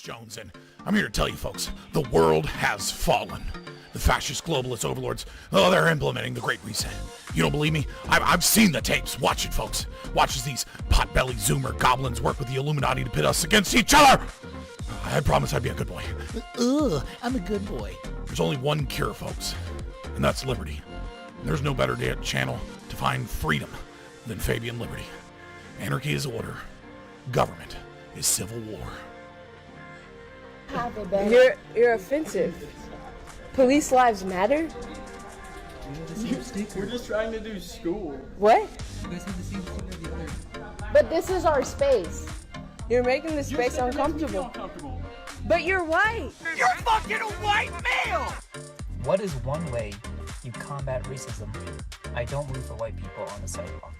Jones, and I'm here to tell you folks, the world has fallen. The fascist globalist overlords, they're implementing the Great Reset. You don't believe me? I've seen the tapes. Watch it, folks. Watch as these pot-bellied Zoomer goblins work with the Illuminati to pit us against each other. I promised I'd be a good boy. I'm a good boy. There's only one cure, folks, and that's liberty. And there's no better channel to find freedom than Fabian Liberty. Anarchy is order. Government is civil war. You're offensive. Police lives matter? We're just trying to do school. What? You guys have the same sticker as the others. But this is our space. You're making the space uncomfortable. But you're white. You're fucking a white male! What is one way you combat racism? I don't root for white people on the sidewalk.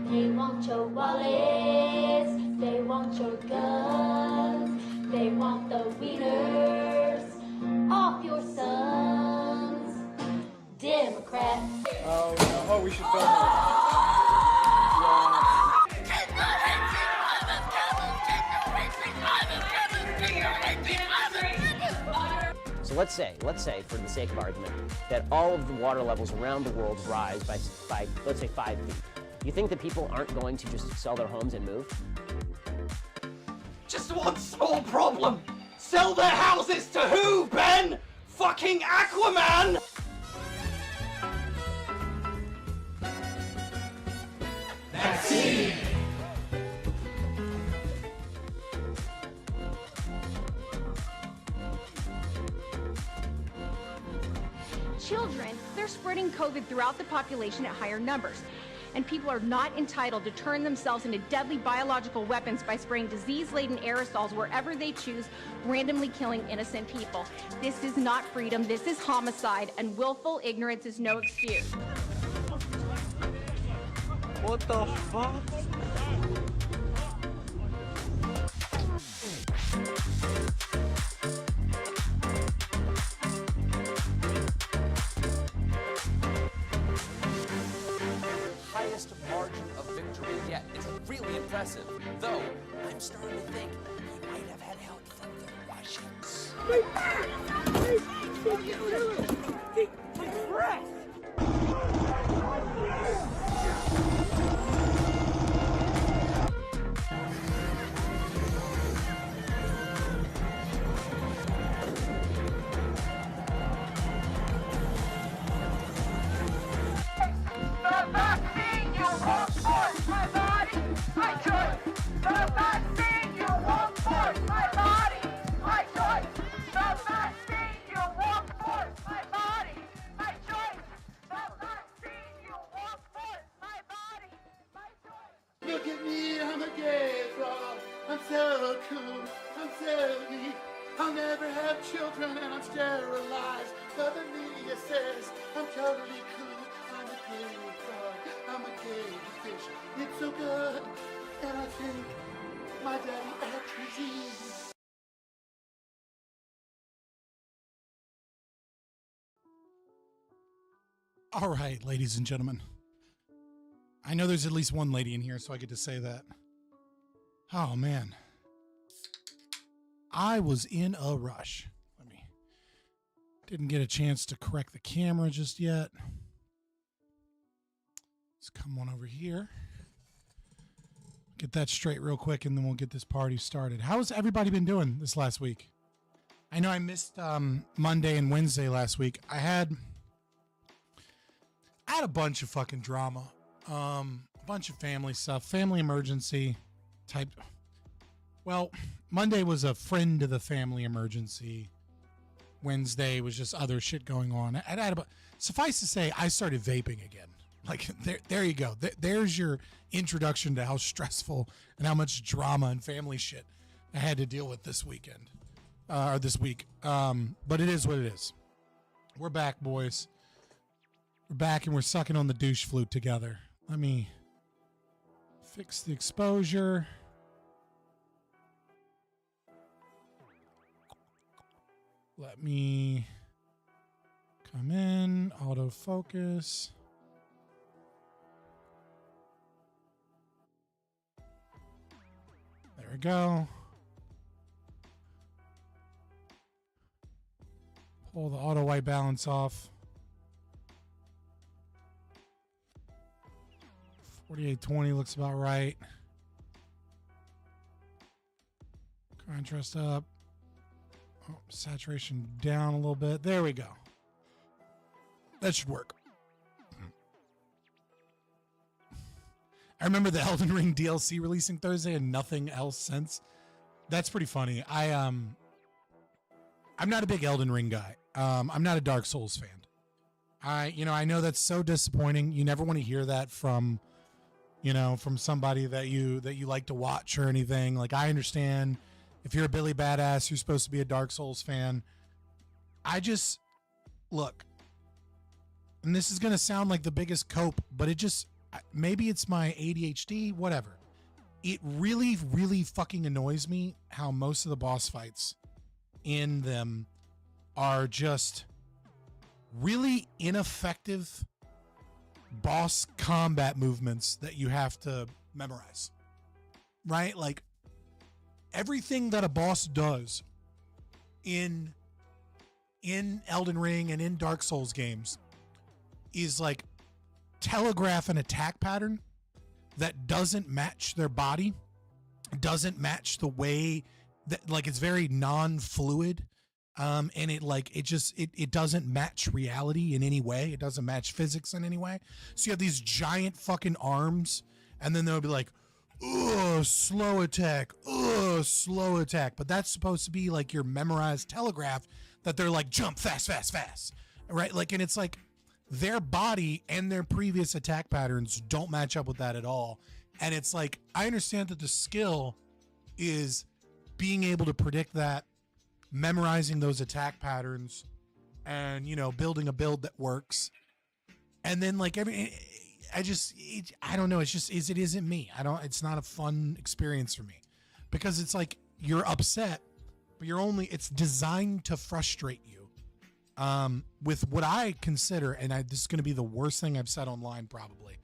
They want your wallets, they want your guns, they want the wieners off your sons. Democrats. Oh, we should film it. So let's say, for the sake of argument, that all of the water levels around the world rise by let's say 5 feet. You think that people aren't going to just sell their homes and move? Just one small problem. Sell their houses to who, Ben? Fucking Aquaman! Vaccine! Children, they're spreading COVID throughout the population at higher numbers. And people are not entitled to turn themselves into deadly biological weapons by spraying disease-laden aerosols wherever they choose, randomly killing innocent people. This is not freedom, this is homicide, and willful ignorance is no excuse. What the fuck? Highest margin of victory yet. It's really impressive. Though, I'm starting to think he might have had help from the Russians. Look at me, I'm a gay frog. I'm so cool, I'm so neat. I'll never have children and I'm sterilized. But the media says I'm totally cool. I'm a gay frog, I'm a gay fish. It's so good, and I think my daddy actually is. All right, ladies and gentlemen. I know there's at least one lady in here, so I get to say that. Oh, man. I was in a rush. Didn't get a chance to correct the camera just yet. Let's come on over here. Get that straight real quick, and then we'll get this party started. How's everybody been doing this last week? I know I missed Monday and Wednesday last week. I had a bunch of fucking drama. A bunch of family stuff, family emergency type. Well, Monday was a friend to the family emergency. Wednesday was just other shit going on. Suffice to say, I started vaping again. Like, there you go. There's your introduction to how stressful and how much drama and family shit I had to deal with this weekend. Or this week. But it is what it is. We're back, boys. We're back and we're sucking on the douche flute together. Let me fix the exposure. Let me come in, autofocus. There we go. Pull the auto white balance off. 4820 looks about right. Contrast up. Oh, saturation down a little bit. There we go. That should work. I remember the Elden Ring DLC releasing Thursday and nothing else since. That's pretty funny. I'm not a big Elden Ring guy. I'm not a Dark Souls fan. I know that's so disappointing. You never want to hear that from somebody that you like to watch or anything. Like, I understand if you're a Billy Badass, you're supposed to be a Dark Souls fan. Look, and this is going to sound like the biggest cope, but maybe it's my ADHD, whatever. It really, really fucking annoys me how most of the boss fights in them are just really ineffective boss combat movements that you have to memorize. Right? Like, everything that a boss does in Elden Ring and in Dark Souls games is like telegraph an attack pattern that doesn't match their body, doesn't match the way that, like, it's very non-fluid, and it doesn't match reality in any way. It doesn't match physics in any way. So you have these giant fucking arms, and then they'll be like, ugh, slow attack, ugh, slow attack. But that's supposed to be like your memorized telegraph that they're like, jump fast, fast, fast, right? Like, and it's like, their body and their previous attack patterns don't match up with that at all. And it's like, I understand that the skill is being able to predict that, memorizing those attack patterns, and, building a build that works. And then, like, I don't know. It isn't me. It's not a fun experience for me, because it's like, you're upset, but it's designed to frustrate you. With what I consider, and this is going to be the worst thing I've said online probably,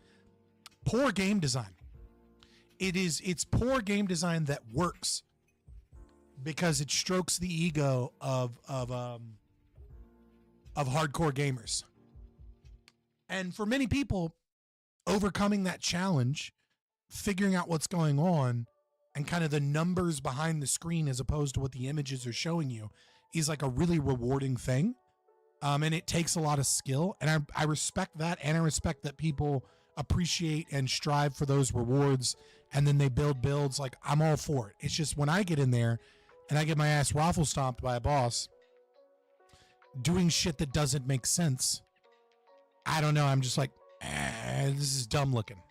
poor game design. It's poor game design that works because it strokes the ego of hardcore gamers. And for many people, overcoming that challenge, figuring out what's going on, and kind of the numbers behind the screen as opposed to what the images are showing you, is like a really rewarding thing. And it takes a lot of skill, and I respect that, and I respect that people appreciate and strive for those rewards, and then they build builds. Like, I'm all for it. It's just when I get in there and I get my ass raffle stomped by a boss doing shit that doesn't make sense, I don't know. I'm just like, this is dumb looking.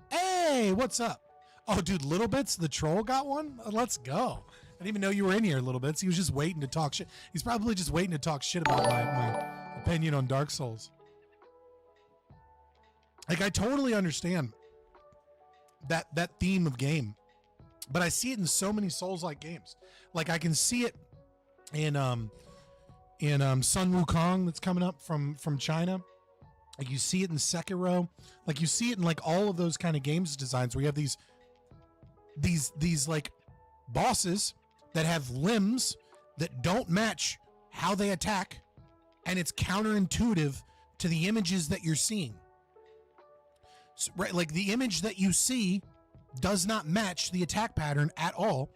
Hey, what's up? Oh, dude, Little Bits, the troll got one? Let's go. I didn't even know you were in here, Little Bits. He was just waiting to talk shit. He's probably just waiting to talk shit about my opinion on Dark Souls. Like, I totally understand that theme of game, but I see it in so many Souls-like games. Like, I can see it in Sun Wukong that's coming up from China. Like, you see it in Sekiro. Like, you see it in, like, all of those kind of games designs where you have these like bosses that have limbs that don't match how they attack, and it's counterintuitive to the images that you're seeing. So, right, like, the image that you see does not match the attack pattern at all.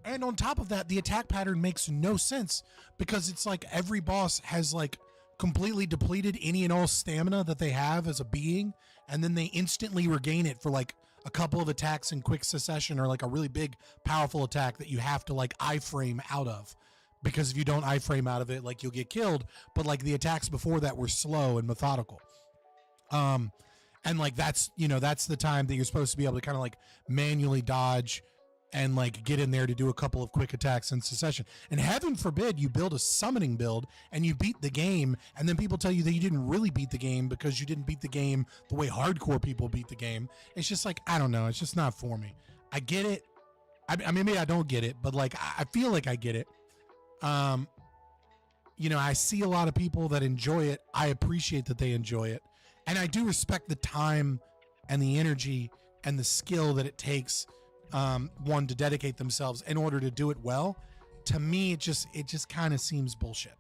And on top of that, the attack pattern makes no sense, because it's like every boss has like completely depleted any and all stamina that they have as a being, and then they instantly regain it for like a couple of attacks in quick succession, or like a really big powerful attack that you have to like iframe out of, because if you don't iframe out of it, like, you'll get killed. But like, the attacks before that were slow and methodical. And like, that's the time that you're supposed to be able to kind of like manually dodge and like get in there to do a couple of quick attacks in succession. And heaven forbid you build a summoning build and you beat the game, and then people tell you that you didn't really beat the game because you didn't beat the game the way hardcore people beat the game. It's just like, I don't know. It's just not for me. I get it. I mean, maybe I don't get it, but like, I feel like I get it. I see a lot of people that enjoy it. I appreciate that they enjoy it. And I do respect the time and the energy and the skill that it takes one to dedicate themselves in order to do it well. To me, it just kind of seems bullshit.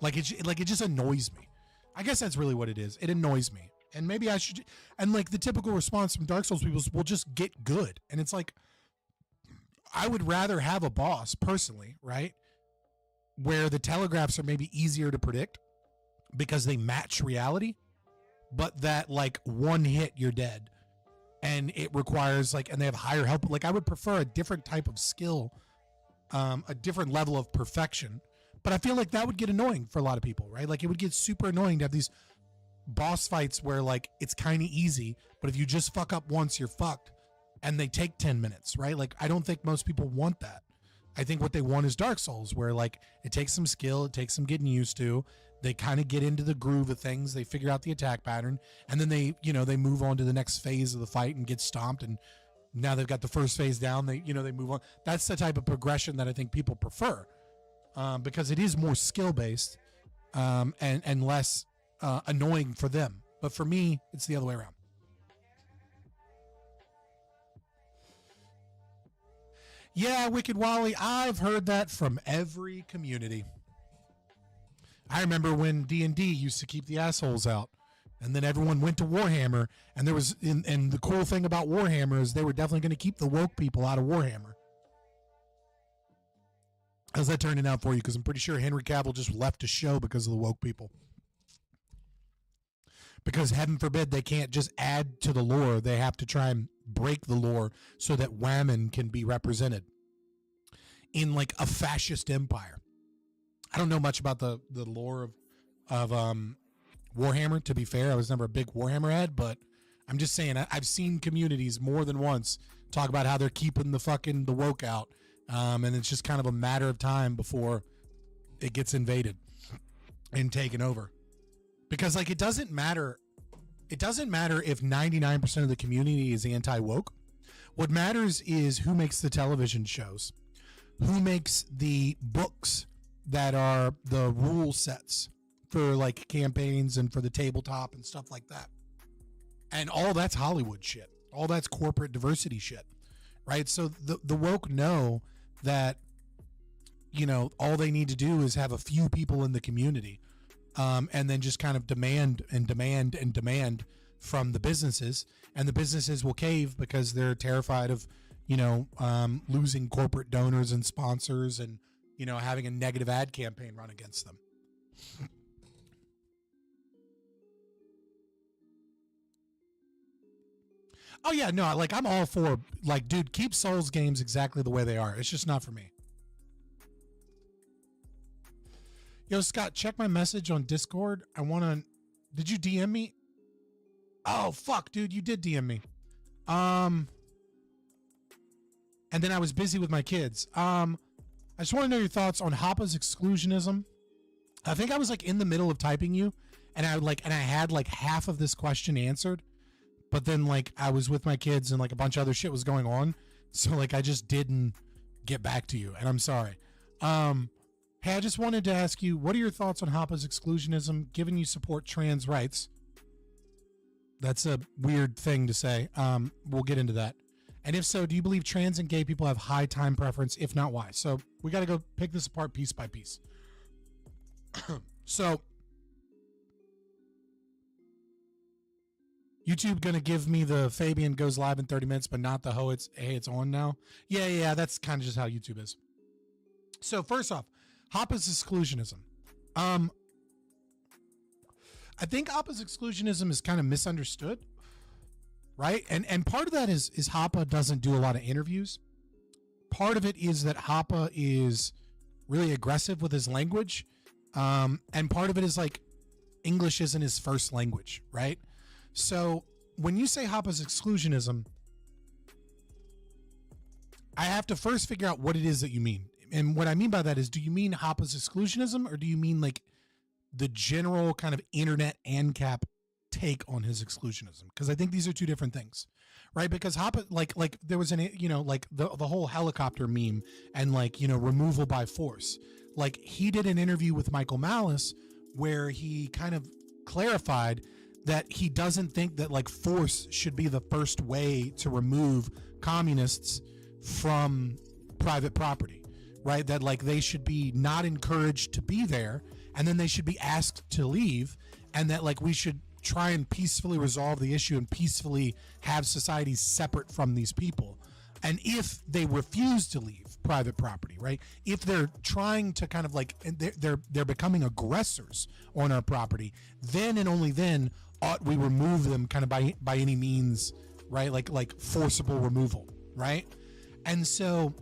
Like it just annoys me. I guess that's really what it is. It annoys me. And maybe I should, and like the typical response from Dark Souls people is, we'll just get good. And it's like, I would rather have a boss personally, right? Where the telegraphs are maybe easier to predict because they match reality, but that like one hit, you're dead. And it requires like, and they have higher health. Like I would prefer a different type of skill, a different level of perfection. But I feel like that would get annoying for a lot of people, right? Like it would get super annoying to have these boss fights where like it's kind of easy, but if you just fuck up once, you're fucked, and they take 10 minutes, right? Like I don't think most people want that. I think what they want is Dark Souls, where like it takes some skill, it takes some getting used to. They kind of get into the groove of things, they figure out the attack pattern, and then they move on to the next phase of the fight and get stomped, and now they've got the first phase down, they move on. That's the type of progression that I think people prefer, because it is more skill based, and less annoying for them. But for me, it's the other way around. Yeah, Wicked Wally, I've heard that from every community. I remember when D&D used to keep the assholes out, and then everyone went to Warhammer, and there was, and the cool thing about Warhammer is they were definitely going to keep the woke people out of Warhammer. How's that turning out for you? Because I'm pretty sure Henry Cavill just left a show because of the woke people. Because heaven forbid they can't just add to the lore. They have to try and break the lore so that women can be represented in like a fascist empire. I don't know much about the lore of Warhammer, to be fair. I was never a big Warhammer head, but I'm just saying I've seen communities more than once talk about how they're keeping the woke out. And it's just kind of a matter of time before it gets invaded and taken over. Because like it doesn't matter if 99% of the community is anti-woke. What matters is who makes the television shows, who makes the books that are the rule sets for like campaigns and for the tabletop and stuff like that. And all that's Hollywood shit. All that's corporate diversity shit. Right? So the woke know that, all they need to do is have a few people in the community, and then just kind of demand from the businesses, and the businesses will cave because they're terrified of, losing corporate donors and sponsors and, having a negative ad campaign run against them. Oh yeah, no, like I'm all for, like, dude, keep Souls games exactly the way they are. It's just not for me. Yo, Scott, check my message on Discord. Did you DM me? Oh, fuck, dude, you did DM me. And then I was busy with my kids. I just want to know your thoughts on Hoppa's exclusionism. I think I was like in the middle of typing you, and I had like half of this question answered, but then like I was with my kids and like a bunch of other shit was going on, so like I just didn't get back to you, and I'm sorry. Hey, I just wanted to ask you, what are your thoughts on Hoppa's exclusionism, given you support trans rights? That's a weird thing to say. We'll get into that. And if so, do you believe trans and gay people have high time preference? If not, why? So we got to go pick this apart piece by piece. So YouTube going to give me the Fabian goes live in 30 minutes, but not the it's on now. Yeah. That's kind of just how YouTube is. So first off, Hoppa's exclusionism. I think Hoppa's exclusionism is kind of misunderstood. Right? And part of that is Hoppa doesn't do a lot of interviews. Part of it is that Hoppa is really aggressive with his language. And part of it is like English isn't his first language, right? So when you say Hoppa's exclusionism, I have to first figure out what it is that you mean. And what I mean by that is, do you mean Hoppa's exclusionism, or do you mean like the general kind of internet ANCAP take on his exclusionism? Because I think these are two different things, right? Because Hoppa, like there was like the whole helicopter meme and like, removal by force. Like he did an interview with Michael Malice where he kind of clarified that he doesn't think that like force should be the first way to remove communists from private property, right? That like they should be not encouraged to be there, and then they should be asked to leave, and that like we should try and peacefully resolve the issue and peacefully have societies separate from these people. And if they refuse to leave private property, right? If they're trying to kind of like they're becoming aggressors on our property, then and only then ought we remove them kind of by any means, right? Like forcible removal, right? And so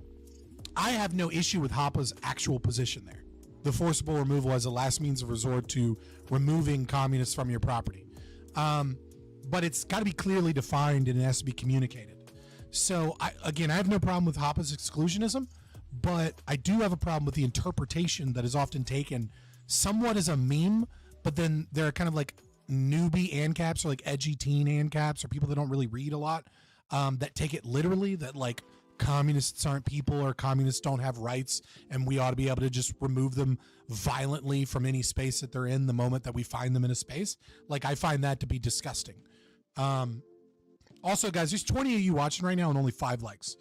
I have no issue with Hoppe's actual position there. The forcible removal as a last means of resort to removing communists from your property. But it's got to be clearly defined and it has to be communicated. So, I have no problem with Hoppe's exclusionism, but I do have a problem with the interpretation that is often taken somewhat as a meme, but then there are kind of like newbie ANCAPs or like edgy teen ANCAPs or people that don't really read a lot that take it literally, that like communists aren't people or communists don't have rights and we ought to be able to just remove them violently from any space that they're in the moment that we find them in a space. Like, I find that to be disgusting. Also, guys, there's 20 of you watching right now and only 5 likes.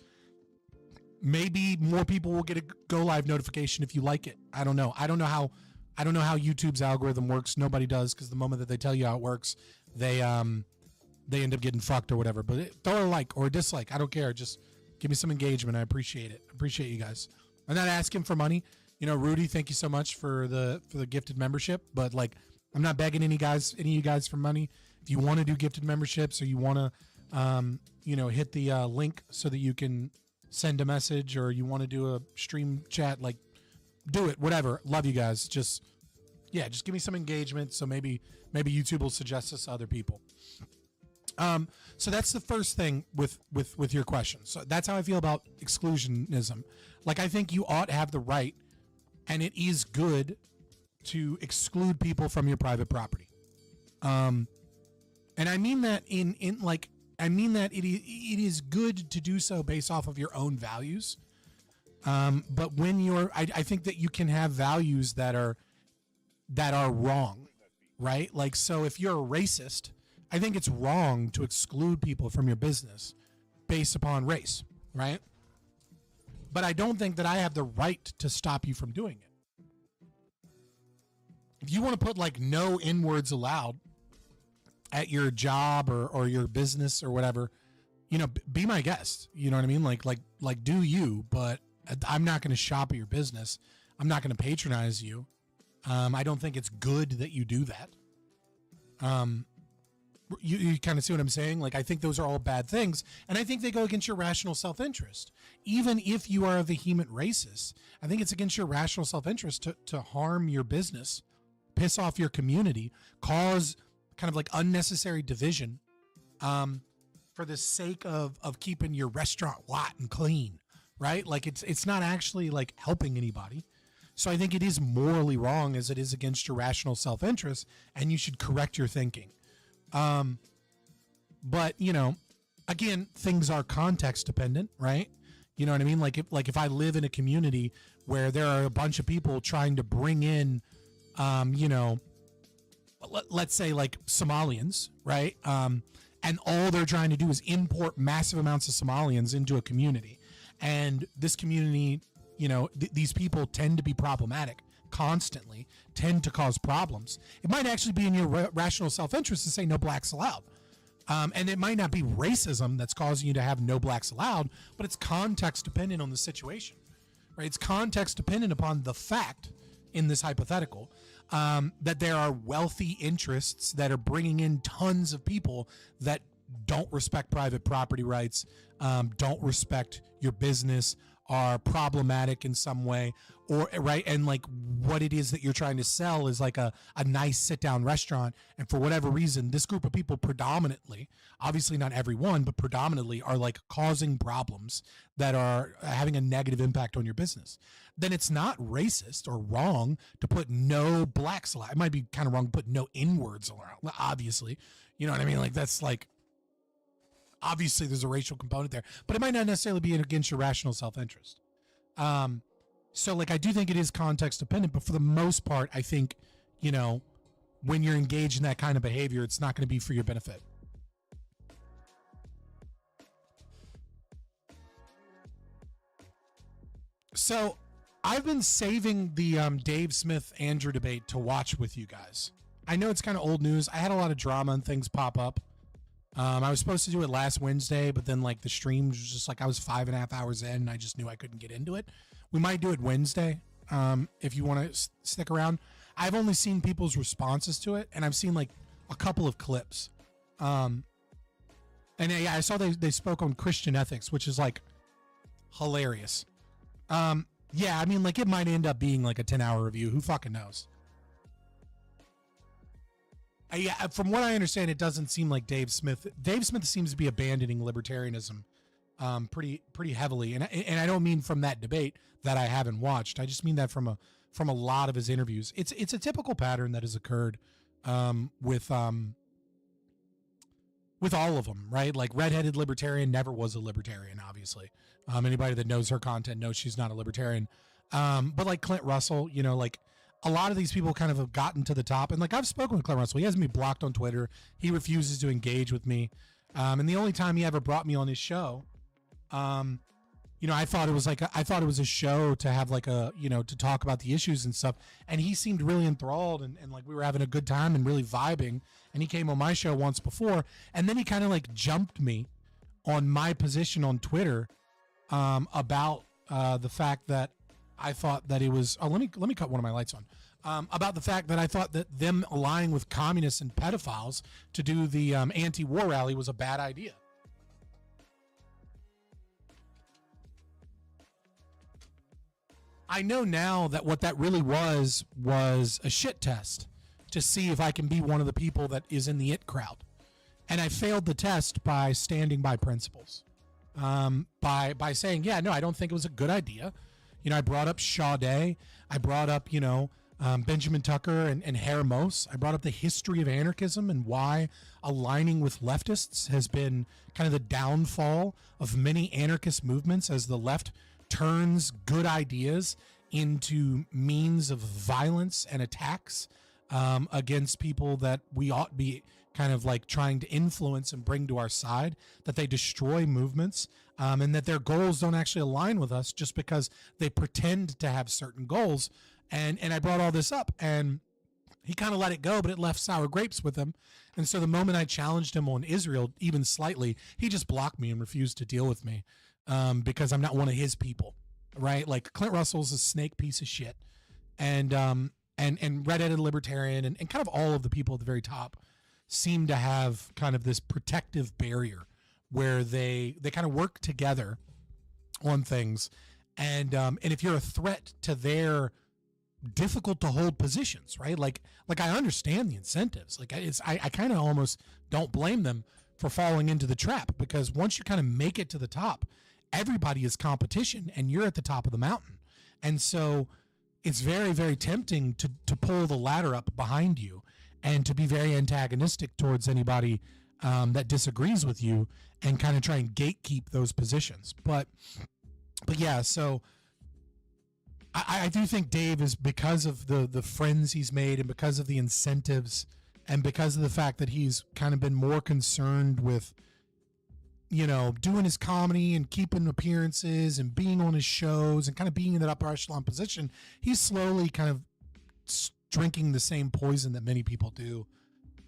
Maybe more people will get a go live notification if you like it. I don't know. I don't know how YouTube's algorithm works. Nobody does, because the moment that they tell you how it works, they end up getting fucked or whatever. But throw a like or a dislike. I don't care. Just give me some engagement. I appreciate it. Appreciate you guys. I'm not asking for money. You know, Rudy, thank you so much for the gifted membership. But like, I'm not begging any of you guys for money. If you want to do gifted memberships or you want to hit the link so that you can send a message, or you want to do a stream chat, like, do it, whatever. Love you guys. Just give me some engagement. So maybe YouTube will suggest us to other people. So that's the first thing with your question. So that's how I feel about exclusionism. Like, I think you ought to have the right, and it is good to exclude people from your private property. And I mean that it is good to do so based off of your own values. But when I think that you can have values that are wrong, right? Like, so if you're a racist, I think it's wrong to exclude people from your business based upon race, right? But I don't think that I have the right to stop you from doing it. If you want to put like no N-words allowed at your job or your business or whatever, be my guest. You know what I mean? Like do you, but I'm not going to shop at your business. I'm not going to patronize you. I don't think it's good that you do that. You kind of see what I'm saying? Like, I think those are all bad things, and I think they go against your rational self-interest. Even if you are a vehement racist, I think it's against your rational self-interest to harm your business, piss off your community, cause kind of like unnecessary division for the sake of keeping your restaurant white and clean, right? Like, it's not actually like helping anybody. So I think it is morally wrong as it is against your rational self-interest, and you should correct your thinking. But again, things are context dependent, right? You know what I mean? Like if I live in a community where there are a bunch of people trying to bring in, let's say like Somalians, right? And all they're trying to do is import massive amounts of Somalians into a community. And this community, these people tend to be problematic constantly, tend to cause problems. It might actually be in your rational self-interest to say no blacks allowed. And it might not be racism that's causing you to have no blacks allowed, but it's context dependent on the situation, right? It's context dependent upon the fact in this hypothetical that there are wealthy interests that are bringing in tons of people that don't respect private property rights, don't respect your business, are problematic in some way, or right, and like what it is that you're trying to sell is like a nice sit-down restaurant, and for whatever reason this group of people predominantly, obviously not everyone, but predominantly are like causing problems that are having a negative impact on your business, then it's not racist or wrong to put no blacks allowed. It might be kind of wrong to put no N-words allowed, obviously, you know what I mean? Like, that's like, obviously there's a racial component there, but it might not necessarily be against your rational self-interest. So like, I do think it is context dependent, but for the most part, I think, when you're engaged in that kind of behavior, it's not going to be for your benefit. So I've been saving the Dave Smith Andrew debate to watch with you guys. I know it's kind of old news. I had a lot of drama and things pop up. I was supposed to do it last Wednesday, but then like the stream was just like I was 5.5 hours in and I just knew I couldn't get into it. We might do it Wednesday if you want to stick around. I've only seen people's responses to it, and I've seen like a couple of clips. And yeah, I saw they spoke on Christian ethics, which is like hilarious. Yeah, I mean, like it might end up being like a 10-hour review. Who fucking knows? Yeah, from what I understand, it doesn't seem like Dave Smith seems to be abandoning libertarianism pretty heavily, and I don't mean from that debate that I haven't watched. I just mean that from a lot of his interviews. It's a typical pattern that has occurred with all of them, right? Like redheaded libertarian never was a libertarian, obviously. Anybody that knows her content knows she's not a libertarian. But like Clint Russell, you know, like a lot of these people kind of have gotten to the top. And like I've spoken with Clint Russell. He has me blocked on Twitter. He refuses to engage with me. And the only time he ever brought me on his show, you know, I thought it was a show to have like a, you know, to talk about the issues and stuff. And he seemed really enthralled and like we were having a good time and really vibing. And he came on my show once before. And then he kind of like jumped me on my position on Twitter about the fact that I thought that it was, let me cut one of my lights on, about the fact that I thought that them aligning with communists and pedophiles to do the anti-war rally was a bad idea. I know now that what that really was a shit test to see if I can be one of the people that is in the it crowd. And I failed the test by standing by principles. By saying, yeah, no, I don't think it was a good idea. You know, I brought up Sade. I brought up, you know, Benjamin Tucker and Hermos. I brought up the history of anarchism and why aligning with leftists has been kind of the downfall of many anarchist movements as the left turns good ideas into means of violence and attacks against people that we ought be kind of like trying to influence and bring to our side, that they destroy movements and that their goals don't actually align with us just because they pretend to have certain goals. And I brought all this up and he kind of let it go, but it left sour grapes with him. And so the moment I challenged him on Israel, even slightly, he just blocked me and refused to deal with me because I'm not one of his people, right? Like Clint Russell's a snake piece of shit. And redheaded libertarian and kind of all of the people at the very top seem to have kind of this protective barrier where they kind of work together on things. And if you're a threat to their difficult to hold positions, right? Like I understand the incentives. Like I kind of almost don't blame them for falling into the trap, because once you kind of make it to the top, everybody is competition and you're at the top of the mountain. And so it's very, very tempting to pull the ladder up behind you and to be very antagonistic towards anybody that disagrees with you and kind of try and gatekeep those positions. But yeah, so I do think Dave is, because of the friends he's made and because of the incentives and because of the fact that he's kind of been more concerned with, you know, doing his comedy and keeping appearances and being on his shows and kind of being in that upper echelon position, he's slowly kind of drinking the same poison that many people do,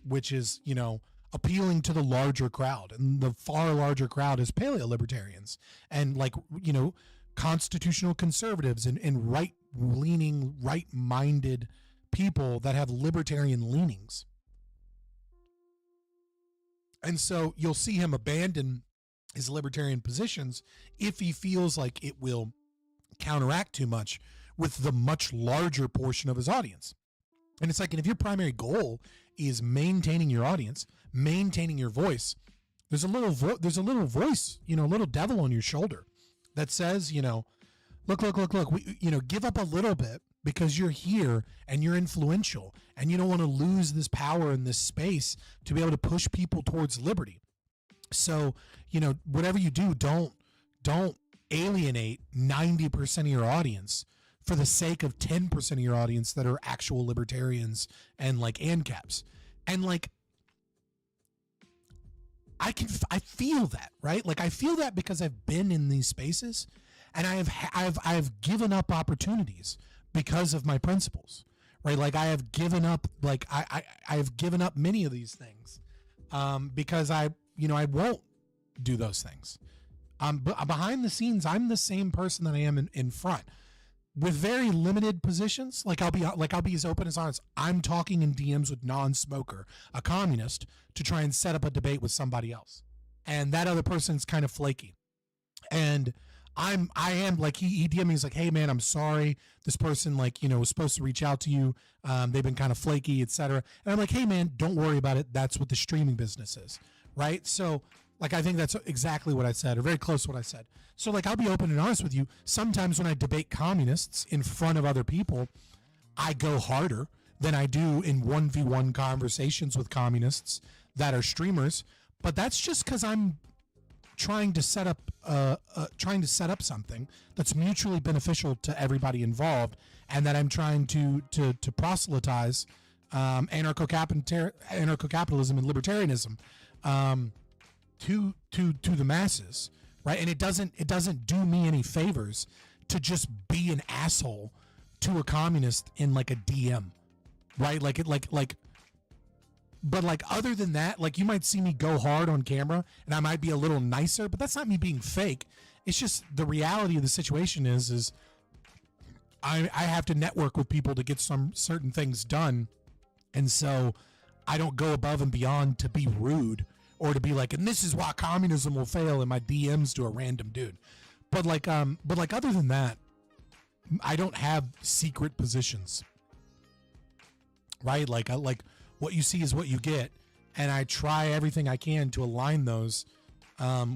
which is, you know, appealing to the larger crowd. And the far larger crowd is paleo-libertarians and, like, you know, constitutional conservatives and right-leaning, right-minded people that have libertarian leanings. And so you'll see him abandon his libertarian positions if he feels like it will counteract too much with the much larger portion of his audience. And it's like, and if your primary goal is maintaining your audience, maintaining your voice, there's a little voice, you know, a little devil on your shoulder that says, you know, look, we, you know, give up a little bit because you're here and you're influential and you don't want to lose this power in this space to be able to push people towards liberty. So, you know, whatever you do, don't alienate 90% of your audience for the sake of 10% of your audience that are actual libertarians and like ANCAPs. And like, I feel that, right? Like I feel that because I've been in these spaces, and I've given up opportunities because of my principles, right? Like I have given up, like I have given up many of these things because I won't do those things. But behind the scenes, I'm the same person that I am in front, with very limited positions. Like I'll be as open as honest. I'm talking in DMs with non-smoker, a communist, to try and set up a debate with somebody else, and that other person's kind of flaky, and I am like, he DM'd me, he's like, hey man, I'm sorry, this person was supposed to reach out to you, they've been kind of flaky, etc. And I'm like, hey man, don't worry about it, that's what the streaming business is, right? So like, I think that's exactly what I said, or very close to what I said. So like, I'll be open and honest with you. Sometimes when I debate communists in front of other people, I go harder than I do in 1v1 conversations with communists that are streamers. But that's just because I'm trying to set up something that's mutually beneficial to everybody involved, and that I'm trying to proselytize anarcho-capitalism and libertarianism to the masses, right? And it doesn't do me any favors to just be an asshole to a communist in like a DM, right? But like, other than that, like, you might see me go hard on camera and I might be a little nicer, but that's not me being fake. It's just the reality of the situation is I have to network with people to get some certain things done. And so I don't go above and beyond to be rude or to be like, and this is why communism will fail in my DMs to a random dude. But like other than that, I don't have secret positions, right? Like what you see is what you get, and I try everything I can to align those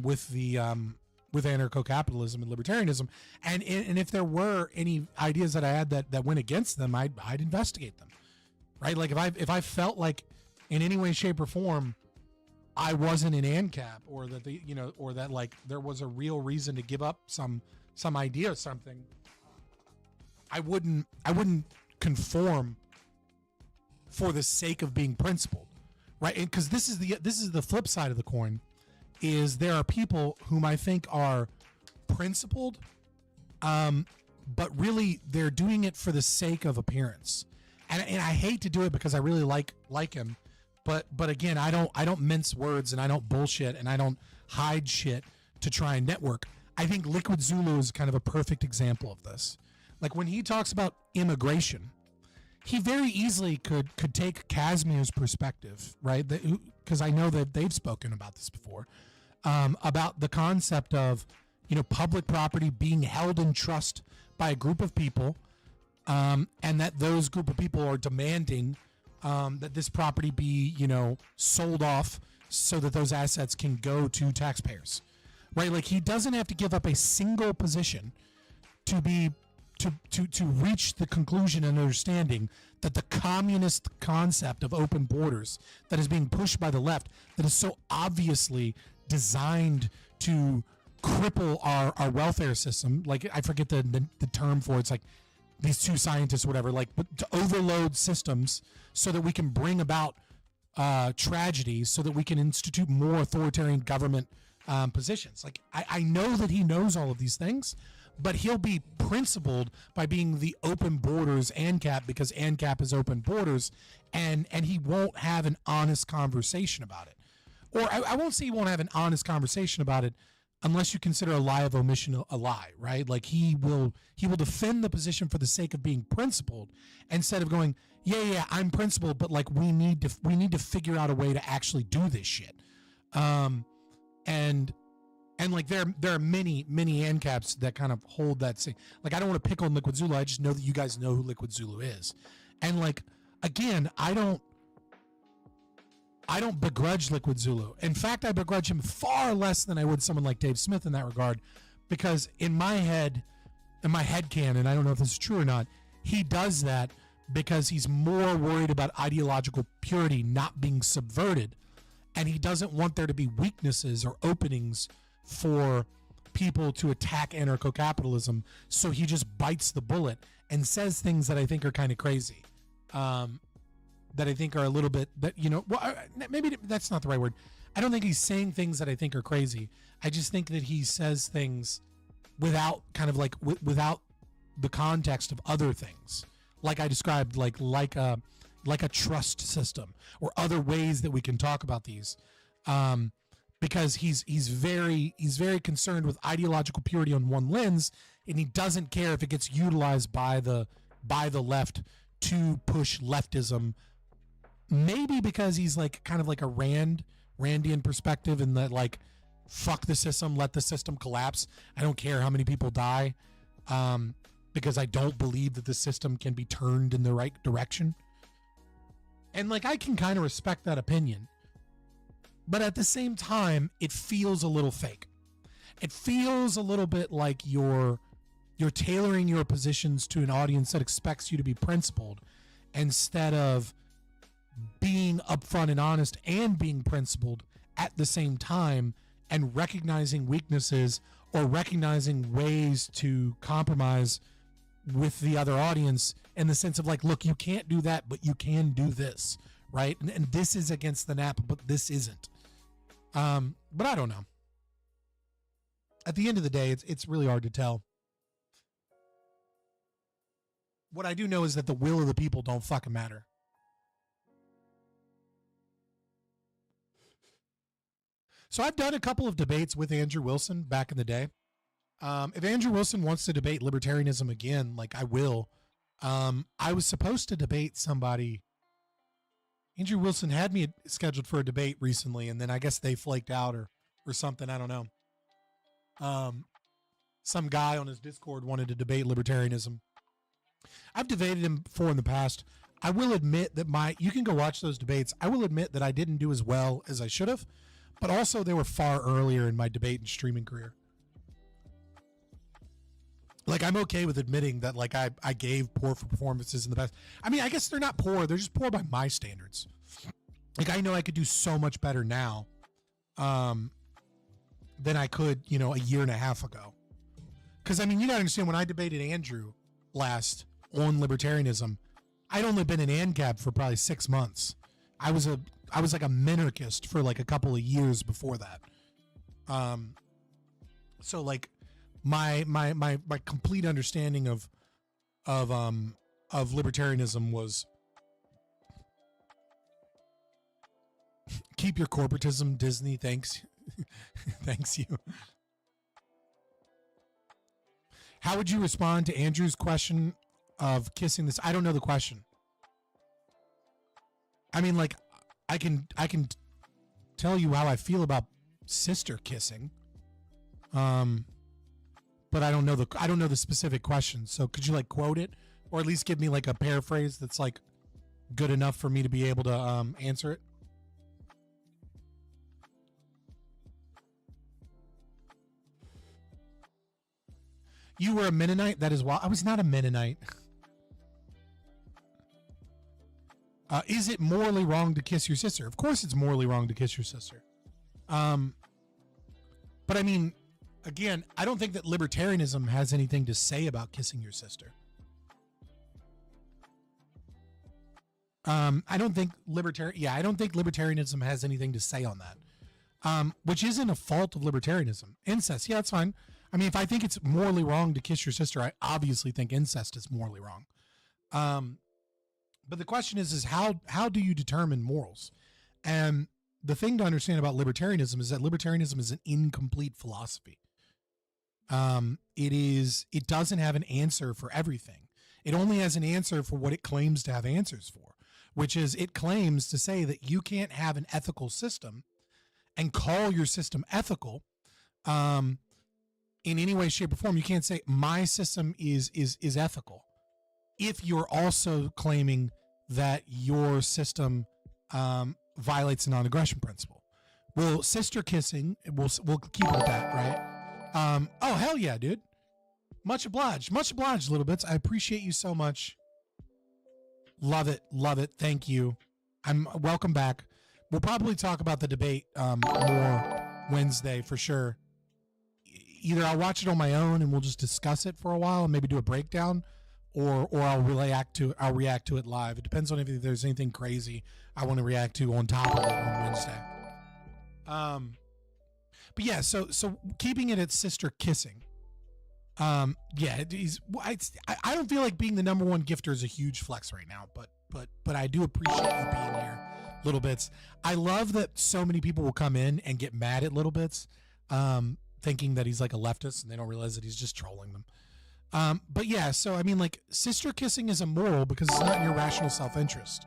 with anarcho-capitalism and libertarianism. And if there were any ideas that I had that went against them, I'd investigate them, right? Like if I felt like in any way, shape, or form I wasn't an ANCAP, or that or that like there was a real reason to give up some idea or something, I wouldn't conform for the sake of being principled, right? And because this is the flip side of the coin, is there are people whom I think are principled, but really they're doing it for the sake of appearance, and I hate to do it because I really like him, but again, I don't mince words, and I don't bullshit, and I don't hide shit to try and network. I think Liquid Zulu is kind of a perfect example of this. Like when he talks about immigration, he very easily could take Casimir's perspective, right? Because I know that they've spoken about this before, about the concept of, public property being held in trust by a group of people, and that those group of people are demanding that this property be, sold off so that those assets can go to taxpayers, right? Like he doesn't have to give up a single position to reach the conclusion and understanding that the communist concept of open borders that is being pushed by the left, that is so obviously designed to cripple our welfare system. Like I forget the term for it. It's like these two scientists or whatever, like, but to overload systems so that we can bring about tragedies, so that we can institute more authoritarian government positions. Like I know that he knows all of these things, but he'll be principled by being the open borders ANCAP because ANCAP is open borders, and he won't have an honest conversation about it. Or I won't say he won't have an honest conversation about it unless you consider a lie of omission a lie, right? Like he will defend the position for the sake of being principled, instead of going, yeah, I'm principled, but like we need to figure out a way to actually do this shit. And like there are many ANCAPs that kind of hold that same. Like I don't want to pick on Liquid Zulu. I just know that you guys know who Liquid Zulu is, and like again, I don't begrudge Liquid Zulu. In fact, I begrudge him far less than I would someone like Dave Smith in that regard, because in my head canon, I don't know if this is true or not, he does that because he's more worried about ideological purity not being subverted, and he doesn't want there to be weaknesses or openings for people to attack anarcho-capitalism, so he just bites the bullet and says things that I think are kind of crazy. That I think are a little bit that, you know, well, maybe that's not the right word. I don't think he's saying things that I think are crazy. I just think that he says things without kind of like without the context of other things, like I described, like a trust system or other ways that we can talk about these, because he's very concerned with ideological purity on one lens, and he doesn't care if it gets utilized by the left to push leftism. Maybe because he's like kind of like a Randian perspective, and that like, fuck the system, let the system collapse. I don't care how many people die, because I don't believe that the system can be turned in the right direction. And like, I can kind of respect that opinion, but at the same time, it feels a little fake. It feels a little bit like you're tailoring your positions to an audience that expects you to be principled, instead of being upfront and honest and being principled at the same time, and recognizing weaknesses or recognizing ways to compromise with the other audience, in the sense of like, look, you can't do that, but you can do this, right? And this is against the NAP, but this isn't. But I don't know. At the end of the day, it's really hard to tell. What I do know is that the will of the people don't fucking matter. So I've done a couple of debates with Andrew Wilson back in the day. If Andrew Wilson wants to debate libertarianism again, like, I will. I was supposed to debate somebody. Andrew Wilson had me scheduled for a debate recently, and then I guess they flaked out or something. I don't know. Some guy on his Discord wanted to debate libertarianism. I've debated him before in the past. I will admit that you can go watch those debates. I will admit that I didn't do as well as I should have, but also they were far earlier in my debate and streaming career. Like, I'm okay with admitting that, like, I gave poor performances in the past. I mean, I guess they're not poor. They're just poor by my standards. Like, I know I could do so much better now than I could, you know, a year and a half ago. Because, I mean, you got to understand, when I debated Andrew last on libertarianism, I'd only been in ANCAP for probably 6 months. I was like a minarchist for like a couple of years before that. So like my complete understanding of libertarianism was keep your corporatism, Disney. Thanks. Thanks you. How would you respond to Andrew's question of kissing this? I don't know the question. I mean, like, I can tell you how I feel about sister kissing, but I don't know the specific question. So could you like quote it, or at least give me like a paraphrase that's like good enough for me to be able to answer it? You were a Mennonite? That is why I was not a Mennonite. Is it morally wrong to kiss your sister? Of course it's morally wrong to kiss your sister. But I mean, again, I don't think that libertarianism has anything to say about kissing your sister. I don't think libertarianism has anything to say on that. Which isn't a fault of libertarianism. Incest, yeah, that's fine. I mean, if I think it's morally wrong to kiss your sister, I obviously think incest is morally wrong. But the question is how do you determine morals? And the thing to understand about libertarianism is that libertarianism is an incomplete philosophy. It doesn't have an answer for everything. It only has an answer for what it claims to have answers for, which is it claims to say that you can't have an ethical system and call your system ethical in any way, shape, or form. You can't say my system is ethical if you're also claiming that your system violates the non-aggression principle. Well, sister kissing, we'll keep it with that, right? Oh, hell yeah, dude. Much obliged, little bits. I appreciate you so much. Love it. Thank you. Welcome back. We'll probably talk about the debate more Wednesday for sure. Either I'll watch it on my own and we'll just discuss it for a while and maybe do a breakdown, or I'll react to it live. It depends on if there's anything crazy I want to react to on top of it on Wednesday. But yeah, so keeping it at sister kissing. Yeah, I don't feel like being the number one gifter is a huge flex right now, but I do appreciate you being here, Little Bits. I love that so many people will come in and get mad at Little Bits, thinking that he's like a leftist, and they don't realize that he's just trolling them. But yeah, so I mean, like, sister kissing is immoral because it's not in your rational self-interest.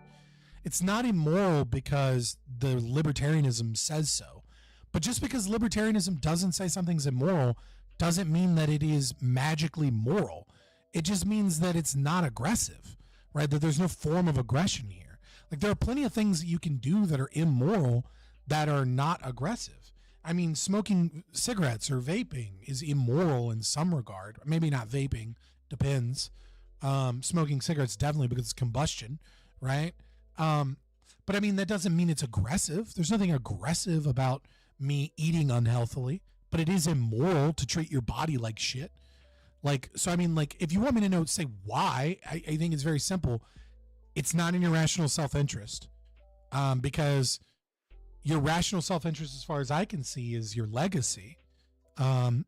It's not immoral because the libertarianism says so. But just because libertarianism doesn't say something's immoral doesn't mean that it is magically moral. It just means that it's not aggressive, right? That there's no form of aggression here. Like, there are plenty of things that you can do that are immoral that are not aggressive. I mean, smoking cigarettes or vaping is immoral in some regard. Maybe not vaping, depends. Smoking cigarettes definitely because it's combustion, right? But I mean, that doesn't mean it's aggressive. There's nothing aggressive about me eating unhealthily, but it is immoral to treat your body like shit. Like, so I mean, like, if you want me to know, say why, I think it's very simple. It's not in your rational self-interest, because your rational self-interest, as far as I can see, is your legacy, and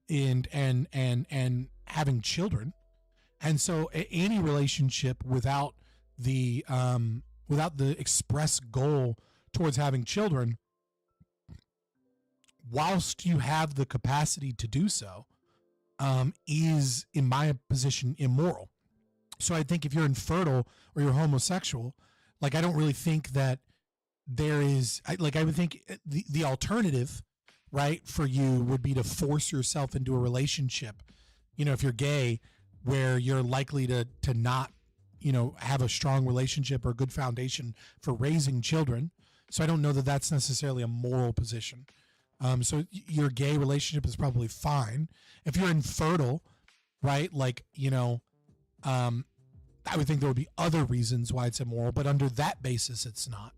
having children. And so any relationship without the express goal towards having children, whilst you have the capacity to do so, is, in my position, immoral. So I think if you're infertile or you're homosexual, like, I don't really think that there is, I would think the alternative, right, for you would be to force yourself into a relationship, you know, if you're gay, where you're likely to not, you know, have a strong relationship or a good foundation for raising children. So I don't know that that's necessarily a moral position. So your gay relationship is probably fine. If you're infertile, right, like, you know, I would think there would be other reasons why it's immoral, but under that basis, it's not.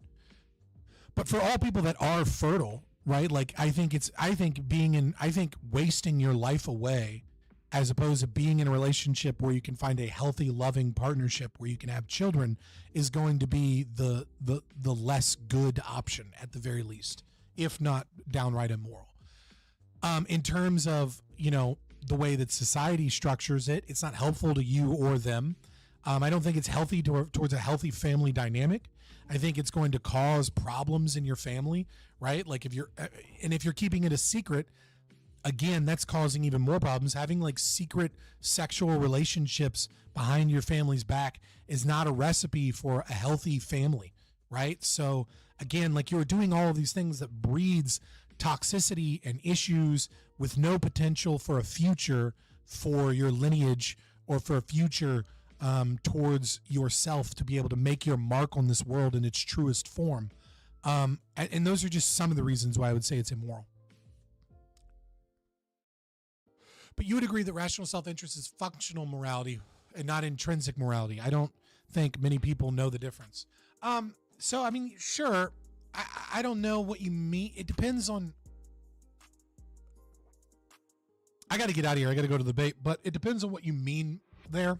But for all people that are fertile, right, like, I think wasting your life away as opposed to being in a relationship where you can find a healthy, loving partnership where you can have children is going to be the less good option at the very least, if not downright immoral. In terms of, you know, the way that society structures it, it's not helpful to you or them. I don't think it's healthy towards a healthy family dynamic. I think it's going to cause problems in your family, right? Like, if you're keeping it a secret, again, that's causing even more problems. Having, like, secret sexual relationships behind your family's back is not a recipe for a healthy family, right? So again, like, you're doing all of these things that breeds toxicity and issues with no potential for a future for your lineage or for a future towards yourself to be able to make your mark on this world in its truest form. And those are just some of the reasons why I would say it's immoral. But you would agree that rational self-interest is functional morality and not intrinsic morality. I don't think many people know the difference. So, I mean, sure, I don't know what you mean. It depends on... I got to get out of here. I got to go to the debate. But it depends on what you mean there.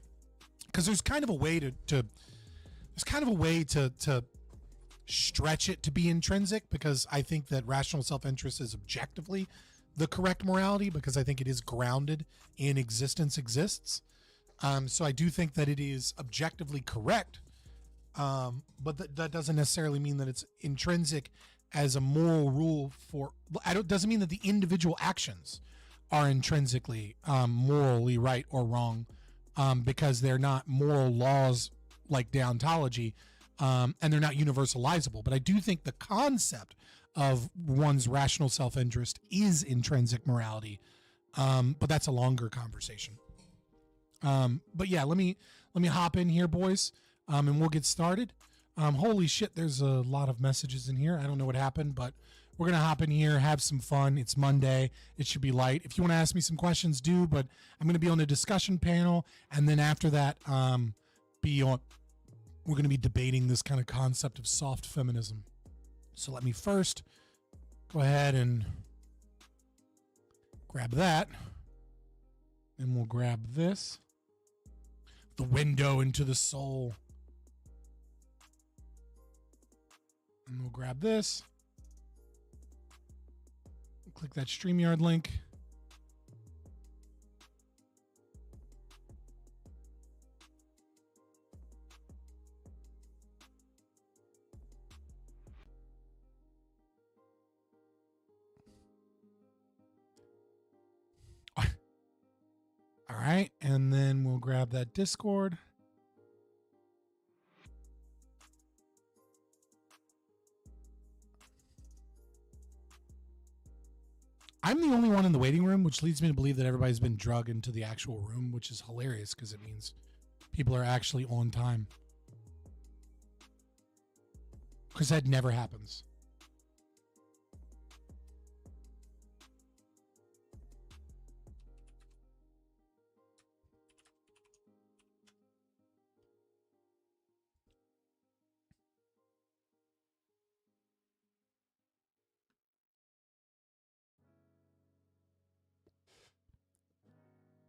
Because there's kind of a way to stretch it to be intrinsic, because I think that rational self-interest is objectively the correct morality, because I think it is grounded in existence exists. So I do think that it is objectively correct, but that doesn't necessarily mean that it's intrinsic as a moral rule for. Doesn't mean that the individual actions are intrinsically morally right or wrong, because they're not moral laws like deontology, and they're not universalizable. But I do think the concept of one's rational self-interest is intrinsic morality, but that's a longer conversation. But yeah, let me hop in here, boys, and we'll get started. Holy shit, there's a lot of messages in here. I don't know what happened, but we're gonna hop in here, have some fun. It's Monday. It should be light. If you want to ask me some questions, do. But I'm gonna be on the discussion panel, and then after that, we're gonna be debating this kind of concept of soft feminism. So let me first go ahead and grab that, and we'll grab this. The window into the soul. And we'll grab this. Click that StreamYard link. All right, and then we'll grab that Discord. I'm the only one in the waiting room, which leads me to believe that everybody's been drugged into the actual room, which is hilarious because it means people are actually on time. Because that never happens.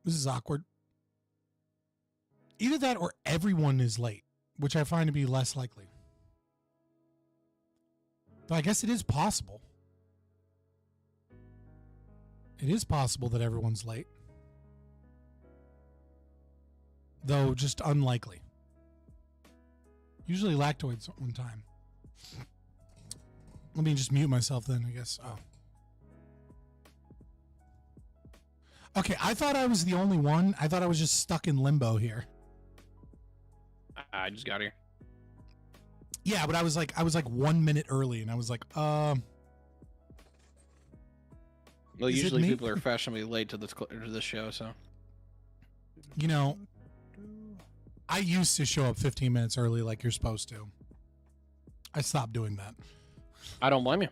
This is awkward. Either that or everyone is late, which I find to be less likely. Though I guess it is possible. It is possible that everyone's late. Though just unlikely. Usually lactoids on time. Let me just mute myself then, I guess. Oh. Okay, I thought I was the only one. I thought I was just stuck in limbo here. I just got here. Yeah, but I was like 1 minute early, and I was like, Well, usually people are fashionably late to this show, so. You know, I used to show up 15 minutes early like you're supposed to. I stopped doing that. I don't blame you.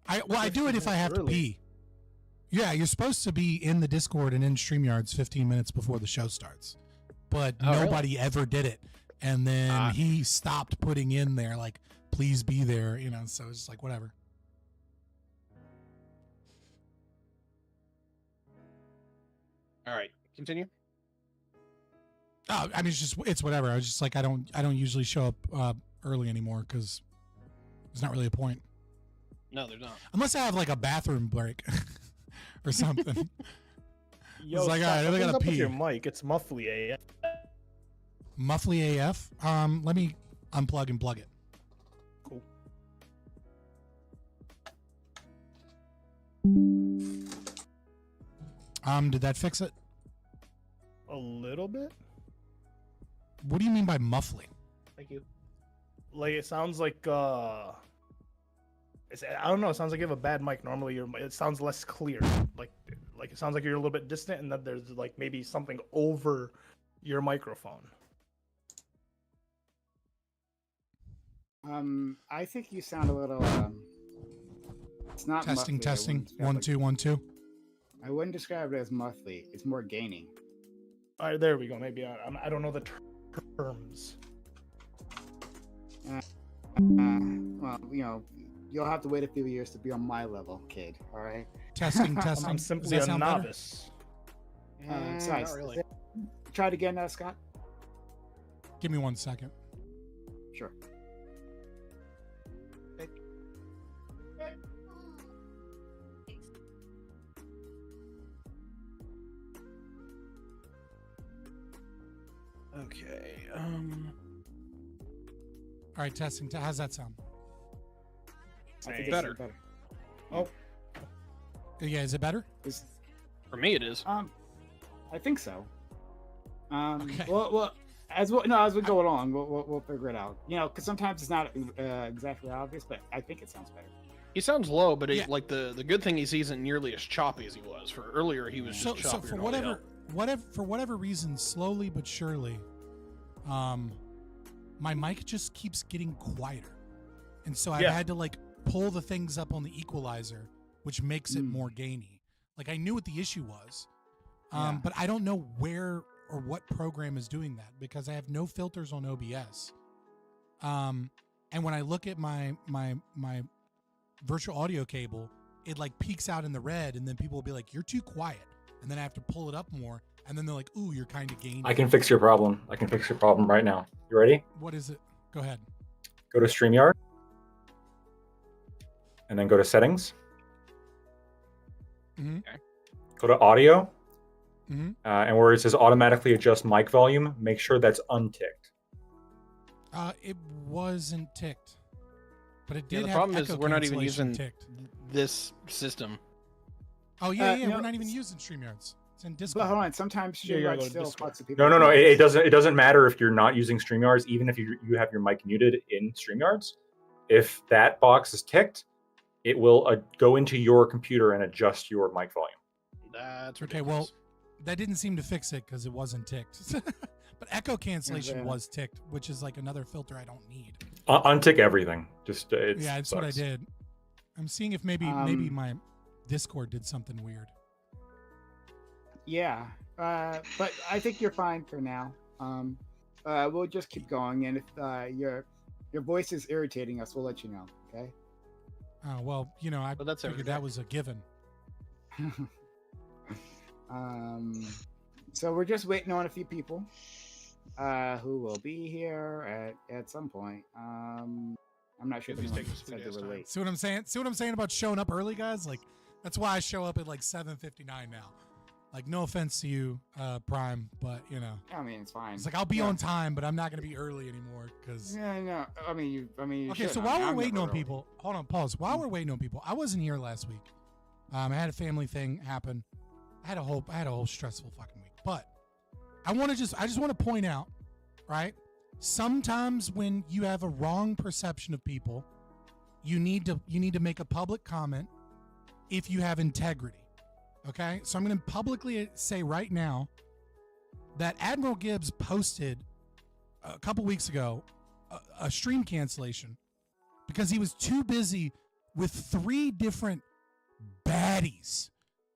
I do it if I have to pee. Yeah, you're supposed to be in the Discord and in StreamYards 15 minutes before the show starts. But nobody ever did it. And then he stopped putting in there, like, please be there, you know, so it's just like, whatever. All right, continue. Oh, I mean, it's whatever. I was just like, I don't usually show up early anymore because there's not really a point. No, there's not. Unless I have like a bathroom break or something. Yo, it's like, all right, I gotta pee. Your mic, it's muffly AF. Muffly AF. Let me unplug and plug it. Cool. Did that fix it? A little bit. What do you mean by muffly? Thank you. Like it sounds like I don't know. It sounds like you have a bad mic. Normally, it sounds less clear. Like it sounds like you're a little bit distant, and that there's like maybe something over your microphone. I think you sound a little. It's not testing. muffly. Testing. 1 2 1 2. I wouldn't describe it as muffly. It's more gaining. All right, there we go. Maybe I don't know the terms. Well, you know, you'll have to wait a few years to be on my level, kid. All right. Testing. I'm simply a novice. Not really. Try it again, Scott. Give me 1 second. Sure. Okay. All right, testing. How's that sound? I think Better. it's better. Oh. Yeah, is it better? For me, it is. I think so. Okay. Well, as we go along, we'll figure it out. You know, because sometimes it's not exactly obvious, but I think it sounds better. He sounds low, but like the good thing is he isn't nearly as choppy as he was. For earlier, he was just choppy. So for whatever reason, slowly but surely, my mic just keeps getting quieter, and so I've had to like pull the things up on the equalizer, which makes it more gainy. Like I knew what the issue was, but I don't know where or what program is doing that because I have no filters on OBS. And when I look at my virtual audio cable, it like peaks out in the red, and then people will be like, "You're too quiet," and then I have to pull it up more, and then they're like, "Ooh, you're kind of gaining." I can fix your problem. I can fix your problem right now. You ready? What is it? Go ahead. Go to StreamYard, and then go to Settings. Mm-hmm. Go to Audio, Mm-hmm. and where it says Automatically Adjust Mic Volume, make sure that's unticked. It wasn't ticked, but it did the have problem is echo we're not even cancellation using ticked. this system. Oh yeah, you know, we're not even using StreamYards. It's in Discord. But hold on, sometimes Yeah, you gotta StreamYard go to still Discord. fucks with people. No. It doesn't matter if you're not using StreamYards, even if you have your mic muted in StreamYards. If that box is ticked, it will go into your computer and adjust your mic volume. That's Okay, ridiculous. well, that didn't seem to fix it because it wasn't ticked. But echo cancellation Yeah. was ticked, which is like another filter I don't need. Untick everything. Just it's Yeah, that's what I did. I'm seeing if maybe my Discord did something weird. Yeah, but I think you're fine for now. We'll just keep going, and if your voice is irritating us, we'll let you know. Okay. Oh well, I that's figured that was a given. So we're just waiting on a few people who will be here at some point. I'm not sure if anyone said they were late. See what I'm saying? See what I'm saying about showing up early, guys? Like, that's why I show up at like 7:59 now. Like, no offense to you, Prime, but I mean, it's fine. It's like I'll be on time, but I'm not going to be early anymore because. Yeah, no. I mean, you Okay, should. so I while mean, we're I'm waiting never on early. people, hold on, pause. While we're waiting on people, I wasn't here last week. I had a family thing happen. I had a whole stressful fucking week. But I just want to point out, right? Sometimes when you have a wrong perception of people, you need to make a public comment if you have integrity. Okay? So I'm going to publicly say right now that Admiral Gibbs posted a couple weeks ago a stream cancellation because he was too busy with 3 different baddies.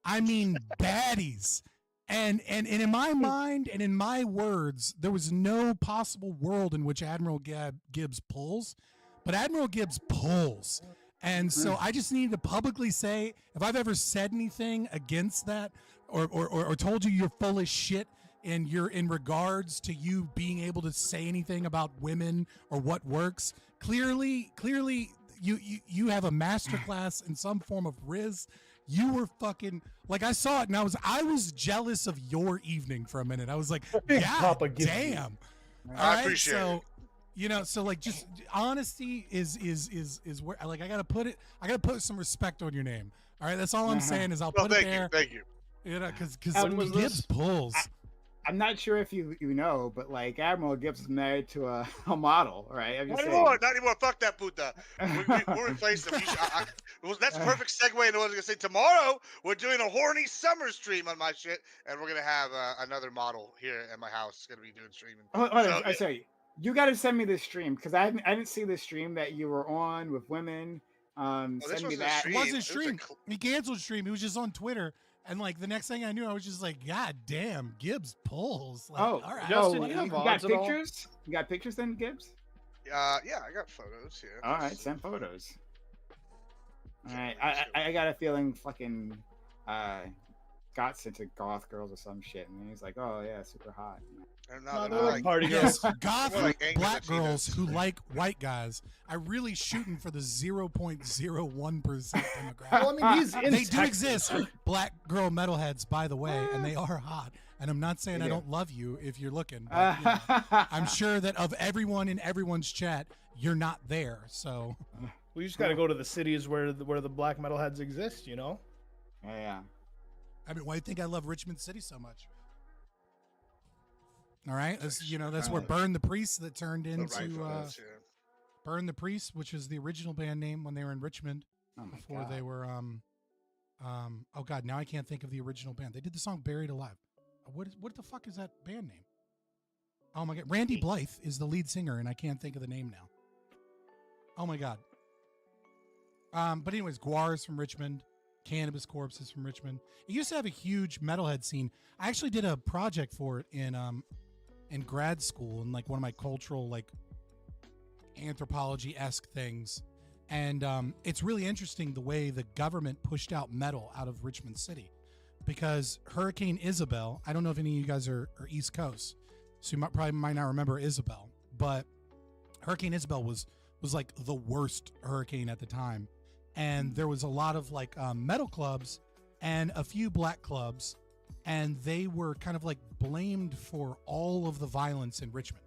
I mean baddies. And in my mind and in my words, there was no possible world in which Admiral Gibbs pulls, but Admiral Gibbs pulls. And so I just needed to publicly say, if I've ever said anything against that or told you you're full of shit and you're in regards to you being able to say anything about women or what works, clearly you have a masterclass in some form of Riz. You were fucking like, I saw it and I was jealous of your evening for a minute. I was like, Big God Papa gives you. damn. I appreciate it. So like just honesty is where like I gotta put some respect on your name. All right, that's all I'm saying is I'll put it there. Thank you. Because was Gibbs pulls. I'm not sure if you know, but like Admiral Gibbs is married to a model, right? I'm Not just anymore. saying. Not anymore. Fuck that puta. We'll replace them. That's a perfect segue into what I was gonna say. Tomorrow we're doing a horny summer stream on my shit, and we're gonna have another model here at my house. It's gonna be doing streaming. I say you got to send me this stream because I didn't see this stream that you were on with women. Send me that. It wasn't stream. He canceled stream. He was just on Twitter. And like the next thing I knew, I was just like, God damn, Gibbs pulls. Like, all right. Justin, you got pictures? You got pictures then, Gibbs? Yeah, I got photos here. All right, send photos. All right, I got a feeling fucking got sent to goth girls or some shit, and he's like, oh yeah, super hot. No, they're like party Yes, girls. goth They're like angry black Latinas. girls who like white guys are really shooting for the 0.01% demographic. Well, I mean, he's in they do Texas. exist, black girl metalheads, by the way, and they are hot. And I'm not saying I don't love you if you're looking, but I'm sure that of everyone in everyone's chat, you're not there. So We just got to go to the cities where the black metalheads exist, you know? Yeah. I mean, why do you think I love Richmond City so much? All right, that's where Burn the Priest that turned into Burn the Priest, which is the original band name when they were in Richmond before they were oh god, now I can't think of the original band. They did the song Buried Alive. What the fuck is that band name? Oh my god, Randy Blythe is the lead singer, and I can't think of the name now. Oh my god. But anyways, Guar is from Richmond. Cannabis Corpse is from Richmond. It used to have a huge metalhead scene. I actually did a project for it in grad school and like one of my cultural like anthropology-esque things. And it's really interesting the way the government pushed out metal out of Richmond City. because Hurricane Isabel, I don't know if any of you guys are East Coast, so you probably might not remember Isabel, but Hurricane Isabel was like the worst hurricane at the time. And there was a lot of like metal clubs and a few black clubs, and they were kind of like blamed for all of the violence in Richmond,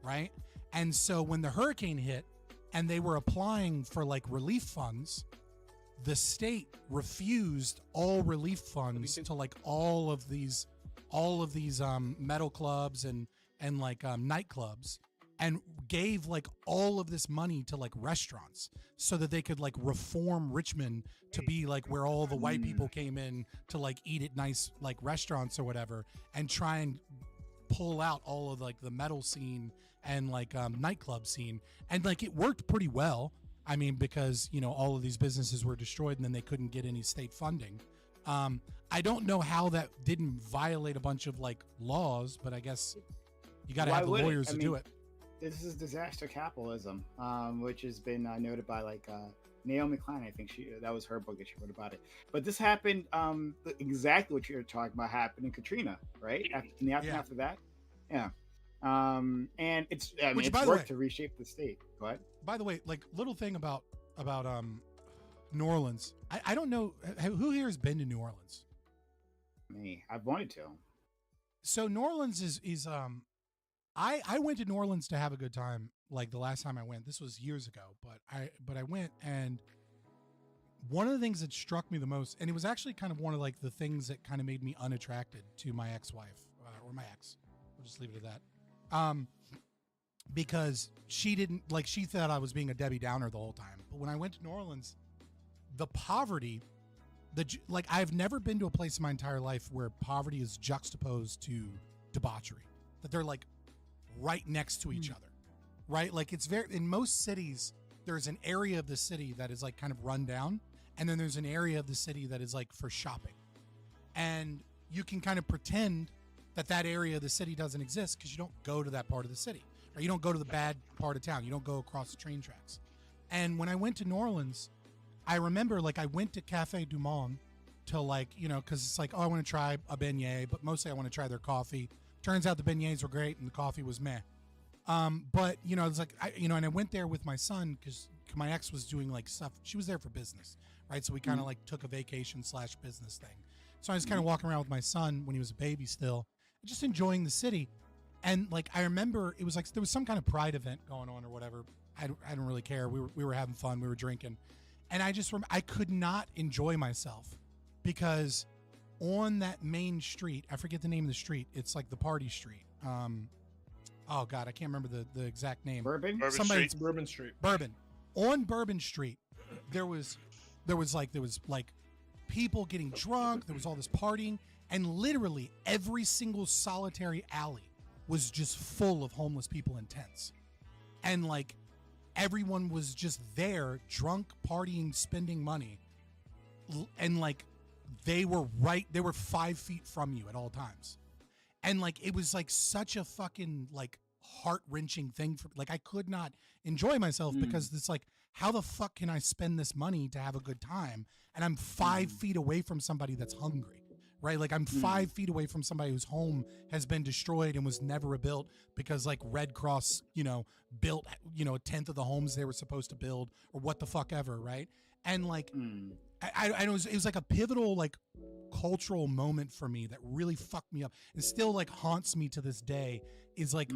right? And so when the hurricane hit and they were applying for like relief funds, the state refused all relief funds to like all of these metal clubs and like nightclubs, and gave like all of this money to like restaurants so that they could like reform Richmond to be like where all the white people came in to like eat at nice like restaurants or whatever, and try and pull out all of like the metal scene and like nightclub scene. And like it worked pretty well. I mean, because, you know, all of these businesses were destroyed and then they couldn't get any state funding. I don't know how that didn't violate a bunch of like laws, but I guess you got to have the lawyers to do it. This is disaster capitalism, which has been noted by like Naomi Klein. I think that was her book that she wrote about it. But this happened exactly what you're talking about happened in Katrina, right? In the aftermath of that, yeah. And it's it's worked to reshape the state. Go ahead. By the way, like little thing about New Orleans. I don't know who here has been to New Orleans. Me, I've wanted to. So New Orleans is I went to New Orleans to have a good time. Like the last time I went, this was years ago, but I went, and one of the things that struck me the most, and it was actually kind of one of like the things that kind of made me unattracted to my ex-wife or my ex. We'll just leave it at that. Because she thought I was being a Debbie Downer the whole time. But when I went to New Orleans, the poverty, like I've never been to a place in my entire life where poverty is juxtaposed to debauchery, that they're like right next to each other, right? Like it's in most cities, there's an area of the city that is like kind of run down, and then there's an area of the city that is like for shopping. And you can kind of pretend that area of the city doesn't exist because you don't go to that part of the city, or you don't go to the bad part of town. You don't go across the train tracks. And when I went to New Orleans, I remember like I went to Cafe Du Monde to like, you know, because it's like, oh, I want to try a beignet, but mostly I want to try their coffee. Turns out the beignets were great and the coffee was meh. But, you know, it's like, and I went there with my son because my ex was doing like stuff. She was there for business, right? So we kind of like took a vacation / business thing. So I was kind of walking around with my son when he was a baby still, just enjoying the city. And like, I remember it was like, there was some kind of pride event going on or whatever. I don't really care. We were having fun. We were drinking. And I just remember I could not enjoy myself because on that main street, I forget the name of the street. It's like the party street. Oh God, I can't remember the exact name. Bourbon Street. Bourbon. On Bourbon Street, there was like people getting drunk. There was all this partying, and literally every single solitary alley was just full of homeless people in tents, and like everyone was just there, drunk, partying, spending money, and like they were 5 feet from you at all times. And like it was like such a fucking like heart-wrenching thing for like I could not enjoy myself because it's like, how the fuck can I spend this money to have a good time and I'm 5 feet away from somebody that's hungry, right? Like I'm 5 feet away from somebody whose home has been destroyed and was never rebuilt because like Red Cross, you know, built, you know, a tenth of the homes they were supposed to build or what the fuck ever, right? And like it was like a pivotal like cultural moment for me that really fucked me up and still like haunts me to this day. Is like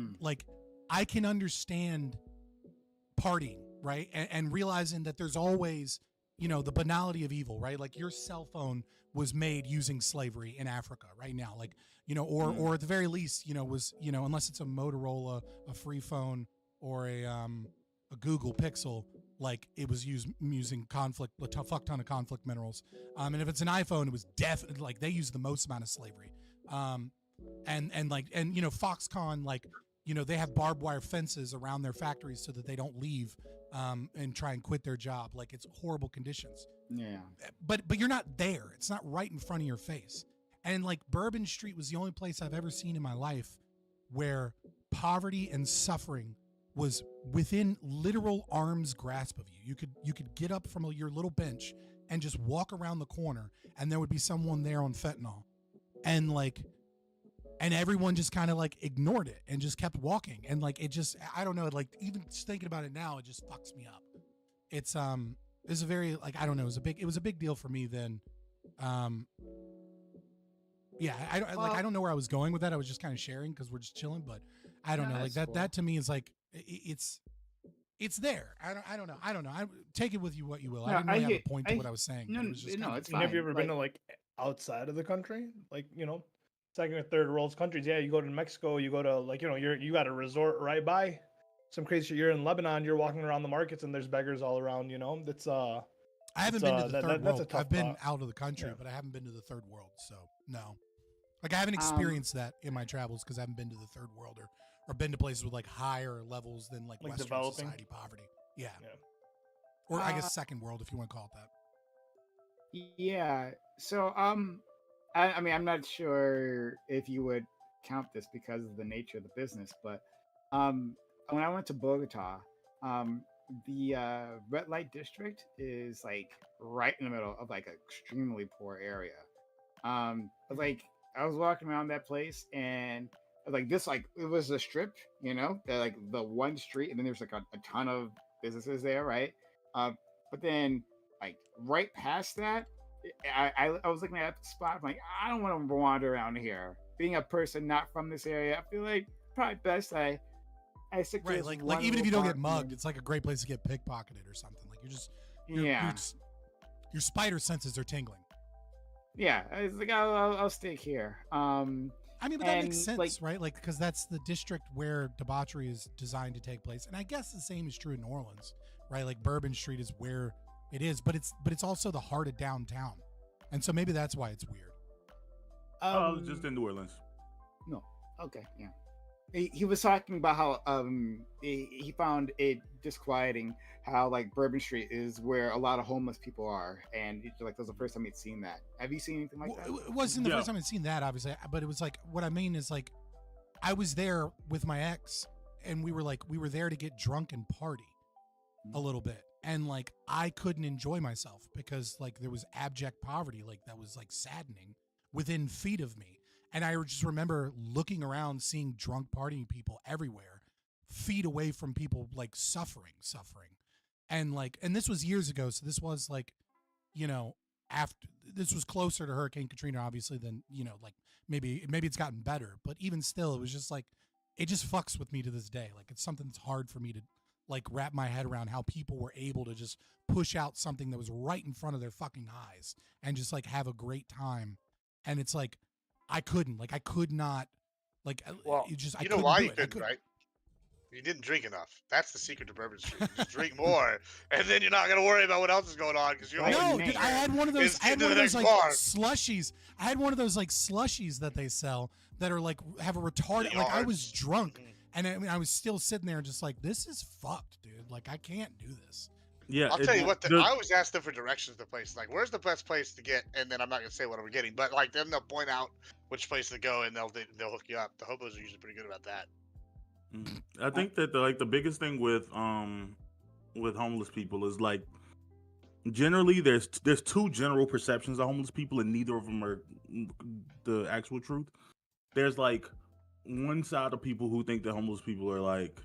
I can understand partying, right, and realizing that there's always, you know, the banality of evil, right? Like your cell phone was made using slavery in Africa right now, like, you know, or at the very least, you know, was, you know, unless it's a Motorola, a free phone, or a Google Pixel, like it was using a fuck ton of conflict minerals. And if it's an iPhone, it was definitely like they used the most amount of slavery. And you know, Foxconn, like, you know, they have barbed wire fences around their factories so that they don't leave and try and quit their job. Like it's horrible conditions. Yeah. But you're not there. It's not right in front of your face. And like Bourbon Street was the only place I've ever seen in my life where poverty and suffering was within literal arm's grasp of you. You could get up from your little bench and just walk around the corner, and there would be someone there on fentanyl, and like, and everyone just kind of like ignored it and just kept walking, and like it just, I don't know, like even just thinking about it now, it just fucks me up. It's a very, like, I don't know, it was a big deal for me then. Yeah, I don't know where I was going with that. I was just kind of sharing because we're just chilling, but I don't know, like that. Cool. That to me is like it's there. I don't know. I take it with you what you will. No, I didn't really have a point to what I was saying. No, it was just it's fine. Have you ever been to like outside of the country, like second or third world countries? Yeah, you go to Mexico, you go to like you got a resort right by some crazy shit. You're in Lebanon, you're walking around the markets and there's beggars all around. That's I haven't been to the third world. I've been out of the country, but I haven't been to the third world. So no. Like I haven't experienced that in my travels because I haven't been to the third world or been to places with like higher levels than like Western developing society poverty. Yeah. Or I guess second world if you want to call it that. Yeah. So I mean I'm not sure if you would count this because of the nature of the business, but when I went to Bogota, the red light district is like right in the middle of like an extremely poor area. Like I was walking around that place and like this, like it was a strip, like the one street, and then there's like a ton of businesses there, right? But then like right past that, I was looking at the spot. I'm like, I don't want to wander around here. Being a person not from this area, I feel like probably best I stick to right. Like even if you don't get mugged, it's like a great place to get pickpocketed or something. Like your spider senses are tingling. Yeah, it's like I'll stick here. I mean, but that makes sense, right? Like, because that's the district where debauchery is designed to take place, and I guess the same is true in New Orleans, right? Like Bourbon Street is where it is, but it's also the heart of downtown, and so maybe that's why it's weird. I was just in New Orleans. No, okay, yeah. He was talking about how he found it disquieting how like Bourbon Street is where a lot of homeless people are, and like that was the first time he'd seen that. Have you seen anything like that? It wasn't the first time I'd seen that, obviously, but it was like what I mean is like I was there with my ex, and we were there to get drunk and party a little bit, and like I couldn't enjoy myself because like there was abject poverty, like that was like saddening within feet of me. And I just remember looking around, seeing drunk partying people everywhere, feet away from people like suffering. And this was years ago. So this was like, after this was closer to Hurricane Katrina, obviously, than, like maybe it's gotten better. But even still, it was just like, it just fucks with me to this day. Like it's something that's hard for me to like wrap my head around how people were able to just push out something that was right in front of their fucking eyes and just like have a great time. And it's like, I could not, like, well, it just, you know why you couldn't, right? You didn't drink enough. That's the secret to Bourbon Street. You just drink more, and then you're not gonna worry about what else is going on because you're no, dude, I had one of those. I had one of those like slushies. I had one of those like slushies that they sell that are like have a retarded. Like I was drunk, and I was still sitting there just like, this is fucked, dude. Like I can't do this. Yeah, I'll tell you what. I always ask them for directions to places. Like, where's the best place to get? And then I'm not gonna say what we're getting, but like then they'll point out which place to go, and they'll hook you up. The hobos are usually pretty good about that. I think that the biggest thing with homeless people is like generally there's two general perceptions of homeless people, and neither of them are the actual truth. There's like one side of people who think that homeless people are like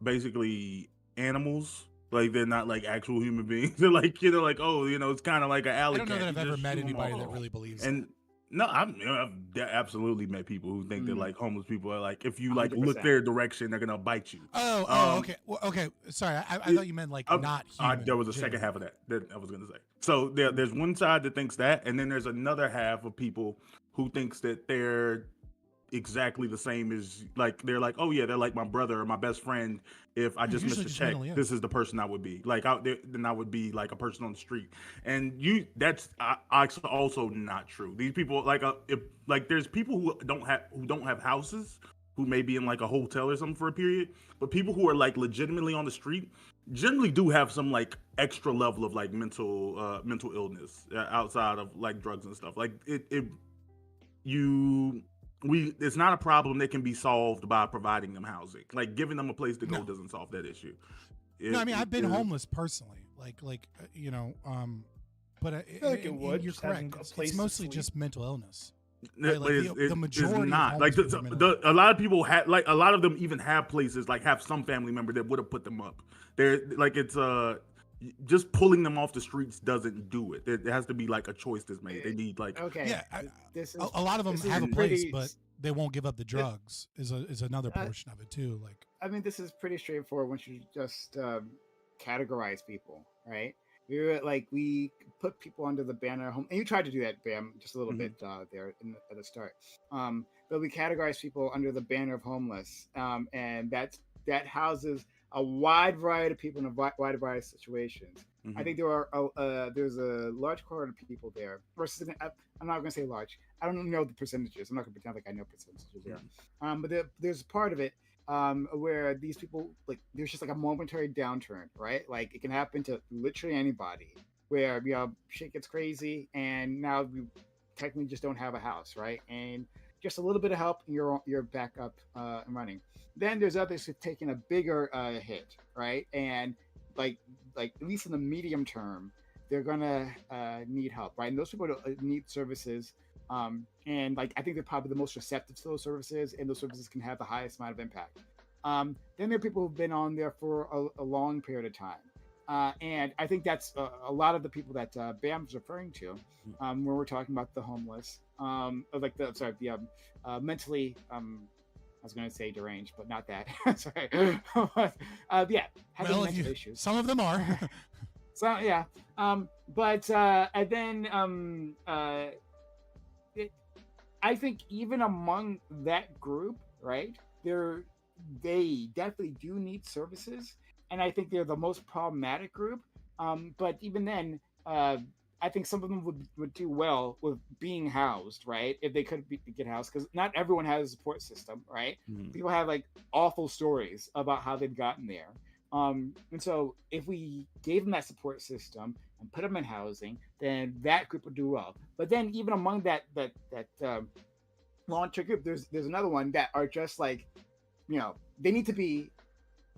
basically animals. Like they're not like actual human beings. They're like, like, oh, it's kind of like an alley cat. I don't know that I've ever met anybody that really believes that. No, I've absolutely met people who think that like homeless people are like, if you like 100%. Look their direction, they're gonna bite you. Okay. Well, okay. Sorry, I thought you meant like not human. There was a second half of that I was gonna say. So there's one side that thinks that, and then there's another half of people who thinks that they're exactly the same as like they're like, oh yeah, they're like my brother or my best friend. If I just missed a check, this is the person I would be like out there. Then I would be like a person on the street. And that's also not true. These people there's people who don't have houses who may be in like a hotel or something for a period, but people who are like legitimately on the street generally do have some like extra level of like mental illness outside of like drugs and stuff. Like it's not a problem that can be solved by providing them housing. Like giving them a place to go doesn't solve that issue. No, I mean I've been homeless personally. But I feel like it would. you're Just having correct. a place It's to mostly sleep. just mental illness. No, Right? but Like the majority it's not of like homeless people are mental a lot of people have like a lot of them even have places like have some family member that would have put them up. They're like it's just pulling them off the streets doesn't do it. It has to be like a choice that's made. They need like Yeah, this is, a lot of them this have a is place, pretty- but they won't give up the drugs. Is another portion of it too. Like I mean, this is pretty straightforward once you just categorize people, right? We put people under the banner of home, and you tried to do that, Bam, just a little bit there at the start. But we categorize people under the banner of homeless, and that houses a wide variety of people in a wide variety of situations. I think there's a large cohort of people there. Versus, I'm not going to say large. I don't know the percentages. I'm not going to pretend like I know percentages there. But there's part of it where these people, like, there's just like a momentary downturn, right? Like it can happen to literally anybody where shit gets crazy and now you technically just don't have a house, right? And just a little bit of help and you're back up and running. Then there's others who've taken a bigger hit, right? And like at least in the medium term, they're gonna need help, right? And those people need services. And like I think they're probably the most receptive to those services, and those services can have the highest amount of impact. Then there are people who've been on there for a long period of time, and I think that's a lot of the people that Bam's referring to when we're talking about the homeless, the mentally. I was going to say deranged, but not that. Sorry. Yeah, having well, mental issues. Some of them are. So yeah, but and then I think even among that group, right, they definitely do need services, and I think they're the most problematic group. But even then, I think some of them would do well with being housed, right? If they could get housed, because not everyone has a support system, right? People have like awful stories about how they've gotten there. And so if we gave them that support system and put them in housing, then that group would do well. But then even among that long-term group, there's another one that are just like, they need to be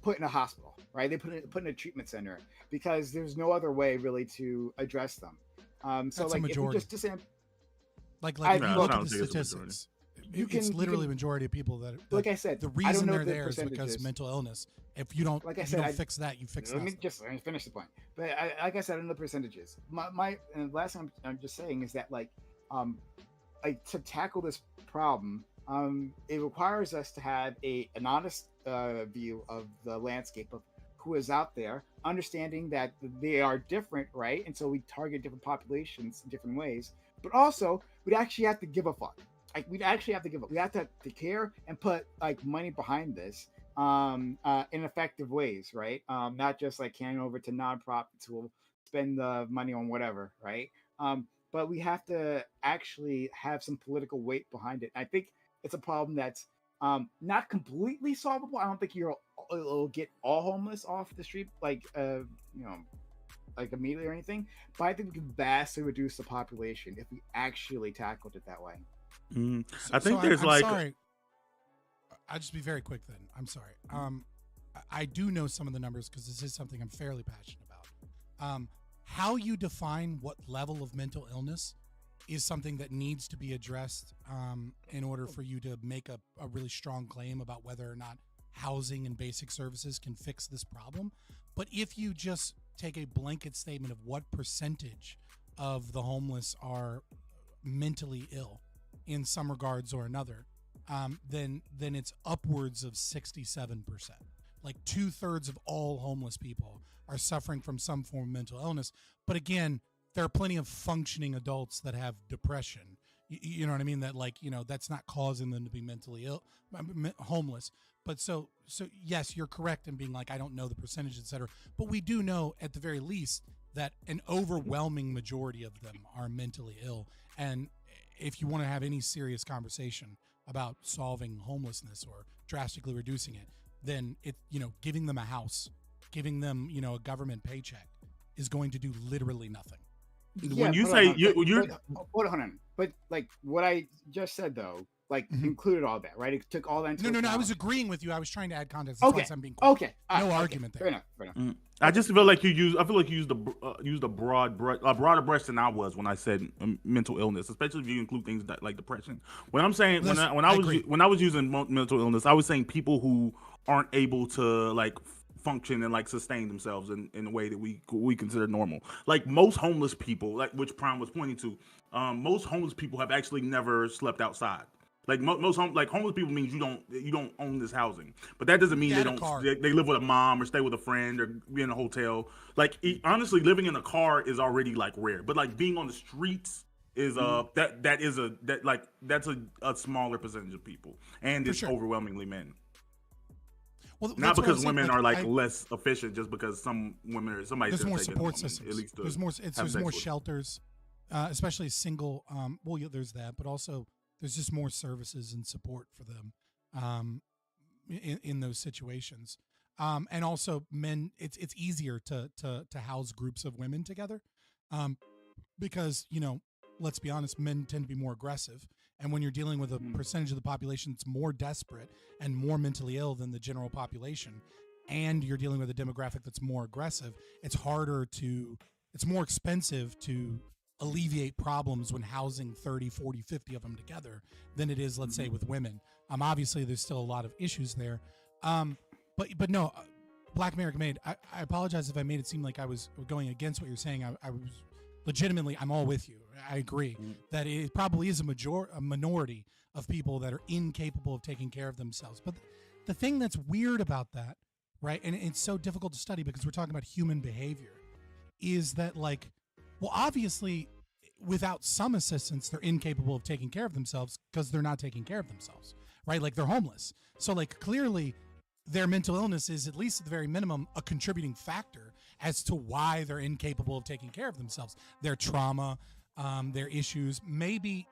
put in a hospital, right? They put in a treatment center because there's no other way really to address them. So That's like a majority. if we just like if you look at the statistics, it's literally a majority of people that like I said, the I reason don't know they're the there is because percentages. mental illness. If you don't, Like I if said, you don't fix that, you fix let nothing. me finish the point. But like I said, I don't know the percentages. My and last thing I'm just saying is that like to tackle this problem, it requires us to have an honest view of the landscape of who is out there, understanding that they are different, right? And so we target different populations in different ways. But also, we'd actually have to give a fuck. Like we'd actually have to give up. We have to care and put like money behind this in effective ways, right? Not just like handing over to nonprofits who will spend the money on whatever, right? But we have to actually have some political weight behind it. I think it's a problem that's not completely solvable. I don't think it'll get all homeless off the street like like immediately or anything. But I think we can vastly reduce the population if we actually tackled it that way. I think So there's I'm like sorry. I'll just be very quick then. I'm sorry. I do know some of the numbers because this is something I'm fairly passionate about. How you define what level of mental illness is something that needs to be addressed in order for you to make a really strong claim about whether or not housing and basic services can fix this problem. But if you just take a blanket statement of what percentage of the homeless are mentally ill in some regards or another, then it's upwards of 67%. Like 2/3 of all homeless people are suffering from some form of mental illness. But again, there are plenty of functioning adults that have depression. You know what I mean? That that's not causing them to be mentally ill, homeless. But so yes, you're correct in being like, I don't know the percentage, et cetera. But we do know at the very least that an overwhelming majority of them are mentally ill. And if you want to have any serious conversation about solving homelessness or drastically reducing it, then giving them a house, giving them, a government paycheck is going to do literally nothing. When you say you're hold on. But like what I just said though, like included all that, right? It took all that into No. I account. was agreeing with you. I was trying to add context. That's why I'm being Okay. No argument there. Fair enough. I just feel like you used a broader brush than I was when I said mental illness, especially if you include things like depression. When I'm saying when I was using mental illness, I was saying people who aren't able to like function and like sustain themselves in a way that we consider normal. Like most homeless people, like which Prime was pointing to, most homeless people have actually never slept outside. Like homeless people means you don't own this housing, but that doesn't mean they live with a mom or stay with a friend or be in a hotel. Like honestly, living in a car is already like rare, but like being on the streets is that's a smaller percentage of people, and it's overwhelmingly men. Well, not because women are like less efficient, just because some women or somebody's there's more support systems. At least there's more shelters, especially single. There's that, but also there's just more services and support for them in those situations. And also men, it's easier to house groups of women together because, let's be honest, men tend to be more aggressive. And when you're dealing with a percentage of the population that's more desperate and more mentally ill than the general population, and you're dealing with a demographic that's more aggressive, it's more expensive to alleviate problems when housing 30, 40, 50 of them together than it is, let's say, with women. Obviously, there's still a lot of issues there. But no, Black American Made, I apologize if I made it seem like I was going against what you're saying. I was legitimately, I'm all with you. I agree that it probably is a minority of people that are incapable of taking care of themselves. But the thing that's weird about that, right, and it's so difficult to study because we're talking about human behavior, is that obviously, without some assistance, they're incapable of taking care of themselves because they're not taking care of themselves, right? Like they're homeless. So clearly their mental illness is, at least at the very minimum, a contributing factor as to why they're incapable of taking care of themselves. Their trauma, their issues, maybe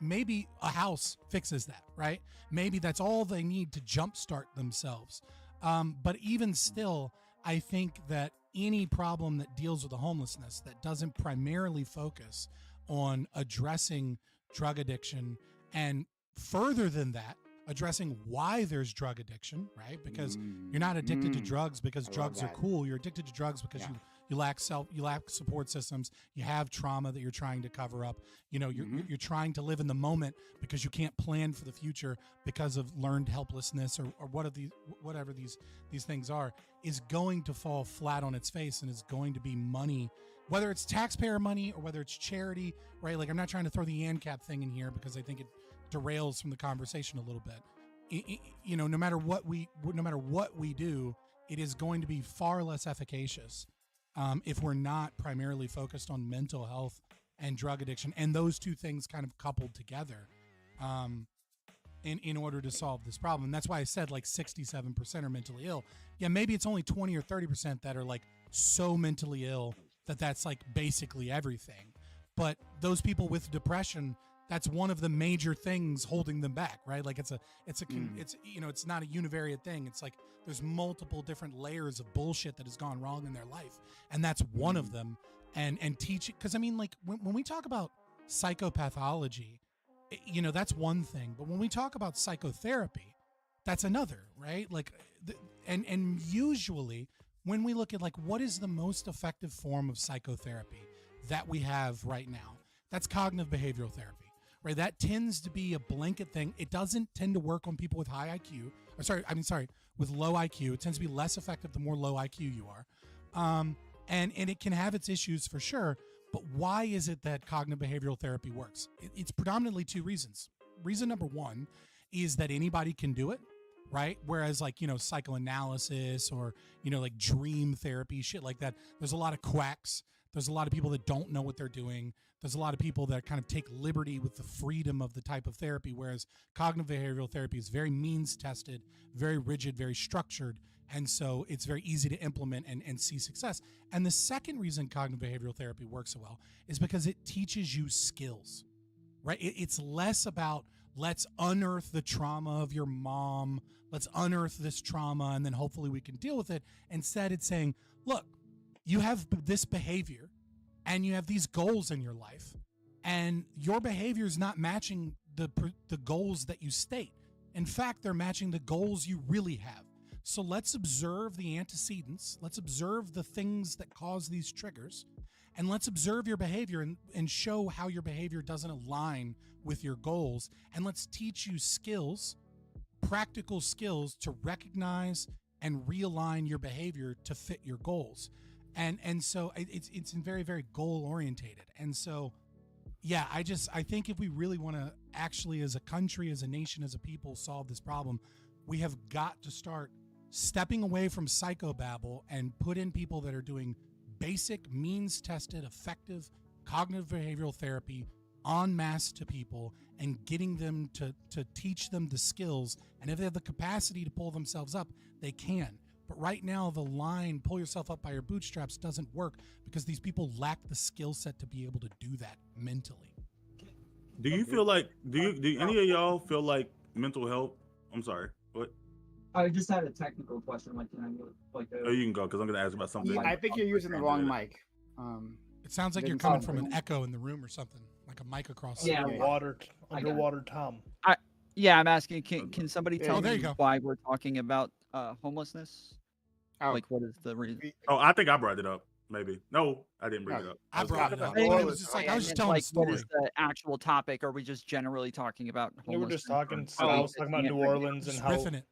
a house fixes that, right? Maybe that's all they need to jumpstart themselves. But even still, I think that any problem that deals with the homelessness that doesn't primarily focus on addressing drug addiction, and further than that, addressing why there's drug addiction, right? Because you're not addicted to drugs because drugs are cool. You're addicted to drugs because you lack support systems. You have trauma that you're trying to cover up. You're trying to live in the moment because you can't plan for the future because of learned helplessness or whatever these things are, is going to fall flat on its face and is going to be money, whether it's taxpayer money or whether it's charity, right? Like, I'm not trying to throw the ANCAP thing in here because I think it derails from the conversation a little bit. No matter what we do, it is going to be far less efficacious if we're not primarily focused on mental health and drug addiction, and those two things kind of coupled together in order to solve this problem. And that's why I said 67% are mentally ill. Yeah, maybe it's only 20 or 30% that are so mentally ill that that's basically everything. But those people with depression, that's one of the major things holding them back, right? It's not a univariate thing. It's there's multiple different layers of bullshit that has gone wrong in their life, and that's one of them. And teach it, because when we talk about psychopathology, that's one thing, but when we talk about psychotherapy, that's another, right? And usually when we look at what is the most effective form of psychotherapy that we have right now, that's cognitive behavioral therapy. Right, that tends to be a blanket thing. It doesn't tend to work on people with high IQ. With low IQ. It tends to be less effective the more low IQ you are, and it can have its issues for sure. But why is it that cognitive behavioral therapy works? It's predominantly two reasons. Reason number one is that anybody can do it, right? Whereas psychoanalysis or dream therapy, shit like that, there's a lot of quacks. There's a lot of people that don't know what they're doing. There's a lot of people that kind of take liberty with the freedom of the type of therapy, whereas cognitive behavioral therapy is very means-tested, very rigid, very structured, and so it's very easy to implement and see success. And the second reason cognitive behavioral therapy works so well is because it teaches you skills, right? It's less about, let's unearth the trauma of your mom, let's unearth this trauma, and then hopefully we can deal with it. Instead, it's saying, look, you have this behavior, and you have these goals in your life, and your behavior is not matching the goals that you state. In fact, they're matching the goals you really have. So let's observe the antecedents. Let's observe the things that cause these triggers, and let's observe your behavior and show how your behavior doesn't align with your goals. And let's teach you skills, practical skills to recognize and realign your behavior to fit your goals. And so it's very, very goal orientated. And so, yeah, I think if we really want to actually, as a country, as a nation, as a people, solve this problem, we have got to start stepping away from psychobabble and put in people that are doing basic, means-tested, effective cognitive behavioral therapy en masse to people and getting them to teach them the skills. And if they have the capacity to pull themselves up, they can. But right now, the line, pull yourself up by your bootstraps, doesn't work because these people lack the skill set to be able to do that mentally. Do you feel like, do any of y'all feel like mental health? I'm sorry, what? I just had a technical question. Like, can I move? Like, Oh, you can go because I'm going to ask about something. I think you're using the wrong mic. It sounds like you're coming from an echo in the room or something, like a mic across. Yeah, underwater Tom. I'm asking, can somebody tell there me you go. why we're talking about homelessness? Oh. Like, what is the reason? Oh, I think I brought it up. Maybe. No, I didn't bring it up. I brought it up. I It was just like I was just telling a story. What is the actual topic? Are we just generally talking about We were homelessness? just talking. or- I was talking about New Orleans and Just how riffing it.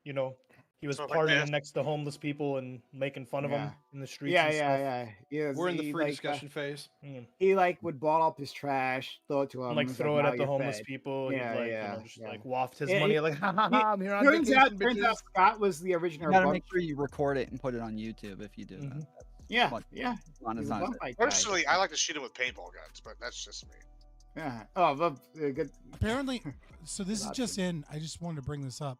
he was So, like, partying this. next to homeless people and making fun of them in the streets. Yeah, and stuff. yeah. We're in the he, free like, discussion phase. He would ball up his trash, throw it to him, And, like he's throw it "Now at the you're homeless fed." people. Yeah, He'd, like, yeah, just yeah. like waft his Yeah, money. he- Like, ha ha he- ha! I'm here on turns vacation, out bitches. Scott was the original. You gotta bunk- make sure you record it and put it on YouTube if you do that. Yeah, But yeah. Ron is He's a not- bunk fight guy. Personally, I like to shoot it with paintball guns, but that's just me. Yeah. Oh, well, good. Apparently, so this is just in. I just wanted to bring this up.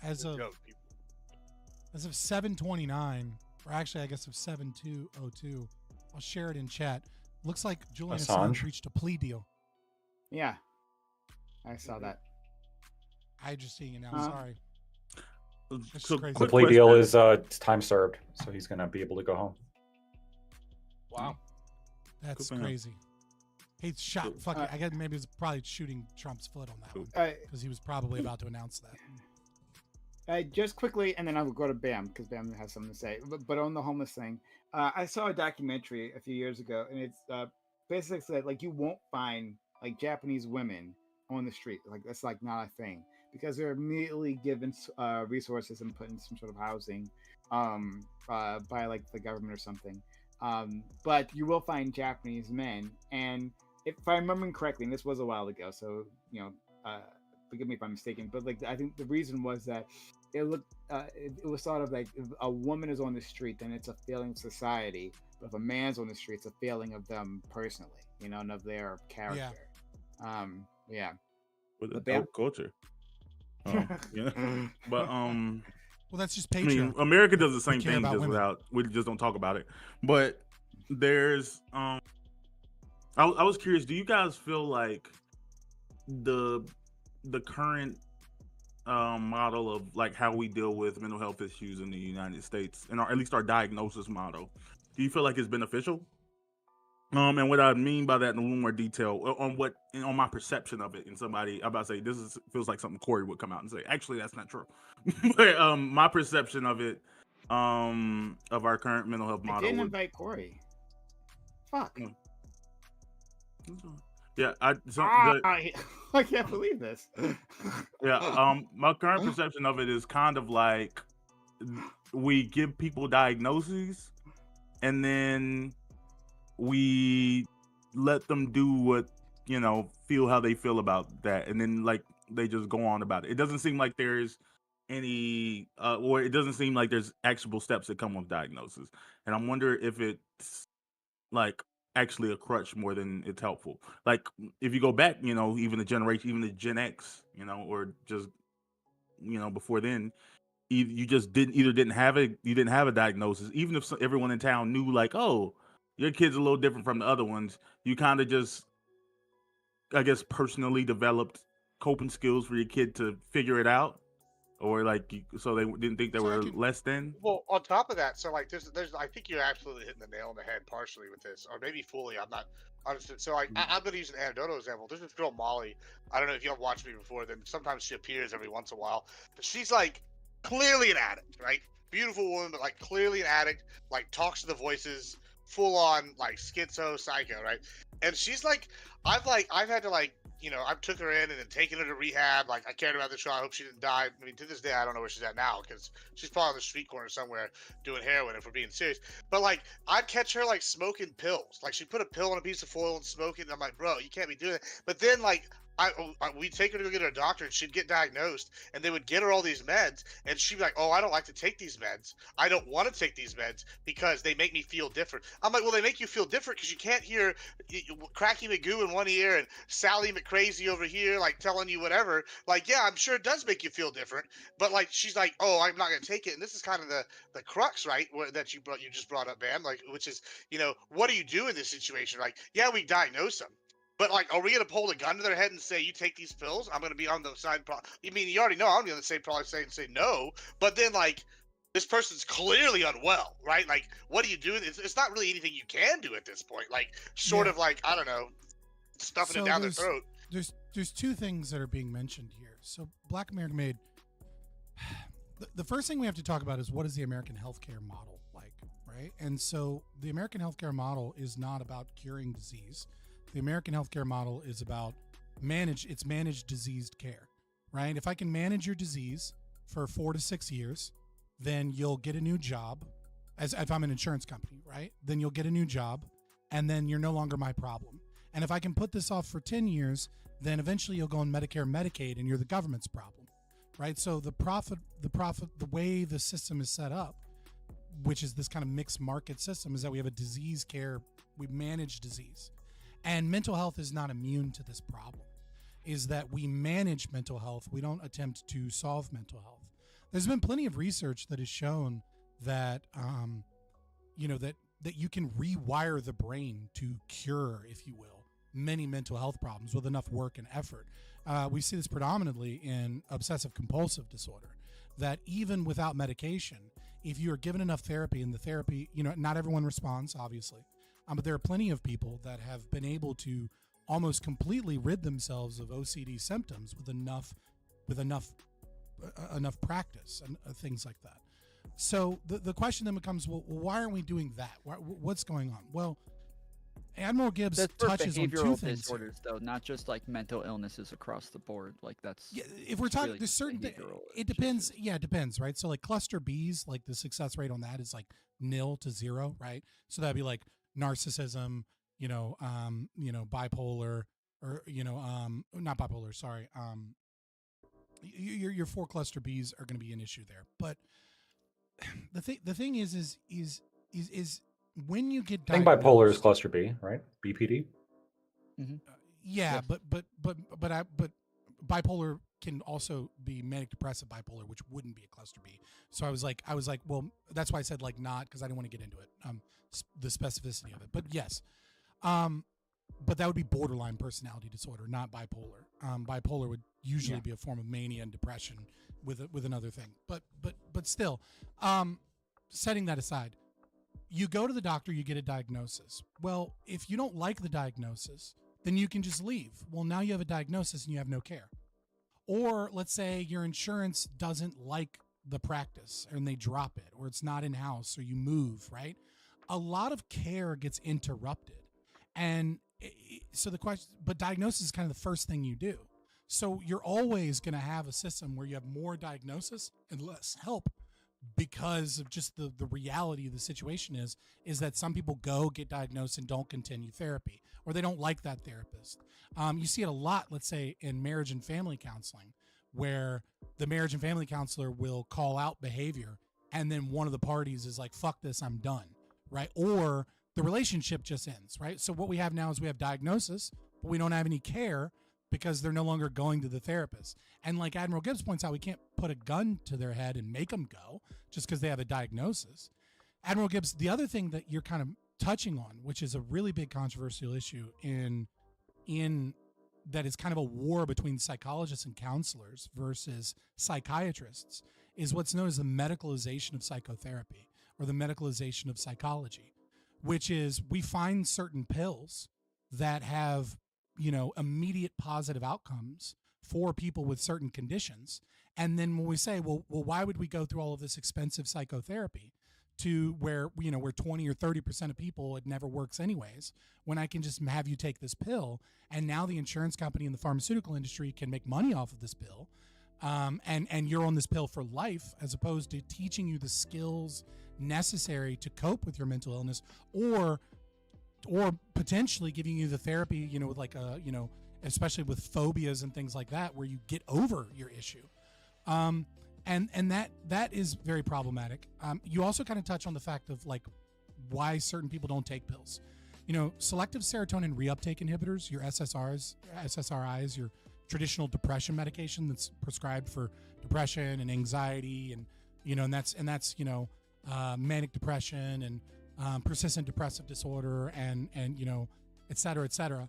As of 7:29, or actually, I guess of 7:02, I'll share it in chat. Looks like Julian Assange reached a plea deal. Yeah, I saw that. I just seeing it now. Sorry. That's So crazy. The plea deal is time served, so he's gonna be able to go home. Wow. That's Good for him. crazy. He shot. Fuck it. I guess maybe it was probably shooting Trump's foot on that one because he was probably about to announce that. Just quickly, and then I will go to Bam because Bam has something to say. But on the homeless thing, I saw a documentary a few years ago, and it's basically said like you won't find like Japanese women on the street. Like that's like not a thing because they're immediately given resources and put in some sort of housing by like the government or something. But you will find Japanese men, and if I'm remembering correctly, and this was a while ago, so forgive me if I'm mistaken, but like I think the reason was that it looked it was sort of like if a woman is on the street, then it's a failing of society. But if a man's on the street, it's a failing of them personally, and of their character. Yeah. With a But Bam? dope culture. Yeah. But Well, that's just I mean, patriarchy. America does the same We care thing about just women. without. We just don't talk about it. But there's I was curious. Do you guys feel like the current model of like how we deal with mental health issues in the United States, and at least our diagnosis model, do you feel like it's beneficial? And what I mean by that in a little more detail on my perception of it, and somebody I'm about to say feels like something Corey would come out and say. Actually, that's not true. But my perception of it, of our current mental health I model. didn't invite Corey. Fuck. Yeah, I can't believe this. Yeah, my current perception of it is kind of like we give people diagnoses and then we let them do what feel how they feel about that, and then like they just go on about it. It doesn't seem like there's any or it doesn't seem like there's actionable steps that come with diagnosis, and I wonder if it's like actually a crutch more than it's helpful. Like if you go back, even the generation, even the Gen X, or just before then, you just didn't have a diagnosis. Even if everyone in town knew like, oh, your kid's a little different from the other ones, you kind of just, I guess, personally developed coping skills for your kid to figure it out. or like so they didn't think they were less than. Well, on top of that, so like there's I think you're absolutely hitting the nail on the head partially with this, or maybe fully. I'm not understood. So like I'm gonna use an anecdotal example. There's this girl Molly. I don't know if you've watched me before. Then sometimes she appears every once in a while, but she's like clearly an addict, right? Beautiful woman, but like clearly an addict. Like talks to the voices, full on like schizo psycho, right? And she's like, I've had to like, you know, I took her in and then taken her to rehab. Like I cared about the child. I hope she didn't die. I mean, to this day, I don't know where she's at now because she's probably on the street corner somewhere doing heroin. If we're being serious, but like I'd catch her like smoking pills. Like she put a pill on a piece of foil and smoke it. And I'm like, bro, you can't be doing that. But then like we'd take her to go get her doctor and she'd get diagnosed and they would get her all these meds and she'd be like, oh, I don't like to take these meds. I don't want to take these meds because they make me feel different. I'm like, well, they make you feel different because you can't hear Cracky McGoo in one ear and Sally McCrazy over here, like telling you whatever. Like, yeah, I'm sure it does make you feel different. But like, she's like, oh, I'm not going to take it. And this is kind of the crux, right? That you just brought up, Bam, like, which is, you know, what do you do in this situation? Like, yeah, we diagnose them. But like, are we gonna hold a gun to their head and say, "You take these pills"? I'm gonna be on the side. You mean you already know I'm gonna say no. But then like, this person's clearly unwell, right? Like, what do you do? It's not really anything you can do at this point. Like, sort of like I don't know, stuffing it down their throat. There's two things that are being mentioned here. So Black America Made. The first thing we have to talk about is what is the American healthcare model like, right? And so the American healthcare model is not about curing disease. The American healthcare model is about managed diseased care, right? If I can manage your disease for 4 to 6 years, then you'll get a new job. As if I'm an insurance company, right? Then you'll get a new job, and then you're no longer my problem. And if I can put this off for 10 years, then eventually you'll go on Medicare, Medicaid, and you're the government's problem, right? So the way the system is set up, which is this kind of mixed market system, is that we have a disease care, we manage disease. And mental health is not immune to this problem, is that we manage mental health. We don't attempt to solve mental health. There's been plenty of research that has shown that, that you can rewire the brain to cure, if you will, many mental health problems with enough work and effort. We see this predominantly in obsessive compulsive disorder, that even without medication, if you are given enough therapy, and the therapy, not everyone responds, obviously. But there are plenty of people that have been able to almost completely rid themselves of OCD symptoms with enough practice and things like that. So the question then becomes, well, why aren't we doing that? What's going on? Well, Admiral Gibbs touches on two things disorders, though, not just like mental illnesses across the board. Like that's if we're talking, there's certain. It depends. Yeah, it depends, right? So like cluster Bs, like the success rate on that is like 0 to 0, right? So that'd be like narcissism, bipolar, or not bipolar. Sorry, your 4 cluster Bs are going to be an issue there. But the thing is when you get diagnosed, I think bipolar is cluster B, right? BPD. Mm-hmm. Yeah, yes. but bipolar can also be manic depressive bipolar, which wouldn't be a cluster B. So I was like, well, that's why I said like not, because I didn't want to get into it, the specificity of it. But yes, but that would be borderline personality disorder, not bipolar. Bipolar would usually be a form of mania and depression with another thing. But still, setting that aside, you go to the doctor, you get a diagnosis. Well, if you don't like the diagnosis, then you can just leave. Well, now you have a diagnosis and you have no care. Or let's say your insurance doesn't like the practice and they drop it, or it's not in-house, or you move, right? A lot of care gets interrupted. And so the question, but diagnosis is kind of the first thing you do. So you're always going to have a system where you have more diagnosis and less help, because of just the reality of the situation is that some people go get diagnosed and don't continue therapy, or they don't like that therapist. You see it a lot, let's say, in marriage and family counseling, where the marriage and family counselor will call out behavior, and then one of the parties is like, fuck this, I'm done, right? Or the relationship just ends, right? So what we have now is we have diagnosis, but we don't have any care, because they're no longer going to the therapist. And like Admiral Gibbs points out, we can't put a gun to their head and make them go just because they have a diagnosis. Admiral Gibbs, the other thing that you're kind of touching on, which is a really big controversial issue in that is kind of a war between psychologists and counselors versus psychiatrists is what's known as the medicalization of psychotherapy or the medicalization of psychology, which is we find certain pills that have, immediate positive outcomes for people with certain conditions. And then when we say, well, why would we go through all of this expensive psychotherapy to where 20 or 30% of people, it never works anyways, when I can just have you take this pill, and now the insurance company and the pharmaceutical industry can make money off of this pill, and you're on this pill for life, as opposed to teaching you the skills necessary to cope with your mental illness, or potentially giving you the therapy, with like especially with phobias and things like that, where you get over your issue. And that is very problematic. You also kind of touch on the fact of like why certain people don't take pills. Selective serotonin reuptake inhibitors, your SSRIs, your traditional depression medication that's prescribed for depression and anxiety, and that's manic depression and persistent depressive disorder and et cetera, et cetera.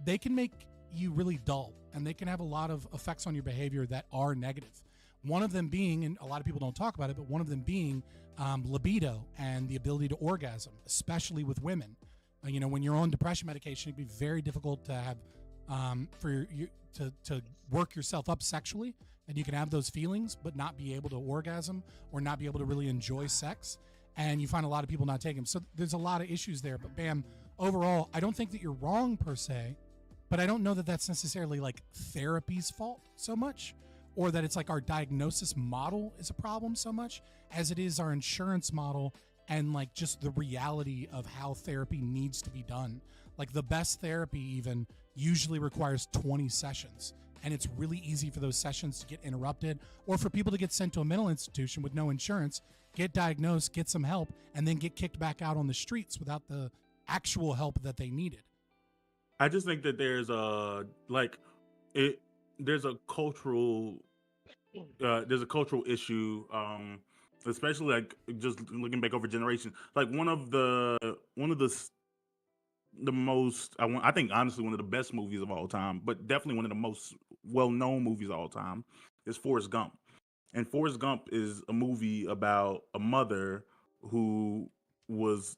They can make you really dull, and they can have a lot of effects on your behavior that are negative. One of them being, and a lot of people don't talk about it, but one of them being libido and the ability to orgasm, especially with women. When you're on depression medication, it'd be very difficult to have for you to work yourself up sexually, and you can have those feelings but not be able to orgasm or not be able to really enjoy sex. And you find a lot of people not taking them. So there's a lot of issues there. But Bam, overall, I don't think that you're wrong per se, but I don't know that that's necessarily like therapy's fault so much, or that it's like our diagnosis model is a problem so much as it is our insurance model and like just the reality of how therapy needs to be done. Like the best therapy even usually requires 20 sessions, and it's really easy for those sessions to get interrupted or for people to get sent to a mental institution with no insurance, get diagnosed, get some help, and then get kicked back out on the streets without the actual help that they needed. I just think that there's a cultural issue, especially like just looking back over generations. Like one of the most, I think honestly one of the best movies of all time, but definitely one of the most well-known movies of all time is Forrest Gump. And Forrest Gump is a movie about a mother who was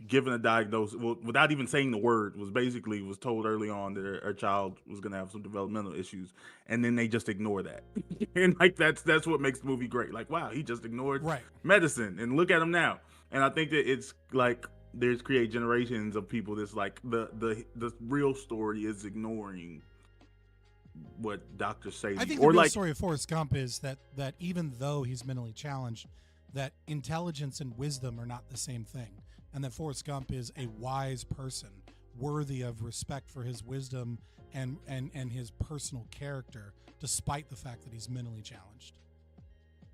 given a diagnosis, well, without even saying the word, was told early on that her child was going to have some developmental issues, and then they just ignore that. And like that's what makes the movie great. Like, wow, he just ignored medicine, and look at him now. And I think that it's like there's create generations of people that's like the real story is ignoring what doctors say. I think the real story of Forrest Gump is that even though he's mentally challenged, that intelligence and wisdom are not the same thing. And that Forrest Gump is a wise person, worthy of respect for his wisdom and his personal character, despite the fact that he's mentally challenged.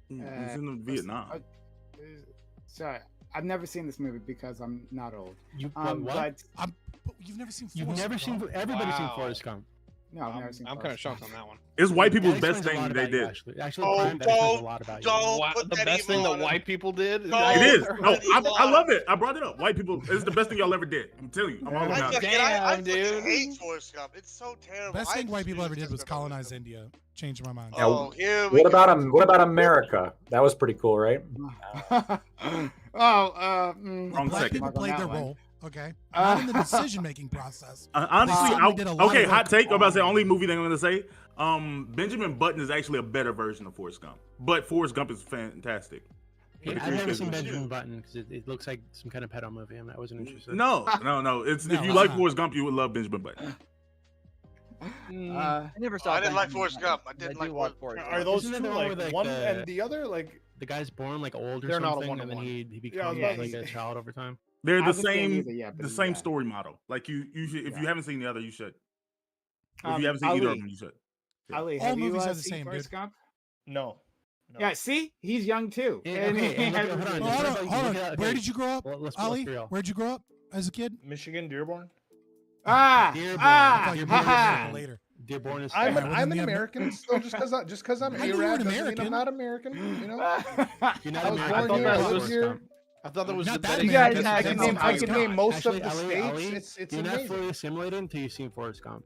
He's in Vietnam. Sorry, I've never seen this movie because I'm not old. What? But you've never seen. You've never seen. Everybody's seen Forrest Gump. No, I've never seen. I'm kind of shocked on that one. It's white people's best thing they did. Actually, that explains a lot about you. The best thing that white people did. It is. No, I love it. I brought it up. White people. It's the best thing y'all ever did. I'm telling you. I'm all about it. I hate Forrest Gump. It's so terrible. Best thing white people ever did was colonize India. Changed my mind. Now, what about America? That was pretty cool, right? Black people played their role. Okay, not in the decision-making process. Honestly, okay, hot take. I'm about to say only movie thing I'm gonna say. Benjamin Button is actually a better version of Forrest Gump, but Forrest Gump is fantastic. I've never seen Benjamin Button because it looks like some kind of pedo movie, and I wasn't interested. No. If you like Forrest Gump, you would love Benjamin Button. I never saw. I didn't like Forrest Gump. I didn't like Forrest Gump. Are those two like one and the other? Like the guy's born like old or they're something, not and then he becomes like a child over time. They're the same story model. Like you should, if you haven't seen the other, you should. If you haven't seen either of them, you should. Yeah. Ali, all movies are the seen same, Forrest dude. Gump? No. Yeah, see, he's young too. Hold on. Where did you grow up, Ali? Where'd you grow up as a kid? Michigan, Dearborn. Later. Dearborn is. I'm an American. So just because I'm Arab doesn't mean I'm not American. You know. You're not American. I thought that was not the that betting. I can name most of the states. You're not fully assimilated until you've seen Forrest Gump.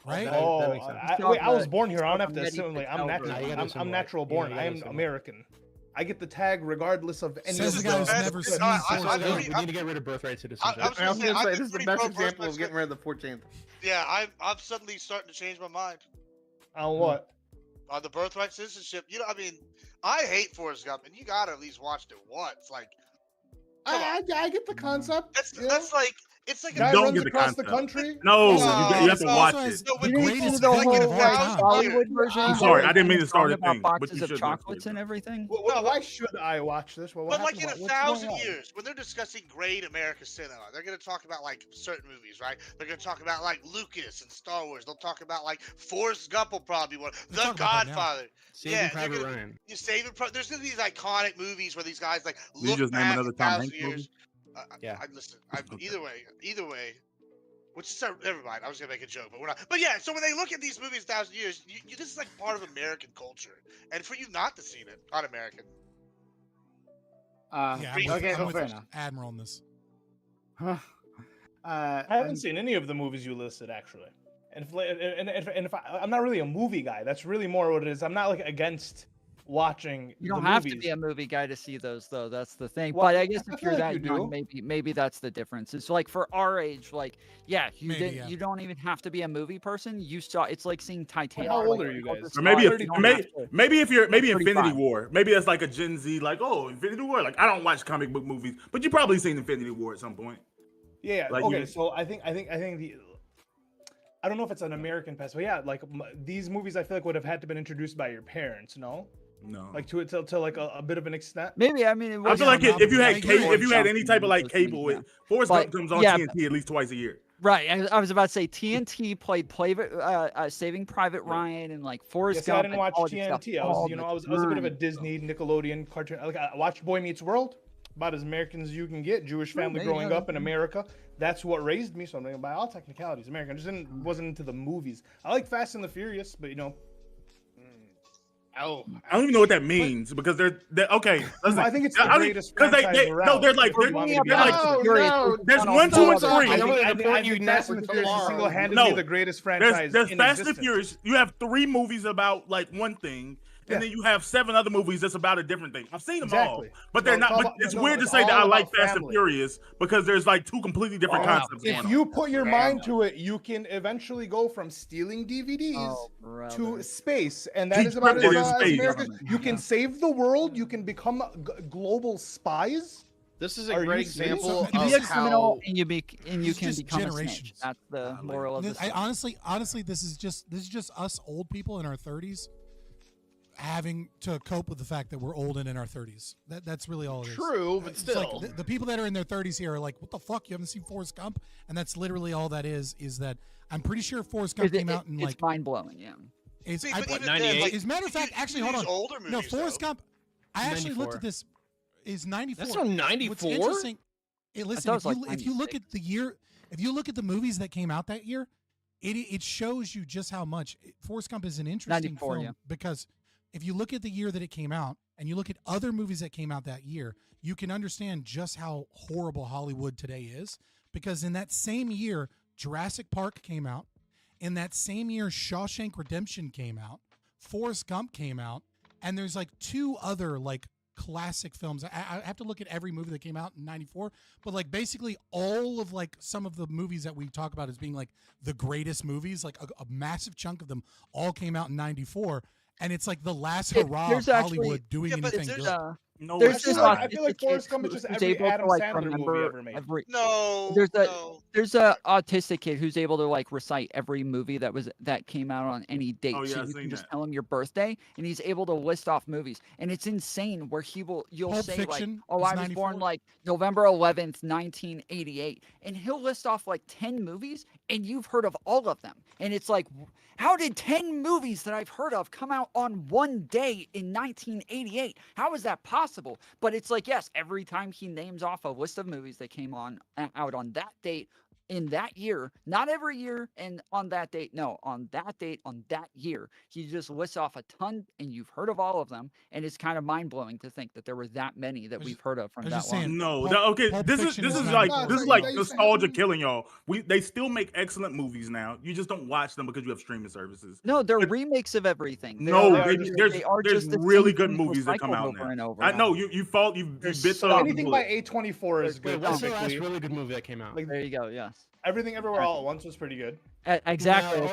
right? Oh, makes sense. wait, I was born here. He's I don't got have the to assume. ready Like, to I'm tell natural. No, you gotta I'm assimilate. natural Yeah, born. you I gotta am assimilate. American. I get the tag regardless of any Says of the guy who's best- never no, seen I- Forrest I- Gump. We need to get rid of birthright citizenship. I was I gonna was say, gonna I've say been this is the pretty best pro example of birthright getting rid of the 14th. Yeah, I'm suddenly starting to change my mind on what? on the birthright citizenship. You know, I mean, I hate Forrest Gump, and you gotta at least watch it once. Like, I get the concept. that's like it's like Guy don't runs get the across the concept. country. No, Also- you have to no, watch also it. has No, the but You didn't see greatest the villain whole of all like time. Hollywood version. I'm where sorry, I he didn't mean to sings start a about thing, but boxes you of should watch chocolates it. and everything. Why should I watch this? What But like happened? in a What's going 1,000 on? years, when they're discussing great American cinema, they're gonna talk about like certain movies, right? They're gonna talk about like Lucas and Star Wars. They'll talk about like Forrest Gump will probably one. The talking about that now. Godfather. Saving Yeah, Private Ryan. There's gonna be these iconic movies where these guys like Did you look just name back another 1,000 Tom Hanks years. movie? Yeah. Listen. Either way. Which is never mind. I was gonna make a joke, but we're not. But yeah, so when they look at these movies 1,000 years, this is like part of American culture, and for you not to see it, not American. Yeah, I'm with, okay, I'm well, with fair enough. Admiral on this. I haven't seen any of the movies you listed actually, and if I'm not really a movie guy, that's really more what it is. I'm not like against watching. You don't the have movies. to be a movie guy to see those, though. That's the thing. Well, but I guess I if feel you're like that you young, do. maybe that's the difference. It's like for our age, like Maybe, yeah. you don't even have to be a movie person. You saw it's like seeing Titanic. How old like, are you go guys? to Or maybe Star, if you don't have to. maybe if you're maybe 35. Infinity War, maybe that's like a Gen Z, like, oh, Infinity War. Like, I don't watch comic book movies, but you probably seen Infinity War at some point. Yeah. Like, Okay. you- So I think I don't know if it's an American past, but yeah, like these movies, I feel like would have had to been introduced by your parents. No. No. Like to like a bit of an extent. Maybe I mean it I feel like wasn't if you had I cable, agree. if you had any type of like cable, Yeah. Forrest But, Gump comes on yeah, TNT at least twice a year. right. I was about to say TNT played Saving Private Ryan and like Forrest Yes, Gump. I didn't and watch all this stuff TNT. all I the was a bit of a time. Disney Nickelodeon cartoon. Like I watched Boy Meets World, about as American as you can get. Jewish family there you growing go. up in America. That's what raised me. So by all technicalities, American. I just wasn't into the movies. I like Fast and the Furious, but you know. Oh, I don't even know what that means because they're okay. Listen, I think it's the I don't- greatest because franchise no, around. they're like If you want me to be they're like honest. no, there's no, 1, 2, and no, 3. I know I the point you think net Fast and with the Furious is tomorrow. single-handedly No. the greatest franchise There's in Fast and existence. Furious. You have 3 movies about like one thing, and Yeah. then you have 7 other movies that's about a different thing. I've seen them Exactly. all, but they're So not. it's all But about- it's no, weird to it's say that all I like about Fast and family. Furious because there's like 2 completely different concepts. If going on. you put your mind to it, you can eventually go from stealing DVDs Oh, to brother. space, and that He is about tripped in as space. America. You can save the world. You can become global spies. This is a Are great you serious? example You of be a criminal how and you It's can just become a generations. snitch. That's the moral of the story. Honestly, this is just us old people in our 30s having to cope with the fact that we're old and in our 30s. That's really all it is. true, but It's still. like the people that are in their 30s here are like, what the fuck? You haven't seen Forrest Gump? And that's literally all that is that I'm pretty sure Forrest Gump came out in it's like mind blowing, yeah. It's, See, I, but even what, then, like, as a matter of fact, actually, hold these on. older No, movies, Forrest though. Gump. I actually looked 94. at this. Is 94? That's not 94? What's interesting? Listen, thought it was if you look 96. at the year, if you look at the movies that came out that year, it shows you just how much Forrest Gump is an interesting 94, film yeah. because if you look at the year that it came out and you look at other movies that came out that year, you can understand just how horrible Hollywood today is. Because in that same year, Jurassic Park came out. In that same year, Shawshank Redemption came out. Forrest Gump came out, and there's like 2 other like classic films. I have to look at every movie that came out in 94, but like basically all of like some of the movies that we talk about as being like the greatest movies, like a massive chunk of them all came out in 94, and it's like the last hurrah of There's actually- Hollywood doing Yeah, but anything there's good. No, There's it's this not. I feel like Forrest Gump is just who's every able to, Adam like, Sandler remember movie ever made. No, There's a autistic kid who's able to like recite every movie that came out on any date. Oh, yeah, so I've you seen can just that. tell him your birthday, and he's able to list off movies. And it's insane where you'll Pulp say Fiction like, "Oh, is I was born 94. like November 11th, 1988," and he'll list off like 10 movies, and you've heard of all of them. And it's like, how did 10 movies that I've heard of come out on one day in 1988? How is that possible? But it's like, yes, every time he names off a list of movies that came out on that date, in that year, not every year and on that date, no, on that date, on that year, he just lists off a ton, and you've heard of all of them, and it's kind of mind-blowing to think that there were that many that we've heard of from that long. No, okay. This is like nostalgia killing y'all. They still make excellent movies now. You just don't watch them because you have streaming services. No, they're remakes of everything. There's really good movies that come out now. I know you bit the anything by A24 is good. What's the last really good movie that came out? There you go. Yes. Everything Everywhere All at Once was pretty good. Exactly. I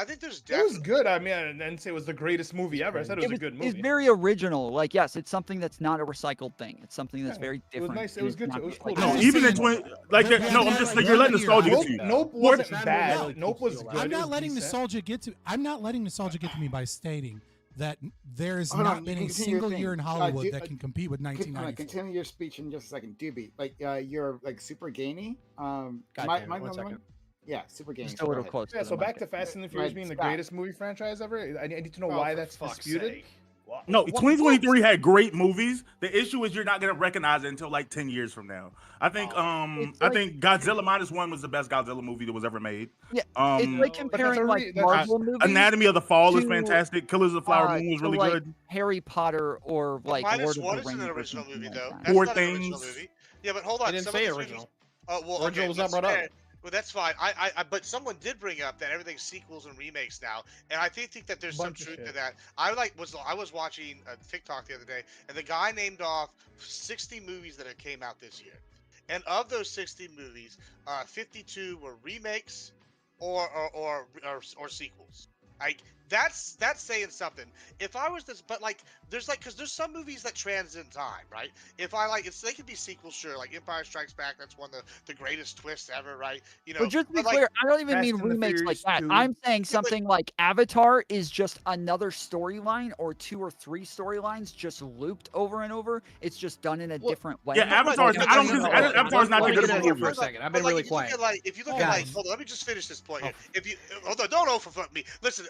think there's It was good. I mean, I didn't say it was the greatest movie ever. I said it was a good movie. It's very original. Like, yes, it's something that's not a recycled thing. It's something that's very It was different. nice. It was good. It was cool. No, even in 20, like, no, I'm just like you're letting nostalgia get to you. Nope wasn't bad. Nope was good. I'm not letting nostalgia get to me by stating that there has not been a single year in Hollywood that can compete with 1994. Continue your speech in just a second. Doobie, like you're like super gainy. One second. Yeah, super gainy. Just a little close. Yeah, so back to Fast and the Furious being the greatest movie franchise ever. I need to know why that's disputed. No, 2023 had great movies. The issue is you're not gonna recognize it until like 10 years from now. I think I think Godzilla -1 was the best Godzilla movie that was ever made. Yeah, it's like comparing like Marvel movies. Anatomy of the Fall is fantastic. Killers of the Flower Moon was really like good. Harry Potter or like Lord of the -1 Rings. isn't an original movie though. Like That's Poor not an original Things. movie. Yeah, but hold on. I didn't say original. Well, Original was not brought up. Well, that's fine. But someone did bring up that everything's sequels and remakes now, and I think that there's some truth to that. I was watching TikTok the other day, and the guy named off 60 movies that have came out this year, and of those 60 movies, 52 were remakes or sequels. Like that's saying something. If I was this, but like because there's some movies that transcend time, right? If I they could be sequels, sure. Like Empire Strikes Back, that's one of the greatest twists ever, right? You know. But just to be clear, I don't even mean remakes like that. I'm saying something like Avatar is just another storyline or 2 or 3 storylines just looped over and over. It's just done in a different way. Yeah, Avatar's not the good movie. For a second, I've been really quiet. If you look at hold on, let me just finish this point here. If you hold on, don't overfuck me. Listen,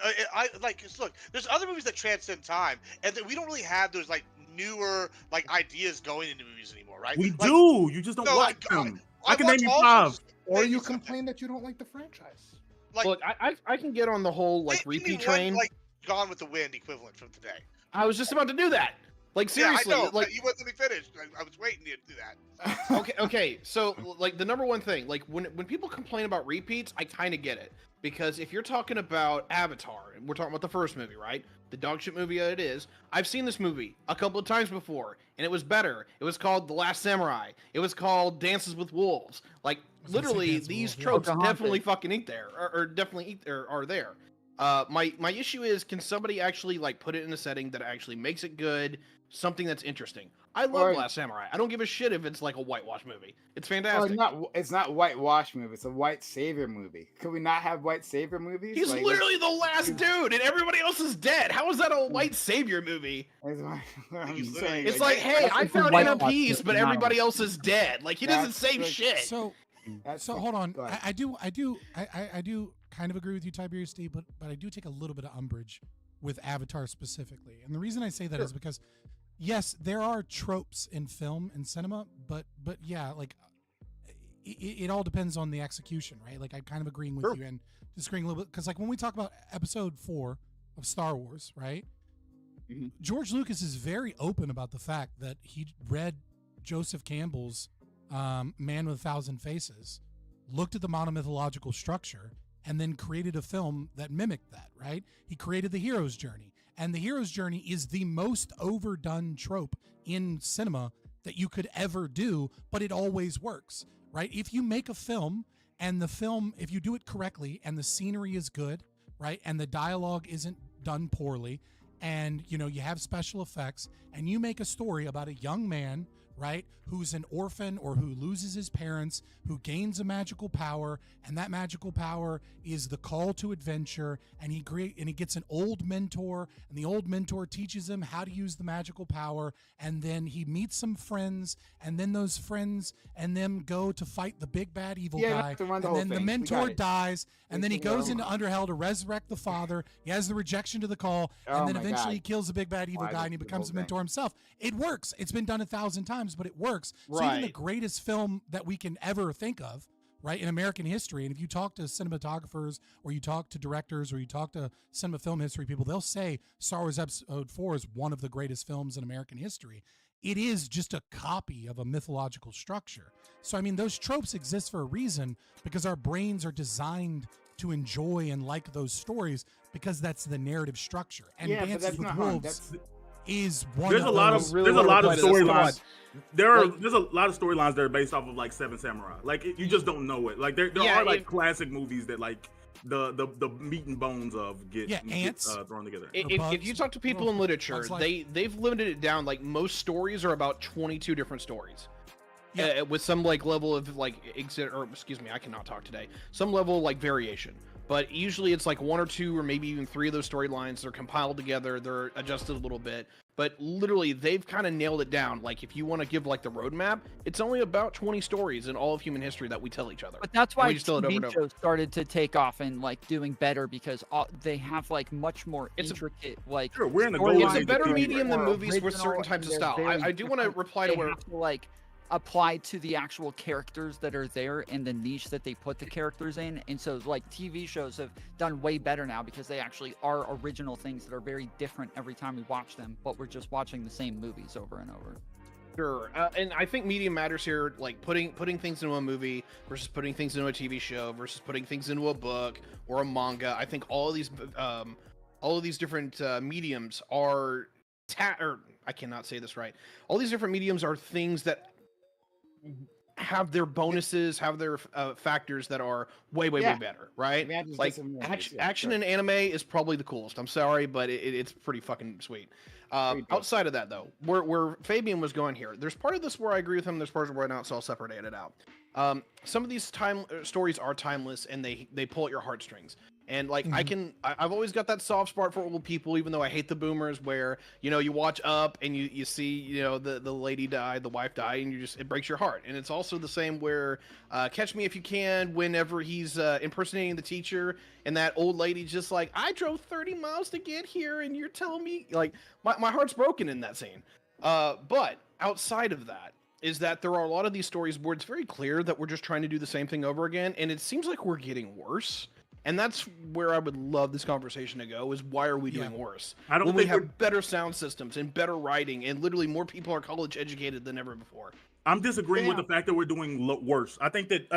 look, there's other movies that transcend time, and we don't really have those like newer like ideas going into movies anymore, right? We do. You just don't watch them. I can name you 5. Or you complain that you don't like the franchise. Look, I can get on the whole like repeat train. Like Gone with the Wind equivalent from today. I was just about to do that. Like seriously, yeah, I know, like you wouldn't let me finish. I was waiting to do that. okay. So like the number one thing, like when people complain about repeats, I kind of get it, because if you're talking about Avatar, and we're talking about the first movie, right? The dog shit movie that it is. I've seen this movie a couple of times before, and it was better. It was called The Last Samurai. It was called Dances with Wolves. Like literally, these tropes definitely fucking eat there, or definitely are there. My issue is, can somebody actually like put it in a setting that actually makes it good? Something that's interesting. I love Last Samurai. I don't give a shit if it's like a whitewash movie. It's fantastic. It's not whitewash movie. It's a white savior movie. Could we not have white savior movies? He's literally the last dude, and everybody else is dead. How is that a white savior movie? It's like, hey, I found inner peace, but everybody else is dead. Like he doesn't save shit. So hold on. I do kind of agree with you, Tiberius D, but I do take a little bit of umbrage with Avatar specifically, and the reason I say that is because. Yes, there are tropes in film and cinema, but yeah, like it all depends on the execution, right? Like I'm kind of agreeing with you and disagreeing a little bit, because like when we talk about Episode 4 of Star Wars, right? Mm-hmm. George Lucas is very open about the fact that he read Joseph Campbell's Man with a Thousand Faces, looked at the monomythological structure, and then created a film that mimicked that, right? He created the hero's journey. And the hero's journey is the most overdone trope in cinema that you could ever do, but it always works, right? If you make a film and the film, if you do it correctly and the scenery is good, right? And the dialogue isn't done poorly, and you have special effects, and you make a story about a young man, right, who's an orphan or who loses his parents, who gains a magical power, and that magical power is the call to adventure, and he gets an old mentor, and the old mentor teaches him how to use the magical power, and then he meets some friends, and then those friends and them go to fight the big bad evil guy, and then the mentor dies, and then he goes into Underhell to resurrect the father. He has the rejection to the call, and then eventually he kills the big bad evil guy, and he becomes a mentor himself. It works. It's been done 1,000 times. times, but it works. So even the Right. greatest film that we can ever think of, right, in American history, and if you talk to cinematographers or you talk to directors or you talk to cinema film history people, they'll say Star Wars Episode 4 is one of the greatest films in American history. It is just a copy of a mythological structure. So, I mean, those tropes exist for a reason because our brains are designed to enjoy and like those stories because that's the narrative structure. And Yeah, but Dances that's with not Wolves is one There's of a lot those. of there's a lot of storylines. There's a Like- lot of storylines that are based off of like Seven Samurai. Like you just don't know it. Like there Yeah, are like classic movies that like the meat and bones of get ants thrown together. If you talk to people in literature, Bugs Life. they've limited it down. Like most stories are about 22 different stories, with some like level of like excuse me, I cannot talk today. Some level of like variation, but usually it's like one or two or maybe even three of those storylines. They're compiled together. They're adjusted a little bit, but literally they've kind of nailed it down. Like if you want to give like the roadmap, it's only about 20 stories in all of human history that we tell each other. But that's And why we just tell it over and TV over. shows started to take off and like doing better because they have like much more It's intricate like. Sure, we're in the storylines It's a better that are medium than more movies for certain original, types of and they're style. very I do want to different. reply to They where have to like apply to the actual characters that are there and the niche that they put the characters in. And so like TV shows have done way better now because they actually are original things that are very different every time we watch them, but we're just watching the same movies over and over. Sure, and I think medium matters here, like putting things into a movie versus putting things into a TV show versus putting things into a book or a manga. I think all of these different mediums are or I cannot say this right. All these different mediums are things that have their bonuses, have their factors that are way better, right? Like action in anime is probably the coolest. I'm sorry, but it's pretty fucking sweet. Outside of that, though, where Fabian was going here, there's part of this where I agree with him. There's part where not, so I'll separate it out. Some of these stories are timeless, and they pull at your heartstrings. And like I've always got that soft spot for old people, even though I hate the boomers. Where you watch Up and you see the lady die, the wife die, and it breaks your heart. And it's also the same where Catch Me If You Can, whenever he's impersonating the teacher, and that old lady just like, I drove 30 miles to get here, and you're telling me like my heart's broken in that scene. But outside of that, is that there are a lot of these stories where it's very clear that we're just trying to do the same thing over again, and it seems like we're getting worse. And that's where I would love this conversation to go, is why are we doing worse? I don't when think we have better sound systems and better writing, and literally more people are college educated than ever before. I'm disagreeing with the fact that we're doing worse. I think that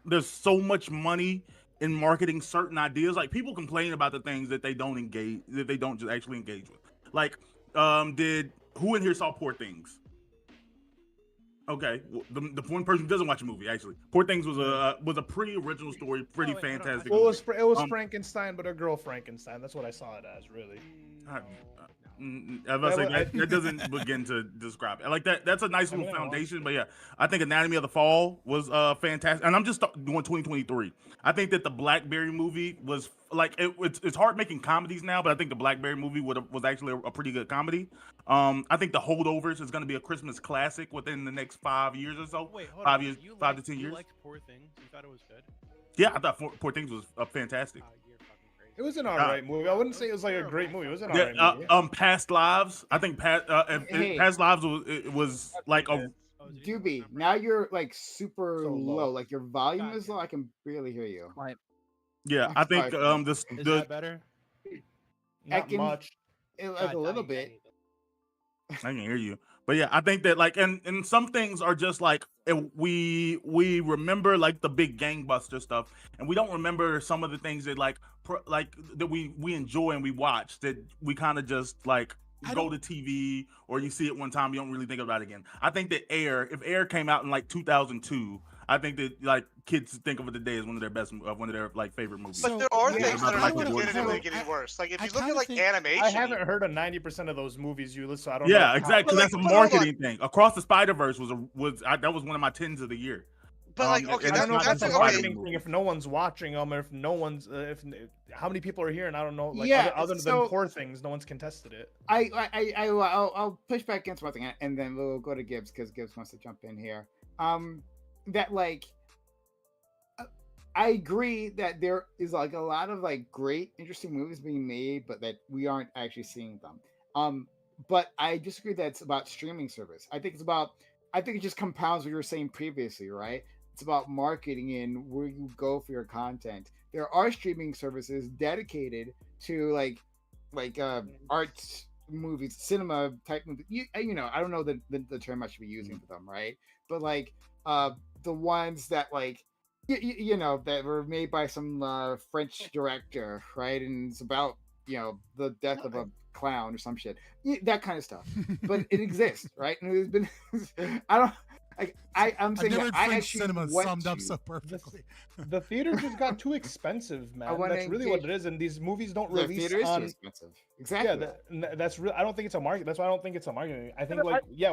there's so much money in marketing certain ideas. Like people complain about the things that they don't just actually engage with. Like, who in here saw Poor Things? Okay, well, the one person who doesn't watch a movie, actually. Poor Things was a pretty original story, pretty fantastic. Well, it was Frankenstein, but a girl Frankenstein. That's what I saw it as, really. That doesn't begin to describe it. Like that's a nice little foundation, but yeah, I think Anatomy of the Fall was fantastic. And I'm just doing 2023. I think that the Blackberry movie was like it's hard making comedies now, but I think the Blackberry movie was actually a pretty good comedy. I think The Holdovers is going to be a Christmas classic within the next 5 years or so. Wait, hold 5 on. years, You 5 liked- to 10 years. You liked Poor Things? You thought it was good? Yeah, I thought Poor Things was fantastic. It was an alright movie. I wouldn't say it was like a great movie. It was an alright movie. Past Lives. I think Past Lives was like a. Doobie, now you're like super low. Like your volume is low. I can barely hear you. Right. Yeah, I think Is that better? Not much. Like a little bit. I can hear you, but yeah, I think that like, and some things are just like we remember like the big gangbuster stuff, and we don't remember some of the things that like that we enjoy and we watch that we kind of just like go to TV or you see it one time, you don't really think about it again. I think that if Air came out in like 2002, I think that like kids think of it today as one of their like favorite movies. But there are things that are like Like, definitively getting worse. Like if you look at like animation, I haven't heard of 90% of those movies you list, so I don't know. Yeah, exactly. That's a marketing thing. Across the Spider-Verse that was one of my 10s of the year. But like, okay, I don't know if that's a okay. marketing thing. If no one's watching them, if no one's, how many people are here, and I don't know. Like, other than Poor Things, no one's contested it. I'll push back against one thing, and then we'll go to Gibbs because Gibbs wants to jump in here. That like, I agree that there is like a lot of like great, interesting movies being made, but that we aren't actually seeing them. but I disagree that it's about streaming service. I think it just compounds what you were saying previously, right? It's about marketing and where you go for your content. There are streaming services dedicated to arts movies, cinema type movies. You know, I don't know the term I should be using for them, right? But the ones that you know, that were made by some French director, right? And it's about, you know, the death of a clown or some shit, that kind of stuff. But it exists, right? And it's been I don't like I'm saying never that heard I French actually cinema went summed up to- so perfectly. The theaters just got too expensive, man. wanna That's really what it is, and these movies don't The release theater is too on. expensive. Exactly. Yeah, that's real. I don't think it's a market. That's why I don't think it's a marketing. I think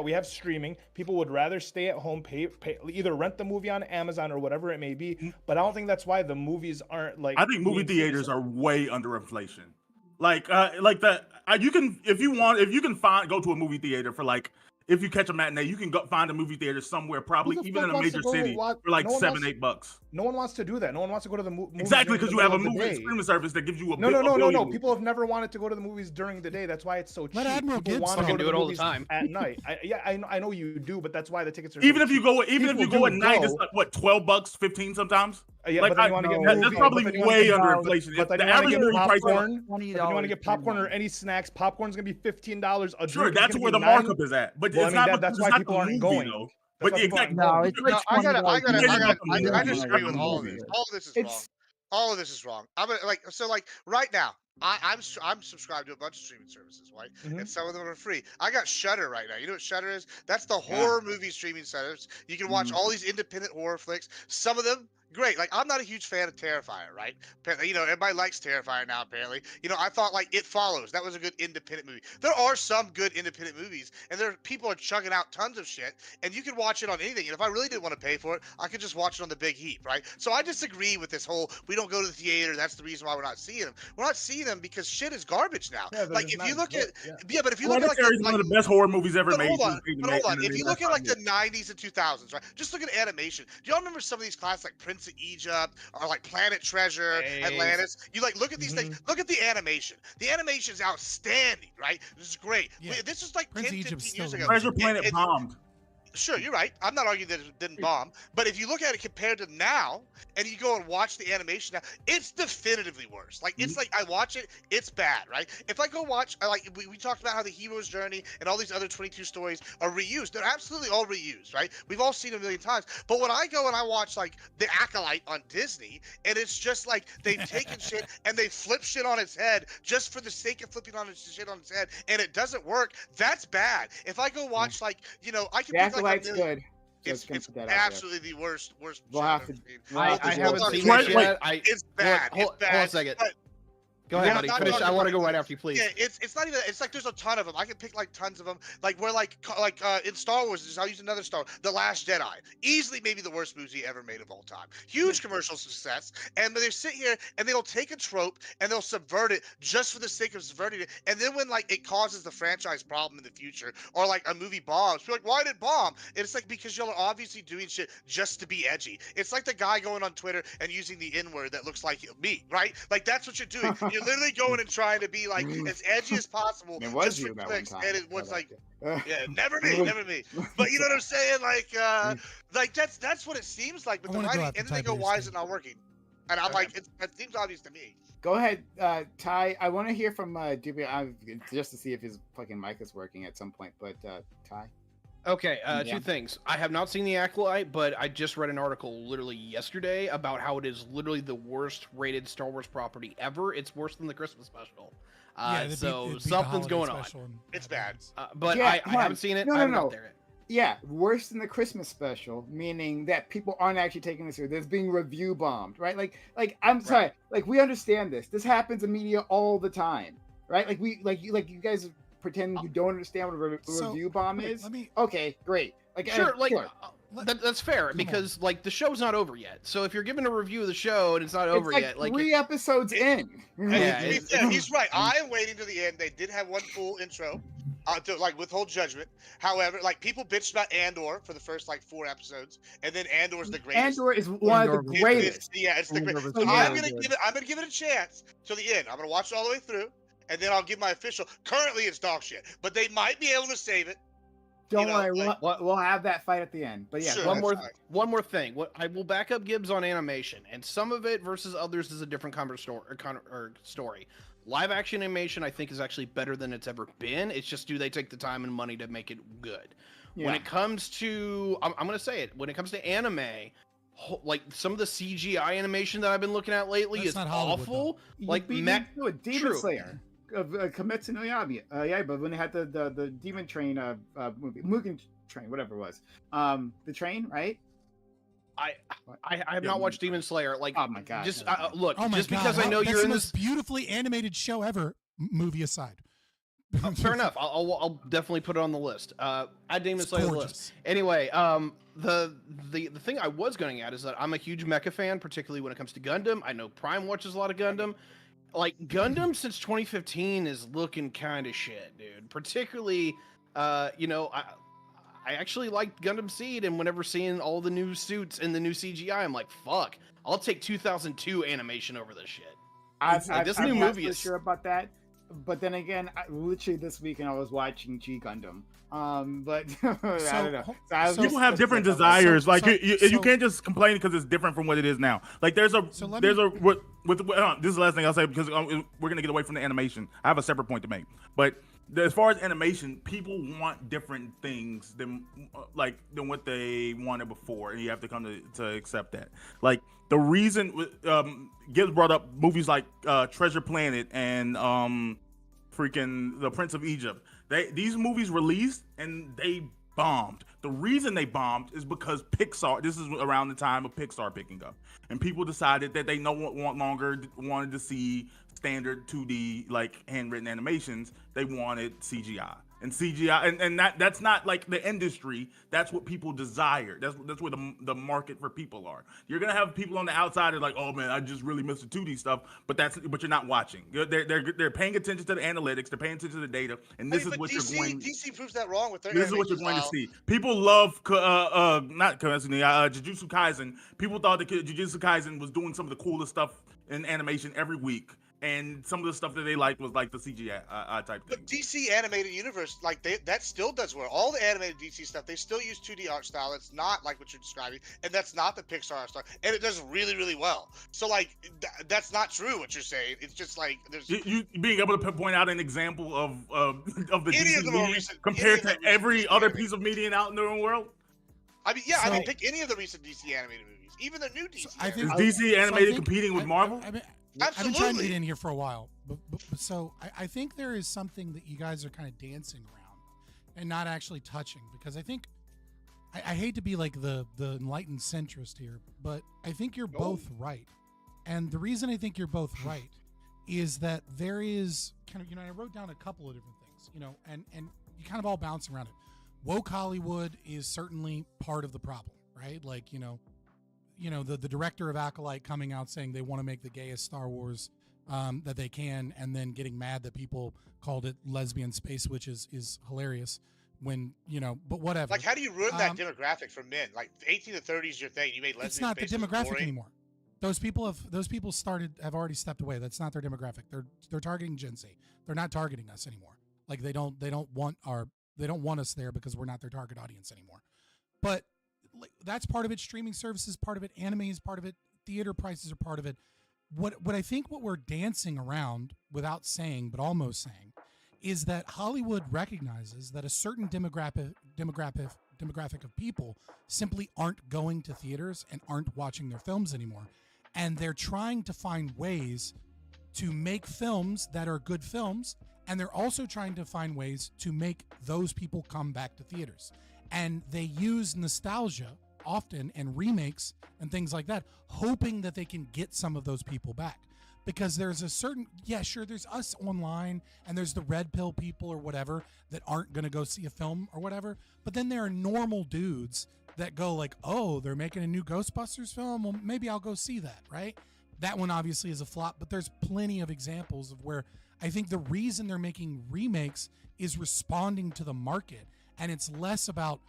we have streaming. People would rather stay at home, pay either rent the movie on Amazon or whatever it may be. But I don't think that's why the movies aren't like. I think movie theaters are way under inflation. You can go to a movie theater for if you catch a matinee, you can go find a movie theater somewhere, probably even in a major city, for $7-8. No one wants to do that. No one wants to go to the movies. Exactly, because you have a movie movie streaming service that gives you a No. People have never wanted to go to the movies during the day. That's why it's so cheap. Admiral People Gibbs want to go to do it the all the movies time. at night. I know you do, but that's why the tickets are. Even so if you cheap. go at night, it's like what, $12, $15 sometimes. Yeah, but then you want to get that's movie, probably but then you wanna way get under popcorn, inflation. But then The you want to average get movie price is popcorn. But $20 then you want to get popcorn or any snacks. Popcorn's gonna be $15 a drink. Sure, is that's gonna where be the markup is at. But Well, it's I mean, not. that's it's why not people the aren't movie, going. though. That's But why people exactly. aren't No, it's like No, I gotta $20. I disagree with all of this. All of this is wrong. All of this is wrong. I'm right now. I'm subscribed to a bunch of streaming services, right? And some of them are free. I got Shudder right now. You know what Shudder is? That's the horror movie streaming service. You can watch all these independent horror flicks. Some of them great. Like, I'm not a huge fan of Terrifier, right? You know, everybody likes Terrifier now, apparently. You know, I thought It Follows. That was a good independent movie. There are some good independent movies, and people are chugging out tons of shit, and you can watch it on anything. And if I really didn't want to pay for it, I could just watch it on the big heap, right? So I disagree with this whole, we don't go to the theater, that's the reason why we're not seeing them. We're not seeing them because shit is garbage now. But if you look at Hereditary is one of the best horror movies ever made. Hold on. If you look at the 90s and 2000s, right? Just look at animation. Do y'all remember some of these classics like Prince of Egypt or like Planet Treasure, Atlantis? You look at these things. Look at the animation. The animation is outstanding, right? This is great. This is like Prince 10, of Egypt's 15 years still ago. Treasure Planet bombed. Sure, you're right. I'm not arguing that it didn't bomb, but if you look at it compared to now, and you go and watch the animation now, it's definitively worse. It's I watch it, it's bad, right? If I go watch, we talked about how the hero's journey and all these other 22 stories are reused. They're absolutely all reused, right? We've all seen it a million times. But when I go and I watch The Acolyte on Disney, and it's just they've taken shit and they flip shit on its head just for the sake of flipping on shit on its head, and it doesn't work, that's bad. If I go watch I can pick Acolyte's good. It's absolutely the worst. We'll have to. I haven't seen it yet. It's bad. Hold on a second. Go ahead, buddy. Finish. I want to go right after you, please. Yeah, it's not even. It's there's a ton of them. I can pick tons of them. In Star Wars, I'll use another Star Wars, The Last Jedi. Easily, maybe the worst movie ever made of all time. Huge commercial success. And they sit here and they'll take a trope and they'll subvert it just for the sake of subverting it. And then when it causes the franchise problem in the future, or a movie bombs, people are like, why did it bomb? And it's because y'all are obviously doing shit just to be edgy. It's like the guy going on Twitter and using the N-word that looks like me, right? That's what you're doing. You're literally going and trying to be as edgy as possible. It was just you for that clicks, one time. and it was yeah, never me. But you know what I'm saying? That's what it seems like. But the writing, and then they go, why is it not working? And I'm it seems obvious to me. Go ahead, Ty. I want to hear from DB just to see if his fucking mic is working at some point. But Ty. Okay, two things. I have not seen The Acolyte, but I just read an article literally yesterday about how it is literally the worst rated Star Wars property ever. It's worse than the Christmas special. So something's going on. It's bad. But I haven't seen it. I haven't got there yet. Yeah, worse than the Christmas special, meaning that people aren't actually taking this seriously. There's being review bombed, right? I'm sorry. We understand this. This happens in media all the time, right? You guys pretend you don't understand what a review bomb is. Okay, great. Sure. That's fair because the show's not over yet. So if you're giving a review of the show and it's not over yet, 3 episodes in. Yeah, he's right. I am waiting to the end. They did have one full intro. To withhold judgment. However, people bitched about Andor for the first 4 episodes, and then Andor's the greatest. Andor is one of the greatest. It's the greatest. So I'm gonna give it a chance till the end. I'm gonna watch it all the way through, and then I'll give my official. Currently, it's dog shit, but they might be able to save it. Don't worry, we'll have that fight at the end. But yeah, Sure, one more thing. What I will back up Gibbs on animation, and some of it versus others is a different story. Live action animation, I think, is actually better than it's ever been. It's just, do they take the time and money to make it good? When it comes to, I'm going to say it, when it comes to anime, like some of the CGI animation that I've been looking at lately is awful. Like Demon Slayer. Kimetsu no Yaiba, but when they had the Demon Train movie, Mugen Train, whatever it was, the train, right? I have not watched Demon Slayer. Like, oh my god! Just look, Oh my just God, because I know that's you're the in most this. beautifully animated show ever. Movie aside. Fair enough. I'll definitely put it on the list. Add Demon Slayer to the list. Anyway, the thing I was going at is that I'm a huge mecha fan, particularly when it comes to Gundam. I know Prime watches a lot of Gundam. Like, Gundam since 2015 is looking kind of shit, dude. Particularly, you know, I actually liked Gundam Seed, and whenever seeing all the new suits and the new CGI, I'm like, fuck, I'll take 2002 animation over this shit. This new movie is sure about that. But then again, literally this weekend I was watching G Gundam. But I don't know. People have different desires. You can't just complain because it's different from what it is now. Like this is the last thing I'll say because we're gonna get away from the animation. I have a separate point to make, but as far as animation, people want different things than what they wanted before, and you have to come to accept that. Like the reason Gibbs brought up movies like Treasure Planet and freaking The Prince of Egypt. These movies released and they bombed. The reason they bombed is because Pixar. This is around the time of Pixar picking up, and people decided that they no longer wanted to see standard 2D like handwritten animations. They wanted CGI. And CGI, and that's not like the industry. That's what people desire. That's where the market for people are. You're gonna have people on the outside that are like, oh man, I just really miss the 2D stuff. But you're not watching. They're paying attention to the analytics. They're paying attention to the data. And this is what you're going. DC proves that wrong with their. This is what you're going to see. People love not Jujutsu Kaisen. People thought that Jujutsu Kaisen was doing some of the coolest stuff in animation every week. And some of the stuff that they liked was like the CGI type thing. But DC animated universe, like that still does well. All the animated DC stuff, they still use 2D art style. It's not like what you're describing, and that's not the Pixar art style, and it does really, really well. So like, that's not true what you're saying. It's just like there's you being able to point out an example of the DC media compared to every other piece of media out in the world. I mean, yeah, I mean, pick any of the recent DC animated movies, even the new DC. Is DC animated competing with Marvel? I've been trying to get in here for a while, but so I think there is something that you guys are kind of dancing around and not actually touching, because I think I hate to be like the enlightened centrist here, but I think you're both right. And the reason I think you're both right is that there is kind of, I wrote down a couple of different things, and you kind of all bounce around it. Woke Hollywood is certainly part of the problem, right? Like, the director of Acolyte coming out saying they want to make the gayest Star Wars that they can, and then getting mad that people called it lesbian space, which is hilarious when, but whatever. Like, how do you ruin that demographic for men? Like 18 to 30 is your thing. You made lesbian It's not the space demographic boring. anymore. Those people have already stepped away. That's not their demographic. They're targeting Gen Z. They're not targeting us anymore. Like they don't want us there because we're not their target audience anymore. But that's part of it. Streaming services, part of it. Anime is part of it. Theater prices are part of it. What I think what we're dancing around without saying, but almost saying, is that Hollywood recognizes that a certain demographic of people simply aren't going to theaters and aren't watching their films anymore. And they're trying to find ways to make films that are good films. And they're also trying to find ways to make those people come back to theaters. And they use nostalgia often and remakes and things like that, hoping that they can get some of those people back. Because there's a certain, there's us online and there's the red pill people or whatever that aren't going to go see a film or whatever. But then there are normal dudes that go like, oh, they're making a new Ghostbusters film. Well, maybe I'll go see that, right? That one obviously is a flop, but there's plenty of examples of where I think the reason they're making remakes is responding to the market. And it's less about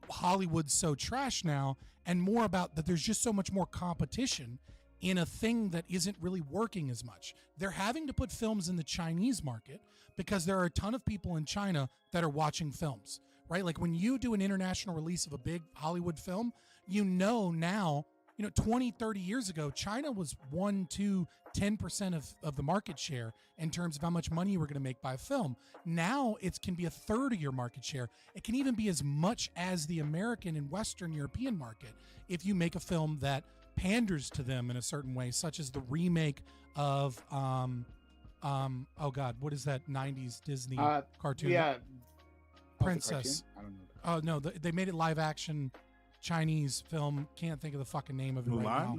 Hollywood's so trash now and more about that there's just so much more competition in a thing that isn't really working as much. They're having to put films in the Chinese market because there are a ton of people in China that are watching films, right? Like when you do an international release of a big Hollywood film, now, 20, 30 years ago, China was 1, 2, 10% of the market share in terms of how much money you were going to make by a film. Now it can be a third of your market share. It can even be as much as the American and Western European market if you make a film that panders to them in a certain way, such as the remake of oh god, what is that 90s Disney cartoon? Yeah, Princess. I don't know. Oh no, they made it live action Chinese film. Can't think of the fucking name of it right now.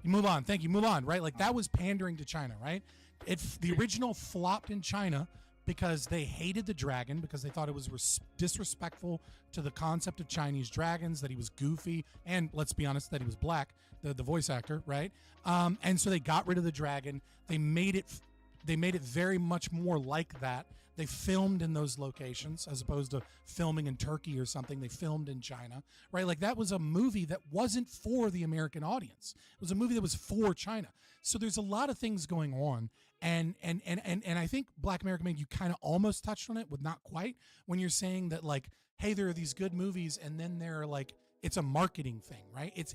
Mulan. Thank you, Mulan. Right, like that was pandering to China, right? The original flopped in China because they hated the dragon because they thought it was disrespectful to the concept of Chinese dragons, that he was goofy, and let's be honest, that he was black, the voice actor, right? And so they got rid of the dragon. They made it very much more like that. They filmed in those locations as opposed to filming in Turkey or something. They filmed in China, right? Like that was a movie that wasn't for the American audience. It was a movie that was for China. So there's a lot of things going on. And I think Black American Made, you kind of almost touched on it, but not quite, when you're saying that like, hey, there are these good movies and then they're like, it's a marketing thing, right? It's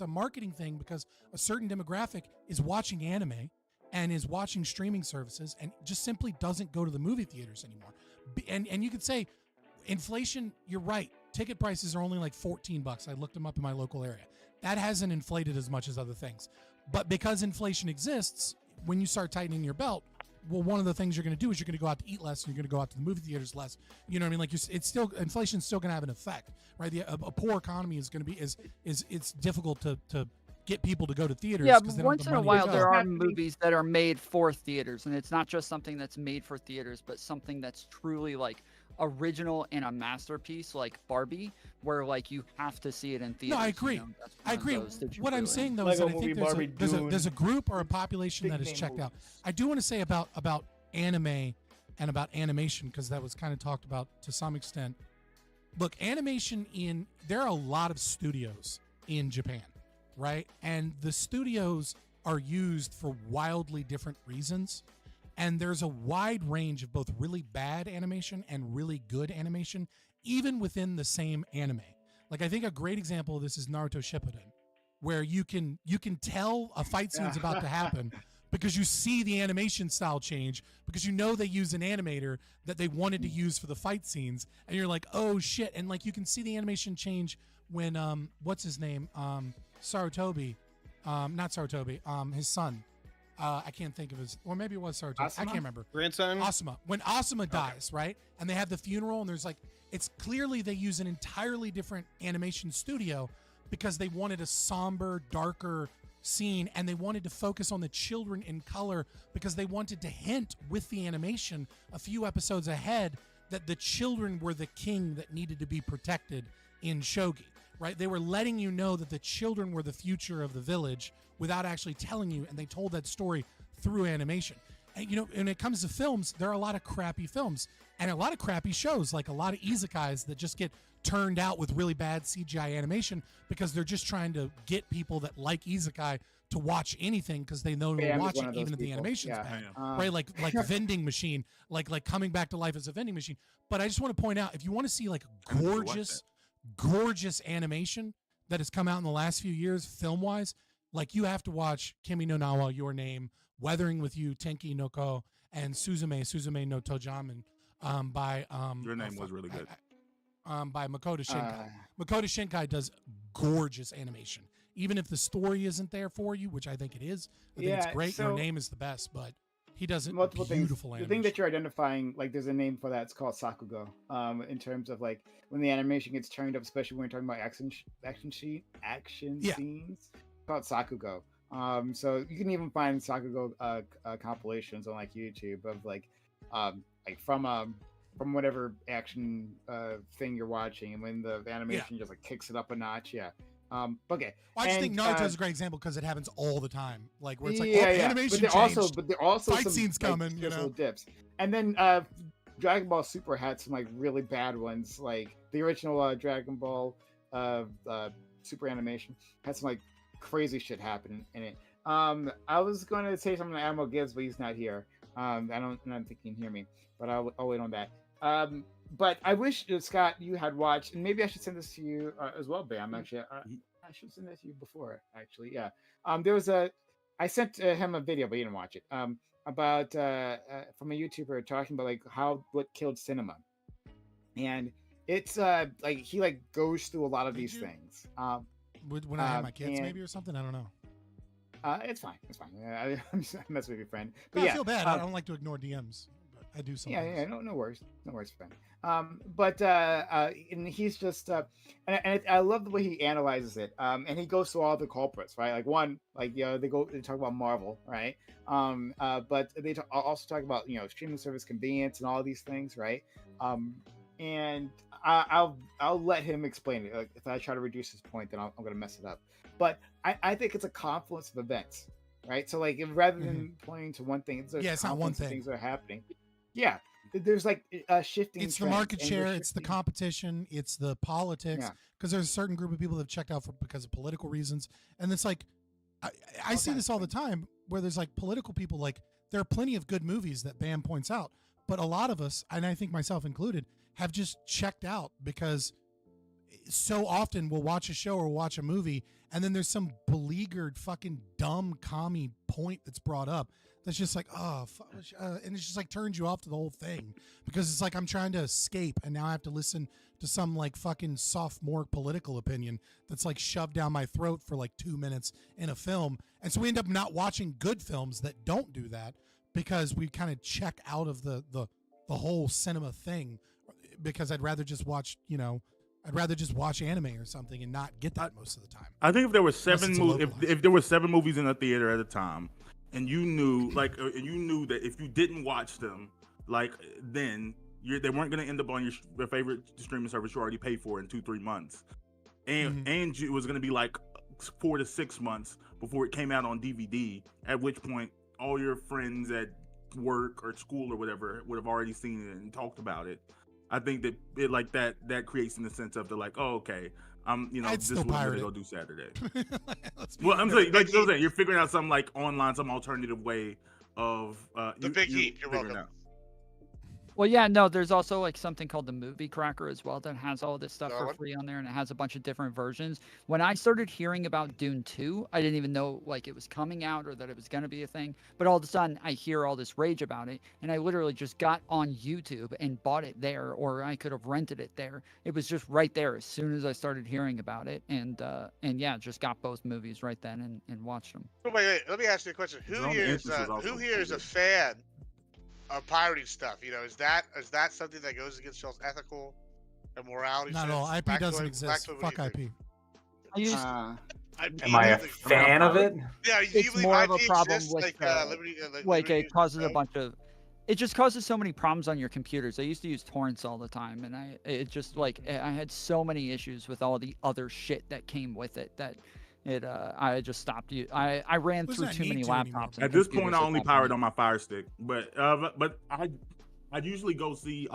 a marketing thing because a certain demographic is watching anime and is watching streaming services and just simply doesn't go to the movie theaters anymore. And you could say inflation, you're right. Ticket prices are only like $14. I looked them up in my local area. That hasn't inflated as much as other things. But because inflation exists, when you start tightening your belt, well, one of the things you're going to do is you're going to go out to eat less and you're going to go out to the movie theaters less. You know what I mean? Like inflation's still going to have an effect, right? A poor economy is going to be, it's difficult to get people to go to theaters. Yeah, but once in a while there are movies that are made for theaters, and it's not just something that's made for theaters, but something that's truly like original and a masterpiece, like Barbie, where like you have to see it in theaters. No, I agree. I agree. What I'm saying though is that I think there's a group or a population that is checked out. I do want to say about anime and about animation, because that was kind of talked about to some extent. Look, there are a lot of studios in Japan, right? And the studios are used for wildly different reasons. And there's a wide range of both really bad animation and really good animation, even within the same anime. Like, I think a great example of this is Naruto Shippuden, where you can tell a fight scene's about to happen because you see the animation style change, because you know they use an animator that they wanted to use for the fight scenes, and you're like, oh shit. And like, you can see the animation change when what's his name, Sarutobi, not Sarutobi, his son, I can't think of his, or maybe it was Sarutobi, I can't remember. Grandson? Asuma. When Asuma dies, right, and they have the funeral, and there's like, it's clearly they use an entirely different animation studio because they wanted a somber, darker scene, and they wanted to focus on the children in color because they wanted to hint with the animation a few episodes ahead that the children were the king that needed to be protected in shogi, right? They were letting you know that the children were the future of the village without actually telling you, and they told that story through animation. And when it comes to films, there are a lot of crappy films and a lot of crappy shows, like a lot of isekais that just get turned out with really bad CGI animation because they're just trying to get people that like isekai to watch anything because they know to watch it even if the animation's bad, right? Like vending machine, like coming back to life as a vending machine. But I just want to point out, if you want to see like gorgeous animation that has come out in the last few years, film-wise, like you have to watch Kimi no Na wa Your Name, Weathering with You, Tenki no Ko, and Suzume no Tojamen by Your Name was really good. By Makoto Shinkai. Makoto Shinkai does gorgeous animation. Even if the story isn't there for you, which I think it is, I think it's great. Your Name is the best, but he does it beautiful things. animation. The thing that you're identifying, like there's a name for that, it's called Sakugo. In terms of like when the animation gets turned up, especially when you're talking about action scenes, it's called Sakugo. So you can even find Sakugo compilations on like YouTube of like from whatever action thing you're watching, and when the animation just like kicks it up a notch. Okay. Well, I just think Naruto is a great example because it happens all the time. Like where it's like animation but there also fight some, scenes coming, dips. And then Dragon Ball Super had some like really bad ones, like the original Dragon Ball Super animation had some like crazy shit happening in it. I was going to say something to Admiral Gibbs, but he's not here. I don't think he can hear me, but I'll wait on that. But I wish, Scott, you had watched, and maybe I should send this to you as well, Bam. Actually, I should send that to you before. Actually, yeah. I sent him a video, but he didn't watch it. About from a YouTuber talking about like what killed cinema, and it's like he like goes through a lot of these things. When I have my kids, maybe or something, I don't know. It's fine. It's fine. I'm messing with your friend. But But I feel bad. I don't like to ignore DMs, but I do sometimes. Yeah. No worries. No worries, friend. And he's just, and I love the way he analyzes it. And he goes through all the culprits, right? Like one, like they talk about Marvel, right? But they also talk about streaming service convenience and all these things, right? And I'll let him explain it. Like, if I try to reduce his point, then I'm gonna mess it up. But I think it's a confluence of events, right? So like rather than pointing to one thing, it's not one thing. Things that are happening. Yeah, there's like a shifting. It's the market share, it's the competition, it's the politics. Because there's a certain group of people that have checked out because of political reasons, and it's like I see this all the time where there's like political people. Like there are plenty of good movies that Bam points out, but a lot of us, and I think myself included, have just checked out because so often we'll watch a show or watch a movie and then there's some beleaguered fucking dumb commie point that's brought up that's just like, and it's just like turns you off to the whole thing because it's like I'm trying to escape and now I have to listen to some like fucking sophomore political opinion that's like shoved down my throat for like 2 minutes in a film. And so we end up not watching good films that don't do that because we kind of check out of the whole cinema thing because I'd rather just watch, anime or something and not get that most of the time. I think if there were if there were 7 movies in a theater at a time, and you knew that if you didn't watch them, like then they weren't going to end up on your favorite streaming service you already paid for in 2-3 months, and it was going to be like 4 to 6 months before it came out on DVD. At which point, all your friends at work or school or whatever would have already seen it and talked about it. I think that it like that creates in the sense of they're like, oh, okay, this is what I'm gonna go do Saturday. Well, I'm saying, like you're figuring out some like online, some alternative way of the big heap. You're welcome. Well, yeah, no, there's also like something called the Movie Cracker as well that has all this stuff for free on there, and it has a bunch of different versions. When I started hearing about Dune 2, I didn't even know like it was coming out or that it was going to be a thing. But all of a sudden, I hear all this rage about it, and I literally just got on YouTube and bought it there, or I could have rented it there. It was just right there as soon as I started hearing about it, and yeah, just got both movies right then and watched them. Wait, let me ask you a question. Who here is a fan of pirating stuff? Is that something that goes against y'all's ethical and morality? Not at all. IP doesn't exist. Fuck IP. Am I a fan of it? Yeah, it's more of a problem with it causes a bunch of. It just causes so many problems on your computers. I used to use torrents all the time, and I had so many issues with all the other shit that came with it that. I just stopped. I ran through too many laptops. At this point, I only pirate on my Fire Stick, but I usually go see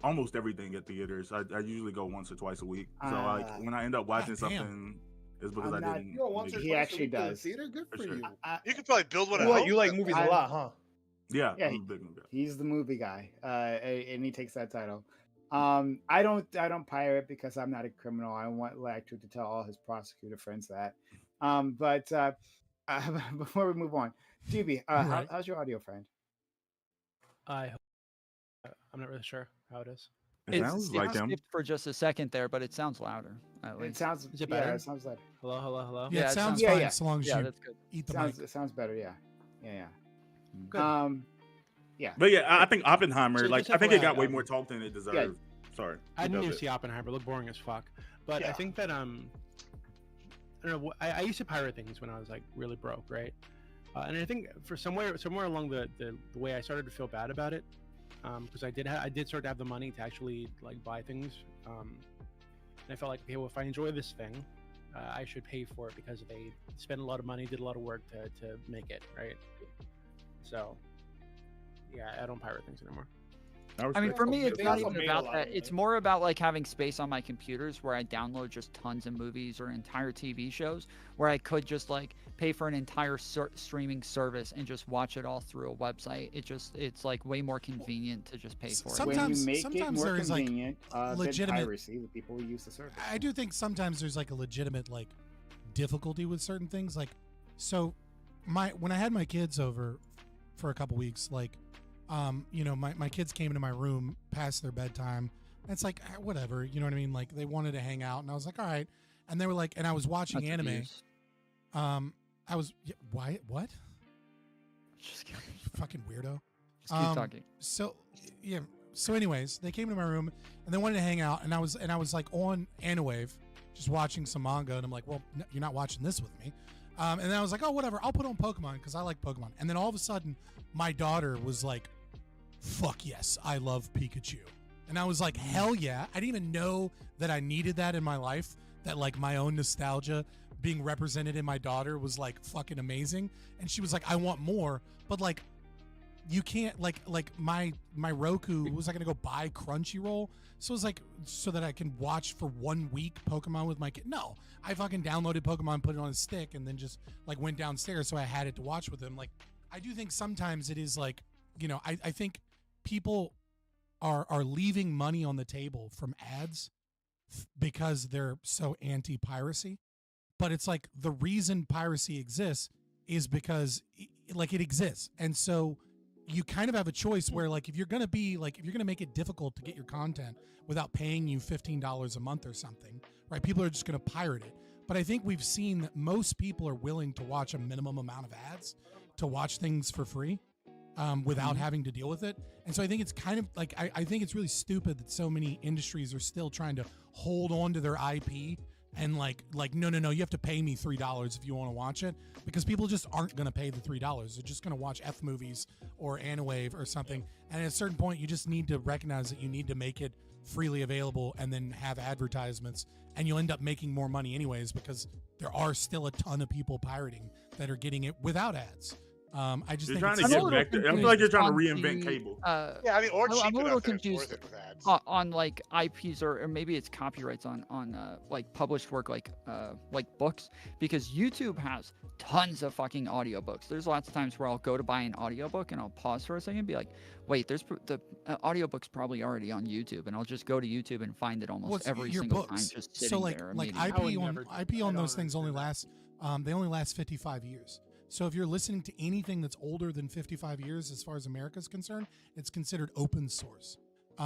almost everything at theaters. I usually go once or twice a week. So like when I end up watching something, it's because I didn't. He actually does. Theater, good for you. You could probably build one. You like movies a lot, huh? Yeah, yeah. I'm a big movie guy. He's the movie guy, and he takes that title. I don't pirate because I'm not a criminal. I want Lactu to tell all his prosecutor friends that. But before we move on, DB, how's your audio, friend? I'm not really sure how it is. It skipped for just a second there, but it sounds louder. It sounds. Is it better? Yeah, it sounds better. Hello. Yeah, it sounds fine as long as you that's good. eat the mic. It sounds better. Yeah. Good. Yeah. But yeah, I think Oppenheimer, So like, just I think it got FYI, way more talk than it deserved. Yeah. Sorry. I didn't even see Oppenheimer. It looked boring as fuck. But I think that I don't know. I used to pirate things when I was like really broke, right? And I think for somewhere along the way I started to feel bad about it, because I did start to have the money to actually like buy things, and I felt like, okay, well, if I enjoy this thing, I should pay for it because they spent a lot of money, did a lot of work to make it, right? So yeah, I don't pirate things anymore. I mean, for me, it's They not also even made a about lot that. of It's more about like having space on my computers where I download just tons of movies or entire TV shows, where I could just like pay for an entire streaming service and just watch it all through a website. It's like way more convenient to just pay for it. When you make it sometimes more there is, like, convenient than legitimate- piracy, the people who use the service. I do think sometimes there's like a legitimate like difficulty with certain things. Like, so when I had my kids over for a couple weeks, like, you know, my kids came into my room past their bedtime. And it's like, whatever, you know what I mean? Like, they wanted to hang out, and I was like, all right. And they were like, and I was watching That's anime. abuse. I was, why? What? Just kidding. Fucking weirdo. Just keep talking. So, yeah. So, anyways, they came to my room and they wanted to hang out, and I was like on Anawave, just watching some manga, and I'm like, well, you're not watching this with me. And then I was like, oh, whatever, I'll put on Pokemon because I like Pokemon. And then all of a sudden, my daughter was like, fuck yes, I love Pikachu. And I was like, hell yeah. I didn't even know that I needed that in my life, that like my own nostalgia being represented in my daughter was like fucking amazing. And she was like, I want more. But like, you can't like my Roku, was I gonna go buy Crunchyroll? So it was like, so that I can watch for 1 week Pokemon with my kid? No, I fucking downloaded Pokemon, put it on a stick, and then just like went downstairs so I had it to watch with him. Like, I do think sometimes it is like, you know, I think people are leaving money on the table from ads because they're so anti-piracy. But it's like the reason piracy exists is because like it exists. And so you kind of have a choice where like if you're going to make it difficult to get your content without paying you $15 a month or something, right? People are just going to pirate it. But I think we've seen that most people are willing to watch a minimum amount of ads to watch things for free without having to deal with it. And so I think it's kind of like, I think it's really stupid that so many industries are still trying to hold on to their IP and like no, you have to pay me $3 if you want to watch it, because people just aren't going to pay the $3. They're just going to watch F movies or Anawave or something. And at a certain point, you just need to recognize that you need to make it freely available and then have advertisements, and you'll end up making more money anyways, because there are still a ton of people pirating that are getting it without ads. I just think I feel like you're trying to reinvent cable. Yeah, I mean, or cheap I'm a little enough that it's confused worth it with ads. on like IPs or maybe it's copyrights on like published work like books, because YouTube has tons of fucking audiobooks. There's lots of times where I'll go to buy an audiobook and I'll pause for a second and be like, wait, there's the audiobook's probably already on YouTube, and I'll just go to YouTube and find it almost every single time just sitting so like there. like IP on those things only lasts they only last 55 years. So if you're listening to anything that's older than 55 years, as far as America is concerned, it's considered open source.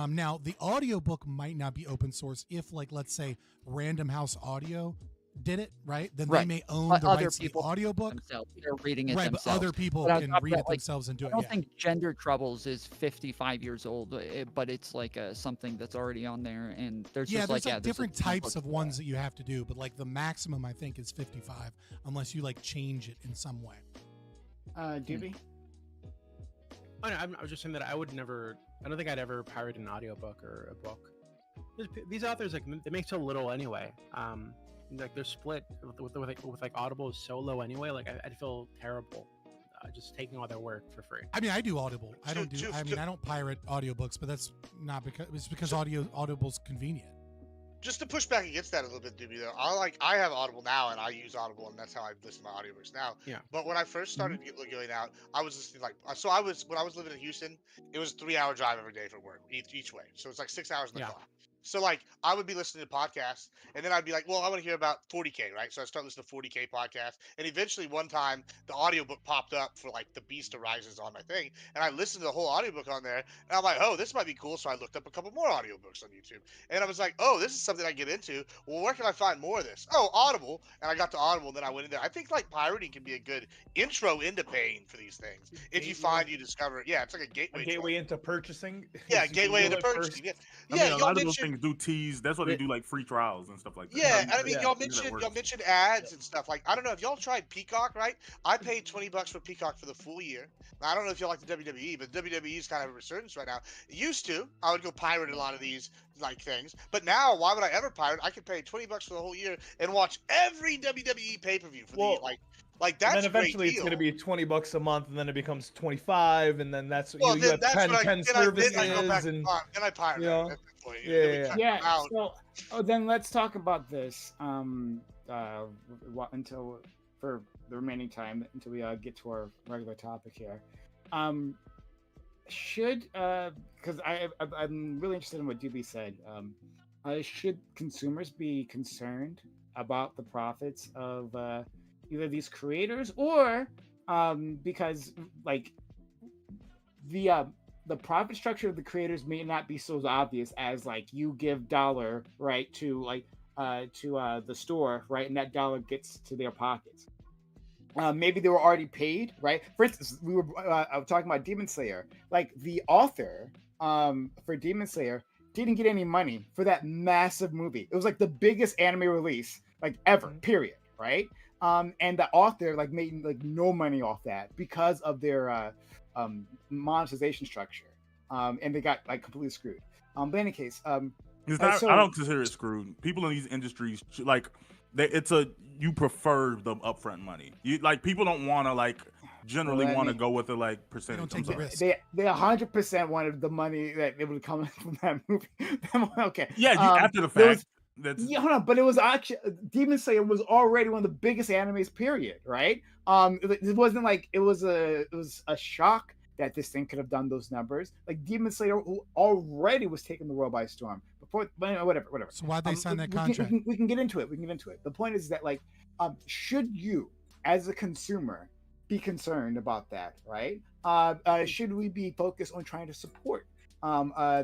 Now, the audiobook might not be open source if, like, let's say Random House Audio did it, right? Then they may own the rights to the audiobook. They're reading it right, themselves. but other people But on can top of read that, it like, themselves and do I it. don't Yeah. think Gender Troubles is 55 years old, but it's like something that's already on there, and there's Yeah, just there's like there's different a ton of types books of for ones that you have to do, but like the maximum I think is 55, unless you like change it in some way. Doobie? Oh, no, I was just saying that I don't think I'd ever pirate an audiobook or a book. These authors, like, they make so little anyway. Like, they're split with like Audible is so low anyway. Like, I'd feel terrible just taking all their work for free. I mean, I do Audible. I don't pirate audiobooks, but that's not because Audible's convenient. Just to push back against that a little bit, Doobie, though, I have Audible now, and I use Audible, and that's how I listen to my audiobooks now. Yeah. But when I first started going out, I was listening when I was living in Houston, it was a 3-hour drive every day for work each way, so it's like 6 hours in the car. So like I would be listening to podcasts, and then I'd be like, well, I want to hear about 40K, right? So I start listening to 40K podcasts, and eventually one time the audiobook popped up for like The Beast Arises on my thing, and I listened to the whole audiobook on there, and I'm like, oh, this might be cool. So I looked up a couple more audiobooks on YouTube, and I was like, oh, this is something I get into. Well, where can I find more of this? Oh, Audible. And I got to Audible, and then I went in there. I think like pirating can be a good intro into paying for these things if you find you discover it. Yeah, it's like a gateway. Gateway into purchasing. Yeah, gateway into purchasing. Yeah, I mean, a lot of those mentioned things. Do teas. That's what they do, like free trials and stuff like that. Yeah, and I mean, Yeah, y'all that works. mentioned ads and stuff. Like, I don't know if y'all tried Peacock, right? I paid $20 for Peacock for the full year. Now, I don't know if y'all like the WWE, but WWE is kind of a resurgence right now. It used to, I would go pirate a lot of these like things, but now, why would I ever pirate? I could pay $20 for the whole year and watch every WWE pay per view for the like that's and then a great eventually it's deal. going to be $20 a month, and then it becomes 25, and then that's Well, you then have that's 10, when 10 then services, I go back and then I pirate you know, it at that point. yeah. Yeah. So, then let's talk about this. Until for the remaining time until we get to our regular topic here. Should because I'm really interested in what Doobie said. Should consumers be concerned about the profits of either these creators or because like the profit structure of the creators may not be so obvious as like you give dollar right to like to the store, right, and that dollar gets to their pockets. Maybe they were already paid, right? For instance, we were talking about Demon Slayer. Like the author for Demon Slayer didn't get any money for that massive movie. It was like the biggest anime release like ever, period, right? And the author like made like no money off that because of their monetization structure, and they got like completely screwed. But in any case, It's not, I don't consider it screwed. People in these industries like you prefer the upfront money. You like people don't want to like generally want to go with the like percentage. They 100% wanted the money that it would come from that movie. Okay. Yeah, after the fact. Hold on, but it was actually Demon Slayer was already one of the biggest animes, period, right? It wasn't like it was a shock that this thing could have done those numbers. Like Demon Slayer, who already was taking the world by storm before, but whatever. So why'd they sign that contract? We can get into it. The point is that like, should you, as a consumer, be concerned about that, right? Should we be focused on trying to support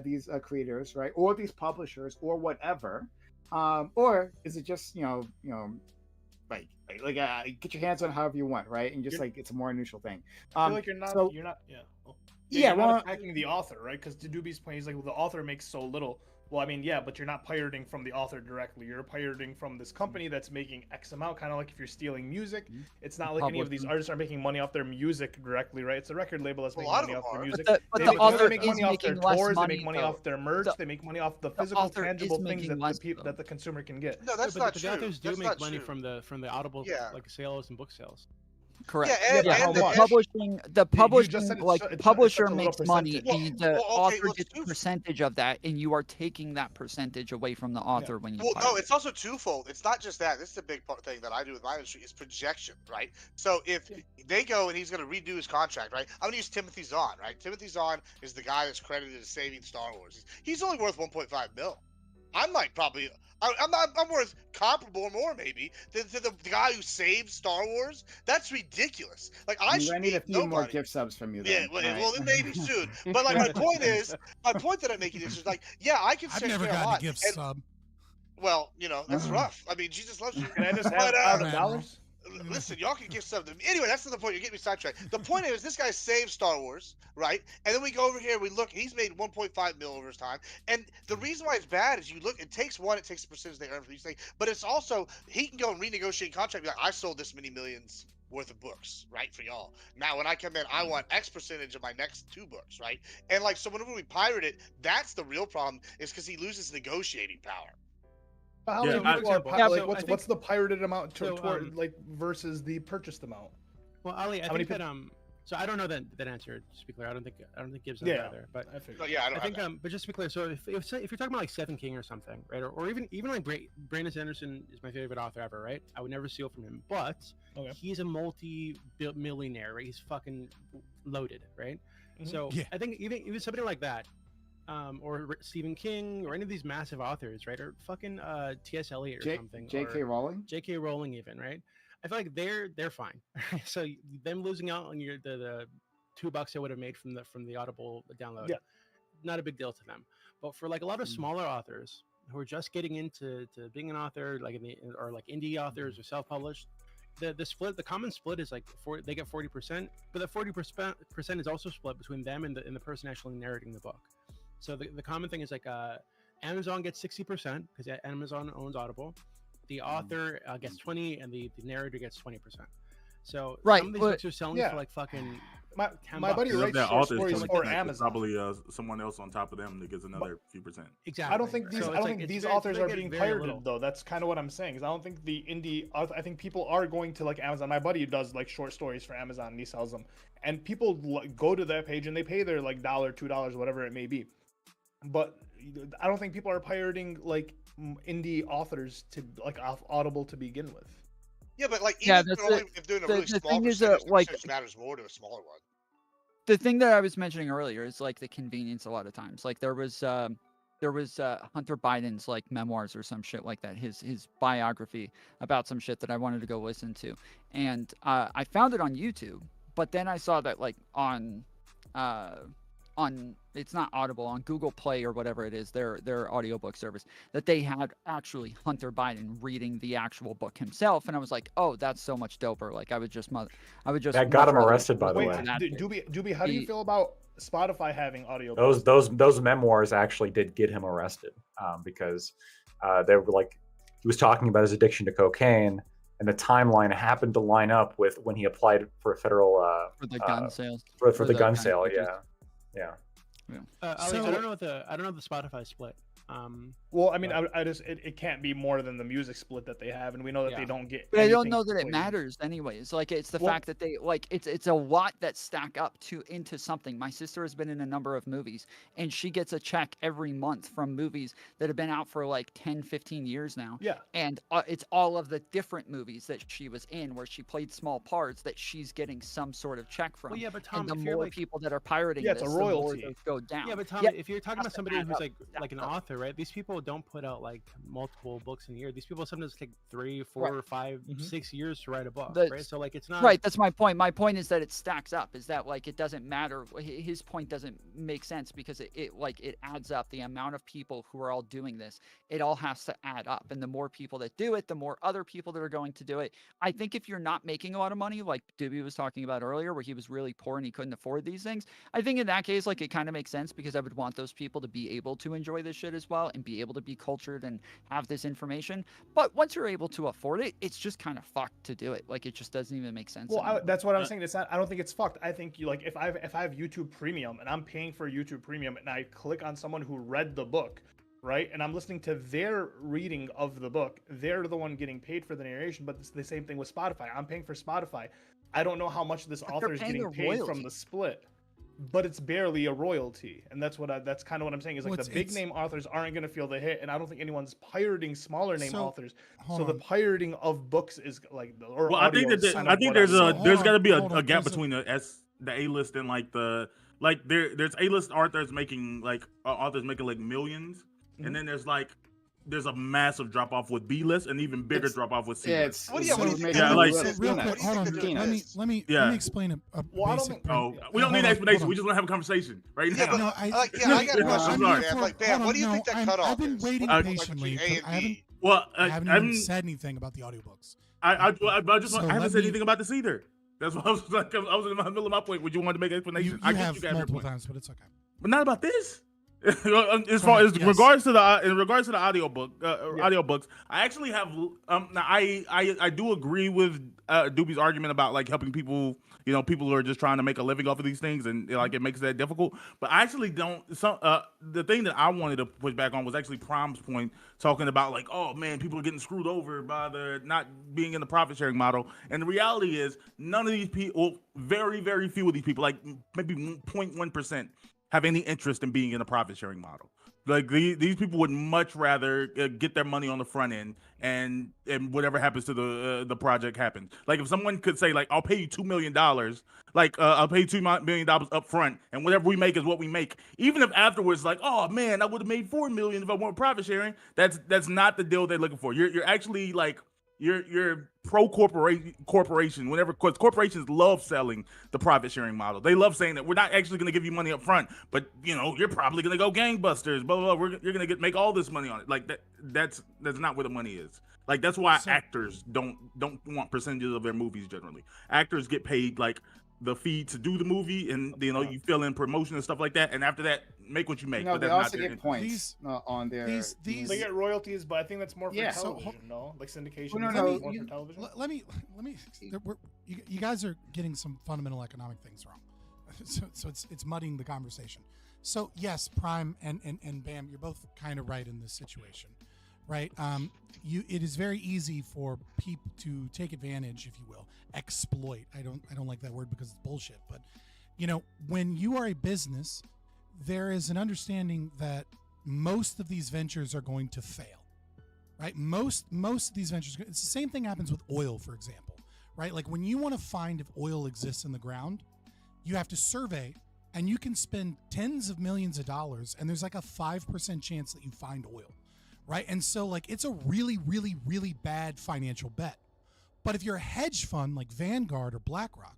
these creators, right, or these publishers, or whatever, or is it just like get your hands on however you want, right, and just like it's a more neutral thing. I feel like you're not you're not attacking the author, right? Because to Doobie's point, he's like, well, the author makes so little. Well, I mean, yeah, but you're not pirating from the author directly. You're pirating from this company that's making X amount. Kind of like if you're stealing music, it's not like any of these artists are making money off their music directly, right? It's a record label that's making money off their music. But the author make is money off their making less tours. They money, make money though. off their merch. They make money off the physical, tangible things that the consumer can get. No, that's but not the true. authors do That's make not money true. from the Audible like sales and book sales. Correct. Yeah, Yeah, the publisher makes money, and the author gets a percentage of that, and you are taking that percentage away from the author when you. Well, no, it's also twofold. It's not just that. This is a big thing that I do with my industry is projection, right? So if they go and he's going to redo his contract, right? I'm going to use Timothy Zahn, right? Timothy Zahn is the guy that's credited as saving Star Wars. He's only worth 1.5 mil. I'm like probably I'm worth comparable or more maybe than to the guy who saved Star Wars. That's ridiculous. Like I need a few more gift subs from you. Yeah, then. well, then maybe soon. But like my point that I'm making is just like, yeah, I can I've never gotten a gift sub. Well, that's rough. I mean, Jesus loves you. Can I just have $1,000? Listen, y'all can give something. Anyway, that's not the point. You're getting me sidetracked. The point is, this guy saved Star Wars, right? And then we go over here, we look. He's made 1.5 mil over his time. And the reason why it's bad is you look. It takes the percentage they earn for these things, but it's also he can go and renegotiate contract. Be like, I sold this many millions worth of books, right, for y'all. Now, when I come in, I want X percentage of my next 2 books, right? And like, so whenever we pirate it, that's the real problem. Is because he loses negotiating power. How many people are what's the pirated amount toward like versus the purchased amount? Well, Ali, I think that so I don't know that answer. Just to be clear, I don't think Gibbs knows either. But I think but just to be clear, so if you're talking about like Stephen King or something, right, or even like Brandon Sanderson is my favorite author ever, right? I would never steal from him, but he's a multi-millionaire, right? He's fucking loaded, right? So I think even somebody like that. Or Stephen King, or any of these massive authors, right? Or fucking T.S. Eliot or something. J.K. Rowling. J.K. Rowling, even, right? I feel like they're fine. So them losing out on the $2 they would have made from the Audible download, not a big deal to them. But for like a lot of smaller authors who are just getting into being an author, like or like indie authors or self-published, the common split is like they get 40%, but that 40% is also split between them and the person actually narrating the book. So the common thing is like Amazon gets 60% because Amazon owns Audible. The author gets 20, and the narrator gets 20%. So Right, some of these but- books are selling Yeah. for like fucking. My buddy writes that short author's stories 20%, for there's Amazon. probably someone else on top of them that gets another few percent. Exactly. I don't think these. So I it's don't like- think it's these very- authors they are get being very pirated little. though. That's kind of what I'm saying. Is I don't think the indie. I think people are going to like Amazon. My buddy does like short stories for Amazon, and he sells them. And people go to that page and they pay their like $1, $2, whatever it may be. But I don't think people are pirating like indie authors to like off Audible to begin with. Yeah, but like Yeah, even that's if doing a the really small thing is percentage, that, the like- percentage matters more to a smaller one. The thing that I was mentioning earlier is like the convenience a lot of times. Like there was Hunter Biden's like memoirs or some shit like that, his biography about some shit that I wanted to go listen to, and I found it on YouTube, but then I saw that like on it's not Audible, on Google Play or whatever it is, their audiobook service, that they had actually Hunter Biden reading the actual book himself, and I was like, oh, that's so much doper. Like I would just That got him arrested, by the Wait, way. Doobie, how do you feel about Spotify having audio? Those memoirs actually did get him arrested because they were like, he was talking about his addiction to cocaine, and the timeline happened to line up with when he applied for a federal for the gun sales for the gun sale. Yeah. I don't know the Spotify split. Well, I mean, I just it can't be more than the music split that they have, and we know that they don't get. But I don't anything know that it for matters anyways. Like it's the Well- fact that they like it's a lot that stack up into something. My sister has been in a number of movies, and she gets a check every month from movies that have been out for like 10, 15 years now. Yeah. And it's all of the different movies that she was in where she played small parts that she's getting some sort of check from. Well, yeah, but Tom, and the if you're more like- people that are pirating Yeah, it's this, a the more royalty. those go down. Yeah, but Tom, if you're talking about somebody who's like an author, right? These people don't put out like multiple books in a year. These people sometimes take 3, 4, Right. 5, 6 years to write a book, That's- right? So like it's not Right, that's my point. My point is that it stacks up. Is that like it doesn't matter. His point doesn't make sense because it adds up. The amount of people who are all doing this, it all has to add up. And the more people that do it, the more other people that are going to do it. I think if you're not making a lot of money, like Doobie was talking about earlier, where he was really poor and he couldn't afford these things, I think in that case, like it kind of makes sense because I would want those people to be able to enjoy this shit as well and be able to be cultured and have this information. But once you're able to afford it, it's just kind of fucked to do it. Like it just doesn't even make sense. Well, that's what I'm saying. It's not. I don't think it's fucked. I think like if I have YouTube Premium and I'm paying for YouTube Premium and I click on someone who read the book, right, and I'm listening to their reading of the book, they're the one getting paid for the narration. But it's the same thing with Spotify. I'm paying for Spotify. I don't know how much this author is paying getting a paid royalty. from the split, but it's barely a royalty, and that's that's kind of what I'm saying. Is like Well, the big name authors aren't going to feel the hit, and I don't think anyone's pirating smaller name So, authors. hold So the on. pirating of books is like, or Well, I think audio that is kind I of think what there's I'm a saying. there's got to be hold a on, gap there's a- between the A list and like there's A list authors making like like millions, and then there's a massive drop off with B list and even bigger drop off with C list. What do you think? Yeah, like real quick, hold on. Let me explain a Well, I don't basic. think- oh, point. we don't Hold need on, an explanation. hold We on. just want to have a conversation right Yeah, now. but No, I got a question I'm for you, sorry. man. Like, Bam, what do you think that cutoff I've been is? waiting What do you think patiently. between A I and haven't. B? Well, I haven't even said anything about the audiobooks. I So haven't let said me- anything about this either. That's what I was like. I was in the middle of my point. Would you want to make an explanation? You I guess have you got your multiple point. times, but it's okay. But not about this. As far as Yes. regards to the audiobooks, I actually have now I do agree with Doobie's argument about like helping people, people who are just trying to make a living off of these things, and like it makes that difficult. But I actually don't. The thing that I wanted to push back on was actually Prom's point, talking about like, oh man, people are getting screwed over by the not being in the profit sharing model. And the reality is, none of these people, very very few of these people, like maybe 0.1%. have any interest in being in a profit sharing model. Like these people would much rather get their money on the front end, and whatever happens to the project happens. Like if someone could say like, I'll pay you $2 million, like I'll pay you $2 million up front, and whatever we make is what we make. Even if afterwards like, oh man, I would have made $4 million if I weren't profit sharing. That's not the deal they're looking for. You're actually like you're pro corporation. Whenever corporations love selling the profit sharing model, they love saying that we're not actually going to give you money up front, but you're probably going to go gangbusters. Blah blah. Blah. You're going to make all this money on it. Like that's not where the money is. Like that's why actors don't want percentages of their movies generally. Actors get paid like the fee to do the movie, and you know, you fill in promotion and stuff like that, and after that, make what you make. No, but they that's also not their get interest. points on their. They get royalties, but I think that's more for Yeah. television, no? Like syndication. Well, is no, more you- for television. Let me. You guys are getting some fundamental economic things wrong. So it's muddying the conversation. So yes, Prime and Bam, you're both kind of right in this situation, right? It is very easy for people to take advantage, if you will, exploit. I don't like that word because it's bullshit. But you know, when you are a business, there is an understanding that most of these ventures are going to fail, right? Most of these ventures. It's the same thing happens with oil, for example, right? Like when you want to find if oil exists in the ground, you have to survey, and you can spend tens of millions of dollars, and there's like a 5% chance that you find oil, right? And so like it's a really, really, really bad financial bet. But if you're a hedge fund like Vanguard or BlackRock,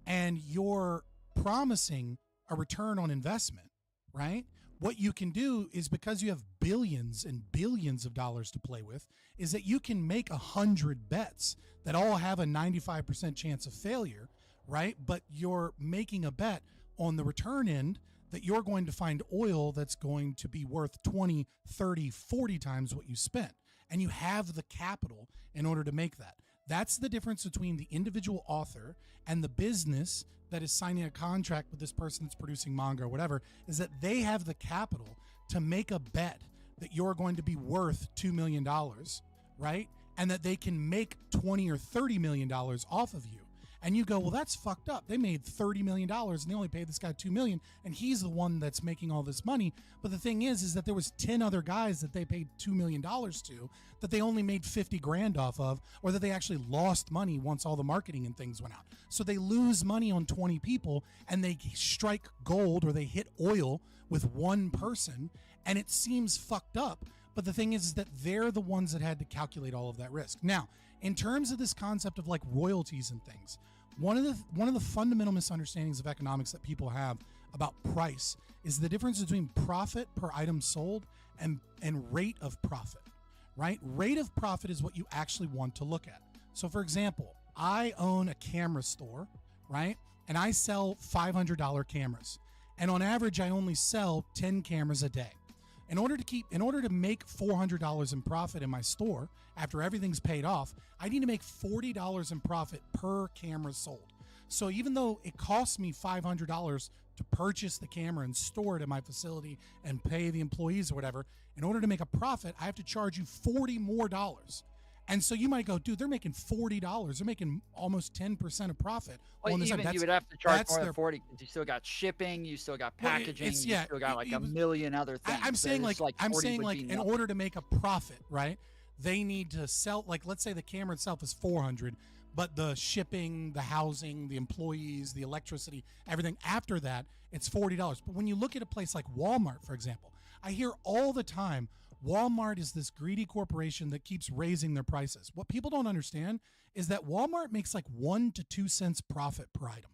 and you're promising a return on investment, right? What you can do is, because you have billions and billions of dollars to play with, is that you can make 100 bets that all have a 95% chance of failure, right? But you're making a bet on the return end that you're going to find oil that's going to be worth 20, 30, 40 times what you spent. And you have the capital in order to make that. That's the difference between the individual author and the business that is signing a contract with this person that's producing manga or whatever, is that they have the capital to make a bet that you're going to be worth $2 million, right? And that they can make $20 or $30 million off of you. And you go, well, that's fucked up. They made $30 million and they only paid this guy $2 million, and he's the one that's making all this money. But the thing is that there was 10 other guys that they paid $2 million to that they only made 50 grand off of, or that they actually lost money once all the marketing and things went out. So they lose money on 20 people, and they strike gold, or they hit oil with one person, and it seems fucked up. But the thing is that they're the ones that had to calculate all of that risk. Now, in terms of this concept of like royalties and things, one of the fundamental misunderstandings of economics that people have about price is the difference between profit per item sold and rate of profit, right? Rate of profit is what you actually want to look at. So for example, I own a camera store, right? And I sell $500 cameras. And on average, I only sell 10 cameras a day. In order to make $400 in profit in my store, after everything's paid off, I need to make $40 in profit per camera sold. So even though it costs me $500 to purchase the camera and store it in my facility and pay the employees or whatever, in order to make a profit, I have to charge you $40 more. And so you might go, dude, they're making $40. They're making almost 10% of profit. Well, on this. even you would have to charge more than 40 because you still got shipping, you still got packaging, you still got like a million other things. I'm saying in nothing. order to make a profit, right? They need to sell, like, let's say the camera itself is 400, but the shipping, the housing, the employees, the electricity, everything after that, it's $40. But when you look at a place like Walmart, for example, I hear all the time, Walmart is this greedy corporation that keeps raising their prices. What people don't understand is that Walmart makes like 1 to 2 cents profit per item.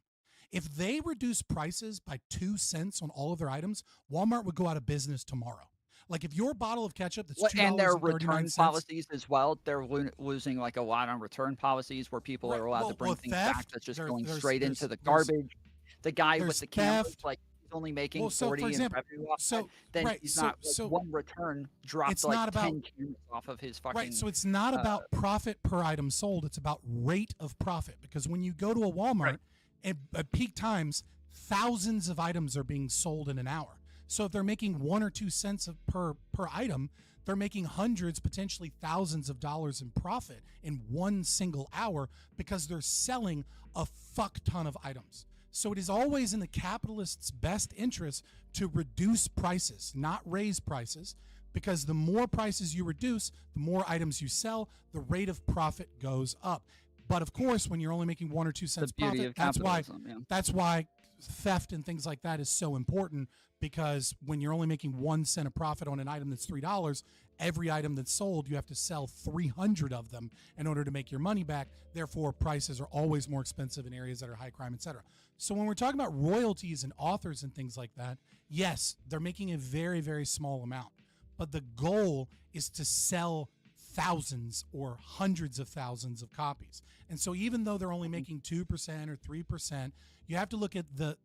If they reduce prices by 2 cents on all of their items, Walmart would go out of business tomorrow. Like if your bottle of ketchup that's $2.39, and their return policies as well, they're losing like a lot on return policies where people are allowed to bring things back that's just going straight into the garbage. The guy with the cameras, like he's only making 40 in revenue off that, then he's not one return dropped like 10 cameras off of his fucking. Right, so it's not about profit per item sold, it's about rate of profit. Because when you go to a Walmart, at peak times, thousands of items are being sold in an hour. So if they're making 1 or 2 cents per item, they're making hundreds, potentially thousands of dollars in profit in one single hour because they're selling a fuck ton of items. So it is always in the capitalist's best interest to reduce prices, not raise prices, because the more prices you reduce, the more items you sell, the rate of profit goes up. But of course, when you're only making 1 or 2 cents profit, that's why theft and things like that is so important, because when you're only making 1 cent of profit on an item that's $3, every item that's sold, you have to sell 300 of them in order to make your money back. Therefore, prices are always more expensive in areas that are high crime, etc. So when we're talking about royalties and authors and things like that, yes, they're making a very, very small amount. But the goal is to sell thousands or hundreds of thousands of copies. And so even though they're only making 2% or 3%, you have to look at the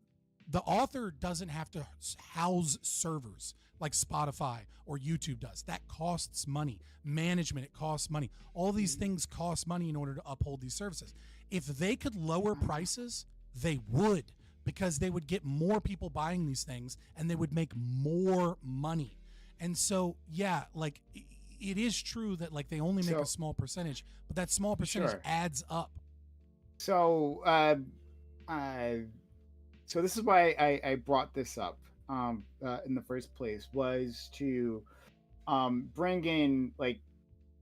author doesn't have to house servers like Spotify or YouTube does. That costs money. Management, it costs money. All these things cost money in order to uphold these services. If they could lower prices, they would, because they would get more people buying these things and they would make more money. And so, yeah, like it is true that like they only make a small percentage, but that small percentage adds up. So, so this is why I brought this up in the first place, was to bring in like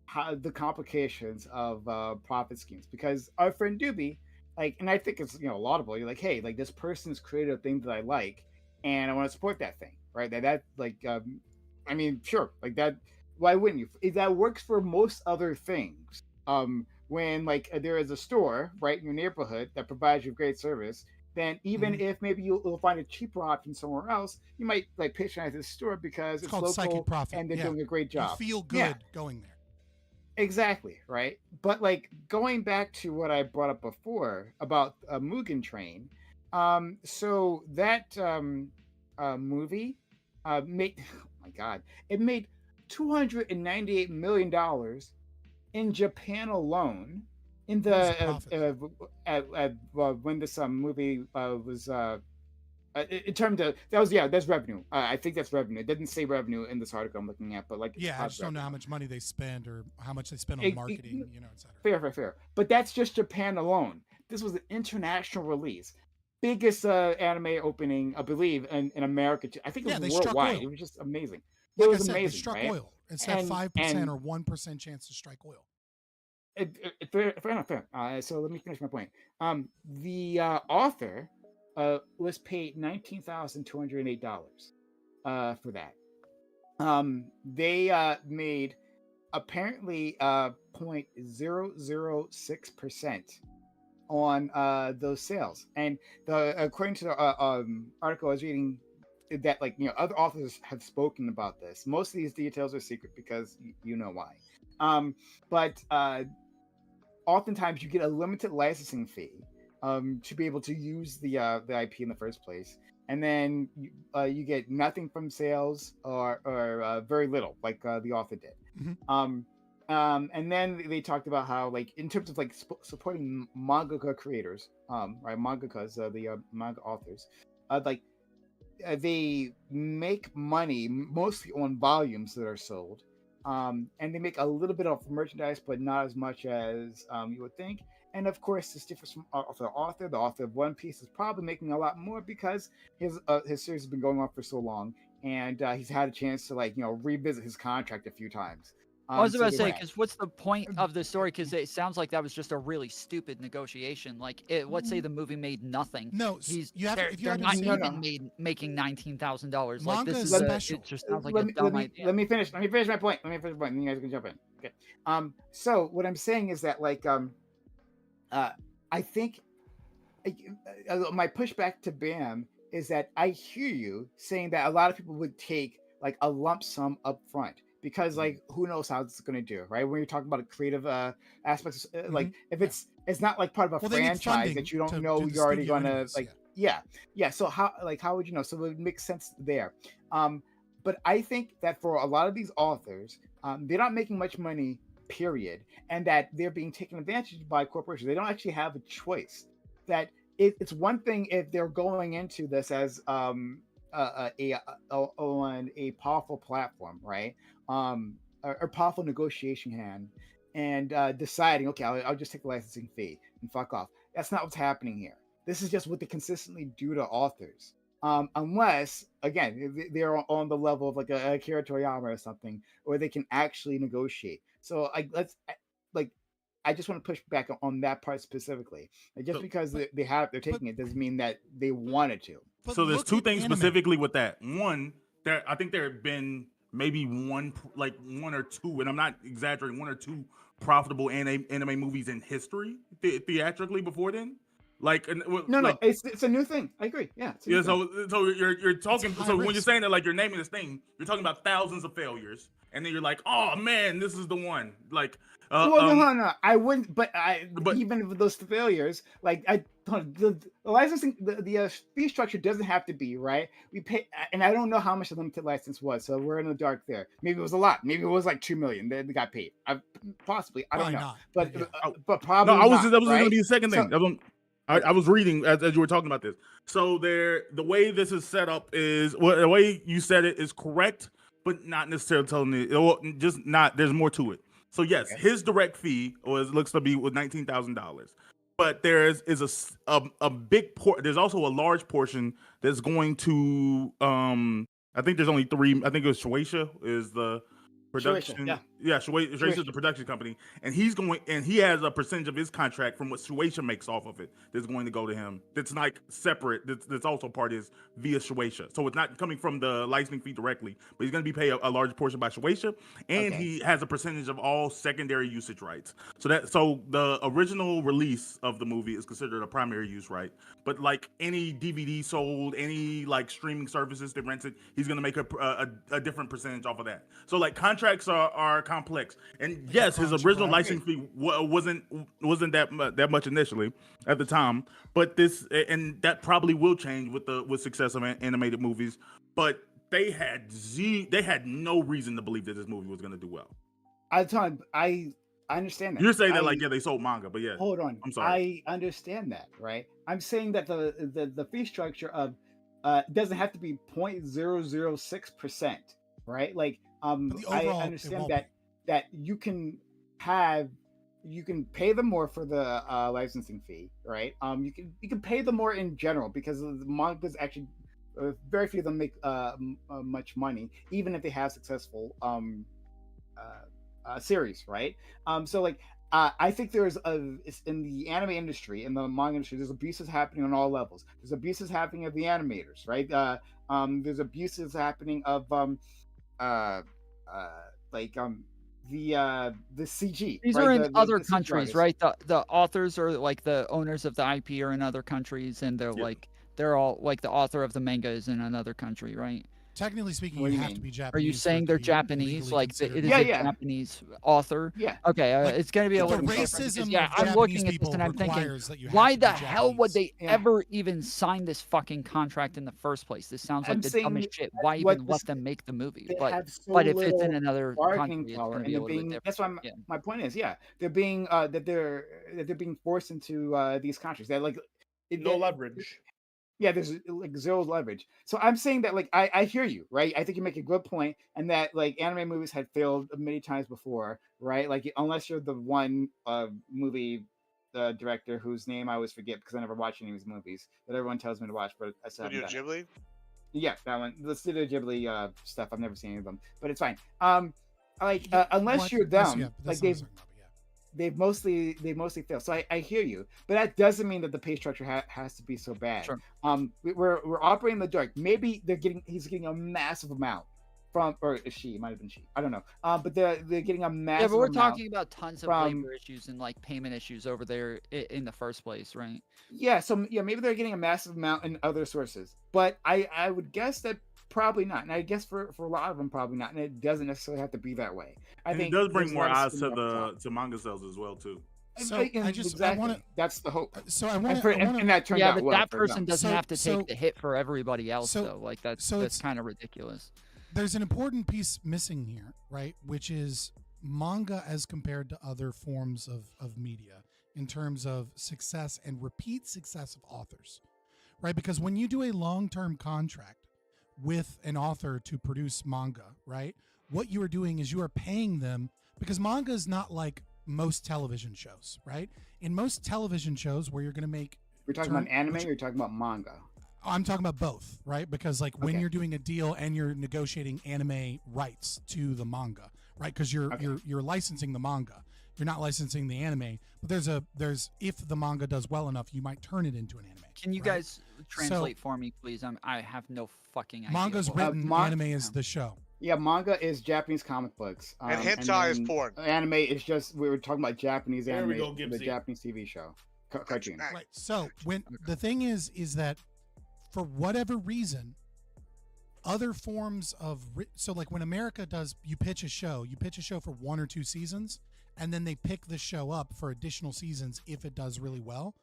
how the complications of profit schemes, because our friend Doobie, like, and I think it's laudable. You're like, hey, like this person's created a thing that I like, and I want to support that thing, right? That like, I mean, sure, like that. Why wouldn't you? If that works for most other things. When like there is a store right in your neighborhood that provides you great service, then even if maybe you'll find a cheaper option somewhere else, you might like patronize this store because it's called local psychic profit, and they're doing a great job. You feel good going there. Exactly, right? But like going back to what I brought up before about Mugen Train, so that movie made, oh my God, it made $298 million in Japan alone. In the when this movie was in terms of that's revenue. I think that's revenue. It didn't say revenue in this article I'm looking at, but like I just don't know how much money they spend or how much they spend on marketing, etc. Fair. But that's just Japan alone. This was an international release, biggest anime opening, I believe, in America. I think it was worldwide. It was just amazing. It was amazing. They struck oil. It's that 5% or 1% chance to strike oil. Fair enough. So let me finish my point. The author was paid $19,208 for that. They made apparently 0.006% on those sales, and according to the article I was reading, that like other authors have spoken about this. Most of these details are secret because you know why. But oftentimes you get a limited licensing fee to be able to use the IP in the first place, and then you get nothing from sales or very little, like the author did. And then they talked about how, like, in terms of like supporting mangaka creators, right, mangakas, the manga authors, like they make money mostly on volumes that are sold. And they make a little bit of merchandise, but not as much as you would think. And of course, this differs from the author. The author of One Piece is probably making a lot more because his series has been going on for so long, and he's had a chance to revisit his contract a few times. I was about to say, because what's the point of the story? Because it sounds like that was just a really stupid negotiation. Like, let's say the movie made nothing. No, they're not even making $19,000. Like, this is it just sounds like a dumb idea. Let me finish my point. And you guys can jump in. Okay. So what I'm saying is that I think my pushback to BAM is that I hear you saying that a lot of people would take like a lump sum up front. Because who knows how it's going to do, right? When you're talking about a creative aspects, like if it's not like part of a franchise that you don't know you're already going to yeah. So how would you know? So it would make sense there. But I think that for a lot of these authors, they're not making much money, period, and that they're being taken advantage of by corporations. They don't actually have a choice. That it's one thing if they're going into this as on a powerful platform, right? A powerful negotiation hand, and deciding, okay, I'll just take the licensing fee and fuck off. That's not what's happening here. This is just what they consistently do to authors. Unless, again, they're on the level of like a Akira Toriyama or something, where they can actually negotiate. So I just want to push back on that part specifically. Just because they're taking it doesn't mean that they wanted to. So there's two things specifically with that. One, I think there have been maybe one or two, and I'm not exaggerating, one or two profitable anime movies in history theatrically before then. No, it's a new thing. I agree. Yeah. So you're talking. So when you're saying that, like, you're naming this thing, you're talking about thousands of failures, and then you're like, oh man, this is the one. Like, well, no, I wouldn't. But even with those failures, like the licensing, the fee structure doesn't have to be right. We pay, and I don't know how much the limited license was, so we're in the dark there. Maybe it was a lot. Maybe it was like $2 million. They got paid. Possibly, I don't know. Not, but probably no, not, that was right? going to be the second thing. So, I was reading as you were talking about this. So the way this is set up is the way you said it is correct, but not necessarily telling it. Just not. There's more to it. So yes, his direct fee looks to be with $19,000, but there's a big there's also a large portion that's going to I think there's only 3. I think it was Shueisha is the production. Shueisha is the production company, and he has a percentage of his contract from what Shueisha makes off of it that's going to go to him. That's like separate. That's also part is via Shueisha, so it's not coming from the licensing fee directly, but he's going to be paid a large portion by Shueisha, and he has a percentage of all secondary usage rights. So the original release of the movie is considered a primary use right, but like any DVD sold, any like streaming services that rents it, he's going to make a different percentage off of that. So like contracts are complex, and yes, his original licensing fee wasn't that much initially at the time, but that probably will change with success of animated movies. But they had no reason to believe that this movie was going to do well. I understand that. You're saying that they sold manga, but yeah. Hold on. I'm sorry. I understand that, right? I'm saying that the fee structure of doesn't have to be 0.006%, right? Like I understand that you can pay them more for the licensing fee, right? You can pay them more in general because the mangas actually very few of them make much money, even if they have successful series, right? So like I think there's in the anime industry, in the manga industry, there's abuses happening on all levels. There's abuses happening of the animators, right? There's abuses happening of the CG. These right? are in the other CG countries, artists. right? The authors or like the owners of the IP are in other countries, and they're all like the author of the manga is in another country, right? Technically speaking, What do you you have mean? to be Japanese. Are you saying they're Japanese? Like it is a Japanese author? Yeah. Okay, it's going to be a the little racism because, of I'm looking Japanese at this people and I'm thinking, requires that you have why to the be hell would Japanese. they ever even sign this fucking contract in the first place? This sounds like I'm the saying dumbest shit. Why what even this- let them make the movie? They But have so but if it's in little another bargaining country, it's power, going to and be a they're little bit being. different. That's why my point is, they're being that they're being forced into these countries. They're like No leverage. Yeah, there's like zero leverage. So I'm saying that like I hear you, right? I think you make a good point, and that like anime movies had failed many times before, right? Like unless you're the one movie director whose name I always forget because I never watch any of his movies that everyone tells me to watch, but I still haven't Studio done it. Ghibli? Yeah, that one. The Studio Ghibli stuff. I've never seen any of them, but it's fine. Unless you're them, like they've mostly failed. So I hear you, but that doesn't mean that the pay structure has to be so bad. Sure. We're operating in the dark. Maybe he's getting a massive amount from, or she, it might have been she, I don't know. But they're getting a massive. Yeah, but we're amount talking about tons of from, labor issues and like payment issues over there in the first place, right? Yeah, so yeah, maybe they're getting a massive amount in other sources, but I would guess that probably not, and I guess for a lot of them probably not, and it doesn't necessarily have to be that way. I think it does bring there's a more lot of eyes skin to up top. the manga sales as well too. So Exactly. I want to. That's the hope. So I want and that turned Yeah, out but well that for person them. doesn't have to take the hit for everybody else, so- though. Like that's so it's- kind of ridiculous. There's an important piece missing here, right? Which is manga as compared to other forms of media in terms of success and repeat success of authors, right? Because when you do a long-term contract with an author to produce manga, right? What you are doing is you are paying them, because manga is not like most television shows, right? In most television shows where you're going to make... We're talking about anime or you're talking about manga? I'm talking about both, right? Because like when Okay. you're doing a deal and you're negotiating anime rights to the manga, right? Because you're licensing the manga, you're not licensing the anime. But there's if the manga does well enough, you might turn it into an anime. Can you right? guys translate for me, please? I have no fucking idea. Manga's what- written, anime is the show. Yeah, manga is Japanese comic books. And hentai is then porn. Anime is just, we were talking about Japanese There we anime, go, the Gibbsy. Japanese TV show, cartoon. Right. So when the thing is that for whatever reason, other forms of so like when America does, you pitch a show for 1 or 2 seasons, and then they pick the show up for additional seasons if it does really well.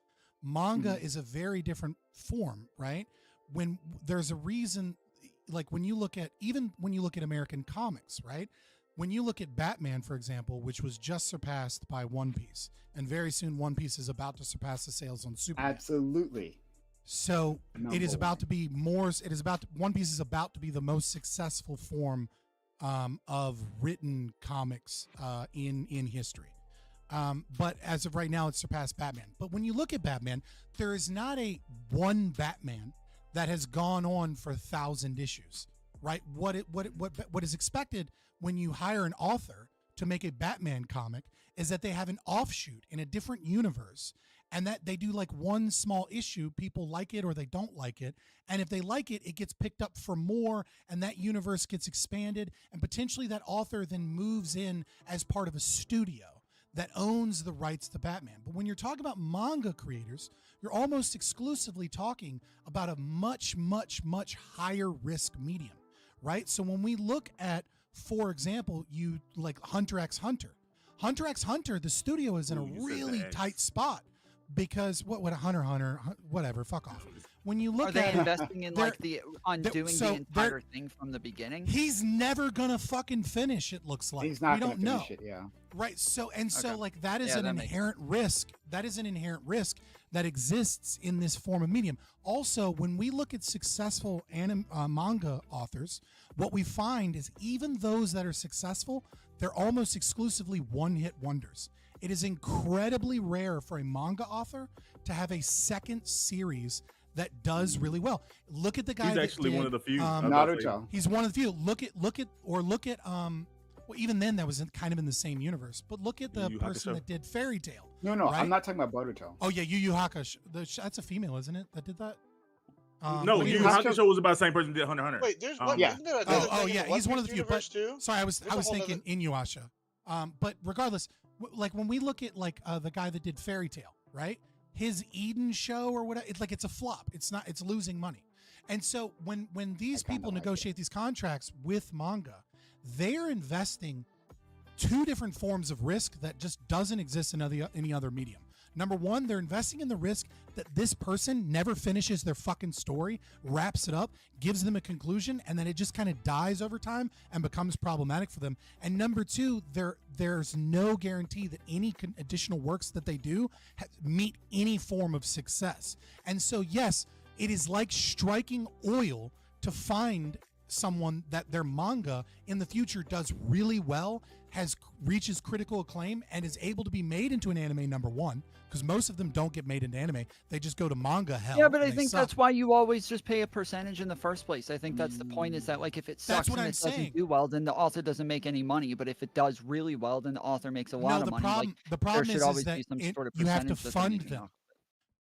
Manga is a very different form, right? When there's a reason, like when you look at American comics, right? When you look at Batman, for example, which was just surpassed by One Piece, and very soon One Piece is about to surpass the sales on Superman. Absolutely. So it is about to be more. One Piece is about to be the most successful form of written comics in history. But as of right now, it's surpassed Batman. But when you look at Batman, there is not a one Batman that has gone on for 1,000 issues, right? What is expected when you hire an author to make a Batman comic is that they have an offshoot in a different universe, and that they do like one small issue. People like it or they don't like it, and if they like it, it gets picked up for more, and that universe gets expanded, and potentially that author then moves in as part of a studio that owns the rights to Batman. But when you're talking about manga creators, you're almost exclusively talking about a much, much, much higher risk medium, right? So when we look at, for example, you like Hunter x Hunter. Hunter x Hunter, the studio is in a really tight spot because what a Hunter, whatever, fuck off. When you look Are they at investing in like the undoing the entire thing from the beginning? He's never gonna fucking finish. It looks like He's not we gonna don't know. finish it, yeah. Right. So like that is Yeah, an that makes inherent risk. That is an inherent risk that exists in this form of medium. Also, when we look at successful manga authors, what we find is even those that are successful, they're almost exclusively one-hit wonders. It is incredibly rare for a manga author to have a second series that does really well. Look at the guy. He's actually one of the few. Naruto. He's one of the few. Look at well, even then that was kind of in the same universe. But look at the Yu Yu person Hakusho. that did Fairy Tail. No, right? I'm not talking about Boruto. Oh yeah, Yu Yu Hakusho. That's a female, isn't it? That did that. No, what Yu do Yu you- Hakusho was about the same person that did Hunter x Hunter. Wait, there's Um, isn't there another thing in yeah, the he's One one of the Piece few. But universe too? sorry, I was There's a whole thinking Inuyasha. But regardless, like when we look at like the guy that did Fairy Tail, right? His Eden show or whatever, it's a flop. It's losing money. And so when these people negotiate these contracts with manga, they're investing 2 different forms of risk that just doesn't exist in any other medium. Number one, they're investing in the risk that this person never finishes their fucking story, wraps it up, gives them a conclusion, and then it just kind of dies over time and becomes problematic for them. And number two, there's no guarantee that any additional works that they do meet any form of success. And so, yes, it is like striking oil to find someone that their manga in the future does really well, reaches critical acclaim, and is able to be made into an anime, number one, because most of them don't get made into anime. They just go to manga hell. Yeah, but I and they think suck. that's why you always just pay a percentage in the first place. I think that's the point, is that like if it sucks what and I'm it saying. doesn't do well, then the author doesn't make any money. But if it does really well, then the author makes a lot of money. The problem there should is always that be some sort of you have to percentage that they're fund making them off.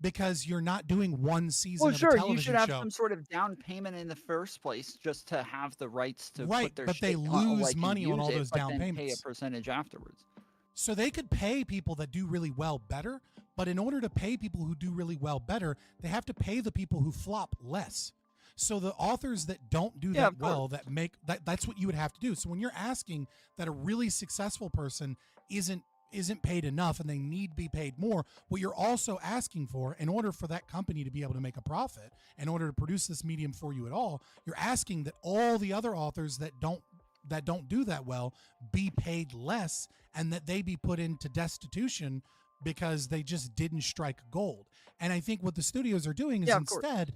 because you're not doing one season Well, of a sure, television you should have show. some sort of down payment in the first place just to have the rights to Right, put their but they shit on, lose like, and money on use all it, those but down then payments. pay a percentage afterwards. So they could pay people that do really well better, but in order to pay people who do really well better, they have to pay the people who flop less. So the authors that don't do that well, that's what you would have to do. So when you're asking that a really successful person isn't paid enough and they need to be paid more, what you're also asking for, in order for that company to be able to make a profit, in order to produce this medium for you at all, you're asking that all the other authors that don't do that well be paid less, and that they be put into destitution because they just didn't strike gold. And I think what the studios are doing is instead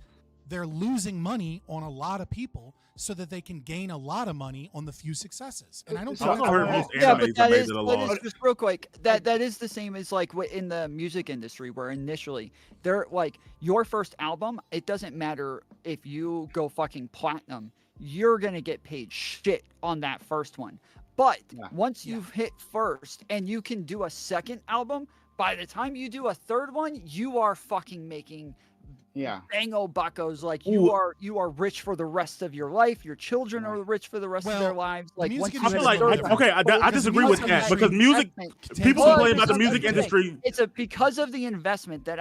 they're losing money on a lot of people so that they can gain a lot of money on the few successes. And I don't think yeah, but that is just real quick. That is the same as like in the music industry, where initially they're like, your first album, it doesn't matter if you go fucking platinum, you're gonna get paid shit on that first one. But once you've hit first and you can do a second album, By the time you do a third one, you are fucking making bango buckos. Like you are rich for the rest of your life. Your children are rich for the rest of their lives. Like once you I feel like I disagree with that because music. People complain about the music industry. It's because of the investment that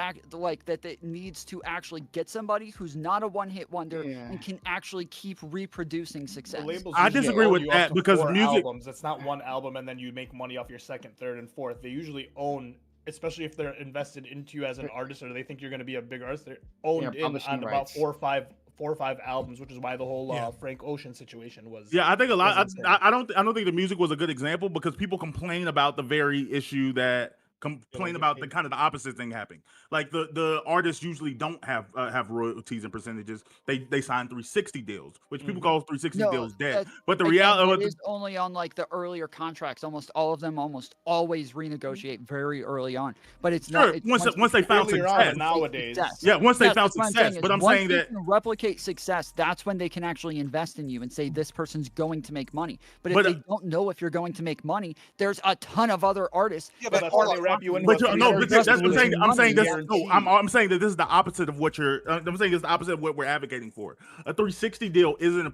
it needs to actually get somebody who's not a one-hit wonder and can actually keep reproducing success. I disagree with that because music albums. It's not one album and then you make money off your second, third, and fourth. They usually own. Especially if they're invested into you as an artist, or they think you're going to be a big artist, they're owned in on about 4 or 5 albums, which is why the whole Frank Ocean situation was. Yeah, I think a lot. I don't think the music was a good example because people complain about the very issue that complain about the kind of the opposite thing happening. Like the artists usually don't have royalties and percentages. They sign 360 deals, which people call 360 deals dead. But the reality is only on like the earlier contracts. Almost all of them almost always renegotiate very early on. But it's not once they found success nowadays. Yeah, once they found success. But I'm saying that can replicate success, that's when they can actually invest in you and say this person's going to make money. But if they don't know if you're going to make money, there's a ton of other artists that are. I'm saying that this is the opposite of what you're. I'm saying it's the opposite of what we're advocating for. A 360 deal isn't a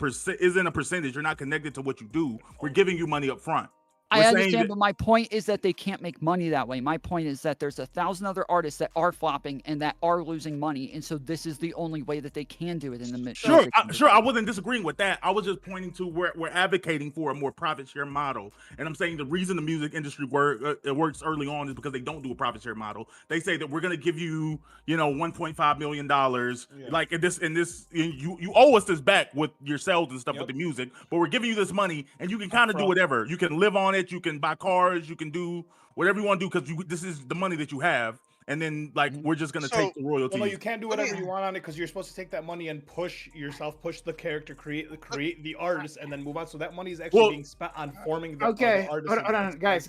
percentage. You're not connected to what you do. We're giving you money up front. I understand, but my point is that they can't make money that way. My point is that there's 1,000 other artists that are flopping and that are losing money, and so this is the only way that they can do it in the mid. Sure, I wasn't disagreeing with that. I was just pointing to where we're advocating for a more profit share model, and I'm saying the reason the music industry works early on is because they don't do a profit share model. They say that we're going to give you, $1.5 million, like in this, you owe us this back with your sales and stuff with the music, but we're giving you this money, and you can kind of do whatever. You can live on it. You can buy cars, you can do whatever you want to do because this is the money that you have, and then we're just gonna take the royalties. Well, no, you can't do whatever you want on it because you're supposed to take that money and push yourself, push the character, create the artist, and then move on. So that money is actually being spent on forming the artist. Hold on, guys.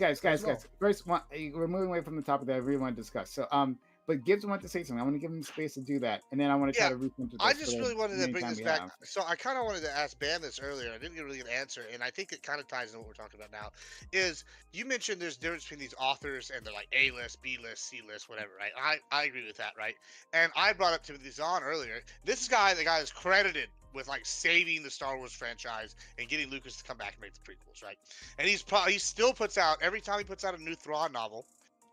First, we're moving away from the topic that I really want to discuss. So, but Gibbs wanted to say something. I want to give him space to do that, and then I want to try to reach into this. I just really wanted to bring this back. So I kind of wanted to ask Bam this earlier. I didn't get really an answer, and I think it kind of ties into what we're talking about now. Is you mentioned there's a difference between these authors and they're like A-list, B-list, C-list, whatever, right? I agree with that, right? And I brought up Timothy Zahn earlier. This guy, the guy is credited with saving the Star Wars franchise and getting Lucas to come back and make the prequels, right? And he still puts out, every time he puts out a new Thrawn novel,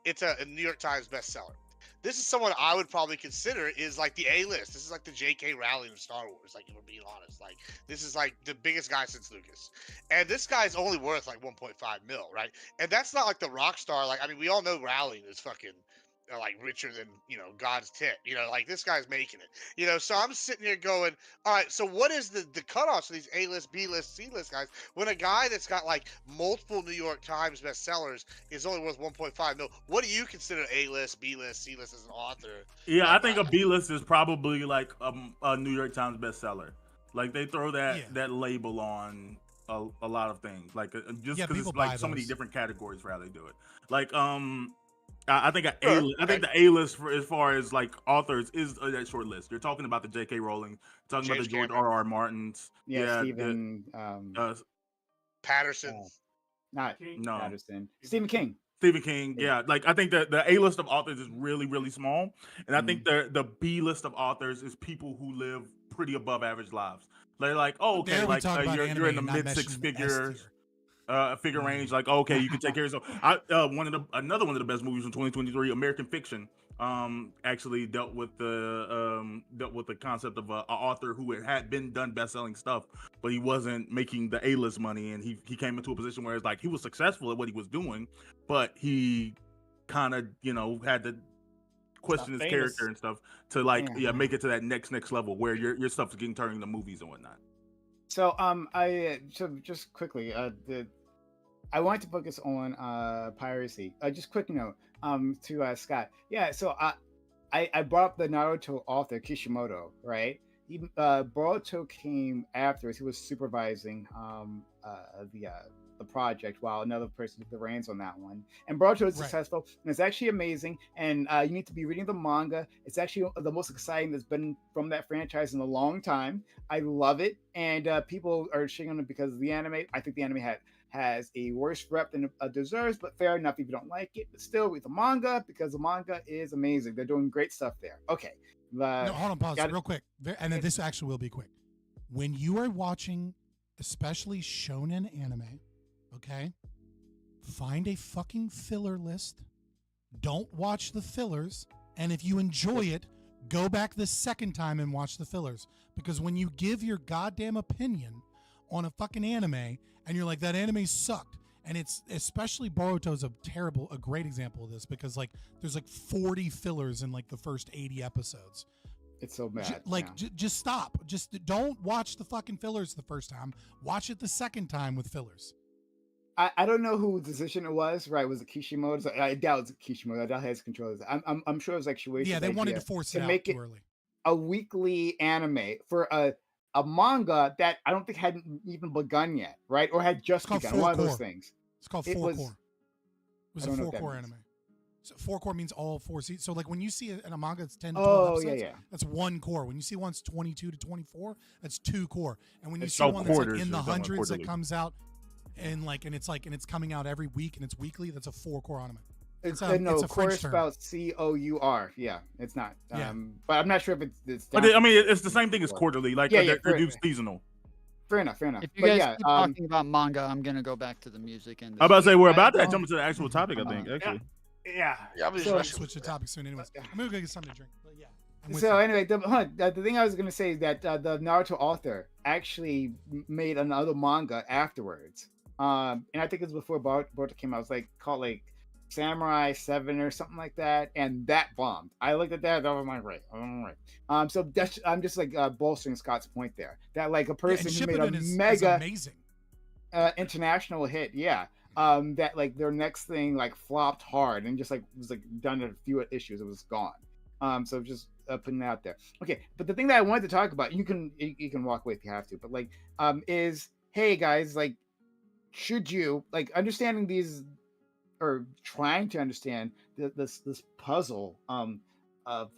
it's a New York Times bestseller. This is someone I would probably consider is like the A-list. This is like the J.K. Rowling of Star Wars, like, if we're being honest. Like, this is like the biggest guy since Lucas. And this guy's only worth like 1.5 mil, right? And that's not like the rock star. Like, I mean, we all know Rowling is fucking like richer than, God's tit. Like this guy's making it. So I'm sitting here going, all right, so what is the cutoffs of these A-list, B-list, C-list guys when a guy that's got like multiple New York Times bestsellers is only worth 1.5 mil? What do you consider A-list, B-list, C-list as an author? Yeah, I think a B-list is probably like a New York Times bestseller. Like they throw that label on a lot of things, like just because it's like so many different categories for how they do it. Like I think the A-list for as far as like authors is that short list. You're talking about the J.K. Rowling, talking about the George R.R. Martins, Stephen Patterson, Patterson, Stephen King. Yeah. Like I think that the A-list of authors is really, really small, and I think the B-list of authors is people who live pretty above average lives. They're like, oh, okay, like you're in the mid six figures. Figure range, like okay, you can take care of yourself. Another one of the best movies in 2023, American Fiction, actually dealt with the concept of an author who had been done best-selling stuff, but he wasn't making the A-list money, and he came into a position where it's like he was successful at what he was doing, but he kind of had to question his character and stuff to make it to that next level where your stuff's getting turned into movies and whatnot. So just quickly, I wanted to focus on piracy. Just quick note to Scott. Yeah, so I brought up the Naruto author Kishimoto, right? Boruto came afterwards. He was supervising the project while another person took the reins on that one. And Boruto is successful, and it's actually amazing. And you need to be reading the manga. It's actually the most exciting that's been from that franchise in a long time. I love it, and people are shitting on it because of the anime. I think the anime has a worse rep than it deserves, but fair enough if you don't like it. But still, read the manga because the manga is amazing. They're doing great stuff there. Okay. No, hold on, pause real quick. And then this actually will be quick. When you are watching, especially shonen anime, okay, find a fucking filler list. Don't watch the fillers. And if you enjoy it, go back the second time and watch the fillers. Because when you give your goddamn opinion on a fucking anime and you're like, that anime sucked. And it's especially Boruto's a great example of this because like there's like 40 fillers in like the first 80 episodes. It's so bad. Just stop. Just don't watch the fucking fillers the first time. Watch it the second time with fillers. I don't know whose decision it was. Right? Was it Kishimoto's? I doubt it was Kishimoto. I doubt his controllers. I'm sure it was like Shueisha's Yeah, they wanted to idea force it out make too it early. a weekly anime for a manga that I don't think hadn't even begun yet, right? Or had just begun. One of those things. It's called 4 core. It was a 4 core anime. So 4 core means all 4 seasons. So like when you see in a manga it's 10 to 12 episodes, that's 1 core. When you see one's 22 to 24, that's 2 core. And when you see one that's like in the hundreds that comes out and it's coming out every week and it's weekly, that's a 4 core anime. It's a core French spelled COUR. Yeah, it's not. Yeah. But I'm not sure if it's But I mean, it's the same thing as quarterly. Like they're do seasonal. Fair enough. If you guys keep talking about manga, I'm gonna go back to the music and. I'm about to say we're about to jump into the actual topic. I think actually. Yeah. I'll switch the topic soon. Anyways, I'm gonna go get something to drink. But yeah. So anyway, the thing I was gonna say is that the Naruto author actually made another manga afterwards, and I think it was before Boruto came out. It was like called like Samurai 7 or something like that, and that bombed. I looked at that was like right. So that's, I'm just like bolstering Scott's point there. That like a person who made a mega amazing international hit, that like their next thing like flopped hard and just like was like done in a few issues, it was gone. So just putting it out there. Okay, but the thing that I wanted to talk about, you can walk away if you have to, but like is, hey guys, like should you like understanding these or trying to understand this puzzle of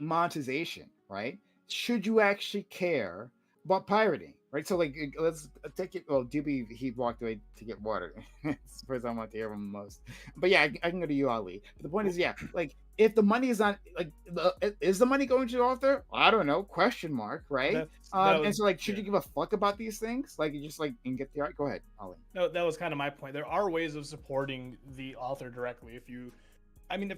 monetization, right? Should you actually care about pirating, right? So like let's take it. Well, Doobie, he walked away to get water. It's the first time I want to hear from most. But yeah, I can go to you, Ali. But the point is, like if the money is not like, is the money going to the author? I don't know. Question mark, right? And so like, should you give a fuck about these things? Like you just like and get the art. Go ahead, Ali. No, that was kind of my point. There are ways of supporting the author directly. If the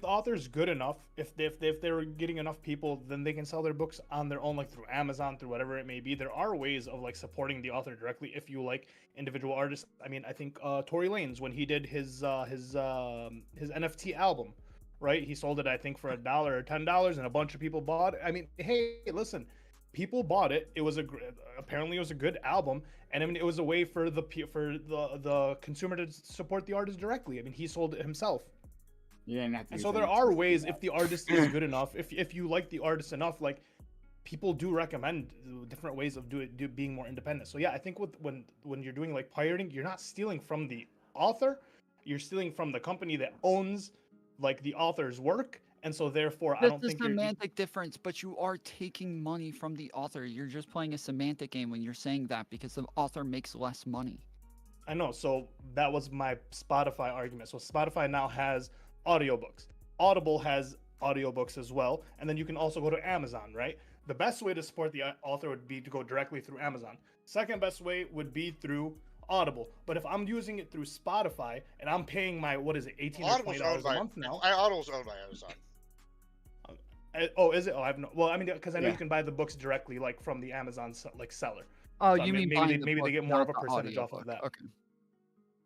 author's good enough, if they're getting enough people, then they can sell their books on their own, like through Amazon, through whatever it may be. There are ways of like supporting the author directly if you like individual artists. I mean, I think Tory Lanez, when he did his NFT album, right? He sold it, I think, for $1 or $10, and a bunch of people bought it. I mean, hey, listen, people bought it. It was apparently it was a good album, and I mean, it was a way for the consumer to support the artist directly. I mean, he sold it himself. And so there are ways, if the artist is good enough, if you like the artist enough, like people do recommend different ways of being more independent. So yeah, I think when you're doing like pirating, you're not stealing from the author, you're stealing from the company that owns like the author's work. And so therefore, I don't think there's a semantic difference, but you are taking money from the author. You're just playing a semantic game when you're saying that because the author makes less money. I know. So that was my Spotify argument. So Spotify now has audiobooks. Audible has audiobooks as well. And then you can also go to Amazon, right? The best way to support the author would be to go directly through Amazon. Second best way would be through Audible. But if I'm using it through Spotify and I'm paying my, what is it, $18 or $20 a month now? Audible's owned by Amazon. Oh, is it? Oh, I have no. Well, I mean, because I know you can buy the books directly, like from the Amazon like seller. Oh, so, you mean maybe they get more of a percentage off of that. Okay.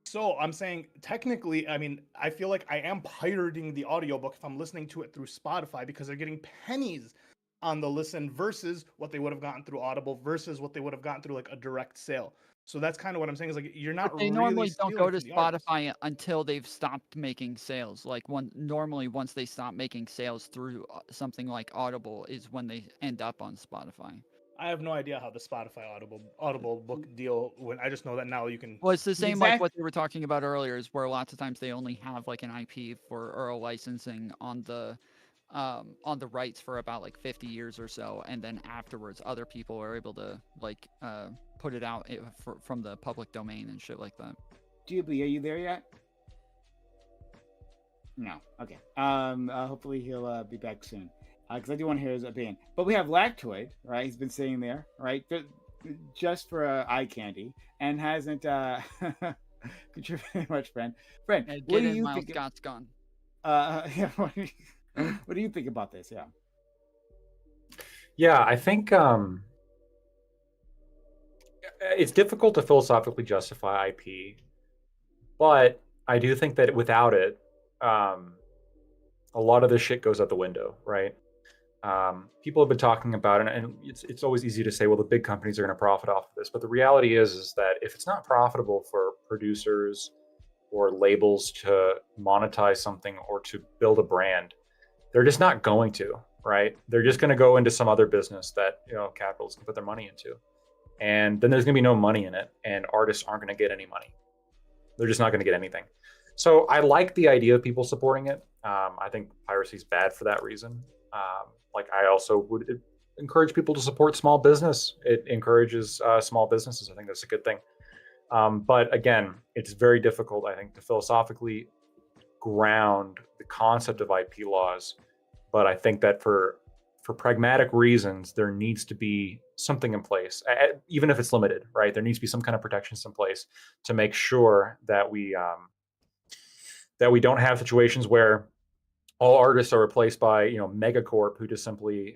So I'm saying technically, I mean, I feel like I am pirating the audiobook if I'm listening to it through Spotify because they're getting pennies on the listen versus what they would have gotten through Audible versus what they would have gotten through like a direct sale. So that's kind of what I'm saying is like you're not. But they normally don't go to Spotify until they've stopped making sales. Like normally once they stop making sales through something like Audible is when they end up on Spotify. I have no idea how the Spotify Audible book deal. When I just know that now you can. Well, it's the same like what they were talking about earlier, is where lots of times they only have like an IP for or a licensing on the rights for about like 50 years or so, and then afterwards other people are able to like put it out from the public domain and shit like that. Jubilee, are you there yet? No. Okay. Hopefully he'll be back soon. Because I do want to hear his opinion. But we have Lactoid, right? He's been sitting there, right? Just for eye candy, and hasn't contributed much, friend. Friend, And what get do in, you Miles think? Scott's gone. Yeah. What do you think about this? Yeah. Yeah, I think it's difficult to philosophically justify IP, but I do think that without it, a lot of this shit goes out the window, right? People have been talking about it, and it's always easy to say, well, the big companies are going to profit off of this, but the reality is that if it's not profitable for producers or labels to monetize something or to build a brand, they're just not going to, right? They're just going to go into some other business that capitalists can put their money into, and then there's going to be no money in it, and artists aren't going to get any money. They're just not going to get anything. So I like the idea of people supporting it. I think piracy is bad for that reason. I also would encourage people to support small business. It encourages small businesses. I think that's a good thing. But again, it's very difficult, I think, to philosophically ground the concept of IP laws. But I think that for pragmatic reasons, there needs to be something in place, even if it's limited, right? There needs to be some kind of protections in place to make sure that we don't have situations where all artists are replaced by megacorp who just simply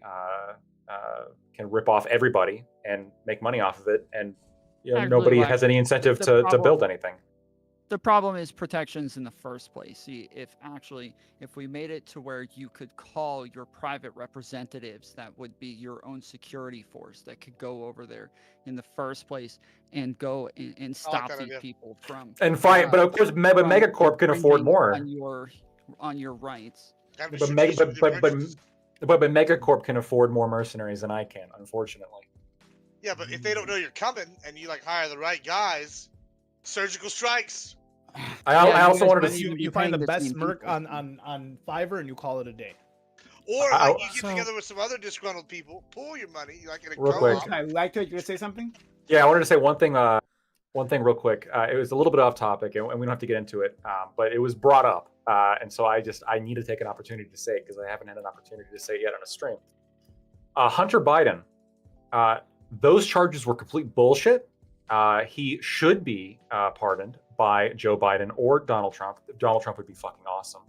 can rip off everybody and make money off of it, and nobody has any incentive to build anything. The problem is protections in the first place. See, if we made it to where you could call your private representatives, that would be your own security force that could go over there in the first place and go and stop these people from and fight. But of course, megacorp can afford more on your rights. But megacorp can afford more mercenaries than I can, unfortunately. Yeah, but if they don't know you're coming and you hire the right guys, surgical strikes. I also wanted to you find the best merc on Fiverr and you call it a day. Or you get together with some other disgruntled people, pool your money, in a real quick. Lactoid, you gonna say something? Yeah, I wanted to say one thing real quick. It was a little bit off topic, and we don't have to get into it, but it was brought up, and so I need to take an opportunity to say it because I haven't had an opportunity to say it yet on a stream. Hunter Biden, those charges were complete bullshit. He should be pardoned by Joe Biden or Donald Trump. Donald Trump would be fucking awesome.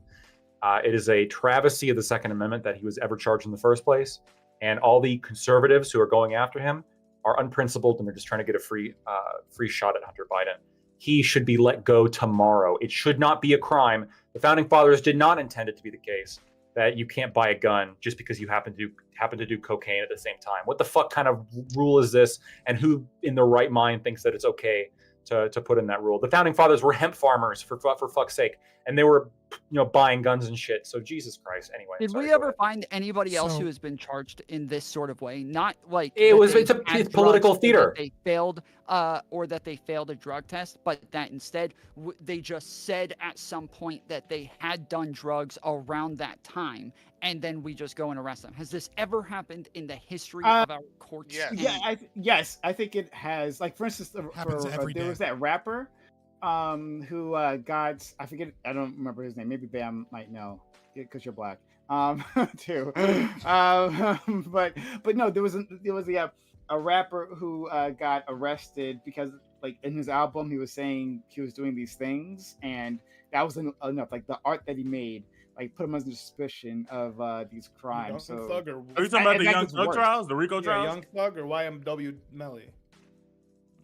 It is a travesty of the Second Amendment that he was ever charged in the first place. And all the conservatives who are going after him are unprincipled, and they're just trying to get a free shot at Hunter Biden. He should be let go tomorrow. It should not be a crime. The founding fathers did not intend it to be the case that you can't buy a gun just because you happen to do cocaine at the same time. What the fuck kind of rule is this? And who in their right mind thinks that it's okay to put in that rule? The founding fathers were hemp farmers for fuck's sake, and they were buying guns and shit. So Jesus Christ. Anyway, did we ever find anybody else who has been charged in this sort of way? Not like it's political theater. They failed or that they failed a drug test, but that instead they just said at some point that they had done drugs around that time, and then we just go and arrest them. Has this ever happened in the history of our courts? Yes, I think it has. Like, for instance, there was that rapper who got, I forget, I don't remember his name. Maybe Bam might know because you're black too. But no, there was a rapper who got arrested because, like, in his album he was saying he was doing these things, and that was enough. Like, the art that he made, like, put him under suspicion of these crimes. Are you talking about the Young Thug trials, the RICO trials? Young Thug or YMW Melly?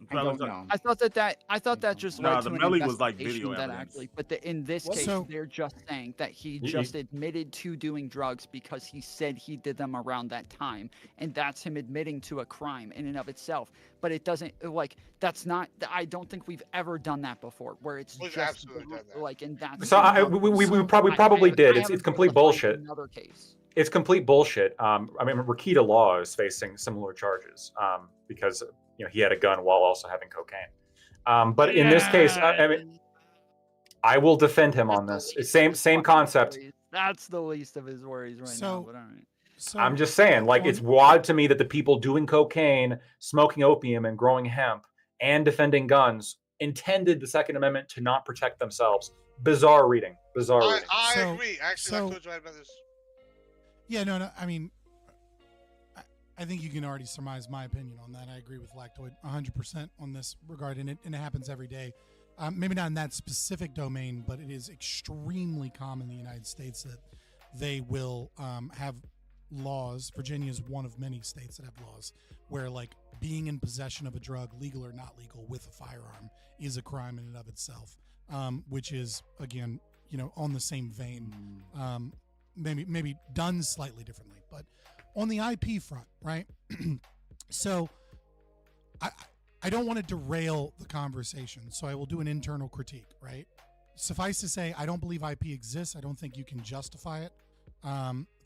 I don't know. I thought that just led to the an Melly was like video investigation evidence. but in this case, they're just saying that he just admitted to doing drugs because he said he did them around that time, and that's him admitting to a crime in and of itself. But it doesn't, like, that's not. I don't think we've ever done that before, where it's just like in that. So we probably did. It's complete bullshit. Another case. It's complete bullshit. I mean, Rakita Law is facing similar charges because he had a gun while also having cocaine. But in this case, I mean, I will defend him on this. Same concept. That's the least of his worries now. But all right. I'm just saying, like, it's wild to me that the people doing cocaine, smoking opium, and growing hemp, and defending guns intended the Second Amendment to not protect themselves. Bizarre reading. Bizarre reading. I agree. Actually, Lactoid's right about this. Yeah, no. I mean, I think you can already surmise my opinion on that. I agree with Lactoid 100% on this regard, and it happens every day. Maybe not in that specific domain, but it is extremely common in the United States that they will have laws. Virginia is one of many states that have laws where, like, being in possession of a drug, legal or not legal, with a firearm is a crime in and of itself, which is, again, on the same vein, maybe done slightly differently. But on the IP front, right? So I don't want to derail the conversation, so I will do an internal critique, right? Suffice to say, I don't believe IP exists. I don't think you can justify it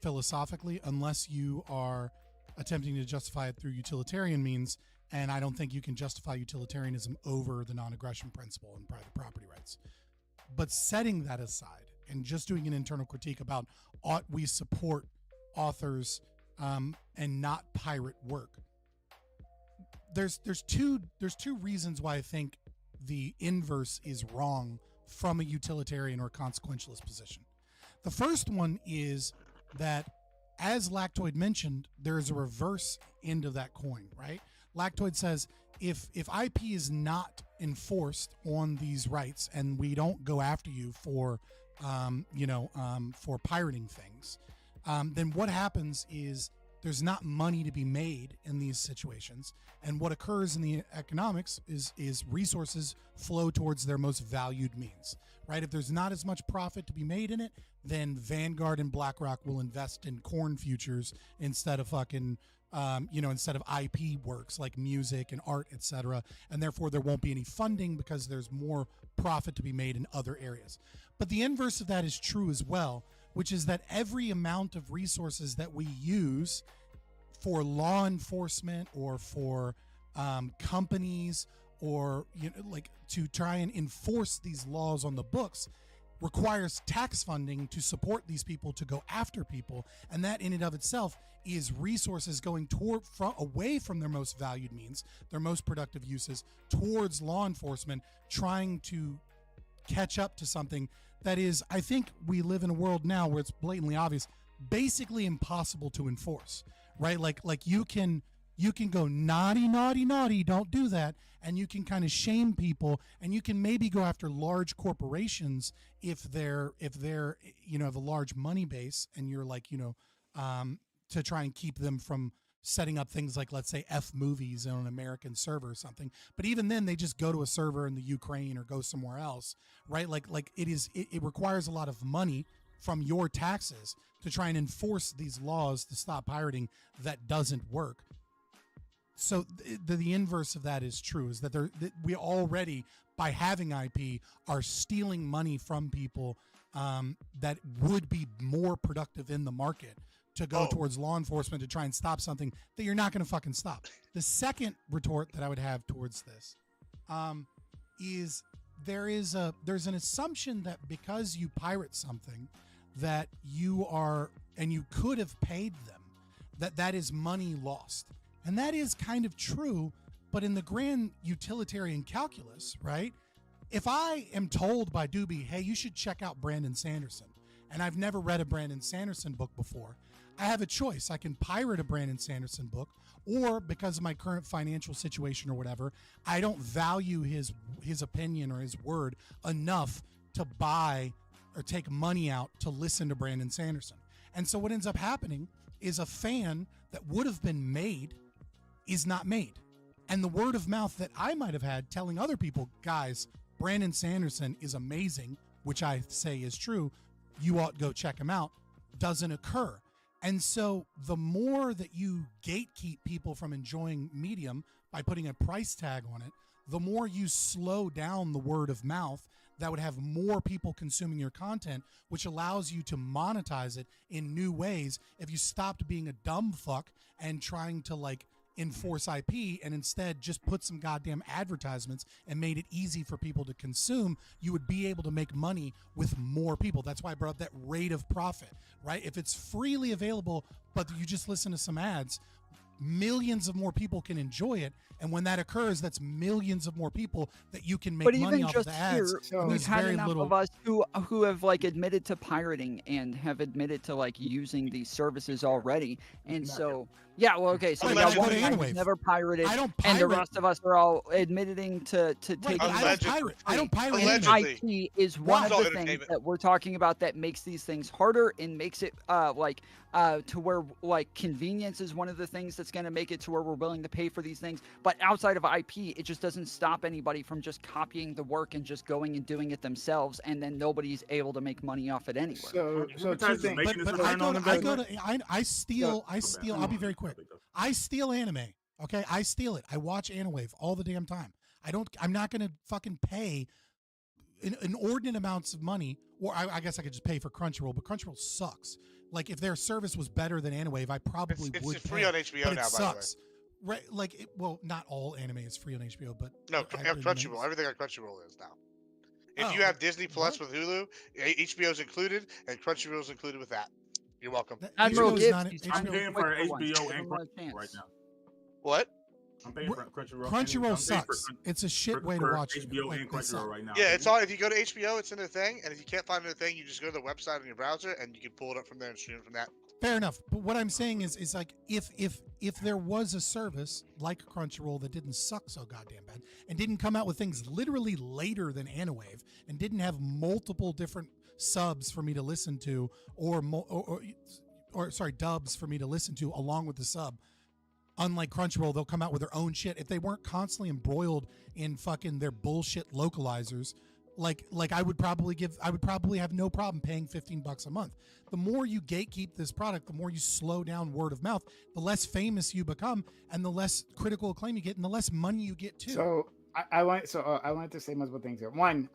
philosophically unless you are attempting to justify it through utilitarian means, and I don't think you can justify utilitarianism over the non-aggression principle and private property rights. But setting that aside and just doing an internal critique about ought we support authors and not pirate work, there's two reasons why I think the inverse is wrong from a utilitarian or consequentialist position. The first one is that, as Lactoid mentioned, there is a reverse end of that coin, right? Lactoid says if IP is not enforced on these rights and we don't go after you for pirating things, then what happens is there's not money to be made in these situations, and what occurs in the economics is resources flow towards their most valued means, right? If there's not as much profit to be made in it, then Vanguard and BlackRock will invest in corn futures instead of instead of IP works like music and art, etc. And therefore there won't be any funding because there's more profit to be made in other areas. But the inverse of that is true as well, which is that every amount of resources that we use for law enforcement or for companies or to try and enforce these laws on the books requires tax funding to support these people to go after people, and that in and of itself is resources going away from their most valued means, their most productive uses, towards law enforcement trying to catch up to something that is, I think we live in a world now where it's blatantly obvious, basically impossible to enforce, right? Like you can go naughty, naughty, naughty, don't do that, and you can kind of shame people, and you can maybe go after large corporations if they're have a large money base, and you're to try and keep them from setting up things like, let's say, F movies on an American server or something. But even then, they just go to a server in the Ukraine or go somewhere else, right? It requires a lot of money from your taxes to try and enforce these laws to stop pirating. That doesn't work. So the inverse of that is true, is that we already, by having IP, are stealing money from people that would be more productive in the market to go towards law enforcement to try and stop something that you're not going to fucking stop. The second retort that I would have towards this is there's an assumption that because you pirate something that you could have paid them, that is money lost. And that is kind of true, but in the grand utilitarian calculus, right? If I am told by Doobie, hey, you should check out Brandon Sanderson, and I've never read a Brandon Sanderson book before, I have a choice. I can pirate a Brandon Sanderson book, or because of my current financial situation or whatever, I don't value his opinion or his word enough to buy or take money out to listen to Brandon Sanderson. And so what ends up happening is a fan that would have been made is not made. And the word of mouth that I might have had telling other people, guys, Brandon Sanderson is amazing, which I say is true, you ought to go check him out, doesn't occur. And so the more that you gatekeep people from enjoying Medium by putting a price tag on it, the more you slow down the word of mouth that would have more people consuming your content, which allows you to monetize it in new ways. If you stopped being a dumb fuck and trying to enforce IP and instead just put some goddamn advertisements and made it easy for people to consume, you would be able to make money with more people. That's why I brought up that rate of profit, right? If it's freely available, but you just listen to some ads, millions of more people can enjoy it, and when that occurs, that's millions of more people that you can make But money even off just of the ads. here, and we've there's had very enough little. of us who have like admitted to pirating and have admitted to like using these services already. And so, yeah, well, okay, so we got one guy who's never pirated, I don't and the pirate. rest of us are all admitting to taking. I don't pirate. I don't pirate. And anything. IP is Why? one of the things that we're talking about that makes these things harder and makes it to where like convenience is one of the things that's going to make it to where we're willing to pay for these things. But outside of IP, it just doesn't stop anybody from just copying the work and just going and doing it themselves, and then nobody's able to make money off it anywhere. So two things. But I steal. I'll be very quick. I steal anime. Okay, I steal it. I watch Anime all the damn time. I'm not gonna fucking pay inordinate amounts of money, or I guess I could just pay for Crunchyroll, but Crunchyroll sucks. Like if their service was better than Anime, I probably would. It's free pay, on HBO but now, it by the way. sucks. Right? Like, well, not all anime is free on HBO, but No, Crunchyroll. Everything on Crunchyroll is now. If Oh, you have Disney Plus with Hulu, HBO's included, and Crunchyroll's included with that. You're welcome. Admiral Gibbs, I'm paying for HBO and Crunchyroll right now. What? I'm paying for Crunchyroll. Crunchyroll sucks. It's a shit way to watch HBO like, and Crunchyroll right now. Yeah, it's all. If you go to HBO, it's in their thing, and if you can't find their thing, you just go to the website on your browser, and you can pull it up from there and stream it from that. Fair enough, but what I'm saying is like if there was a service like Crunchyroll that didn't suck so goddamn bad and didn't come out with things literally later than Anawave and didn't have multiple different subs for me to listen to or sorry dubs for me to listen to along with the sub, unlike Crunchyroll, they'll come out with their own shit. If they weren't constantly embroiled in fucking their bullshit localizers, like I would probably have no problem paying $15 a month. The more you gatekeep this product, the more you slow down word of mouth, the less famous you become, and the less critical acclaim you get, and the less money you get too. So I wanted to say multiple things here. One,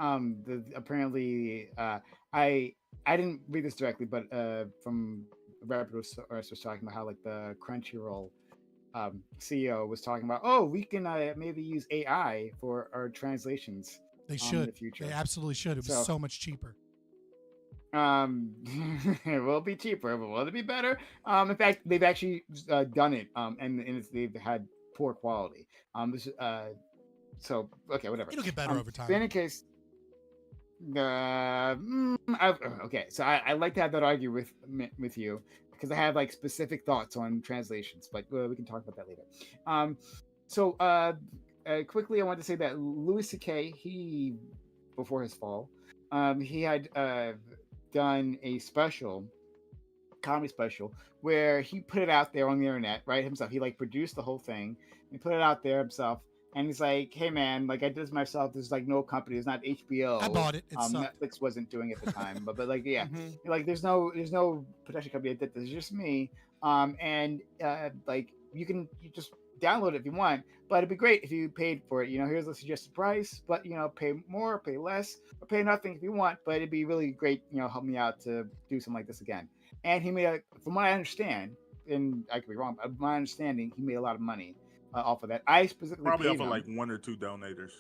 apparently I didn't read this directly, but from Rapid was talking about how like the Crunchyroll CEO was talking about, oh, we can maybe use AI for our translations. They should. In the future. They absolutely should. It was so much cheaper. It will be cheaper, but will it be better? In fact, they've actually done it, and they've had poor quality. So okay, whatever. It'll get better over time. In any case, okay. So I like to have that argue with you because I have like specific thoughts on translations, but we can talk about that later. Quickly, I want to say that Louis C.K. before his fall, he had done a comedy special, where he put it out there on the internet, right, himself. He like produced the whole thing and put it out there himself. And he's like, "Hey man, like I did this myself. There's like no company. There's not HBO. I bought it. It sucked. Netflix wasn't doing it at the time, but like yeah, like there's no production company that did this. It's just me. Like you just download it if you want, but it'd be great if you paid for it. You know, here's the suggested price, but you know, pay more, pay less, or pay nothing if you want. But it'd be really great. You know, help me out to do something like this again." And he made, from what I understand, and I could be wrong, but my understanding, he made a lot of money off of that. I specifically probably paid off of him. like 1 or 2 donators.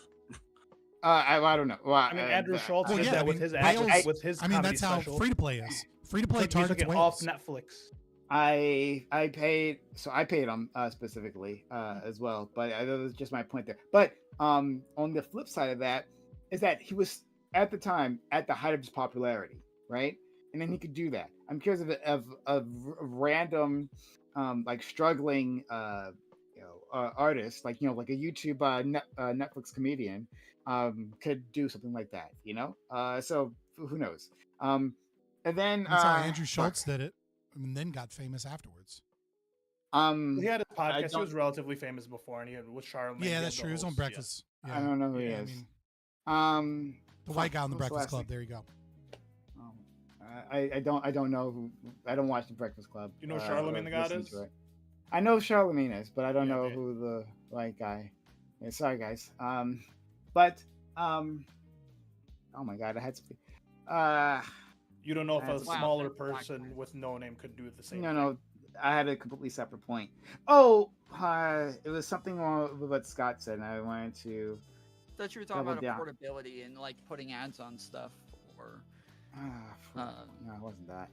I don't know. Well, I mean, Andrew Schultz did that with his comedy that's how special. free to play is. Free to play Like, you took targets it whales. off Netflix. I paid him specifically as well, but that was just my point there. But on the flip side of that is that he was at the time at the height of his popularity, right? And then he could do that. I'm curious of random like struggling artist, like like a YouTube Netflix comedian could do something like that, so who knows. And then That's how Andrew Schultz did it, and then got famous afterwards. He had a podcast. He was relatively famous before, and he had with Charlamagne. Yeah, that's true. He was on Breakfast. I don't know who he is. The white guy on the Breakfast Club. There you go. I don't know who. I don't watch the Breakfast Club. You know who Charlamagne the God is? I know Charlamagne is, but I don't know who the white guy is. Sorry, guys. But oh my God, I had to. You don't know if a smaller person with no name could do the same. No, I had a completely separate point. Oh, it was something wrong with what Scott said, and I wanted to. I thought you were talking about affordability and like putting ads on stuff, or. No, it wasn't that.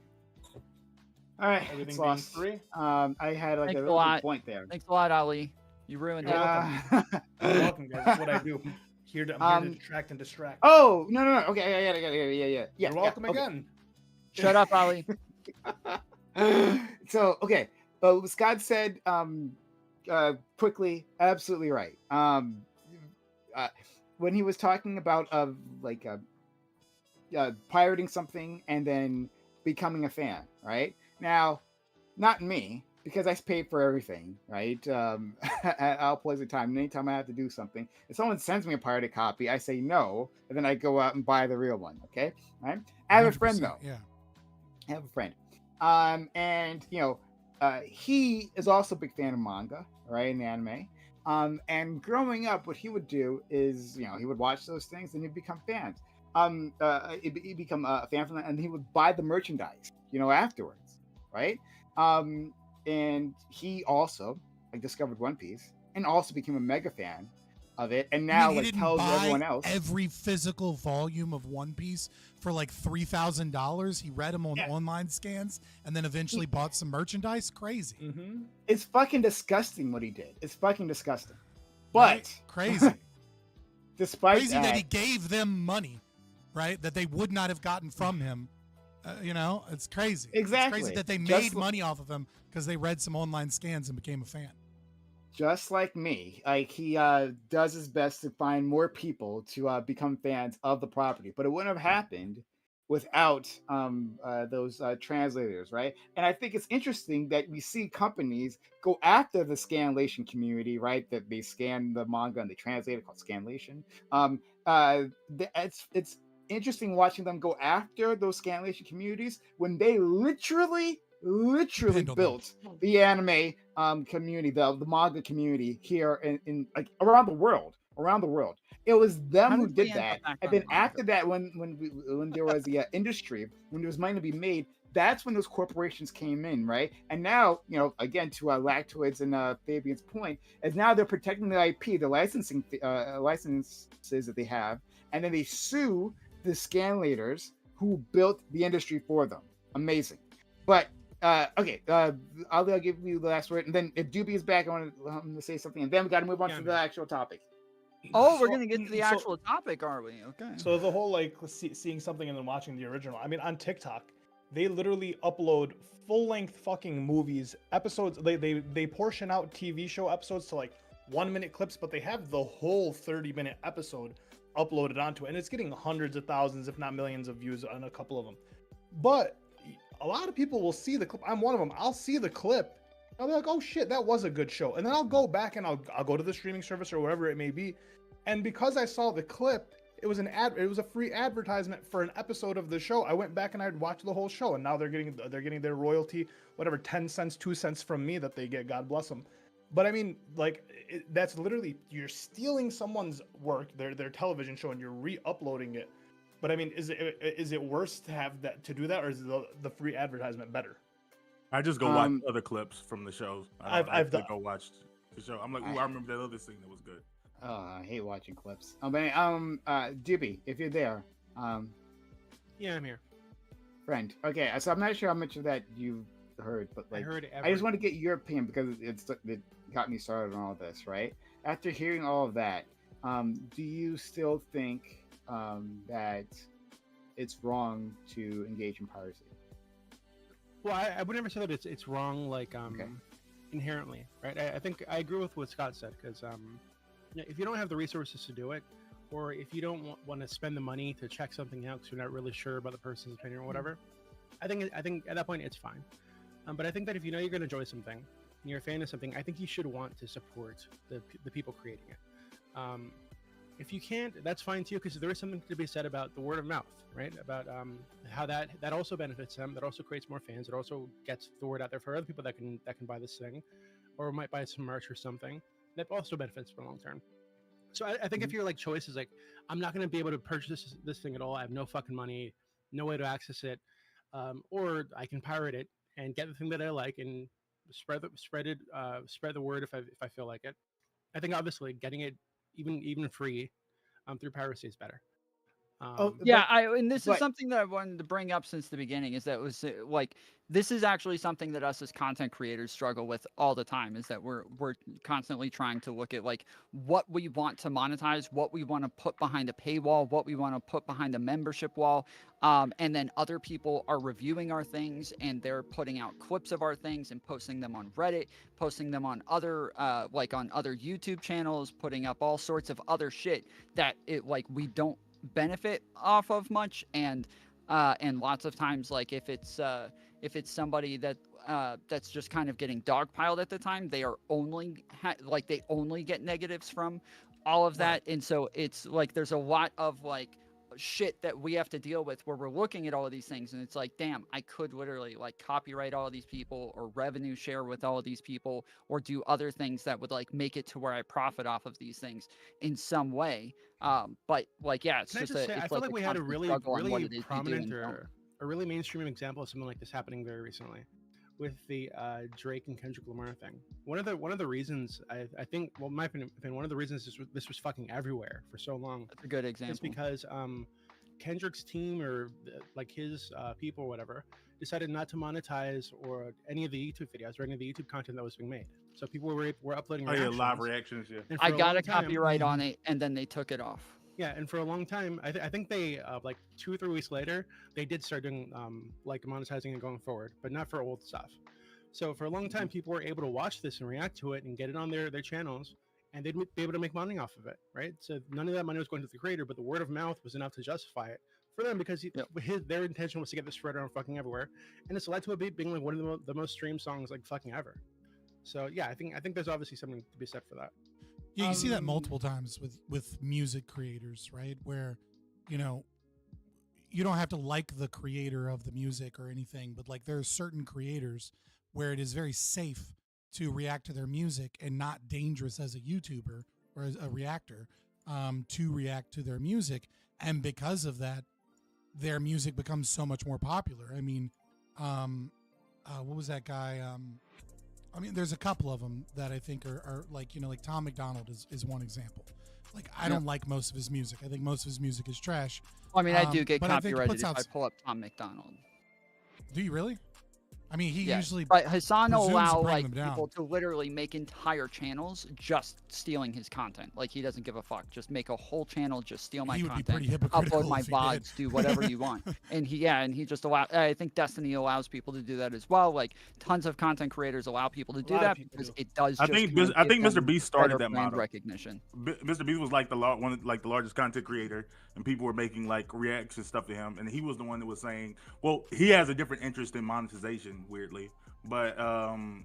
All right, Everything it's being lost. free. I had like Thanks a a really lot. good point there. Thanks a lot, Ali. You ruined it. You're welcome, guys. That's what I do. I'm here to detract and distract. Oh no. Okay, I got it. Yeah. You're welcome okay. again. Shut up, Ali. So okay, what Scott said quickly, absolutely right. When he was talking about pirating something and then becoming a fan, right? Now, not me, because I pay for everything, right? At all points of time, anytime I have to do something, if someone sends me a pirated copy, I say no, and then I go out and buy the real one. Okay, right? I have a friend though. Yeah. I have a friend, and he is also a big fan of manga, right, and anime. And growing up, what he would do is, he would watch those things and he'd become fans. He'd become a fan from that, and he would buy the merchandise, afterwards, right? And he also discovered One Piece and also became a mega fan of it, and now he didn't tells buy everyone else every physical volume of One Piece for like $3,000. He read them on online scans and then eventually bought some merchandise. Crazy. Mm-hmm. It's fucking disgusting what he did. It's fucking disgusting. But Right? Crazy. despite Crazy that he gave them money, right? That they would not have gotten from him. It's crazy. Exactly. It's crazy that they Just made money off of him because they read some online scans and became a fan. just like me, he does his best to find more people to become fans of the property, but it wouldn't have happened without those translators, right? And I think it's interesting that we see companies go after the scanlation community, right? That they scan the manga and they translate it, called scanlation. It's interesting watching them go after those scanlation communities when they literally built the anime community, the manga community here in like around the world. It was them who did that, and then after that, when there was the industry, when there was money to be made, that's when those corporations came in, right? And now, again, to Lactoids and Fabian's point, is now they're protecting the IP, the licensing licenses that they have, and then they sue the scanlators who built the industry for them. Amazing. But okay, I'll give you the last word, and then if Doobie is back, I want him to say something, and then we got to move on to the actual topic. Oh, we're gonna get to the actual topic, are we? Okay. So the whole seeing something and then watching the original. I mean, on TikTok, they literally upload full-length fucking movies, episodes. They portion out TV show episodes to like 1-minute clips, but they have the whole 30-minute episode uploaded onto it, and it's getting hundreds of thousands, if not millions, of views on a couple of them. But a lot of people will see the clip. I'm one of them. I'll see the clip. I'll be like, oh shit, that was a good show. And then I'll go back and I'll go to the streaming service or wherever it may be. And because I saw the clip, it was a free advertisement for an episode of the show. I went back and I'd watched the whole show, and now they're getting their royalty, whatever, 10 cents, 2 cents from me that they get, God bless them. But I mean, that's literally, you're stealing someone's work, their television show, and you're re-uploading it. But I mean, is it worse to do that, or is the free advertisement better? I just go watch other clips from the shows. I've go watch the show. I'm like, ooh, I remember that other thing that was good. Oh, I hate watching clips. Doobie, if you're there, yeah, I'm here. Friend. Okay, so I'm not sure how much of that you heard, but I heard I just want to get your opinion because it got me started on all this, right? After hearing all of that, do you still think that it's wrong to engage in piracy? Well, I would never say that it's wrong, inherently, right? I think I agree with what Scott said, because if you don't have the resources to do it, or if you don't want to spend the money to check something out because you're not really sure about the person's opinion or whatever, I think at that point it's fine. But I think that if you know you're going to enjoy something and you're a fan of something, I think you should want to support the people creating it. If you can't, that's fine too, because there is something to be said about the word of mouth, right? About how that also benefits them, that also creates more fans, it also gets the word out there for other people that can buy this thing, or might buy some merch or something. That also benefits for the long term. So I think if your choice is I'm not going to be able to purchase this thing at all, I have no fucking money, no way to access it, or I can pirate it and get the thing that I like and spread the word if I feel like it. I think obviously getting it even free through piracy is better. Yeah, and this is something that I wanted to bring up since the beginning. Is that it was like this is actually something that us as content creators struggle with all the time. Is that we're constantly trying to look at like what we want to monetize, what we want to put behind a paywall, what we want to put behind a membership wall, and then other people are reviewing our things and they're putting out clips of our things and posting them on Reddit, posting them on other like on other YouTube channels, putting up all sorts of other shit that it like we don't benefit off of much, and lots of times like if it's somebody that that's just kind of getting dogpiled at the time, they are only like they only get negatives from all of that. And so it's like there's a lot of like shit that we have to deal with where we're looking at all of these things and it's like, damn, I could literally like copyright all of these people or revenue share with all of these people or do other things that would like make it to where I profit off of these things in some way. But like, yeah, it's Can I just just say, it's I feel like we had a constant really, struggle on what really it is you do prominent and don't. or a really mainstream example of something like this happening very recently with the Drake and Kendrick Lamar thing. One of the reasons I think, well, my opinion, one of the reasons this was fucking everywhere for so long. That's a good example. Is because Kendrick's team or like his people or whatever decided not to monetize or any of the YouTube videos or any of the YouTube content that was being made. So people were uploading reactions. live reactions. Yeah, And for I a got long a time- copyright on it, and then they took it off. Yeah, and for a long time, I think they like 2 or 3 weeks later, they did start doing like monetizing and going forward, but not for old stuff. So for a long time, people were able to watch this and react to it and get it on their channels, and they'd be able to make money off of it, right? So none of that money was going to the creator, but the word of mouth was enough to justify it for them because their intention was to get this spread around fucking everywhere, and it's led to it being like one of the most streamed songs like fucking ever. So yeah, I think there's obviously something to be said for that. Yeah, you see that multiple times with music creators, right? Where, you know, you don't have to like the creator of the music or anything, but like there are certain creators where it is very safe to react to their music and not dangerous as a YouTuber or as a reactor to react to their music. And because of that, their music becomes so much more popular. I mean, what was that guy? I mean, there's a couple of them that I think are like, you know, like Tom McDonald is one example. Like, I don't like most of his music. I think most of his music is trash. I mean, I do get but I think he copyrighted puts if out- I pull up Tom McDonald. Do you really? I mean, he Yeah, usually. but Hassan will presumes to allow bring like them down. people to literally make entire channels just stealing his content. Like he doesn't give a fuck. Just make a whole channel, just steal my He would be content, pretty hypocritical upload my if he VODs, do whatever you want. And he just allow. I think Destiny allows people to do that as well. Like tons of content creators allow people to do lot of that people because do. it does. I just think kind of I give think Mr. them Beast started better that brand model. recognition. Mr. Beast was like the largest content creator, and people were making like reaction stuff to him, and he was the one that was saying, well, he has a different interest in monetization, weirdly, but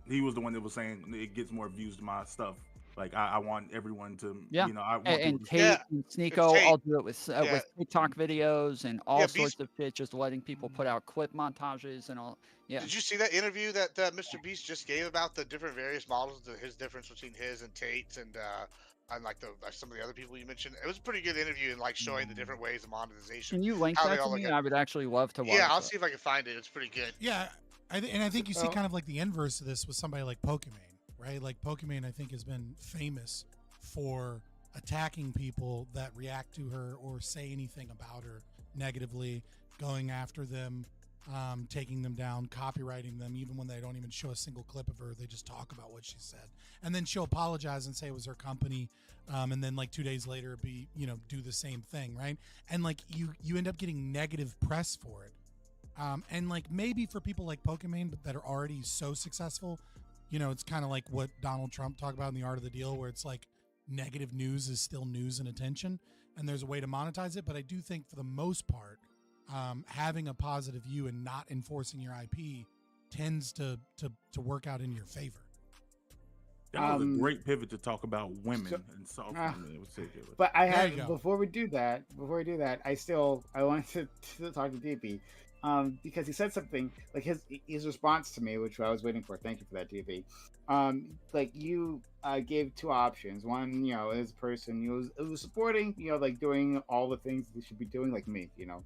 he was the one that was saying it gets more views to my stuff. Like I want everyone to, Yeah, you know, I want and people to- Tate and Sneeko all do it with TikTok videos and all Yeah, sorts of shit, just letting people put out clip montages and all. Yeah. Did you see that interview that Mr. Beast just gave about the different various models, his difference between his and Tate's and like some of the other people you mentioned? It was a pretty good interview and like showing the different ways of monetization. Can you link how that they all to look me? at- I would actually love to watch Yeah, I'll that. see if I can find it. It's pretty good. Yeah, and I think you see So- kind of like the inverse of this with somebody like Pokimane, right? Like Pokimane, I think has been famous for attacking people that react to her or say anything about her negatively, going after them, taking them down, copyrighting them, even when they don't even show a single clip of her. They just talk about what she said, and then she'll apologize and say it was her company, and then like 2 days later be, you know, do the same thing, right? And like you end up getting negative press for it. And like maybe for people like Pokimane but that are already so successful, you know, it's kind of like what Donald Trump talked about in The Art of the Deal, where it's like negative news is still news and attention, and there's a way to monetize it. But I do think for the most part, having a positive view and not enforcing your IP tends to work out in your favor. That was a great pivot to talk about women and soft women in particular. But I There you have go. before we do that, I wanted to talk to DP, because he said something like his response to me, which I was waiting for. Thank you for that, DP. Like you gave two options. One, you know, as a person, it was supporting, you know, like doing all the things they should be doing, like me, you know,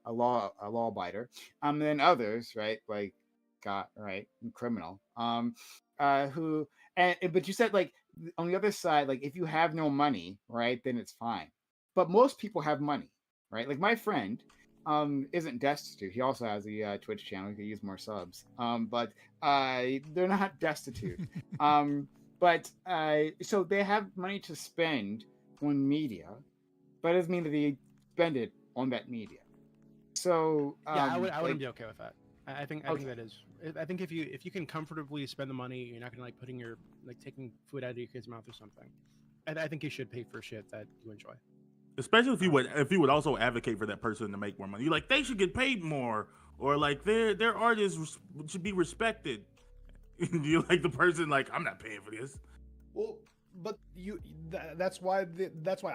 a law abider. And then others, right, like God, right, criminal, who. But you said like on the other side, like if you have no money, right, then it's fine. But most people have money, right? Like my friend isn't destitute. He also has a Twitch channel. He could use more subs. But they're not destitute. But so they have money to spend on media, but it doesn't mean that they spend it on that media. So yeah, I wouldn't like, be okay with that. I think Okay. that is. I think if you can comfortably spend the money, you're not gonna like putting your like taking food out of your kid's mouth or something. I think you should pay for shit that you enjoy. Especially if you would also advocate for that person to make more money. You're like, they should get paid more, or like their artists should be respected. You're like the person like, I'm not paying for this. Well, but that's why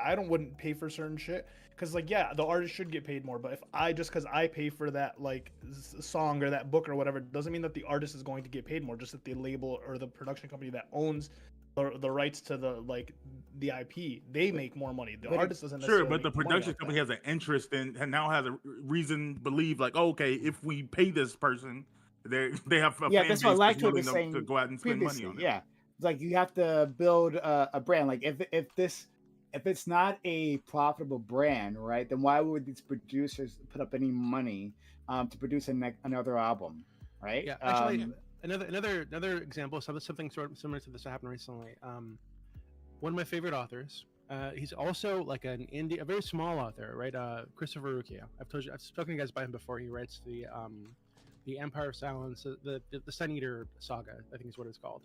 I wouldn't pay for certain shit, because like, yeah, the artist should get paid more, but if I just because I pay for that like song or that book or whatever, doesn't mean that the artist is going to get paid more. Just that the label or the production company that owns the rights to the IP, they make more money. The artist doesn't Sure, necessarily but the make money production off company has an interest in and now has a reason to believe like, oh, okay, if we pay this person, they have a yeah, fan that's base what that's Lactoid willing was saying to go out and spend previously. money on it. Yeah, it's like you have to build a brand. Like if it's not a profitable brand, right? Then why would these producers put up any money to produce another album, right? Yeah, actually, another example. Something sort of similar to this that happened recently. One of my favorite authors. He's also like a very small author, right? Christopher Rucchio. I've spoken to you guys about him before. He writes the Empire of Silence, the Sun Eater saga, I think is what it's called.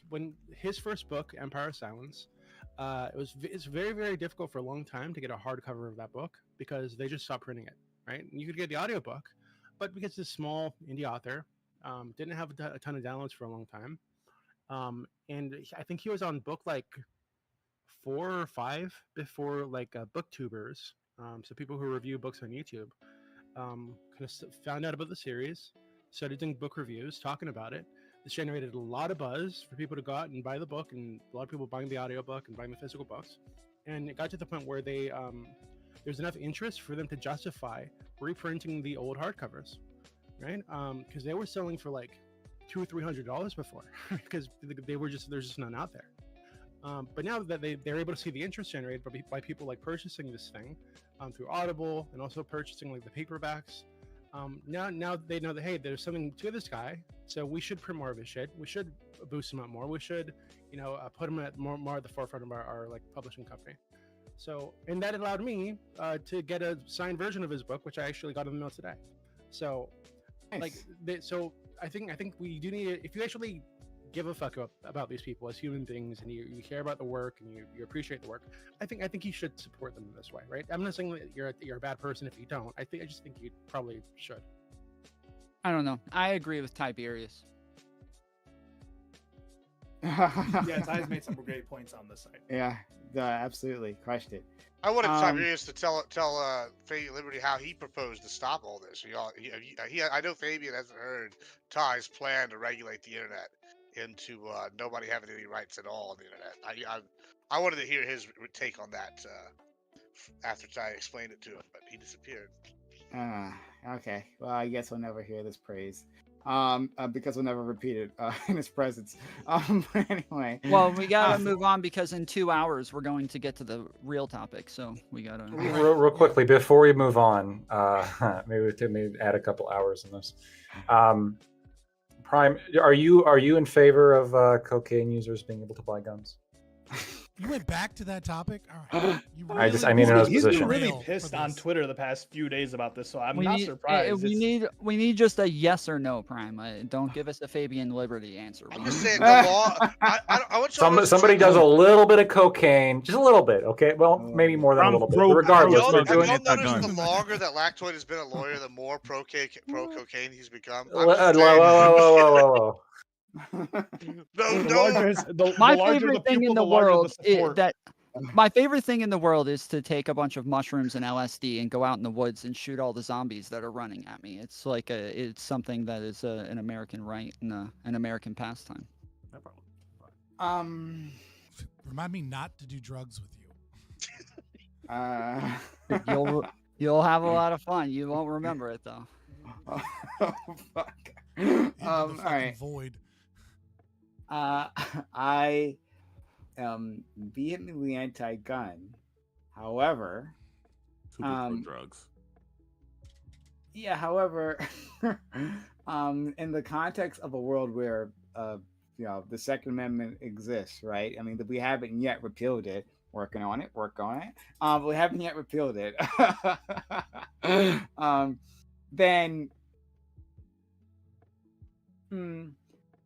When his first book, Empire of Silence, it's very, very difficult for a long time to get a hardcover of that book because they just stopped printing it, right? And you could get the audiobook, but because this small indie author didn't have a ton of downloads for a long time. And I think he was on book like 4 or 5 before like booktubers, so people who review books on YouTube, kind of found out about the series, started doing book reviews, talking about it. This generated a lot of buzz for people to go out and buy the book, and a lot of people buying the audiobook and buying the physical books. And it got to the point where there's enough interest for them to justify reprinting the old hardcovers, right? Because they were selling for like $200 or $300 before, because there's just none out there. But now that they're able to see the interest generated by people like purchasing this thing through Audible and also purchasing like the paperbacks, now they know that, hey, there's something to this guy, so we should print more of his shit. We should boost him up more. We should, put him at more at the forefront of our like publishing company. So, and that allowed me to get a signed version of his book, which I actually got in the mail today. So, nice. So I think we do need, if you actually give a fuck about these people as human beings, and you care about the work and you appreciate the work, I think you should support them in this way, right? I'm not saying that you're a bad person if you don't. I just think you probably should. I don't know. I agree with Tiberius. Yeah, Ty's made some great points on this side. Yeah, absolutely crushed it. I wanted Tiberius to tell Fabian Liberty how he proposed to stop all this. I know Fabian hasn't heard Ty's plan to regulate the internet into nobody having any rights at all on the internet. I wanted to hear his take on that after Ty explained it to him, but he disappeared. Okay. Well, I guess we'll never hear this praise. Because we'll never repeat it in his presence. But anyway. Well, we gotta move on because in 2 hours we're going to get to the real topic. So we gotta. Real quickly before we move on, maybe add a couple hours in this. Prime, are you in favor of cocaine users being able to buy guns? You went back to that topic? All right. I need to know his He's position. been really pissed on Twitter the past few days about this, so I'm We not need- surprised. We need just a yes or no, Prime. Don't give us a Fabian Liberty answer. I'm just saying the law. I want y'all to Somebody does a little bit of cocaine, just a little bit, okay? Well, maybe more than a little bit. But regardless, Have they're doing y'all it. noticed the longer that Lactoid has been a lawyer, the more pro cocaine he's become? Whoa. My favorite thing in the world my favorite thing in the world is to take a bunch of mushrooms and LSD and go out in the woods and shoot all the zombies that are running at me. It's like it's something that is an American right and an American pastime. Remind me not to do drugs with you. You'll have a lot of fun. You won't remember it though. Fuck. All right. Void. I am vehemently anti-gun. However, Super pro drugs. Yeah, however, in the context of a world where the Second Amendment exists, right? I mean, we haven't yet repealed it. Working on it. But we haven't yet repealed it. Then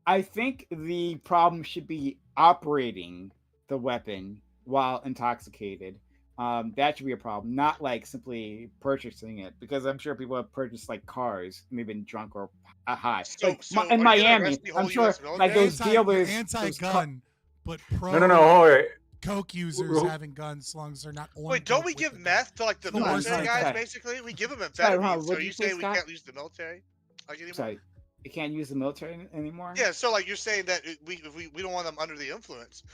I think the problem should be operating the weapon while intoxicated. That should be a problem, not like simply purchasing it, because I'm sure people have purchased like cars and they've been drunk or high. So, Like so in are you gonna Miami, arrest the I'm whole sure US like those You're dealers, anti-gun, but pro No. Wait. coke users having guns as long as they're not on. Wait, don't we give meth to like the Hold on, military sorry, guys? sorry. Basically, we give them Sorry, amphetamines. Ron, So what'd are you you say, saying we Scott? can't use the military like anymore? Sorry, you can't use the military anymore. Yeah, so like you're saying that we don't want them under the influence.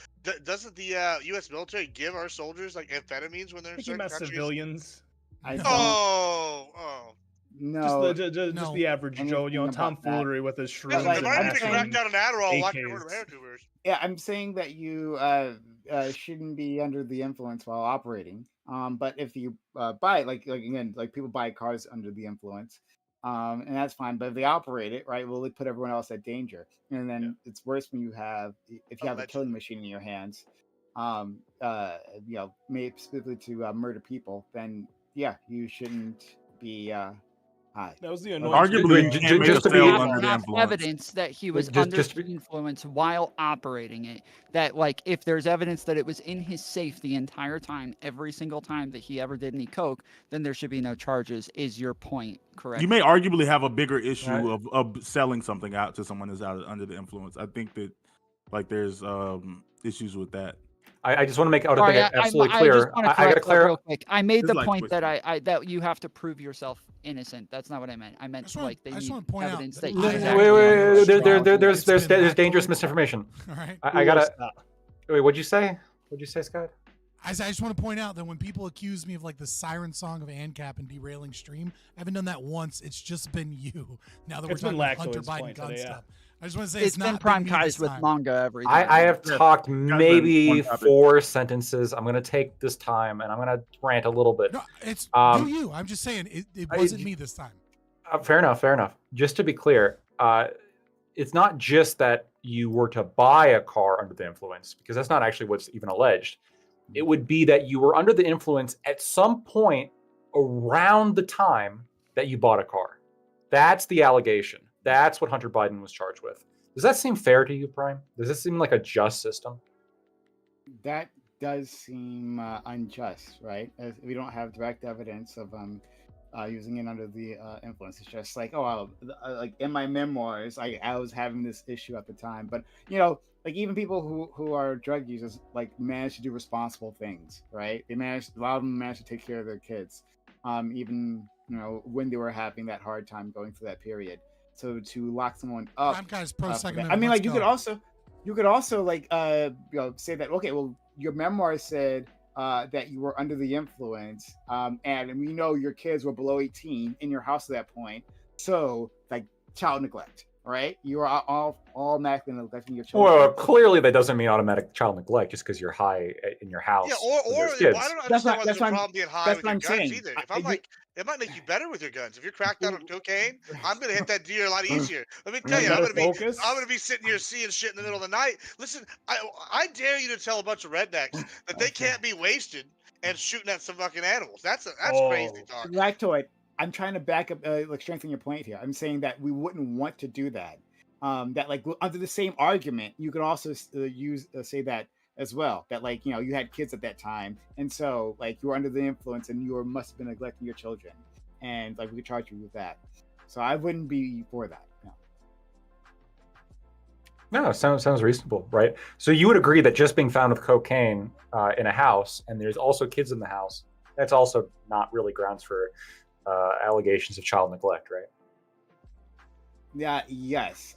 Doesn't the U.S. military give our soldiers like amphetamines when they're in Thinking certain about countries? civilians. Oh. No, just the average Joe, tomfoolery with his Yeah, shrooms they and might have been action cracked out an Adderall watching AKs. Herd of Paratroopers. Yeah, I'm saying that you shouldn't be under the influence while operating. But if you buy it, like again, like people buy cars under the influence, and that's fine. But if they operate it right, well, they put everyone else at danger, and then it's worse when if you have a killing machine in your hands, made specifically to murder people. Then yeah, you shouldn't be high. That was the Arguably, you can't make a sale under the have influence. evidence that he was under the influence while operating it. That like if there's evidence that it was in his safe the entire time, every single time that he ever did any coke, then there should be no charges. Is your point correct? You may arguably have a bigger issue of selling something out to someone who's out under the influence. I think that like there's issues with that. I just want to make out Sorry, absolutely I clear. just want to correct that real quick. I made the like point that I that you have to prove yourself innocent. That's not what I meant. I meant like they need evidence that Wait, there's dangerous misinformation. All right. I gotta. Wait, what'd you say? What'd you say, Scott? I just want to point out that when people accuse me of like the siren song of ANCAP and derailing stream, I haven't done that once. It's just been you. Now that we're talking about Hunter Biden gun stuff. I just want to say it's been prime guys with manga every day. I have talked maybe 4 sentences. I'm gonna take this time and I'm gonna rant a little bit. No, it's you. I'm just saying it wasn't me this time. Fair enough. Just to be clear, it's not just that you were to buy a car under the influence, because that's not actually what's even alleged. It would be that you were under the influence at some point around the time that you bought a car. That's the allegation. That's what Hunter Biden was charged with. Does that seem fair to you, Prime? Does this seem like a just system? That does seem unjust, right? As we don't have direct evidence of using it under the influence. It's just like, like in my memoirs, I was having this issue at the time. But like even people who are drug users like manage to do responsible things, right? A lot of them manage to take care of their kids, even when they were having that hard time going through that period. So to lock someone up, I mean, like you could also like say that, okay, well, your memoir said that you were under the influence, and we know your kids were below 18 in your house at that point, so like child neglect, right? You are all automatically neglecting your children. Well, clearly that doesn't mean automatic child neglect just because you're high in your house. Yeah, or there's kids. I don't understand why there's a problem being high with your guns saying. either. If I'm like, it might make you better with your guns. If you're cracked out on cocaine, I'm gonna hit that deer a lot easier. Let me tell you, I'm gonna be sitting here seeing shit in the middle of the night. Listen, I dare you to tell a bunch of rednecks that they can't be wasted and shooting at some fucking animals. That's crazy talk. Lactoid, I'm trying to back up, like strengthen your point here. I'm saying that we wouldn't want to do that. That like under the same argument, you could also say that as well, that like you had kids at that time, and so like you were under the influence and you must have been neglecting your children, and like we could charge you with that. So I wouldn't be for that. No, sounds reasonable, right? So you would agree that just being found with cocaine in a house, and there's also kids in the house, that's also not really grounds for allegations of child neglect, right? Yeah. Yes.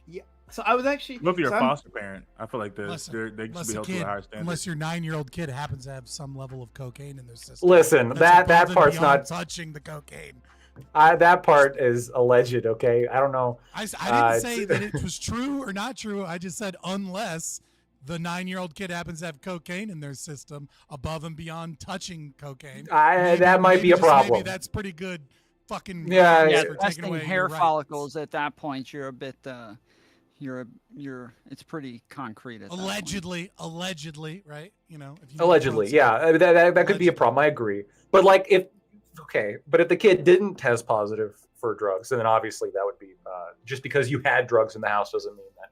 Yeah. So I was actually. Look, if you're a foster parent, I feel like they should be held to a higher standard. Unless your 9-year-old kid happens to have some level of cocaine in their system. Listen, that part's not touching the cocaine. That part is alleged. Okay, I don't know. I didn't say that it was true or not true. I just said unless the 9-year-old kid happens to have cocaine in their system above and beyond touching cocaine. That might be a just problem. Maybe that's pretty good fucking Yeah, grounds for taking testing away hair your rights. follicles at that point, you're a bit, it's pretty concrete at that point. Allegedly, right? You know, if you Allegedly, yeah, that could be a problem. I agree, but like if the kid didn't test positive for drugs, then obviously that would be just because you had drugs in the house doesn't mean that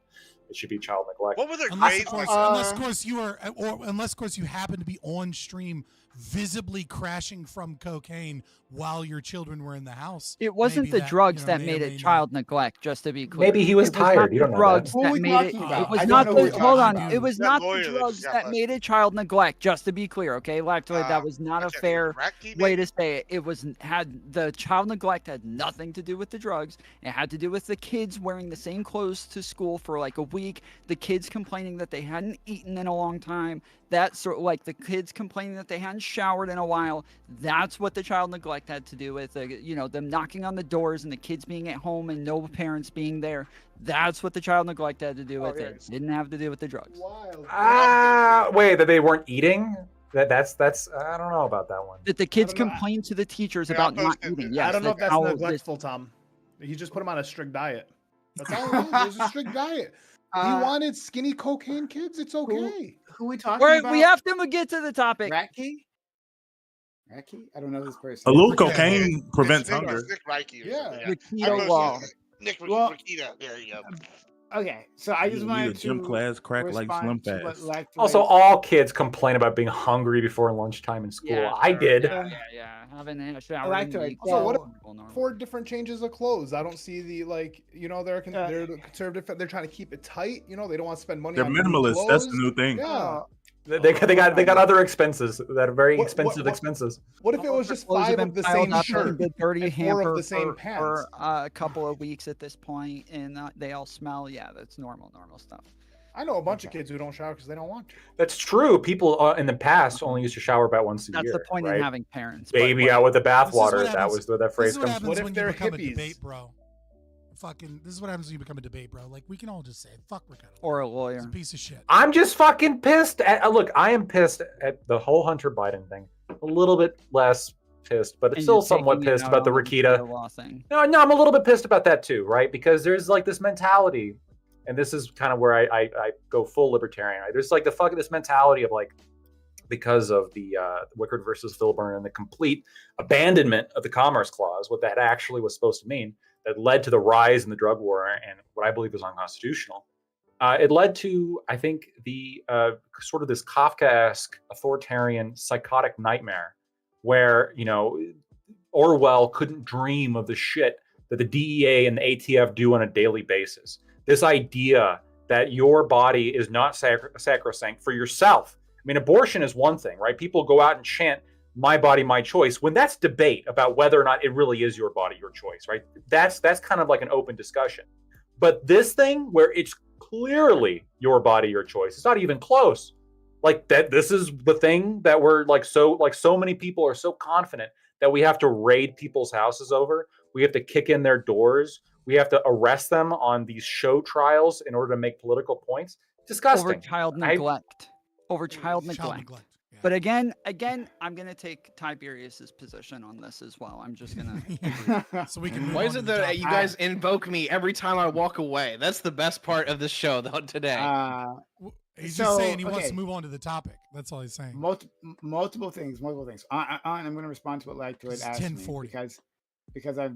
it should be child neglect. What were their unless, grades? unless, of course, you are, or unless, of course, you happen to be on stream, visibly crashing from cocaine while your children were in the house. It wasn't the drugs that made it child neglect, just to be clear. Maybe he was It tired. not You the don't know drugs that. that made it. It was not the. Hold on. It was not the drugs that made it child neglect. Just to be clear, okay, Lactoid, that was not a fair way to say it. It was the child neglect had nothing to do with the drugs. It had to do with the kids wearing the same clothes to school for like a week. The kids complaining that they hadn't eaten in a long time. That sort of like the kids complaining that they hadn't showered in a while. That's what the child neglect had to do with, them knocking on the doors and the kids being at home and no parents being there. That's what the child neglect had to do with it. It didn't have to do with the drugs. Wait, that they weren't eating? That's I don't know about that one. That the kids complained to the teachers about not eating. Yes, I don't know if that's how neglectful, Tom. He just put him on a strict diet. That's all it is. There's a strict diet. He wanted skinny cocaine kids. It's okay. Who we talking about? We have to get to the topic. Ratke? I don't know this person. A little cocaine prevents hunger. Nick Reiki. Yeah. The keto law. Nick Well, Rakita. There you go. Okay, so I just You need wanted a gym to class crack like respond Slim to what Fast. Lactoid- Also, all kids complain about being hungry before lunchtime in school. Yeah, I did. Yeah. Having a shower. Also, what if 4 different changes of clothes? I don't see the they're conservative. They're trying to keep it tight. They don't want to spend money. They're on new minimalists. That's the clothes. new thing. Yeah. They got other expenses that are very expensive expenses. What if it was just Clothes have 5 been of the piled same up in shirt the dirty and 4 hamper of the same for pants? a couple of weeks at this point, and they all smell. Yeah, that's normal stuff. I know a bunch of kids who don't shower because they don't want to. That's true. People in the past only used to shower about once a That's year. the point right? in having parents. Baby out with the This is bathwater. what That happens- was where that phrase this is what comes happens from. What if when they're you become hippies? a debate, bro. This is what happens when you become a debate, bro. Like, we can all just say, fuck Ricardo. Or a lawyer. He's a piece of shit. I'm just fucking pissed. Look, I am pissed at the whole Hunter Biden thing. A little bit less pissed, but And still you're somewhat taking it pissed out about the on Rakita. law thing. No, I'm a little bit pissed about that too, right? Because there's like this mentality, and this is kind of where I go full libertarian. Right? There's like this mentality of like, because of the Wickard versus Filburn and the complete abandonment of the Commerce Clause, what that actually was supposed to mean, that led to the rise in the drug war and what I believe is unconstitutional. It led to, I think, the sort of this Kafkaesque, authoritarian, psychotic nightmare where, Orwell couldn't dream of the shit that the DEA and the ATF do on a daily basis. This idea that your body is not sacrosanct for yourself. I mean, abortion is one thing, right? People go out and chant, my body, my choice, when that's debate about whether or not it really is your body, your choice, right? That's kind of like an open discussion. But this thing where it's clearly your body, your choice, it's not even close. Like that, this is the thing that we're so many people are so confident that we have to raid people's houses over. We have to kick in their doors. We have to arrest them on these show trials in order to make political points. Disgusting. Over child neglect. Over child neglect. But again, I'm gonna take Tiberius's position on this as well. I'm just gonna. So we can. Why is it that you guys invoke me every time I walk away? That's the best part of this show, though. Today. He's just saying he wants to move on to the topic. That's all he's saying. Multiple things. I'm going to respond to what Lactoid asked me because I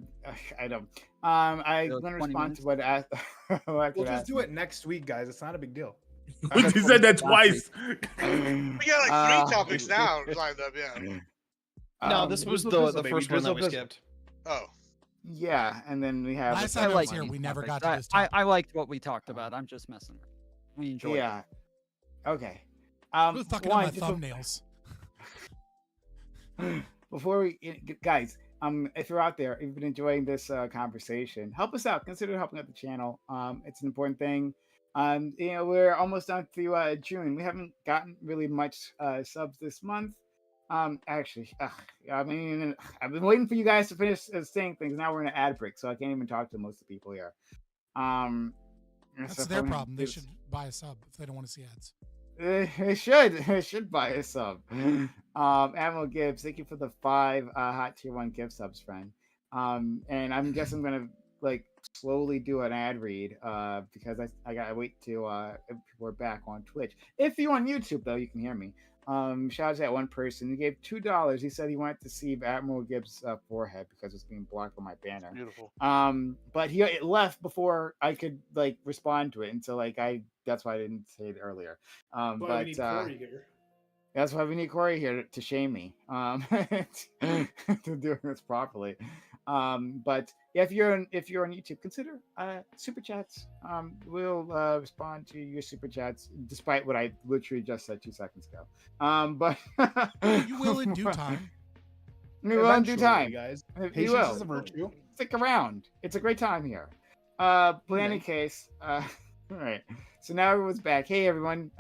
don't. I'm going to respond to what Lactoid We'll just asked do me. it next week, guys. It's not a big deal. He said that twice. We got like 3 topics now lined up. Yeah. No, this was the first one that we skipped. Oh. Yeah, and then we have. Last time I was here, we never got to this I topic. liked what we talked about. I'm just messing. I enjoyed it. Okay. Who's fucking on my thumbnails? Before we, guys, if you're out there, if you've been enjoying this conversation, help us out. Consider helping out the channel. It's an important thing. We're almost done through June. We haven't gotten really much subs this month. Actually, I've been waiting for you guys to finish saying things. Now we're in an ad break, so I can't even talk to most of the people here. That's their problem. They should buy a sub if they don't want to see ads. It should. It should buy a sub. Admiral Gibbs, thank you for the 5 hot tier 1 gift subs, friend. And I'm guessing I'm gonna like slowly do an ad read because I gotta wait till if people are back on Twitch. If you're on YouTube though, you can hear me. Shout out to that one person. He gave $2. He said he wanted to see Admiral Gibbs' forehead because it's being blocked on my banner. Beautiful. But it left before I could like respond to it, and so like that's why I didn't say it earlier. But we need Corey here. That's why we need Corey here to shame me to doing this properly. But if you're on YouTube, consider super chats. We'll respond to your super chats, despite what I literally just said 2 seconds ago. But you will in due time. We will in due time, guys. Patience is a virtue. Stick around. It's a great time here. But in any case, all right. So now everyone's back. Hey everyone.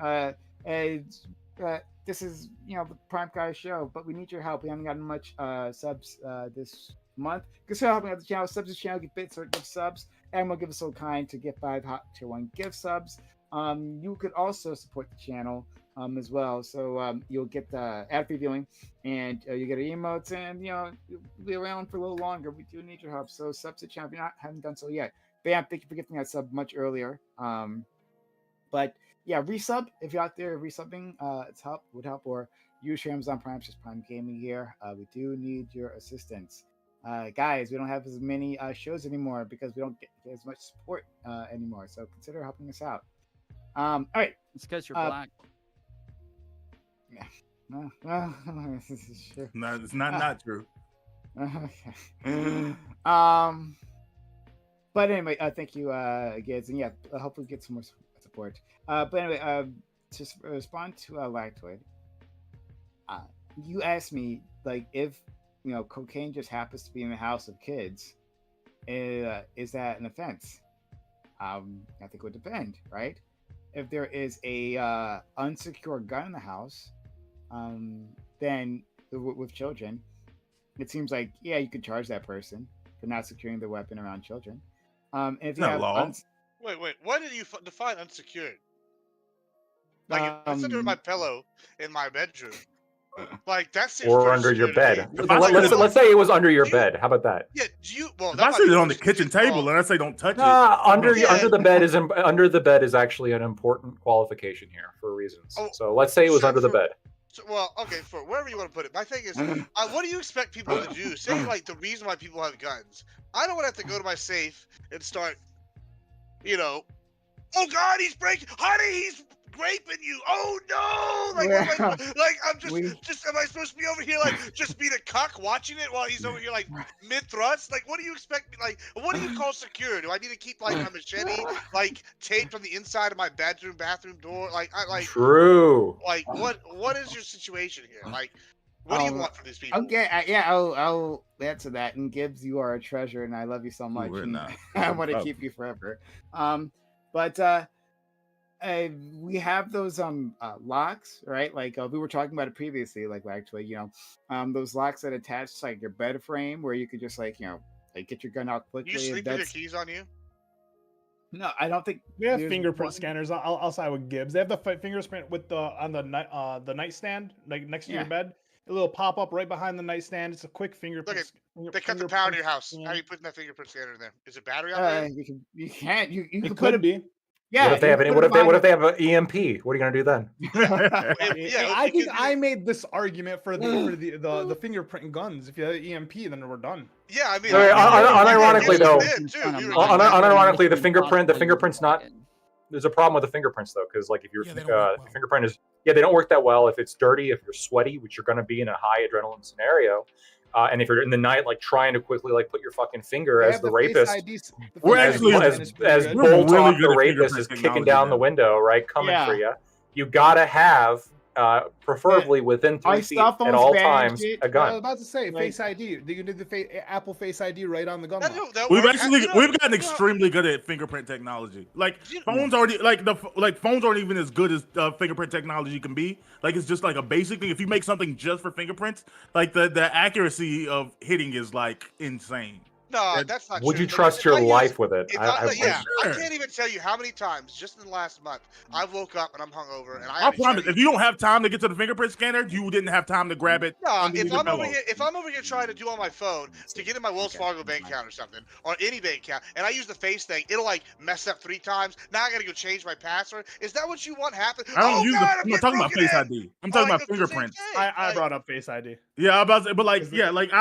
This is the Prime Guy show, but we need your help. We haven't gotten much subs this month. Consider helping out the channel. Subs the channel, get bits or gift subs, and we'll give us so kind to get 5 hot tier 1 gift subs. You could also support the channel as well. So you'll get the ad-free viewing, and you get emotes, and you'll be around for a little longer. We do need your help. So subs the channel if you haven't done so yet. Bam, thank you for gifting that sub much earlier. But yeah, resub if you're out there resubbing, would help, or use your Amazon Prime, just Prime Gaming here. We do need your assistance, guys. We don't have as many shows anymore because we don't get as much support anymore. So consider helping us out. All right, it's because you're black. Yeah, no, this is true. No, it's not true. Okay. But anyway, thank you, Gids, and yeah, hopefully get some more support. But anyway, to respond to Lactoid, you asked me like if cocaine just happens to be in the house of kids, is that an offense? I think it would depend, right? If there is a unsecured gun in the house, then with children, it seems like you could charge that person for not securing the weapon around children. If you have Wait, what did you define unsecured? Like, it's under my pillow in my bedroom. Like, that's or under your bed. Let's say it was under your bed. How about that? Yeah, if I sit it on the kitchen table and I say don't touch it. Under the bed is actually an important qualification here for reasons. So let's say it was under the bed. Well, okay, for wherever you want to put it. My thing is, what do you expect people to do? Say, like, the reason why people have guns. I don't want to have to go to my safe and start, oh God, he's breaking, honey, he's raping you. Oh no! Like, I'm just, am I supposed to be over here, like, just be the cuck watching it while he's over here, like, mid-thrust? Like, what do you expect? Like, what do you call secure? Do I need to keep, like, a machete, like, taped on the inside of my bathroom door? True. Like, what is your situation here? Like, what do you want from these people? Okay, I'll answer that. And Gibbs, you are a treasure, and I love you so much. I want to keep you forever. But we have those locks, right? Like we were talking about it previously, like actually, those locks that attach to like your bed frame, where you could just like get your gun out quickly. You sleep with your keys on you? No, I don't think we have fingerprint scanners. I'll side with Gibbs. They have the fingerprint with on the nightstand, like next to your bed. A little pop up right behind the nightstand. It's a quick fingerprint. They cut the power in your house. How are you putting that fingerprint scanner in there? Is it battery operated? You can't. You it could be. Yeah. What if they have what if they have an EMP? What are you gonna do then? I think I made this argument for the fingerprint guns. If you have EMP, then we're done. Yeah, I mean, unironically though, unironically the fingerprint's not. There's a problem with the fingerprints though, because like if your fingerprint is they don't work that well if it's dirty, if you're sweaty, which you're going to be in a high adrenaline scenario, and if you're in the night like trying to quickly like put your fucking finger as the rapist, as Bolt off the rapist is kicking down the window, right, coming for you. You gotta have preferably within 3 feet at all times a gun. I was about to say Face ID. You can do the Apple Face ID right on the gun. We've gotten extremely good at fingerprint technology. Like phones already phones aren't even as good as fingerprint technology can be. Like it's just like a basic thing. If you make something just for fingerprints, like the accuracy of hitting is like insane. No, that's not Would true. you trust your life with it? I can't even tell you how many times just in the last month I woke up and I'm hungover and I promise, if you don't have time to get to the fingerprint scanner, you didn't have time to grab it. Nah, underneath if the I'm over pillow. here, trying to do on my phone to get in my Wells Fargo bank account or something, or any bank account, and I use the face thing, it'll like mess up 3 times. Now I gotta go change my password. Is that what you want happen? I don't Oh use God, I'm not talking about Face ID. I'm talking about fingerprints. I brought up Face ID. Yeah, about to, but like, yeah, like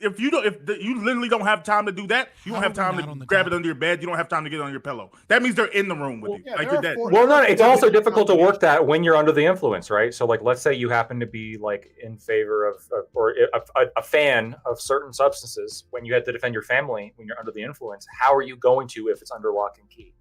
if you don't, you literally don't have time to do that, you don't have time to grab it under your bed. You don't have time to get it on your pillow. That means they're in the room with you. yeah, like there you're are dead. Well, no, it's also difficult to work that when you're under the influence, right? So, like, let's say you happen to be like in favor of or a fan of certain substances. When you have to defend your family when you're under the influence, how are you going to if it's under lock and key?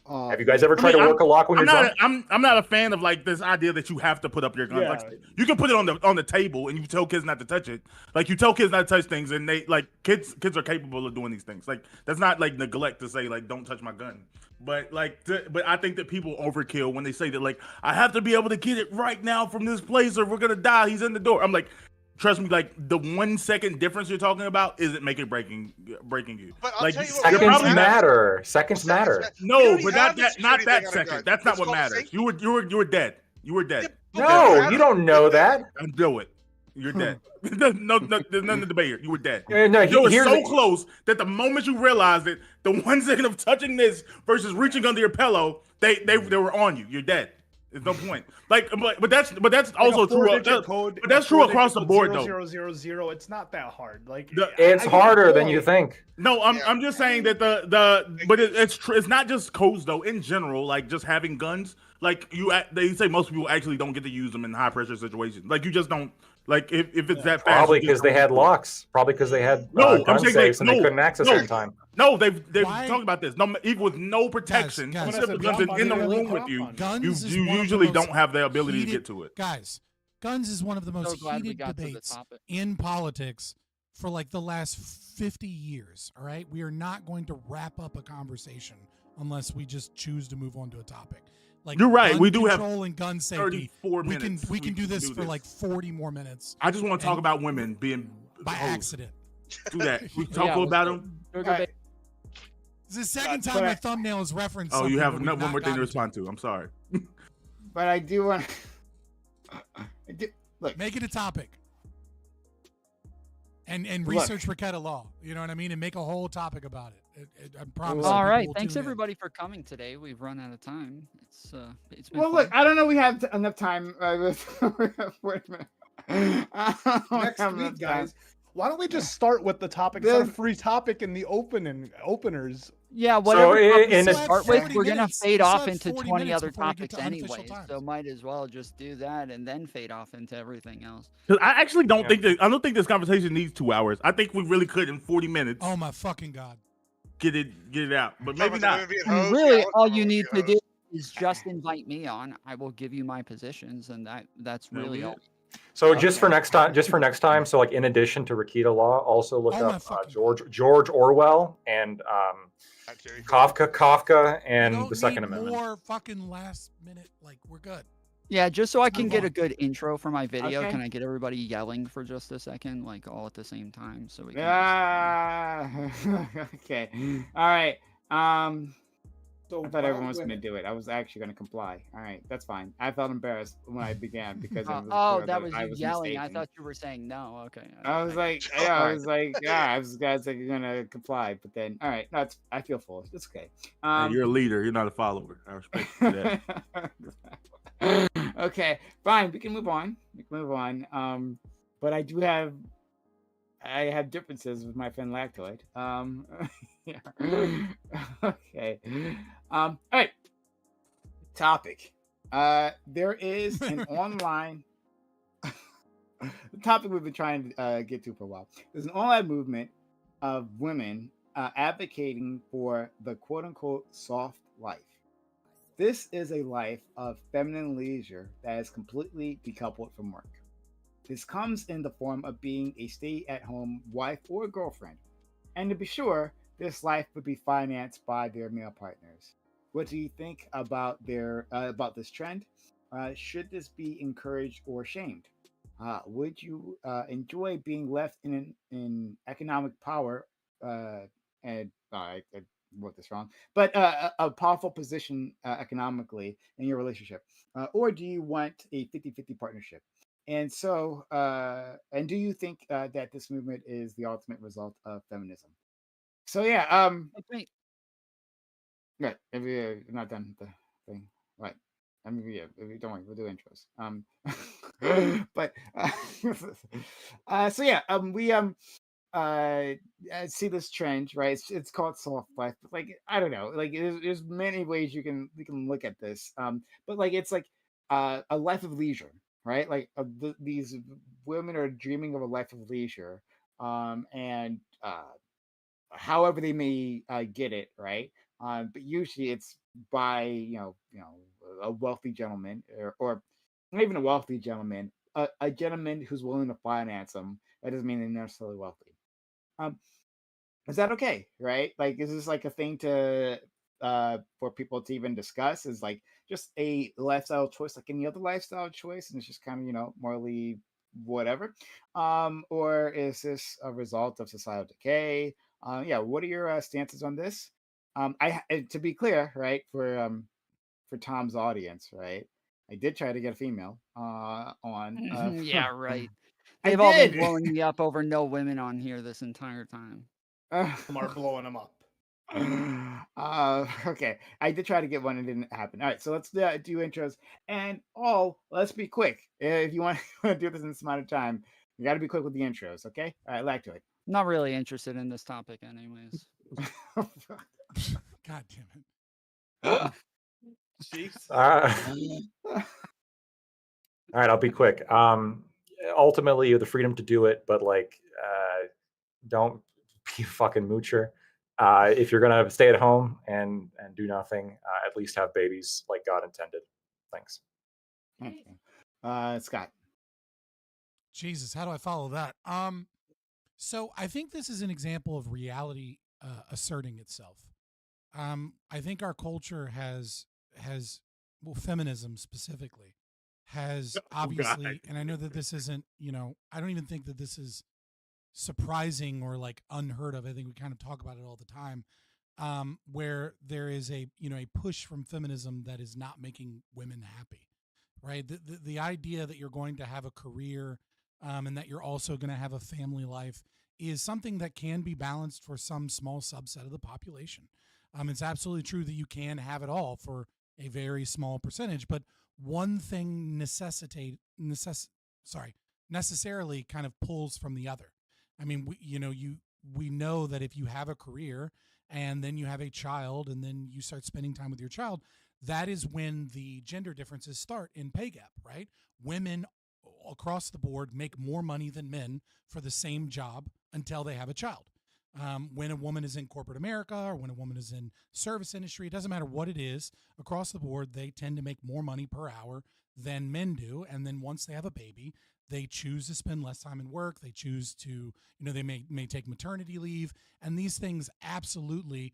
Have you guys ever tried to work a lock when you're drunk? I'm not a fan of like this idea that you have to put up your gun. Yeah. Like, you can put it on the table and you tell kids not to touch it. Like you tell kids not to touch things, and they like kids are capable of doing these things. Like that's not like neglect to say like don't touch my gun. But like, but I think that people overkill when they say that like I have to be able to get it right now from this place or we're gonna die. He's in the door. I'm like, trust me, like the 1 second difference you're talking about isn't breaking you. But I'll like tell you what, Seconds matter. Seconds matter. No, but not that second. That's not what matters. You were dead. You were dead. No, you don't know that. Do it. You're dead. no, there's nothing to debate here. You were dead. No, you were here's so close that the moment you realized it, the 1 second of touching this versus reaching under your pillow, they were on you. You're dead. There's no point. Like, but that's also true. But that's true across the board, though. 0000. It's not that hard. Like it's harder than you think. No, I'm just saying that but it's true. It's not just codes though. In general, like just having guns, like they say most people actually don't get to use them in high pressure situations. Like you just don't. Like if it's that fast, probably because they had locks. Probably because they had gun safes and they couldn't access it in time. No, they've talked about this. No, even with no protection, guns in the room with you, you usually don't have the ability to get to it. Guys, guns is one of the most heated debates in politics for like the last 50 years. All right, we are not going to wrap up a conversation unless we just choose to move on to a topic. Like you're right. We do have control and gun safety. 34 minutes. We can do this for like 40 more minutes. I just want to talk about women being by accident. Do that. We talk about them. Right. This is the second time my thumbnail is referenced. Oh, you have one more thing to respond to. I'm sorry. But I do want. Look, make it a topic. And research for Keta law. You know what I mean? And make a whole topic about it. I promise. All right. Thanks everybody for coming today. We've run out of time. It's been well, fun. look, I don't know. We have enough time. Wait a minute. Next week, guys. Why don't we just start with the topic? It's our free topic in the openers. Yeah, whatever. To start with, we're gonna fade off into 20 other topics anyways. So might as well just do that and then fade off into everything else. Because I actually don't think this conversation needs 2 hours. I think we really could in 40 minutes. Oh my fucking god! Get it out, but maybe not. And really, all you need to do is just invite me on. I will give you my positions, and that's really all. So just for next time, so like in addition to Rakita Law, also look up George Orwell and Kafka and the Second Amendment. More fucking last minute, like we're good. Yeah, just so I can get a good intro for my video, can I get everybody yelling for just a second, like all at the same time, so we can. Okay. All right. So I thought everyone was going to do it. I was actually going to comply. All right, that's fine. I felt embarrassed when I began because that was you yelling. Mistaken. I thought you were saying no. Okay. I was like, I was guys that are going to comply, but then, all right, no, I feel foolish. It's okay. Hey, you're a leader. You're not a follower. I respect you for that. Okay, fine. We can move on. But I have differences with my friend Lactoid. Yeah. Okay. All right. Topic. There is an online the topic we've been trying to get to for a while. There's an online movement of women advocating for the quote-unquote soft life. This is a life of feminine leisure that is completely decoupled from work. This comes in the form of being a stay-at-home wife or girlfriend. And to be sure, this life would be financed by their male partners. What do you think about about this trend? Should this be encouraged or shamed? Would you enjoy being left in economic power and I wrote this wrong, but a powerful position economically in your relationship, or do you want a 50-50 partnership? And so, and do you think that this movement is the ultimate result of feminism? So yeah, Wait, right. If you're not done with the thing, right? I mean, yeah. If you don't worry, we'll do intros. But so yeah, I see this trend, right? It's called soft life, but like I don't know, like there's many ways you can look at this. But like it's like a life of leisure, right? Like these women are dreaming of a life of leisure, and however they may get it, right? But usually it's by a wealthy gentleman, or not even a wealthy gentleman, a gentleman who's willing to finance them. That doesn't mean they're necessarily wealthy. Um, is that okay, right? Like, is this like a thing to for people to even discuss? Is like just a lifestyle choice, like any other lifestyle choice, and it's just kind of morally whatever, or is this a result of societal decay? Yeah, what are your stances on this? To be clear, right, for Tom's audience, right? I did try to get a female on. Yeah, right. I They've all been did. blowing me up over no women on here this entire time. Some are blowing them up. Okay, I did try to get one, it didn't happen. All right, so let's do intros, and let's be quick. If you want to do this in this amount of time, you got to be quick with the intros. Okay, all right, back to it. Not really interested in this topic, anyways. God damn it. Jeez. All right, I'll be quick. Ultimately, you have the freedom to do it, but like, don't be a fucking moocher. If you're gonna stay at home and do nothing, at least have babies like God intended. Thanks. Okay. Scott. Jesus, how do I follow that? So I think this is an example of reality asserting itself. I think our culture has well, feminism specifically has obviously, and I know that this isn't, I don't even think that this is surprising or like unheard of. I think we kind of talk about it all the time, where there is a push from feminism that is not making women happy, right? The idea that you're going to have a career, and that you're also going to have a family life is something that can be balanced for some small subset of the population. It's absolutely true that you can have it all for a very small percentage, but one thing necessarily kind of pulls from the other. I mean, we know that if you have a career and then you have a child and then you start spending time with your child, that is when the gender differences start in pay gap, right? Women across the board make more money than men for the same job until they have a child. When a woman is in corporate America or when a woman is in service industry, it doesn't matter what it is, across the board, they tend to make more money per hour than men do. And then once they have a baby, they choose to spend less time in work. They choose to, they may take maternity leave. And these things absolutely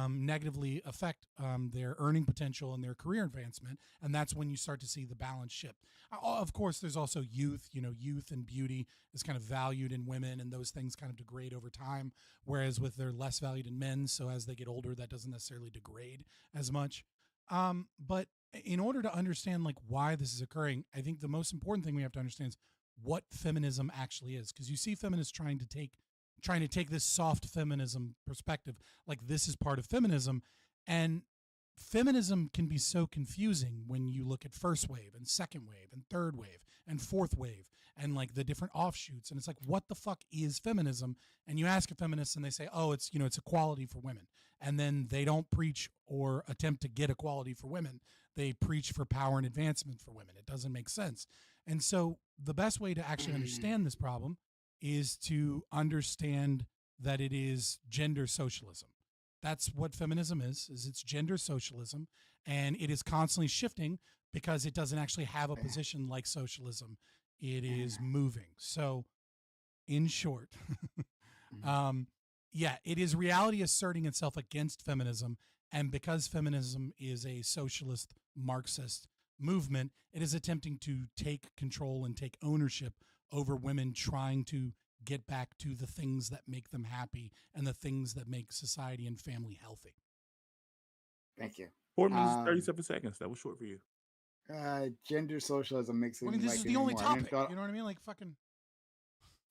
negatively affect their earning potential and their career advancement. And that's when you start to see the balance shift. Of course, there's also youth. Youth and beauty is kind of valued in women, and those things kind of degrade over time. Whereas with they're less valued in men, so as they get older, that doesn't necessarily degrade as much. But in order to understand like why this is occurring, I think the most important thing we have to understand is what feminism actually is, because you see feminists trying to take this soft feminism perspective, like this is part of feminism, and feminism can be so confusing when you look at first wave and second wave and third wave and fourth wave and like the different offshoots, and it's like, what the fuck is feminism? And you ask a feminist and they say, oh, it's it's equality for women, and then they don't preach or attempt to get equality for women. They preach for power and advancement for women. It doesn't make sense. And so the best way to actually understand this problem is to understand that it is gender socialism. That's what feminism is it's gender socialism, and it is constantly shifting because it doesn't actually have a position like socialism. It is moving. So in short, yeah, it is reality asserting itself against feminism. And because feminism is a socialist Marxist movement, it is attempting to take control and take ownership over women trying to get back to the things that make them happy and the things that make society and family healthy. Thank you. 4 minutes, 37 seconds. That was short for you. Gender socialism makes it I mean, this like is it the only anymore. I topic. You know what I mean? Like fucking.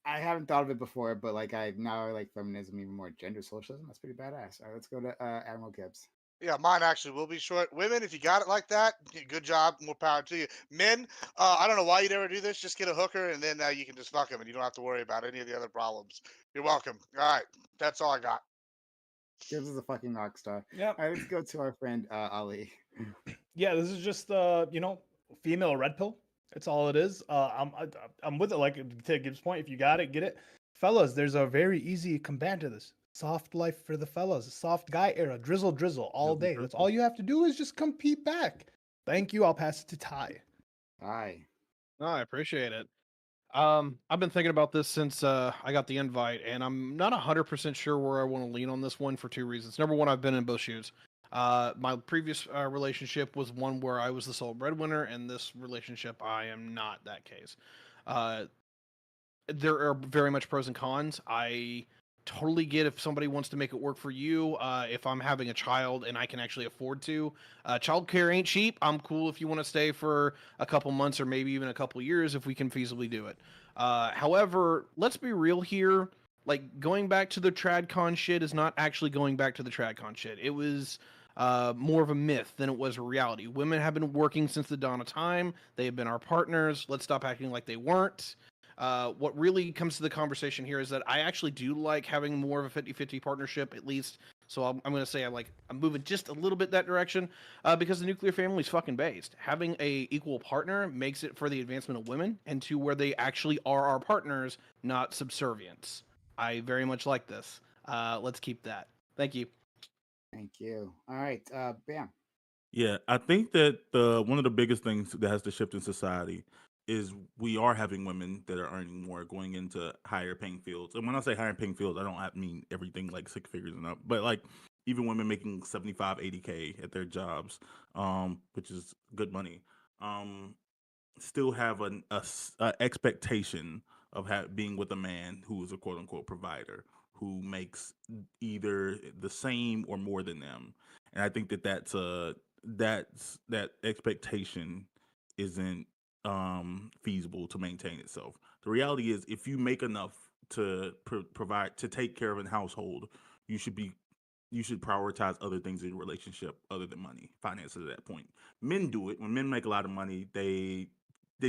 I haven't thought of it before, but like I now like feminism even more. Gender socialism, that's pretty badass. All right, let's go to Admiral Gibbs. Yeah, mine actually will be short. Women, if you got it like that, good job, more power to you. Men, I don't know why you'd ever do this. Just get a hooker, and then you can just fuck them, and you don't have to worry about any of the other problems. You're welcome. All right, that's all I got. Gibbs is a fucking rock star. Yeah. All right, let's go to our friend Ali. Yeah, this is just female red pill. That's all it is. I'm with it. Like to Gibbs' point, if you got it, get it, fellas. There's a very easy command to this. Soft life for the fellas. Soft guy era. Drizzle all day. That's all you have to do is just compete back. Thank you. I'll pass it to Ty. Hi. No, I appreciate it. I've been thinking about this since I got the invite, and I'm not 100% sure where I want to lean on this one for two reasons. Number one, I've been in both shoes. My previous relationship was one where I was the sole breadwinner, and this relationship, I am not that case. There are very much pros and cons. I totally get if somebody wants to make it work for you. If I'm having a child and I can actually afford to, childcare ain't cheap. I'm cool if you want to stay for a couple months or maybe even a couple years if we can feasibly do it. However, let's be real here. Like going back to the tradcon shit is not actually going back to the tradcon shit. It was more of a myth than it was a reality. Women have been working since the dawn of time. They have been our partners. Let's stop acting like they weren't. What really comes to the conversation here is that I actually do like having more of a 50-50 partnership, at least. So I'm going to say I'm moving just a little bit that direction because the nuclear family is fucking based. Having a equal partner makes it for the advancement of women and to where they actually are our partners, not subservients. I very much like this. Let's keep that. Thank you. Thank you. All right, Bam. Yeah, I think that one of the biggest things that has to shift in society is we are having women that are earning more going into higher paying fields. And when I say higher paying fields, I don't mean everything like six figures and up, but like even women making 75, 80K at their jobs, which is good money, still have a expectation of being with a man who is a quote unquote provider who makes either the same or more than them. And I think that that expectation isn't feasible to maintain itself. The reality is if you make enough to provide to take care of a household, you should prioritize other things in your relationship other than money, finances at that point. Men do it. When men make a lot of money, they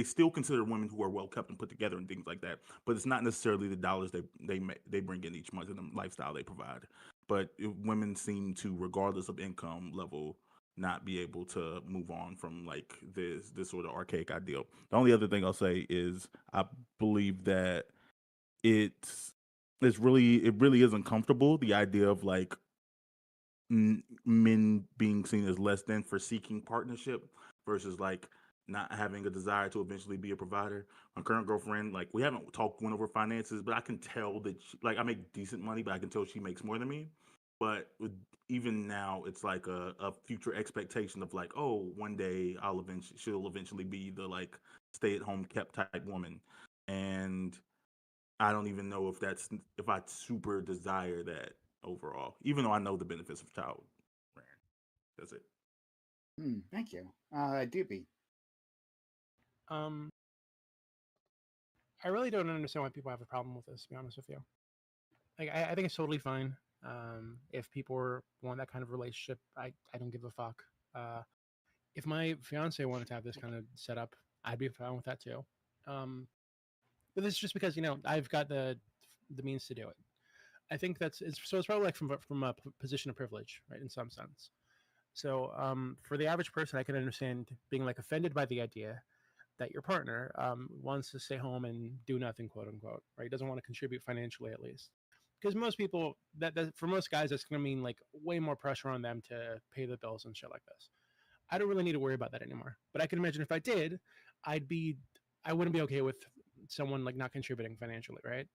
still consider women who are well kept and put together and things like that. But it's not necessarily the dollars they bring in each month and the lifestyle they provide. But women seem to, regardless of income level, not be able to move on from like this sort of archaic ideal. The only other thing I'll say is I believe that it really is uncomfortable, the idea of like men being seen as less than for seeking partnership versus like not having a desire to eventually be a provider. My current girlfriend, like we haven't went over finances, but I can tell that I make decent money, but I can tell she makes more than me. But even now, it's like a future expectation of like, oh, one day she'll eventually be the like stay-at-home kept type woman, and I don't even know if I super desire that overall, even though I know the benefits of child rearing. That's it. Thank you. Doopy. I really don't understand why people have a problem with this, to be honest with you. Like, I think it's totally fine. If people want that kind of relationship, I don't give a fuck. If my fiance wanted to have this kind of setup, I'd be fine with that too. But this is just because, I've got the means to do it. I think it's probably like from a position of privilege, right, in some sense. So for the average person, I can understand being like offended by the idea that your partner wants to stay home and do nothing, quote unquote, right? Doesn't want to contribute financially, at least. Because most people, that for most guys, that's going to mean like way more pressure on them to pay the bills and shit like this. I don't really need to worry about that anymore. But I can imagine if I did, I wouldn't be okay with someone like not contributing financially, right?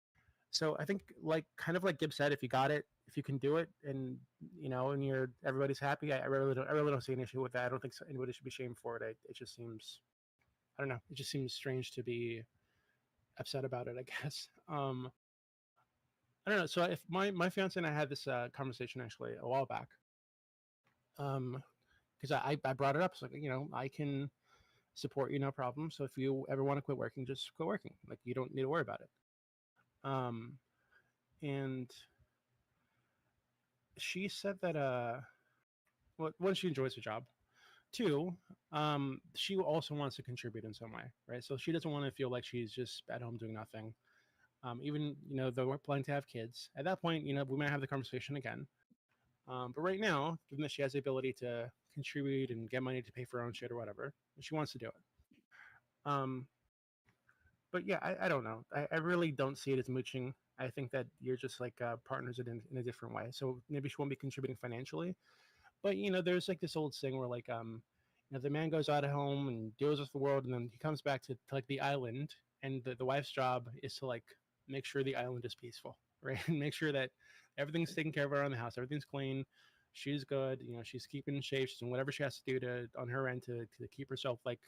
So I think like kind of like Gibbs said, if you got it, if you can do it, and and everybody's happy, I really don't see an issue with that. I don't think anybody should be shamed for it. It just seems, I don't know, it just seems strange to be upset about it, I guess. I don't know. So if my fiance and I had this conversation actually a while back, because I brought it up. It's like, I can support you, no problem. So if you ever want to quit working, just quit working. Like, you don't need to worry about it. And she said that well, one, she enjoys her job. Two, she also wants to contribute in some way, right? So she doesn't want to feel like she's just at home doing nothing. Even though we're planning to have kids, at that point, we might have the conversation again. But right now, given that she has the ability to contribute and get money to pay for her own shit or whatever, she wants to do it. But yeah, I don't know. I really don't see it as mooching. I think that you're just like partners in a different way. So maybe she won't be contributing financially, but there's like this old thing where like the man goes out of home and deals with the world, and then he comes back to like the island, and the wife's job is to like make sure the island is peaceful, right? And make sure that everything's taken care of around the house, everything's clean, she's good, she's keeping in shape, she's doing whatever she has to do to on her end to keep herself like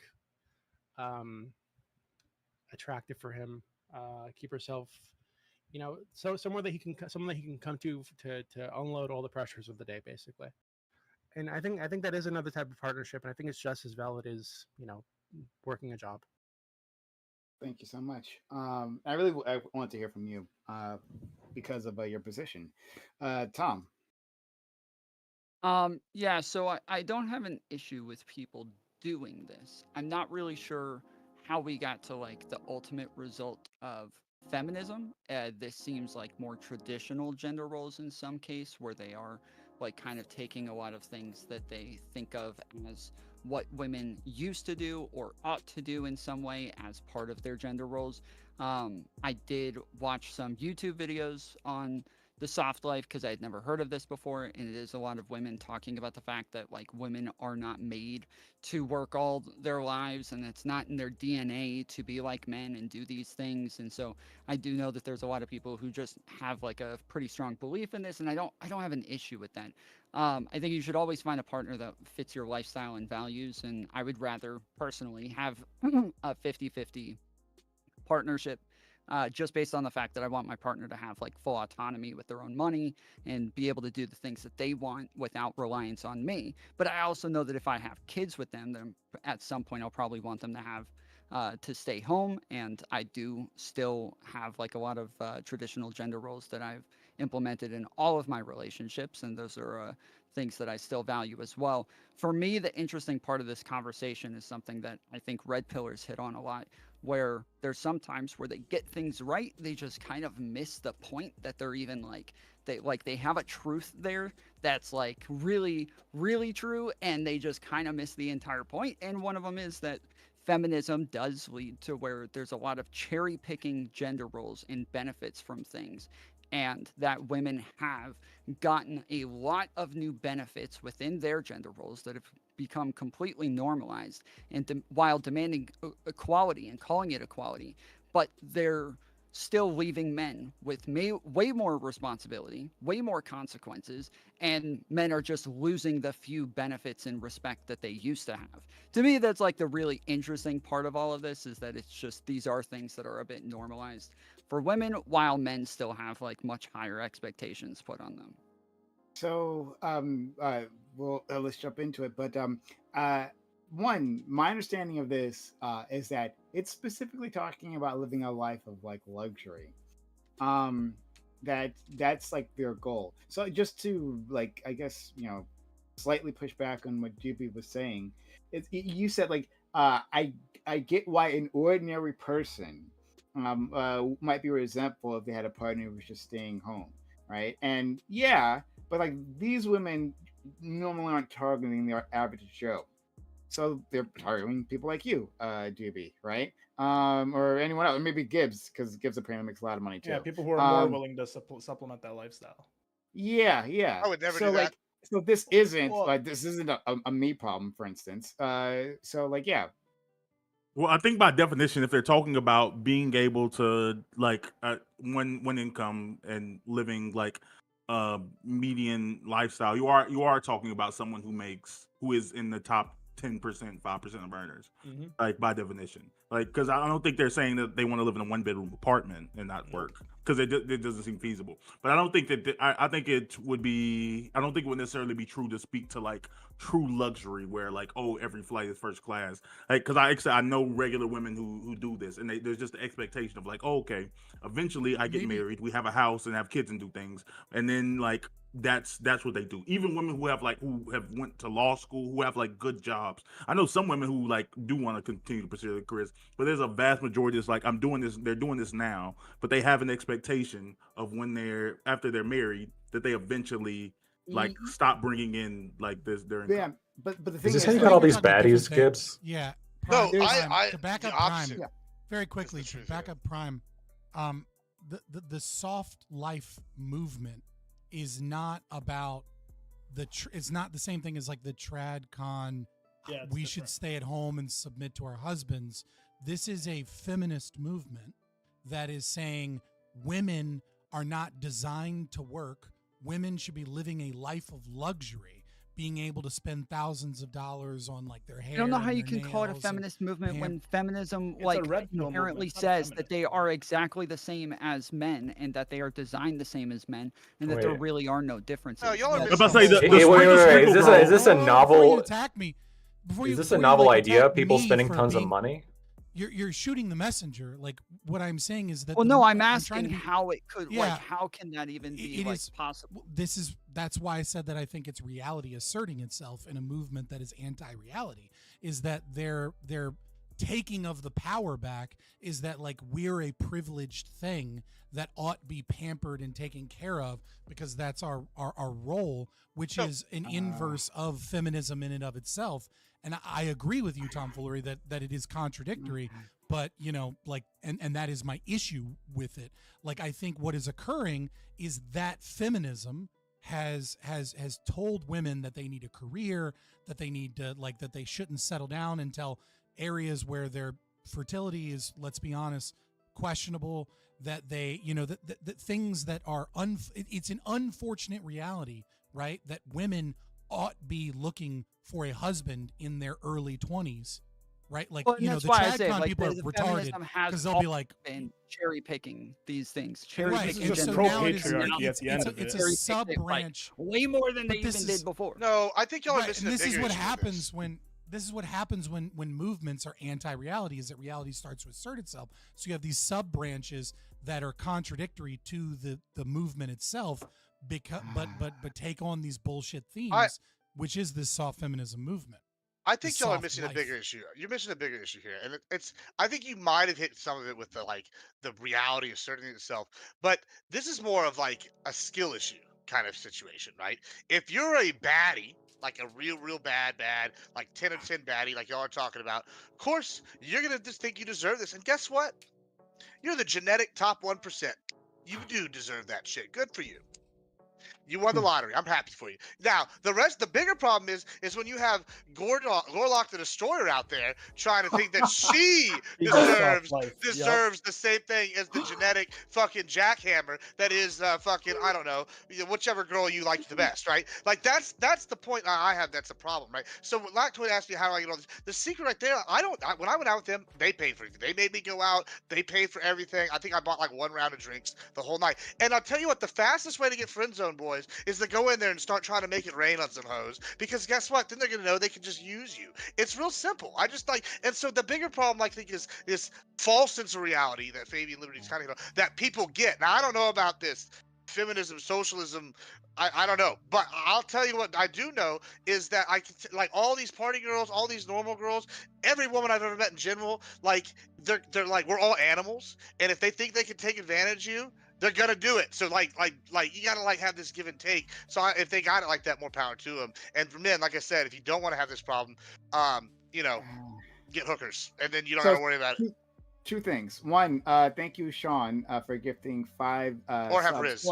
um attractive for him, keep herself, so somewhere that he can someone that he can come to unload all the pressures of the day, basically. And I think that is another type of partnership, and I think it's just as valid as working a job. Thank you so much. I want to hear from you because of your position, Tom. Yeah, so I don't have an issue with people doing this. I'm not really sure how we got to like the ultimate result of feminism. This seems like more traditional gender roles in some case, where they are like kind of taking a lot of things that they think of as what women used to do or ought to do in some way as part of their gender roles. I did watch some YouTube videos on the soft life because I had never heard of this before, and it is a lot of women talking about the fact that like women are not made to work all their lives, and it's not in their DNA to be like men and do these things. And so I do know that there's a lot of people who just have like a pretty strong belief in this, and I don't have an issue with that. I think you should always find a partner that fits your lifestyle and values, and I would rather personally have a 50-50 partnership, just based on the fact that I want my partner to have like full autonomy with their own money and be able to do the things that they want without reliance on me. But I also know that if I have kids with them, then at some point I'll probably want them to have to stay home. And I do still have like a lot of traditional gender roles that I've implemented in all of my relationships, and those are things that I still value as well. For me, the interesting part of this conversation is something that I think Red Pillars hit on a lot, where there's sometimes where they get things right, they just kind of miss the point that they're even like they have a truth there that's like really really true, and they just kind of miss the entire point. And one of them is that feminism does lead to where there's a lot of cherry picking gender roles and benefits from things, and that women have gotten a lot of new benefits within their gender roles that have become completely normalized, and while demanding equality and calling it equality, but they're still leaving men with way more responsibility, way more consequences, and men are just losing the few benefits and respect that they used to have. To me, that's like the really interesting part of all of this, is that it's just these are things that are a bit normalized for women, while men still have like much higher expectations put on them. So, let's jump into it. But one, my understanding of this is that it's specifically talking about living a life of like luxury. Um, that's like their goal. So, just to like, I guess slightly push back on what GB was saying, you said like, I get why an ordinary person might be resentful if they had a partner who was just staying home, right? And yeah, but like these women normally aren't targeting the average Joe, so they're targeting people like you, GB, right? Or anyone else, maybe Gibbs, because Gibbs apparently makes a lot of money too. Yeah, people who are more willing to supplement that lifestyle. Yeah, yeah. I would never so do like, that. so this isn't a me problem, for instance. So like, yeah. Well, I think by definition, if they're talking about being able to like one income and living like median lifestyle, you are talking about someone who is in the top 10%, 5% of earners, Mhm. like by definition. Like, because I don't think they're saying that they want to live in a 1-bedroom apartment and not work, because it doesn't seem feasible. But I don't think that I think it would be. I don't think it would necessarily be true to speak to like true luxury, where like, oh, every flight is first class. Like, because I know regular women who do this, and there's just the expectation of like, oh, okay, eventually I get married, we have a house and have kids and do things, and then like that's what they do. Even women who have went to law school, who have like good jobs. I know some women who like do want to continue to pursue their careers, but there's a vast majority that's like, I'm doing this, they're doing this now, but they have an expectation of when after they're married, that they eventually like stop bringing in like their income. Yeah, but the Is thing this is, how you got all these baddies, things. Gibbs? Yeah. No, Prime, to back the up Prime, opposite. very quickly, to back up Prime, the soft life movement is not about it's not the same thing as like the tradcon. Yeah, it's we different. should stay at home and submit to our husbands. This is a feminist movement that is saying women are not designed to work. Women should be living a life of luxury, being able to spend thousands of dollars on like their hair. I don't know how and you their can call it a nails feminist movement when feminism It's a like red pill inherently movement, it's not says feminist. that they are exactly the same as men and that they are designed the same as men and that there Wait. really are no differences. No, y'all are I'm about to say Hey, wait, is this girl. is this a Before you novel? attack me, Is this a novel idea? People spending tons of money? You're shooting the messenger. Like what I'm saying is that. Well, no, I'm trying asking to be, how it could, Yeah. like, how can that even be It like is possible? That's why I said that I think it's reality asserting itself in a movement that is anti-reality. Is that their taking of the power back is that like we're a privileged thing that ought be pampered and taken care of because that's our role, which is an inverse of feminism in and of itself. And I agree with you, Tom Foolery, that it is contradictory, but you know, like, and that is my issue with it. Like, I think what is occurring is that feminism has told women that they need a career, that they need to like, that they shouldn't settle down until areas where their fertility is, let's be honest, questionable, that they, you know, that things that are it's an unfortunate reality, right? That women ought be looking for a husband in their early 20s, right? Like, Well, you know, that's the why I say tradcon like people are the retarded feminism has because they'll be like, been cherry picking these things, cherry right, picking. and so gender now it is, Pro-patriarchy at the end of it's it. a Cherry sub picked it, like, branch, way more than they but this even is- did before. No, I think y'all are right, missing and a this is bigger what issue with happens this. when movements are anti-reality, is that reality starts to assert itself. So you have these sub branches that are contradictory to the movement itself, because but take on these bullshit themes, which is this soft feminism movement. I think y'all are soft missing life. a bigger issue. You're missing a bigger issue here, and it's. I think you might have hit some of it with the reality asserting itself, but this is more of like a skill issue kind of situation, right? If you're a baddie, like a real bad, like 10 of 10 baddie, like y'all are talking about, of course you're gonna just think you deserve this, and guess what? You're the genetic top 1%. You do deserve that shit. Good for you. You won the lottery. I'm happy for you. Now, the bigger problem is when you have Gorlock the Destroyer out there trying to think that she He got deserves soft life. deserves the same thing as the genetic fucking jackhammer that is fucking, I don't know, whichever girl you like the best, right? Like that's the point I have. That's a problem, right? So Lactoid asked me how do I get all this. The secret right there, when I went out with them, they paid for everything. They made me go out. They paid for everything. I think I bought like one round of drinks the whole night. And I'll tell you what, the fastest way to get friend zone, boys, is to go in there and start trying to make it rain on some hoes, because guess what? Then they're gonna know they can just use you. It's real simple. I just like, and so the bigger problem I think is this false sense of reality that Fabian Liberty's kind of, that people get. Now I don't know about this feminism, socialism. I don't know, but I'll tell you what I do know is that I can like all these party girls, all these normal girls, every woman I've ever met in general, like they're like, we're all animals, and if they think they can take advantage of you, they're gonna do it. So like you gotta like have this give and take. So if they got it like that, more power to them. And for men, like I said, if you don't want to have this problem, you know, get hookers, and then you don't gotta worry about it. Two things. One, thank you, Sean, for gifting 5 Or have subs Riz.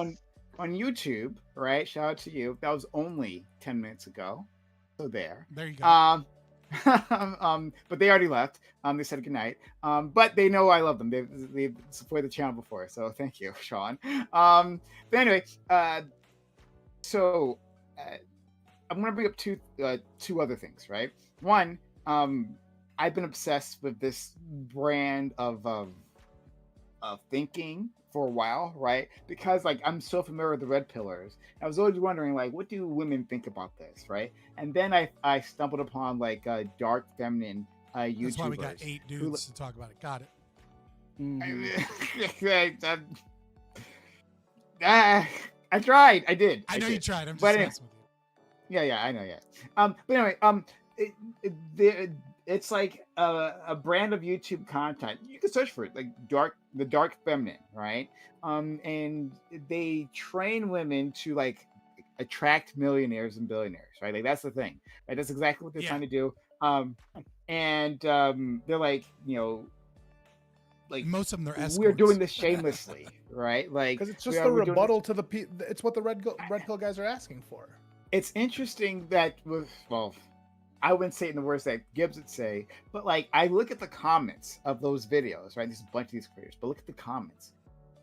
on YouTube. Right, shout out to you. That was only 10 minutes ago. So there. There you go. But they already left. They said goodnight. But they know I love them. They've supported the channel before, so thank you, Sean. But anyway, so I'm gonna bring up two other things, right? one, I've been obsessed with this brand of thinking for a while, right? Because like I'm so familiar with the red pillars. I was always wondering like, what do women think about this, right? And then I stumbled upon like dark feminine YouTubers. That's why we got 8 dudes to talk about it. Got it. I tried. I did. I know did. you tried. I'm just But messing with you. Yeah, I know. Yeah. But anyway, it's like a brand of YouTube content. You can search for it, like the dark feminine, right? And they train women to like attract millionaires and billionaires, right? Like that's the thing, right? That's exactly what they're trying to do. And they're like, like most of them, they're escorts. We're doing this shamelessly, right? Like because it's just a rebuttal to the it's what the red pill guys are asking for. It's interesting that I wouldn't say it in the words that Gibbs would say, but like I look at the comments of those videos, right? There's a bunch of these creators, but look at the comments,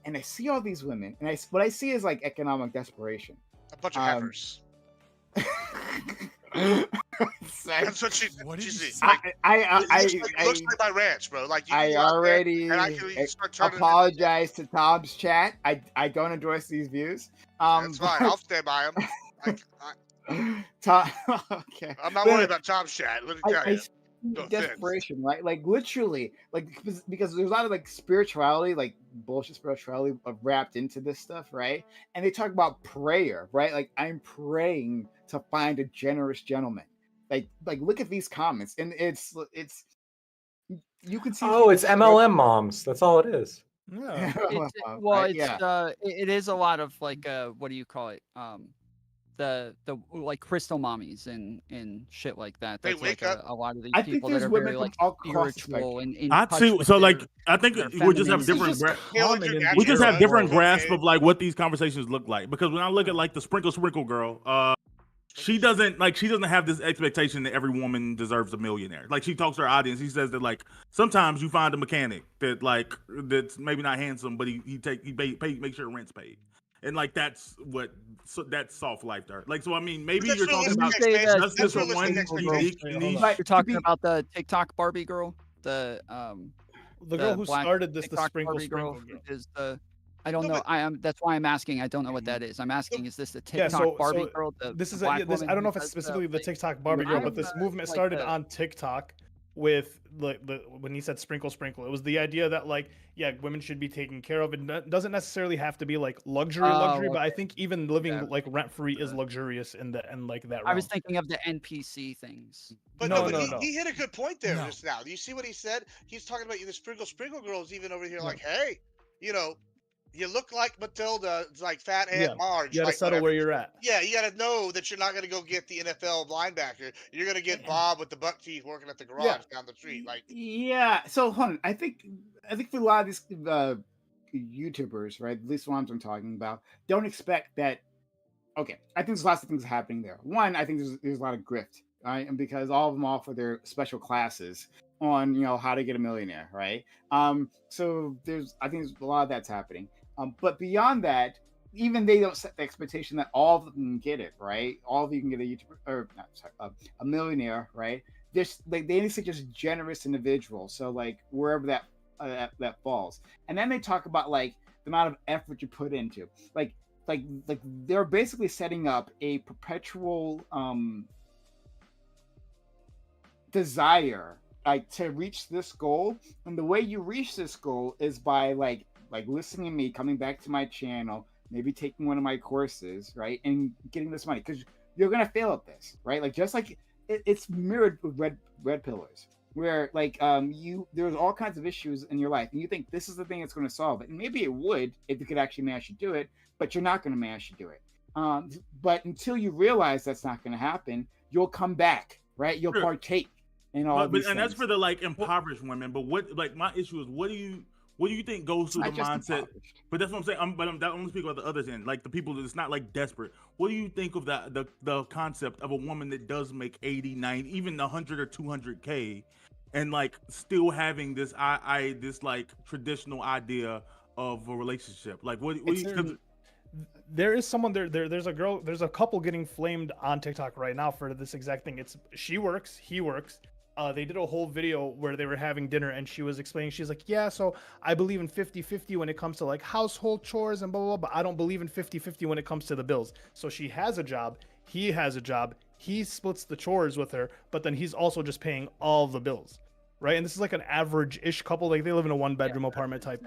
and I see all these women, and what I see is like economic desperation. A bunch of heifers. That's what she sees. It looks like my ranch, bro. Like I already apologize to Tom's chat. I don't endorse these views. That's fine. I'll stand by him. Tom, okay. I'm not worried about Tom's chat. Let me tell you. Desperation, right? Like literally, like because there's a lot of like spirituality, like bullshit spirituality wrapped into this stuff, right? And they talk about prayer, right? Like I'm praying to find a generous gentleman. Like look at these comments, and it's you can see. Oh, it's MLM moms. That's all it is. Yeah. It is a lot of like what do you call it? The like crystal mommies and shit like that. That's like a lot of these people that are very like spiritual and I see. So like I think we just have different. We just have different grasp of like what these conversations look like. Because when I look at like the sprinkle girl, she doesn't have this expectation that every woman deserves a millionaire. Like she talks to her audience. He says that like sometimes you find a mechanic that's maybe not handsome, but he make sure rent's paid. And like that's soft life to her. Like so, I mean, maybe you're talking about justice for one unique niche. You're talking about the TikTok Barbie girl, the girl who started this, TikTok the Barbie sprinkle girl is the. I don't know. That's why I'm asking. I don't know what that is. I'm asking, is this the TikTok Barbie girl? This is I don't know if it's specifically the TikTok Barbie girl, but this movement started on TikTok with when he said sprinkle. It was the idea that like women should be taken care of. It doesn't necessarily have to be like luxury, but I think even living like rent free is luxurious in like that realm. I was thinking of the NPC things. But he hit a good point there just now. Do you see what he said? He's talking about the sprinkle girls even over here like, hey, you look like Matilda, it's like Fat Aunt Marge. You gotta settle where you're at. Yeah, you gotta know that you're not gonna go get the NFL linebacker. You're gonna get Bob with the buck teeth working at the garage down the street. Like, so hold on. I think for a lot of these YouTubers, right? At least the ones I'm talking about, don't expect that. Okay, I think there's lots of things happening there. One, I think there's a lot of grift, right? And because all of them offer their special classes on how to get a millionaire, right? So I think there's a lot of that's happening. But beyond that, even they don't set the expectation that all of them can get it, right? All of you can get a YouTuber or a millionaire, right? Just like they need to just generous individuals. So like wherever that falls, and then they talk about like the amount of effort you put into, like they're basically setting up a perpetual desire to reach this goal, and the way you reach this goal is by like listening to me, coming back to my channel, maybe taking one of my courses, right, and getting this money, because you're gonna fail at this, right? Like just like it's mirrored with red pillars, where like there's all kinds of issues in your life, and you think this is the thing that's going to solve it, and maybe it would if you could actually manage to do it, but you're not going to manage to do it. But until you realize that's not going to happen, you'll come back, right? You'll partake. And that's for the like impoverished women. But what like my issue is, what do you think goes through the mindset? But that's what I'm saying. I'm going to speak about the other end, like the people that's not like desperate. What do you think of the concept of a woman that does make 80, 90, even 100 or 200K, and like still having this this like traditional idea of a relationship? Like what do you? there is someone there's a girl, there's a couple getting flamed on TikTok right now for this exact thing. It's she works, he works. They did a whole video where they were having dinner and she was explaining, she's like, yeah, so I believe in 50-50 when it comes to like household chores and blah, blah, blah, but I don't believe in 50-50 when it comes to the bills. So she has a job, he has a job, he splits the chores with her, but then he's also just paying all the bills. Right, and this is like an average-ish couple. Like they live in a one-bedroom apartment type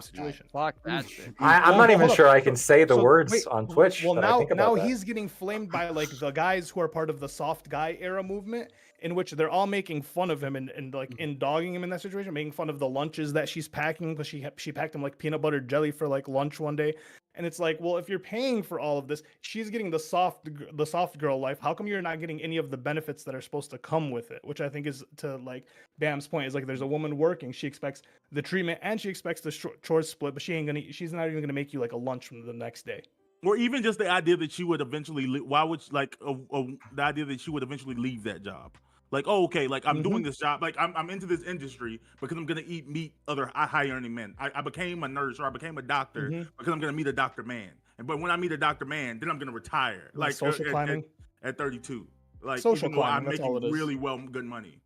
situation. Fuck that shit. I'm not even sure I can say the words wait, on Twitch. Well, that I think about that. he's getting flamed by like the guys who are part of the soft guy era movement, in which they're all making fun of him and like in dogging him in that situation, making fun of the lunches that she's packing because she packed him like peanut butter jelly for like lunch one day. And it's like, well, if you're paying for all of this, she's getting the soft girl life. How come you're not getting any of the benefits that are supposed to come with it? Which I think is to like Bam's point is like, there's a woman working, she expects the treatment and she expects the chores split, but she's not even gonna make you like a lunch from the next day. Or even just the idea that she would eventually, why would like the idea that she would eventually leave that job? Like, oh, okay, like I'm doing this job, like I'm into this industry because I'm gonna meet other high earning men. I became a nurse or I became a doctor because I'm gonna meet a doctor man. But when I meet a doctor man, then I'm gonna retire. Like social climbing at 32. Like social even though I'm climbing, making really good money.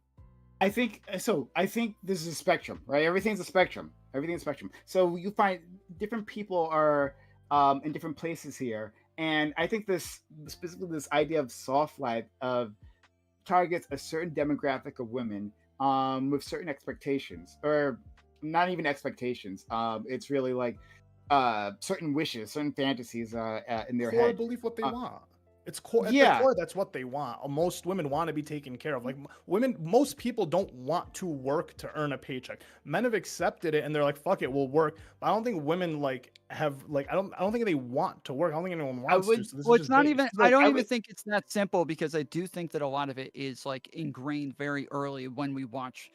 I think so. I think this is a spectrum, right? Everything's a spectrum. Everything's a spectrum. So you find different people are in different places here, and I think specifically this idea of soft life of targets a certain demographic of women with certain expectations, or not even expectations. It's really like certain wishes, certain fantasies in their head. Believe what they want. It's core. At Yeah. the core, that's what they want. Most women want to be taken care of. Like most people don't want to work to earn a paycheck. Men have accepted it and they're like, "Fuck it, we'll work." But I don't think women have I don't think they want to work. I don't think anyone wants to. So this Well, is it's just not bait. even. I don't even think it's that simple because I do think that a lot of it is like ingrained very early when we watch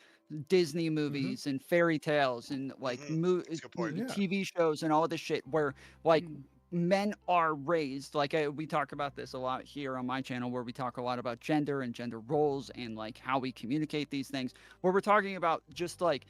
Disney movies and fairy tales and like TV shows and all this shit where like men are raised like we talk about this a lot here on my channel where we talk a lot about gender and gender roles and like how we communicate these things where we're talking about just like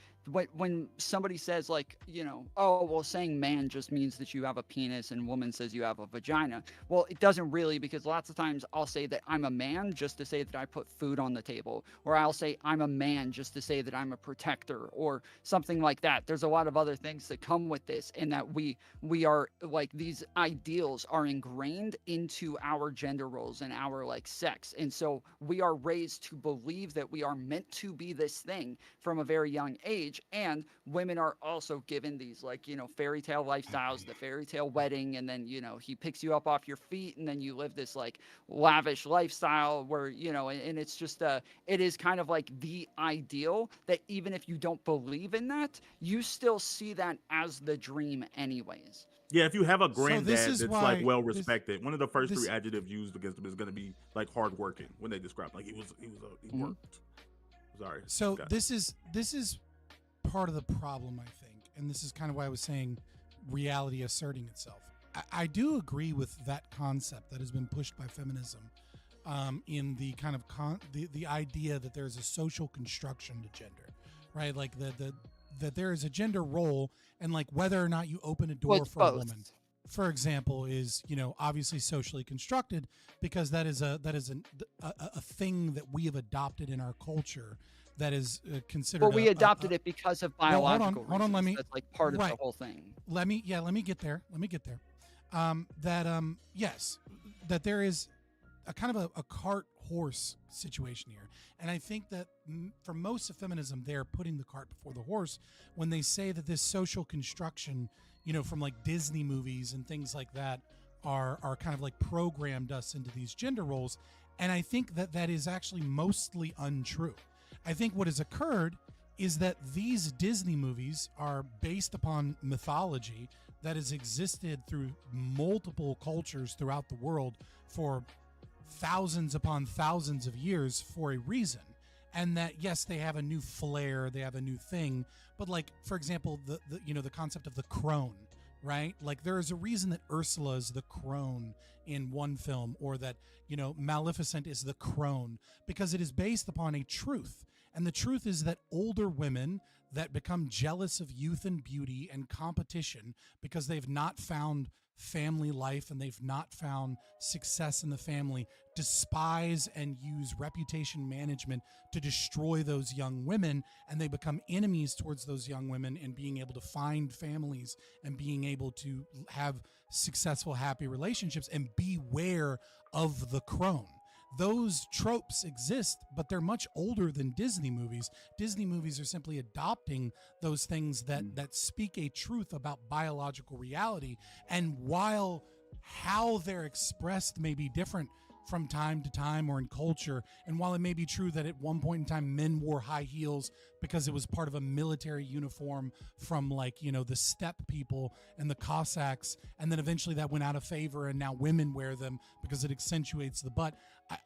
when somebody says like, you know, oh, well, saying man just means that you have a penis and woman says you have a vagina. Well, it doesn't really, because lots of times I'll say that I'm a man just to say that I put food on the table, or I'll say I'm a man just to say that I'm a protector or something like that. There's a lot of other things that come with this, and that we are like, these ideals are ingrained into our gender roles and our like sex. And so we are raised to believe that we are meant to be this thing from a very young age. And women are also given these like, you know, fairy tale lifestyles, the fairy tale wedding, and then, you know, he picks you up off your feet and then you live this like lavish lifestyle where, you know, and it's just it is kind of like the ideal that even if you don't believe in that, you still see that as the dream anyways. Yeah, if you have a granddad is that's why like well respected, one of the first three adjectives used against him is going to be like hardworking when they describe like he worked. Sorry. So this is part of the problem, I think, and this is kind of why I was saying reality asserting itself. I do agree with that concept that has been pushed by feminism in the kind of the idea that there's a social construction to gender, right? Like that there is a gender role, and like whether or not you open a door for a woman, for example, is, you know, obviously socially constructed, because that is a thing that we have adopted in our culture that is considered. Well, we adopted it because of biological hold on, let me. That's like part of the whole thing. Let me get there. Yes, that there is a kind of a cart horse situation here, and I think that for most of feminism, they're putting the cart before the horse when they say that this social construction, you know, from like Disney movies and things like that, are kind of like programmed us into these gender roles, and I think that is actually mostly untrue. I think what has occurred is that these Disney movies are based upon mythology that has existed through multiple cultures throughout the world for thousands upon thousands of years for a reason. And that, yes, they have a new flair, they have a new thing, but like, for example, the you know, the concept of the crone, right? Like there is a reason that Ursula is the crone in one film, or that, you know, Maleficent is the crone, because it is based upon a truth. And the truth is that older women that become jealous of youth and beauty and competition because they've not found family life and they've not found success in the family, despise and use reputation management to destroy those young women, and they become enemies towards those young women in being able to find families and being able to have successful, happy relationships, and beware of the crone. Those tropes exist, but they're much older than Disney movies. Disney movies are simply adopting those things that speak a truth about biological reality. And while how they're expressed may be different from time to time or in culture, and while it may be true that at one point in time men wore high heels because it was part of a military uniform from, like, you know, the steppe people and the Cossacks, and then eventually that went out of favor and now women wear them because it accentuates the butt.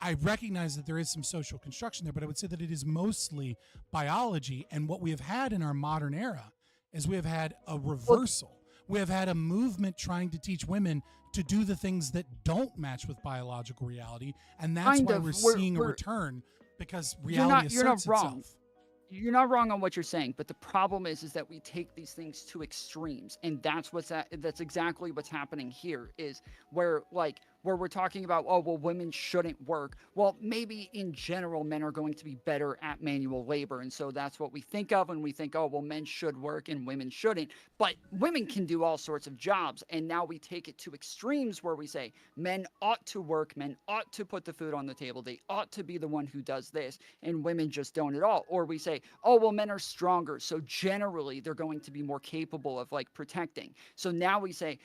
I recognize that there is some social construction there, but I would say that it is mostly biology. And what we have had in our modern era is we have had a reversal. We have had a movement trying to teach women to do the things that don't match with biological reality, and that's why we're seeing a return, because reality asserts itself. You're not wrong on what you're saying, but the problem is that we take these things to extremes, and that's exactly what's happening here. Is where we're talking about, oh well, women shouldn't work. Well, maybe in general men are going to be better at manual labor, and so that's what we think of when we think, oh well, men should work and women shouldn't. But women can do all sorts of jobs, and now we take it to extremes where we say men ought to work, men ought to put the food on the table, they ought to be the one who does this, and women just don't at all. Or we say, oh well, men are stronger, so generally they're going to be more capable of like protecting. So now we say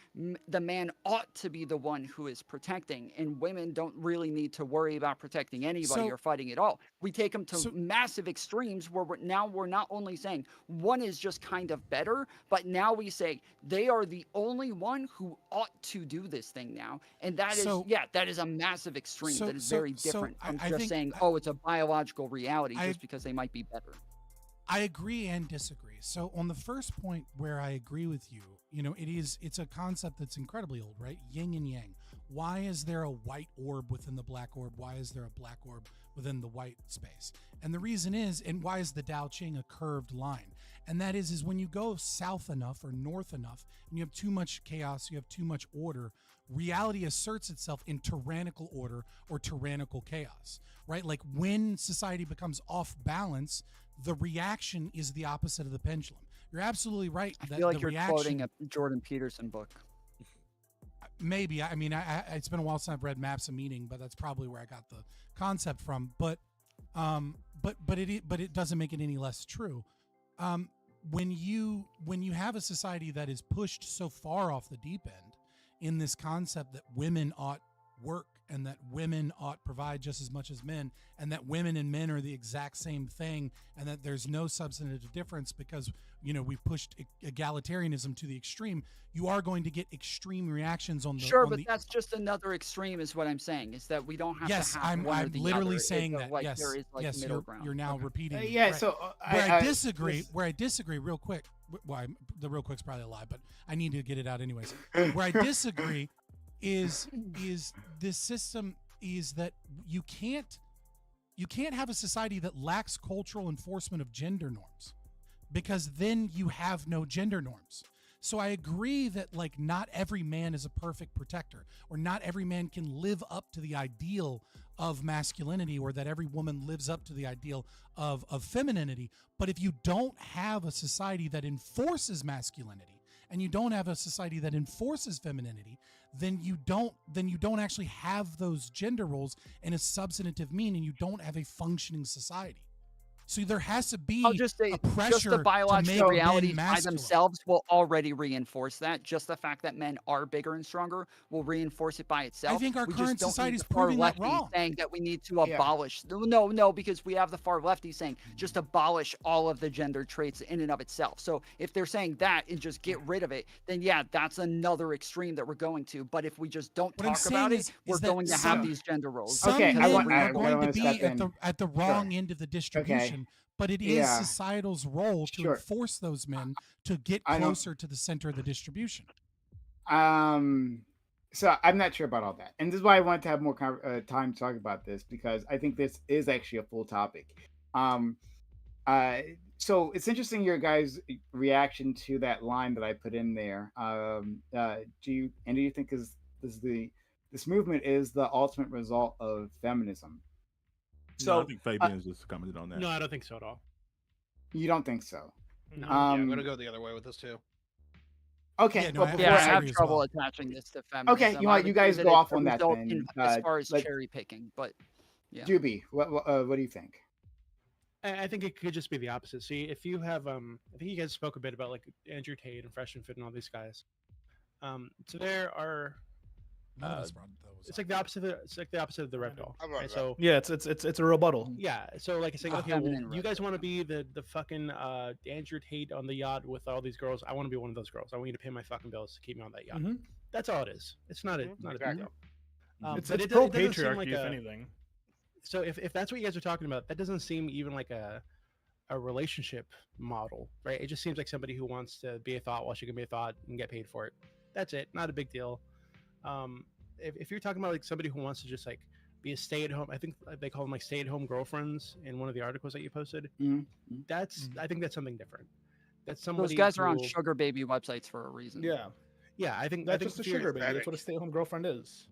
the man ought to be the one who is protecting, and women don't really need to worry about protecting anybody or fighting at all. We take them to massive extremes where we're not only saying one is just kind of better, but now we say they are the only one who ought to do this thing now. And that is a massive extreme that is very different from just saying, oh, it's a biological reality just because they might be better. I agree and disagree. So on the first point where I agree with you, you know, it's a concept that's incredibly old, right? Yin and yang. Why is there a white orb within the black orb? Why is there a black orb within the white space? And the reason is, and why is the Tao Ching a curved line? And that is when you go south enough or north enough and you have too much chaos, you have too much order, reality asserts itself in tyrannical order or tyrannical chaos, right? Like when society becomes off balance, the reaction is the opposite of the pendulum. You're absolutely right. I feel like you're quoting a Jordan Peterson book. Maybe. I mean, it's been a while since I've read Maps of Meaning, but that's probably where I got the concept from. But it doesn't make it any less true. When you have a society that is pushed so far off the deep end in this concept that women ought work and that women ought provide just as much as men, and that women and men are the exact same thing, and that there's no substantive difference because, you know, we've pushed egalitarianism to the extreme, you are going to get extreme reactions on the that's just another extreme is what I'm saying, is that we don't have to have I'm literally saying that. Like, there is like middle ground. You're now repeating. Right. So I disagree real quick. Well, the real quick's probably a lie, but I need to get it out anyways. Where I disagree is this system is that you can't have a society that lacks cultural enforcement of gender norms, because then you have no gender norms. So I agree that, like, not every man is a perfect protector, or not every man can live up to the ideal of masculinity, or that every woman lives up to the ideal of femininity. But if you don't have a society that enforces masculinity, and you don't have a society that enforces femininity, then you don't actually have those gender roles in a substantive meaning, and you don't have a functioning society. So there has to be a pressure just the biological to make realities men by masculine. themselves will already reinforce that. Just the fact that men are bigger and stronger will reinforce it by itself. I think our we current just don't society need is the far proving that lefties wrong. saying that we need to abolish. No, because we have the far lefties saying just abolish all of the gender traits in and of itself. So if they're saying that and just get rid of it, then yeah, that's another extreme that we're going to. But if we just don't talk about it, we're going to have these gender roles. Some men are going to be at the wrong end of the distribution. But it is societal's role to enforce those men to get closer to the center of the distribution. So I'm not sure about all that, and this is why I wanted to have more time to talk about this, because I think this is actually a full topic. So it's interesting your guys' reaction to that line that I put in there. Do you think this movement is the ultimate result of feminism? No, I think Fabian's just commented on that. No, I don't think so at all. You don't think so? No. Yeah, I'm gonna go the other way with this too. Okay. Yeah, no, well, I- before Yeah, I I have agree as trouble well. attaching this to feminism. Okay, you I want would you say guys that go it's off a on that result then. as far as like, cherry picking, but yeah. Juby, what do you think? I think it could just be the opposite. See, if you have, I think you guys spoke a bit about like Andrew Tate and Fresh and Fit and all these guys. So there are. It's like the opposite. It's like the opposite of the red pill. Right? So Yeah, it's a rebuttal. yeah, so like it's like okay, well, you guys want to be the fucking Andrew Tate on the yacht with all these girls. I want to be one of those girls. I want you to pay my fucking bills to keep me on that yacht. Mhm. That's all it is. It's not a not a big deal. It's But pro it doesn't seem patriarchy, like if anything. So if that's what you guys are talking about, that doesn't seem even like a relationship model, right? It just seems like somebody who wants to be a thought while she can be a thought and get paid for it. That's it. Not a big deal. If you're talking about like somebody who wants to just like be a stay-at-home, I think they call them like stay-at-home girlfriends in one of the articles that you posted. That's I think that's something different. That's somebody Those guys are on who- sugar baby websites for a reason. Yeah. Yeah, I think That's I think just a if you're- sugar baby. That's what a stay-at-home girlmand is.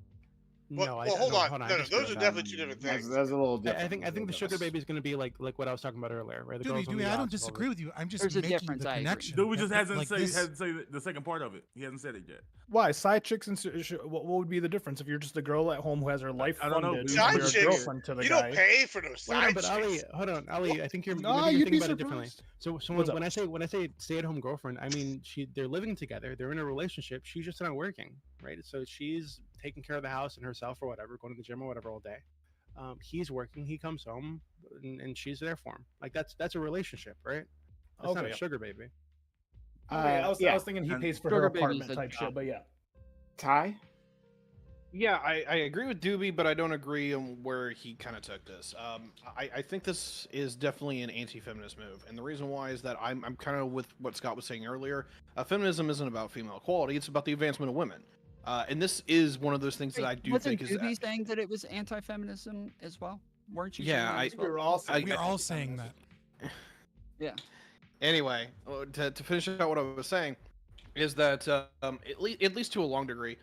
No, Well, hold on. No, I no, just- those are definitely two different things. That's a little different. I think the sugar baby is going to be like what I was talking about earlier, right? The Dude, girls on the I don't yachts and all disagree this. with you. I'm just There's a making difference, the I agree. connection. Dude, we just That- hasn't like say this- hasn't say the second part of it. He hasn't said it yet. Why side chicks and what would be the difference if you're just a girl at home who has her life I don't know, funded? dude. and Side you're a chicks, girlfriend to the you guy. don't pay for those Hold on, side but chicks. Ali, hold on, Ali. I think you're No, maybe you'd you're be thinking about it differently. surprised. So What's up? when I say stay-at-home girlfriend, I mean they're living together, they're in a relationship. She's just not working, right? So she's taking care of the house and herself or whatever, going to the gym or whatever all day. He's working, he comes home, and she's there for him. Like that's a relationship, right? That's not Okay. a sugar baby. I was thinking he And pays for sugar her baby's apartment a type job. shit, but yeah. Ty? Yeah, I agree with Doobie, but I don't agree on where he kind of took this. I think this is definitely an anti-feminist move, and the reason why is that I'm kind of with what Scott was saying earlier. Feminism isn't about female equality; it's about the advancement of women. And this is one of those things that I do Wasn't think is. Doobie saying that it was anti-feminism as well? Weren't you? Yeah, saying that as well? We were all We're all saying that. Yeah. Anyway, to finish out what I was saying, is that at least to a long degree,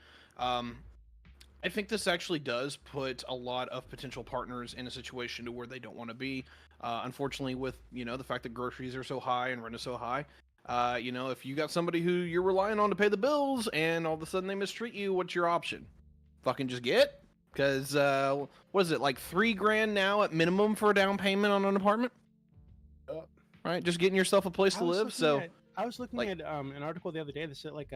I think this actually does put a lot of potential partners in a situation to where they don't want to be. Unfortunately, with the fact that groceries are so high and rent is so high, if you got somebody who you're relying on to pay the bills and all of a sudden they mistreat you, what's your option? Fucking just get? Because what is it, like $3,000 now at minimum for a down payment on an apartment? Right, just getting yourself a place to live. So I was looking at an article the other day that said like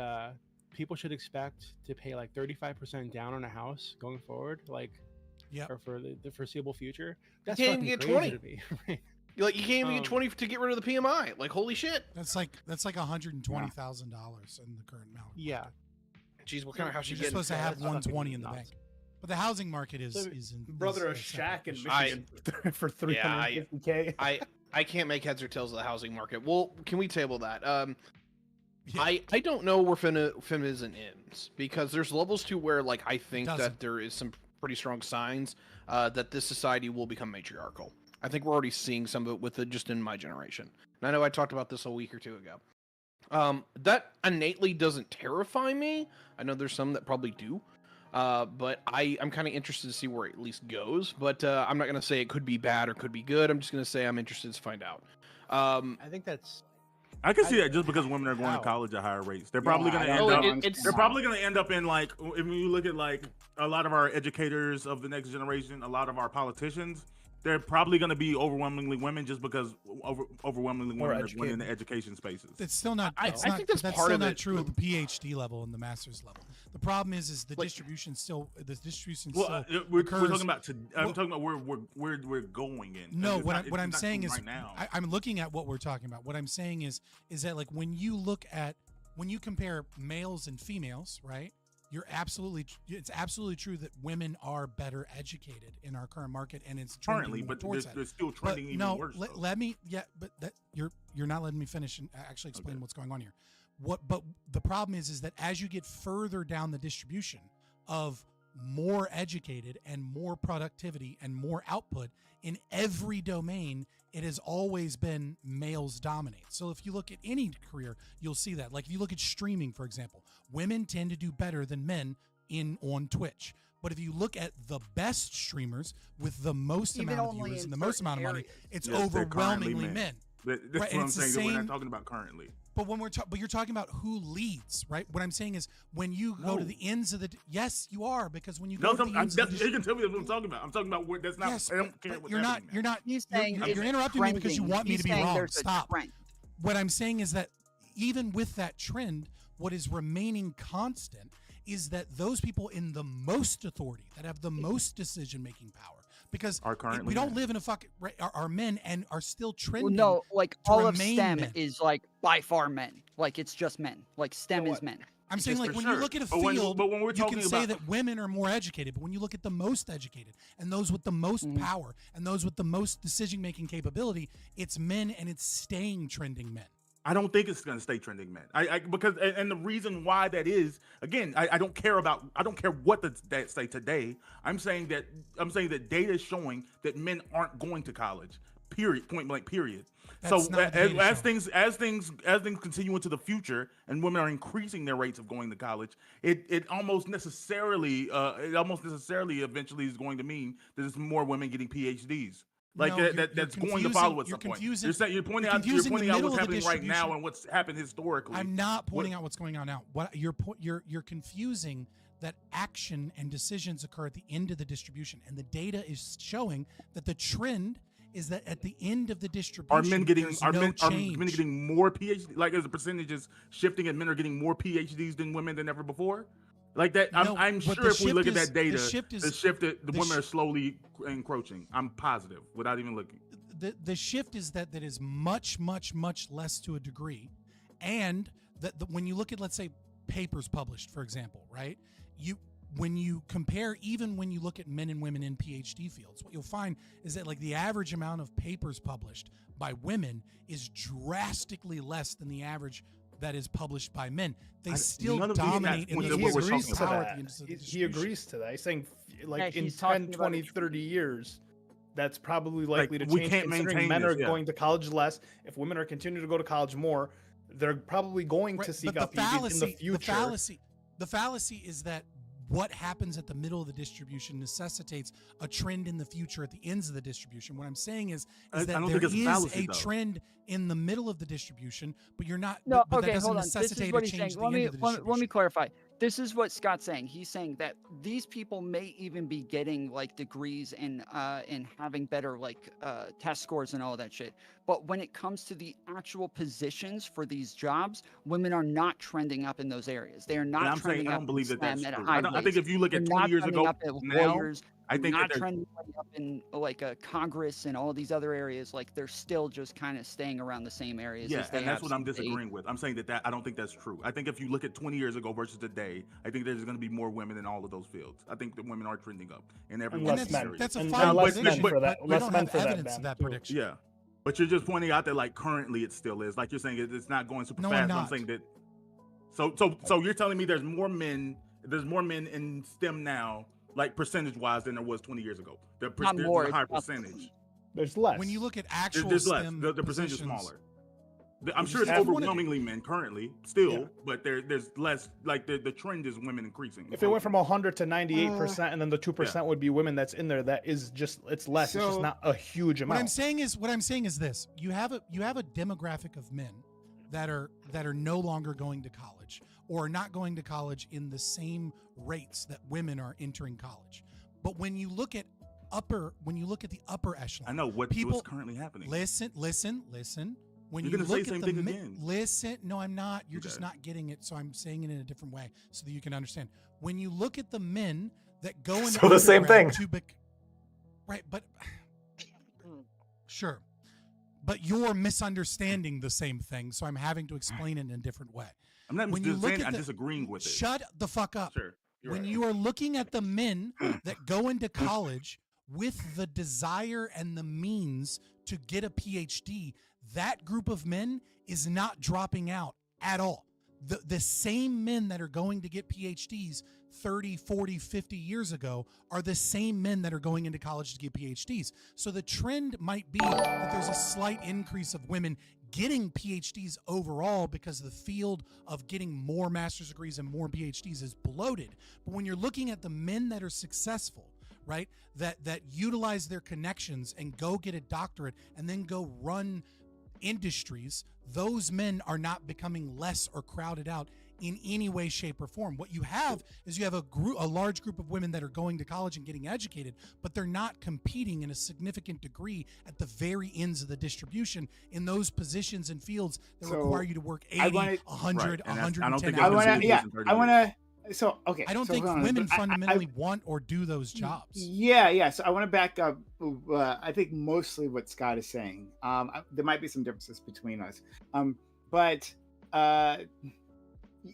people should expect to pay like 35% down on a house going forward, like or for the foreseeable future. That's you can't even fucking get crazy 20. to me. Right? Like you can't even get 20 to get rid of the PMI. Like holy shit. That's like $120,000 in the current amount. Yeah. Jeez, what kind of house you You're getting? supposed to have That's fucking 120 in the nuts. bank. But the housing market is brother a is shack in separate. Michigan for $350K. I can't make heads or tails of the housing market. Well, can we table that? I don't know where feminism ends, because there's levels to where like I think that there is some pretty strong signs that this society will become matriarchal. I think we're already seeing some of it with it just in my generation. And I know I talked about this a week or two ago. That innately doesn't terrify me. I know there's some that probably do. But I'm kind of interested to see where it at least goes. But I'm not going to say it could be bad or could be good. I'm just going to say I'm interested to find out. I think that's. I can see that just because women are going to college at higher rates. They're probably going to end up. They're probably going to end up in like, if you look at like a lot of our educators of the next generation, a lot of our politicians, they're probably going to be overwhelmingly women, just because overwhelmingly women are going in the education spaces. It's still not. I It's not, think that's that's part still of not it. true at the PhD level and the master's level. The problem is the distribution still. The distribution Well, still. we're occurs, talking about. I'm talking about where we're going in. No, It's what not- I'm it's not saying is, right now. I'm looking at what we're talking about. What I'm saying is that like when you compare males and females, right? It's absolutely true that women are better educated in our current market, and it's Currently, trending but towards they're that. still trending even no, worse. though. let me. Yeah, but that you're not letting me finish and actually explain what's going on here. But the problem is that as you get further down the distribution of more educated and more productivity and more output in every domain, it has always been males dominate. So if you look at any career, you'll see that. Like if you look at streaming, for example, women tend to do better than men on Twitch. But if you look at the best streamers with the most Even amount of only viewers in and the most certain amount of money, areas. it's Yes, they're currently overwhelmingly men. That's Right, what and I'm it's the saying. We're same- not talking about currently. But when but you're talking about who leads, right? What I'm saying is when you go to the ends of the yes, you are, because when you go to the ends of the you can tell me that's what I'm talking about. I'm talking about what that's not. Yes, I don't care but what you're not. means. You're not. He's You're, saying you're, it's you're interrupting me because you trending. want me He's to be saying wrong. there's a Stop. trend. What I'm saying is that even with that trend, what is remaining constant is that those people in the most authority, that have the most decision-making power, because Are currently we don't men. live in a are men and are still Well, trending. no, like to all of remain STEM men. is like by far men. Like it's just men. Like STEM is men. I'm It's saying just- like when sure. you look at a But when- field, but when we're you can talking say about- that women are more educated, but when you look at the most educated and those with the most Mm-hmm. power and those with the most decision-making capability, it's men and it's staying trending men. I don't think it's going to stay trending, man. Because the reason why that is, again, I don't care what the stats say today. I'm saying that data is showing that men aren't going to college. Period. Point blank. Period. That's So not what the data as things continue into the future and women are increasing their rates of going to college, it almost necessarily eventually is going to mean that there's more women getting PhDs. Like No, that's you're going to follow at you're some point. confusing- You're pointing you're out confusing the middle what's of the happening right now distribution. and what's happened historically. I'm not pointing out what's going on now. What you're confusing that action and decisions occur at the end of the distribution, and the data is showing that the trend is that at the end of the distribution, Are men getting there's are no men change. getting more PhD? Like as the percentages shifting, and men are getting more PhDs than women than ever before? Like that, No, I'm but sure the if we look shift at is- that data, the shift is- the women are slowly encroaching. I'm positive without even looking. The shift is that is much less to a degree, and that when you look at, let's say, papers published, for example, right? When you compare, even when you look at men and women in PhD fields, what you'll find is that like the average amount of papers published by women is drastically less than the average that is published by men. They still none of these dominate in guys- the He agrees agrees to power that. at the end of the He distribution. agrees to that. He's saying like Yeah, in he's 10, talking about 20, a 30 years, that's probably likely to we change can't considering maintain men this, are yeah. going to college less. If women are continuing to go to college more, they're probably going to Right, seek but out PhDs in the future. The fallacy is that what happens at the middle of the distribution necessitates a trend in the future at the ends of the distribution. What I'm saying is I that don't there think it's a is fallacy, a though. trend in the middle of the distribution, but you're not. No, but okay, that doesn't hold on. This is necessitate what a he's change saying. at the end of the Let distribution. me clarify. This is what Scott's saying. He's saying that these people may even be getting like degrees and having better like test scores and all that shit. But when it comes to the actual positions for these jobs, women are not trending up in those areas. They are not And I'm trending saying I up don't in believe that STEM that's at a true. high I think rate. if you look at They're 20 not years trending ago, up at now, lawyers, I think not that they're- trending up in like a Congress and all these other areas. Like they're still just kind of staying around the same areas. Yeah, as they and that's have what I'm since the disagreeing with. I'm saying that I don't think that's true. I think if you look at 20 years ago versus today, I think there's going to be more women in all of those fields. I I think the women are trending up in every And one less of these men. areas. That's a And fine less prediction, men for that. but we Less don't men have for that, evidence of Ben, that too. prediction. Yeah, but you're just pointing out that like currently it still is. Like you're saying it's not going super No, fast. I'm but I'm not. saying that. So you're telling me there's more men in STEM now, like percentage wise, than there was 20 years ago. There's more, a higher it's percentage. There's less. When you look at actual There's less. STEM The percentage is positions- smaller. I'm sure it's have one- overwhelmingly men currently, still, Yeah. but there's less. Like the trend is women increasing. If it went from 100 to 98%, and then the 2% would be women that's in there, that is just it's less. It's just So- not a huge What amount. I'm saying is this: you have a demographic of men that are no longer going to college or not going to college in the same rates that women are entering college. But when you look at the upper echelon, I know what's currently happening. Listen. When You're you gonna look say at same the thing men, again. listen. No, I'm not. You're just Okay. not getting it. So I'm saying it in a different way so that you can understand. When you look at the men that go into So the same undergrad thing. right? But sure. But you're misunderstanding the same thing, so I'm having to explain it in a different way. I'm not When you look saying at I'm the- disagreeing with it. Shut the fuck up. Sure. You're When right. you are looking at the men that go into college with the desire and the means to get a PhD, that group of men is not dropping out at all. the same men that are going to get PhDs 30, 40, 50 years ago are the same men that are going into college to get PhDs. So the trend might be that there's a slight increase of women getting PhDs overall because the field of getting more master's degrees and more PhDs is bloated. But when you're looking at the men that are successful, right, that utilize their connections and go get a doctorate and then go run industries, those men are not becoming less or crowded out in any way, shape, or form. What you have is you have a large group of women that are going to college and getting educated, but they're not competing in a significant degree at the very ends of the distribution in those positions and fields that require you to work 80, 100, 110 hours. I don't think women fundamentally want or do those jobs. Yeah. So I want to back up. I think mostly what Scott is saying. There might be some differences between us, but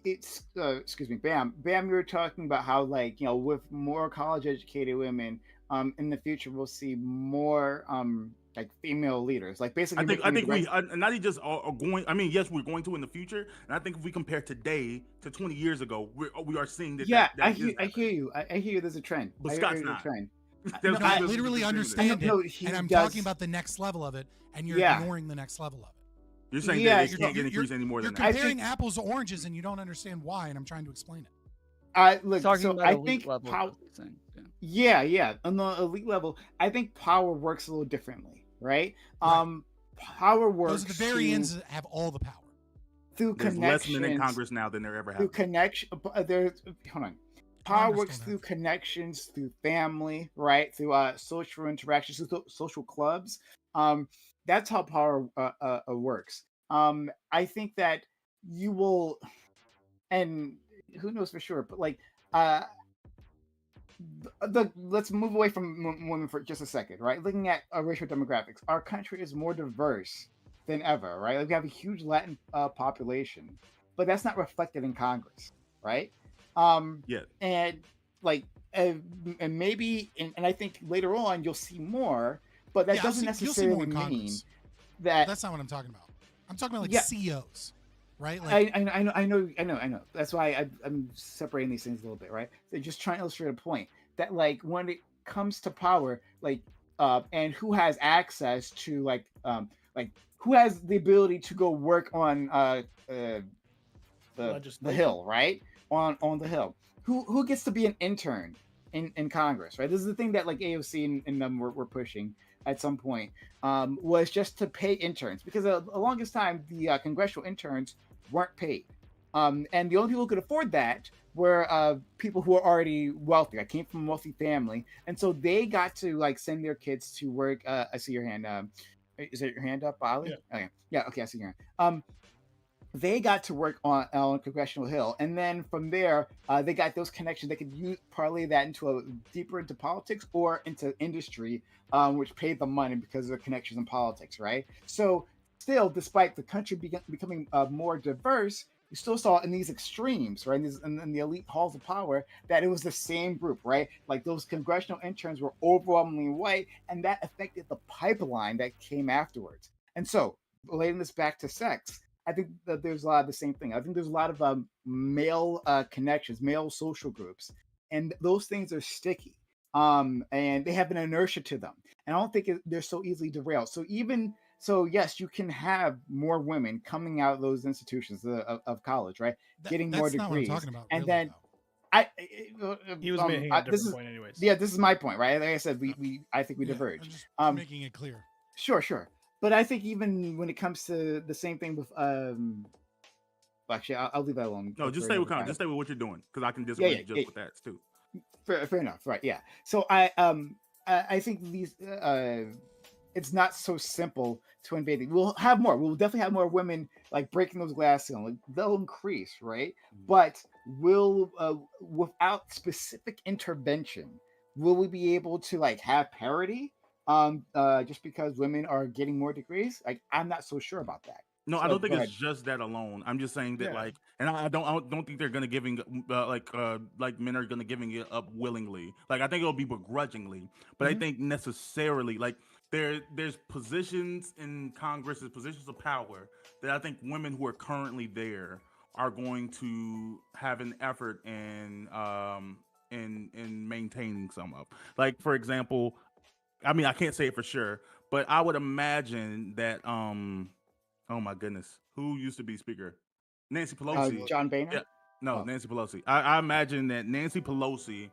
it's excuse me, Bam, you were talking about how, like, with more college educated women, in the future we'll see more like female leaders, like basically. I think we not even just are going. I mean, yes, we're going to in the future, and I think if we compare today to 20 years ago, we are seeing that. Yeah, I hear you. I hear you. There's a trend. But Scott's not. Trend. No, I literally understand it, and I'm talking about the next level of it, and you're ignoring the next level of it. You're saying that it can't get increased any more than that. You're comparing apples to oranges, and you don't understand why, and I'm trying to explain it. Look, so I think yeah, on the elite level, I think power works a little differently, right? Power works. Those are the very ends that have all the power. Through There's less men in Congress now than there ever have. Through connection, hold on. Power works through connections, through family, right? Through social interactions, through social clubs. That's how power works. I think that you will, and who knows for sure, but like, let's move away from women for just a second, right? Looking at racial demographics, our country is more diverse than ever, right? Like, we have a huge Latin population, but that's not reflected in Congress, right? Yeah. And like, and maybe, and I think later on you'll see more, but that doesn't necessarily mean that. That's not what I'm talking about. I'm talking about like CEOs, right? Like, I know. That's why I'm separating these things a little bit, right? They're just trying to illustrate a point that, like, when it comes to power, like, and who has access to like who has the ability to go work on the Hill, right? On the Hill. Who gets to be an intern in Congress, right? This is the thing that like AOC and them were pushing at some point, was just to pay interns, because the longest time the congressional interns weren't paid, and the only people who could afford that were people who were already wealthy. I came from a wealthy family, and so they got to like send their kids to work. I see your hand. Is it your hand up, Ali? Yeah. Okay, I see your hand. They got to work on Congressional Hill, and then from there, they got those connections. They could use parlay that into deeper into politics or into industry, which paid them money because of the connections in politics, right? So, still, despite the country becoming more diverse, you still saw in these extremes, right, in the elite halls of power, that it was the same group, right? Like, those congressional interns were overwhelmingly white, and that affected the pipeline that came afterwards. And so, relating this back to sex, I think that there's a lot of the same thing. I think there's a lot of male connections, male social groups, and those things are sticky, and they have an inertia to them. And I don't think they're so easily derailed. So yes, you can have more women coming out of those institutions of college, right? Getting more degrees. That's not what I'm talking about. And really, then he was making a different point, anyways. Yeah, this is my point, right? Like I said, I think we diverge. I'm just making it clear. Sure. But I think even when it comes to the same thing with actually, I'll leave that alone. No, just stay with what you're doing, because I can disagree with that too. Fair enough, right? Yeah. So I think these it's not so simple to invade. We'll have more. We'll definitely have more women like breaking those glass ceilings. Like, they'll increase, right? But will without specific intervention, will we be able to like have parity? Just because women are getting more degrees, like, I'm not so sure about that. No, I don't think it's just that alone. I'm just saying that, like, and I don't think they're gonna giving like men are gonna giving it up willingly. Like, I think it'll be begrudgingly, but I think necessarily, like, there's positions in Congress, there's positions of power that I think women who are currently there are going to have an effort in maintaining some of. Like, for example, I mean, I can't say it for sure, but I would imagine that oh my goodness, who used to be speaker? Nancy Pelosi. John Boehner? Yeah, no, Oh. Nancy Pelosi. I imagine that Nancy Pelosi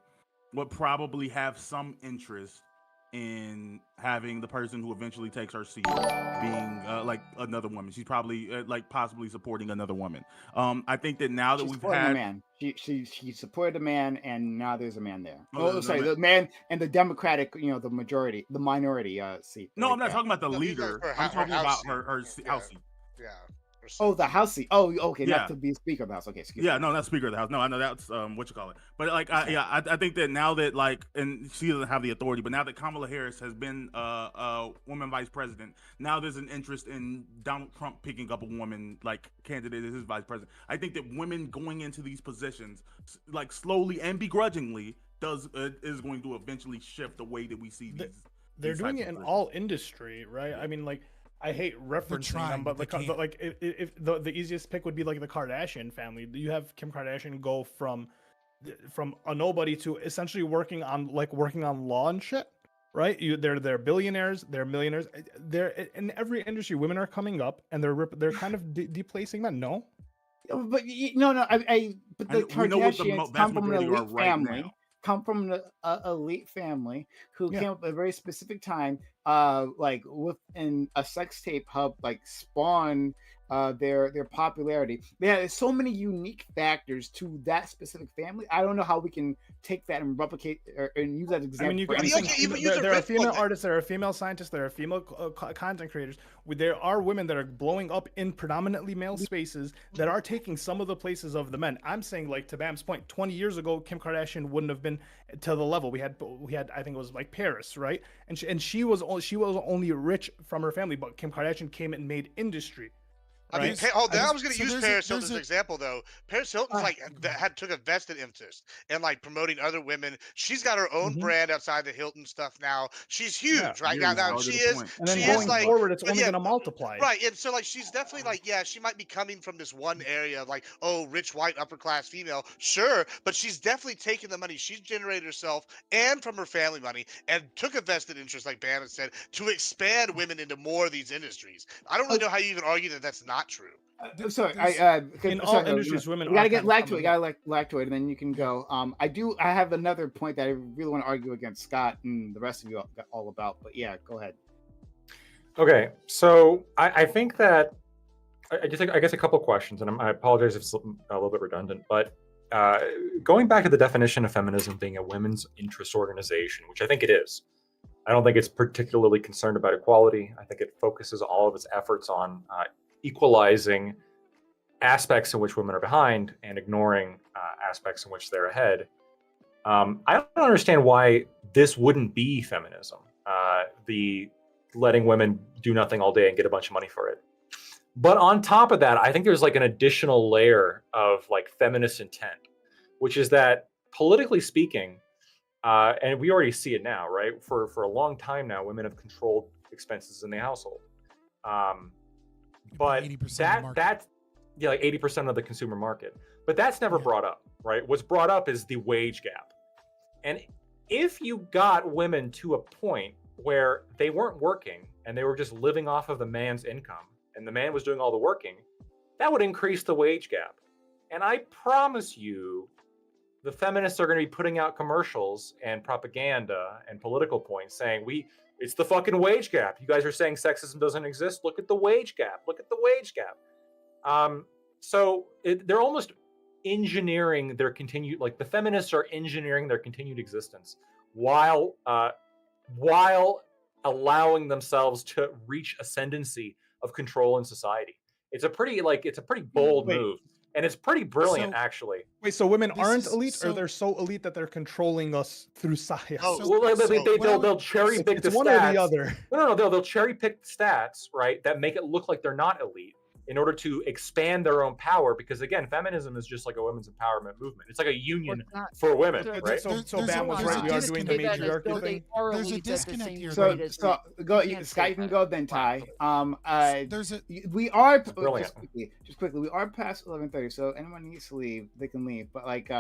would probably have some interest in having the person who eventually takes her seat being like another woman. She's probably like possibly supporting another woman. I think that now that She's we've supporting a had man. She supported a man, and now there's a man there. Oh, Oh, there's sorry, a man. the man and the Democratic, the minority seat. No, right I'm not there. talking about the No, these are leader. her I'm her talking house about seat. her Yeah. house seat. Yeah. Oh, the House seat. Oh, okay, Yeah. not to be Speaker of the House. Okay, excuse Yeah, me. no, not Speaker of the House. No, I know that's what you call it. But like, I think that now that like, and she doesn't have the authority, but now that Kamala Harris has been a woman vice president, now there's an interest in Donald Trump picking up a woman like candidate as his vice president. I think that women going into these positions, like slowly and begrudgingly, is going to eventually shift the way that we see these. They're these doing types it of in positions. all industry, right? I mean, like, I hate referencing them, but if the easiest pick would be like the Kardashian family. You have Kim Kardashian go from a nobody to essentially working on law and shit, right? They're billionaires, they're millionaires. They're in every industry. Women are coming up, and they're kind of deplacing men. No, But no. But the we know what the Kardashians vast come from an majority are elite right family. now. Come from an elite family who Yeah. came up at a very specific time, like within a sex tape hub, like spawn their popularity. Yeah, there's so many unique factors to that specific family. I don't know how we can take that and replicate and use that as example. I mean, you for can anything. there are female artists, there are female scientists, there are female content creators. There are women that are blowing up in predominantly male spaces that are taking some of the places of the men. I'm saying, like, to Bam's point, 20 years ago, Kim Kardashian wouldn't have been to the level we had. I think it was like Paris, right? And she was only rich from her family, but Kim Kardashian came and made industry. I mean, Right? I was going to So use there's Paris a- Hilton as an example, though. Paris Hilton's took a vested interest in like promoting other women. She's got her own brand outside the Hilton stuff now. She's huge, right? Now she is. And then she going is like, forward, it's but only yeah, going to multiply. right? And so like she's definitely like, yeah, she might be coming from this one area, like, oh, rich white upper class female, sure, but she's definitely taken the money she's generated herself and from her family money and took a vested interest, like Bannon said, to expand women into more of these industries. I don't really know how you even argue that that's not true. Sorry, in all industries, women we gotta are get kind of back to it. coming We gotta like back to it, and then you can go. I have another point that I really want to argue against Scott and the rest of you all about. But yeah, go ahead. Okay, so I think that I guess a couple questions, and I apologize if it's a little bit redundant, but going back to the definition of feminism being a women's interest organization, which I think it is. I don't think it's particularly concerned about equality. I think it focuses all of its efforts on equalizing aspects in which women are behind and ignoring aspects in which they're ahead. I don't understand why this wouldn't be feminism. The letting women do nothing all day and get a bunch of money for it. But on top of that, I think there's like an additional layer of like feminist intent, which is that politically speaking, and we already see it now, right? For a long time now, women have controlled expenses in the household. But 80% that's like 80% of the consumer market. But that's never brought up, right? What's brought up is the wage gap. And if you got women to a point where they weren't working and they were just living off of the man's income and the man was doing all the working, that would increase the wage gap. And I promise you, the feminists are going to be putting out commercials and propaganda and political points saying, it's the fucking wage gap. You guys are saying sexism doesn't exist. Look at the wage gap. Look at the wage gap. So they're almost engineering their continued, like the feminists are engineering their continued existence while allowing themselves to reach ascendancy of control in society. It's a pretty bold move. And it's pretty brilliant, actually. Wait, so women aren't elite, or they're so elite that they're controlling us through science? They'll cherry pick the stats. It's one or the other. No, they'll cherry pick the stats, right? That make it look like they're not elite, in order to expand their own power, because again, feminism is just like a women's empowerment movement. It's like a union for women, right? So Bam was right. We are doing the matriarchy thing. There's a disconnect here. So go, Scott, you can go then, Ty. We are just quickly. We are past 11:30, so anyone needs to leave, they can leave. But like,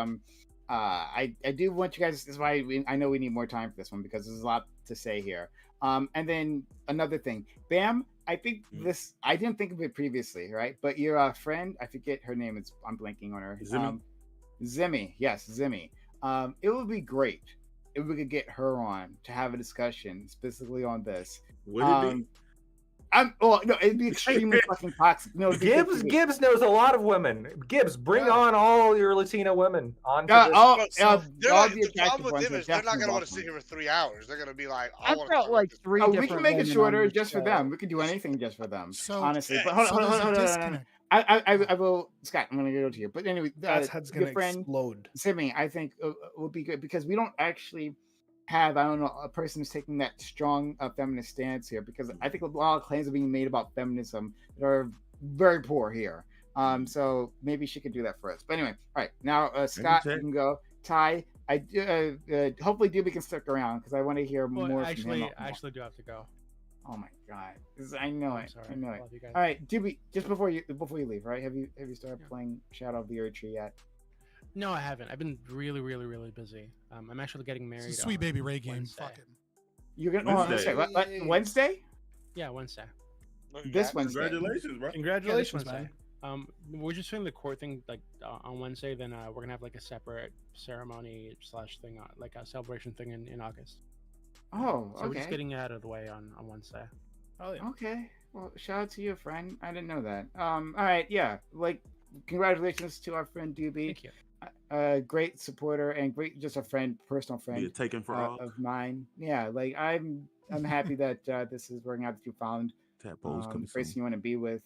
I do want you guys. This is why I know we need more time for this one because there's a lot to say here. And then another thing, Bam. I think this. I didn't think of it previously, right? But your friend, I forget her name. I'm blanking on her. Zimmy. Yes, Zimmy. It would be great if we could get her on to have a discussion specifically on this. Would it be? No, it'd be extremely fucking toxic. No, Gibbs knows a lot of women. Gibbs, bring on all your Latina women on. The problem with them is they're not going to want to sit here for 3 hours. They're going to be like, I've got like 3 different. We can make it shorter just for them. We can do anything just for them. Honestly, but hold on. I will, Scott. I'm going to go to you. But anyway, that's head's going to explode. Simi, I think will be good because we don't actually have, I don't know, a person who's taking that strong feminist stance here, because I think a lot of claims are being made about feminism that are very poor here. So maybe she could do that for us. But anyway, all right, now Scott, you can go. Ty, hopefully Doobie can stick around because I want to hear more from him. I actually do have to go. Oh my god, I know it. Sorry. I know it. Love you guys. All right, Doobie, just before you leave, right? Have you started playing Shadow of the Erd Tree yet? No, I haven't. I've been really busy. I'm actually getting married. It's a Sweet Baby Ray game. Wednesday. Fuck it. You're gonna Wednesday. What, Wednesday? Yeah, Wednesday. This Wednesday. Congratulations, bro. Congratulations, yeah, man. We're just doing the court thing like on Wednesday. Then we're gonna have like a separate ceremony / thing, like a celebration thing in August. Oh, okay. So we're just getting it out of the way on Wednesday. Oh, yeah. Okay. Well, shout out to you, friend. I didn't know that. All right. Yeah. Like, congratulations to our friend Doobie. Thank you. Great supporter and just a friend, personal friend taken for all of mine. Yeah, like I'm happy that this is working out, that you found the person you want to be with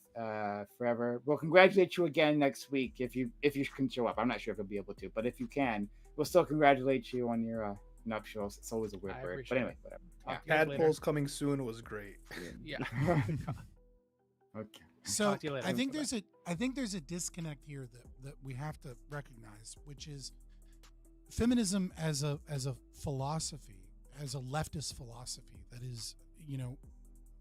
forever. We'll congratulate you again next week if you can show up. I'm not sure if you'll be able to, but if you can, we'll still congratulate you on your nuptials. It's always a weird word, but anyway, whatever. Tadpoles coming soon was great. Yeah. Okay. So I think there's a disconnect here that we have to recognize, which is feminism as a philosophy, as a leftist philosophy that is,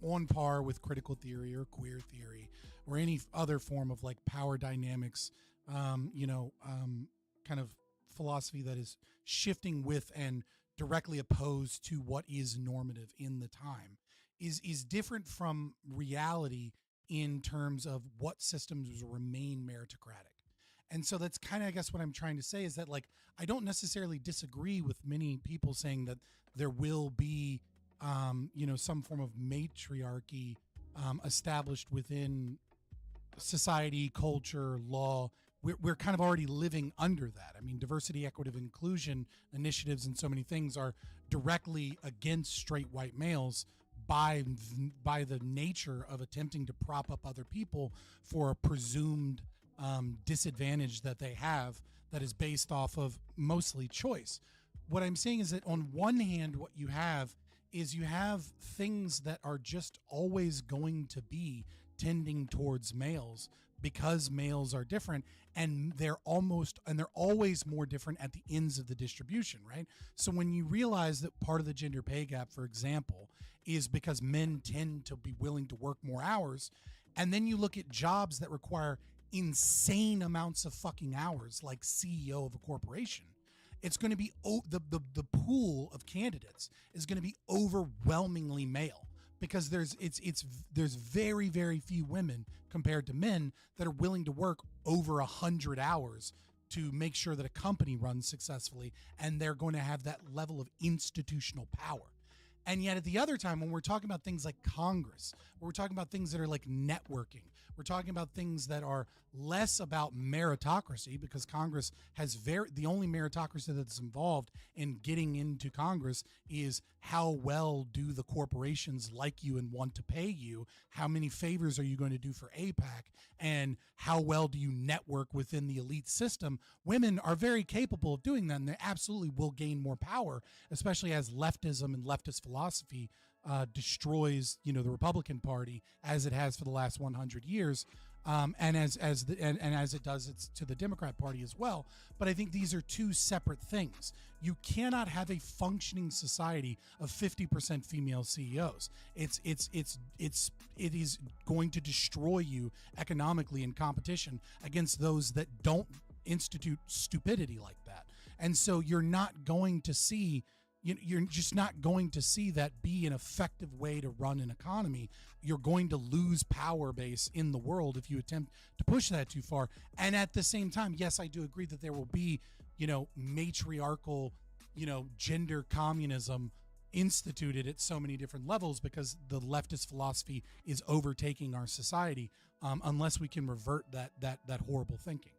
on par with critical theory or queer theory or any other form of like power dynamics, kind of philosophy that is shifting with and directly opposed to what is normative in the time is different from reality in terms of what systems remain meritocratic. And so that's kind of, I guess, what I'm trying to say is that, like, I don't necessarily disagree with many people saying that there will be, some form of matriarchy established within society, culture, law. We're kind of already living under that. I mean, diversity, equity, inclusion initiatives and so many things are directly against straight white males by the nature of attempting to prop up other people for a presumed disadvantage that they have that is based off of mostly choice. What I'm saying is that on one hand, what you have is you have things that are just always going to be tending towards males because males are different, and they're always more different at the ends of the distribution, right? So when you realize that part of the gender pay gap, for example, is because men tend to be willing to work more hours, and then you look at jobs that require insane amounts of fucking hours, like CEO of a corporation, it's going to be the pool of candidates is going to be overwhelmingly male, because there's very, very few women compared to men that are willing to work over 100 hours to make sure that a company runs successfully, and they're going to have that level of institutional power. And yet at the other time, when we're talking about things like Congress, we're talking about things that are like networking, we're talking about things that are less about meritocracy, because Congress has the only meritocracy that's involved in getting into Congress is how well do the corporations like you and want to pay you, how many favors are you going to do for APAC, and how well do you network within the elite system. Women are very capable of doing that, and they absolutely will gain more power, especially as leftism and leftist philosophy destroys, the Republican Party as it has for the last 100 years. and as it does it's to the Democrat Party as well. But I think these are two separate things. You cannot have a functioning society of 50% female CEOs. It is going to destroy you economically in competition against those that don't institute stupidity like that. And so you're not going to see, you're just not going to see that be an effective way to run an economy. You're going to lose power base in the world if you attempt to push that too far. And at the same time, yes, I do agree that there will be, matriarchal, gender communism instituted at so many different levels because the leftist philosophy is overtaking our society, unless we can revert that horrible thinking.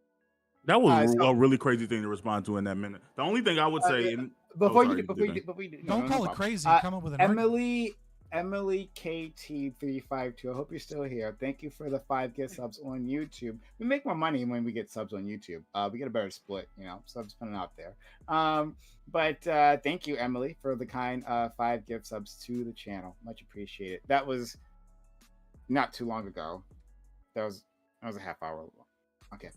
That was a really crazy thing to respond to in that minute. The only thing I would say, before you don't call it crazy. Come up with an Emily KT352. I hope you're still here. Thank you for the 5 gift subs on YouTube. We make more money when we get subs on YouTube. We get a better split, subs putting out there. But thank you, Emily, for the kind 5 gift subs to the channel. Much appreciated. That was not too long ago. That was a half hour long. Okay.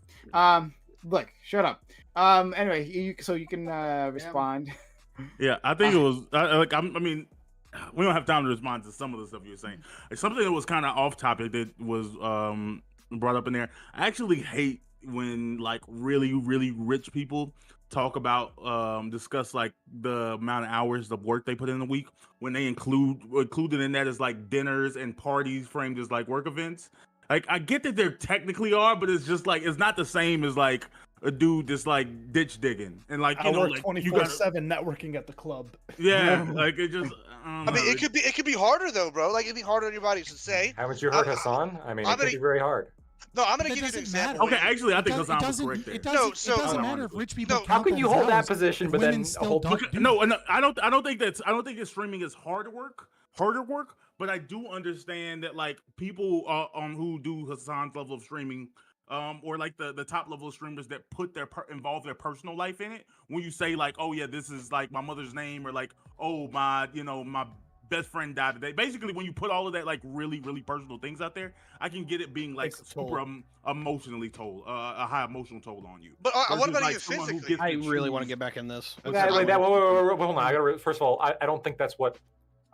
Look, shut up. Anyway, you can respond. Yeah, I think it was I mean, we don't have time to respond to some of the stuff you were saying. Something that was kind of off topic that was brought up in there. I actually hate when really, really rich people talk about discuss the amount of hours of work they put in a week when they included in that is dinners and parties framed as work events. I get that there technically are, but it's just it's not the same as a dude just ditch digging and I work 24/7 networking at the club. Yeah, it just. I mean, it could be harder though, bro. It'd be harder on your body to say. Haven't you heard Hassan? I mean, it could be very hard. No, I'm gonna give you an example. Okay, actually, I think Hassan was correct there. It doesn't matter if rich people. How can you hold that position, but then hold? No, I don't think that streaming is harder work. But I do understand that people who do Hassan's level of streaming, or the top level of streamers that put involve their personal life in it. When you say oh yeah, this is my mother's name, or oh my my best friend died today. Basically, when you put all of that really, really personal things out there, I can get it being super emotionally toll, a high emotional toll on you. But what about you physically? I really want to get back in this. Wait, hold on. I gotta. First of all, I don't think that's what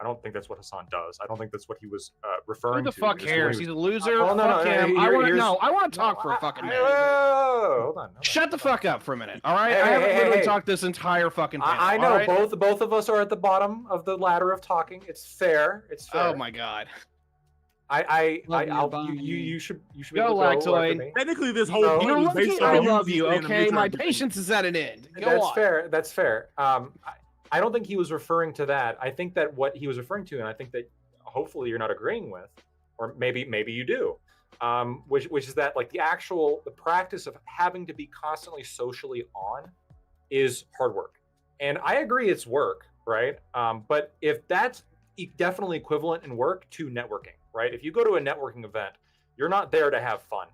Hassan does. I don't think that's what he was referring to. Who the fuck cares? He's a loser. Oh, fuck him. I want to talk for a fucking minute. Hold on. Shut the fuck up for a minute. All right. I haven't literally talked this entire fucking panel. I know. Right? Both of us are at the bottom of the ladder of talking. It's fair. Oh my god. You should be go, Lactoid. Technically, this whole you're lucky I love you. Okay, my patience is at an end. Go on. That's fair. I don't think he was referring to that. I think that what he was referring to, and I think that hopefully you're not agreeing with, or maybe you do, which is that the practice of having to be constantly socially on is hard work. And I agree it's work, right? But if that's definitely equivalent in work to networking, right? If you go to a networking event, you're not there to have fun.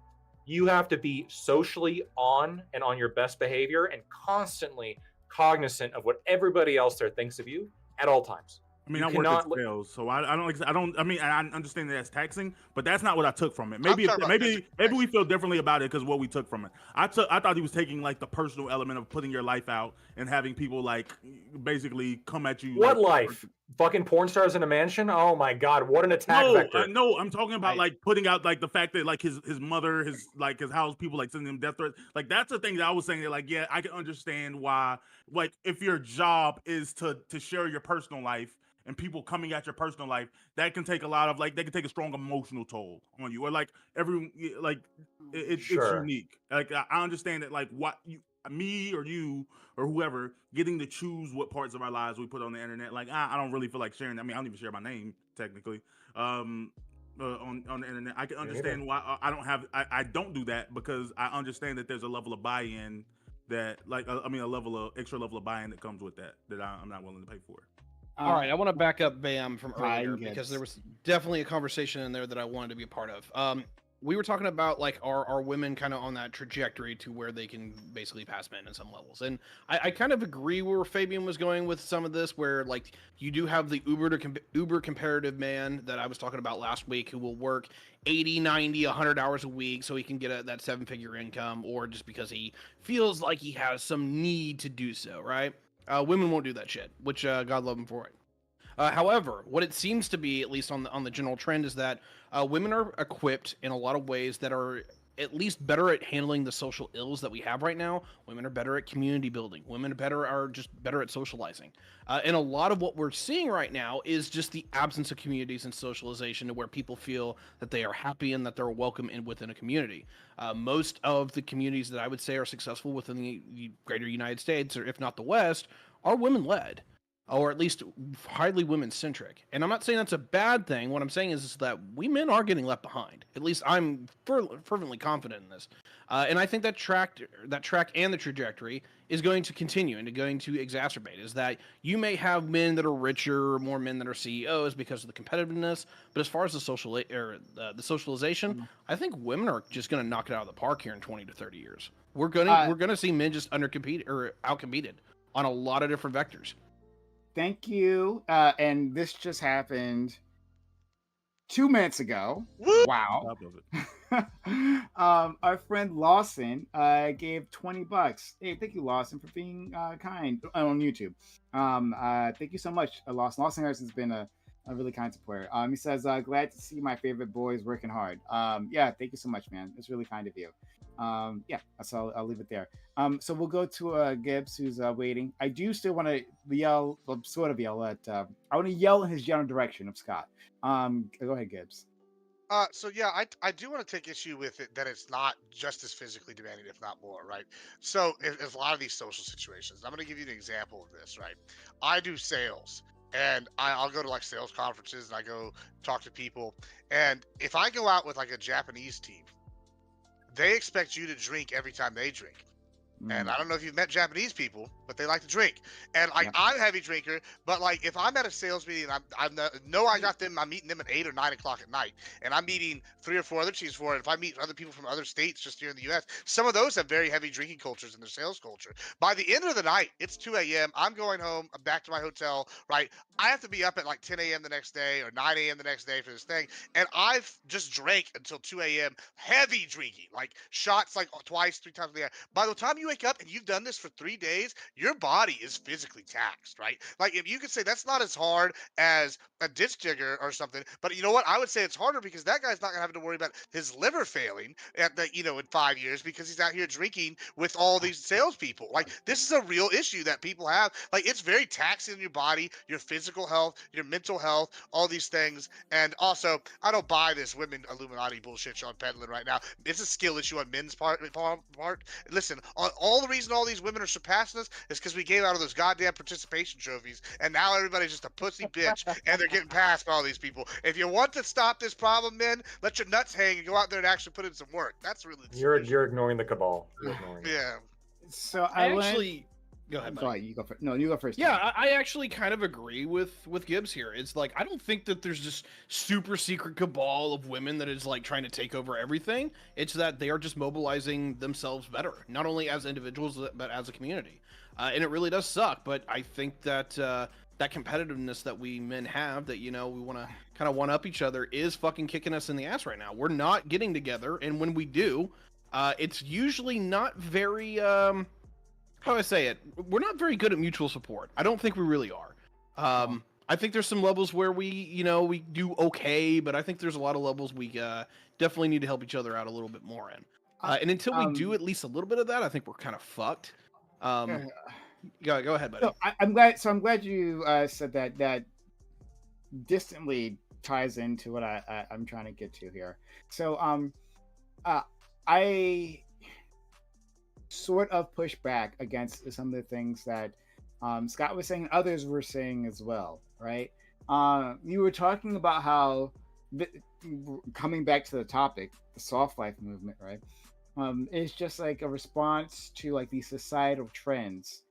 You have to be socially on and on your best behavior and constantly cognizant of what everybody else there thinks of you at all times. I mean, I work at sales, so I understand that that's taxing, but that's not what I took from it. Maybe we feel differently about it because what we took from it. I thought he was taking the personal element of putting your life out and having people basically come at you. What life? Fucking porn stars in a mansion? Oh my god, what an attack vector. No, I'm talking about putting out the fact that his mother, his house, people sending him death threats. That's the thing that I was saying that yeah, I can understand why if your job is to share your personal life and people coming at your personal life, that can take a lot of they can take a strong emotional toll on you. Or it's unique. I understand that me or you or whoever getting to choose what parts of our lives we put on the internet. I don't really feel like sharing. I mean, I don't even share my name technically on the internet. I can understand why I don't do that because I understand that there's a level of buy-in that a level of extra level of buy-in that comes with that I'm not willing to pay for. All right, I want to back up Bam from earlier because there was definitely a conversation in there that I wanted to be a part of. we were talking about like are women kind of on that trajectory to where they can basically pass men in some levels, and I kind of agree where Fabian was going with some of this, where like you do have the uber comparative man that I was talking about last week, who will work 80, 90, 100 hours a week so he can get that 7-figure income, or just because he feels like he has some need to do so, right? Women won't do that shit, which God love them for it. However, what it seems to be, at least on the general trend, is that women are equipped in a lot of ways that are at least better at handling the social ills that we have right now. Women are better at community building. Women are just better at socializing. And a lot of what we're seeing right now is just the absence of communities and socialization, to where people feel that they are happy and that they're welcome within a community. Most of the communities that I would say are successful within the greater United States, or if not the West, are women-led, or at least highly women-centric. And I'm not saying that's a bad thing. What I'm saying is that we men are getting left behind. At least I'm fervently confident in this. And I think that track and the trajectory is going to continue and going to exacerbate. Is that you may have men that are richer, more men that are CEOs because of the competitiveness, but as far as the socialization, I think women are just going to knock it out of the park here in 20 to 30 years. We're gonna see men just outcompeted on a lot of different vectors. Thank you. And this just happened 2 minutes ago. Wow. Our friend Lawson gave $20. Hey, thank you, Lawson, for being kind on YouTube. Thank you so much, Lawson. Lawson Harrison's been a really kind supporter. He says, glad to see my favorite boys working hard. Yeah, thank you so much, man. It's really kind of you. Yeah, so I'll leave it there. So we'll go to Gibbs, who's waiting. I do still want to yell, well, sort of yell at. I want to yell in his general direction of Scott. Go ahead, Gibbs. So yeah, I do want to take issue with it that it's not just as physically demanding, if not more, right? So if a lot of these social situations, I'm going to give you an example of this, right? I do sales, and I'll go to like sales conferences, and I go talk to people, and if I go out with like a Japanese team, they expect you to drink every time they drink. And I don't know if you've met Japanese people, but they like to drink. And like, I'm a heavy drinker, but like if I'm at a sales meeting, I got them, I'm meeting them at 8 or 9 o'clock at night, and I'm meeting 3 or 4 other teams for it. If I meet other people from other states just here in the US, some of those have very heavy drinking cultures in their sales culture. By the end of the night, it's 2 a.m. I'm going home, I'm back to my hotel, right? I have to be up at like 10 a.m. the next day or 9 a.m. the next day for this thing. And I've just drank until 2 a.m. heavy drinking, like shots like twice, 3 times a day. By the time you wake up and you've done this for 3 days, your body is physically taxed, right? Like if you could say that's not as hard as a ditch digger or something, but you know what? I would say it's harder because that guy's not gonna have to worry about his liver failing at the, in 5 years because he's out here drinking with all these salespeople. Like this is a real issue that people have. Like it's very taxing on your body, your physical health, your mental health, all these things. And also, I don't buy this women Illuminati bullshit Sean peddling right now. It's a skill issue on men's part. Listen, all the reason all these women are surpassing us is because we gave out of those goddamn participation trophies, and now everybody's just a pussy bitch, and they're getting passed by all these people. If you want to stop this problem, men, let your nuts hang and go out there and actually put in some work. That's really the You're ignoring the cabal. You're ignoring yeah. So I actually go ahead. Go ahead. You go first. No, you go first. Yeah, I actually kind of agree with Gibbs here. It's like I don't think that there's this super secret cabal of women that is like trying to take over everything. It's that they are just mobilizing themselves better, not only as individuals but as a community. And it really does suck. But I think that that competitiveness that we men have, that we want to kind of one up each other, is fucking kicking us in the ass right now. We're not getting together, and when we do, it's usually not very. How do I say it? We're not very good at mutual support. I don't think we really are. I think there's some levels where we do okay, but I think there's a lot of levels we definitely need to help each other out a little bit more in. And until we do at least a little bit of that, I think we're kind of fucked. Go ahead, buddy. So I'm glad you said that. That distantly ties into what I'm trying to get to here. So I sort of push back against some of the things that Scott was saying and others were saying as well, right? You were talking about how, coming back to the topic, the soft life movement, right? It's just like a response to like these societal trends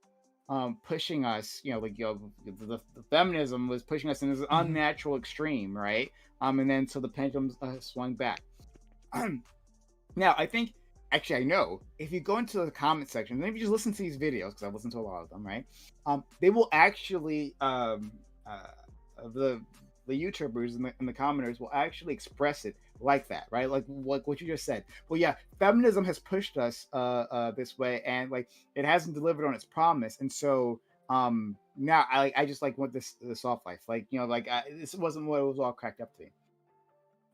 pushing us, the feminism was pushing us in this unnatural extreme, right? And then so the pendulum swung back. Now, I think, actually, I know if you go into the comment section, and if you just listen to these videos, because I've listened to a lot of them, right? They will actually, the YouTubers and the commenters will actually express it like that, right? Like what you just said. Well, yeah, feminism has pushed us this way, and like it hasn't delivered on its promise, and so now I just like want this soft life, like like this wasn't what it was all cracked up to be.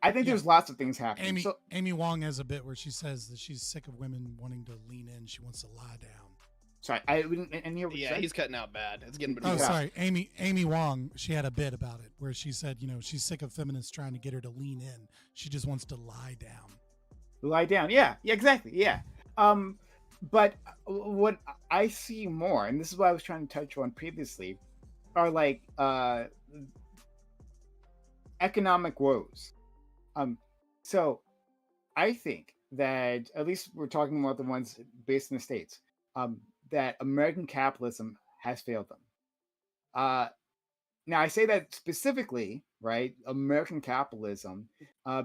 I think there's lots of things happening. Amy Wong has a bit where she says that she's sick of women wanting to lean in. She wants to lie down. Sorry, I didn't hear what you said. He's cutting out bad. It's getting. Oh, sorry, Amy Wong. She had a bit about it where she said, she's sick of feminists trying to get her to lean in. She just wants to lie down. Lie down. Yeah, exactly. Yeah. But what I see more, and this is what I was trying to touch on previously, are like economic woes. So I think that at least we're talking about the ones based in the States, that American capitalism has failed them. Now I say that specifically, right? American capitalism,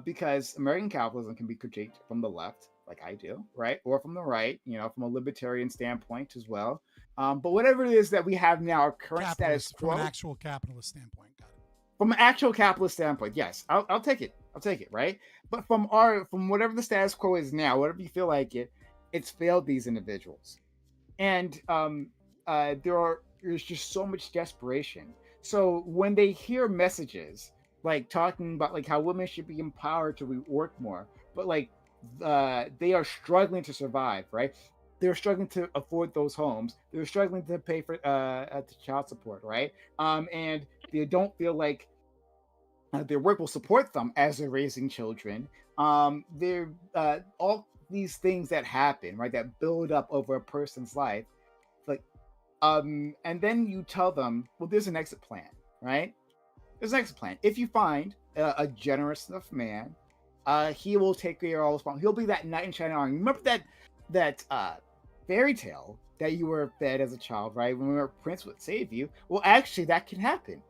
because American capitalism can be critiqued from the left, like I do, right? Or from the right, from a libertarian standpoint as well. But whatever it is that we have now, our current status quo. From an actual capitalist standpoint, got it. From an actual capitalist standpoint, yes, I'll take it. I'll take it, right? But from whatever the status quo is now, whatever you feel like it's failed these individuals, and there's just so much desperation. So when they hear messages like talking about like how women should be empowered to work more, but like they are struggling to survive, right? They're struggling to afford those homes. They're struggling to pay for the child support, right? And they don't feel like their work will support them as they're raising children. They're all these things that happen, right? That build up over a person's life, like, and then you tell them, well, there's an exit plan, right? There's an exit plan. If you find a generous enough man, he will take care of all this problem. He'll be that knight in shining armor. Remember that fairy tale that you were fed as a child, right? When a prince would save you. Well, actually, that can happen.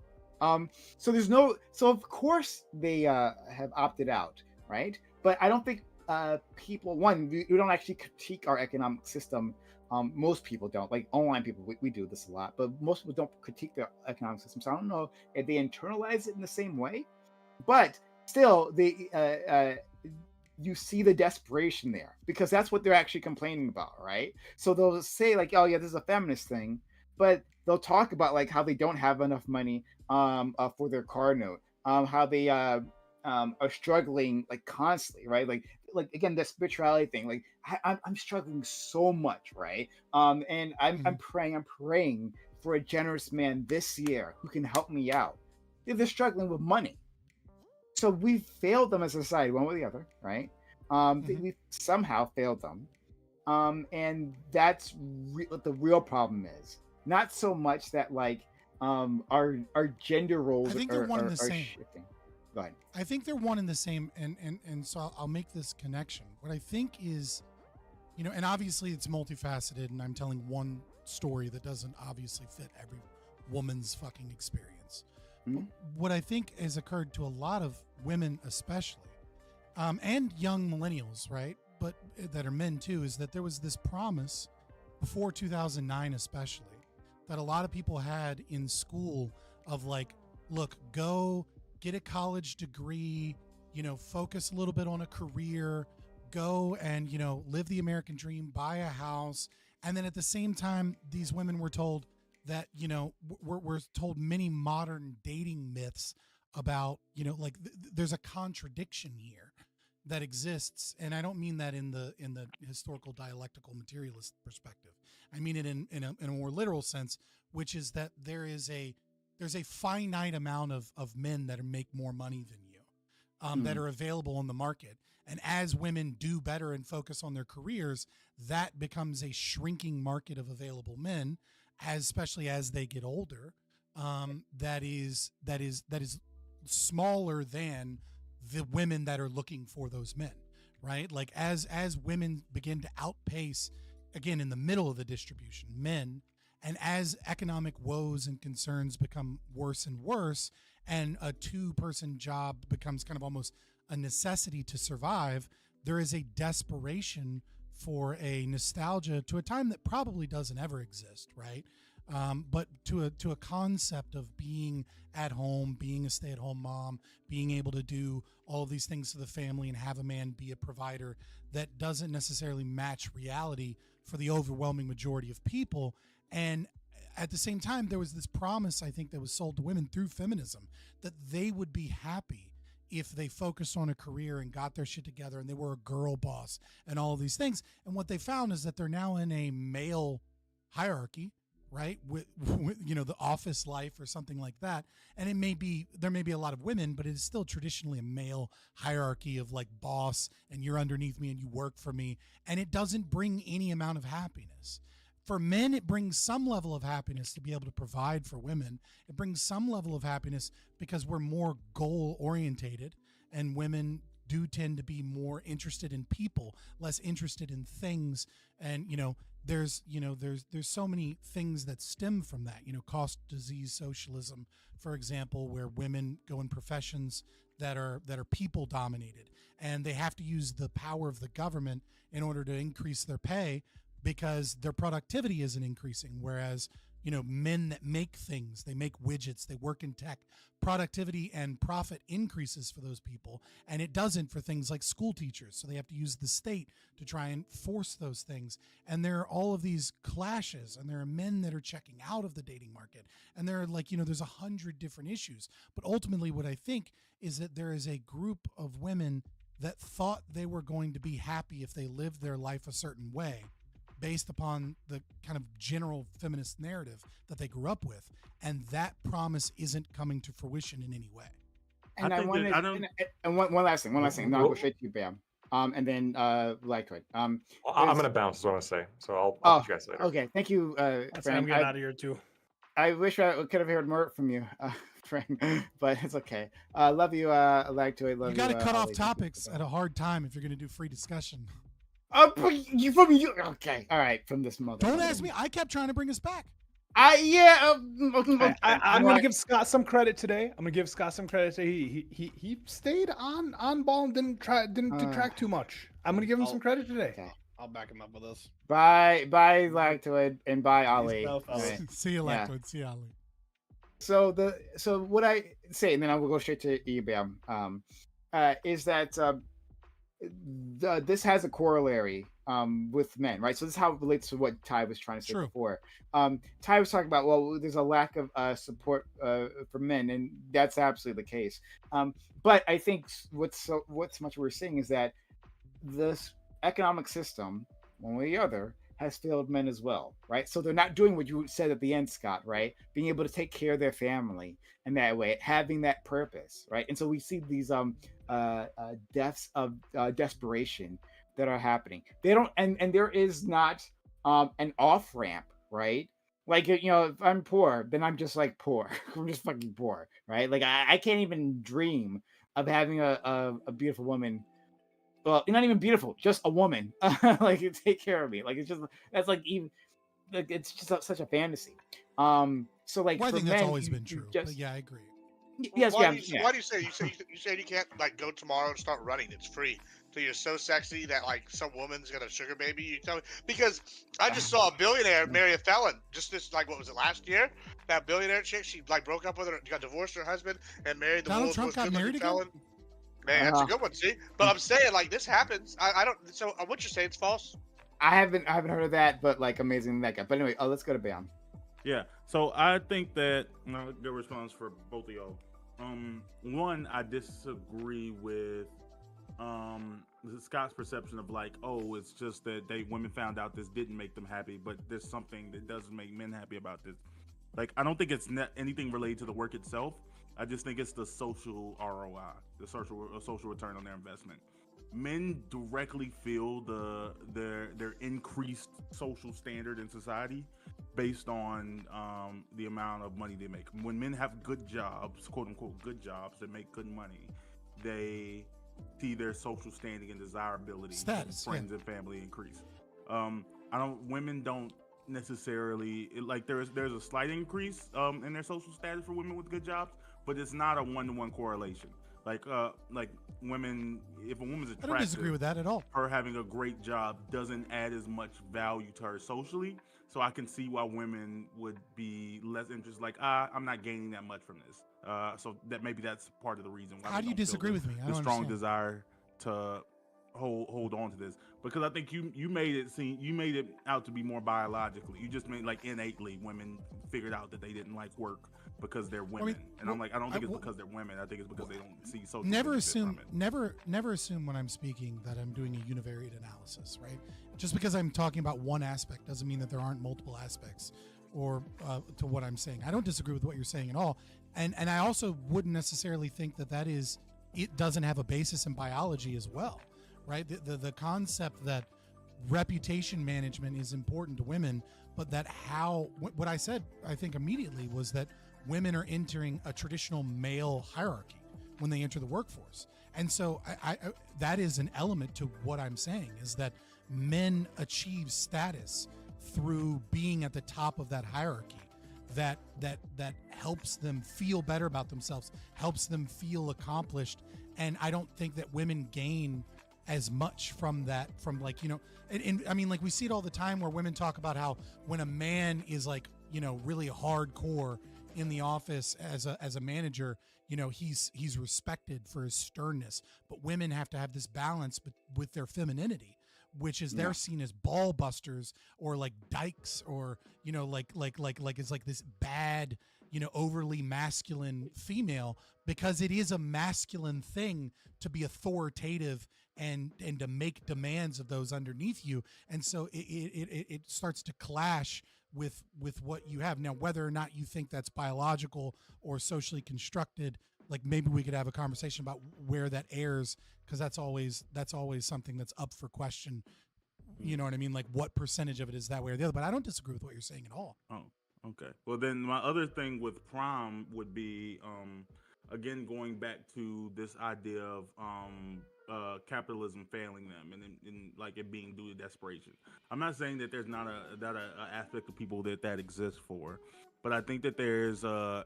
So of course they have opted out, right? But I don't think people, we don't actually critique our economic system. Most people don't. Like online people, we do this a lot, but most people don't critique their economic system. So I don't know if they internalize it in the same way, but still, you see the desperation there because that's what they're actually complaining about, right? So they'll say like, oh yeah, this is a feminist thing, but they'll talk about like how they don't have enough money for their car note, how they are struggling like constantly, right? Like again, the spirituality thing. Like I'm struggling so much, right? And I'm praying for a generous man this year who can help me out. They're struggling with money. So we've failed them as a society, one way or the other, right? We've somehow failed them. And that's what the real problem is. Not so much that like our gender roles I think they're one and the same. shifting. Go ahead. I think they're one and the same, and so I'll make this connection. What I think is, and obviously it's multifaceted, and I'm telling one story that doesn't obviously fit every woman's fucking experience. Mm-hmm. What I think has occurred to a lot of women, especially, and young millennials, right? But that are men too, is that there was this promise before 2009, especially, that a lot of people had in school of like, look, go get a college degree, focus a little bit on a career, go and, live the American dream, buy a house. And then at the same time, these women were told that, we're told many modern dating myths about, there's a contradiction here that exists. And I don't mean that in the historical dialectical materialist perspective. I mean it in a more literal sense, which is that there's a finite amount of men that make more money than you, that are available on the market. And as women do better and focus on their careers, that becomes a shrinking market of available men, especially as they get older. That is smaller than the women that are looking for those men, right? Like as women begin to outpace, again, in the middle of the distribution, men, and as economic woes and concerns become worse and worse, and a two-person job becomes kind of almost a necessity to survive, there is a desperation for a nostalgia to a time that probably doesn't ever exist, right? But to a concept of being at home, being a stay-at-home mom, being able to do all of these things to the family and have a man be a provider that doesn't necessarily match reality for the overwhelming majority of people. And at the same time, there was this promise, I think, that was sold to women through feminism, that they would be happy if they focused on a career and got their shit together and they were a girl boss and all of these things. And what they found is that they're now in a male hierarchy, right? With the office life or something like that. And there may be a lot of women, but it is still traditionally a male hierarchy of like boss, and you're underneath me and you work for me. And it doesn't bring any amount of happiness. For men, it brings some level of happiness to be able to provide for women. It brings some level of happiness because we're more goal orientated, and women do tend to be more interested in people, less interested in things. And, there's so many things that stem from that, cost, disease, socialism, for example, where women go in professions that are people dominated, and they have to use the power of the government in order to increase their pay, because their productivity isn't increasing. Whereas, men that make things, they make widgets, they work in tech, productivity and profit increases for those people. And it doesn't for things like school teachers. So they have to use the state to try and force those things. And there are all of these clashes, and there are men that are checking out of the dating market. And there are there's 100 different issues. But ultimately what I think is that there is a group of women that thought they were going to be happy if they lived their life a certain way, based upon the kind of general feminist narrative that they grew up with. And that promise isn't coming to fruition in any way. And one last thing. Then I'll go straight to you, Bam. And then Litecoin. I'm gonna bounce, is what I want to say. So I'll catch you guys later. Okay, thank you, I'm Frank. getting out of here too. I wish I could have heard more from you, Frank, but it's okay. Love you, Litecoin. Love you. You got to cut off topics at a hard time if you're going to do free discussion. You okay? All right, from this mother. Don't ask me. I kept trying to bring us back. I'm gonna give Scott some credit today. He stayed on ball and didn't detract too much. I'm gonna give him some credit today. Okay. I'll back him up with this. Bye, Lactoid, and bye, Ali. See you, Lactoid. See you, Ali. So what I say, and then I will go straight to eBay. Is that this has a corollary with men, right? So this is how it relates to what Ty was trying to say before. Ty was talking about, well, there's a lack of support for men, and that's absolutely the case. But I think what's much we're seeing is that this economic system, one way or the other, has failed men as well, right? So they're not doing what you said at the end, Scott, right? Being able to take care of their family in that way, having that purpose, right? And so we see these deaths of desperation that are happening. They don't, and there is not an off ramp, right? Like, if I'm poor, then I'm just like poor. I'm just fucking poor, right? Like I can't even dream of having a beautiful woman. Well, not even beautiful, just a woman, like to take care of me. Like it's just such a fantasy. So like, well, I for think men, that's always been true. But yeah, I agree. Yes, why do you say you can't like go tomorrow and start running? It's free. So you're so sexy that like some woman's gonna sugar baby you? Tell me, because I just saw a billionaire marry a felon. Just this, like, what was it, last year? That billionaire chick, she like broke up with her, got divorced from her husband, and married the Donald world's Trump most got married good-looking again? felon. Man, that's a good one. See, but I'm saying like this happens. I don't. So what you're saying it's false? I haven't heard of that, but like amazing that guy. But anyway, let's go to Bam. Yeah. So I think that good response for both of y'all. One, I disagree with Scott's perception of like, oh, it's just that women found out this didn't make them happy, but there's something that doesn't make men happy about this. Like, I don't think it's anything related to the work itself. I just think it's the social ROI, the social return on their investment. Men directly feel their increased social standard in society based on the amount of money they make. When men have good jobs, quote unquote good jobs that make good money, they see their social standing and desirability, status, friends and family increase. Women don't necessarily like. There's a slight increase in their social status for women with good jobs, but it's not a one-to-one correlation. Like women, if a woman's attractive, I don't disagree with that at all. Her having a great job doesn't add as much value to her socially. So I can see why women would be less interested. Like, I'm not gaining that much from this. So that maybe that's part of the reason why. How do you disagree with me? I The don't strong understand. desire to hold on to this, because I think you made it out to be more biologically. You just made like innately women figured out that they didn't like work because they're women. And I'm like, I don't think it's because they're women. I think it's because they don't see social Never benefit assume, from it. never assume when I'm speaking that I'm doing a univariate analysis, right? Just because I'm talking about one aspect doesn't mean that there aren't multiple aspects or to what I'm saying. I don't disagree with what you're saying at all, and I also wouldn't necessarily think that it doesn't have a basis in biology as well, right? The concept that reputation management is important to women, but that what I said, I think immediately, was that women are entering a traditional male hierarchy when they enter the workforce. And so I that is an element to what I'm saying, is that men achieve status through being at the top of that hierarchy that helps them feel better about themselves, helps them feel accomplished. And I don't think that women gain as much from that, from like, and I mean, like, we see it all the time where women talk about how when a man is like, really hardcore in the office as a manager, he's respected for his sternness, but women have to have this balance with their femininity, which is they're seen as ball busters or like dykes, or like it's like this bad, overly masculine female, because it is a masculine thing to be authoritative and to make demands of those underneath you. And so it starts to clash with what you have now. Whether or not you think that's biological or socially constructed, like, maybe we could have a conversation about where that airs, because that's always something that's up for question. You know what I mean? Like, what percentage of it is that way or the other? But I don't disagree with what you're saying at all. Oh, okay. Well, then my other thing with prom would be, again, going back to this idea of capitalism failing them and like it being due to desperation. I'm not saying that there's not a aspect of people that exists for, but I think that there's I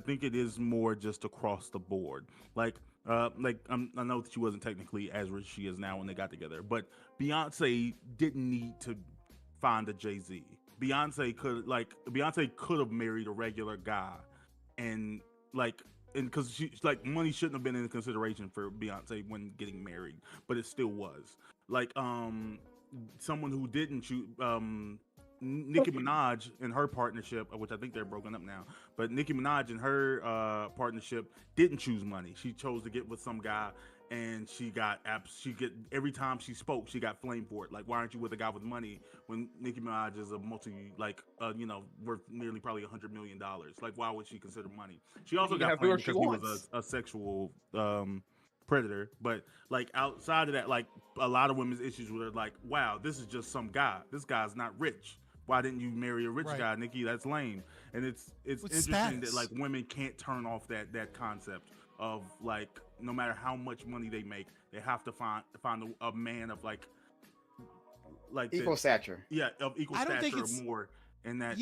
think it is more just across the board. I know that she wasn't technically as rich as she is now when they got together, but Beyonce didn't need to find a Jay-Z. Beyonce could have married a regular guy, and because she, like, money shouldn't have been in consideration for Beyonce when getting married, but it still was. Like, someone who didn't choose, Nicki Minaj in her partnership, which I think they're broken up now, but Nicki Minaj in her partnership didn't choose money. She chose to get with some guy, and every time she spoke, she got flamed for it. Like, why aren't you with a guy with money when Nicki Minaj is a worth nearly probably $100 million? Like, why would she consider money? She also got flamed because he was a sexual predator. But like, outside of that, like, a lot of women's issues were like, wow, this is just some guy. This guy's not rich. Why didn't you marry a rich guy, Nikki? That's lame. And it's interesting that, like, women can't turn off that concept of, like, no matter how much money they make, they have to find a man of like equal stature. Yeah, of equal stature or more in that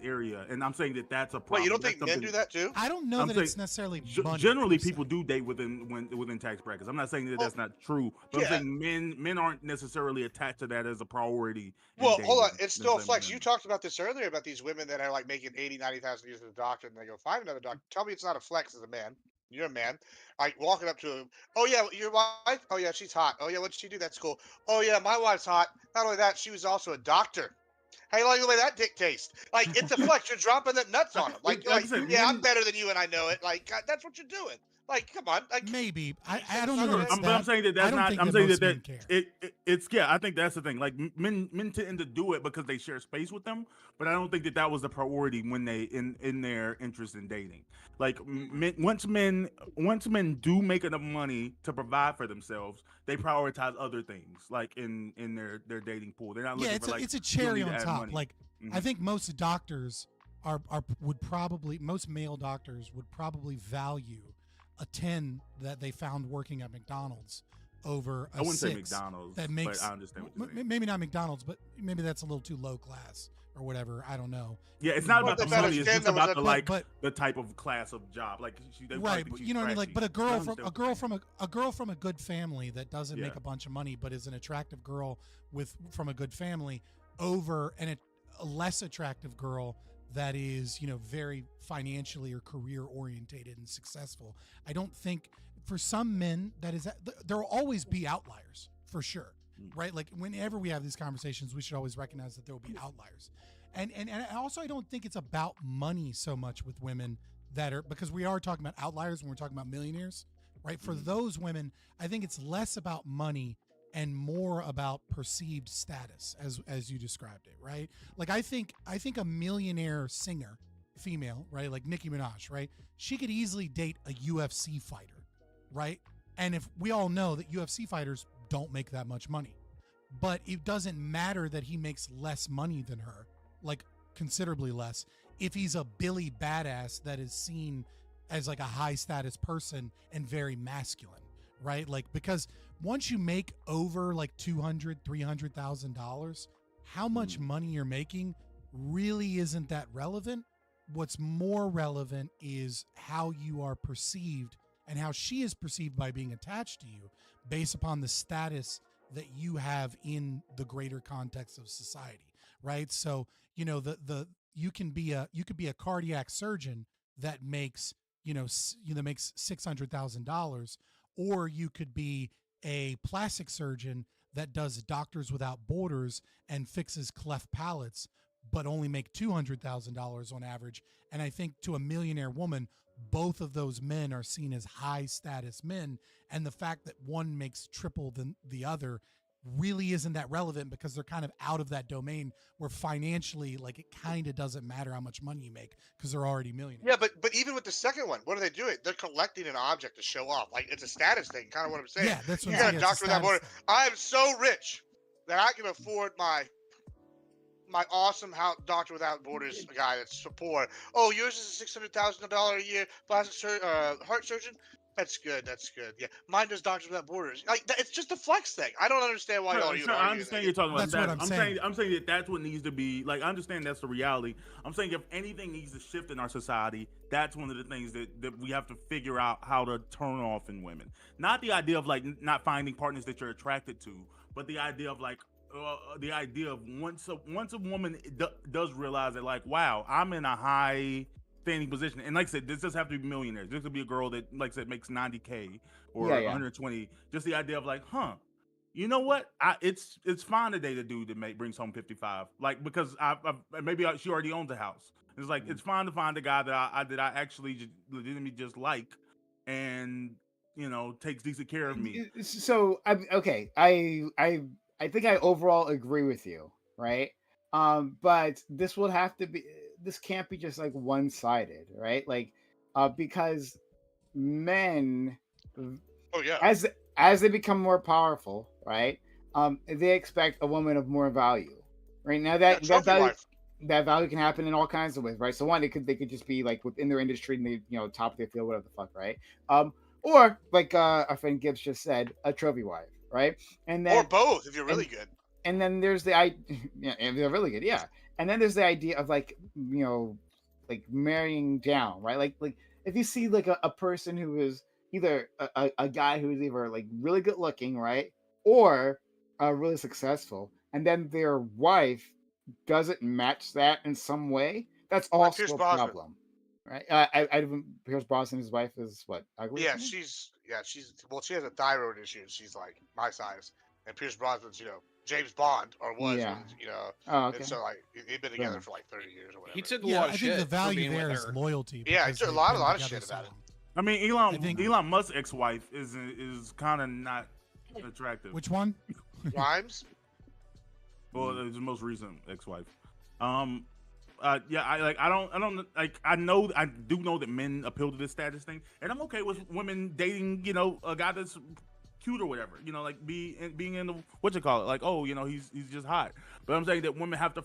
area. And I'm saying that that's a problem. Wait, you don't think men do that too? I don't know that it's necessarily money. Generally, people do date within tax brackets. I'm not saying that that's not true, but I'm saying men aren't necessarily attached to that as a priority. Well, hold on, it's still a flex. You talked about this earlier about these women that are like making 80, 90,000 years as a doctor, and they go find another doctor. Tell me it's not a flex as a man. You're a man. Like, walking up to him. Oh yeah, your wife? Oh yeah, she's hot. Oh yeah, what did she do? That's cool. Oh yeah, my wife's hot. Not only that, she was also a doctor. How you like the way that dick tastes? Like, it's a flex. You're dropping the nuts on him. Like yeah, I'm better than you and I know it. Like, that's what you're doing. Like, come on. Like, maybe I don't know. I'm saying that that's not. I'm saying that it's I think that's the thing. Like, men tend to do it because they share space with them, but I don't think that was the priority when they in their interest in dating. Like, once men do make enough money to provide for themselves, they prioritize other things, like in their dating pool. They're not looking for, like, it's a cherry on top. money. Like, I think most doctors most male doctors would probably value a 10 that they found working at McDonald's over a I wouldn't say six McDonald's, that makes but I understand what you mean. maybe not McDonald's, but maybe that's a little too low class or whatever. I don't know. Yeah, it's not about the money. It's just about the type of class of job. Like they right, think she's you know what I mean? Like, trashy. but a I girl understand from a good family that doesn't make a bunch of money, but is an attractive girl from a good family, over a less attractive girl that is, you know, very financially or career orientated and successful. I don't think for some men there will always be outliers for sure, right? Like whenever we have these conversations, we should always recognize that there will be outliers. And also, I don't think it's about money so much with women because we are talking about outliers when we're talking about millionaires, right? For those women, I think it's less about money and more about perceived status, as you described it, right? Like I think a millionaire singer, female, right? Like Nicki Minaj, right? She could easily date a UFC fighter, right? And if we all know that UFC fighters don't make that much money, but it doesn't matter that he makes less money than her, like considerably less, if he's a Billy badass that is seen as like a high status person and very masculine, right? Like, because once you make over like $200,000-$300,000, how much money you're making really isn't that relevant. What's more relevant is how you are perceived and how she is perceived by being attached to you based upon the status that you have in the greater context of society, right? So, you know, you could be a cardiac surgeon that makes, makes $600,000, or you could be a plastic surgeon that does Doctors Without Borders and fixes cleft palates, but only make $200,000 on average. And I think to a millionaire woman, both of those men are seen as high status men. And the fact that one makes triple than the other really isn't that relevant, because they're kind of out of that domain where financially, like, it kind of doesn't matter how much money you make because they're already millionaires. Yeah, but even with the second one, what are they doing? They're collecting an object to show off. Like, it's a status thing, kind of what I'm saying. Yeah, that's what you I'm got saying. a Doctor Without Borders. I'm so rich that I can afford my awesome Doctor Without Borders guy that's poor. Oh, yours is a $600,000 a year heart surgeon. That's good. That's good. Yeah, mine does Doctors Without Borders. Like, it's just a flex thing. I don't understand why y'all even I argue. understand you're talking about That's that. what I'm saying. I'm saying that that's what needs to be. Like, I understand that's the reality. I'm saying if anything needs to shift in our society, that's one of the things that we have to figure out how to turn off in women. Not the idea of like not finding partners that you're attracted to, but the idea of like once a woman does realize that, like, wow, I'm in a high standing position, and like I said, this doesn't have to be millionaires. This could be a girl that, like I said, makes 90K or 120. Just the idea of like, you know what? It's fine to date a dude that brings home 55, like, because she already owns a house. It's like it's fine to find a guy that I actually legitimately just like, and takes decent care of me. So okay. I think I overall agree with you, right? But this will have to be. This can't be just like one-sided, right? Like, because men, as they become more powerful, right? They expect a woman of more value, right? Now that value can happen in all kinds of ways, right? So one, they could just be like within their industry and they, top of their field, whatever the fuck, right? Or like our friend Gibbs just said, a trophy wife, right? And then, or both if you're really good. And then there's if they're really good, yeah. And then there's the idea of like, like marrying down, right? Like if you see like a person who is either a guy who is either like really good looking, right, or really successful, and then their wife doesn't match that in some way, that's also a problem, right? Pierce Brosnan's wife is what, ugly? Yeah, she has a thyroid issue. She's like my size, and Pierce Brosnan's James Bond, or was, Oh, okay. and so like they've been together for like 30 years or whatever. He took a lot of shit. I think the value for being there with is her. loyalty. Yeah, he took a lot of shit about it. I mean, Elon Musk's ex-wife is kind of not attractive. Which one? Grimes. Well, it's the most recent ex-wife. I do know that men appeal to this status thing, and I'm okay with women dating, a guy that's cute or whatever, like being in the like, oh, he's just hot. But I'm saying that women have to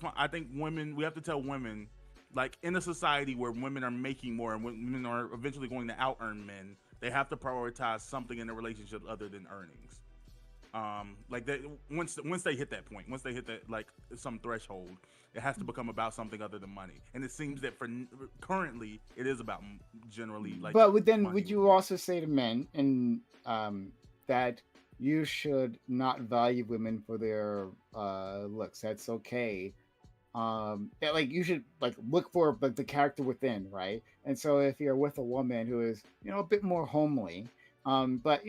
we have to tell women, like, in a society where women are making more and women are eventually going to out earn men, they have to prioritize something in the relationship other than earnings. Like that once they hit that point, once they hit that like some threshold, it has to become about something other than money. And it seems that currently it is about generally like. But then would you also say to men and that you should not value women for their looks? That's okay. Yeah, like you should like look for like the character within, right? And so if you're with a woman who is a bit more homely, but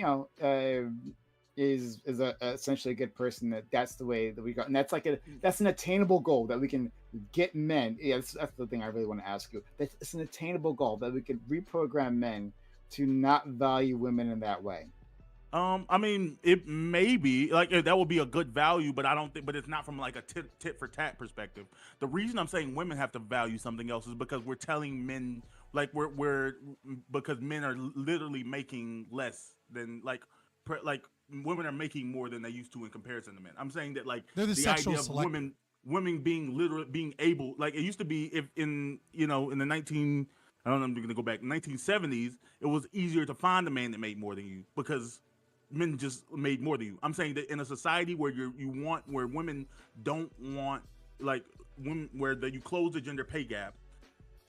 is essentially a good person, that's the way that we go, and that's an attainable goal that we can get men. Yeah, that's the thing I really want to ask you. It's an attainable goal that we can reprogram men to not value women in that way. I mean, it may be like that would be a good value, but I don't think. But it's not from like a tit for tat perspective. The reason I'm saying women have to value something else is because we're telling men like we're because men are literally making less than like women are making more than they used to in comparison to men. I'm saying that like They're the sexual idea of selective. women being able, like it used to be if in the 19 I don't know, I'm going to go back 1970s, it was easier to find a man that made more than you because men just made more than you. I'm saying that in a society where where women don't want like women, where you close the gender pay gap,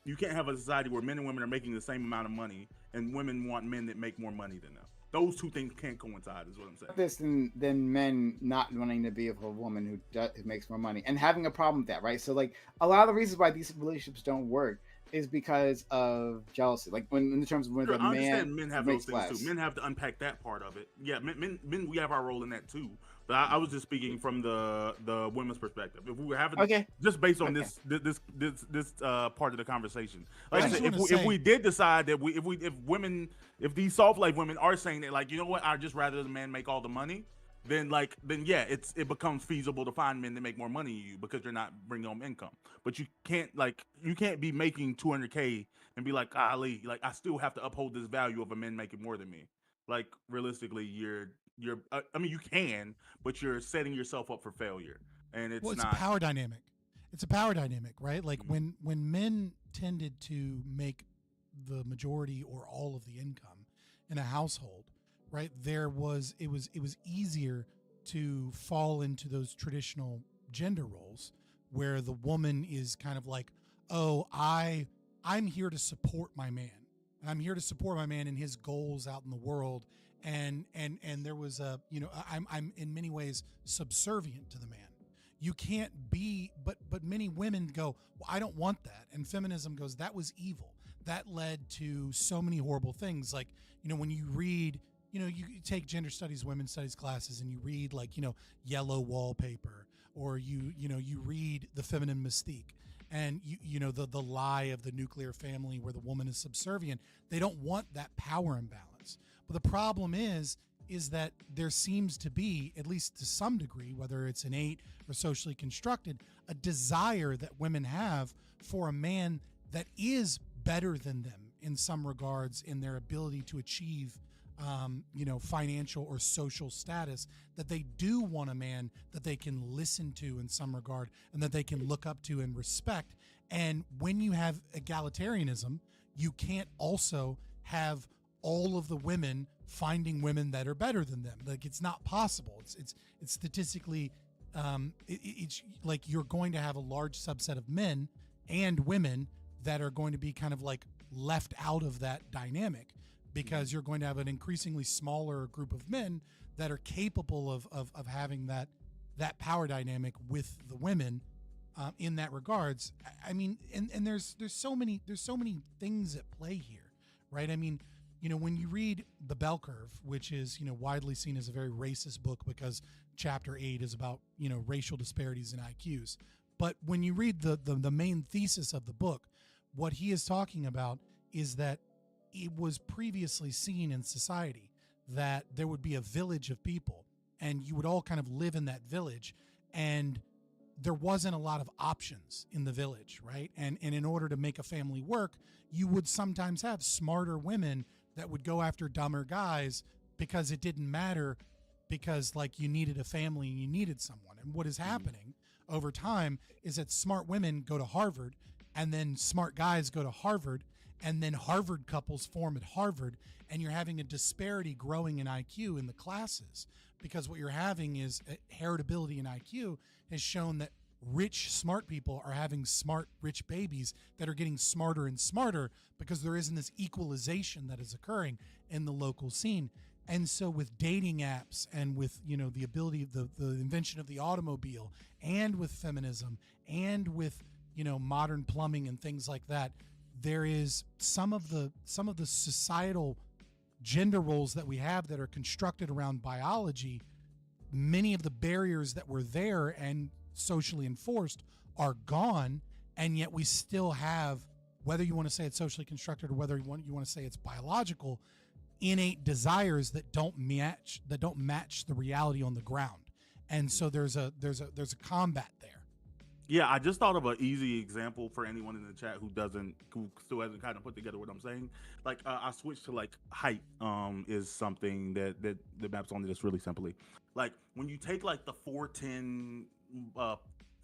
you can't have a society where men and women are making the same amount of money and women want men that make more money than them. Those two things can't coincide, is what I'm saying. This than men not wanting to be with a woman who makes more money and having a problem with that, right? So like a lot of the reasons why these relationships don't work is because of jealousy. Like when in terms of when Sure, the I understand man men have those makes things less. too. Men have to unpack that part of it. Yeah, men we have our role in that too. But I was just speaking from the women's perspective. If we were having just based on this part of the conversation, like I said, if we did decide that if these soft life women are saying that, like, you know what, I'd just rather the man make all the money, then yeah, it becomes feasible to find men that make more money than you because you're not bringing home income. But you can't be making 200K and be like, golly, like I still have to uphold this value of a man making more than me. Like realistically, you're I mean, you can, but you're setting yourself up for failure, and it's It's not a power dynamic. It's a power dynamic, right? Like when men tended to make the majority or all of the income in a household, right? It was easier to fall into those traditional gender roles where the woman is kind of like, oh, I'm here to support my man. I'm here to support my man in his goals out in the world. And there was I'm in many ways subservient to the man. You can't be, but many women go, well, I don't want that. And feminism goes, that was evil. That led to so many horrible things. Like, when you read, you take gender studies, women's studies classes, and you read like, Yellow Wallpaper, or you read The Feminine Mystique, and the lie of the nuclear family where the woman is subservient. They don't want that power imbalance. But the problem is that there seems to be, at least to some degree, whether it's innate or socially constructed, a desire that women have for a man that is better than them in some regards in their ability to achieve financial or social status, that they do want a man that they can listen to in some regard and that they can look up to and respect. And when you have egalitarianism, you can't also have all of the women finding women that are better than them. Like, it's not possible. It's statistically, it's like you're going to have a large subset of men and women that are going to be kind of like left out of that dynamic, because you're going to have an increasingly smaller group of men that are capable of having that power dynamic with the women in that regards. I mean, and there's so many things at play here, right? I mean, when you read The Bell Curve, which is, widely seen as a very racist book because chapter 8 is about, racial disparities in IQs. But when you read the main thesis of the book, what he is talking about is that it was previously seen in society that there would be a village of people and you would all kind of live in that village, and there wasn't a lot of options in the village, right? And in order to make a family work, you would sometimes have smarter women that would go after dumber guys because it didn't matter, because like you needed a family and you needed someone. And what is happening over time is that smart women go to Harvard and then smart guys go to Harvard, and then Harvard couples form at Harvard, and you're having a disparity growing in IQ in the classes, because what you're having is heritability in IQ has shown that rich, smart people are having smart, rich babies that are getting smarter and smarter because there isn't this equalization that is occurring in the local scene. And so with dating apps and with, the ability of the invention of the automobile, and with feminism, and with, modern plumbing and things like that, there is some of the societal gender roles that we have that are constructed around biology. Many of the barriers that were there and socially enforced are gone, and yet we still have, whether you want to say it's socially constructed or whether you want to say it's biological, innate desires that don't match the reality on the ground. And so there's a combat there. Yeah, I just thought of an easy example for anyone in the chat who still hasn't kind of put together what I'm saying. Like I switched to like height is something that maps onto this really simply. Like when you take like the 4'10"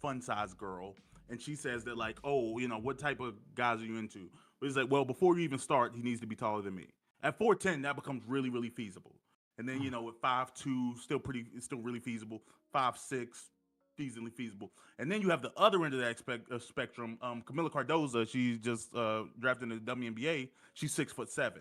fun size girl, and she says that like, oh, what type of guys are you into? It's like, well, before you even start, he needs to be taller than me. At 4'10", that becomes really, really feasible. And then with 5'2", it's still really feasible. 5'6", feasibly feasible. And then you have the other end of that spectrum. Camila Cardoza, she's just drafted in the WNBA. She's 6'7".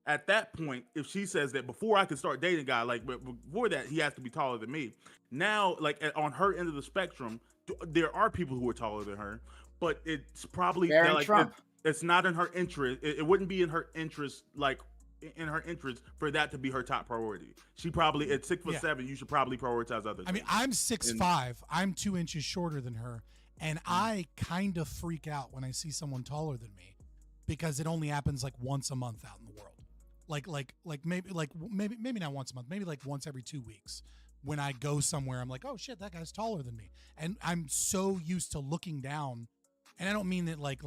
At that point, if she says that before I can start dating a guy, like before that, he has to be taller than me. Now, like on her end of the spectrum, there are people who are taller than her, but it's probably Trump. It's not in her interest. It wouldn't be in her interest, in her interest for that to be her top priority. She probably at 6'7", you should probably prioritize others. I mean, I'm 6'5". I'm 2 inches shorter than her, and I kind of freak out when I see someone taller than me, because it only happens like once a month out in the world. Maybe not once a month, maybe like once every 2 weeks. When I go somewhere, I'm like, oh shit, that guy's taller than me, and I'm so used to looking down, and I don't mean that like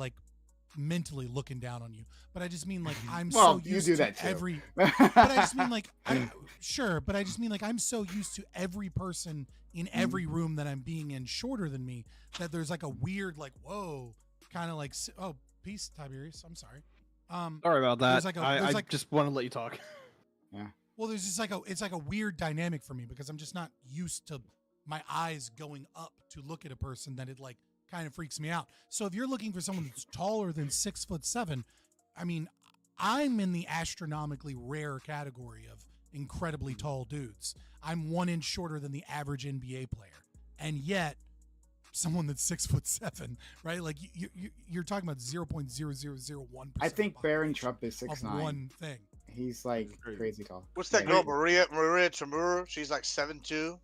mentally looking down on you, but I just mean like I'm so used to every. But I just mean like I'm so used to every person in every room that I'm being in shorter than me that there's like a weird like whoa kind of like, oh, peace, Tiberius. I'm sorry. Sorry about that. I just want to let you talk. Yeah. Well, there's just it's like a weird dynamic for me because I'm just not used to my eyes going up to look at a person that it like kind of freaks me out. So if you're looking for someone that's taller than 6'7", I mean, I'm in the astronomically rare category of incredibly tall dudes. I'm 1 inch shorter than the average NBA player, and yet someone that's 6'7", right? Like you're talking about 0.0001%. I think Baron Trump is 6'9". One thing. He's like crazy tall. What's that girl, Maria Tamura? She's like 7'2".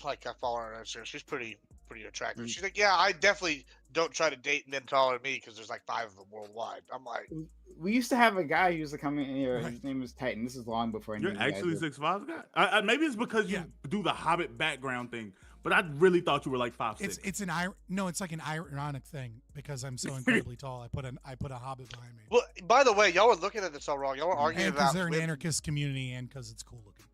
Like I follow her on Instagram. She's pretty attractive. She's like, yeah, I definitely don't try to date men taller than me because there's like 5 of them worldwide. I'm like, we used to have a guy who used to come in here. His name was Titan. This is long before I knew You're actually 6'5" guy. Maybe it's because you do the Hobbit background thing, but I really thought you were like 5'6". It's like an ironic thing because I'm so incredibly tall. I put a Hobbit behind me. well, by the way, y'all were looking at this all wrong. Y'all were arguing because about they're an anarchist community and because it's cool looking.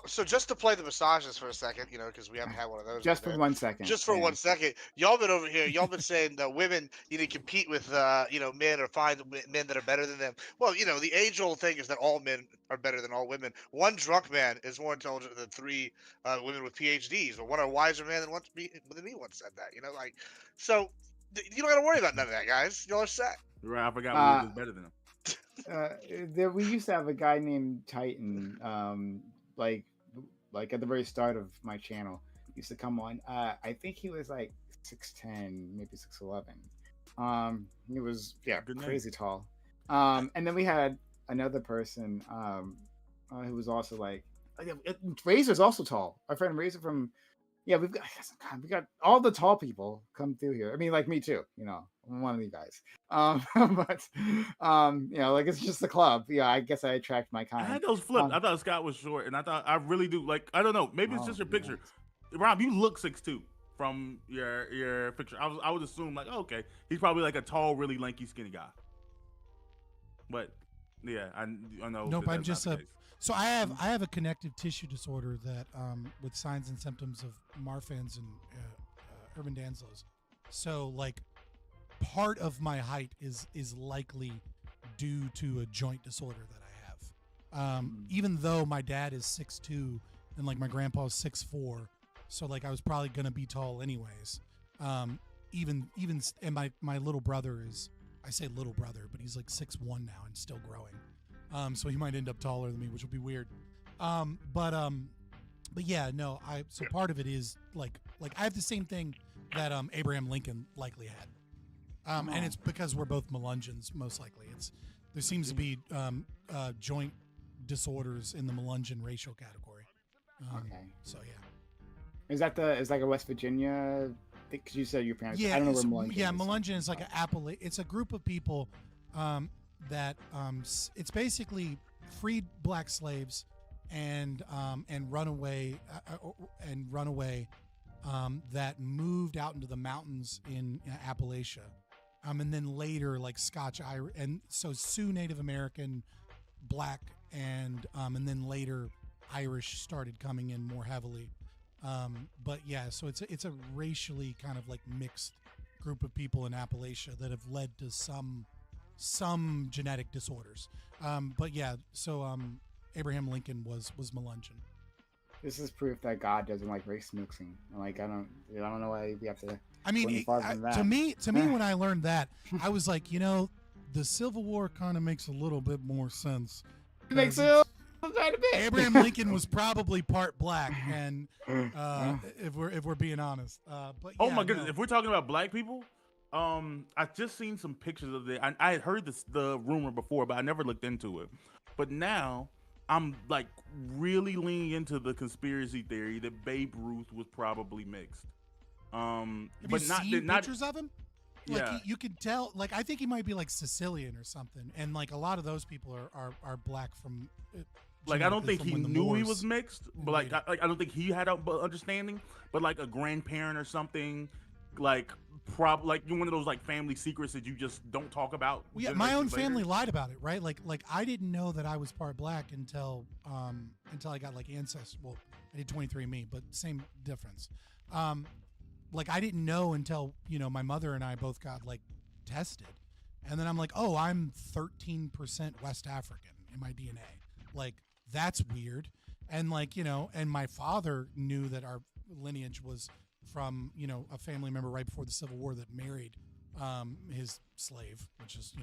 So just to play the misogynist for a second, because we haven't had one of those. Just for 1 second. Just for 1 second. Y'all been over here. Y'all been saying that women need to compete with, men or find men that are better than them. Well, the age-old thing is that all men are better than all women. One drunk man is more intelligent than 3 women with PhDs, or one a wiser man than me once said that. So you don't got to worry about none of that, guys. Y'all are set. Right, I forgot we was better than him. We used to have a guy named Titan. Like at the very start of my channel, used to come on. I think he was like 6'10", maybe 6'11". He was crazy tall. And then we had another person who was also like Razor's also tall. Our friend Razor from we got all the tall people come through here. I mean, like me too. I'm one of you guys. But like it's just the club. Yeah, I guess I attract my kind. I had those flipped. I thought Scott was short, and I really do. Like, I don't know. Maybe it's just your picture. Rob, you look 6'2" from your picture. I would assume like, okay, he's probably like a tall, really lanky, skinny guy. But yeah, I know. Nope, I'm just a. So I have a connective tissue disorder that with signs and symptoms of Marfan's and Urban Danslow's. So like part of my height is likely due to a joint disorder that I have. Even though my dad is 6'2" and like my grandpa's 6'4", so like I was probably gonna be tall anyways. And my little brother is, I say little brother, but he's like 6'1" now and still growing. So he might end up taller than me, which would be weird. But yeah, no, so part of it is like I have the same thing that Abraham Lincoln likely had. And it's because we're both Melungeons, most likely. There seems to be joint disorders in the Melungeon racial category. Okay. So yeah. Is that is like a West Virginia? Because you said your parents. Yeah, I don't know where Melungeon is. Yeah, Melungeon is like it's a group of people that it's basically freed black slaves and runaway that moved out into the mountains in Appalachia, and then later like Scotch Irish, and so Sioux Native American, black, and then later Irish started coming in more heavily. But yeah, so it's a racially kind of like mixed group of people in Appalachia that have led to some genetic disorders. But yeah, so Abraham Lincoln was Melungeon. This is proof that God doesn't like race mixing. Like I don't know why we have to. I mean, to me, when I learned that, I was like, the Civil War kind of makes a little bit more sense. It makes sense. Abraham Lincoln was probably part black, and if we're being honest, but Oh yeah, my goodness! no. If we're talking about black people, I just seen some pictures of it. I had heard the rumor before, but I never looked into it. But now I'm like really leaning into the conspiracy theory that Babe Ruth was probably mixed. Have But you not seen not pictures of him? Like Yeah. you can tell. Like I think he might be like Sicilian or something, and like a lot of those people are black from. Like I don't think from he when the knew he Moors was mixed, but like I don't think he had a understanding. But like a grandparent or something, like like one of those like family secrets that you just don't talk about. Well, yeah, my own generations later. family lied about it, right? Like I didn't know that I was part black until I got like ancestry. Well, I did 23andMe, but same difference. Like I didn't know until my mother and I both got like tested, and then I'm like, oh, I'm 13% West African in my DNA. Like that's weird, and like and my father knew that our lineage was from a family member right before the Civil War that married his slave, which is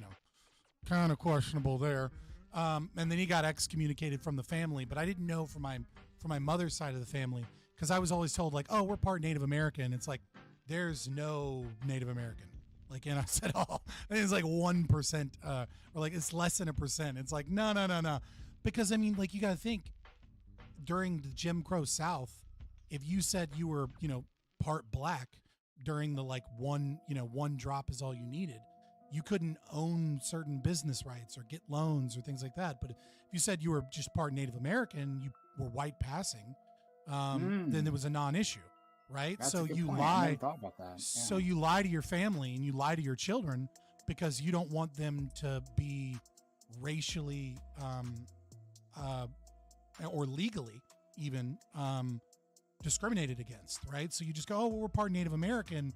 kind of questionable there. And then he got excommunicated from the family, but I didn't know from my mother's side of the family, because I was always told like, oh, we're part Native American. It's like there's no Native American. Like, and I said, oh, it's like 1%, or like it's less than 1%. It's like no, because I mean, like you got to think during the Jim Crow South, if you said you were part black during the like one drop is all you needed, you couldn't own certain business rights or get loans or things like that. But if you said you were just part Native American, you were white passing, then there was a non-issue, right? That's So a good you point. I lie. never thought about that. So you lie to your family and you lie to your children because you don't want them to be racially or legally even discriminated against, right? So you just go, oh, well, we're part Native American,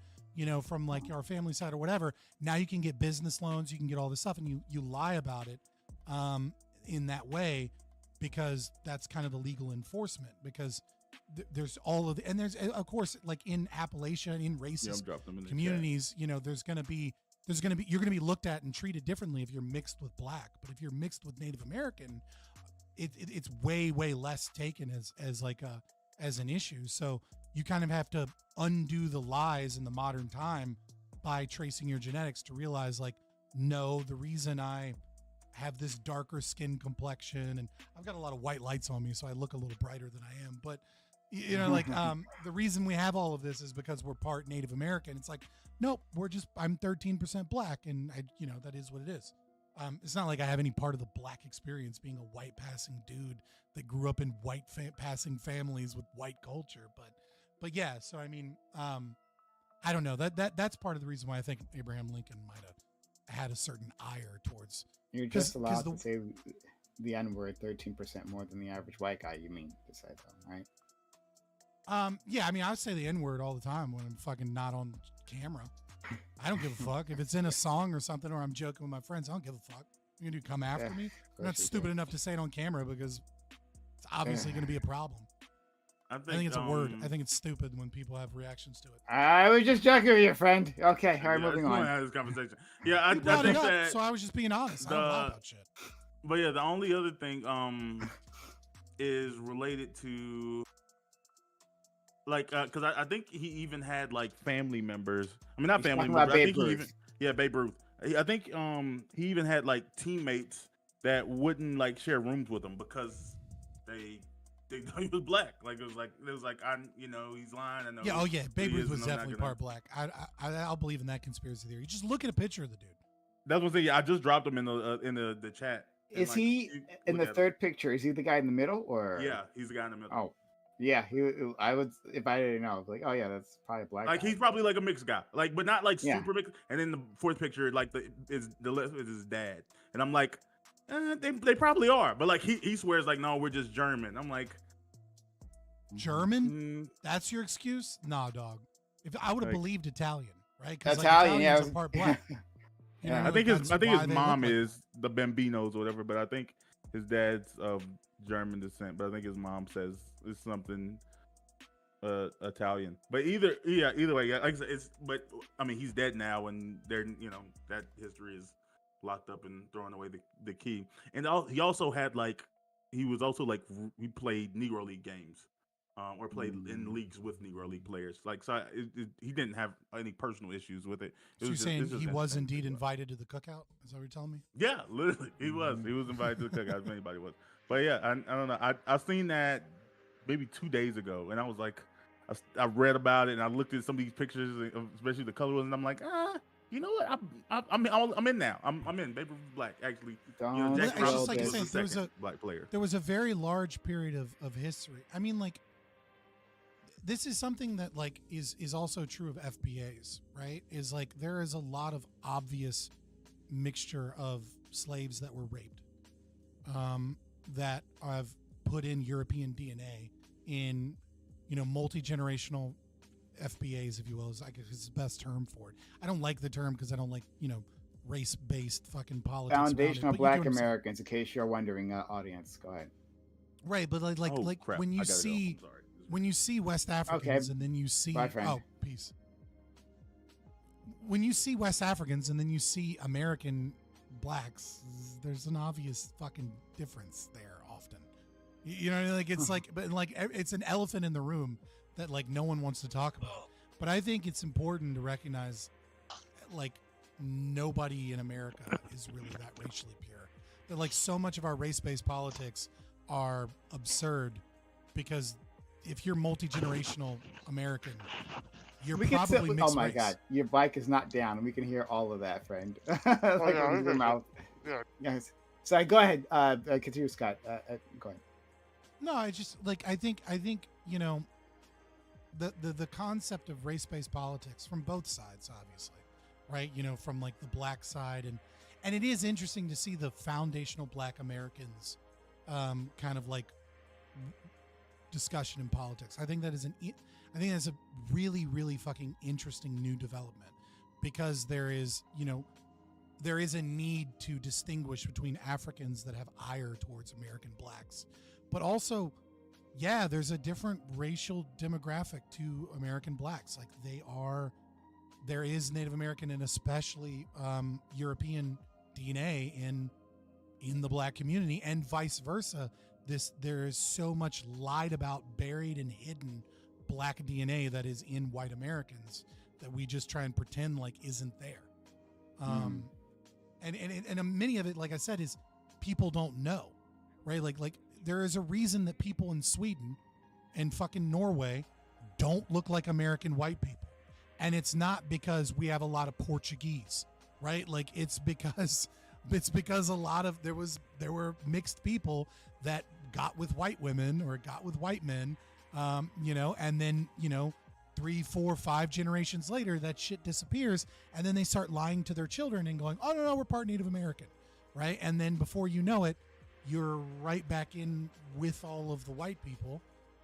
from like our family side or whatever. Now you can get business loans, you can get all this stuff, and you lie about it in that way because that's kind of the legal enforcement. Because there's all of and there's of course like in Appalachia, in racist communities, there's gonna be you're gonna be looked at and treated differently if you're mixed with black. But if you're mixed with Native American, it's way less taken as an issue. So you kind of have to undo the lies in the modern time by tracing your genetics to realize like, no, the reason I have this darker skin complexion, and I've got a lot of white lights on me, so I look a little brighter than I am. But the reason we have all of this is because we're part Native American. It's like, nope, I'm 13% black, and that is what it is. It's not like I have any part of the black experience being a white passing dude that grew up in white passing families with white culture. But yeah, so I mean, I don't know, that's part of the reason why I think Abraham Lincoln might have had a certain ire towards. You're just allowed to say the N-word 13% more than the average white guy. You mean to say though, right? Yeah, I mean, I say the N-word all the time when I'm fucking not on camera. I don't give a fuck if it's in a song or something, or I'm joking with my friends. I don't give a fuck. You're gonna come after Yeah, me? of I'm not course you stupid do. enough to say it on camera because it's obviously Yeah. gonna be a problem. I I think it's a word. I um, think it's stupid when people have reactions to it. I was just joking with your friend. Okay, all right, Yeah, I moving just want to on. have this conversation. Yeah, You I brought it think up, that so I was just being honest. I don't lie the about shit. but yeah, the only other thing is related to like because I think he even had like family members. I mean, not He's family talking members. about I Babe think he Ruth. even Babe Ruth. I think he even had like teammates that wouldn't like share rooms with him because they thought he was black. Like it was like I he's lying. I know. Yeah. Oh yeah. Babe who he Ruth is, was and I'm not definitely gonna- part black. I'll believe in that conspiracy theory. Just look at a picture of the dude. That's what I'm saying. I just dropped him in the chat. and, Is like, he you in look the at him. third picture? Is he the guy in the middle, or? Yeah, he's the guy in the middle. Oh, yeah. I would, if I didn't know, I'd be like, oh yeah, that's probably a black Like guy. he's probably like a mixed guy, like but not like Yeah. super mixed. And then the fourth picture, like the left is his dad, and I'm like, they probably are, but like he swears like no, we're just German. I'm like, German? That's your excuse? Nah, dog. If I would have Like- believed Italian, right? 'Cause, Italian, yeah. Italians are part black. You know, I like, think that's his why they mom look like is the Bambinos or whatever, but I think his dad's of German descent, but I think his mom says it's something Italian. But either way, like I said, but I mean he's dead now, and they're that history is locked up and throwing away the key. And he also had he played Negro League games. Or played in leagues with Negro League players. He didn't have any personal issues with it. So you're saying he was indeed invited to the cookout? Is that what you're telling me? Yeah, literally, he was. He was invited to the cookout as anybody was. But yeah, I don't know. I seen that maybe 2 days ago, and I was like, I read about it, and I looked at some of these pictures, especially the color ones, and I'm like, you know what? I'm in now. I'm in. Babe Ruth is black, actually. Don't Jack It's Robinson just like I was say, the second black player. There was a very large period of history. I mean, like, this is something that is also true of FBAs, right? Is like there is a lot of obvious mixture of slaves that were raped, that have put in European DNA in, multi-generational FBAs, if you will, is I guess is the best term for it. I don't like the term because I don't like, race-based fucking politics. around it, Foundational but you Black get what I'm saying. Americans, in case you're wondering, audience. Go ahead. Right, but Crap, when I you gotta go. see I'm sorry. when you see West Africans and then you see Bye, friend. peace. When you see West Africans and then you see American blacks, there's an obvious fucking difference there often. You know, like it's like, but like it's an elephant in the room that like no one wants to talk about. But I think it's important to recognize, like, nobody in America is really that racially pure. That like so much of our race-based politics are absurd because if you're multi-generational American, you're We can probably sit, mixed oh my race. god, your bike is not down. We can hear all of that, friend. Like yeah, with your okay. mouth. Yeah. Yes. So go ahead. Continue, Scott. Go ahead. No, I just like I think the concept of race-based politics from both sides, obviously, right? From like the black side and it is interesting to see the foundational Black Americans kind of like discussion in politics. I think that is I think that's a really, really fucking interesting new development because there is a need to distinguish between Africans that have ire towards American blacks, but also, yeah, there's a different racial demographic to American blacks. Like there is Native American and especially European DNA in the black community, and vice versa. There is so much lied about, buried and hidden black DNA that is in white Americans that we just try and pretend like isn't there. And many of it, like I said, is people don't know, right? Like there is a reason that people in Sweden and fucking Norway don't look like American white people. And it's not because we have a lot of Portuguese, right? Like it's because a lot of there were mixed people that got with white women or got with white men, and then 3, 4, 5 generations later, that shit disappears, and then they start lying to their children and going, "Oh no, we're part Native American," right? And then before you know it, you're right back in with all of the white people,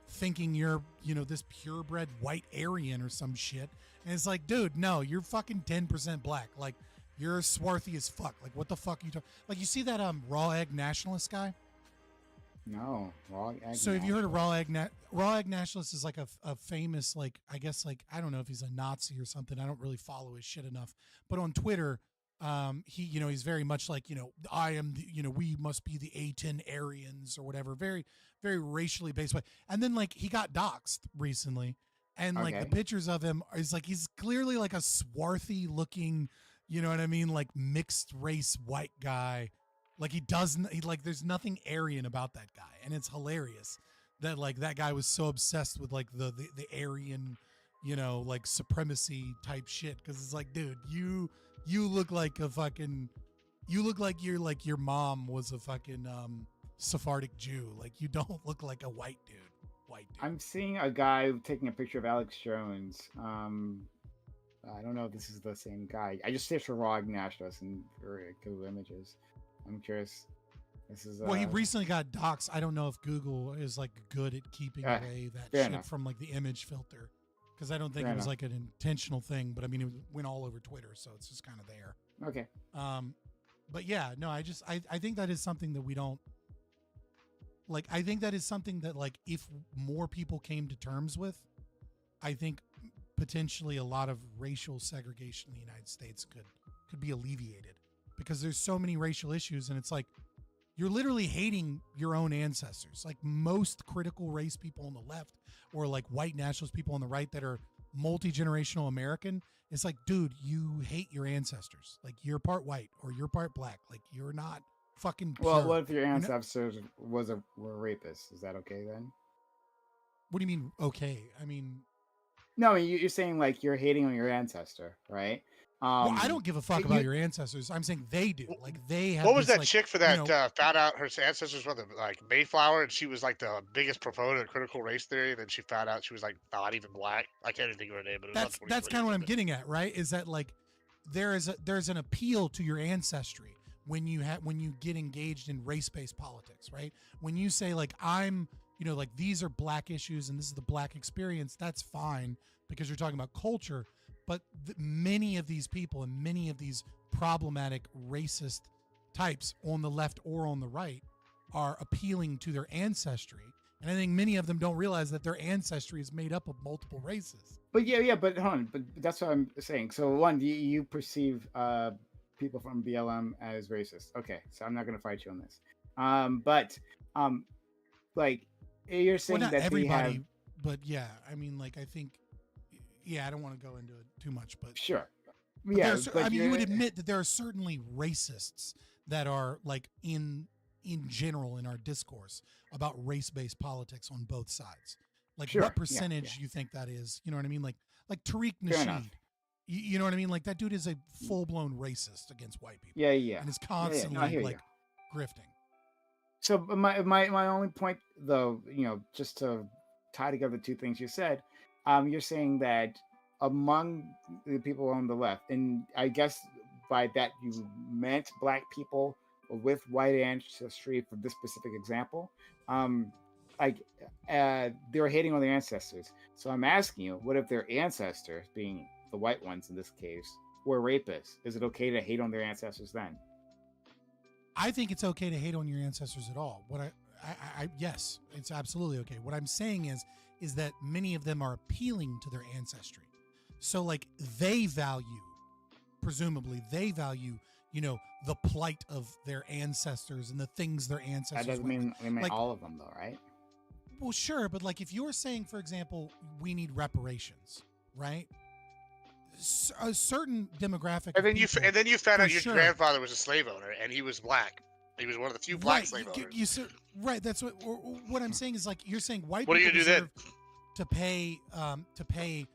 thinking you're this purebred white Aryan or some shit, and it's like, dude, no, you're fucking 10% black. Like You're swarthy as fuck. Like, what the fuck are you talking? Like, you see that raw egg nationalist guy? No, raw egg. So have you heard of raw egg? Raw egg nationalist is like a famous, like, I guess, like, I don't know if he's a Nazi or something. I don't really follow his shit enough. But on Twitter, he, he's very much like, I am, we must be the A10 Aryans or whatever. Very, very racially based way. And then, like, he got doxxed recently. And, like, the pictures of him is, like, he's clearly, like, a swarthy looking, you know what I mean? Like, mixed race white guy. Like, there's nothing Aryan about that guy. And it's hilarious that, like, that guy was so obsessed with, like, the Aryan, like, supremacy type shit. Because it's like, dude, you look like a fucking, you look like your mom was a fucking Sephardic Jew. Like, you don't look like a white dude. I'm seeing a guy taking a picture of Alex Jones. I don't know if this is the same guy. I just searched for raw egg nationalist and for Google Images. I'm curious. This is well, he recently got doxxed. I don't know if Google is like good at keeping away that shit enough. from like the image filter, because I don't think Fair it was enough. like an intentional thing. But I mean, it went all over Twitter, so it's just kind of there. Okay. But yeah, no, I think that is something that we don't like. I think that is something that, like, if more people came to terms with, I think potentially a lot of racial segregation in the United States could be alleviated, because there's so many racial issues, and it's like you're literally hating your own ancestors. Like, most critical race people on the left, or like white nationalist people on the right that are multi-generational American, it's like, dude, you hate your ancestors. Like, you're part white or you're part black. Like, you're not fucking pure. Well, what if your ancestors were rapists? Is that okay then? What do you mean, okay? I mean, no, you're saying like you're hating on your ancestor, right? Well, I don't give a fuck about your ancestors. I'm saying they do. Like, they have. What was this, that like, chick for that found out her ancestors were like Mayflower, and she was like the biggest proponent of critical race theory. Then she found out she was like not even black. I can't even think of her name, but it was that's kind of what I'm getting at, right? Is that like there's an appeal to your ancestry when you get engaged in race-based politics, right? When you say, like, I'm, like, these are black issues and this is the black experience, that's fine because you're talking about culture. But many of these people and many of these problematic racist types on the left or on the right are appealing to their ancestry. And I think many of them don't realize that their ancestry is made up of multiple races. But but hold on, but that's what I'm saying. So one, you perceive people from BLM as racist. Okay, so I'm not going to fight you on this. Like, you're saying not that everybody, they have... but yeah, I mean, like, I think, yeah, I don't want to go into it too much, but sure. But Yeah, I mean, you would admit that there are certainly racists that are, like, in general in our discourse about race-based politics on both sides. Like, Sure, what yeah, percentage you think that is? You know what I mean? Like Tariq Fair enough. Nasheed. You know what I mean? Like, that dude is a full-blown racist against white people. Yeah. And is No, constantly I hear like you. grifting. So my only point, though, just to tie together the two things you said, you're saying that among the people on the left, and I guess by that you meant black people with white ancestry for this specific example, they were hating on their ancestors. So I'm asking you, what if their ancestors, being the white ones in this case, were rapists? Is it okay to hate on their ancestors then? I think it's okay to hate on your ancestors at all. What I yes, it's absolutely okay. What I'm saying is that many of them are appealing to their ancestry. So, like, presumably they value, the plight of their ancestors and the things their ancestors. That doesn't mean like, all of them, though, right? Well, sure, but like, if you're saying, for example, we need reparations, right? A certain demographic. And then you found out your sure. grandfather was a slave owner, and he was black. He was one of the few black slave owners. Right. That's what I'm saying is, like, you're saying white What are people you gonna do deserve to pay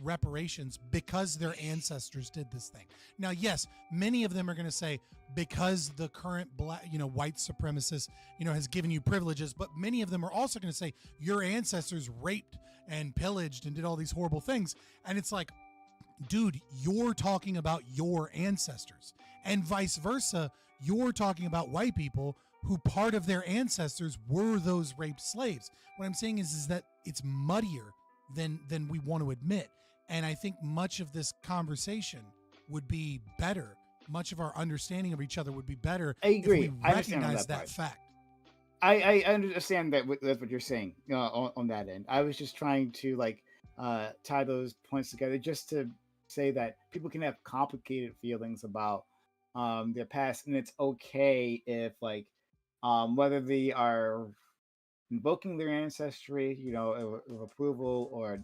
reparations because their ancestors did this thing. Now, yes, many of them are going to say because the current black, white supremacist, has given you privileges, but many of them are also going to say your ancestors raped and pillaged and did all these horrible things. And it's like, dude, you're talking about your ancestors, and vice versa. You're talking about white people who part of their ancestors were those raped slaves. What I'm saying is that it's muddier than we want to admit. And I think much of this conversation would be better. Much of our understanding of each other would be better I agree. if we I understand on recognize that that part. fact. I understand that that's what you're saying on that end. I was just trying to tie those points together just to say that people can have complicated feelings about their past, and it's okay if whether they are invoking their ancestry, of approval, or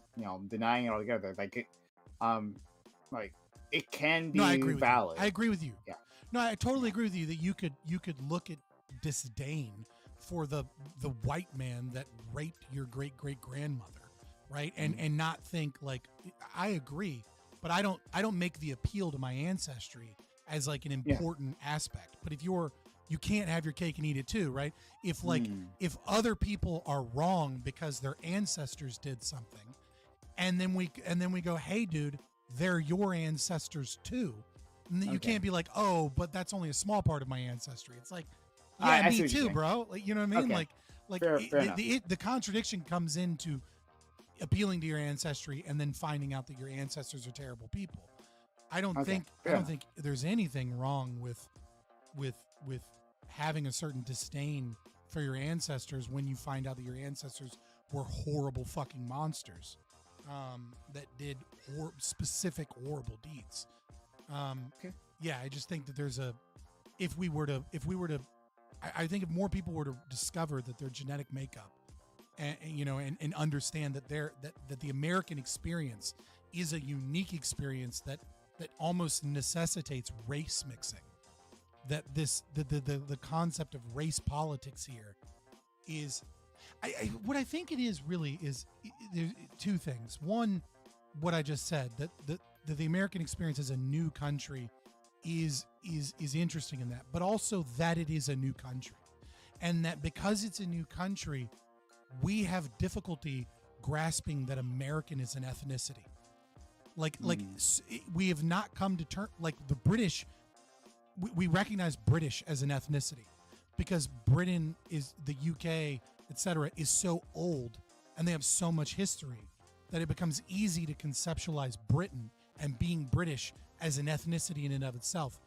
denying it altogether. It can be No, I agree with valid. you. I agree with you. Yeah. No, I totally agree with you that you could look at disdain for the white man that raped your great grandmother, right? And not think like, I agree, but I don't make the appeal to my ancestry as like an important aspect. But if you can't have your cake and eat it too, right? If if other people are wrong because their ancestors did something, and then we go, hey dude, they're your ancestors too. And then you can't be like, oh, but that's only a small part of my ancestry. It's like, yeah, me too, bro. Like, you know what I mean? Okay. Fair enough. The contradiction comes into appealing to your ancestry and then finding out that your ancestors are terrible people. I don't think there's anything wrong with having a certain disdain for your ancestors when you find out that your ancestors were horrible fucking monsters that did specific horrible deeds. Yeah, I just think that there's if we were to I think if more people were to discover that their genetic makeup and understand that that the American experience is a unique experience that almost necessitates race mixing, that the concept of race politics here is what I think it is really is there's two things. One, what I just said, that the American experience as a new country is interesting in that, but also that it is a new country, and that because it's a new country, we have difficulty grasping that American is an ethnicity. We have not come to term, like the British, we recognize British as an ethnicity because Britain is the UK, etc., is so old and they have so much history that it becomes easy to conceptualize Britain and being British as an ethnicity in and of itself.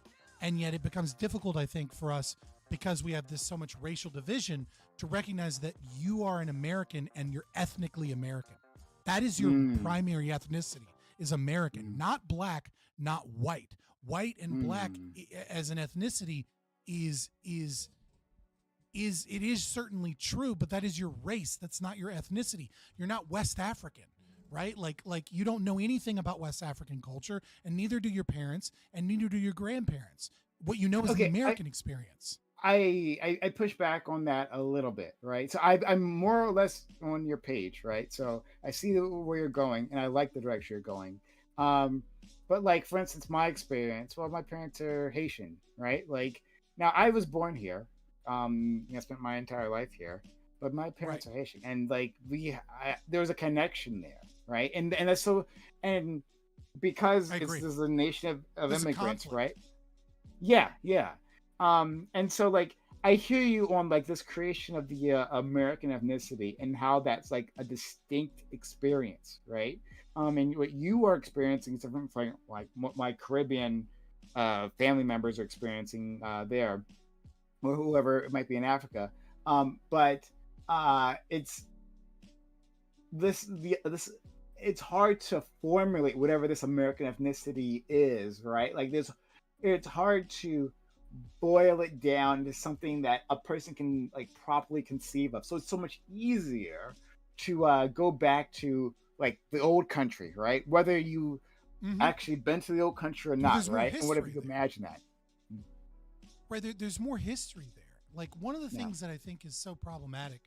And yet it becomes difficult, I think, for us because we have this so much racial division to recognize that you are an American and you're ethnically American. That is your primary ethnicity, is American, not black, not white. White and black as an ethnicity is certainly true, but that is your race. That's not your ethnicity. You're not West African, right? Like you don't know anything about West African culture, and neither do your parents, and neither do your grandparents. What you know is the American experience. I push back on that a little bit, right? So I'm more or less on your page, right? So I see where you're going, and I like the direction you're going. But like, for instance, my experience, well, my parents are Haitian, right? Like, now I was born here. I spent my entire life here, but my parents are Haitian, and like there was a connection there, right? And that's so, and because this is a nation of immigrants, right? Yeah. And so like I hear you on like this creation of the American ethnicity and how that's like a distinct experience, right? And what you are experiencing is different from like what my Caribbean family members are experiencing there, or whoever it might be in Africa. But it's this it's hard to formulate whatever this American ethnicity is, right? Like it's hard to boil it down to something that a person can like properly conceive of. So it's so much easier to go back to like the old country, right? Whether you actually been to the old country or not, right? And whatever you imagine that. Right, there's more history there. Like one of the things that I think is so problematic,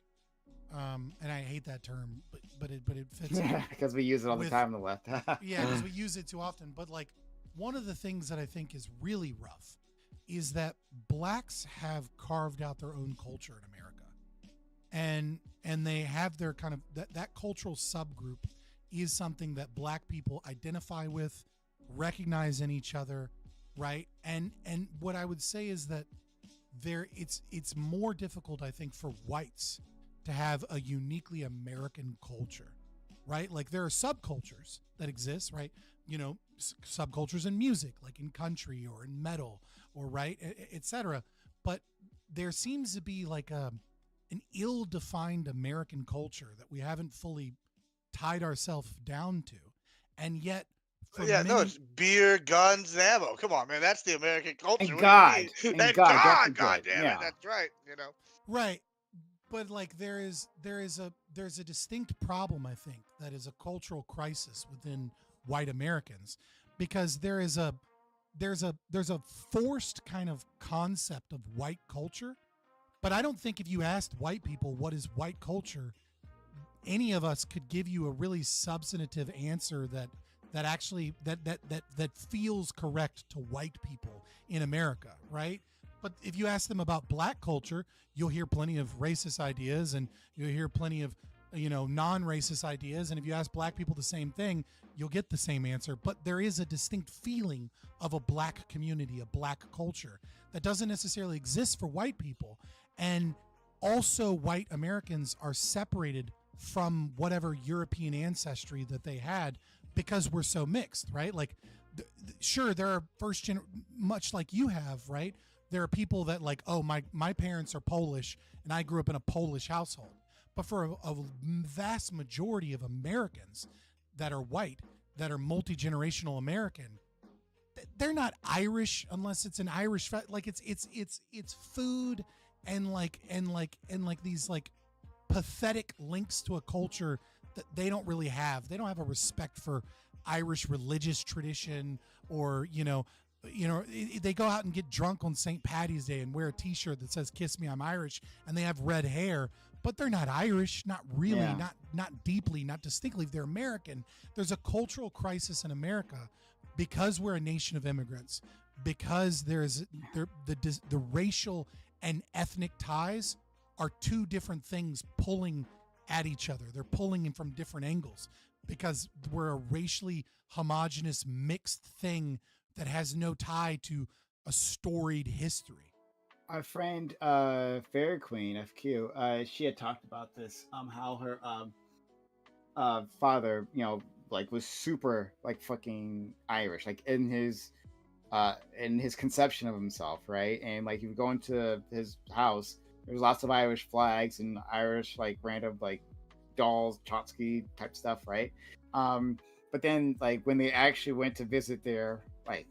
and I hate that term, but it fits. Because we use it all the time on the left. Yeah, because we use it too often. But like one of the things that I think is really rough is that blacks have carved out their own culture in America, and they have their kind of that cultural subgroup is something that black people identify with, recognize in each other, right? And what I would say is that it's more difficult, I think, for whites to have a uniquely American culture, right? Like there are subcultures that exist, right? subcultures in music, like in country or in metal or right, etc. But there seems to be like an ill-defined American culture that we haven't fully tied ourselves down to, and yet for Yeah, no, many, it's beer, guns, and ammo. Come on, man, that's the American culture. And What do you God, mean? and And God, don't God, God forget. damn it, Yeah. that's right. You know. right, but like there's a distinct problem, I think, that is a cultural crisis within white Americans, because there's a forced kind of concept of white culture. But I don't think if you asked white people what is white culture, any of us could give you a really substantive answer that actually that feels correct to white people in America, right? But if you ask them about black culture, you'll hear plenty of racist ideas, and you'll hear plenty of non-racist ideas. And if you ask black people the same thing, you'll get the same answer. But there is a distinct feeling of a black community, a black culture, that doesn't necessarily exist for white people. And also white Americans are separated from whatever European ancestry that they had because we're so mixed, right? Like, sure, there are much like you have, right? There are people that like, oh, my parents are Polish and I grew up in a Polish household. But for a vast majority of Americans that are white, that are multi-generational American, they're not Irish unless it's an Irish, like it's food and these like pathetic links to a culture that they don't really have. They don't have a respect for Irish religious tradition, or they go out and get drunk on St. Paddy's Day and wear a t-shirt that says "Kiss Me, I'm Irish," and they have red hair, but they're not Irish, not really, Yeah. not deeply, not distinctly. They're American. There's a cultural crisis in America because we're a nation of immigrants, because the racial and ethnic ties are two different things pulling at each other. They're pulling in from different angles because we're a racially homogenous mixed thing that has no tie to a storied history. Our friend Fairy Queen FQ, she had talked about this, how her father, like was super like fucking Irish, like in his conception of himself, right? And like you would go into his house, there's lots of Irish flags and Irish like random like dolls, Trotsky type stuff, right? But then like when they actually went to visit their like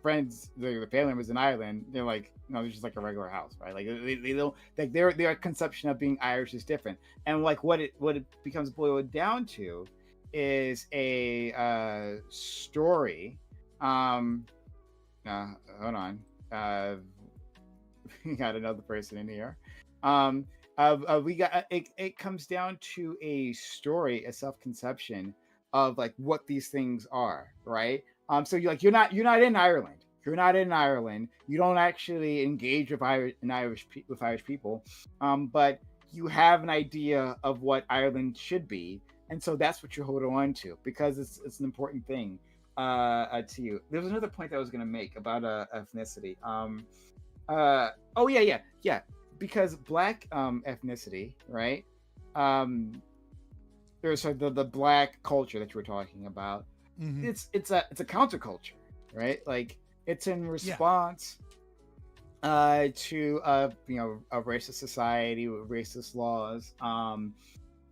friends, the family members in Ireland, they're like, no, it's just like a regular house, right? Like they don't like their conception of being Irish is different. And like what it becomes boiled down to is a story. Hold on. We got another person in here. We got it comes down to a story, a self-conception of like what these things are, right? So you're not in Ireland. You're not in Ireland. You don't actually engage with Irish people, but you have an idea of what Ireland should be, and so that's what you're holding on to because it's an important thing to you. There was another point that I was going to make about ethnicity. Yeah. Because Black ethnicity, right? There's the Black culture that you were talking about. Mm-hmm. It's a counterculture, right? Like it's in response to a racist society with racist laws,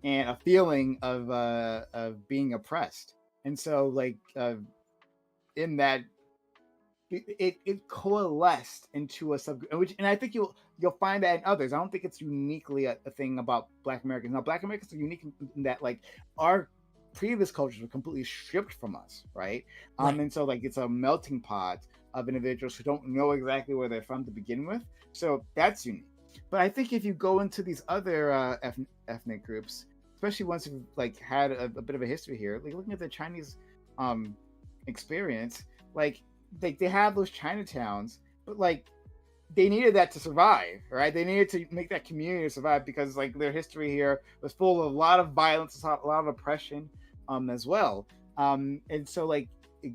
and a feeling of being oppressed. And so like in that it coalesced into a subgroup, and I think you'll find that in others. I don't think it's uniquely a thing about Black Americans. Now, Black Americans are unique in that like our previous cultures were completely stripped from us, right? And so like it's a melting pot of individuals who don't know exactly where they're from to begin with. So that's unique. But I think if you go into these other ethnic groups, especially once you've like had a bit of a history here, like looking at the Chinese experience, like they have those Chinatowns, but like they needed that to survive, right? They needed to make that community survive because like their history here was full of a lot of violence, a lot of oppression, as well. And so like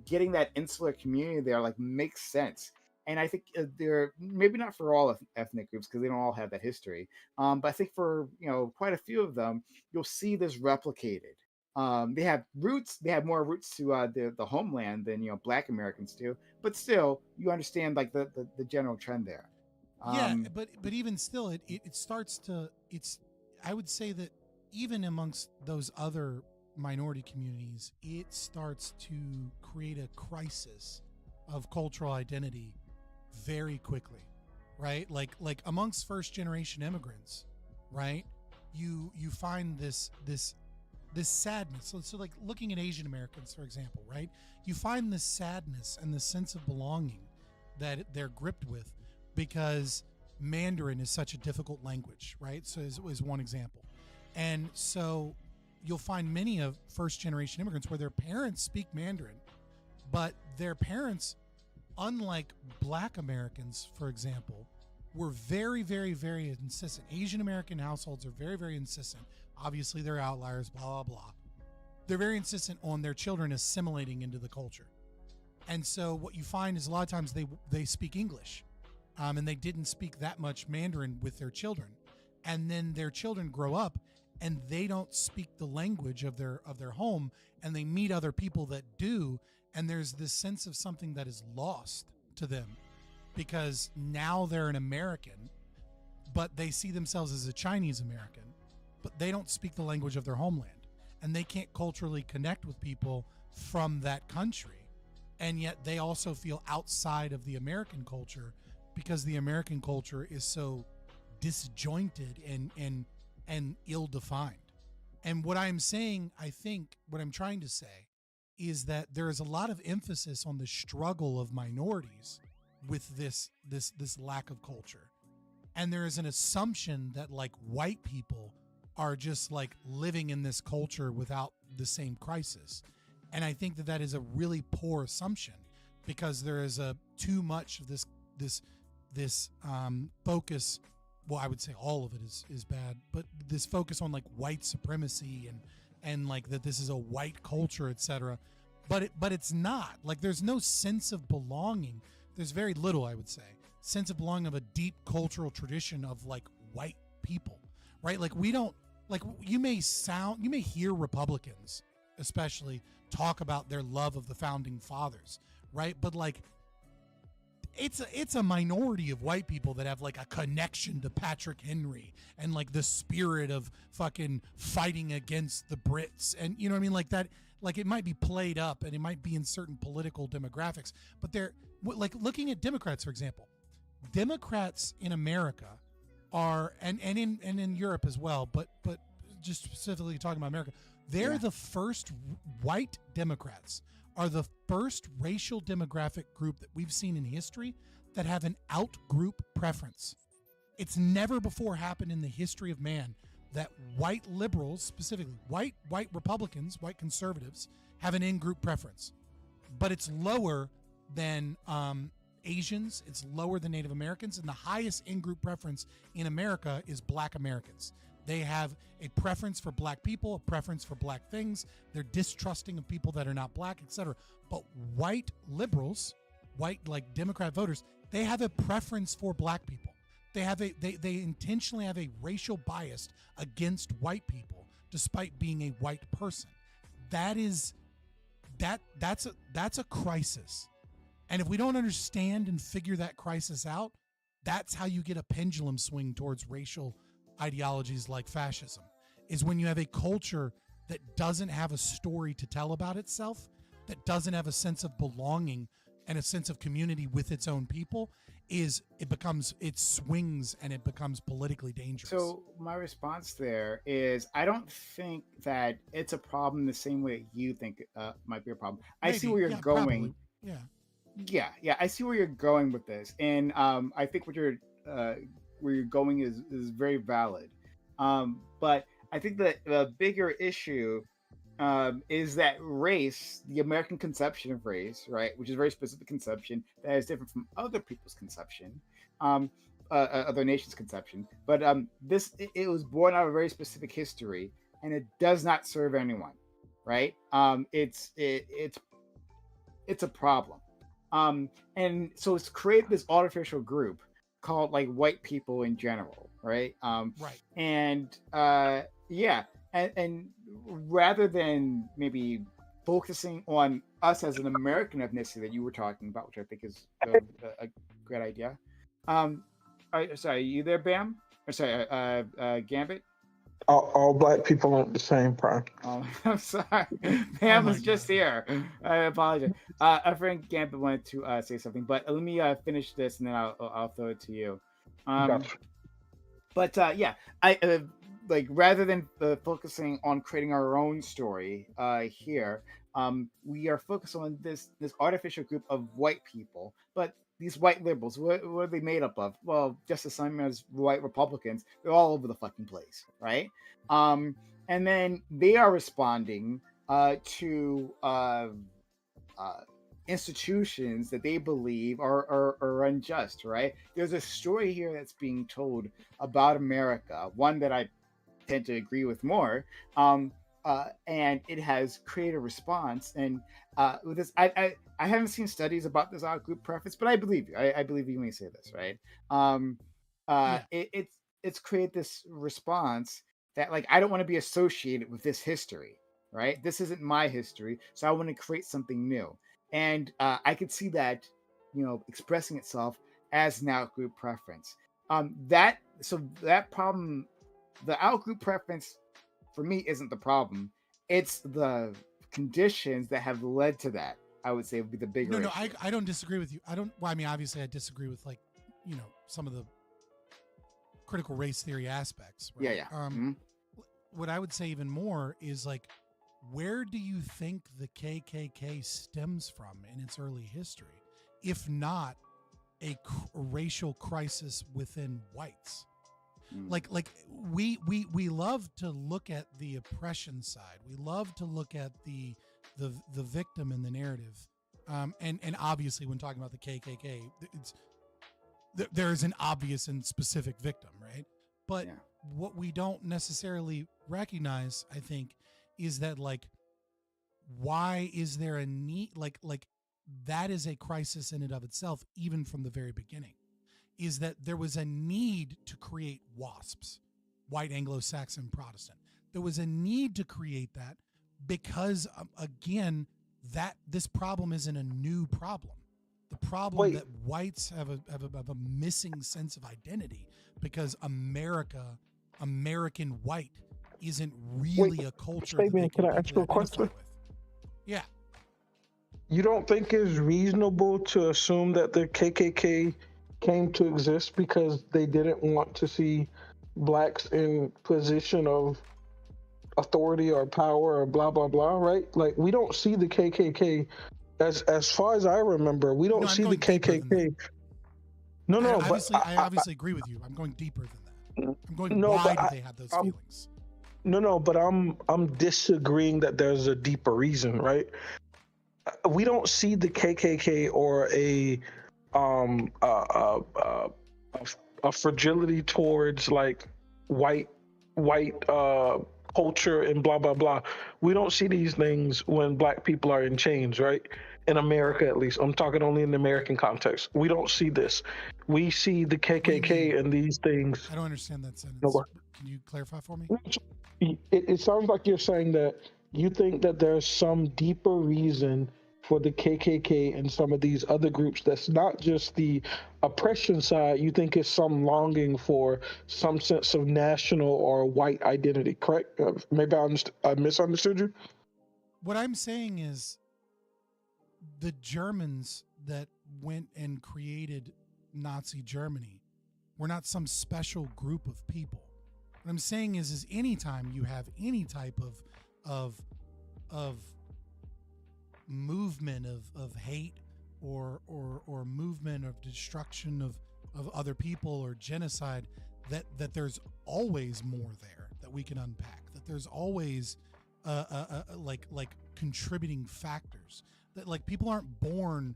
getting that insular community there like makes sense. And I think they're maybe not for all ethnic groups because they don't all have that history. But I think for quite a few of them, you'll see this replicated They have roots. They have more roots to the homeland than Black Americans do. But still, you understand like the general trend there. Yeah, but even still, it starts to I would say that even amongst those other minority communities, it starts to create a crisis of cultural identity very quickly, right? Like amongst first generation immigrants, right? You find this sadness. So like looking at Asian Americans, for example, right? You find this sadness and the sense of belonging that they're gripped with because Mandarin is such a difficult language, right? So is one example. And so you'll find many of first generation immigrants where their parents speak Mandarin, but their parents, unlike Black Americans, for example, were very, very, very insistent. Asian American households are very, very insistent. Obviously, they're outliers, blah, blah, blah. They're very insistent on their children assimilating into the culture. And so what you find is a lot of times they speak English, and they didn't speak that much Mandarin with their children. And then their children grow up and they don't speak the language of their home, and they meet other people that do, and there's this sense of something that is lost to them because now they're an American, but they see themselves as a Chinese American, but they don't speak the language of their homeland, and they can't culturally connect with people from that country. And yet they also feel outside of the American culture because the American culture is so disjointed and ill-defined. And what I'm saying, I think what I'm trying to say is that there is a lot of emphasis on the struggle of minorities with this lack of culture. And there is an assumption that like white people are just like living in this culture without the same crisis. And I think that is a really poor assumption because there is too much of this focus. Well, I would say all of it is bad, but this focus on like white supremacy and like that this is a white culture, etc. But it's not. Like there's no sense of belonging. There's very little, I would say, sense of belonging of a deep cultural tradition of like white people, right? Like we don't like you may hear Republicans especially talk about their love of the founding fathers, right? But like it's a minority of white people that have like a connection to Patrick Henry and like the spirit of fucking fighting against the Brits, and you know what I mean, like that. Like it might be played up and it might be in certain political demographics, but they're like looking at Democrats, for example. Democrats in America are and in Europe as well, but just specifically talking about America, they're the first white Democrats are the first racial demographic group that we've seen in history that have an out-group preference. It's never before happened in the history of man that white liberals, specifically white Republicans, white conservatives, have an in-group preference. But it's lower than Asians, it's lower than Native Americans, and the highest in-group preference in America is Black Americans. They have a preference for Black people, a preference for Black things. They're distrusting of people that are not Black, etc. But white liberals, white like Democrat voters, they have a preference for Black people. They intentionally have a racial bias against white people, despite being a white person. That's a crisis. And if we don't understand and figure that crisis out, that's how you get a pendulum swing towards racial ideologies like fascism, is when you have a culture that doesn't have a story to tell about itself, that doesn't have a sense of belonging and a sense of community with its own people, it swings and it becomes politically dangerous. So my response there is I don't think that it's a problem the same way you think might be a problem. I see where you're going. Probably. Yeah, I see where you're going with this, and I think where you're going is very valid. But I think that the bigger issue is that race, the American conception of race, right, which is a very specific conception that is different from other people's conception, other nations' conception. But it was born out of a very specific history, and it does not serve anyone, right? It's a problem. And so it's created this artificial group called like white people in general, right? Right. And and rather than maybe focusing on us as an American ethnicity that you were talking about, which I think is a great idea. Sorry, you there, Bam? Or sorry, Gambit? All black people aren't the same, Prime. Oh, I'm sorry. Pam was just here. I apologize. Our friend Gambit wanted to say something, but let me finish this and then I'll throw it to you. Gotcha. But yeah, I like rather than focusing on creating our own story here, we are focused on this artificial group of white people, but these white liberals, what are they made up of? Well, just the same as white Republicans, they're all over the fucking place, right? And then they are responding to institutions that they believe are unjust, right? There's a story here that's being told about America, one that I tend to agree with more, and it has created a response. And with this, I haven't seen studies about this group preference, but I believe you. I believe you when you say this, right? It's created this response that, like, I don't want to be associated with this history, right? This isn't my history, so I want to create something new. And I could see that, expressing itself as an out-group preference. That problem, the out-group preference, for me, isn't the problem. It's the conditions that have led to that. I would say would be the bigger issue. I don't disagree with you. Well, I mean, obviously, I disagree with some of the critical race theory aspects. Right? Yeah. What I would say even more is, like, where do you think the KKK stems from in its early history, if not a racial crisis within whites? Like we love to look at the oppression side. We love to look at the victim in the narrative, and obviously when talking about the KKK, there is an obvious and specific victim, right? But what we don't necessarily recognize, I think, is that, like, why is there a need? Like that is a crisis in and of itself, even from the very beginning. Is that there was a need to create WASPs, white Anglo-Saxon Protestant. There was a need to create that because, again, that this problem isn't a new problem. The problem that whites have a missing sense of identity because American white isn't really a culture. Fabian, can I ask you a question? With. Yeah. You don't think it's reasonable to assume that the KKK came to exist because they didn't want to see blacks in position of authority or power or blah blah blah, right? Like, we don't see the KKK as far as I remember. We don't see the KKK. I obviously agree with you. I'm going deeper than that. I'm going, why did they have those feelings? But I'm disagreeing that there's a deeper reason, right? We don't see the KKK or a fragility towards, like, white culture and blah blah blah. We don't see these things when black people are in chains, right? In America, at least. I'm talking only in the American context. We don't see this. We see the KKK and these things. I don't understand that sentence. Can you clarify for me? It sounds like you're saying that you think that there's some deeper reason for the KKK and some of these other groups that's not just the oppression side. You think it's some longing for some sense of national or white identity, correct? Maybe I misunderstood you? What I'm saying is the Germans that went and created Nazi Germany were not some special group of people. What I'm saying is anytime you have any type of movement of hate or movement of destruction of other people or genocide, that there's always more there that we can unpack, that there's always like contributing factors, that, like, people aren't born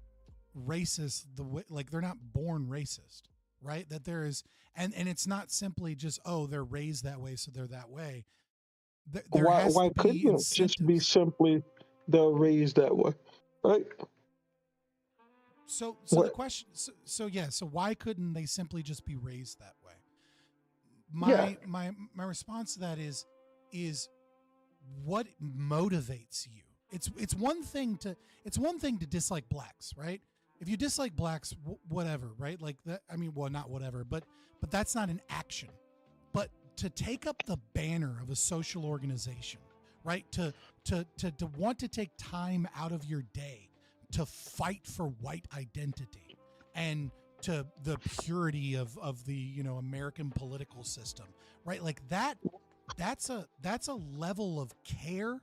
racist the way, like, they're not born racist, right? That there is, and it's not simply just, oh, they're raised that way so they're that way. Why couldn't it just be simply they're raised that way, right? So the question, so why couldn't they simply just be raised that way? My response to that is what motivates you. It's one thing to dislike blacks, right? If you dislike blacks, whatever, right? Like that. I mean, well, not whatever, but that's not an action. But to take up the banner of a social organization, right? To want to take time out of your day to fight for white identity and to the purity of the American political system, right? Like that's a level of care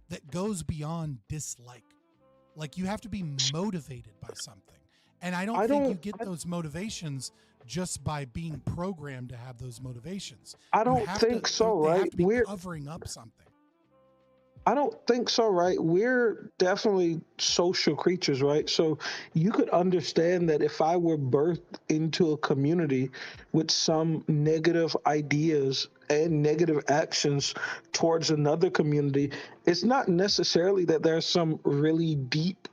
that goes beyond dislike. Like you have to be motivated by something, and I don't think you get those motivations just by being programmed to have those motivations. I don't think so, right? They have to be covering up something. I don't think so, right? We're definitely social creatures, right? So you could understand that if I were birthed into a community with some negative ideas and negative actions towards another community, it's not necessarily that there's some really deep,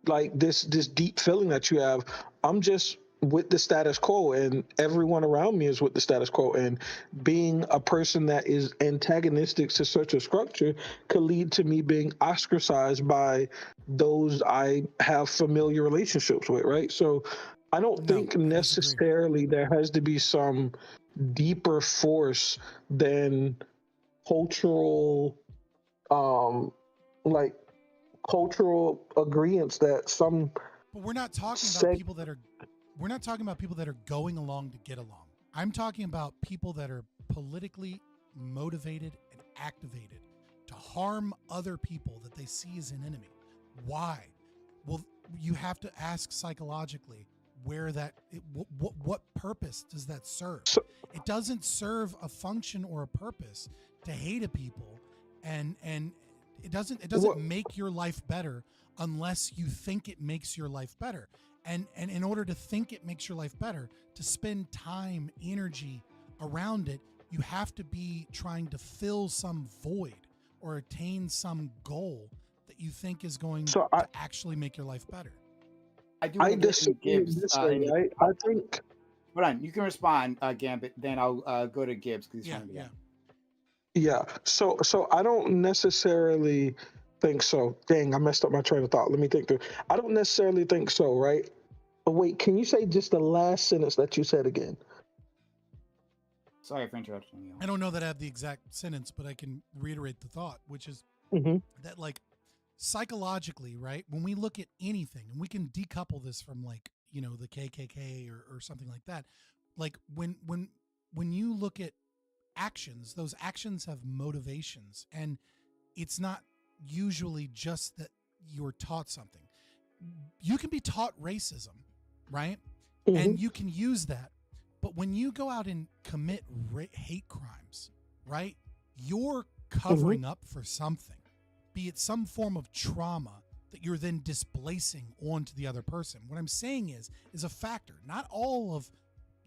like this deep feeling that you have. I'm just with the status quo, and everyone around me is with the status quo, and being a person that is antagonistic to such a structure could lead to me being ostracized by those I have familiar relationships with, right? So I don't think necessarily there has to be some deeper force than cultural like cultural agreements that some. But we're not talking about people that are. We're not talking about people that are going along to get along. I'm talking about people that are politically motivated and activated to harm other people that they see as an enemy. Why? Well, you have to ask psychologically where what purpose does that serve? It doesn't serve a function or a purpose to hate a people, and it doesn't make your life better unless you think it makes your life better. And in order to think it makes your life better, to spend time, energy around it, you have to be trying to fill some void or attain some goal that you think is going to actually make your life better. I disagree with this way, right? I think. Hold on, you can respond, Gambit. Then I'll go to Gibbs because he's trying to get. Yeah. So I don't necessarily think so. Dang, I messed up my train of thought. Let me think through. I don't necessarily think so, right? But wait, can you say just the last sentence that you said again? Sorry for interrupting you. I don't know that I have the exact sentence, but I can reiterate the thought, which is that, like, psychologically, right, when we look at anything, and we can decouple this from, like, the KKK or something like that, like when you look at actions, those actions have motivations, and it's not usually just that you're taught something. You can be taught racism, right? And you can use that. But when you go out and commit hate crimes, right, you're covering up for something, be it some form of trauma that you're then displacing onto the other person. What I'm saying is a factor. Not all of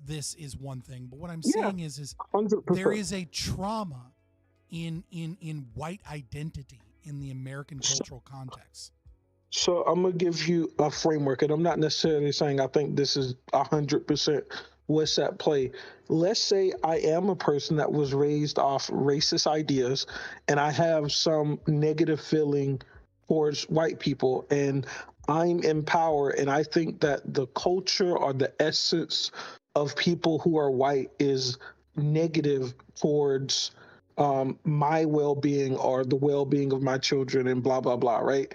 this is one thing, but what I'm saying is 100%. There is a trauma in white identity in the American cultural context. So I'm gonna give you a framework, and I'm not necessarily saying I think this is 100% what's at play. Let's say I am a person that was raised off racist ideas, and I have some negative feeling towards white people, and I'm in power, and I think that the culture or the essence of people who are white is negative towards my well-being or the well-being of my children and blah, blah, blah, right?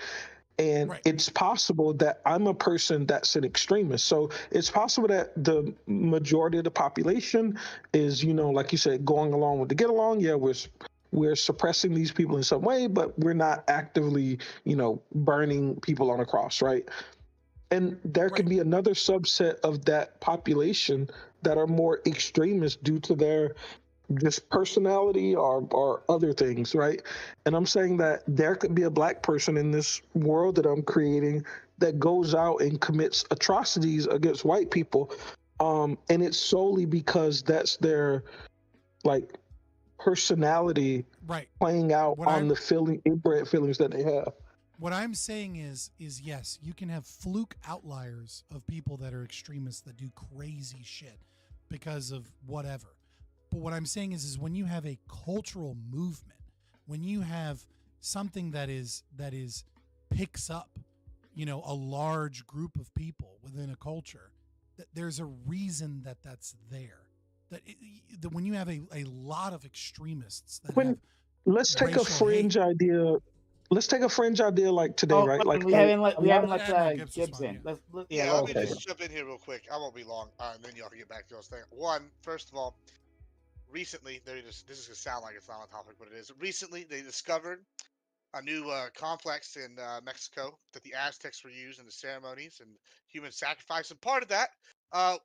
And it's possible that I'm a person that's an extremist. So it's possible that the majority of the population is, like you said, going along with the get along. Yeah, we're suppressing these people in some way, but we're not actively, burning people on a cross, right? And there could be another subset of that population that are more extremist due to their just personality or other things, right? And I'm saying that there could be a black person in this world that I'm creating that goes out and commits atrocities against white people, and it's solely because that's their personality playing out on the inbred feelings that they have. What I'm saying is yes, you can have fluke outliers of people that are extremists that do crazy shit because of whatever. But what I'm saying is when you have a cultural movement when you have something that is picks up, you know, a large group of people within a culture, that there's a reason that that's there. That when you have a lot of extremists that have let's take a racial fringe idea. Let's take a fringe idea like today, Oh, right? Like we a haven't let lot of- Gibson. Yeah, let let me just jump in here real quick. I won't be long, and then y'all can get back to those things. One, first of all, recently, this is gonna sound like it's not on topic, but it is. Recently, they discovered a new complex in Mexico that the Aztecs were used in the ceremonies and human sacrifice. And part of that,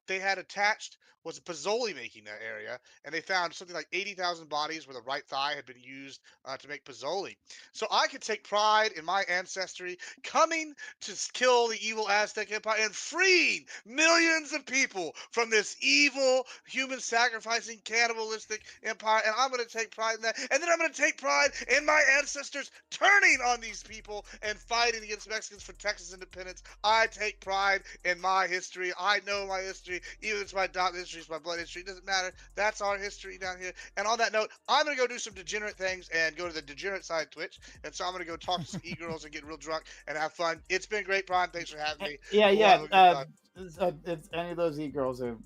they had attached was a Pozzoli making area, and they found something like 80,000 bodies where the right thigh had been used to make Pozzoli. So I could take pride in my ancestry coming to kill the evil Aztec Empire and freeing millions of people from this evil, human sacrificing, cannibalistic empire. And I'm going to take pride in that. And then I'm going to take pride in my ancestors turning on these people and fighting against Mexicans for Texas independence. I take pride in my history. I know my history, even if it's my dot history, it's my blood history. It doesn't matter. That's our history down here. And on that note, I'm going to go do some degenerate things and go to the degenerate side of Twitch. And so I'm going to go talk to some e-girls and get real drunk and have fun. It's been great, Brian. Thanks for having me. Yeah, We'll yeah. have a good time. If any of those e-girls are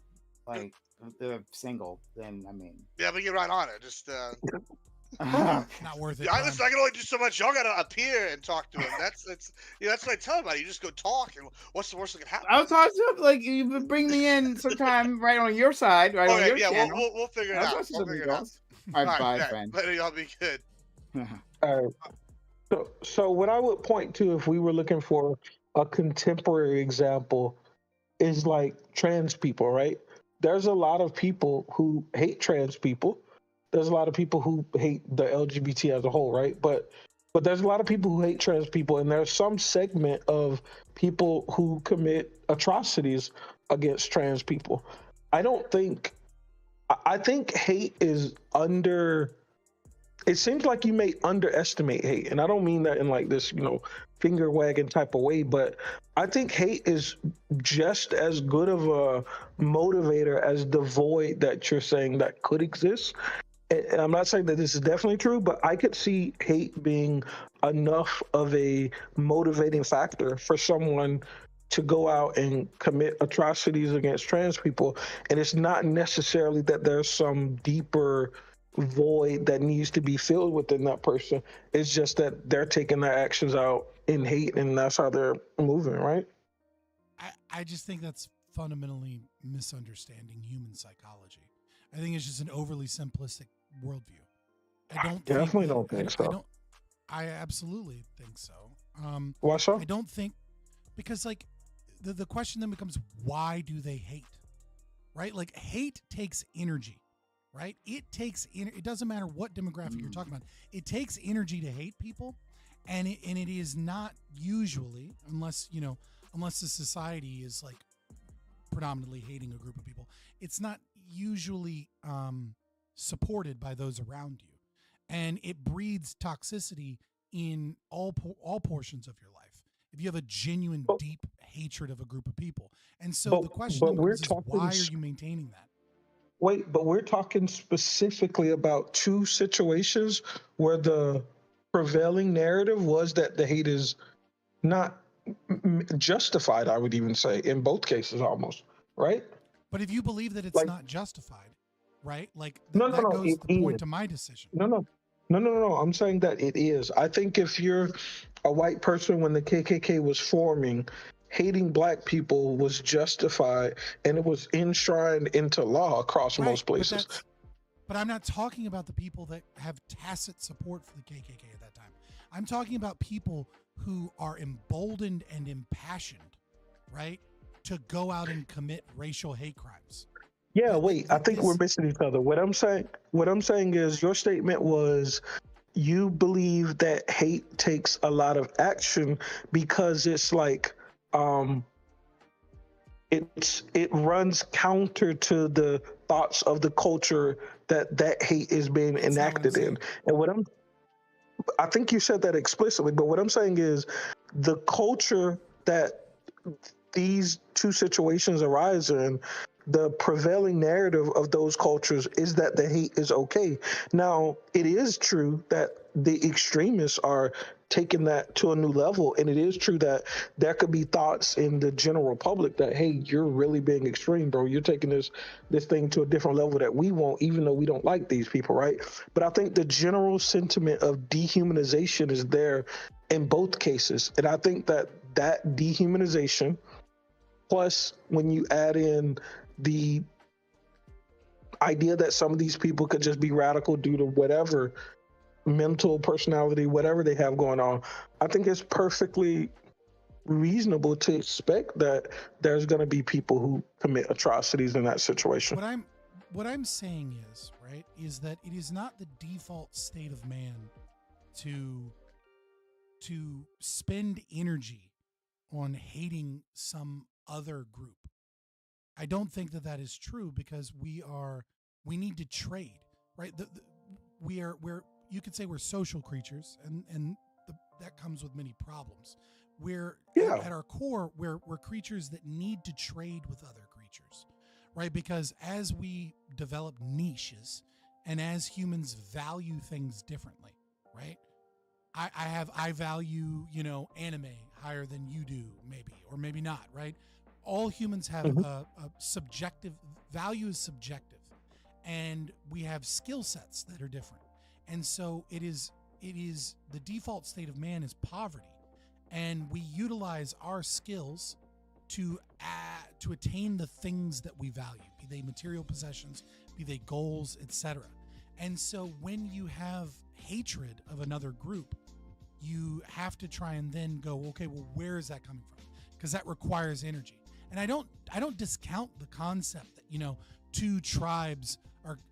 like they're single, then I mean, Yeah, but get right on it. Just Not worth it. I can only do so much. Y'all gotta appear and talk to him. That's what I tell everybody. You just go talk, and what's the worst that can happen? I was talking to like you bring me in sometime right on your side, right on Okay, your yeah, channel. we'll figure it I'll out. talk to We'll some figure it out. e-girls. All right, bye, yeah. friend. Later, y'all be good. All right. So what I would point to if we were looking for a contemporary example is like trans people, right? There's a lot of people who hate trans people. There's a lot of people who hate the LGBT as a whole, right? But there's a lot of people who hate trans people, and there's some segment of people who commit atrocities against trans people. I think hate is it seems like you may underestimate hate. And I don't mean that in like this, finger wagging type of way, but I think hate is just as good of a motivator as the void that you're saying that could exist. And I'm not saying that this is definitely true, but I could see hate being enough of a motivating factor for someone to go out and commit atrocities against trans people. And it's not necessarily that there's some deeper void that needs to be filled within that person. It's just that they're taking their actions out in hate, and that's how they're moving, right? I just think that's fundamentally misunderstanding human psychology. I think it's just an overly simplistic worldview. I don't think so. I absolutely think so. Why so? I don't think, because like the question then becomes, why do they hate? Right? Like hate takes energy. Right? It takes it doesn't matter what demographic you're talking about. It takes energy to hate people, and it is not usually, unless the society is like predominantly hating a group of people, it's not usually supported by those around you, and it breeds toxicity in all portions of your life. If you have a genuine deep hatred of a group of people, and so the question then becomes is, why are you maintaining that? Wait, but we're talking specifically about two situations where the prevailing narrative was that the hate is not justified, I would even say, in both cases almost, right? But if you believe that it's not justified, right? Like that goes to the point is. to my decision. No. I'm saying that it is. I think if you're a white person when the KKK was forming, hating black people was justified, and it was enshrined into law across most places. But I'm not talking about the people that have tacit support for the KKK at that time. I'm talking about people who are emboldened and impassioned, right, to go out and commit racial hate crimes. Yeah, wait, I think we're missing each other. What I'm saying is your statement was you believe that hate takes a lot of action because it's like it runs counter to the thoughts of the culture that hate is being enacted in. And I think you said that explicitly, but what I'm saying is the culture that these two situations arise in, the prevailing narrative of those cultures is that the hate is okay. Now, it is true that the extremists are taking that to a new level. And it is true that there could be thoughts in the general public that, hey, you're really being extreme, bro. You're taking this thing to a different level that we won't, even though we don't like these people, right? But I think the general sentiment of dehumanization is there in both cases. And I think that dehumanization, plus when you add in the idea that some of these people could just be radical due to whatever mental personality, whatever they have going on, I think it's perfectly reasonable to expect that there's going to be people who commit atrocities in that situation. What I'm saying is that it is not the default state of man to spend energy on hating some other group. I don't think that is true, because we need to trade, right? We're you could say we're social creatures, and that comes with many problems. At our core, we're creatures that need to trade with other creatures, right? Because as we develop niches, and as humans value things differently, right? I value, anime higher than you do, maybe, or maybe not, right? All humans have a subjective value is subjective, and we have skill sets that are different. And so it is the default state of man is poverty, and we utilize our skills to attain the things that we value, be they material possessions, be they goals, etc. And so when you have hatred of another group, you have to try and then go, okay, well, where is that coming from? Because that requires energy. And I don't discount the concept that, two tribes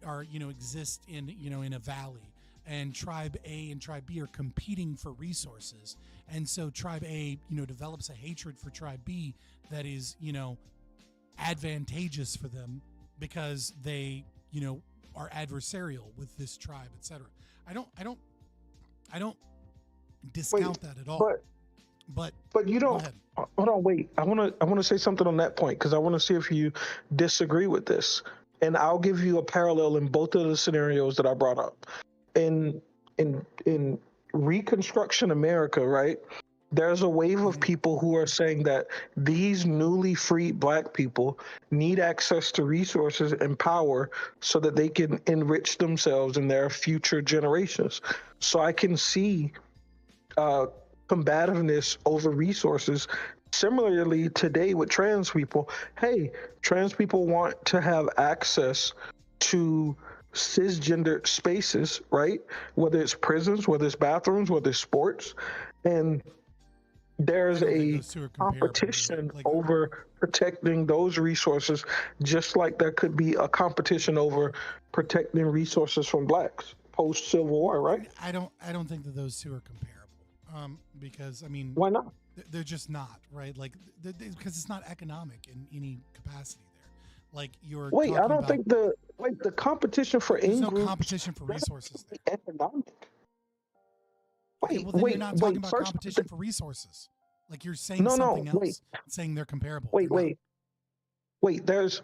are exist in a valley, and tribe A and tribe B are competing for resources. And so tribe A, develops a hatred for tribe B that is, advantageous for them because they, are adversarial with this tribe, etc. I don't discount that at all. But you don't. Hold on, wait. I want to say something on that point, because I want to see if you disagree with this, and I'll give you a parallel in both of the scenarios that I brought up. In Reconstruction America, right? There's a wave of people who are saying that these newly freed Black people need access to resources and power so that they can enrich themselves and their future generations. So I can see combativeness over resources. Similarly, today with trans people, hey, trans people want to have access to cisgender spaces, right? Whether it's prisons, whether it's bathrooms, whether it's sports. And there's a competition over protecting those resources, just like there could be a competition over protecting resources from Blacks post-Civil War, right? I don't think that those two are comparable, because, I mean, why not? They're just not, right? Like, because it's not economic in any capacity there. Like, you're wait, I don't about, think the competition for there's no in-groups, competition for resources there. Economic. Okay, well, then you're not talking about competition for resources. Like, you're saying something else, saying they're comparable. Wait. There's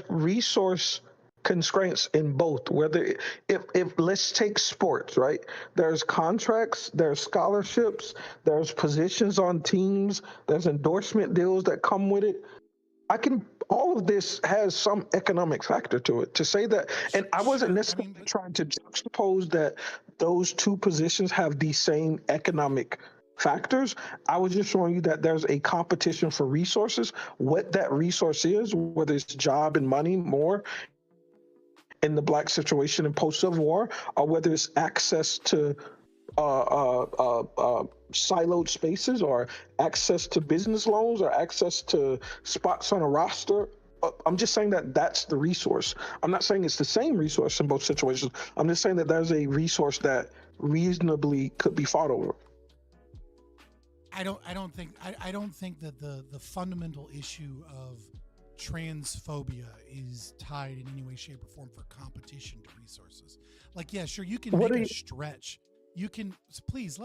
resource constraints in both. Whether if let's take sports, right? There's contracts, there's scholarships, there's positions on teams, there's endorsement deals that come with it. All of this has some economic factor to it. To say that, and I wasn't necessarily trying to juxtapose that those two positions have the same economic factors. I was just showing you that there's a competition for resources. What that resource is, whether it's job and money more in the Black situation in post-Civil War, or whether it's access to siloed spaces, or access to business loans, or access to spots on a roster. I'm just saying that that's the resource. I'm not saying it's the same resource in both situations. I'm just saying that there's a resource that reasonably could be fought over. I don't think that the fundamental issue of transphobia is tied in any way, shape, or form for competition to resources. Like, yeah, sure, you can make a stretch. You can, please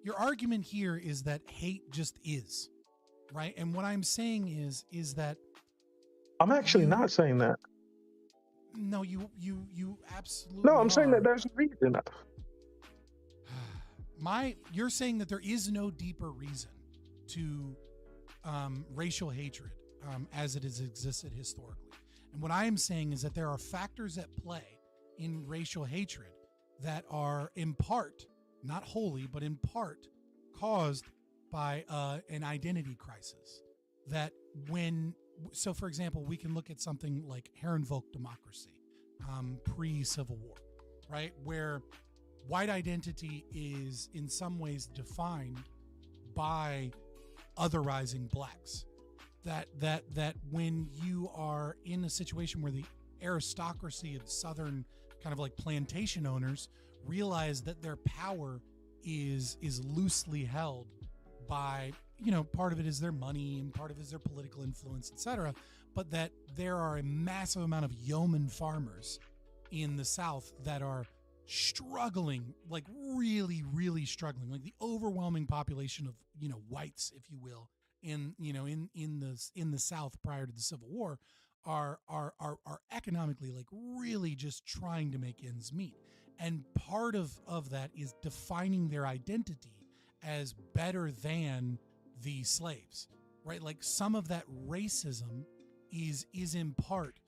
your argument here is that hate just is, right? And what I'm saying is that I'm actually not saying that. No, you absolutely. No, I'm saying that are. there's a reason. You're saying that there is no deeper reason to racial hatred as it has existed historically. And what I am saying is that there are factors at play in racial hatred that are in part, not wholly, but in part caused by an identity crisis. That so for example, we can look at something like Herrenvolk democracy, pre-Civil War, right? Where white identity is in some ways defined by otherizing blacks. That when you are in a situation where the aristocracy of Southern kind of like plantation owners realize that their power is loosely held by, part of it is their money and part of it is their political influence, etc. But that there are a massive amount of yeoman farmers in the South that are struggling, like really, really struggling, like the overwhelming population of, whites, if you will, in the South prior to the Civil War are economically like really just trying to make ends meet. And part of that is defining their identity as better than the slaves, right? Like some of that racism is in part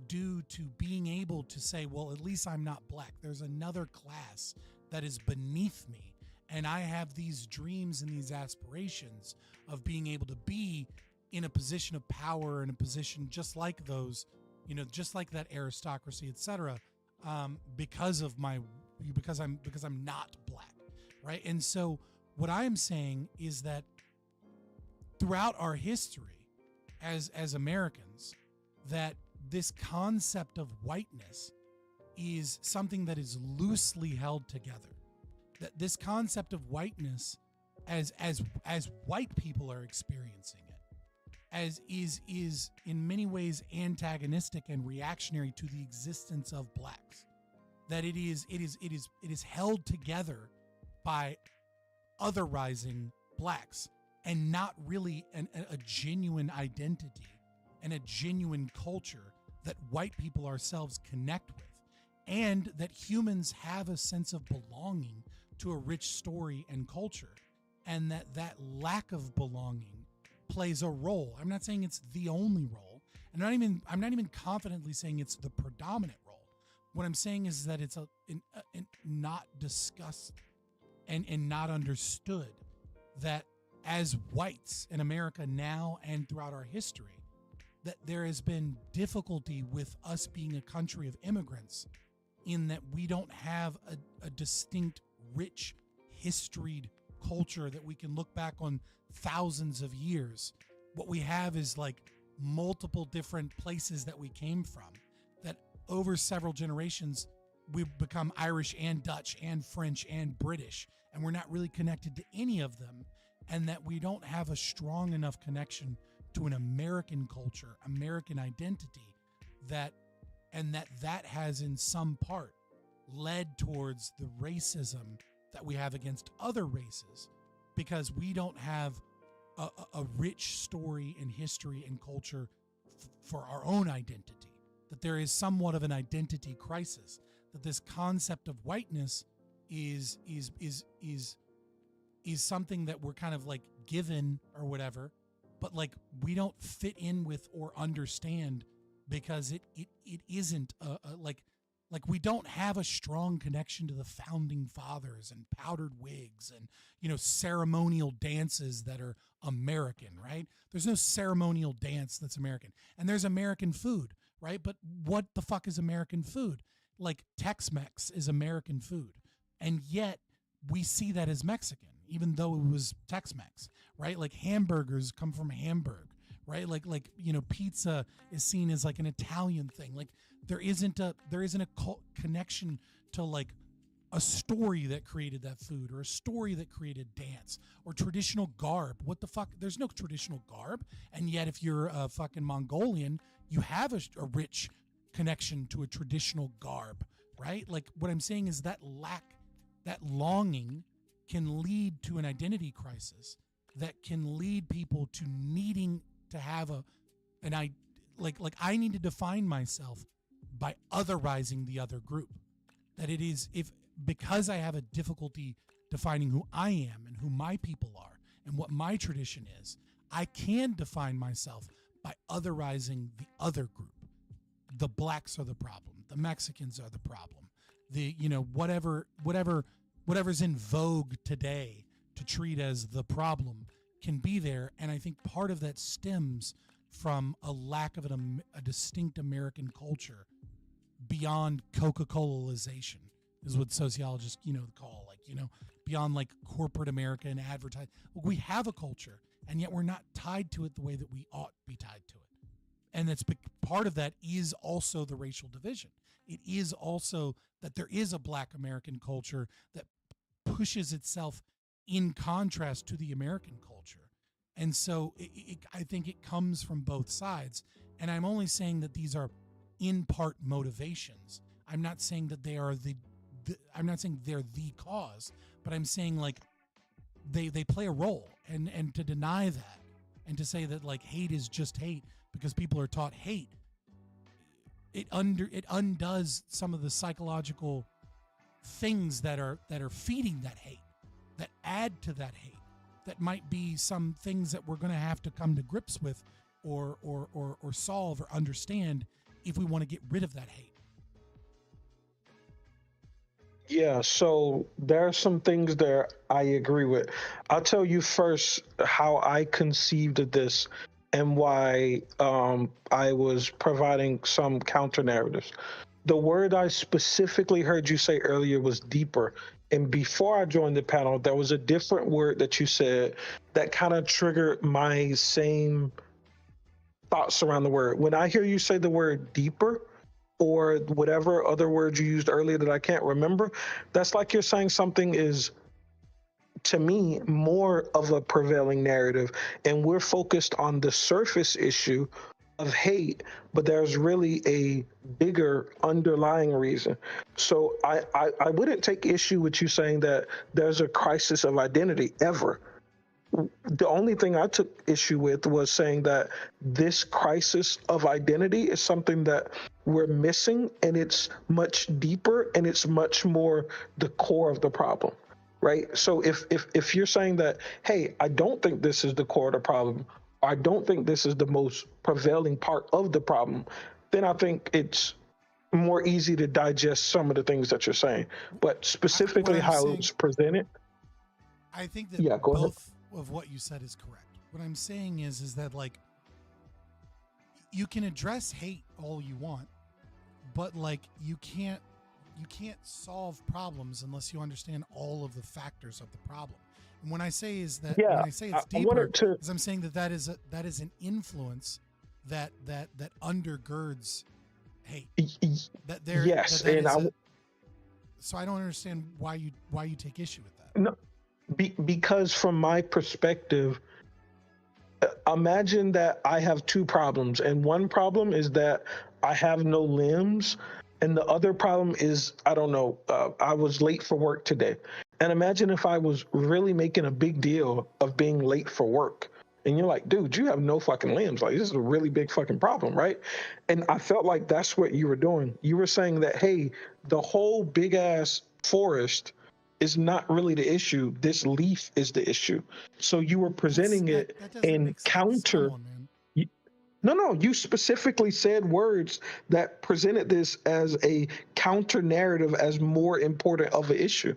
due to being able to say, well, at least I'm not black. There's another class that is beneath me. And I have these dreams and these aspirations of being able to be in a position of power, in a position just like those, just like that aristocracy, etc. Because I'm not black, right? And so what I'm saying is that throughout our history as Americans, that this concept of whiteness is something that is loosely held together. That this concept of whiteness, as white people are experiencing it, as is in many ways antagonistic and reactionary to the existence of blacks. That it is held together by otherizing blacks and not really a genuine identity and a genuine culture that white people ourselves connect with, and that humans have a sense of belonging to a rich story and culture, and that lack of belonging plays a role. I'm not saying it's the only role, and I'm not even confidently saying it's the predominant role. What I'm saying is that it's not discussed and not understood, that as whites in America now and throughout our history, that there has been difficulty with us being a country of immigrants, in that we don't have a distinct, rich, historied culture that we can look back on thousands of years. What we have is like multiple different places that we came from, that over several generations, we've become Irish and Dutch and French and British, and we're not really connected to any of them, and that we don't have a strong enough connection to an American culture, American identity, that has in some part led towards the racism that we have against other races, because we don't have a rich story and history and culture for our own identity, that there is somewhat of an identity crisis, that this concept of whiteness is something that we're kind of like given or whatever, but like we don't fit in with or understand, because it isn't like we don't have a strong connection to the founding fathers and powdered wigs and ceremonial dances that are American, right? There's no ceremonial dance that's American. And there's American food, right? But what the fuck is American food? Like Tex-Mex is American food. And yet we see that as Mexican, even though it was Tex-Mex, right? Like hamburgers come from Hamburg, right? Like pizza is seen as like an Italian thing. Like there isn't a connection to like a story that created that food, or a story that created dance, or traditional garb. What the fuck? There's no traditional garb. And yet if you're a fucking Mongolian, you have a rich connection to a traditional garb, right? Like what I'm saying is that longing can lead to an identity crisis, that can lead people to needing to have I need to define myself by otherizing the other group. That it is, because I have a difficulty defining who I am and who my people are and what my tradition is, I can define myself by otherizing the other group. The blacks are the problem. The Mexicans are the problem. The, whatever's in vogue today to treat as the problem can be there. And I think part of that stems from a lack of a distinct American culture beyond Coca-Colaization, is what sociologists, call, beyond like corporate America and advertising. We have a culture, and yet we're not tied to it the way that we ought to be tied to it. And that's part of that is also the racial division. It is also that there is a Black American culture that pushes itself in contrast to the American culture. And so I think it comes from both sides. And I'm only saying that these are in part motivations. I'm not saying that they are I'm not saying they're the cause, but I'm saying like they play a role. And to deny that and to say that like hate is just hate because people are taught hate, it undoes some of the psychological things that are feeding that hate, that add to that hate, that might be some things that we're going to have to come to grips with or solve or understand if we want to get rid of that hate. Yeah, so there are some things there I agree with. I'll tell you first how I conceived of this and why I was providing some counter narratives. The word I specifically heard you say earlier was deeper. And before I joined the panel, there was a different word that you said that kind of triggered my same thoughts around the word. When I hear you say the word deeper, or whatever other word you used earlier that I can't remember, that's like you're saying something is, to me, more of a prevailing narrative. And we're focused on the surface issue of hate, but there's really a bigger underlying reason. So I wouldn't take issue with you saying that there's a crisis of identity ever. The only thing I took issue with was saying that this crisis of identity is something that we're missing, and it's much deeper and it's much more the core of the problem, right? So if you're saying that, hey, I don't think this is the core of the problem, or I don't think this is the most prevailing part of the problem, then I think it's more easy to digest some of the things that you're saying. But specifically how it was presented, I think that both of what you said is correct. What I'm saying is that like you can address hate all you want, but like you can't solve problems unless you understand all of the factors of the problem. And when I say is that when I say it's deeper, is I'm saying that is an influence that undergirds hate. That there so I don't understand why you take issue with that. No. Because from my perspective, imagine that I have two problems, and one problem is that I have no limbs, and the other problem is, I don't know, I was late for work today. And imagine if I was really making a big deal of being late for work, and you're like, dude, you have no fucking limbs. Like, this is a really big fucking problem, right? And I felt like that's what you were doing. You were saying that, hey, the whole big ass forest is not really the issue. This leaf is the issue. So you were presenting it in counter. No, you specifically said words that presented this as a counter narrative as more important of an issue.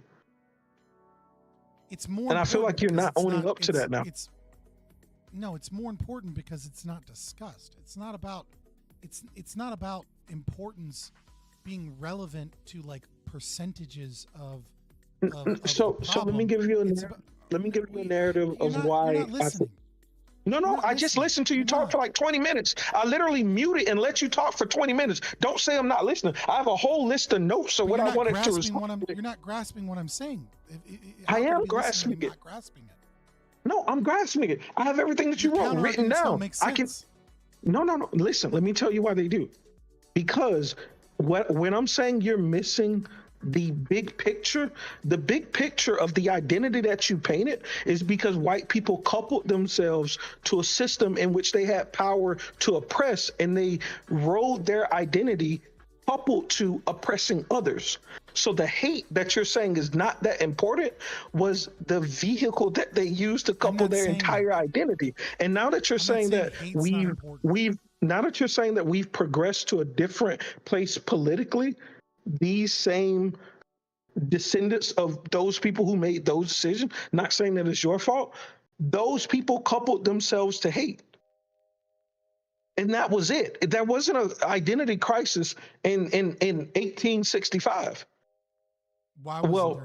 It's more, and I feel like you're not owning up to that now. It's more important because it's not discussed. It's not about importance being relevant to like percentages of so let me give you a narrative of why. I just listened to you talk for like 20 minutes. I literally muted and let you talk for 20 minutes. Don't say I'm not listening. I have a whole list of notes of what I wanted to respond. You're not grasping what I'm saying. I am grasping it. No, I'm grasping it. I have everything that you wrote written down. I can. No. Listen, let me tell you why they do. Because when I'm saying you're missing the big picture of the identity that you painted is because white people coupled themselves to a system in which they had power to oppress, and they rode their identity coupled to oppressing others. So the hate that you're saying is not that important was the vehicle that they used to couple their entire identity. And now that you're saying that we've progressed to a different place politically, these same descendants of those people who made those decisions, not saying that it's your fault, those people coupled themselves to hate. And that was it. There wasn't an identity crisis in 1865. Why Well,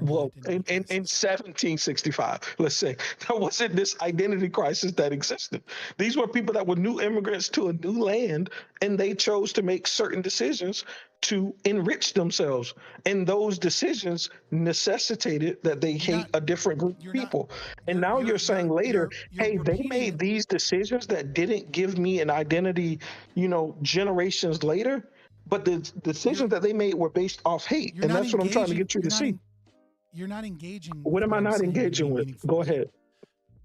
in 1765, let's say, there wasn't this identity crisis that existed. These were people that were new immigrants to a new land, and they chose to make certain decisions to enrich themselves. And those decisions necessitated that they hate a different group of people. And now you're saying later, hey, they made these decisions that didn't give me an identity, generations later. But the decisions that they made were based off hate. And that's what I'm trying to get you to see. You're not engaging. What am I not engaging with? Go ahead.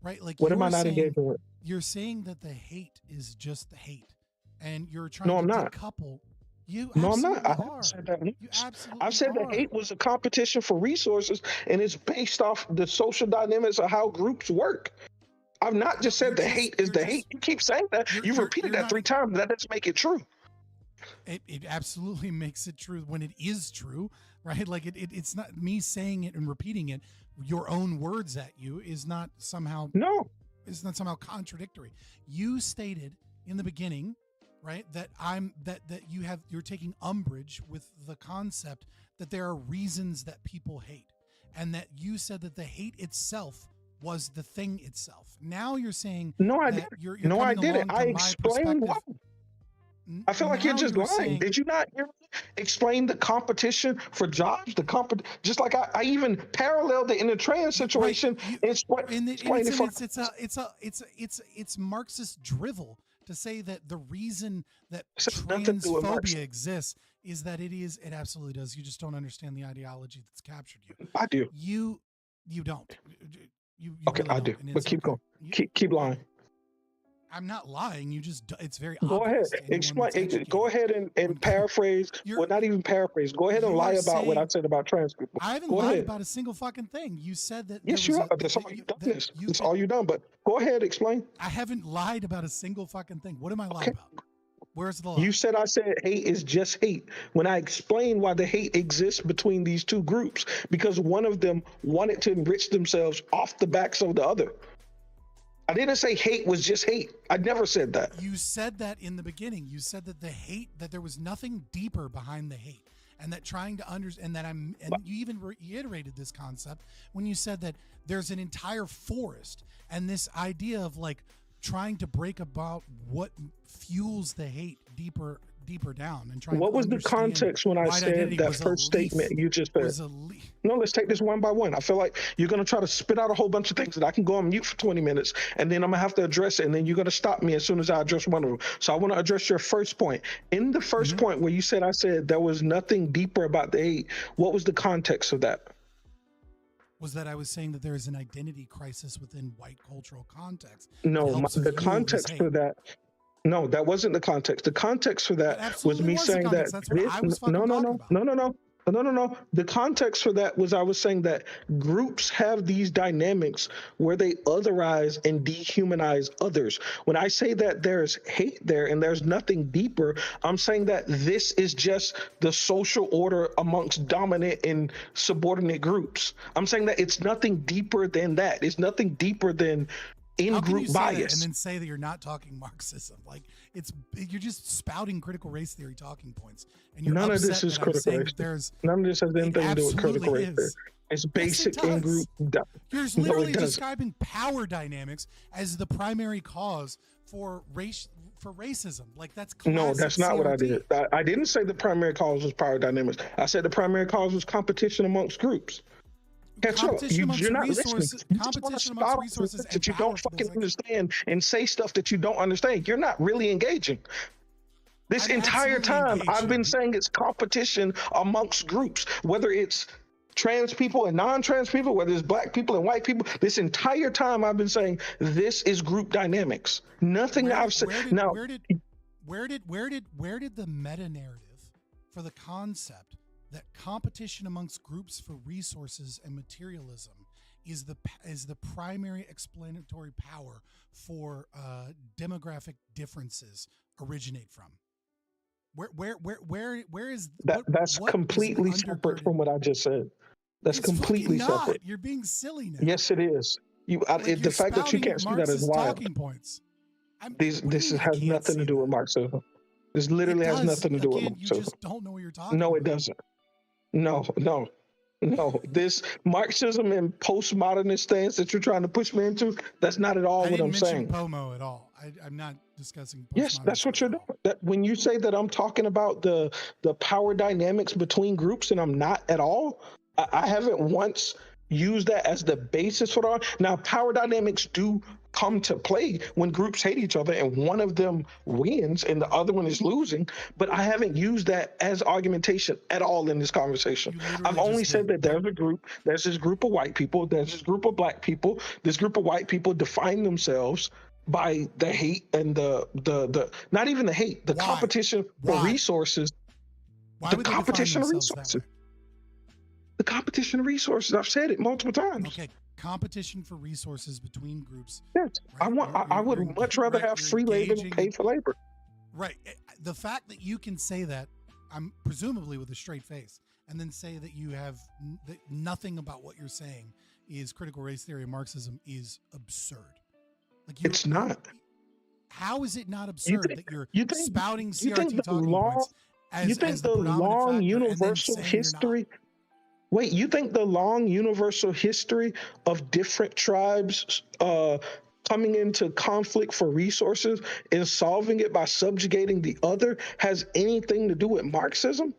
Right? Like, what am I not engaging with? You're saying that the hate is just the hate. And you're trying to decouple. No, I'm not. I've said that hate was a competition for resources, and it's based off the social dynamics of how groups work. I've not just said the hate is the hate. You keep saying that. You've repeated that 3 times. That doesn't make it true. It absolutely makes it true when it is true, right? Like it's not me saying it and repeating it. Your own words at you is not somehow contradictory. You stated in the beginning, right, that you're taking umbrage with the concept that there are reasons that people hate, and that you said that the hate itself was the thing itself. Now you're saying I didn't. I explained why. I feel like you're just lying. Did you not explain the competition for jobs? Just like I even paralleled it in the trans situation. It's Marxist drivel to say that the reason that transphobia exists is that it absolutely does. You just don't understand the ideology that's captured you. I do. You don't. You okay, really I do. But keep going. Keep lying. I'm not lying. It's very Go ahead. Explain. Go ahead and paraphrase. Well, not even paraphrase. Go ahead and lie about what I said about trans people. I haven't lied about a single fucking thing. You said that. Yes, you have. That's all you've done. That's all you've done. But go ahead, explain. I haven't lied about a single fucking thing. What am I lying about? Where's the lie? You said I said hate is just hate. When I explained why the hate exists between these two groups, because one of them wanted to enrich themselves off the backs of the other. I didn't say hate was just hate. I never said that. You said that in the beginning. You said that that there was nothing deeper behind the hate, and that trying to understand, and you even reiterated this concept when you said that there's an entire forest, and this idea of like trying to break about what fuels the hate deeper down, and trying. What was the context when I said that first statement you just said? No, let's take this one by one. I feel like you're going to try to spit out a whole bunch of things that I can go on mute for 20 minutes, and then I'm going to have to address it, and then you're going to stop me as soon as I address one of them. So I want to address your first point. In the first point where you said I said there was nothing deeper about the hate, what was the context of that? Was that I was saying that there is an identity crisis within white cultural context. No, the context for that. No, that wasn't the context. The context for that was me saying that. No. The context for that was I was saying that groups have these dynamics where they otherize and dehumanize others. When I say that there's hate there and there's nothing deeper, I'm saying that this is just the social order amongst dominant and subordinate groups. I'm saying that it's nothing deeper than that. It's nothing deeper than in-group bias. And then say that you're not talking Marxism. Like you're just spouting critical race theory talking points. And you're none of this is critical race theory. None of this has anything to do with critical race theory. It's basic in-group. You're literally describing power dynamics as the primary cause for racism. Like that's classic. No, that's not what I did. I didn't say the primary cause was power dynamics. I said the primary cause was competition amongst groups. You're not listening. You just want to spout resources that you don't fucking understand and say stuff that you don't understand. You're not really engaging. This entire time, I've been saying it's competition amongst groups, whether it's trans people and non-trans people, whether it's black people and white people. This entire time, I've been saying this is group dynamics. Nothing I've said. Where did the meta narrative for the concept that competition amongst groups for resources and materialism is the primary explanatory power for demographic differences originate from. Where is that? That's what completely separate from what I just said. That's It's completely fucking not. separate. You're being silly now. Yes, it is. The fact that you can't see that is Marxist wild. talking points. This has nothing to do with Marxism. This literally has nothing to do with Again, you Marxism. just don't know what you're talking No, about. it doesn't. No. This Marxism and postmodernist stance that you're trying to push me into, that's not at all I what didn't I'm mention saying. POMO at all. I'm not discussing Yes, that's what you're doing. That when you say that I'm talking about the power dynamics between groups, and I'm not at all. I haven't once used that as the basis for all. Now, power dynamics do come to play when groups hate each other and one of them wins and the other one is losing. But I haven't used that as argumentation at all in this conversation. I've only said that there's a group, there's this group of white people, there's this group of black people. This group of white people define themselves by the hate and the not even the hate, the competition for resources. Why would they define themselves that way? The competition of resources. I've said it multiple times. Okay, competition for resources between groups. Yes, right? I would much rather have free labor than pay for labor. Right. The fact that you can say that, I'm presumably with a straight face, and then say that you have that nothing about what you're saying is critical race theory and Marxism is absurd. Like it's not. How is it not absurd that you're spouting CRT you think talking points as you think the the predominant long factor universal history? Wait, you think the long universal history of different tribes coming into conflict for resources and solving it by subjugating the other has anything to do with Marxism?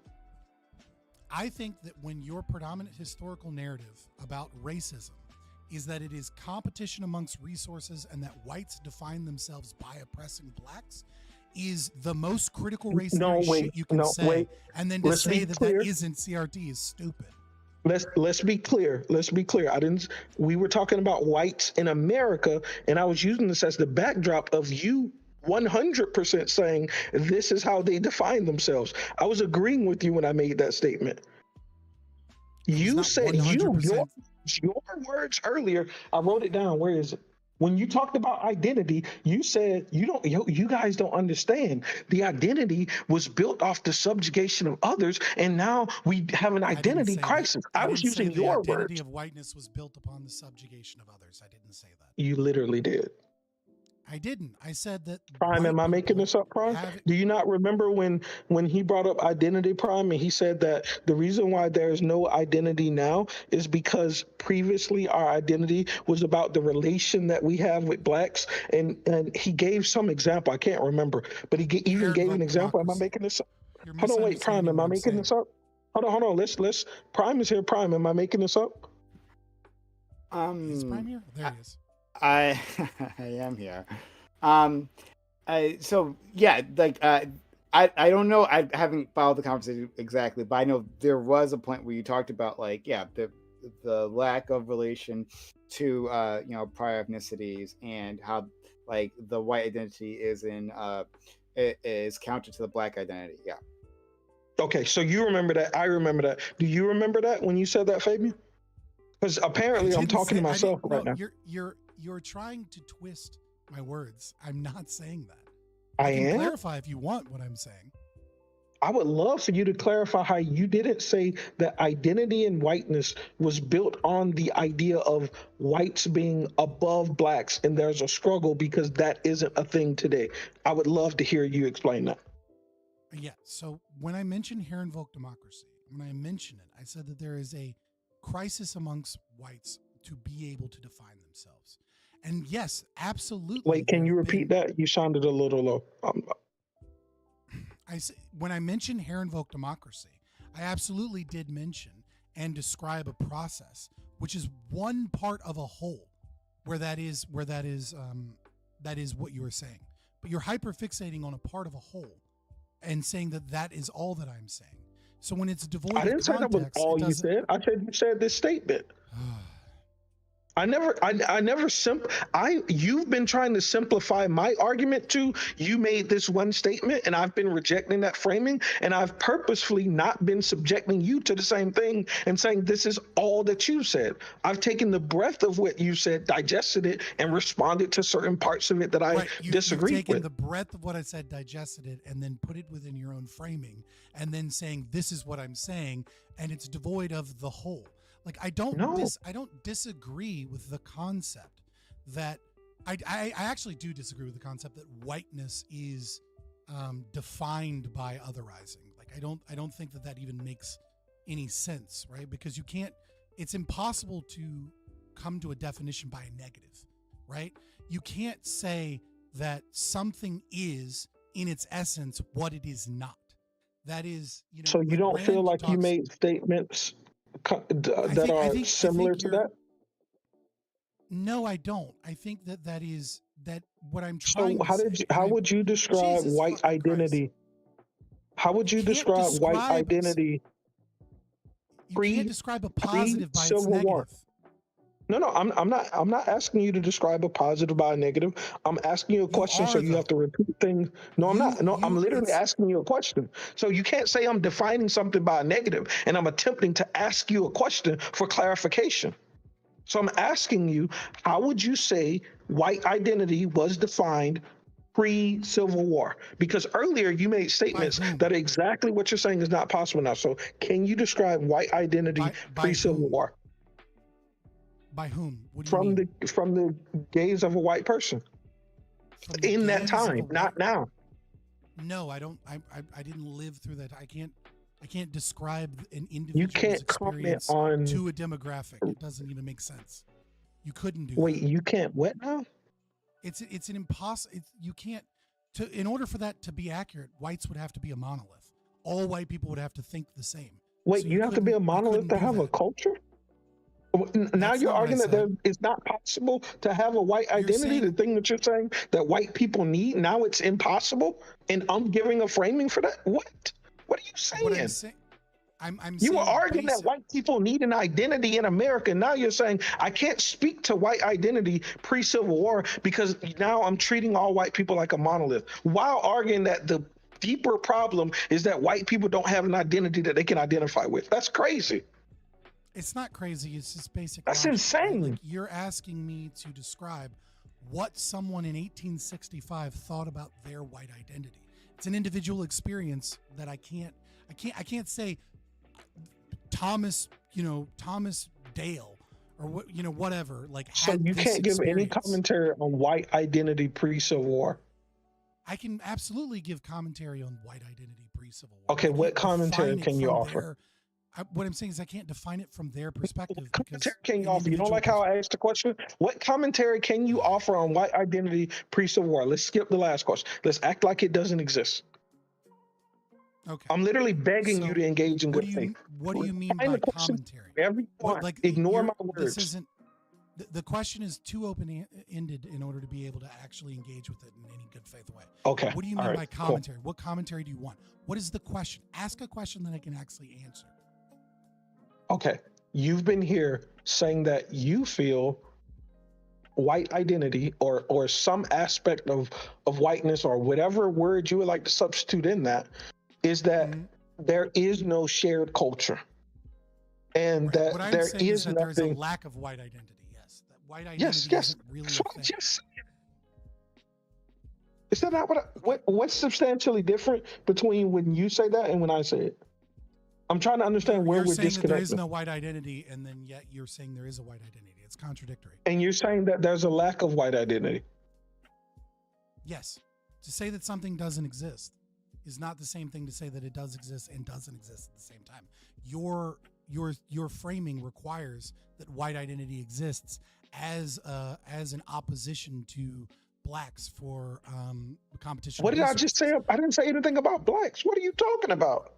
I think that when your predominant historical narrative about racism is that it is competition amongst resources and that whites define themselves by oppressing blacks is the most critical race theory shit you can say. And then to say that that isn't CRT is stupid. Let's be clear. Let's be clear. We were talking about whites in America, and I was using this as the backdrop of you 100% saying this is how they define themselves. I was agreeing with you when I made that statement. You said your words earlier. I wrote it down. Where is it? When you talked about identity, you said you guys don't understand. The identity was built off the subjugation of others, and now we have an identity crisis. I was using your words. The identity of whiteness was built upon the subjugation of others. I didn't say that. You literally did. I didn't. I said that. Prime, am I making this up, Prime? Do you not remember when he brought up identity, Prime, and he said that the reason why there is no identity now is because previously our identity was about the relation that we have with blacks, and he gave some example. I can't remember, but he even gave an example. Am I making this up? Hold on, wait, Prime, am I making this up? Hold on. Let's. Prime is here. Prime, am I making this up? Is Prime here? There he is. I am here. So yeah, like I don't know. I haven't followed the conversation exactly, but I know there was a point where you talked about like the lack of relation to prior ethnicities and how like the white identity is is counter to the black identity. Yeah. Okay, so you remember that. I remember that. Do you remember that when you said that, Fabian? Because apparently I'm talking to myself right now. You're trying to twist my words. I'm not saying that. I can am? clarify if you want what I'm saying. I would love for you to clarify how you didn't say that identity and whiteness was built on the idea of whites being above blacks and there's a struggle because that isn't a thing today. I would love to hear you explain that. Yeah, so when I mentioned Herrenvolk democracy, when I mentioned it, I said that there is a crisis amongst whites to be able to define themselves. And yes, absolutely. Wait, can you repeat that? You sounded a little low. When I mentioned Herrenvolk democracy, I absolutely did mention and describe a process, which is one part of a whole, that is what you were saying. But you're hyperfixating on a part of a whole and saying that is all that I'm saying. So when it's devoid of context, I didn't say that was all you said. I said you said this statement. You've been trying to simplify my argument to, you made this one statement and I've been rejecting that framing, and I've purposefully not been subjecting you to the same thing and saying this is all that you said. I've taken the breadth of what you said, digested it, and responded to certain parts of it that I disagree You've taken with. the breadth of what I said, digested it, and then put it within your own framing, and then saying this is what I'm saying, and it's devoid of the whole. Like I don't disagree with the concept that I actually do disagree with the concept that whiteness is defined by otherizing. Like I don't think that even makes any sense, right? Because it's impossible to come to a definition by a negative, right? You can't say that something is in its essence what it is not. That is, So you don't feel like you made statements that are similar to that? No, I don't. I think that is what I'm So trying to say. how would you describe white identity? How would you describe white identity? You can't describe a positive by its Civil War. negative. No, I'm not asking you to describe a positive by a negative. I'm asking you a question, so you have to repeat things. No, I'm not. No, I'm literally asking you a question. So you can't say I'm defining something by a negative and I'm attempting to ask you a question for clarification. So I'm asking you, how would you say white identity was defined pre-Civil War? Because earlier you made statements that exactly what you're saying is not possible now. So can you describe white identity pre-Civil War? By whom? What do you mean? From the gaze of a white person in that time, not now. No, I don't. I didn't live through that. I can't describe an individual's You can't experience comment on to a demographic. It doesn't even make sense. You couldn't do. Wait, that. you can't what now? It's an impossible. You can't. In order for that to be accurate, whites would have to be a monolith. All white people would have to think the same. Wait, So you have to be a monolith to have a culture? Now you're arguing that it's not possible to have a white identity, the thing that you're saying that white people need. Now it's impossible, and I'm giving a framing for that. What are you saying? You were arguing that white people need an identity in America. Now you're saying I can't speak to white identity pre-Civil War because now I'm treating all white people like a monolith, while arguing that the deeper problem is that white people don't have an identity that they can identify with. That's crazy. It's not crazy. It's just basic. That's logic, insane. right? Like you're asking me to describe what someone in 1865 thought about their white identity. It's an individual experience that I can't say Thomas Dale or whatever. Like, so you can't give any commentary on white identity pre-Civil War. I can absolutely give commentary on white identity pre-Civil War. Okay, what commentary can you offer? What I'm saying is I can't define it from their perspective. What commentary can you offer? You don't like how I asked the question? What commentary can you offer on white identity pre-Civil War? Let's skip the last question. Let's act like it doesn't exist. Okay. I'm literally begging you to engage in good faith. What do you mean by commentary? Ignore my words. This isn't. The question is too open-ended in order to be able to actually engage with it in any good faith way. Okay. What do you mean by commentary? Cool. What commentary do you want? What is the question? Ask a question that I can actually answer. Okay. You've been here saying that you feel white identity or some aspect of whiteness or whatever word you would like to substitute in that is that there is no shared culture. And that what I'm there saying is that nothing. There's a lack of white identity. Yes. That white identity isn't really That's a what I thing. just said. Is that not what's substantially different between when you say that and when I say it? I'm trying to understand where You're we're saying that there disconnected. is no white identity, and then yet you're saying there is a white identity. It's contradictory. And you're saying that there's a lack of white identity. Yes. To say that something doesn't exist is not the same thing to say that it does exist and doesn't exist at the same time. Your framing requires that white identity exists as an opposition to blacks for competition. What did I just say? I didn't say anything about blacks. What are you talking about?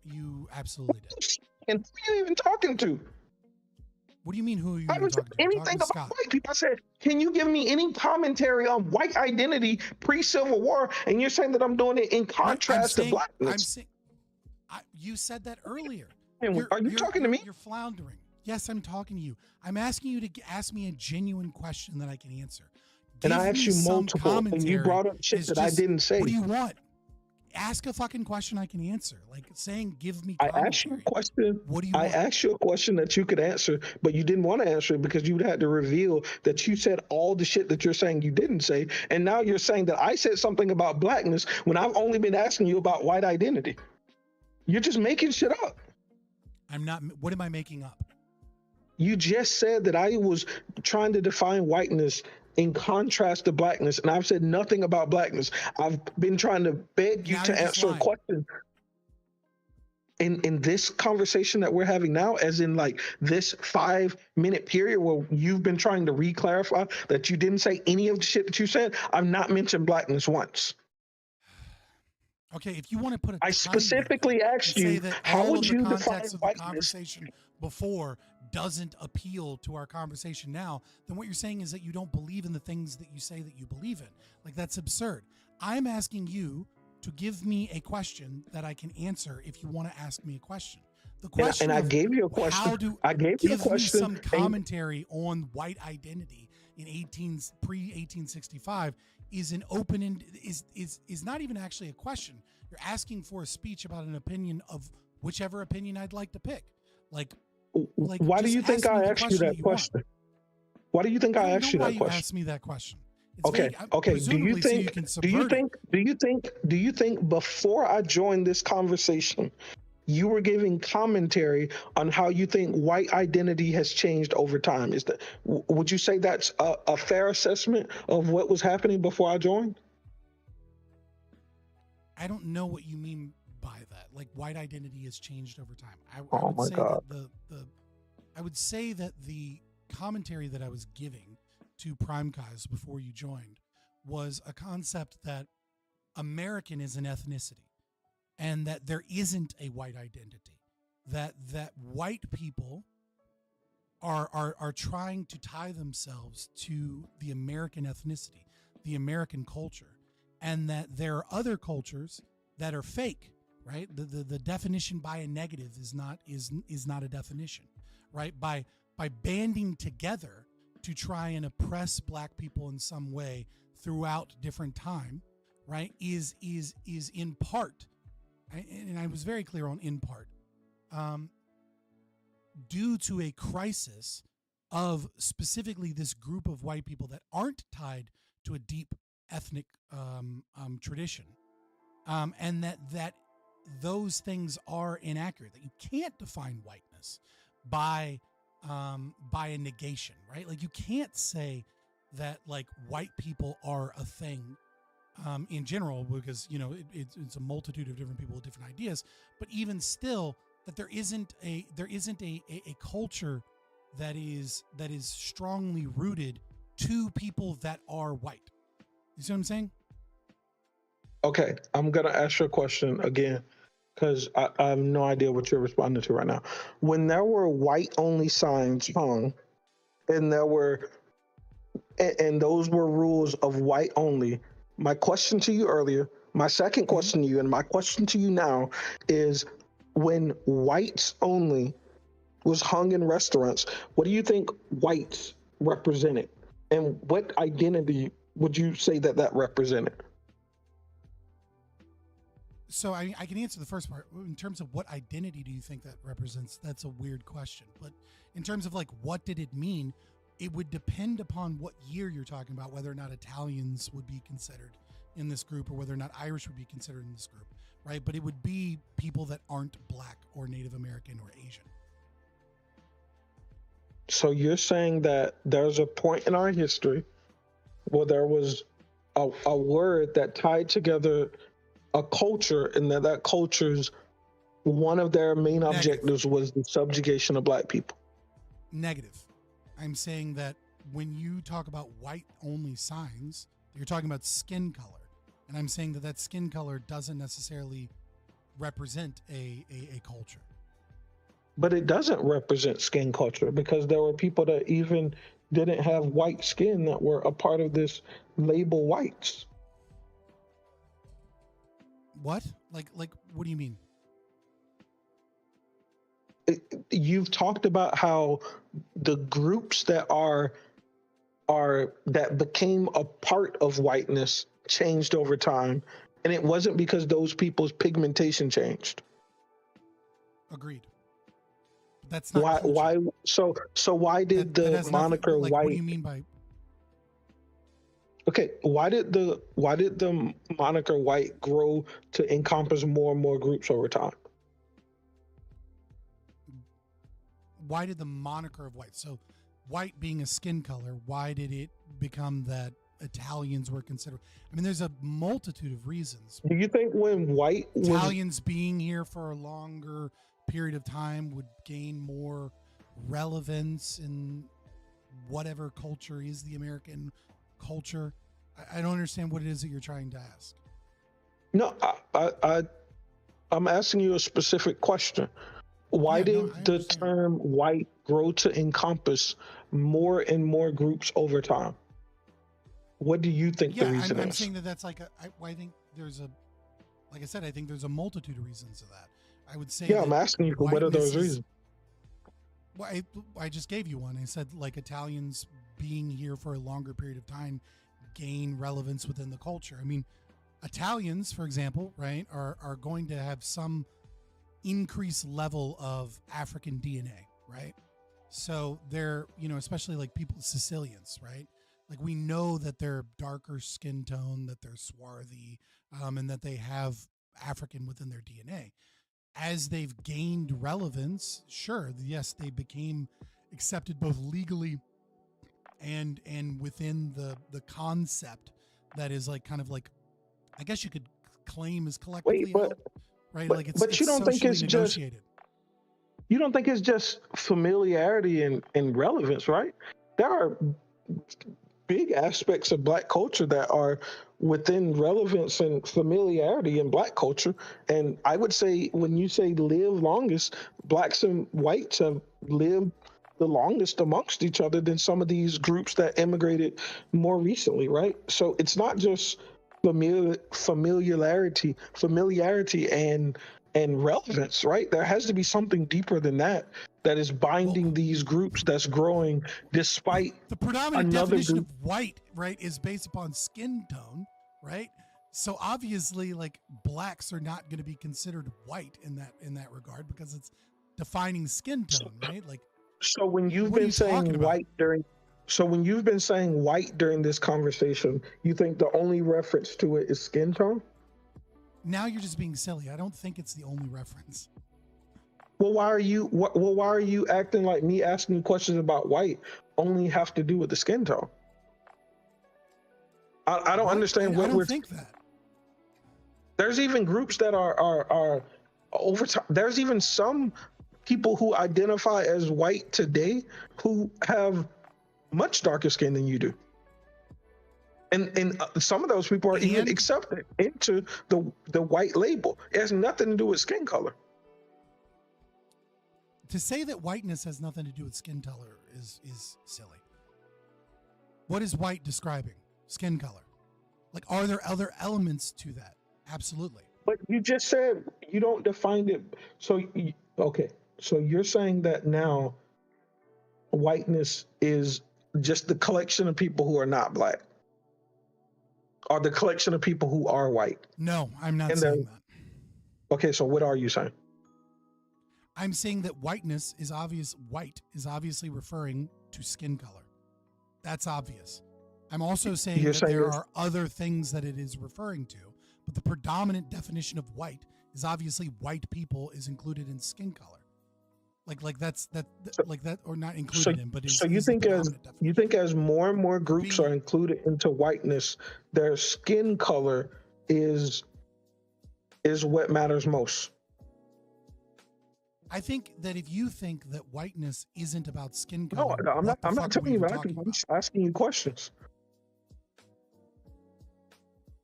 You absolutely did. And who are you even talking to? What do you mean, who are you I even didn't say talking to? anything about white people. I said, can you give me any commentary on white identity pre-Civil War? And you're saying that I'm doing it in contrast to blackness. You said that earlier. Are you talking to me? You're floundering. Yes, I'm talking to you. I'm asking you to ask me a genuine question that I can answer. And Give I asked me you some multiple, and you commentary. brought up shit It's that I just, didn't say. What do you want? Ask a fucking question I can answer. Like saying, give me I commentary. asked you a question. What do you I want? asked you a question that you could answer, but you didn't want to answer it because you had to reveal that you said all the shit that you're saying you didn't say. And now you're saying that I said something about blackness when I've only been asking you about white identity. You're just making shit up. I'm not. What am I making up? You just said that I was trying to define whiteness in contrast to blackness, and I've said nothing about blackness. I've been trying to beg you Now to you're just answer a lying. question. In this conversation that we're having now, as in like this 5-minute period where you've been trying to re-clarify that you didn't say any of the shit that you said, I've not mentioned blackness once. Okay, if you want to put a I specifically asked and say you, that how all would of the you define context of the whiteness? conversation before doesn't appeal to our conversation now, then what you're saying is that you don't believe in the things that you say that you believe in. Like, that's absurd. I'm asking you to give me a question that I can answer if you want to ask me a question. The question and I of gave you a question. I gave you a give me question. some commentary on white identity in pre-1865 is an open is not even actually a question. You're asking for a speech about an opinion of whichever opinion I'd like to pick. Like why do just you think ask me I the asked you that you want. question? Why do you think I don't asked know you why that you question? asked me that question. It's Okay, vague. okay. Presumably so you can subvert it. Do you think before I joined this conversation, you were giving commentary on how you think white identity has changed over time? Would you say that's a fair assessment of what was happening before I joined? I don't know what you mean by that. Like, white identity has changed over time. I Oh would my say God. that I would say that the commentary that I was giving to Primekais before you joined was a concept that American is an ethnicity and that there isn't a white identity. That white people are trying to tie themselves to the American ethnicity, the American culture, and that there are other cultures that are fake, right? The definition by a negative is not a definition, right? By banding together to try and oppress black people in some way throughout different time, right? Is in part, and I was very clear on in part, due to a crisis of specifically this group of white people that aren't tied to a deep ethnic tradition, and that those things are inaccurate. That you can't define whiteness by a negation, right? Like, you can't say that like white people are a thing in general, because it's a multitude of different people with different ideas. But even still, that there isn't a culture that is strongly rooted to people that are white. You see what I'm saying? Okay, I'm gonna ask you a question again because I have no idea what you're responding to right now. When there were white-only signs hung, and those were rules of white only, my question to you earlier, my second question to you, and my question to you now is: when whites only was hung in restaurants, what do you think whites represented, and what identity would you say that represented? So I can answer the first part. In terms of what identity do you think that represents, that's a weird question. But in terms of like what did it mean, it would depend upon what year you're talking about, whether or not Italians would be considered in this group or whether or not Irish would be considered in this group, right? But it would be people that aren't black or Native American or Asian. So you're saying that there's a point in our history where there was a word that tied together a culture, and that culture's one of their main objectives was the subjugation of black people. Negative. I'm saying that when you talk about white-only signs, you're talking about skin color. And I'm saying that skin color doesn't necessarily represent a culture. But it doesn't represent skin culture, because there were people that even didn't have white skin that were a part of this label whites. What? Like what do you mean? you've talked about how the groups that that became a part of whiteness changed over time, and it wasn't because those people's pigmentation changed. Agreed. That's not Why? culture. Why? So why did That the has moniker nothing, like, white? what do you mean by? Okay, why did the moniker white grow to encompass more and more groups over time? Why did the moniker of white? So, white being a skin color, why did it become that Italians were considered? I mean, there's a multitude of reasons. Do you think when white was Italians being here for a longer period of time would gain more relevance in whatever culture is the American culture? I don't understand what it is that you're trying to ask. No, I'm asking you a specific question. Why did the term white grow to encompass more and more groups over time? What do you think the reason I'm is? saying that's like I think there's a, like I said, I think there's a multitude of reasons of that. I would say. Yeah, I'm asking you, what are those reasons? Well, I just gave you one. I said, like, Italians being here for a longer period of time gain relevance within the culture. I mean, Italians, for example, right, are going to have some increased level of African DNA, right? So they're, especially like people, Sicilians, right? Like, we know that they're darker skin tone, that they're swarthy, and that they have African within their DNA. As they've gained relevance, sure, yes, they became accepted both legally and within the concept that is like kind of like, I guess you could claim is collectively held, right? Like it's you don't think it's negotiated. You don't think it's just familiarity and relevance, right? There are big aspects of Black culture that are within relevance and familiarity in Black culture. And I would say, when you say live longest, Blacks and whites have lived the longest amongst each other than some of these groups that immigrated more recently, right? So it's not just familiarity and relevance, right? There has to be something deeper than that is binding these groups, that's growing despite the predominant another definition group. of white, right, is based upon skin tone, right? So obviously, like, Blacks are not going to be considered white in that regard, because it's defining skin tone, right? Like, so when you've been saying white during this conversation, you think the only reference to it is skin tone? now you're just being silly. I don't think it's the only reference. Well, why are you acting like me asking you questions about white only have to do with the skin tone? I don't understand what we're. I don't think that. There's even groups that are over time. There's even some people who identify as white today who have much darker skin than you do. And some of those people are even accepted into the white label. It has nothing to do with skin color. To say that whiteness has nothing to do with skin color is silly. What is white describing? Skin color. Like, are there other elements to that? Absolutely. But you just said you don't define it. So, okay. So you're saying that now whiteness is just the collection of people who are not Black, or the collection of people who are white? No, I'm not saying that. Okay, so what are you saying? I'm saying that whiteness is obvious. White is obviously referring to skin color. That's obvious. I'm also saying that there are other things that it is referring to, but the predominant definition of white is obviously white people is included in skin color. Like that's or not included in, but so you think as more and more groups are included into whiteness, their skin color is what matters most? I think that if you think that whiteness isn't about skin color, no, I'm not telling you that. I'm just asking you questions.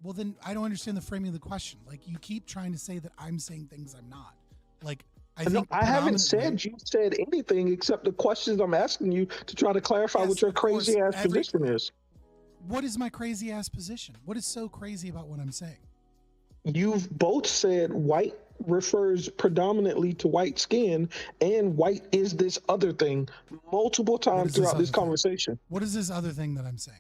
Well, then I don't understand the framing of the question. Like, you keep trying to say that I'm saying things I'm not. Like, I haven't said you said anything except the questions I'm asking you to try to clarify what your crazy ass position is. What is my crazy ass position? What is so crazy about what I'm saying? You've both said white refers predominantly to white skin, and white is this other thing multiple times throughout this conversation. What is this other thing that I'm saying?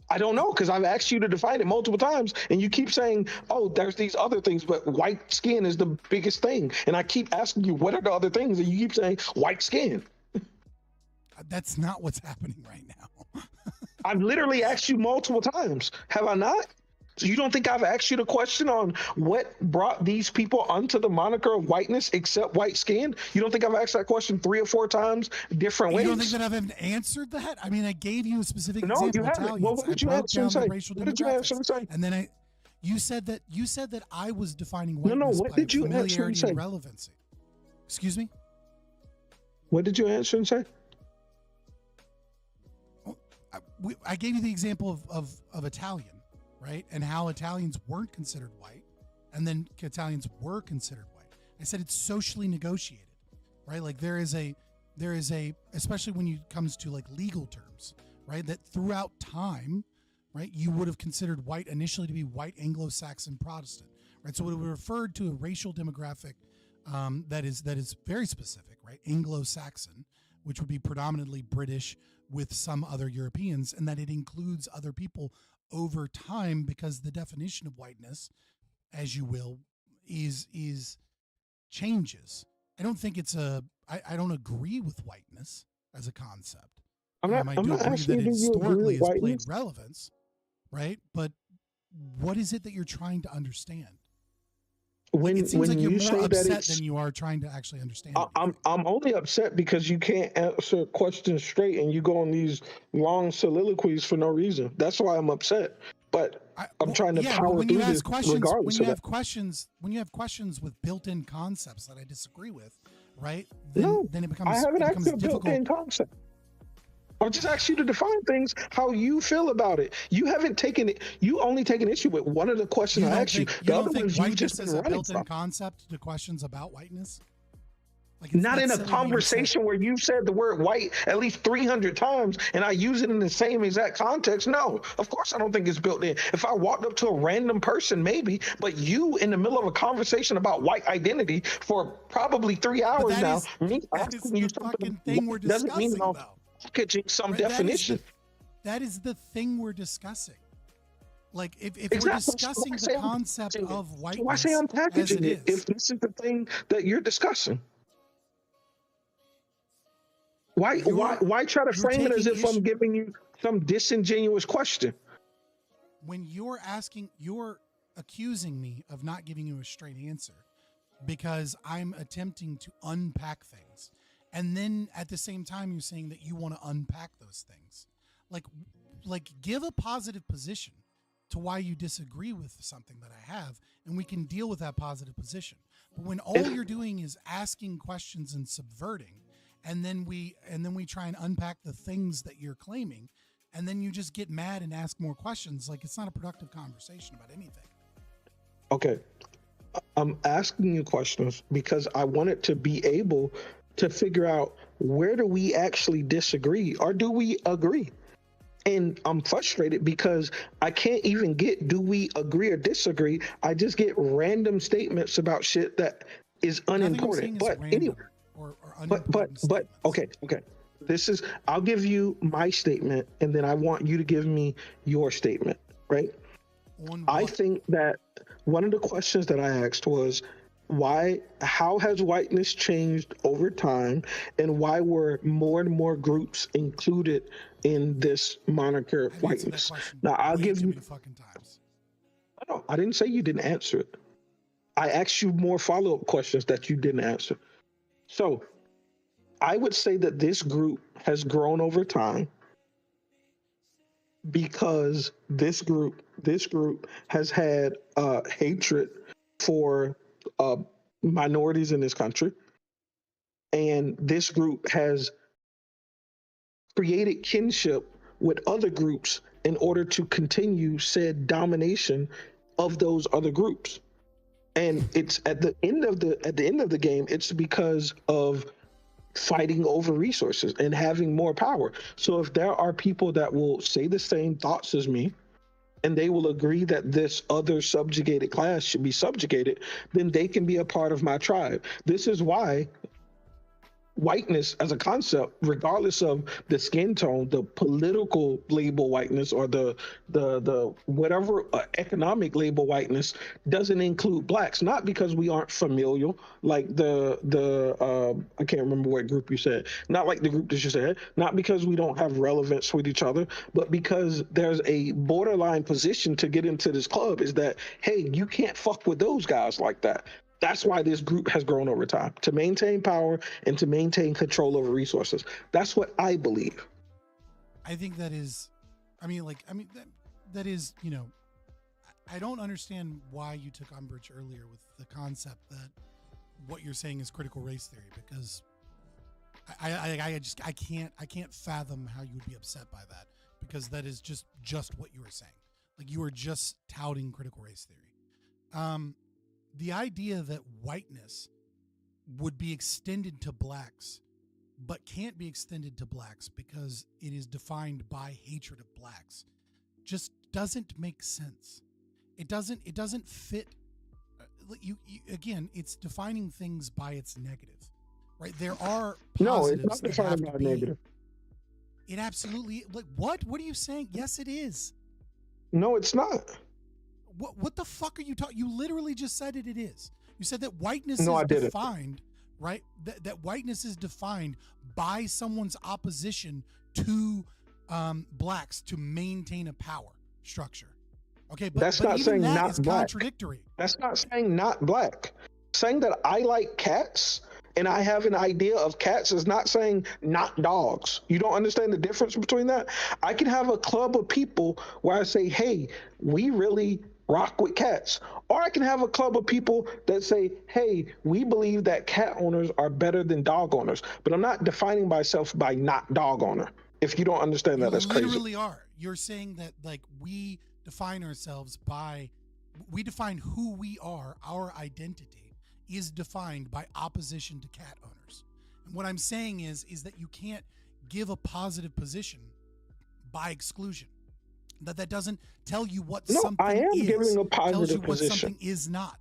I don't know, because I've asked you to define it multiple times, and you keep saying, oh, there's these other things, but white skin is the biggest thing. And I keep asking you, what are the other things? And you keep saying, white skin. That's not what's happening right now. I've literally asked you multiple times. Have I not? So you don't think I've asked you the question on what brought these people onto the moniker of whiteness except white skin? You don't think I've asked that question 3 or 4 times different ways? You don't think that I've answered that? I mean, I gave you a specific No, example. you haven't. Italians. Well, what did you answer and say? What did you answer and say? And then you said that I was defining whiteness No, what by did you answer and familiarity say? and relevancy. Excuse me? What did you answer and say? I gave you the example of Italian, right? And how Italians weren't considered white, and then Italians were considered white. I said it's socially negotiated, right? Like there is a, especially when it comes to like legal terms, right? That throughout time, right, you would have considered white initially to be white Anglo-Saxon Protestant, right? So it would have referred to a racial demographic that is very specific, right? Anglo-Saxon, which would be predominantly British with some other Europeans, and that it includes other people over time, because the definition of whiteness, as you will, is changes. I don't think it's I don't agree with whiteness as a concept. I'm not I do agree asking that you, do you agree historically with it's played whiteness? relevance, right? But what is it that you're trying to understand? When It seems like you're you more say that upset it's, than you are trying to actually understand. I'm only upset because you can't answer questions straight and you go on these long soliloquies for no reason. That's why I'm upset. But I'm trying to Yeah, but power when through you this ask questions, regardless of that. when you have questions with built-in concepts that I disagree with, right? No, Then it becomes I haven't it asked becomes you a built-in difficult. concept. I've just asked you to define things how you feel about it. You haven't taken it. You only taken issue with one of the questions I asked you. The other ones you've just whiteness been is a running built-in from. concept to questions about whiteness? Like Not in that's a silly that you would say- conversation where you said the word white at least 300 times and I use it in the same exact context. No, of course I don't think it's built in. If I walked up to a random person, maybe, but you in the middle of a conversation about white identity for probably 3 hours now, me asking you something thing we're doesn't mean discussing, I'm though. packaging some Right, definition. That is the thing we're discussing. Like if we're Exactly. So discussing why say the I'm concept packaging it? of So whiteness why say I'm as packaging it it is, if this is the thing that you're discussing? Why try to frame it as taking if I'm giving you some disingenuous question? when you're accusing me of not giving you a straight answer because I'm attempting to unpack things. And then at the same time, you're saying that you want to unpack those things. Like give a positive position to why you disagree with something that I have, and we can deal with that positive position. But when all you're doing is asking questions and subverting, and then we try and unpack the things that you're claiming, and then you just get mad and ask more questions, like it's not a productive conversation about anything. Okay. I'm asking you questions because I wanted to be able to figure out where do we actually disagree or do we agree? And I'm frustrated because I can't even get do we agree or disagree. I just get random statements about shit that is unimportant. But anyway, but okay. This is I'll give you my statement and then I want you to give me your statement, right? I think that one of the questions that I asked was how has whiteness changed over time, and why were more and more groups included in this moniker of whiteness? Now I'll give you fucking times. No, I didn't say you didn't answer it. I asked you more follow-up questions that you didn't answer. So I would say that this group has grown over time because this group has had hatred for minorities in this country, and this group has created kinship with other groups in order to continue said domination of those other groups. And it's at the end of the game, it's because of fighting over resources and having more power. So if there are people that will say the same thoughts as me, and they will agree that this other subjugated class should be subjugated, then they can be a part of my tribe. This is why whiteness as a concept, regardless of the skin tone, the political label whiteness, or the whatever economic label whiteness, doesn't include blacks. Not because we aren't familial, like the I can't remember what group you said. Not like the group that you said. Not because we don't have relevance with each other, but because there's a borderline position to get into this club. Is that, hey, you can't fuck with those guys like that. That's why this group has grown over time, to maintain power and to maintain control over resources. That's what I believe. I think that is, that is, I don't understand why you took umbrage earlier with the concept that what you're saying is critical race theory, because I can't fathom how you would be upset by that, because that is just what you were saying. Like, you were just touting critical race theory. The idea that whiteness would be extended to blacks, but can't be extended to blacks because it is defined by hatred of blacks, just doesn't make sense. It doesn't fit. Again, it's defining things by its negative, right? There are positives. No, it's not defined by negative. It absolutely, like, what are you saying? Yes, it is. No, it's not. What the fuck are you talking? You literally just said it is. You said that whiteness is defined, right? That whiteness is defined by someone's opposition to blacks to maintain a power structure. Okay, but that's not saying not black. Contradictory. That's not saying not black. Saying that I like cats and I have an idea of cats is not saying not dogs. You don't understand the difference between that? I can have a club of people where I say, hey, we really rock with cats. Or I can have a club of people that say, hey, we believe that cat owners are better than dog owners. But I'm not defining myself by not dog owner. If you don't understand that, that's crazy. You literally are. You're saying that, like, we define ourselves by, we define who we are, our identity is defined by opposition to cat owners. And what I'm saying is that you can't give a positive position by exclusion. That doesn't tell you what something is. I am giving a positive tells you position. What something is not.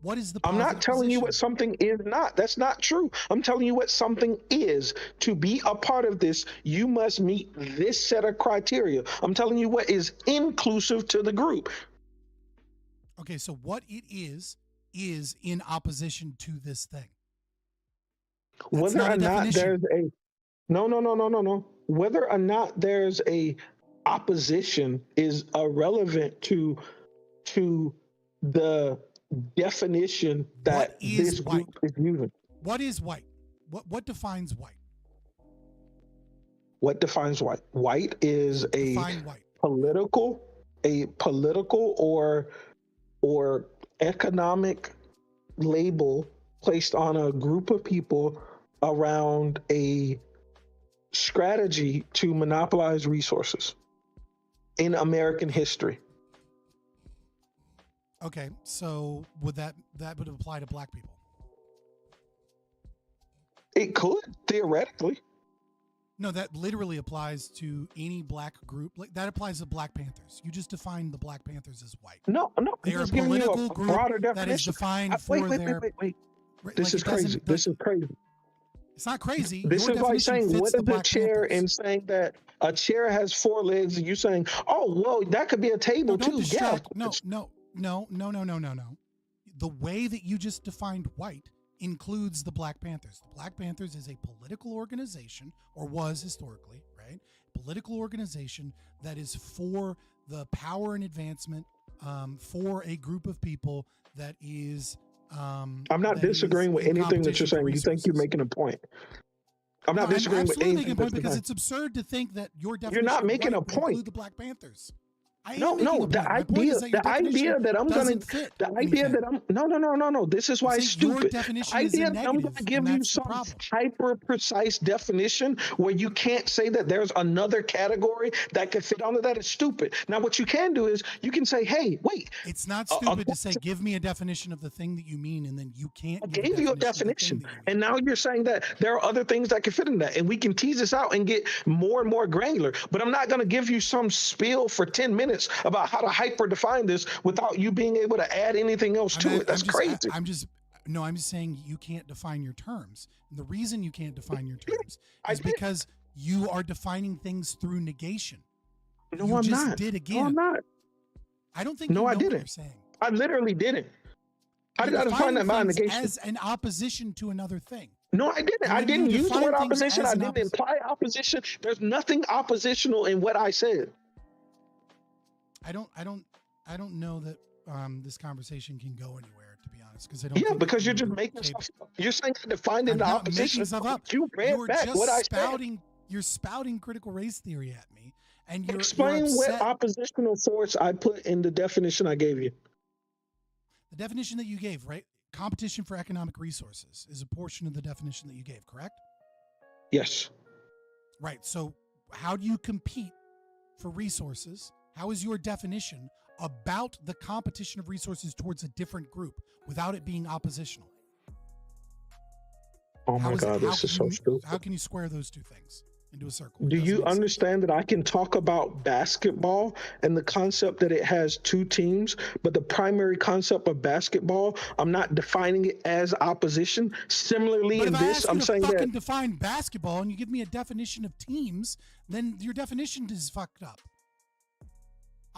What is the I'm not telling you what something is not. That's not true. I'm telling you what something is. To be a part of this, you must meet this set of criteria. I'm telling you what is inclusive to the group. Okay, so what it is in opposition to this thing. Whether or not there's a no. Whether or not there's a opposition is irrelevant to the definition that this group is using. What is white? What defines white? What defines white? White is a political or economic label placed on a group of people around a strategy to monopolize resources in American history. Okay, so would that would apply to black people? It could, theoretically. No, that literally applies to any black group. Like, that applies to Black Panthers. You just defined the Black Panthers as white. No, they are a political group that is defined for their. Wait. This is crazy. This is crazy. It's not crazy. This is like saying, what is a chair, and saying that a chair has 4 legs, and you saying, oh, well, that could be a table too. Yeah. No. The way that you just defined white includes the Black Panthers. The Black Panthers is a political organization, or was historically, right? Political organization that is for the power and advancement for a group of people that is. I'm not disagreeing with anything that you're saying. You think you're making a point. I'm not disagreeing with anything. Making a point, because it's absurd to think that your definition. You're not making a point. Include the Black Panthers. No. The idea that I'm this is why it's stupid. The idea that I'm going to give you some hyper precise definition where you can't say that there's another category that could fit under that is stupid. Now, what you can do is you can say, hey, wait. It's not stupid to say, give me a definition of the thing that you mean, and then you can't. I gave you a definition, and now you're saying that there are other things that can fit in that, and we can tease this out and get more and more granular. But I'm not going to give you some spiel for 10 minutes minutes about how to hyper define this without you being able to add anything else to it. That's crazy. I'm just saying you can't define your terms. And the reason you can't define your terms is because you are defining things through negation. No, you I'm just not. did again. No, I'm not. I don't think No, you I know what didn't. you're saying. I literally didn't. How You're did I define that by defining things negation? as an opposition to another thing. No, I didn't. And I when you didn't use the define word things opposition. as I an didn't imply opposition. There's nothing oppositional in what I said. I don't know that this conversation can go anywhere, to be honest, because I don't. Yeah, think because you you're just were making capable- stuff up. You're saying I defined in the I'm not opposition. making stuff up. You read You're back just what I said. spouting. You're spouting critical race theory at me, and you're Explain what upset. oppositional force I put in the definition I gave you. The definition that you gave, right? Competition for economic resources is a portion of the definition that you gave, correct? Yes. Right. So how do you compete for resources? How is your definition about the competition of resources towards a different group without it being oppositional? Oh my God, this is so stupid. How can you square those two things into a circle? Do you understand that I can talk about basketball and the concept that it has two teams, but the primary concept of basketball, I'm not defining it as opposition. Similarly, But in if I this, ask I'm you to saying fucking that define basketball and you give me a definition of teams, then your definition is fucked up.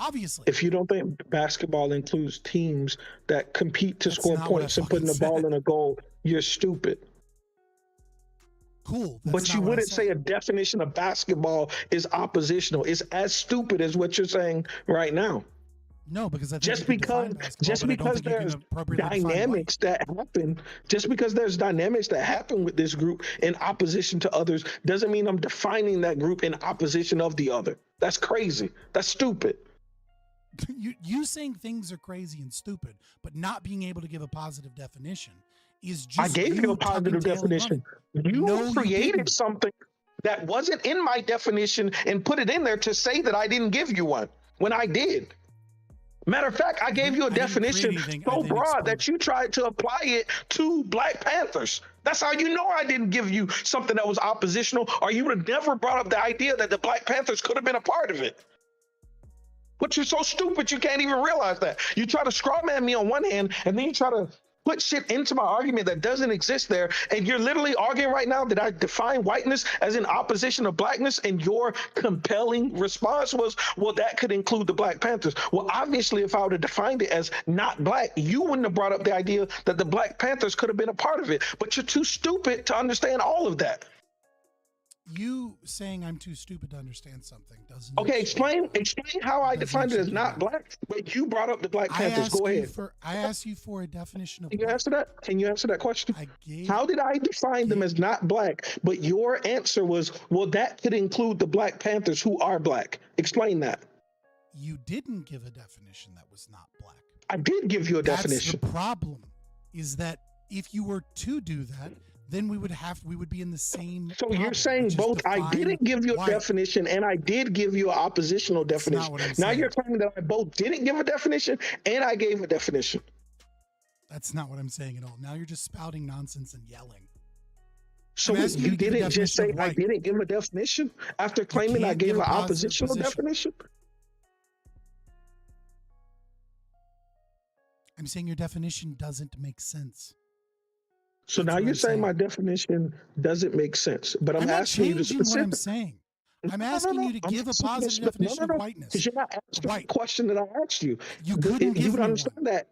Obviously. if you don't think basketball includes teams that compete to score not what I points and putting the fucking ball said. in a goal, you're stupid. Cool. But you wouldn't say a definition of basketball is oppositional. It's as stupid as what you're saying right now. No, because I think Just you can define because basketball, but I don't think you can there's appropriately define dynamics that happen, just because there's dynamics that happen with this group in opposition to others, doesn't mean I'm defining that group in opposition of the other. That's crazy. That's stupid. You saying things are crazy and stupid, but not being able to give a positive definition is just. I gave you a positive definition. You created something that wasn't in my definition and put it in there to say that I didn't give you one when I did. Matter of fact, I gave you a definition so broad that you tried to apply it to Black Panthers. That's how you know I didn't give you something that was oppositional, or you would have never brought up the idea that the Black Panthers could have been a part of it. But you're so stupid you can't even realize that. You try to straw man me on one hand, and then you try to put shit into my argument that doesn't exist there. And you're literally arguing right now that I define whiteness as in opposition of blackness, and your compelling response was, well, that could include the Black Panthers. Well, obviously, if I would have defined it as not black, you wouldn't have brought up the idea that the Black Panthers could have been a part of it. But you're too stupid to understand all of that. You saying I'm too stupid to understand something doesn't. Okay, explain how I defined it as not black, but you brought up the Black Panthers. Go ahead. I asked you for a definition of. Can you answer that? Can you answer that question? How did I define them as not black, but your answer was, well, that could include the Black Panthers who are black? Explain that. You didn't give a definition that was not black. I did give you a definition. That's the problem, is that if you were to do that, then we would be in the same. So you're saying both. I didn't give you a definition, and I did give you an oppositional definition. Now you're claiming that I both didn't give a definition and I gave a definition. That's not what I'm saying at all. Now you're just spouting nonsense and yelling. So you didn't just say I didn't give a definition after claiming I gave an oppositional definition? I'm saying your definition doesn't make sense. So now you're saying my definition doesn't make sense, but I'm asking you to specific. What I'm saying. I'm asking you to give a positive definition of whiteness. Because you're not answering the question that I asked you. You couldn't give me understand that.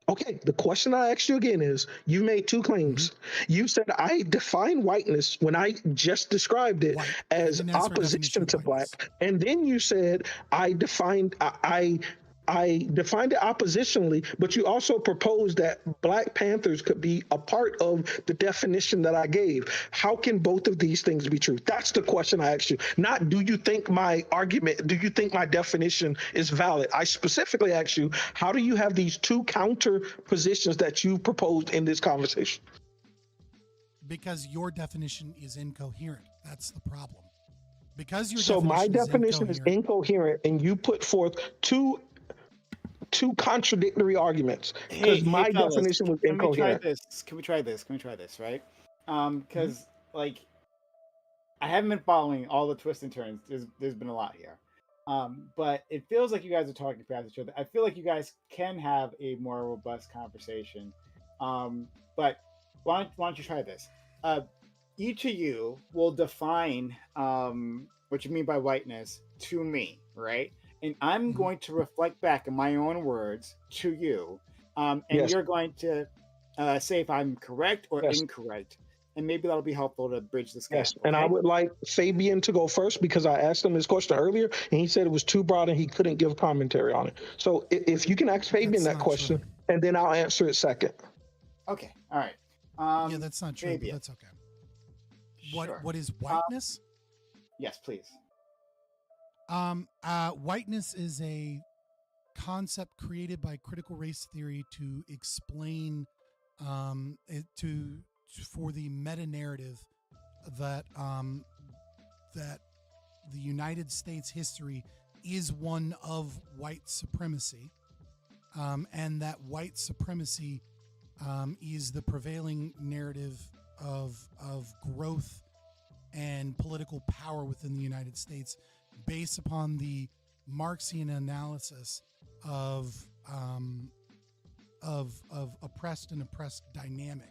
Okay, the question I asked you again is, you made two claims. You said I define whiteness when I just described it as opposition to black. And then you said I defined it oppositionally, but you also proposed that Black Panthers could be a part of the definition that I gave. How can both of these things be true? That's the question I asked you. Not, do you think my definition is valid? I specifically asked you, how do you have these two counter positions that you proposed in this conversation? Because your definition is incoherent. That's the problem. Because your so my definition is incoherent, and you put forth two contradictory arguments because my definition was incoherent. Can we try this? Right? Because like I haven't been following all the twists and turns. There's been a lot here. But it feels like you guys are talking past each other. I feel like you guys can have a more robust conversation. But why don't you try this? Each of you will define what you mean by whiteness to me, right? And I'm going to reflect back in my own words to you. And Yes. you're going to say if I'm correct or Yes. incorrect. And maybe that'll be helpful to bridge this gap. Yes, and I okay? would like Fabian to go first because I asked him this question earlier, and he said it was too broad and he couldn't give commentary on it. So if you can ask Fabian that question, and then I'll answer it second. Okay, all right. Yeah, that's not true, Fabian. but that's okay. What Sure. What is whiteness? Yes, please. Whiteness is a concept created by critical race theory to explain for the meta narrative that that the United States history is one of white supremacy, and that white supremacy is the prevailing narrative of growth and political power within the United States, based upon the Marxian analysis of oppressed and oppressed dynamic,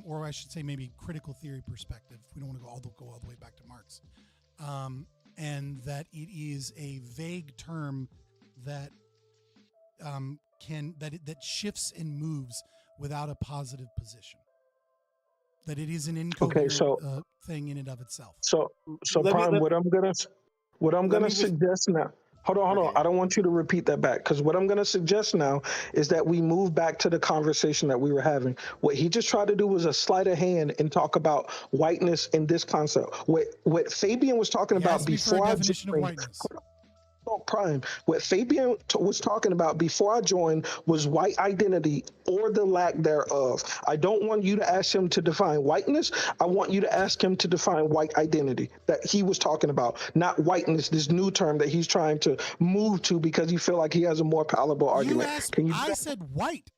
or I should say maybe critical theory perspective. We don't want to go all the way back to Marx, and that it is a vague term that that shifts and moves without a positive position. That it is an incoherent thing in and of itself. So Prime, what I'm gonna suggest now. Hold on. I don't want you to repeat that back, because what I'm going to suggest now is that we move back to the conversation that we were having. What he just tried to do was a sleight of hand and talk about whiteness in this concept. What Fabian was talking about before I joined, Prime. What Fabian was talking about before I joined was white identity or the lack thereof. I don't want you to ask him to define whiteness. I want you to ask him to define white identity that he was talking about, not whiteness, this new term that he's trying to move to because he feel like he has a more palatable argument. I said white.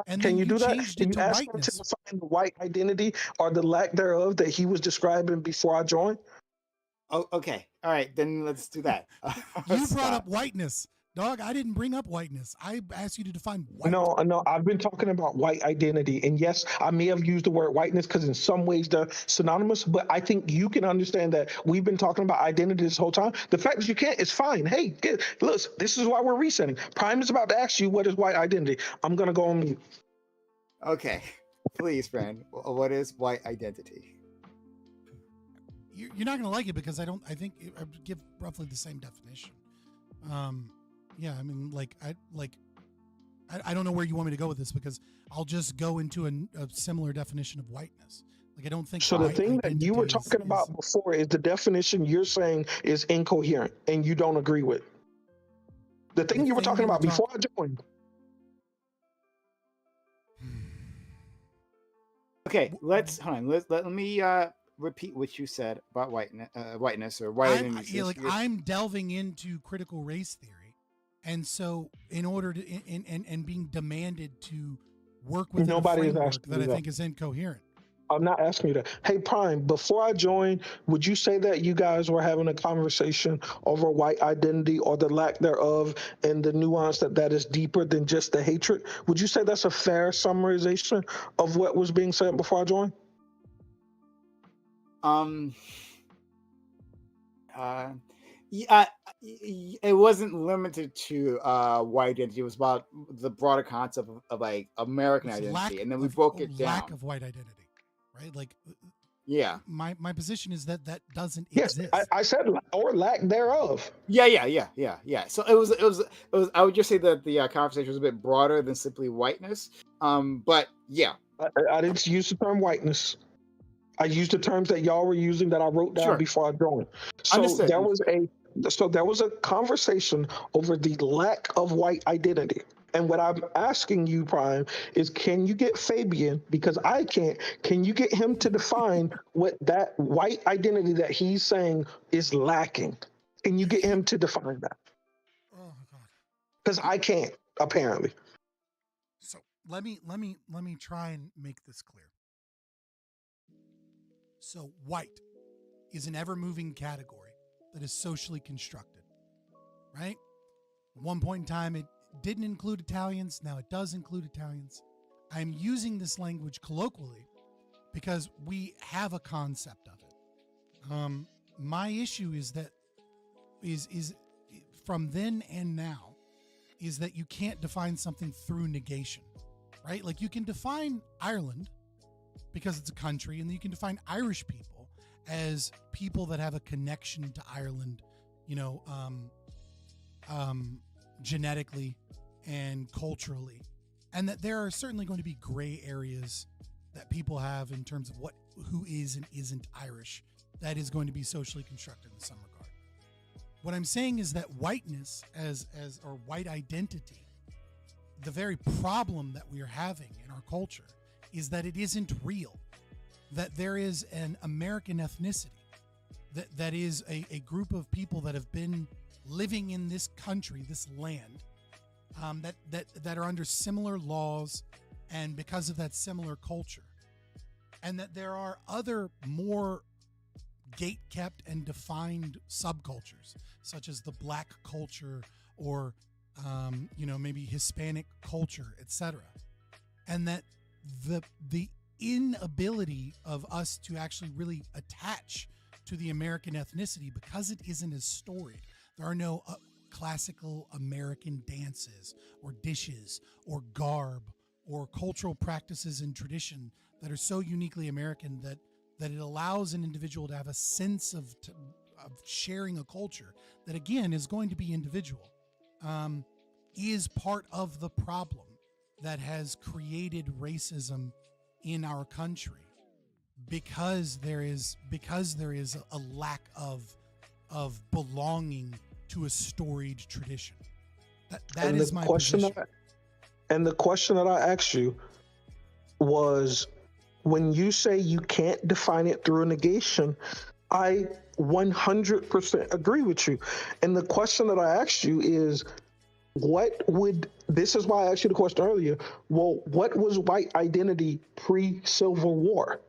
And can then you do that? changed Can it you to ask whiteness. him to define the white identity or the lack thereof that he was describing before I joined? Oh, okay. All right, then let's do that. You brought up whiteness. Dog, I didn't bring up whiteness. I asked you to define white. No, I've been talking about white identity. And yes, I may have used the word whiteness because in some ways they're synonymous, but I think you can understand that we've been talking about identity this whole time. The fact that you can't is fine. Hey, look, this is why we're resetting. Prime is about to ask you what is white identity. I'm going to go on mute. Okay. Please, friend. What is white identity? You're not going to like it because I think I give roughly the same definition. Yeah, I mean, I don't know where you want me to go with this because I'll just go into a similar definition of whiteness. Like, I don't think so. The thing that you were talking about before is the definition you're saying is incoherent and you don't agree with. The thing you were talking about before I joined. Okay, hold on. Let me repeat what you said about whiteness or white identity. I'm delving into critical race theory, and so in order to and being demanded to work with a framework that I think is incoherent. I'm not asking you that. Hey, Prime, before I joined, would you say that you guys were having a conversation over white identity or the lack thereof and the nuance that is deeper than just the hatred? Would you say that's a fair summarization of what was being said before I joined? Yeah, it wasn't limited to white identity. It was about the broader concept of like American identity, and then we broke it down. Lack of white identity, right? Like, yeah. My position is that doesn't exist. I said or lack thereof. Yeah. So it was. I would just say that the conversation was a bit broader than simply whiteness. But yeah, I didn't use the term whiteness. I used the terms that y'all were using that I wrote down before I joined. So Understood. there was a conversation over the lack of white identity. And what I'm asking you, Prime, is can you get Fabian, because I can't, can you get him to define what that white identity that he's saying is lacking? Can you get him to define that? Oh my God. Because I can't, apparently. So let me try and make this clear. So white is an ever-moving category that is socially constructed. right? At one point in time, it didn't include Italians. Now it does include Italians. I'm using this language colloquially because we have a concept of it. My issue is that is from then and now is that you can't define something through negation, right? Like you can define Ireland because it's a country, and you can define Irish people as people that have a connection to Ireland, genetically and culturally, and that there are certainly going to be gray areas that people have in terms of who is and isn't Irish. That is going to be socially constructed in some regard. What I'm saying is that whiteness or white identity, the very problem that we are having in our culture is that it isn't real, that there is an American ethnicity, that is a group of people that have been living in this country, this land, that are under similar laws and because of that similar culture. And that there are other more gate-kept and defined subcultures, such as the Black culture or, maybe Hispanic culture, etc. And that the inability of us to actually really attach to the American ethnicity because it isn't as storied. There are no classical American dances or dishes or garb or cultural practices and tradition that are so uniquely American that it allows an individual to have a sense of sharing a culture that, again, is going to be individual, is part of the problem that has created racism in our country, because there is a lack of belonging to a storied tradition. That is my position. And the question that I asked you was, when you say you can't define it through a negation, I 100% agree with you. And the question that I asked you is, this is why I asked you the question earlier, well, what was white identity pre-Civil War?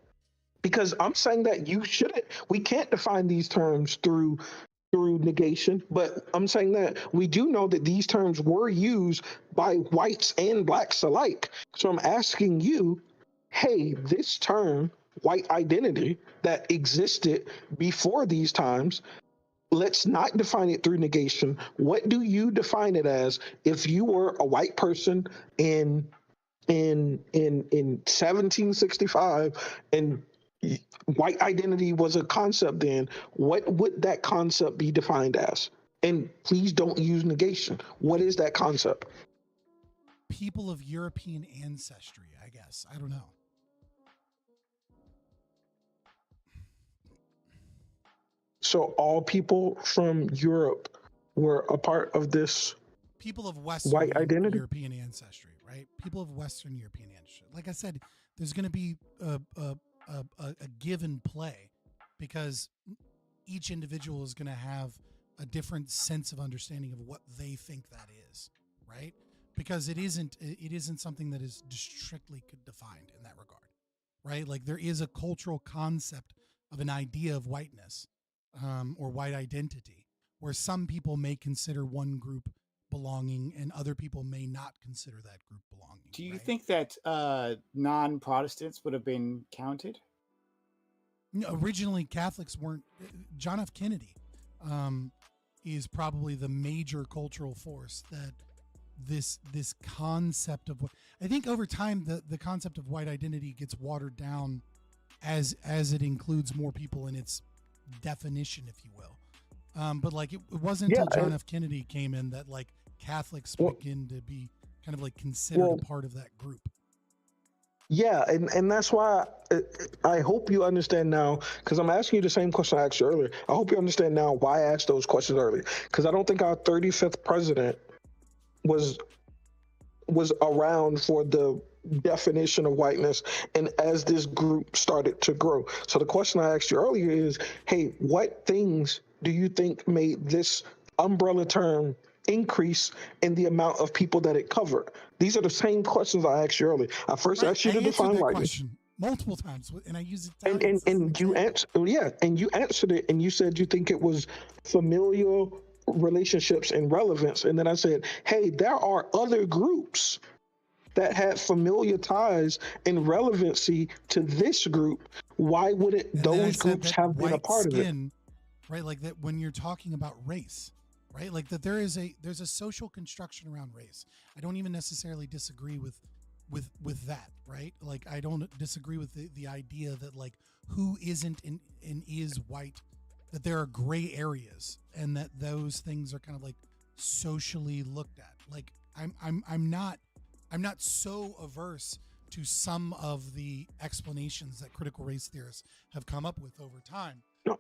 Because I'm saying that we can't define these terms through negation, but I'm saying that we do know that these terms were used by whites and blacks alike. So I'm asking you, hey, this term, white identity, that existed before these times, let's not define it through negation. What do you define it as if you were a white person in 1765 and white identity was a concept then? What would that concept be defined as? And please don't use negation. What is that concept? People of European ancestry, I guess. I don't know. So all people from Europe were a part of this people of Western white identity? European ancestry, right? People of Western European ancestry. Like I said, there's going to be a give and play, because each individual is going to have a different sense of understanding of what they think that is, right? Because it isn't something that is strictly defined in that regard, right? Like there is a cultural concept of an idea of whiteness, or white identity, where some people may consider one group belonging and other people may not consider that group belonging. Do you think that non-Protestants would have been counted? No, originally Catholics weren't. John F. Kennedy is probably the major cultural force that this concept of what I think over time the concept of white identity gets watered down as it includes more people in its definition, if you will. But like it wasn't until John F. Kennedy came in that like Catholics begin to be kind of like considered a part of that group. Yeah, and that's why I hope you understand now, because I'm asking you the same question I asked you earlier. I hope you understand now why I asked those questions earlier, because I don't think our 35th president was around for the definition of whiteness and as this group started to grow. So the question I asked you earlier is, hey, what things do you think made this umbrella term increase in the amount of people that it covered? These are the same questions I asked you earlier. I first asked you to define whiteness multiple times, and I use it. And you answered, and you answered it, and you said you think it was familial relationships and relevance. And then I said, hey, there are other groups that had familiar ties and relevancy to this group. Why wouldn't And then I those said groups that have been a white part of it? skin, right? Like that when you're talking about race, right? Like that there's a social construction around race. I don't even necessarily disagree with that, right? Like I don't disagree with the idea that like who isn't and is white, that there are gray areas and that those things are kind of like socially looked at. Like I'm not so averse to some of the explanations that critical race theorists have come up with over time. No,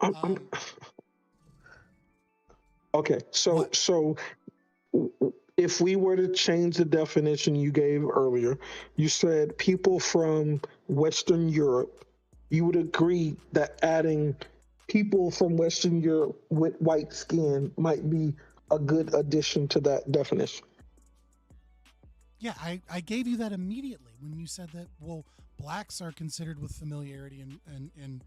okay, so if we were to change the definition you gave earlier, you said people from Western Europe, you would agree that adding people from Western Europe with white skin might be a good addition to that definition. Yeah, I gave you that immediately when you said that, well, blacks are considered with familiarity and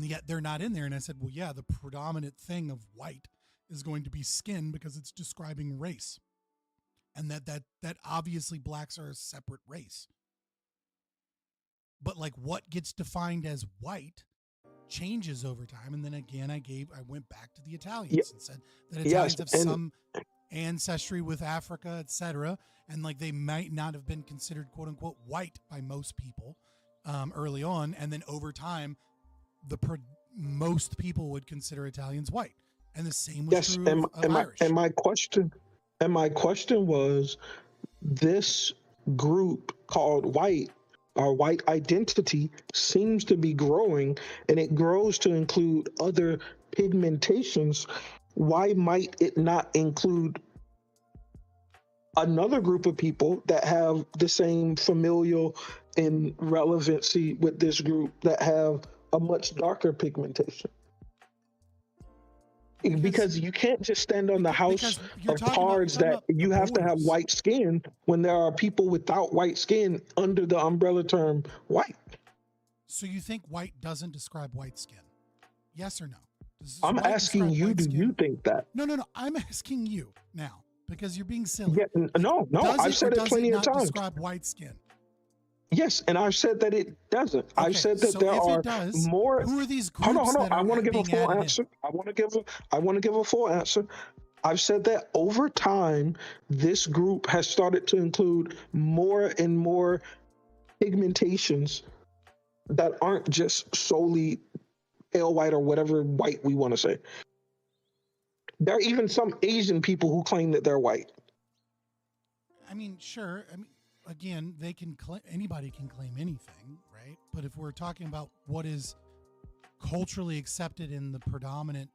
yet they're not in there. And I said, well, yeah, the predominant thing of white is going to be skin because it's describing race. And that obviously blacks are a separate race. But like what gets defined as white changes over time. And then again, I went back to the Italians and said that Italians have some ancestry with Africa, etc., and like they might not have been considered quote unquote white by most people early on, and then over time most people would consider Italians white, and the same was true of Irish. And my question was, this group called white, our white identity, seems to be growing, and it grows to include other pigmentations. Why might it not include another group of people that have the same familial and relevancy with this group that have a much darker pigmentation? Because you can't just stand on the house of cards that you have to have white skin when there are people without white skin under the umbrella term white. So you think white doesn't describe white skin? Yes or no? I'm asking you, do you think that? No. I'm asking you now because you're being silly. Yeah, no. I've said it plenty of times. Describe white skin. Yes, and I've said that it doesn't. Okay, I've said that there are more. Who are these groups? Hold on. I want to give a full answer. I want to give a full answer. I've said that over time, this group has started to include more and more pigmentations that aren't just solely pale white or whatever white we want to say. There are even some Asian people who claim that they're white. I mean, sure. I mean, again, anybody can claim anything, right? But if we're talking about what is culturally accepted in the predominant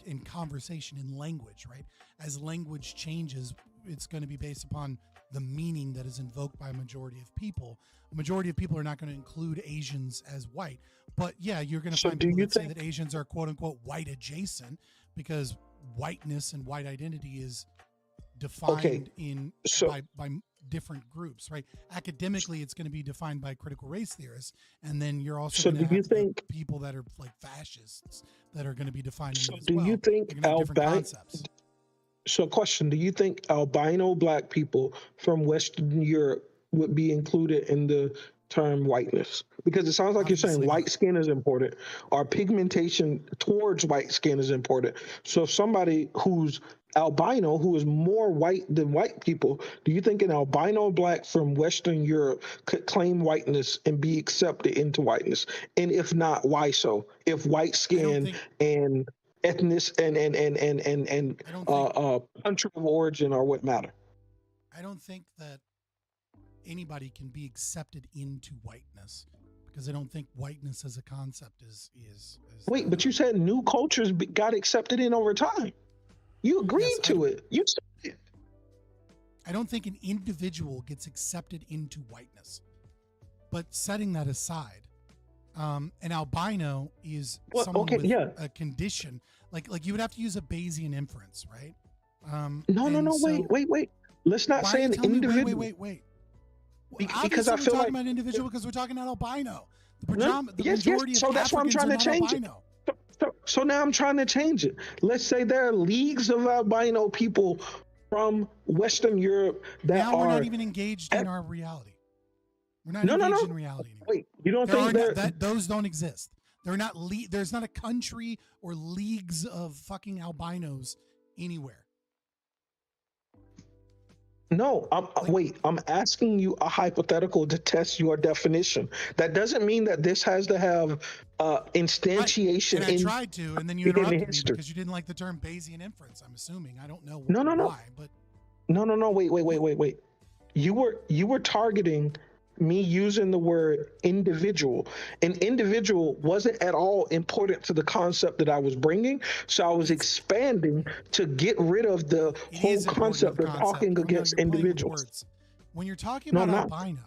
in conversation, in language, right? As language changes, it's going to be based upon the meaning that is invoked by a majority of people. A majority of people are not going to include Asians as white. But yeah, you're going to find people that say that Asians are quote unquote white adjacent because whiteness and white identity is defined by different groups, right? Academically, it's going to be defined by critical race theorists, and then you're also going to have people that are like fascists that are going to be defining it as well. Do you think question, do you think albino black people from Western Europe would be included in the term whiteness? Because it sounds like you're saying white skin is important, or pigmentation towards white skin is important. So if somebody who's albino, who is more white than white people, do you think an albino black from Western Europe could claim whiteness and be accepted into whiteness? And if not, why so? If white skin and ethnic and country of origin are what matter. I don't think that anybody can be accepted into whiteness because I don't think whiteness as a concept is Wait, but you said new cultures got accepted in over time. You agreed to it. You said it. I don't think an individual gets accepted into whiteness. But setting that aside, an albino is someone with a condition. Like you would have to use a Bayesian inference, right? Wait. Let's not say an individual. Wait. Because I feel we're like talking about individual because we're talking about albino. The majority of so that's why I'm trying to change it. So now I'm trying to change it. Let's say there are leagues of albino people from Western Europe that Now are. we're not even engaged in our reality. We're not No, engaged no. in reality anymore. Wait, you don't There think are no, there? that those don't exist. They're not. There's not a country or leagues of fucking albinos anywhere. No, I'm asking you a hypothetical to test your definition. That doesn't mean that this has to have instantiation And I in tried to, and then you in interrupted me history. because you didn't like the term Bayesian inference. I'm assuming. I don't know No, no, no. why, but No. Wait. You were targeting me using the word individual. An individual wasn't at all important to the concept that I was bringing, so I was expanding to get rid of the whole concept of talking against individuals. when you're talking No, about I'm not. albino,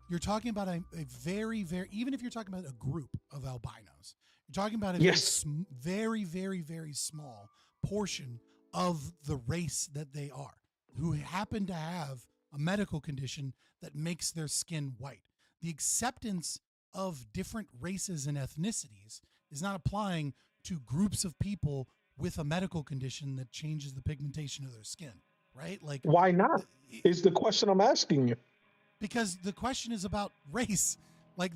you're talking about a very, very, even if you're talking about a group of albinos, you're talking about a Yes. very, very, very small portion of the race that they are, who happen to have a medical condition that makes their skin white. The acceptance of different races and ethnicities is not applying to groups of people with a medical condition that changes the pigmentation of their skin, right? Like, Why not? Is the question I'm asking you. because the question is about race. Like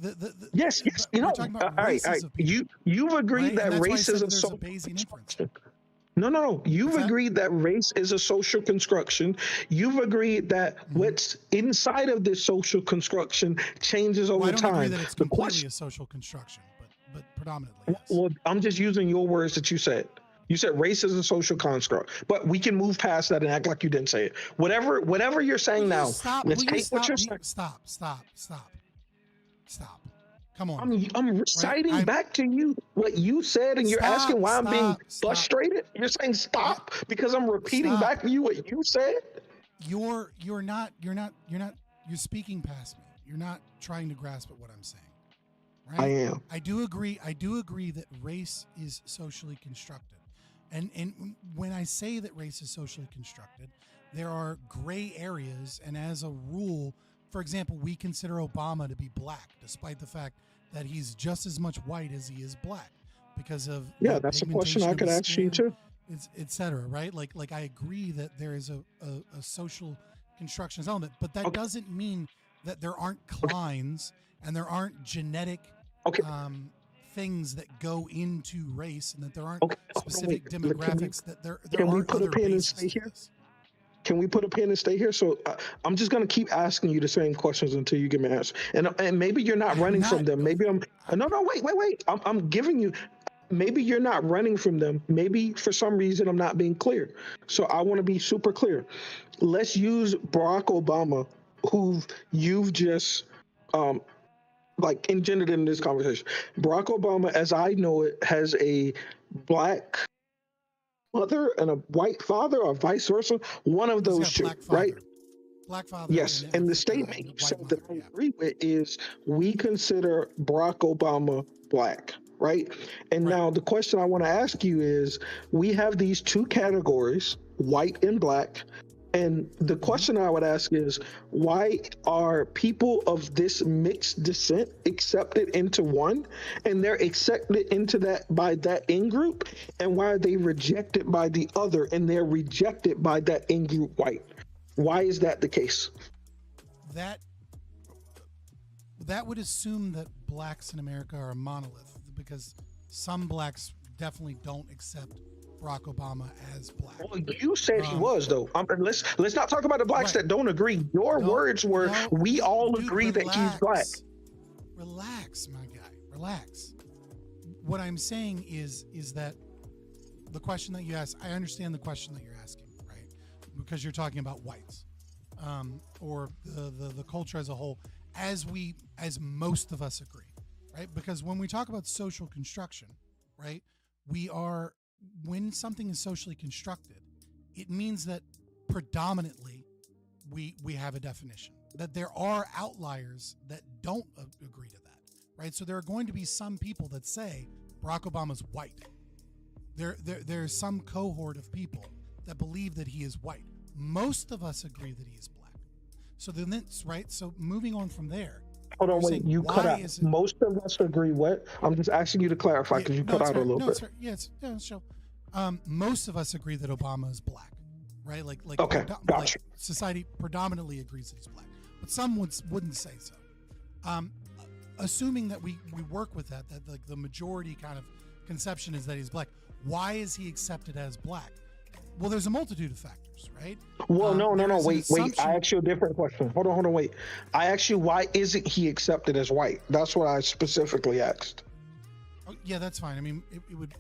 Yes. You we're know, talking about all right. races of people. You've agreed right? that And that's why I race said is that a there's social Bayesian inference. No. You've agreed that race is a social construction. You've agreed that what's inside of this social construction changes over Well, I don't time. agree that it's The completely question, a social construction, but predominantly. well, I'm just using your words that you said. You said race is a social construct, but we can move past that and act like you didn't say it. Whatever you're saying now, Stop. let's Will you take what stop? you're saying. Stop. Come on. I'm reciting back to you what you said, and you're asking why I'm being frustrated. You're saying stop because I'm repeating back to you what you said. You're speaking past me. You're not trying to grasp at what I'm saying. Right? I am. I do agree that race is socially constructed. And when I say that race is socially constructed, there are gray areas, and as a rule, for example, we consider Obama to be black, despite the fact that he's just as much white as he is black because of That's a question I could ask you too. Et cetera, right? Like I agree that there is a social constructions element, but that doesn't mean that there aren't clines and there aren't genetic things that go into race, and that there aren't specific demographics that there Can we aren't put a other pin and bases stay to here? this. Can we put a pin and stay here? So I'm just going to keep asking you the same questions until you give me an answer. And maybe you're not running from them. Maybe I'm. No, wait. I'm giving you. Maybe you're not running from them. Maybe for some reason I'm not being clear. So I want to be super clear. Let's use Barack Obama, who you've just engendered in this conversation. Barack Obama, as I know it, has a black mother and a white father, or vice versa. One of those two, right? Black father. Yes, and the statement you said that I agree with is we consider Barack Obama black, right? And now the question I want to ask you is, we have these two categories, white and black. And the question I would ask is, why are people of this mixed descent accepted into one, and they're accepted into that by that in-group, and why are they rejected by the other, and they're rejected by that in-group white? Why is that the case? That would assume that blacks in America are a monolith, because some blacks definitely don't accept Barack Obama as black. Well, you said he was, though. Let's not talk about the blacks that don't agree. Your words were, we all agree that he's black. Relax, my guy. Relax. What I'm saying is that the question that you asked, I understand the question that you're asking, right? Because you're talking about whites, or the culture as a whole, as most of us agree, right? Because when we talk about social construction, right, when something is socially constructed, it means that predominantly we have a definition, that there are outliers that don't agree to that, right? So there are going to be some people that say Barack Obama's white. There's some cohort of people that believe that he is white. Most of us agree that he is black. So then that's right. So moving on from there, Hold on, You're wait. saying, You cut why out. is it? Most of us agree. What? I'm just asking you to clarify because you No, cut it's out a fair. little No, bit. it's fair. Yeah, it's show. Most of us agree that Obama is black, right? Like Okay, like gotcha. society predominantly agrees that he's black, but some wouldn't say so. Assuming that we work with that like the majority kind of conception is that he's black. Why is he accepted as black? Well, there's a multitude of factors, right? Well, no, there is an wait. assumption- I asked you a different question. Hold on, wait. I asked you why isn't he accepted as white? That's what I specifically asked. Oh, yeah, that's fine. I mean, it would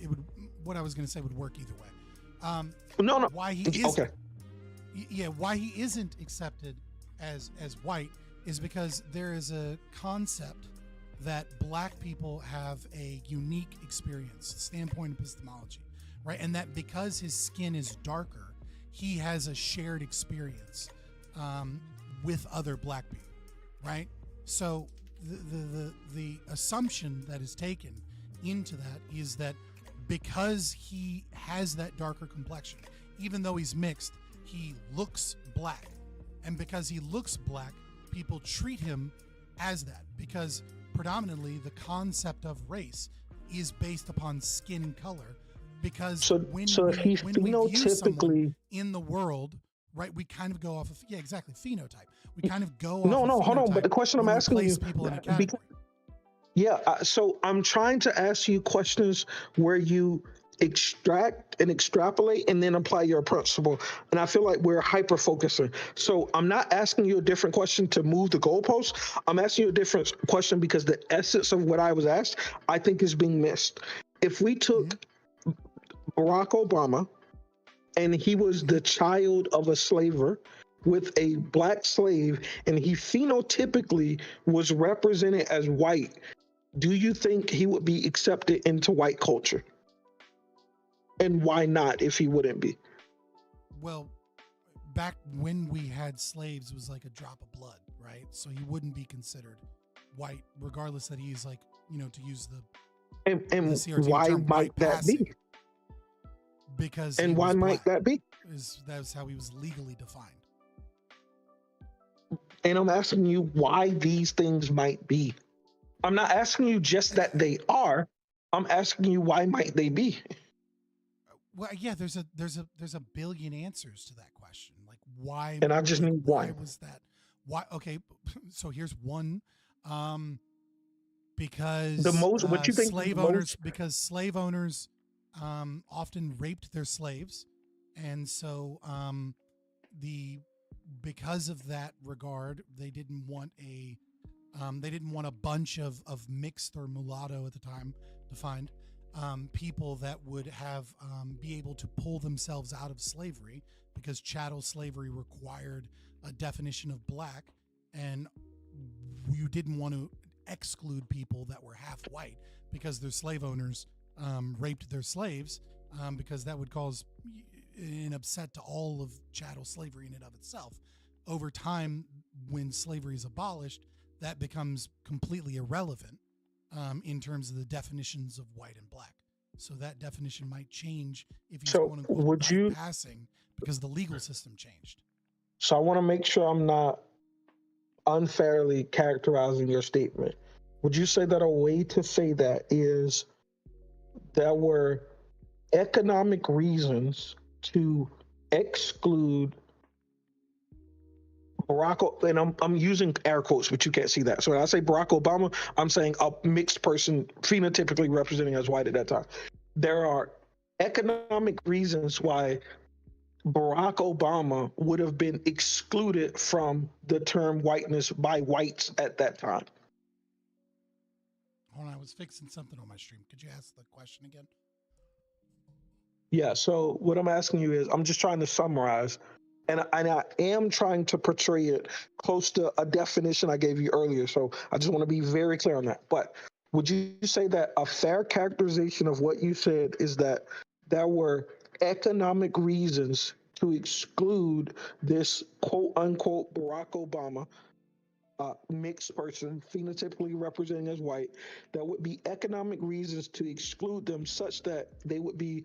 what I was going to say would work either way. No. Why he is okay? Yeah, why he isn't accepted as white is because there is a concept that black people have a unique experience, standpoint epistemology, right? And that because his skin is darker, he has a shared experience with other black people, right? So the assumption that is taken into that is that because he has that darker complexion, even though he's mixed, he looks black. And because he looks black, people treat him as that because predominantly the concept of race is based upon skin color because when we view someone in the world, right, we kind of go off of phenotype. We kind of go off No, of hold on. But the question I'm asking you, people in a category. So I'm trying to ask you questions where you extract and extrapolate and then apply your principle. And I feel like we're hyper focusing. So I'm not asking you a different question to move the goalpost. I'm asking you a different question because the essence of what I was asked, I think is being missed. If we took Barack Obama and he was the child of a slaver with a black slave and he phenotypically was represented as white, do you think he would be accepted into white culture? And why not if he wouldn't be? Well, back when we had slaves, it was like a drop of blood, right? So he wouldn't be considered white, regardless that he's like, to use the and the CRT why term, might white that passing, be? Because And he why was might black. that be? That's how he was legally defined. And I'm asking you why these things might be. I'm not asking you just that they are. I'm asking you why might they be? Well, yeah, there's a billion answers to that question. Like why? And I just need why one. was that? Why? Okay, so here's one. Because The most what you think slave the owners most, because slave owners often raped their slaves, and so because of that regard, they didn't want a bunch of mixed or mulatto at the time defined people that would have be able to pull themselves out of slavery because chattel slavery required a definition of black, and you didn't want to exclude people that were half white because their slave owners raped their slaves because that would cause an upset to all of chattel slavery in and of itself. Over time, when slavery is abolished, that becomes completely irrelevant in terms of the definitions of white and black. So that definition might change if he's quote unquote passing because the legal system changed. So I want to make sure I'm not unfairly characterizing your statement. Would you say that a way to say that is there were economic reasons to exclude and I'm using air quotes, but you can't see that. So when I say Barack Obama, I'm saying a mixed person phenotypically representing as white at that time. There are economic reasons why Barack Obama would have been excluded from the term whiteness by whites at that time. Hold on, I was fixing something on my stream. Could you ask the question again? Yeah, so what I'm asking you is, I'm just trying to summarize, and I am trying to portray it close to a definition I gave you earlier. So I just want to be very clear on that. But would you say that a fair characterization of what you said is that there were economic reasons to exclude this quote unquote Barack Obama mixed person phenotypically representing as white? There would be economic reasons to exclude them such that they would be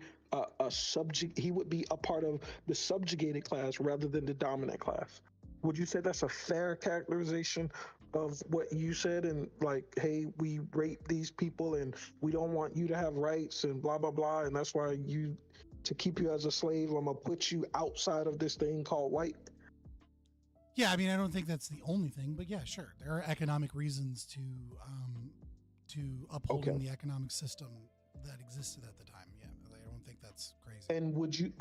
he would be a part of the subjugated class rather than the dominant class. Would you say that's a fair characterization of what you said, and like, hey, we rape these people and we don't want you to have rights and blah blah blah, and that's why to keep you as a slave, I'm gonna put you outside of this thing called white? Yeah, I mean, I don't think that's the only thing, but yeah, sure, there are economic reasons to upholding the economic system that existed at the time. Yeah, I don't think that's crazy. And would you,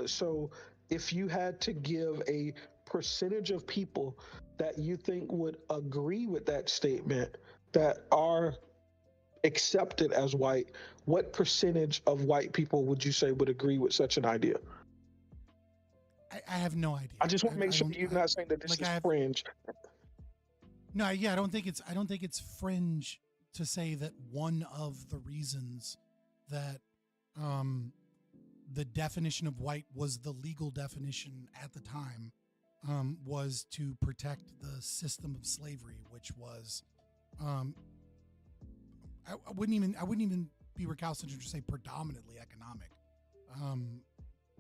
so if you had to give a percentage of people that you think would agree with that statement that are accepted as white, what percentage of white people would you say would agree with such an idea? I have no idea. I just want to make sure you're not saying that this is fringe. No, yeah, I don't think it's fringe to say that one of the reasons that the definition of white was the legal definition at the time was to protect the system of slavery, which was I wouldn't even be recalcitrant to say predominantly economic.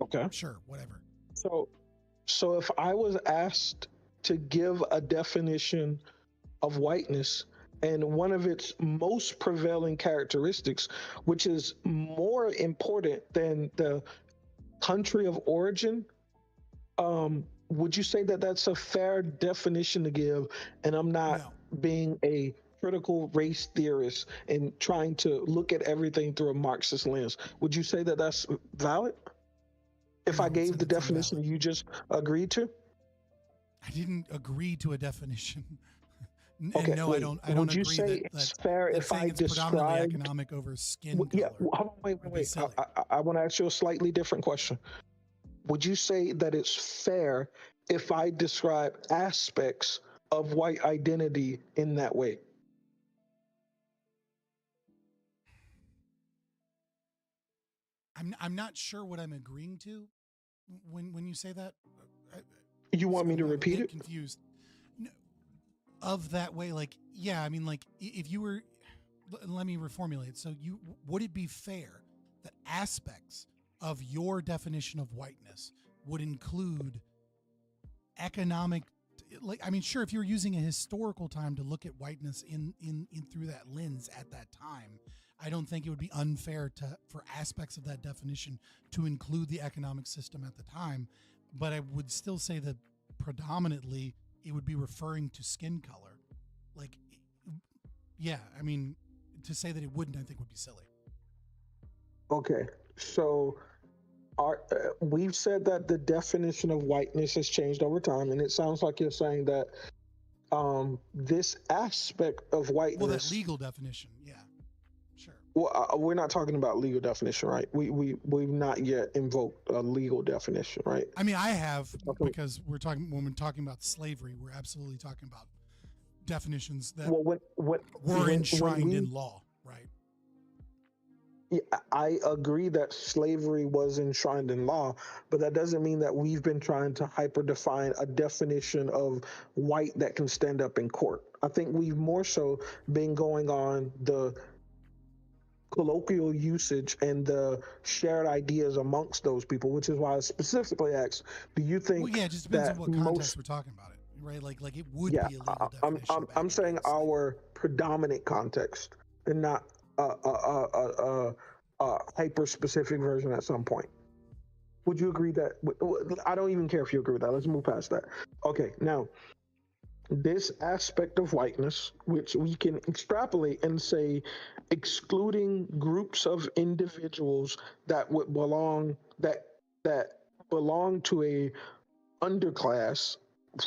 Okay. Sure, whatever. So if I was asked to give a definition of whiteness and one of its most prevailing characteristics, which is more important than the country of origin, would you say that that's a fair definition to give? And I'm not being a critical race theorist and trying to look at everything through a Marxist lens. Would you say that that's valid? If I gave the definition you just agreed to? I didn't agree to a definition. Okay, and no, wait, I don't agree would you say it's fair if I predominantly described economic over skin color? Yeah, hold on, wait. I want to ask you a slightly different question. Would you say that it's fair if I describe aspects of white identity in that way? I'm not sure what I'm agreeing to when you say that. You want me to repeat it? Confused. No, of that way, like, yeah, I mean, like, if you were, let me reformulate. So would it be fair that aspects of your definition of whiteness would include economic, like, I mean, sure, if you're using a historical time to look at whiteness in through that lens at that time, I don't think it would be unfair for aspects of that definition to include the economic system at the time. But I would still say that predominantly it would be referring to skin color. Like, yeah, I mean, to say that it wouldn't, I think would be silly. Okay, so we've said that the definition of whiteness has changed over time, and it sounds like you're saying that this aspect of whiteness. Well, that legal definition, yeah. Well, we're not talking about legal definition, right? We've not yet invoked a legal definition, right? I mean, I have, because when we're talking about slavery, we're absolutely talking about definitions that were enshrined in law, right? Yeah, I agree that slavery was enshrined in law, but that doesn't mean that we've been trying to hyper-define a definition of white that can stand up in court. I think we've more so been going on the colloquial usage and the shared ideas amongst those people, which is why I specifically asked, do you think it just depends on what context we're talking about it, right? Like it would be a legal definition. I'm saying our predominant context and not a hyper-specific version at some point. Would you agree that? I don't even care if you agree with that. Let's move past that. Okay, now, this aspect of whiteness, which we can extrapolate and say, excluding groups of individuals that would belong to a underclass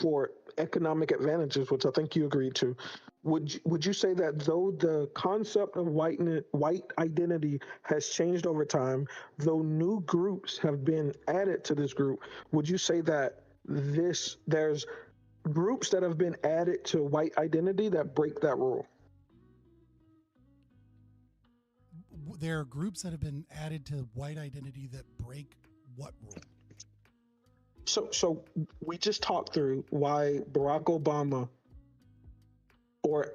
for economic advantages, which I think you agreed to. Would you say that though the concept of white identity has changed over time, though new groups have been added to this group, would you say that there's groups that have been added to white identity that break that rule? There are groups that have been added to white identity that break what rule? So we just talked through why Barack Obama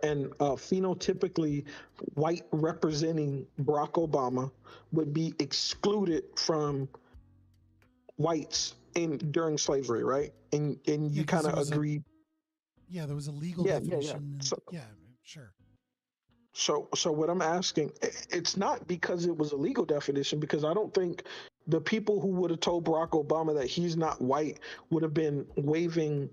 and phenotypically white representing Barack Obama would be excluded from whites during slavery, right? And you kind of agreed. Yeah, there was a legal Yeah, definition. So, Yeah, sure. so what I'm asking, it's not because it was a legal definition, because I don't think the people who would have told Barack Obama that he's not white would have been waving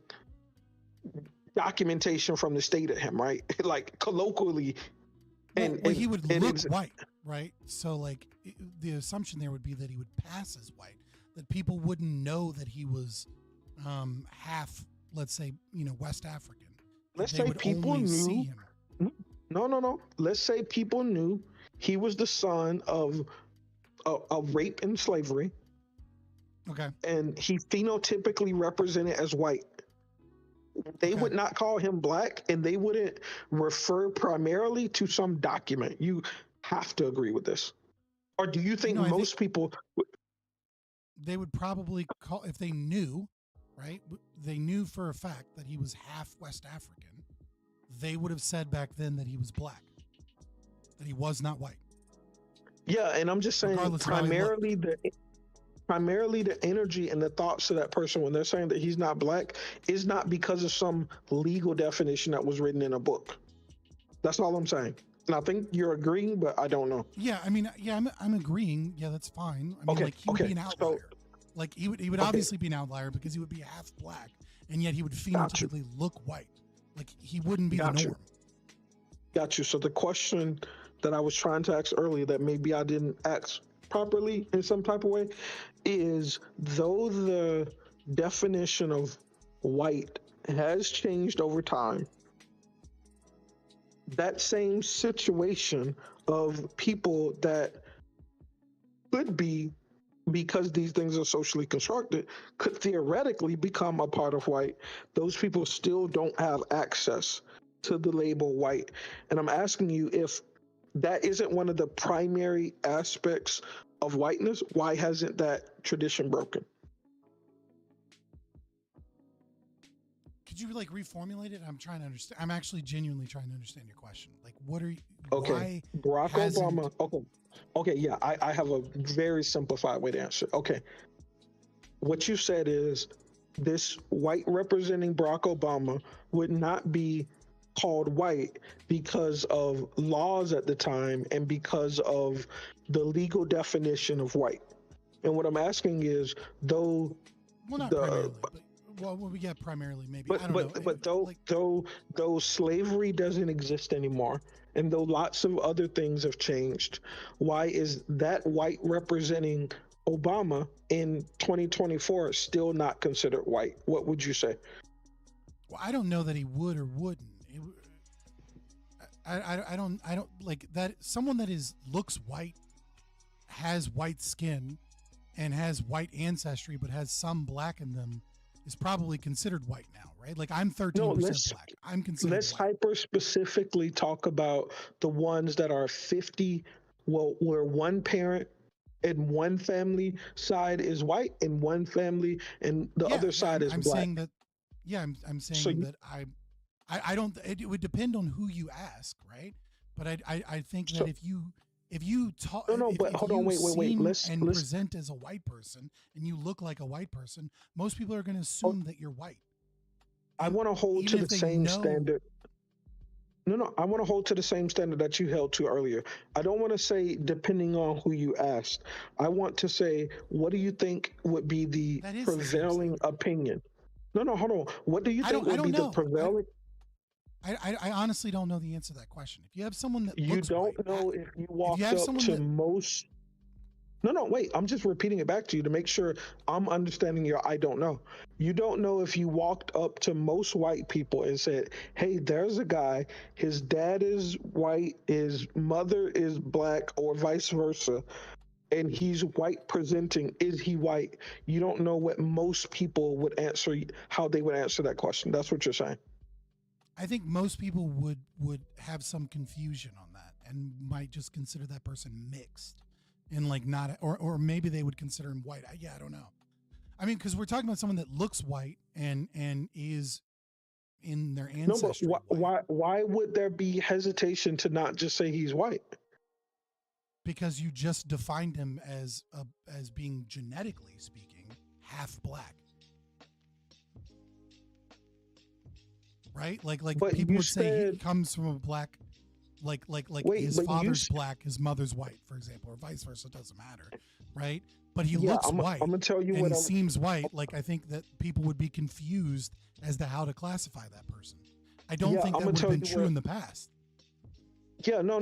documentation from the state at him, right? Like colloquially. Well, he would look white, right? So, like, the assumption there would be that he would pass as white, that people wouldn't know that he was half, let's say, West African. Let's They say would people only see knew. him. No. Let's say people knew he was the son of rape and slavery. Okay. And he phenotypically represented as white. They would not call him black, and they wouldn't refer primarily to some document. You have to agree with this. Or do you think most people... They would probably call, if they knew, right? They knew for a fact that he was half West African. They would have said back then that he was black, that he was not white. Yeah, and I'm just saying primarily the energy and the thoughts of that person when they're saying that he's not black is not because of some legal definition that was written in a book. That's all I'm saying. And I think you're agreeing, but I don't know. Yeah, I mean, I'm agreeing. Yeah, that's fine. I mean, like, he would be an outlier. Like, he would obviously be an outlier because he would be half black, and yet he would phenotypically look white. Like, he wouldn't be the norm. Got you. So the question that I was trying to ask earlier that maybe I didn't ask properly in some type of way is, though the definition of white has changed over time, that same situation of people that could be, because these things are socially constructed, could theoretically become a part of white, those people still don't have access to the label white. And I'm asking you, if that isn't one of the primary aspects of whiteness, why hasn't that tradition broken? Could you like reformulate it? I'm trying to understand. I'm actually genuinely trying to understand your question. Like, what are you? Okay, Barack Obama. Okay, yeah, I have a very simplified way to answer. Okay, what you said is this white representing Barack Obama would not be called white because of laws at the time and because of the legal definition of white. And what I'm asking is, though, well, not primarily, but we get primarily maybe. I don't know. Though slavery doesn't exist anymore, and though lots of other things have changed, why is that white representing Obama in 2024 still not considered white? What would you say? Well, I don't know that he would or wouldn't. I don't like that. Someone that looks white, has white skin, and has white ancestry, but has some black in them, is probably considered white now, right? Like, I'm 13% black. I'm considered Let's white. hyper specifically talk about the ones that are 50, where one parent and one family side is white and one family and the other side is I'm black. saying that. Yeah, I'm saying that I don't. It would depend on who you ask, right? But I think that if you talk, but hold on, wait. Let's present as a white person and you look like a white person, most people are going to assume that you're white. I want to hold to the same standard. No, I want to hold to the same standard that you held to earlier. I don't want to say depending on who you asked. I want to say, what do you think would be the prevailing opinion? No, hold on. What do you think would be the prevailing? I honestly don't know the answer to that question. If you have someone that you looks don't white, know if you walked up to most. No, wait. I'm just repeating it back to you to make sure I'm understanding your I don't know. You don't know if you walked up to most white people and said, hey, there's a guy, his dad is white, his mother is black, or vice versa, and he's white presenting. Is he white? You don't know what most people would answer, how they would answer that question. That's what you're saying. I think most people would have some confusion on that and might just consider that person mixed and like not, or maybe they would consider him white. I don't know. I mean, because we're talking about someone that looks white and is in their ancestry. No, but why would there be hesitation to not just say he's white? Because you just defined him as being, genetically speaking, half black. right? Like But people you would say he said- comes from a black, like Wait, his but you father's s- black, his mother's white, for example, or vice versa. It doesn't matter, right? But he Yeah, looks I'm white. gonna tell you and what he I'm. seems white. Like I think that people would be confused as to how to classify that person. I don't Yeah, think I'm that gonna would have tell been you true what- in the past. Yeah, no.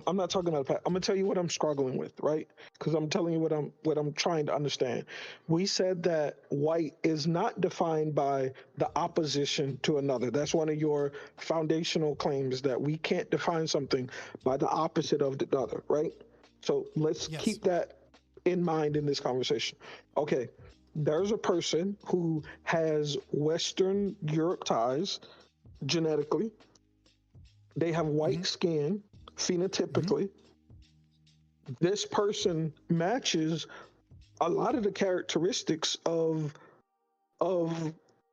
I'm not talking about that. I'm gonna tell you what I'm struggling with, right? Because I'm telling you what I'm trying to understand. We said that white is not defined by the opposition to another. That's one of your foundational claims, that we can't define something by the opposite of the other, right? So let's keep that in mind in this conversation. Okay, there's a person who has Western Europe ties genetically. They have white skin phenotypically. This person matches a lot of the characteristics of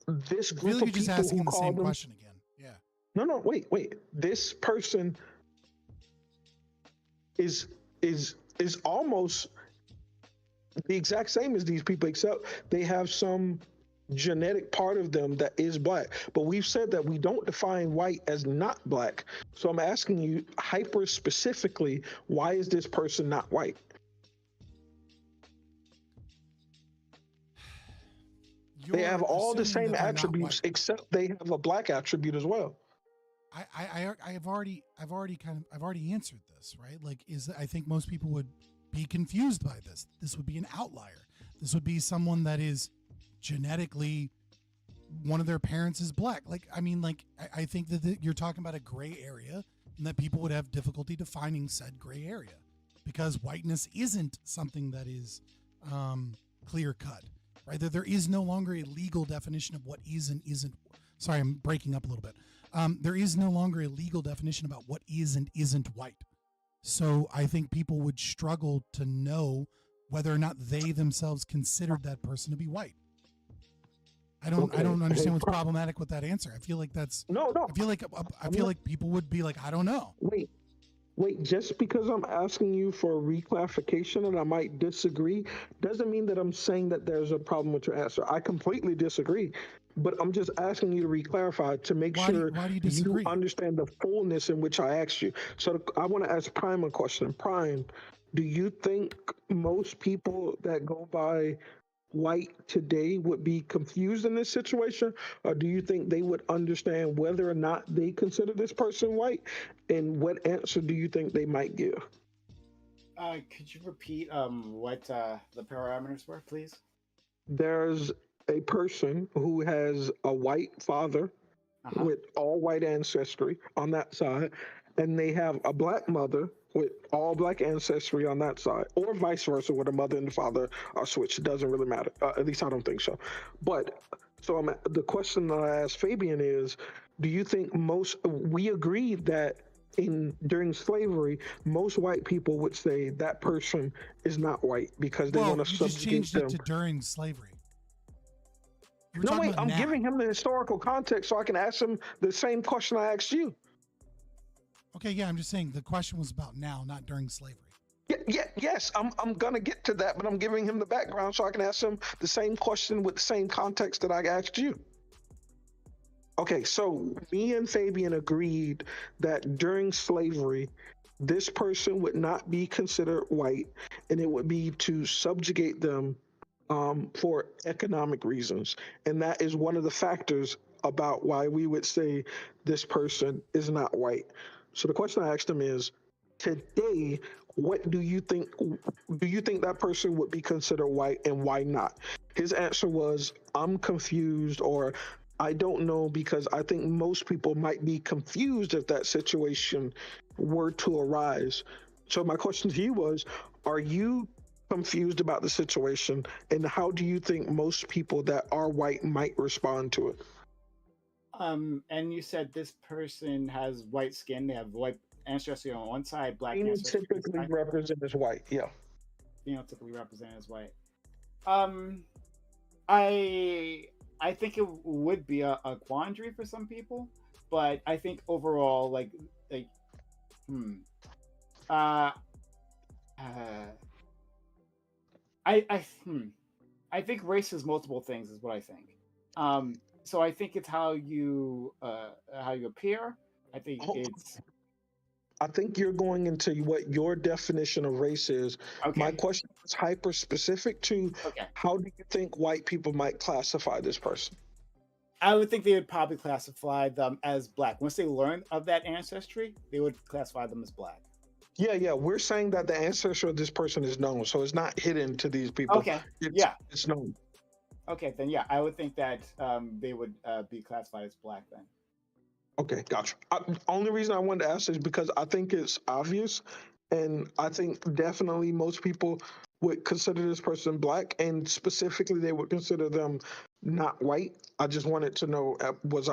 this I feel group like of you're just people asking who the call same them. question again. Yeah. No, wait. This person is almost the exact same as these people, except they have some genetic part of them that is black. But we've said that we don't define white as not black. So I'm asking you hyper specifically, why is this person not white? They have all the same attributes, except they have a black attribute as well. I've already answered this, right? Like, I think most people would be confused by this. This would be an outlier. This would be someone that is genetically, one of their parents is black. Like, I mean, like, I think that you're talking about a gray area, and that people would have difficulty defining said gray area, because whiteness isn't something that is clear cut, right? That there is no longer a legal definition of what is and isn't. Sorry, I'm breaking up a little bit. There is no longer a legal definition about what is and isn't white. So I think people would struggle to know whether or not they themselves considered that person to be white. I don't understand what's problematic with that answer. I feel like that's no. I feel like people would be like, I don't know. Wait, just because I'm asking you for a reclarification and I might disagree, doesn't mean that I'm saying that there's a problem with your answer. I completely disagree, but I'm just asking you to reclarify to make sure why do you disagree? you understand the fullness in which I asked you. So I want to ask Prime a question. Prime, do you think most people that go by white today would be confused in this situation, or do you think they would understand whether or not they consider this person white, and what answer do you think they might give? Could you repeat what the parameters were, please? There's a person who has a white father with all white ancestry on that side, and they have a black mother with all black ancestry on that side, or vice versa, where the mother and the father are switched. It doesn't really matter. At least I don't think so. But so the question that I asked Fabian is, do you think we agreed that during slavery, most white people would say that person is not white because they want to you just subjugate changed them. it to during slavery. No, wait, I'm giving him the historical context so I can ask him the same question I asked you. Okay, yeah, I'm just saying the question was about now, not during slavery. Yes, I'm gonna get to that, but I'm giving him the background so I can ask him the same question with the same context that I asked you. Okay, so me and Fabian agreed that during slavery, this person would not be considered white, and it would be to subjugate them for economic reasons. And that is one of the factors about why we would say this person is not white. So the question I asked him is, today, what do you think? Do you think that person would be considered white, and why not? His answer was, I'm confused, or I don't know, because I think most people might be confused if that situation were to arise. So my question to you was, are you confused about the situation, and how do you think most people that are white might respond to it? And you said this person has white skin. They have white ancestry on one side, black ancestry. Typically represented as white, yeah. Phenotypically represented as white. I think it would be a quandary for some people, but I think overall, I think race is multiple things, is what I think. So I think it's how you appear. I think it's. I think you're going into what your definition of race is. Okay. My question is hyper specific to how do you think white people might classify this person? I would think they would probably classify them as black. Once they learn of that ancestry, they would classify them as black. Yeah. We're saying that the ancestor of this person is known, so it's not hidden to these people. Okay. It's known. Okay, then I would think that they would be classified as black then. Okay, gotcha. Only reason I wanted to ask is because I think it's obvious, and I think definitely most people would consider this person black, and specifically they would consider them not white. I just wanted to know, was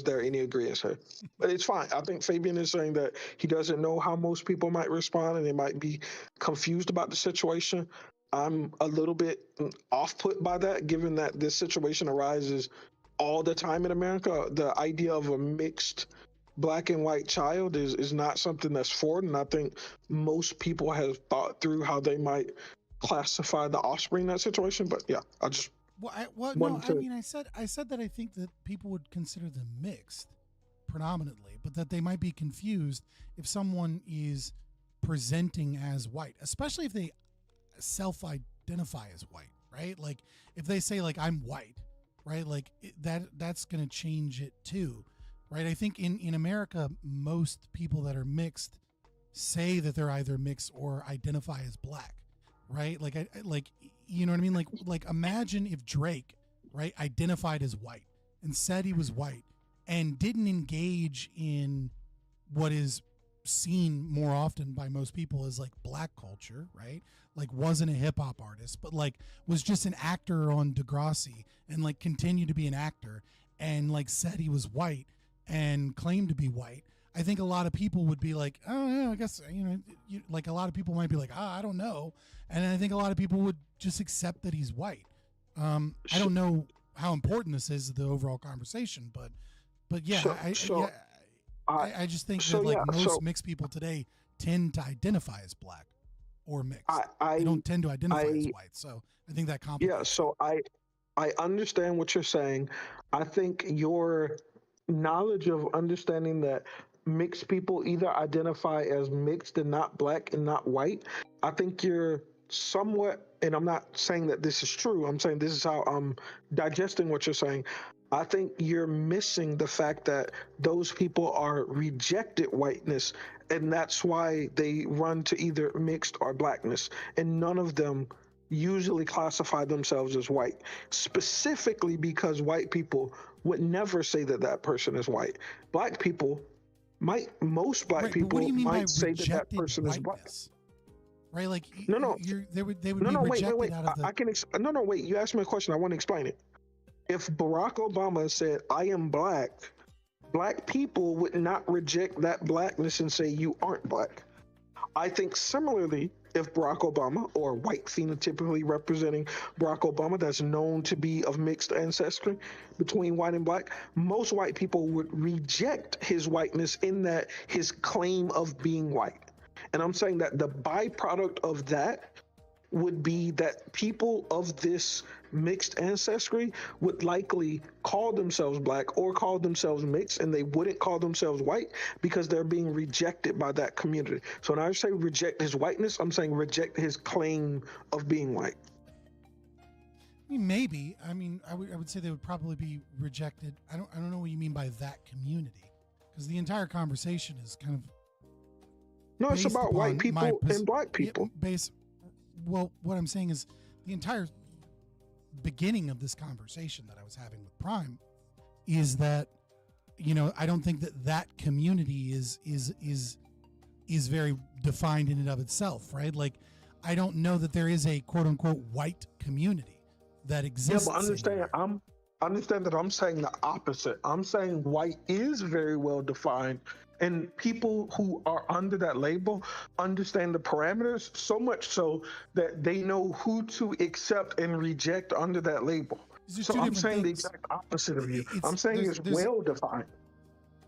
there any agreement here? But it's fine. I think Fabian is saying that he doesn't know how most people might respond, and they might be confused about the situation. I'm a little bit off-put by that, given that this situation arises all the time in America. The idea of a mixed black and white child is not something that's foreign, and I think most people have thought through how they might classify the offspring in that situation. But yeah, I just I said that I think that people would consider them mixed predominantly, but that they might be confused if someone is presenting as white, especially if they self-identify as white, right? Like if they say like I'm white, right? Like that's going to change it too, right? I think in America, most people that are mixed say that they're either mixed or identify as black, right? Like you know what I mean? Like imagine if Drake, right, identified as white and said he was white and didn't engage in what is seen more often by most people as like black culture, right? Like wasn't a hip hop artist, but like was just an actor on Degrassi and like continued to be an actor and like said he was white and claimed to be white. I think a lot of people would be like, oh yeah, I guess, like a lot of people might be like, I don't know. And I think a lot of people would just accept that he's white. I don't know how important this is to the overall conversation, but yeah, I just think that most mixed people today tend to identify as black or mixed. They don't tend to identify as white. So I think that complicates. Yeah, so I understand what you're saying. I think your knowledge of understanding that mixed people either identify as mixed and not black and not white, I think you're somewhat, and I'm not saying that this is true, I'm saying this is how I'm digesting what you're saying. I think you're missing the fact that those people are rejected whiteness, and that's why they run to either mixed or blackness, and none of them usually classify themselves as white, specifically because white people would never say that that person is white. Black people most black people might say that that person is white. Right, like they would be wait. out of the. Wait. You asked me a question. I want to explain it. If Barack Obama said, "I am black," black people would not reject that blackness and say you aren't black. I think similarly, if Barack Obama, or white phenotypically representing Barack Obama, that's known to be of mixed ancestry between white and black, most white people would reject his whiteness in that his claim of being white. And I'm saying that the byproduct of that would be that people of this mixed ancestry would likely call themselves black or call themselves mixed, and they wouldn't call themselves white because they're being rejected by that community. So when I say reject his whiteness, I'm saying reject his claim of being white. I mean, maybe. I mean, I would say they would probably be rejected. I don't know what you mean by that community, because the entire conversation is kind of it's about white people and black people. Well, what I'm saying is the entire beginning of this conversation that I was having with Prime is that, I don't think that community is very defined in and of itself, right? Like, I don't know that there is a quote unquote white community that exists. Yeah, but understand that I'm saying the opposite. I'm saying white is very well defined, and people who are under that label understand the parameters, so much so that they know who to accept and reject under that label. So I'm saying the exact opposite of you. I'm saying it's well defined.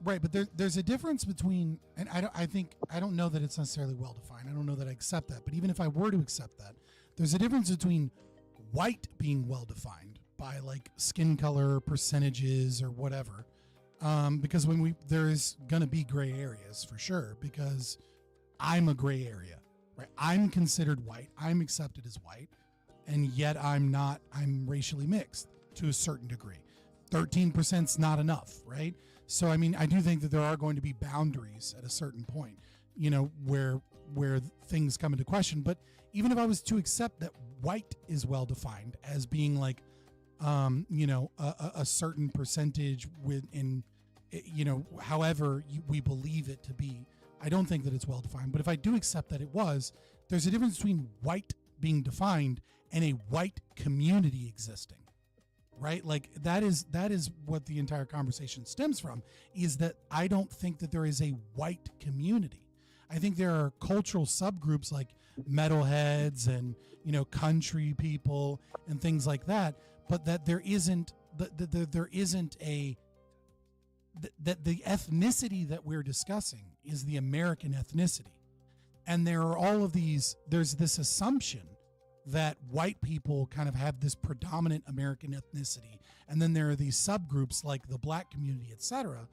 Right, but there's a difference between, and I don't know that it's necessarily well defined. I don't know that I accept that. But even if I were to accept that, there's a difference between white being well defined by like skin color percentages or whatever, because there's gonna be gray areas for sure, because I'm a gray area, right? I'm considered white, I'm accepted as white, and yet I'm racially mixed to a certain degree. 13% is not enough, right? So I mean, I do think that there are going to be boundaries at a certain point, you know, where things come into question. But even if I was to accept that white is well defined as being like, you know, a certain percentage within, you know, however we believe it to be, I don't think that it's well defined. But if I do accept that it was, there's a difference between white being defined and a white community existing, right? Like that is what the entire conversation stems from, is that I don't think that there is a white community. I think there are cultural subgroups like metalheads and, you know, country people and things like that, but that there isn't that the ethnicity that we're discussing is the American ethnicity. And there are all of these, there's this assumption that white people kind of have this predominant American ethnicity, and then there are these subgroups like the black community, etc.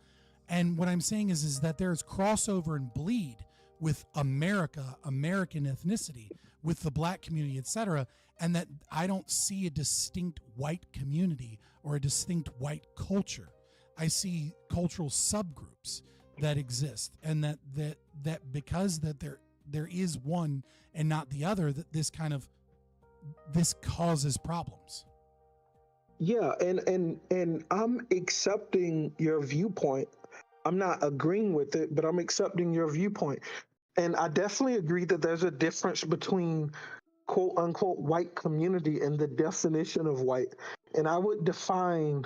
And what I'm saying is that there's crossover and bleed with American ethnicity, with the black community, etc., and that I don't see a distinct white community or a distinct white culture. I see cultural subgroups that exist, and that because that there is one and not the other, that this causes problems. Yeah, and I'm accepting your viewpoint. I'm not agreeing with it, but I'm accepting your viewpoint. And I definitely agree that there's a difference between quote unquote white community and the definition of white. And I would define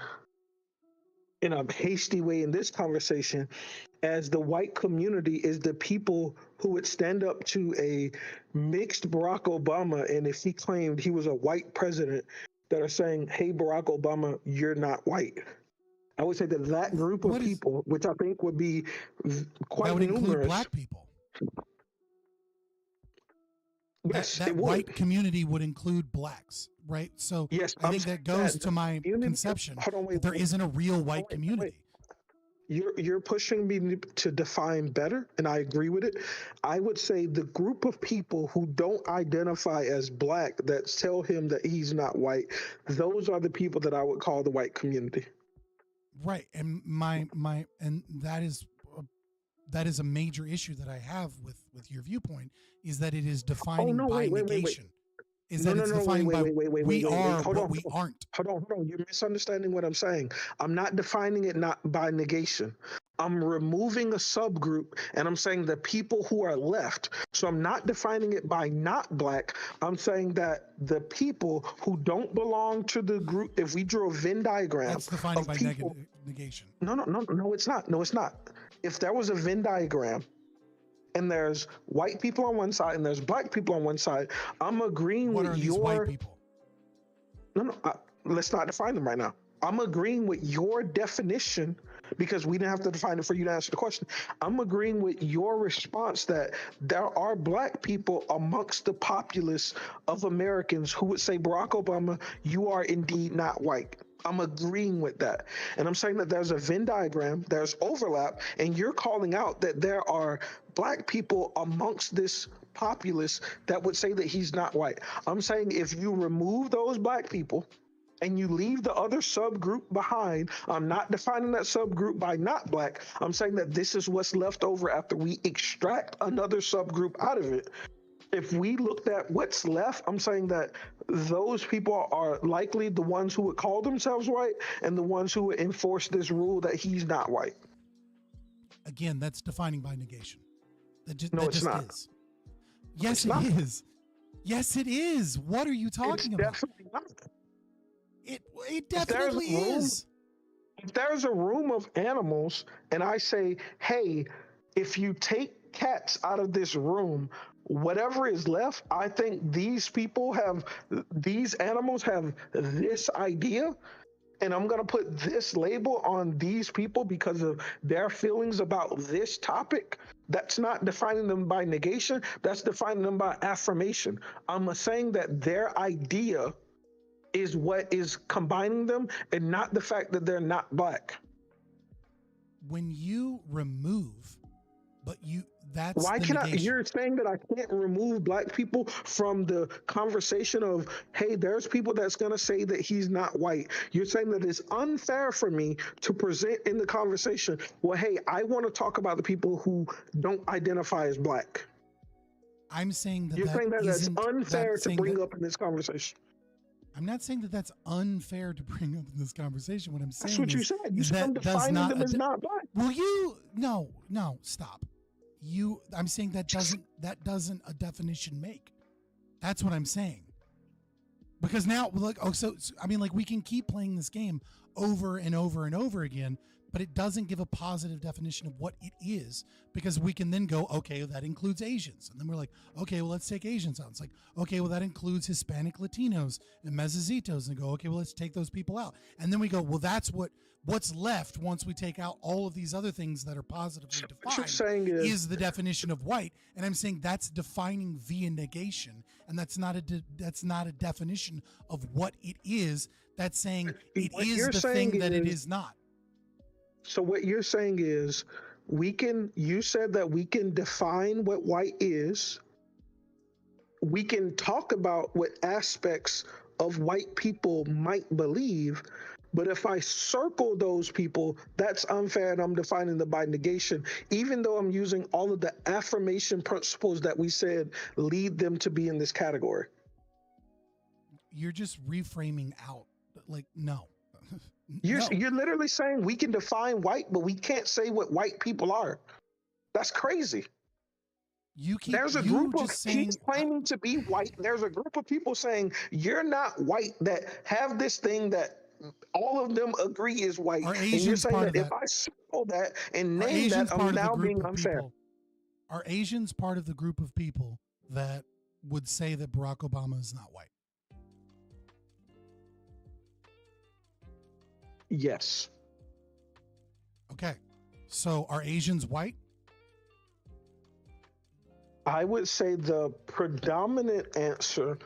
in a hasty way in this conversation as the white community is the people who would stand up to a mixed Barack Obama, and if he claimed he was a white president, that are saying, hey, Barack Obama, you're not white. I would say that group of people, which I think would be quite that would numerous. Include black people. Yes, that white community would include blacks, right? So yes, I think that goes to my conception that there isn't a real white community. You're pushing me to define better, and I agree with it. I would say the group of people who don't identify as black that tell him that he's not white, those are the people that I would call the white community. Right, and and that is a major issue that I have with your viewpoint, is that it is defining by negation. Is that it's defined by we are what we aren't. Hold on. You're misunderstanding what I'm saying. I'm not defining it not by negation. I'm removing a subgroup and I'm saying the people who are left. So I'm not defining it by not black. I'm saying that the people who don't belong to the group, if we drew a Venn diagram, that's defining of by people, negation. No, it's not. No, it's not. If there was a Venn diagram and there's white people on one side and there's black people on one side, I'm agreeing what with are your these white people? No, let's not define them right now. I'm agreeing with your definition because we didn't have to define it for you to answer the question. I'm agreeing with your response that there are black people amongst the populace of Americans who would say, Barack Obama, you are indeed not white. I'm agreeing with that. And I'm saying that there's a Venn diagram, there's overlap, and you're calling out that there are black people amongst this populace that would say that he's not white. I'm saying if you remove those black people and you leave the other subgroup behind, I'm not defining that subgroup by not black. I'm saying that this is what's left over after we extract another subgroup out of it. If we looked at what's left, I'm saying that those people are likely the ones who would call themselves white and the ones who would enforce this rule that he's not white. Again, that's defining by negation. No, it's not. Is. Yes, it is. Yes, it is. What are you talking about? Definitely not. It definitely is. If there's a room of animals and I say, hey, if you take cats out of this room, whatever is left, I think these animals have this idea, and I'm going to put this label on these people because of their feelings about this topic. That's not defining them by negation. That's defining them by affirmation. I'm saying that their idea is what is combining them, and not the fact that they're not black. When you remove, that's why the can negation. you're saying that I can't remove black people from the conversation of, hey, there's people that's going to say that he's not white. You're saying that it's unfair for me to present in the conversation, well, hey, I want to talk about the people who don't identify as black. I'm saying that you're saying that that's isn't- unfair that's to saying bring that- up in this conversation. I'm not saying that that's unfair to bring up in this conversation. What I'm saying That's what is, you said. You is said I'm that does defining not them as not black. Well, no, stop. I'm saying that doesn't a definition make. That's what I'm saying. Because now, like, I mean, like, we can keep playing this game over and over and over again, but it doesn't give a positive definition of what it is, because we can then go, okay, well, that includes Asians. And then we're like, okay, well, let's take Asians out. It's like, okay, well, that includes Hispanic Latinos and Mezzozitos. And go, okay, well, let's take those people out. And then we go, well, that's what's left once we take out all of these other things that are positively defined. What you're saying is the definition of white. And I'm saying that's defining via negation. And that's not a definition of what it is. That's saying it is the thing that it is not. So what you're saying is you said that we can define what white is. We can talk about what aspects of white people might believe, but if I circle those people, that's unfair and I'm defining them by negation, even though I'm using all of the affirmation principles that we said lead them to be in this category. You're just reframing out. Like, no. You're literally saying we can define white, but we can't say what white people are. That's crazy. There's a group of he's claiming to be white. There's a group of people saying you're not white that have this thing that all of them agree is white. And you're saying that if I circle that and name that, I'm now being unfair. Are Asians part of the group of people that would say that Barack Obama is not white? Yes. Okay. So are Asians white? I would say the predominant answer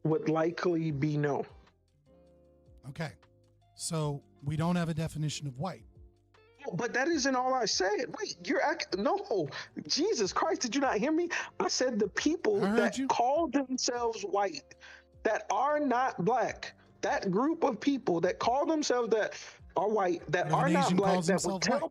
would likely be no. Okay. So we don't have a definition of white. But that isn't all I said. Wait, no. Jesus Christ, did you not hear me? I said the people that call themselves white, that are not black, that group of people that call themselves that are white, that are not black, that would tell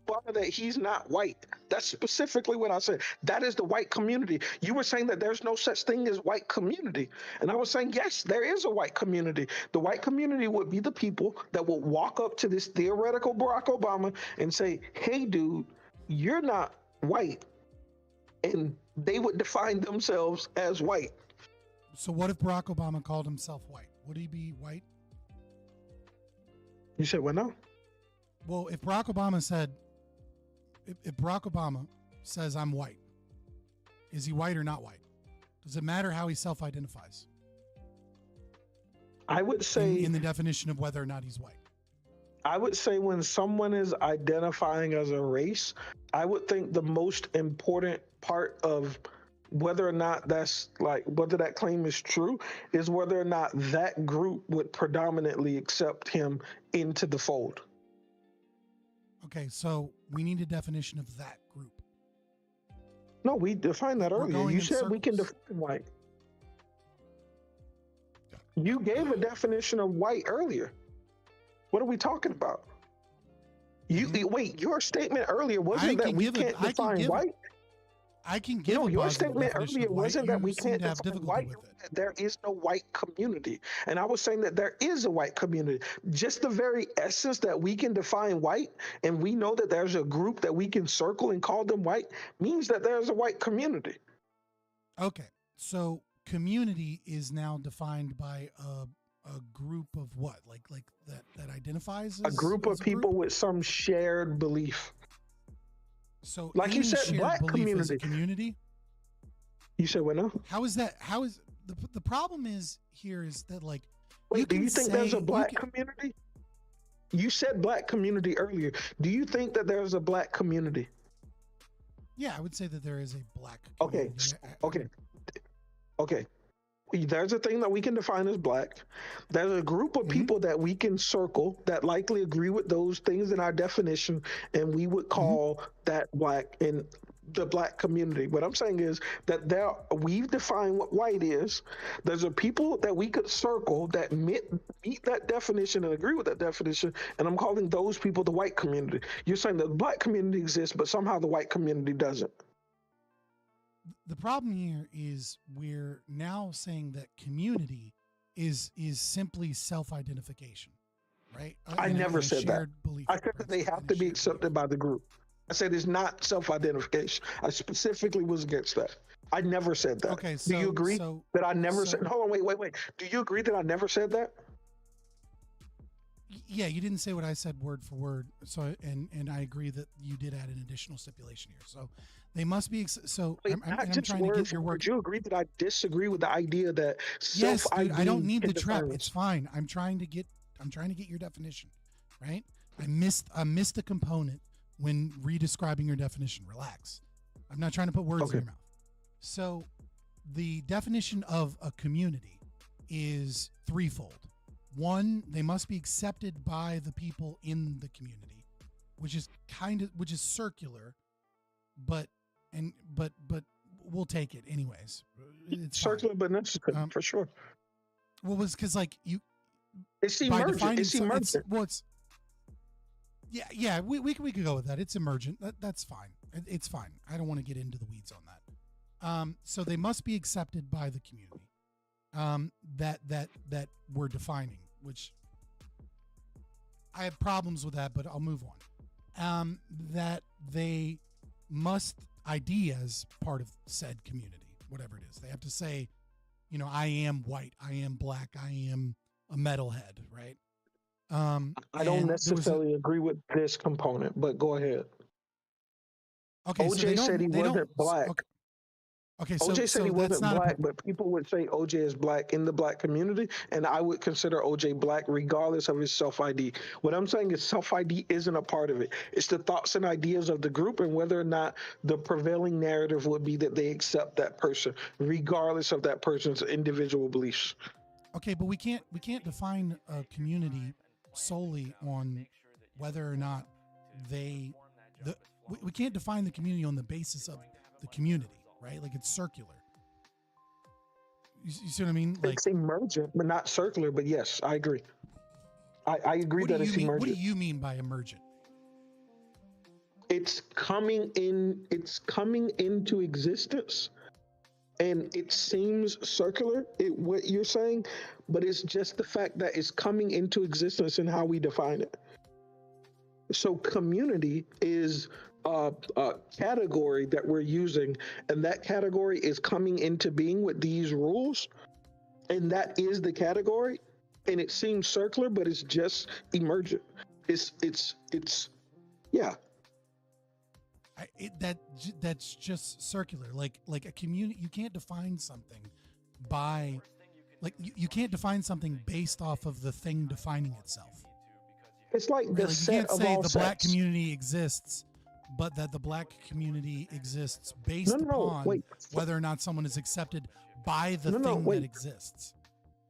Obama that he's not white. That's specifically what I said. That is the white community. You were saying that there's no such thing as white community. And I was saying, yes, there is a white community. The white community would be the people that will walk up to this theoretical Barack Obama and say, hey, dude, you're not white. And they would define themselves as white. So what if Barack Obama called himself white? Would he be white? You said what now? Well, if Barack Obama said, if Barack Obama says I'm white, is he white or not white? Does it matter how he self-identifies? I would say in the definition of whether or not he's white. I would say when someone is identifying as a race, I would think the most important part of whether or not whether that claim is true is whether or not that group would predominantly accept him into the fold. Okay, so we need a definition of that group. No, we defined that earlier. You said we can define white. You gave a definition of white earlier. What are we talking about? Wait, your statement earlier wasn't that we can't define white? I can give your statement earlier wasn't that we can't define white. There is no white community. And I was saying that there is a white community. Just the very essence that we can define white and we know that there's a group that we can circle and call them white means that there's a white community. Okay, so community is now defined by a group of what? Like that identifies as a group of people with some shared belief. So like you said, black community. You said what now? How is that? How is the problem here is that like wait, do you think there's a black community? You said black community earlier. Do you think that there's a black community? Yeah, I would say that there is a black community. Okay. There's a thing that we can define as black. There's a group of people that we can circle that likely agree with those things in our definition, and we would call that black in the black community. What I'm saying is that we've defined what white is. There's a people that we could circle that meet that definition and agree with that definition, and I'm calling those people the white community. You're saying the black community exists, but somehow the white community doesn't. The problem here is we're now saying that community is simply self-identification, right? I never said that. I said that they have to be accepted by the group. I said it's not self-identification. I specifically was against that. I never said that. Okay, so do you agree that I never said? Hold on, wait. Do you agree that I never said that? Yeah, you didn't say what I said word for word. So, and I agree that you did add an additional stipulation here. So, they must be. So, I'm trying to get your word. Do you agree that I disagree with the idea that Yes, self-ID? dude, I don't need the trap. define us? It's fine. I'm trying to get your definition, right? I missed the component when redescribing your definition. Relax. I'm not trying to put words in your mouth. So, the definition of a community is threefold. One, they must be accepted by the people in the community, which is circular, but we'll take it anyways. It's circular, but necessary for sure. Well, was because it's emergent. It's emergent. We could go with that. It's emergent. That's fine. It's fine. I don't want to get into the weeds on that. So they must be accepted by the community. That we're defining, which I have problems with that, but I'll move on. That they must ID as part of said community, whatever it is. They have to say, I am white, I am black, I am a metalhead, right? I don't necessarily agree with this component, but go ahead. Okay, OJ said he wasn't black. Okay, OJ said he wasn't black, but people would say OJ is black in the black community, and I would consider OJ black regardless of his self-ID. What I'm saying is self-ID isn't a part of it. It's the thoughts and ideas of the group and whether or not the prevailing narrative would be that they accept that person, regardless of that person's individual beliefs. Okay, but we can't define a community solely on whether or not we can't define the community on the basis of the community. Right, like it's circular. You see what I mean? Like it's emergent, but not circular. But yes, I agree. I agree that it's emergent. What do you mean by emergent? It's coming in. It's coming into existence, and it seems circular. What you're saying, but it's just the fact that it's coming into existence and how we define it. So, community is a category that we're using, and that category is coming into being with these rules, and that is the category, and it seems circular, but it's just emergent. It's that's just circular. Like a community, you can't define something by you can't define something based off of the thing defining itself. It's like the set you can't of say all the sets. black community exists, but that the black community exists based upon whether or not someone is accepted by the thing that exists.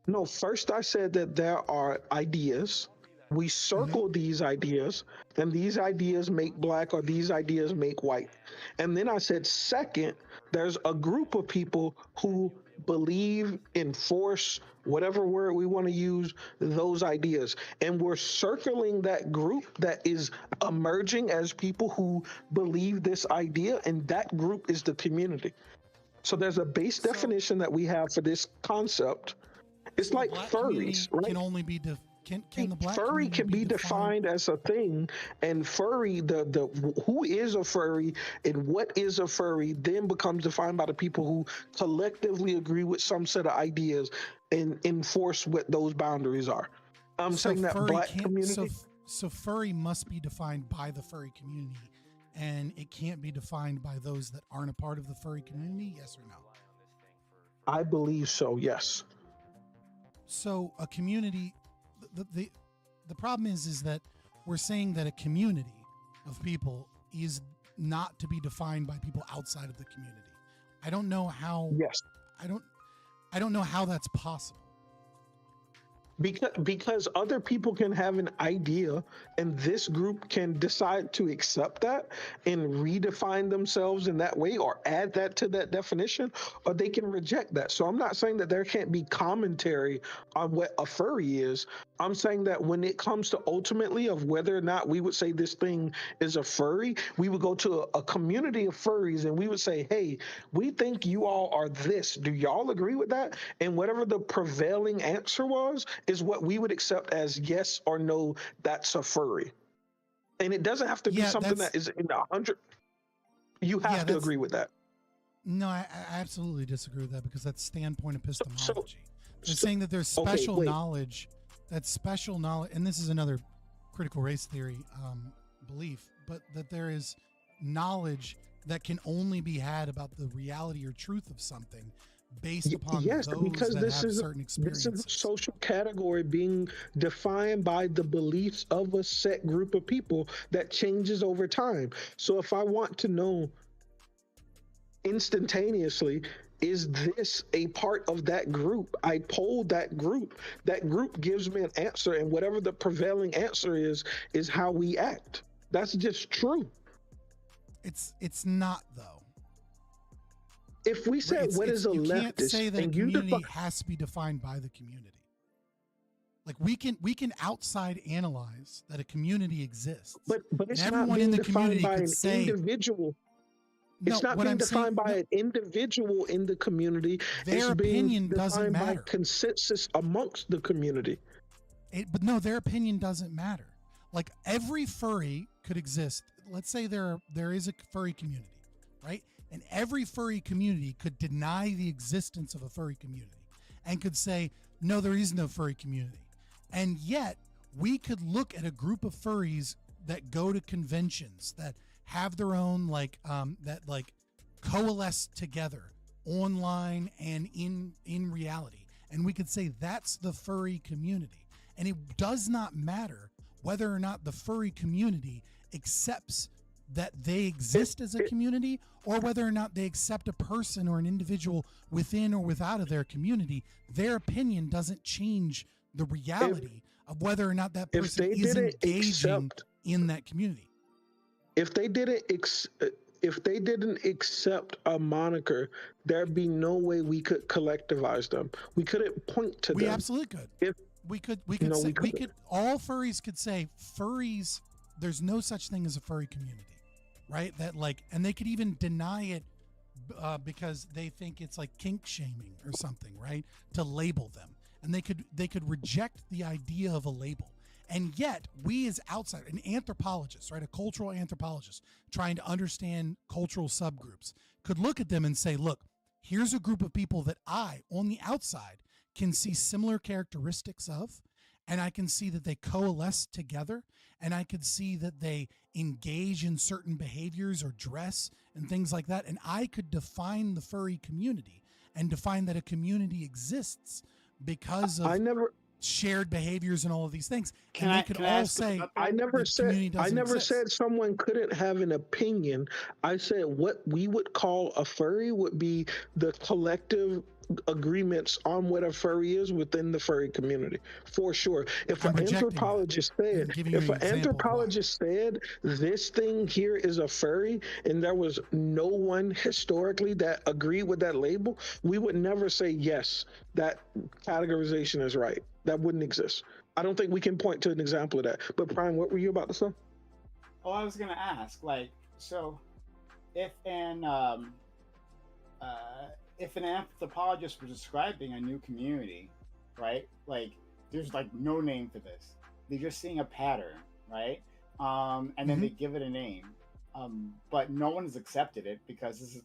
No, first I said that there are ideas. We circle these ideas, and these ideas make black or these ideas make white. And then I said, second, there's a group of people who believe, enforce, whatever word we want to use, those ideas. And we're circling that group that is emerging as people who believe this idea, and that group is the community. So there's a base definition that we have for this concept. It's like furries, right? Can only be can the black furry can be defined as a thing, and furry, the who is a furry and what is a furry then becomes defined by the people who collectively agree with some set of ideas and enforce what those boundaries are. I'm saying that black community. So furry must be defined by the furry community, and it can't be defined by those that aren't a part of the furry community. Yes or no? I believe so. Yes. So a community. The problem is that we're saying that a community of people is not to be defined by people outside of the community. I don't know how. Yes. I don't know how that's possible. Because other people can have an idea and this group can decide to accept that and redefine themselves in that way or add that to that definition, or they can reject that. So I'm not saying that there can't be commentary on what a furry is. I'm saying that when it comes to ultimately of whether or not we would say this thing is a furry, we would go to a community of furries and we would say, hey, we think you all are this. Do y'all agree with that? And whatever the prevailing answer was is what we would accept as yes or no, that's a furry. And it doesn't have to be something that is in 100. You have to agree with that. No, I absolutely disagree with that because that's standpoint epistemology. They're saying that there's special knowledge. That's special knowledge, and this is another critical race theory belief, but that there is knowledge that can only be had about the reality or truth of something based upon those because that this have is certain experiences. This is a social category being defined by the beliefs of a set group of people that changes over time. So if I want to know instantaneously, is this a part of that group? I polled that group. That group gives me an answer, and whatever the prevailing answer is how we act. That's just true. It's not though. If we said what is a you leftist, can't say that a community has to be defined by the community. Like we can outside analyze that a community exists, but it's and not everyone being in the defined community by could an say, individual. No, It's not what being I'm defined saying- by an individual in the community. Their It's being opinion doesn't defined by matter. consensus amongst the community. But no, their opinion doesn't matter. Like every furry could exist. Let's say there is a furry community, right? And every furry community could deny the existence of a furry community and could say, no, there is no furry community. And yet we could look at a group of furries that go to conventions, that have their own that coalesce together online and in reality. And we could say that's the furry community. And it does not matter whether or not the furry community accepts that they exist as a community or whether or not they accept a person or an individual within or without of their community. Their opinion doesn't change the reality of whether or not that person is engaging in that community. If they didn't accept a moniker, there'd be no way we could collectivize them. We couldn't point to them. We absolutely could. We could all furries could say furries, there's no such thing as a furry community, right? And they could even deny it because they think it's like kink shaming or something, right? To label them. And they could reject the idea of a label. And yet, we as outside, an anthropologist, right, a cultural anthropologist trying to understand cultural subgroups, could look at them and say, look, here's a group of people that I, on the outside, can see similar characteristics of, and I can see that they coalesce together, and I could see that they engage in certain behaviors or dress and things like that, and I could define the furry community and define that a community exists because of shared behaviors and all of these things. And they could all say, I never said someone couldn't have an opinion. I said what we would call a furry would be the collective agreements on what a furry is within the furry community, for sure. If an anthropologist said this thing here is a furry and there was no one historically that agreed with that label, we would never say yes, that categorization is right. That wouldn't exist. I don't think we can point to an example of that. But Brian, what were you about to say? Oh, I was gonna ask, so if an anthropologist was describing a new community, right? Like, there's no name for this. They're just seeing a pattern, right? And then they give it a name, but no one has accepted it because this is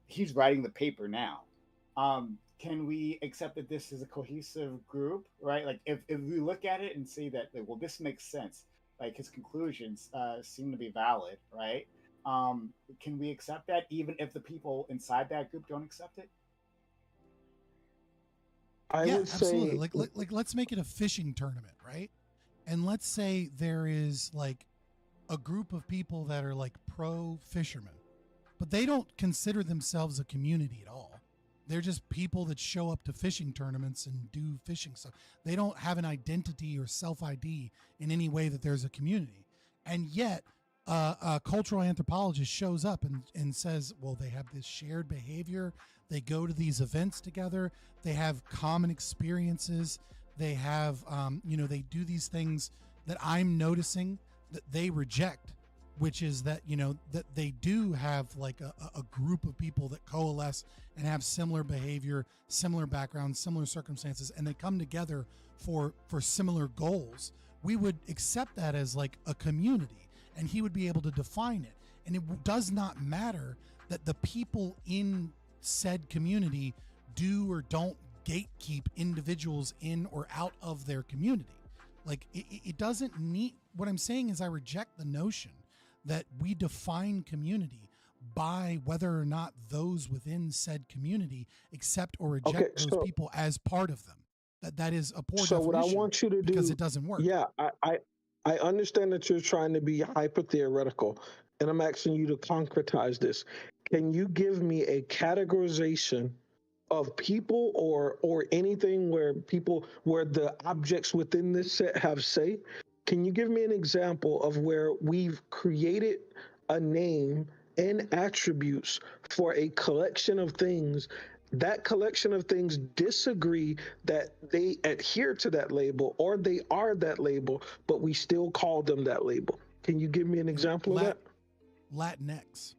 he's writing the paper now. Can we accept that this is a cohesive group, right? If we look at it and see that, well, this makes sense, his conclusions seem to be valid, right? Can we accept that even if the people inside that group don't accept it? I would absolutely. say, let's make it a fishing tournament, right? And let's say there is a group of people that are pro fishermen, but they don't consider themselves a community at all. They're just people that show up to fishing tournaments and do fishing stuff. They don't have an identity or self-ID in any way that there's a community. And yet, a cultural anthropologist shows up and says, well, they have this shared behavior. They go to these events together. They have common experiences. They have, they do these things that I'm noticing that they reject, which is that, that they do have like a group of people that coalesce and have similar behavior, similar backgrounds, similar circumstances, and they come together for similar goals. We would accept that as like a community, and he would be able to define it. And it does not matter that the people in said community do or don't gatekeep individuals in or out of their community. Like it doesn't need, what I'm saying is I reject the notion that we define community by whether or not those within said community accept or reject those people as part of them. That is a poor definition. So what I want you to do, because it doesn't work. Yeah, I understand that you're trying to be hyper theoretical, and I'm asking you to concretize this. Can you give me a categorization of people or anything where the objects within this set have say? Can you give me an example of where we've created a name and attributes for a collection of things? That collection of things disagree that they adhere to that label or they are that label, but we still call them that label. Can you give me an example of that? Latinx.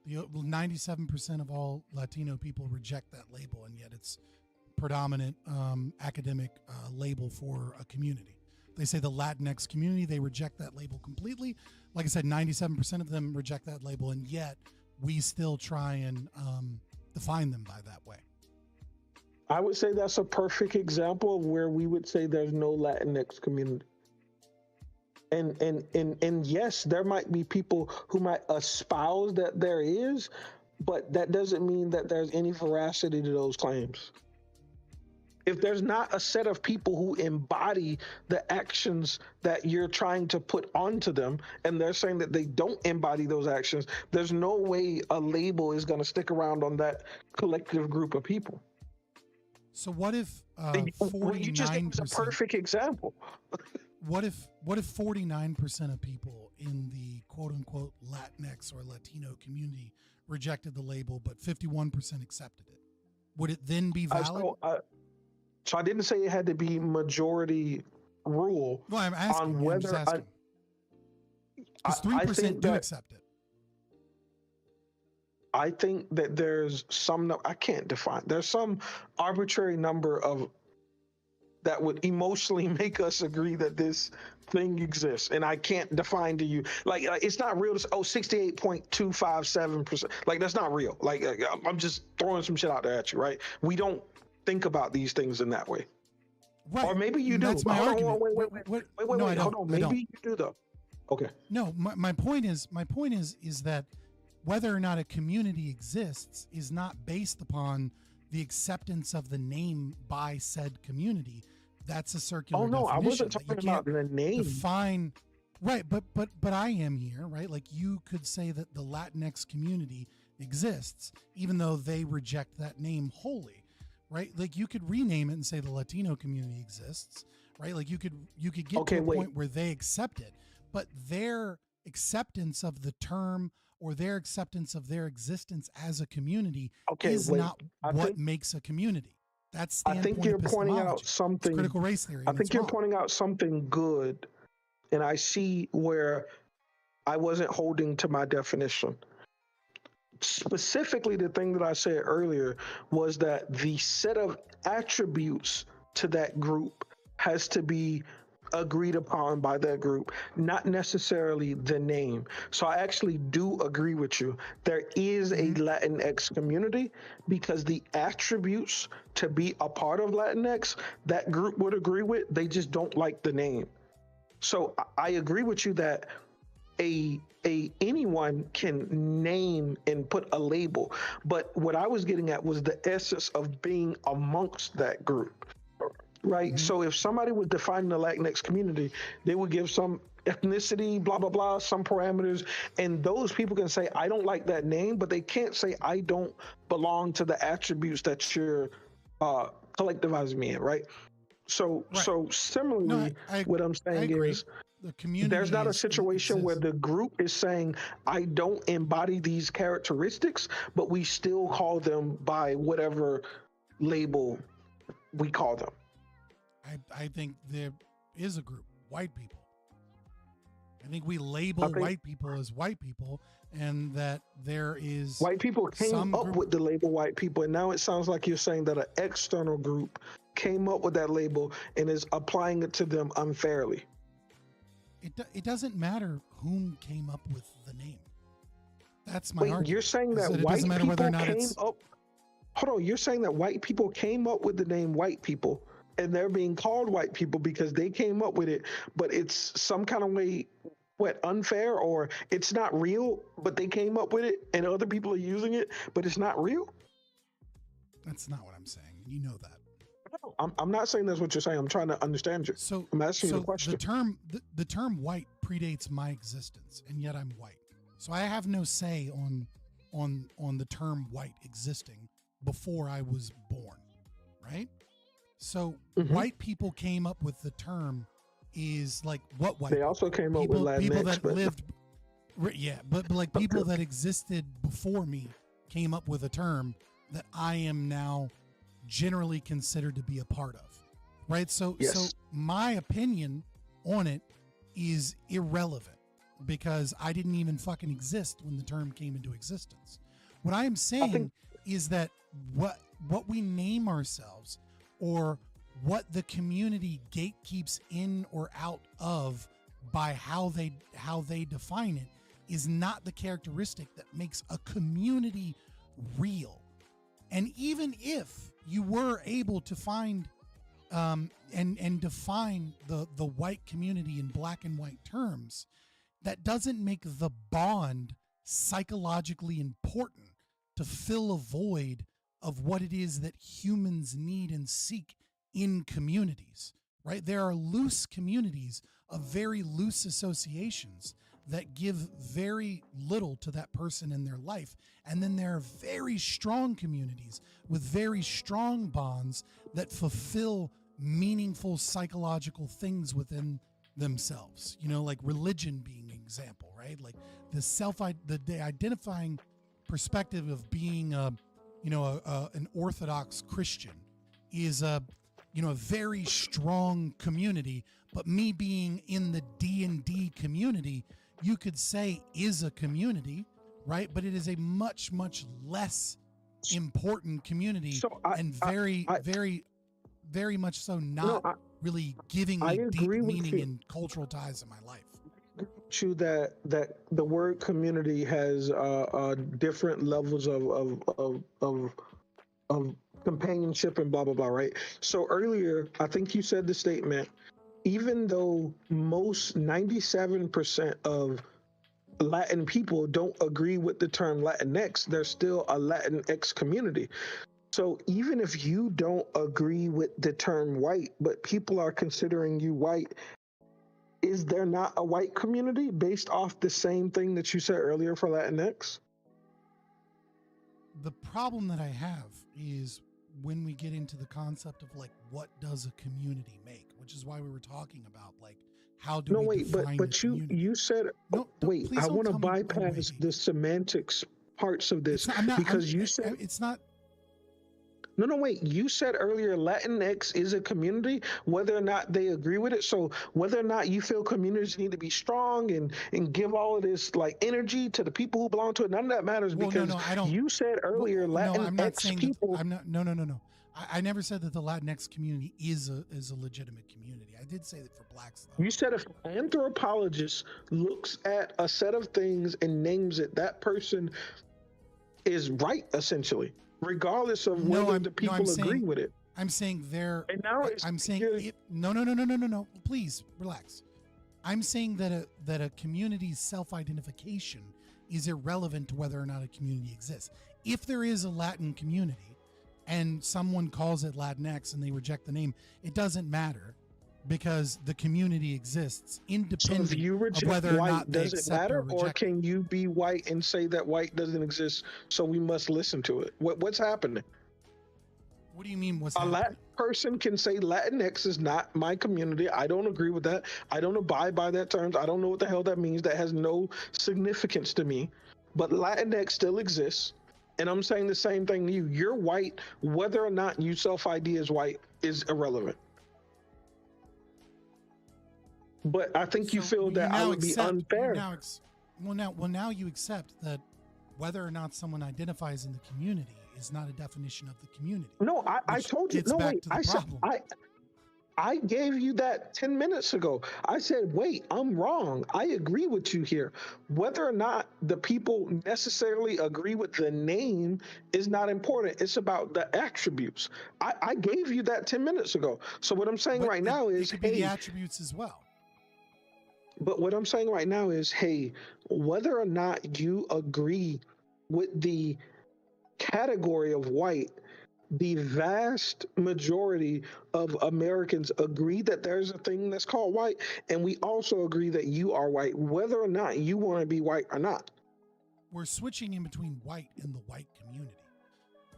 97% of all Latino people reject that label, and yet it's predominant academic label for a community. They say the Latinx community, they reject that label completely. Like I said, 97% of them reject that label, and yet we still try and define them by that way. I would say that's a perfect example of where we would say there's no Latinx community. And yes, there might be people who might espouse that there is, but that doesn't mean that there's any veracity to those claims. If there's not a set of people who embody the actions that you're trying to put onto them, and they're saying that they don't embody those actions, there's no way a label is going to stick around on that collective group of people. So what if 49%? You just gave us a perfect example. What if 49% of people in the quote unquote Latinx or Latino community rejected the label, but 51% accepted it? Would it then be valid? So I didn't say it had to be majority rule. No, I'm asking. On whether because 3% do accept it. I think that there's some, I can't define, there's some arbitrary number of that would emotionally make us agree that this thing exists. And I can't define to you, like it's not real to 68.257%. Like that's not real. Like I'm just throwing some shit out there at you, right? We don't think about these things in that way. Right. Or maybe you do. That's my argument. Wait, No, hold on. Maybe you do though. Okay. No, my point is that whether or not a community exists is not based upon the acceptance of the name by said community. That's a circular definition. I wasn't talking about the name. Define, right, but I am here, right? Like you could say that the Latinx community exists, even though they reject that name wholly, right? Like you could rename it and say the Latino community exists, right? Like you could get to a point where they accept it, but their acceptance of the term or their acceptance of their existence as a community is not what makes a community. That's I think you're pointing out something. It's critical race theory. I think you're pointing out something good, and I see where I wasn't holding to my definition. Specifically, the thing that I said earlier was that the set of attributes to that group has to be agreed upon by that group, not necessarily the name. So I actually do agree with you. There is a Latinx community because the attributes to be a part of Latinx, that group would agree with. They just don't like the name. So I agree with you that anyone can name and put a label, but what I was getting at was the essence of being amongst that group. Right. So if somebody was defining the Latinx community, they would give some ethnicity, blah, blah, blah, some parameters. And those people can say, I don't like that name, but they can't say, I don't belong to the attributes that you're collectivizing me in, right? So, so similarly, what I'm saying is, the community there's not a situation where the group is saying, I don't embody these characteristics, but we still call them by whatever label we call them. I think there is a group, white people. I think we label white people as white people, and that there is white people came up with the label white people, and now it sounds like you're saying that an external group came up with that label and is applying it to them unfairly. It doesn't matter whom came up with the name. That's my Wait, argument. you're saying that white people came up. Hold on, you're saying that white people came up with the name white people, and they're being called white people because they came up with it, but it's some kind of way, what, unfair, or it's not real, but they came up with it and other people are using it, but it's not real? That's not what I'm saying. You know that. I'm not saying that's what you're saying. I'm trying to understand you. So I'm asking you a question. The term white predates my existence, and yet I'm white. So I have no say on the term white existing before I was born, right? So white people came up with the term is like what white? They also came up with Latinx, people that lived, but like people that existed before me came up with a term that I am now generally considered to be a part of, right? So my opinion on it is irrelevant because I didn't even fucking exist when the term came into existence. What I am saying is that what we name ourselves, or what the community gatekeeps in or out of by how they define it, is not the characteristic that makes a community real. And even if you were able to find and define the white community in black and white terms, that doesn't make the bond psychologically important to fill a void of what it is that humans need and seek in communities, right? There are loose communities of very loose associations that give very little to that person in their life. And then there are very strong communities with very strong bonds that fulfill meaningful psychological things within themselves, you know, like religion being an example, right? Like the identifying perspective of being an Orthodox Christian is a very strong community, but me being in the D&D community, you could say is a community, right? But it is a much, much less important community, and very much so not really giving me deep meaning and cultural ties in my life. You that the word community has different levels of companionship and blah blah blah, right? So earlier, I think you said the statement, even though most 97% of Latin people don't agree with the term Latinx, there's still a Latinx community. So even if you don't agree with the term white, but people are considering you white, is there not a white community based off the same thing that you said earlier for Latinx? The problem that I have is when we get into the concept of like, what does a community make? Which is why we were talking about like, how do we define but you said I want to bypass the semantics parts of this because you said it's not. No, wait. You said earlier Latinx is a community, whether or not they agree with it. So whether or not you feel communities need to be strong and give all of this like energy to the people who belong to it, none of that matters because I don't. You said earlier Latinx I'm not saying people. No. I never said that the Latinx community is a legitimate community. I did say that for blacks, though. You said if an anthropologist looks at a set of things and names it, that person is right, essentially, regardless of whether the people agree with it. I'm saying they're. And now No. Please relax. I'm saying that a community's self-identification is irrelevant to whether or not a community exists. If there is a Latin community and someone calls it Latinx and they reject the name, it doesn't matter because the community exists So independent if you of reject whether or white, not they does it accept or matter, or reject it. can you be white and say that white doesn't exist, so we must listen to it? What's happening? What do you mean? What's A happening? Latin person can say Latinx is not my community. I don't agree with that. I don't abide by that terms. I don't know what the hell that means. That has no significance to me. But Latinx still exists. And I'm saying the same thing to you. You're white. Whether or not you self-ID as white is irrelevant. But I think you So feel that I now would be accept- you unfair. now ex- now you accept that whether or not someone identifies in the community is not a definition of the community. No, I which told you. gets No, back wait. to the I said problem. I gave you that 10 minutes ago. I said, wait, I'm wrong. I agree with you here. Whether or not the people necessarily agree with the name is not important. It's about the attributes. I gave you that 10 minutes ago. So what I'm saying right now is, It could be the hey, attributes as well. but what I'm saying right now is, hey, whether or not you agree with the category of white, the vast majority of Americans agree that there's a thing that's called white, and we also agree that you are white, whether or not you want to be white or not. We're switching in between white and the white community.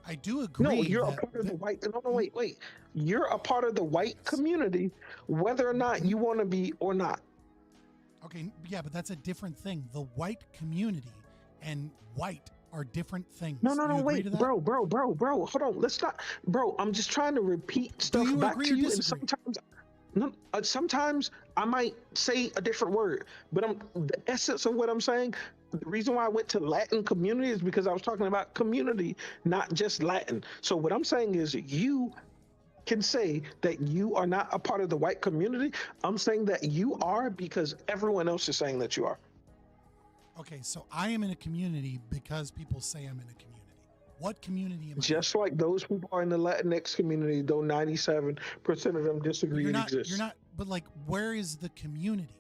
I do agree. No, you're a that part of the white. No, wait. You're a part of the white community, whether or not you want to be or not. Okay, yeah, but that's a different thing. The white community and white are different things. No, You agree wait, to that? bro. Hold on. Let's not, bro. I'm just trying to repeat stuff you back agree to or you, and disagree? sometimes I might say a different word, but the essence of what I'm saying. The reason why I went to Latin community is because I was talking about community, not just Latin. So what I'm saying is, you can say that you are not a part of the white community. I'm saying that you are because everyone else is saying that you are. Okay, so I am in a community because people say I'm in a community. What community am I Just like those people are in the Latinx community, though 97% of them disagree it exists. You're not, but like, where is the community?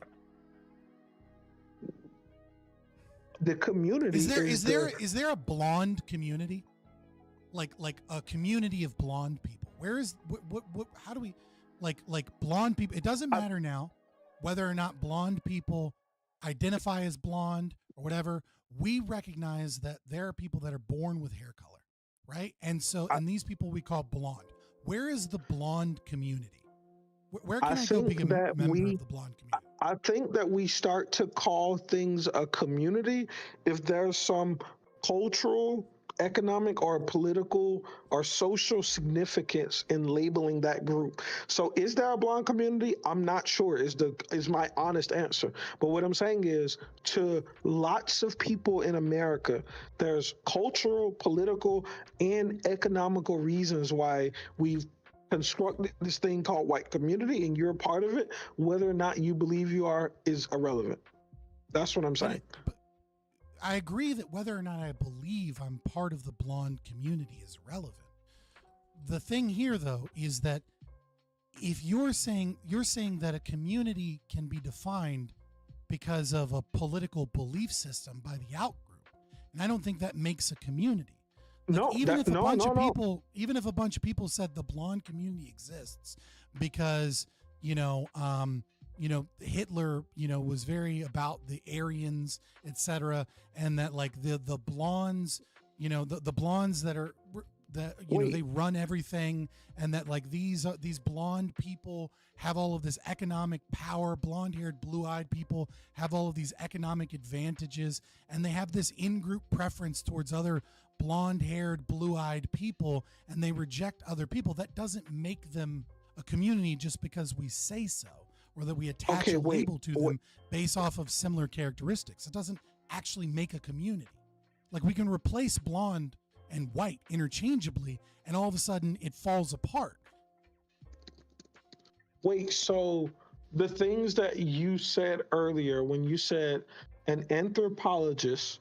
The community is there a blonde community? Like a community of blonde people? Where is what how do we like blonde people? It doesn't matter now whether or not blonde people identify as blonde or whatever. We recognize that there are people that are born with hair color, right? And so, and these people we call blonde. Where is the blonde community? Where can I go be a member of the blonde community? I think that we start to call things a community if there's some cultural, economic, or political or social significance in labeling that group. So is there a blonde community? I'm not sure is my honest answer. But what I'm saying is, to lots of people in America, there's cultural, political, and economical reasons why we've constructed this thing called white community, and you're a part of it. Whether or not you believe you are is irrelevant. That's what I'm saying. But I agree that whether or not I believe I'm part of the blonde community is relevant. The thing here, though, is that if you're saying that a community can be defined because of a political belief system by the out group, and I don't think that makes a community. Like, even if a bunch of people said the blonde community exists because Hitler was very about the Aryans, etc., and that like the blondes, the blondes that are they run everything, and that like these blonde people have all of this economic power. Blonde-haired, blue-eyed people have all of these economic advantages, and they have this in-group preference towards other blonde-haired, blue-eyed people, and they reject other people. That doesn't make them a community just because we say so, or that we attach a label to them based off of similar characteristics. It doesn't actually make a community. Like, we can replace blonde and white interchangeably, and all of a sudden it falls apart. Wait, so the things that you said earlier, when you said an anthropologist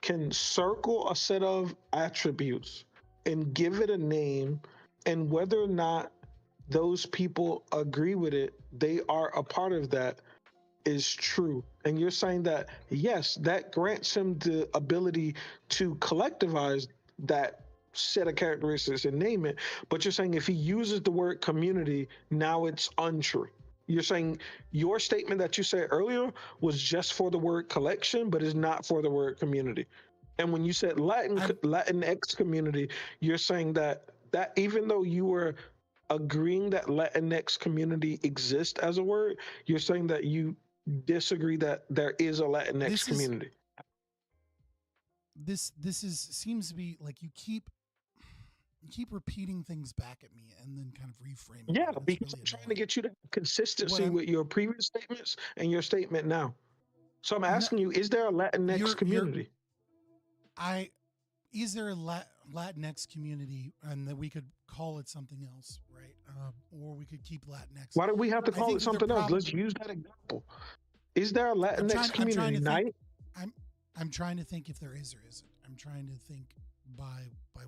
can circle a set of attributes and give it a name, and whether or not those people agree with it, they are a part of that, is true. And you're saying that, yes, that grants him the ability to collectivize that set of characteristics and name it, but you're saying if he uses the word community, now it's untrue. You're saying your statement that you said earlier was just for the word collection, but is not for the word community. And when you said Latinx community, you're saying that even though you were agreeing that Latinx community exists as a word, you're saying that you disagree that there is a Latinx community. This seems to be like you keep repeating things back at me and then kind of reframing. Yeah, because I'm trying to get you to consistency with your previous statements and your statement now. So I'm asking you, is there a Latinx community? Is there a Latinx community, and that we could call it something else, right? Or we could keep Latinx. Why do we have to call it something else? Let's use that example. Is there a Latinx community? I'm trying to think if there is or isn't. I'm trying to think by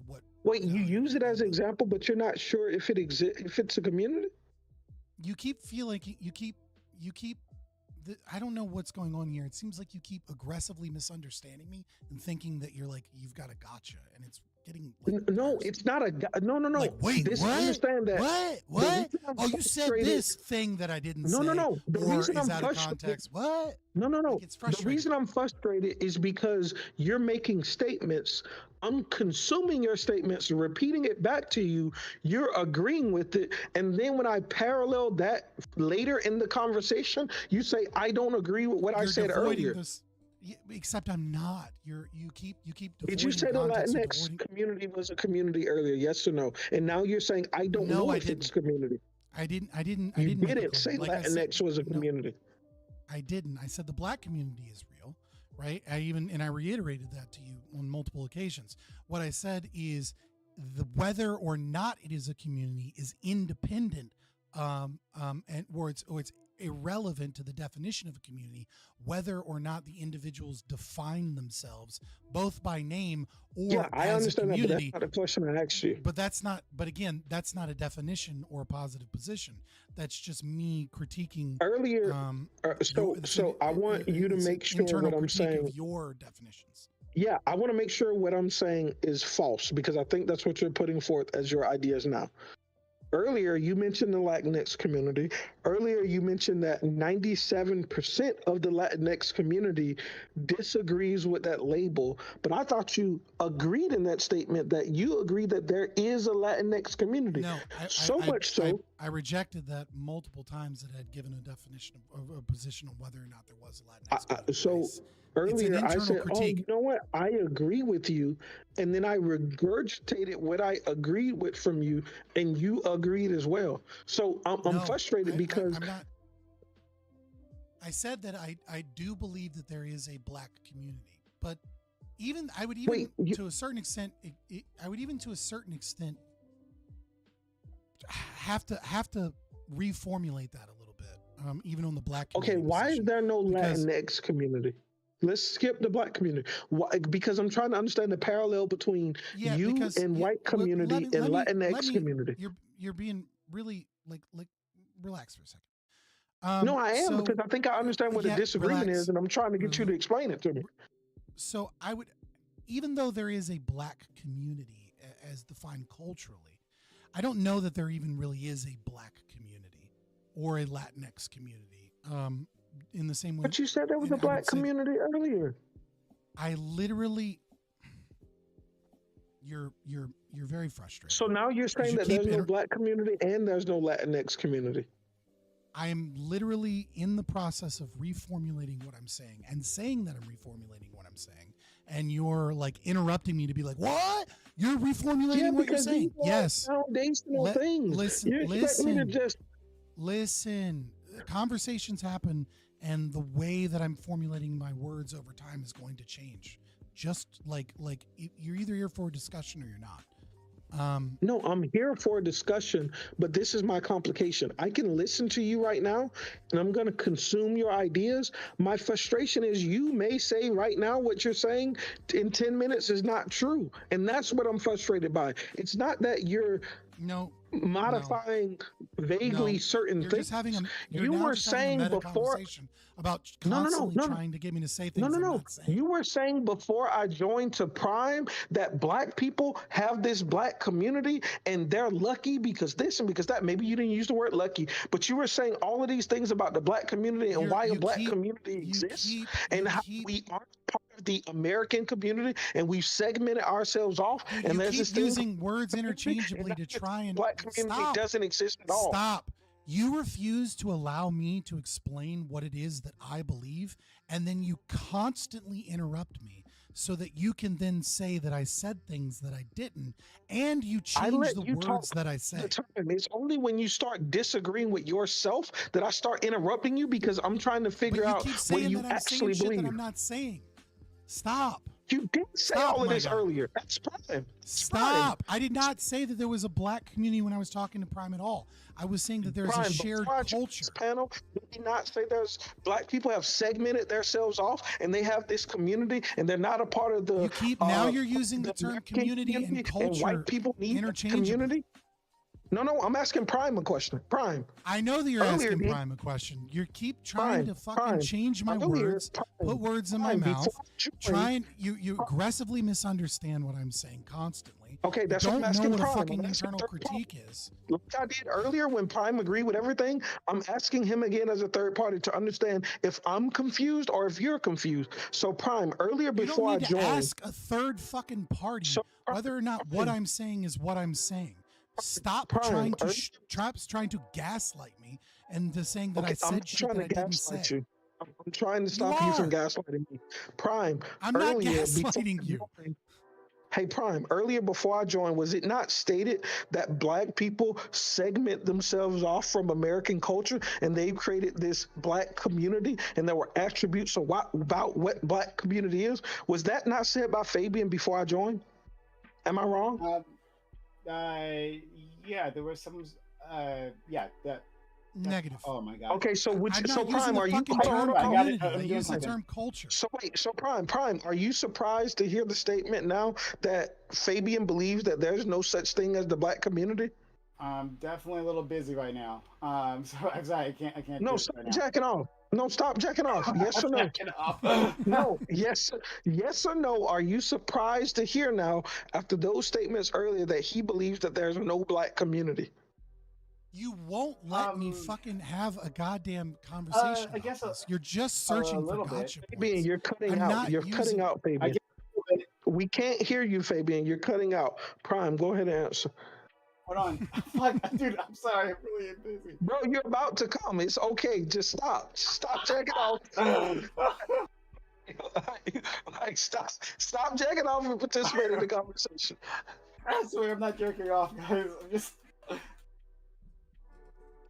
what. Wait, you use it as an example, but you're not sure if it exists, if it's a community? You keep feeling you keep. I don't know what's going on here. It seems like you keep aggressively misunderstanding me and thinking that you've got a gotcha, and it's getting. No, it's not a no. Like, wait, what? Understand that. What? Oh, you said this thing that I didn't say. No. The reason is I'm out of context. What? No. Like, it's The reason I'm frustrated is because you're making statements. I'm consuming your statements, repeating it back to you. You're agreeing with it. And then when I parallel that later in the conversation, you say, I don't agree with what I said earlier. Except I'm not. You keep. Did you say the Latinx community was a community earlier? Yes or no? And now you're saying I don't know if it's community. I didn't say Latinx was a community. I didn't. I said the Black community is real, right? I reiterated that to you on multiple occasions. What I said is whether or not it is a community is independent, or it's irrelevant to the definition of a community, whether or not the individuals define themselves both by name or I as understand a community. That, but that's not a question I asked you. But that's not. But again, that's not a definition or a positive position. That's just me critiquing earlier. So I want you to make sure what I'm saying. Of your definitions. Yeah, I want to make sure what I'm saying is false, because I think that's what you're putting forth as your ideas now. Earlier, you mentioned the Latinx community. Earlier, you mentioned that 97% of the Latinx community disagrees with that label. But I thought you agreed in that statement that you agree that there is a Latinx community. No, I rejected that multiple times that I had given a definition of a position on whether or not there was a Latinx community. Earlier, I said, critique. You know what? I agree with you. And then I regurgitated what I agreed with from you, and you agreed as well. So I'm frustrated because... I said that I do believe that there is a Black community. But to a certain extent, I would even to a certain extent have to reformulate that a little bit, even on the Black community. Okay, why is there no Latinx community? Let's skip the Black community. Why? Because I'm trying to understand the parallel between you and white community and Latinx community. You're being really like relax for a second. No, I am, because I think I understand what the disagreement is, and I'm trying to get you to explain it to me. So I would, even though there is a Black community as defined culturally, I don't know that there even really is a Black community or a Latinx community. In the same way. But you said there was a Black community earlier. I literally, you're very frustrated. So now you're saying that there's no Black community and there's no Latinx community. I am literally in the process of reformulating what I'm saying and saying that I'm reformulating what I'm saying. And you're like interrupting me to be like, what? You're reformulating what you're saying? Yes. Foundational things. Listen. Conversations happen, and the way that I'm formulating my words over time is going to change. Just like you're either here for a discussion or you're not. No, I'm here for a discussion, but this is my complication. I can listen to you right now, and I'm going to consume your ideas. My frustration is you may say right now what you're saying in 10 minutes is not true, and that's what I'm frustrated by. It's not that you're modifying vaguely certain you're things. Just having a, you were saying before conversation about constantly trying to get me to say things I'm not saying. You were saying before I joined to Prime that black people have this black community and they're lucky because this and because that. Maybe you didn't use the word lucky, but you were saying all of these things about the black community and why a black community exists and how we aren't part of the American community and we've segmented ourselves off. And there's this thing using words interchangeably to try and black community doesn't exist at all. Stop. You refuse to allow me to explain what it is that I believe, and then you constantly interrupt me so that you can then say that I said things that I didn't, and you change the words that I say. It's only when you start disagreeing with yourself that I start interrupting you because I'm trying to figure out what you actually believe. That I'm not saying. Stop. You did say all of this earlier. That's Prime. Stop. I did not say that there was a black community when I was talking to Prime at all. I was saying that there's a shared culture. Panel, did he not say there's black people have segmented themselves off and they have this community and they're not a part of the. Now you're using the term community and culture and white people need community. No, I'm asking Prime a question. Prime. I know that you're asking Prime a question. You keep trying to fucking change my words, put words in my mouth. You aggressively misunderstand what I'm saying constantly. Okay, that's what I'm asking Prime. What a fucking internal critique is. Like I did earlier when Prime agreed with everything, I'm asking him again as a third party to understand if I'm confused or if you're confused. So Prime, earlier before I joined, you don't need to ask a third fucking party whether or not what I'm saying is what I'm saying. Stop trying to gaslight me into saying that I said shit that I didn't say. You. I'm trying to stop you from gaslighting me. Prime, I'm not gaslighting you. Hey, Prime, earlier before I joined, was it not stated that black people segment themselves off from American culture and they've created this black community and there were attributes about what black community is? Was that not said by Fabian before I joined? Am I wrong? Yeah, there was some. Negative. Oh my god. Okay, so Prime, are you the term culture? So Prime, are you surprised to hear the statement now that Fabian believes that there's no such thing as the black community? I'm definitely a little busy right now. So I'm sorry, I can't. No, stop jacking off. No, stop jacking off. Yes or no? No. Yes or no? Are you surprised to hear now, after those statements earlier, that he believes that there's no black community? You won't let me fucking have a goddamn conversation. I guess you're just searching for gotcha points. Fabian, you're cutting out. You're cutting out, Fabian. We can't hear you, Fabian. You're cutting out. Prime, go ahead and answer. Hold on. Fuck, dude, I'm sorry. I'm really busy. Bro, you're about to come. It's okay. Just stop. Stop jacking off. Stop jacking off and participate in the conversation. I swear I'm not jerking off, guys. I'm just...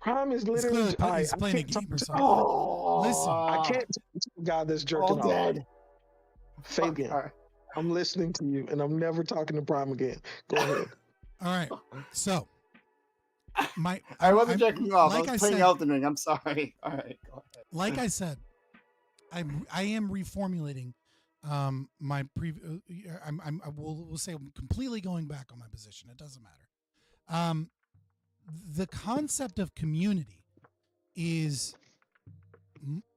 Prime is literally... He's playing a game or something. Listen, I can't talk to a guy that's jerking off. Fabian, I'm listening to you, and I'm never talking to Prime again. Go ahead. All right, so I wasn't checking off. Like I was playing Elden Ring. I'm sorry. All right, go ahead. Like I said, I am reformulating my previous. We'll say I'm completely going back on my position. It doesn't matter. The concept of community is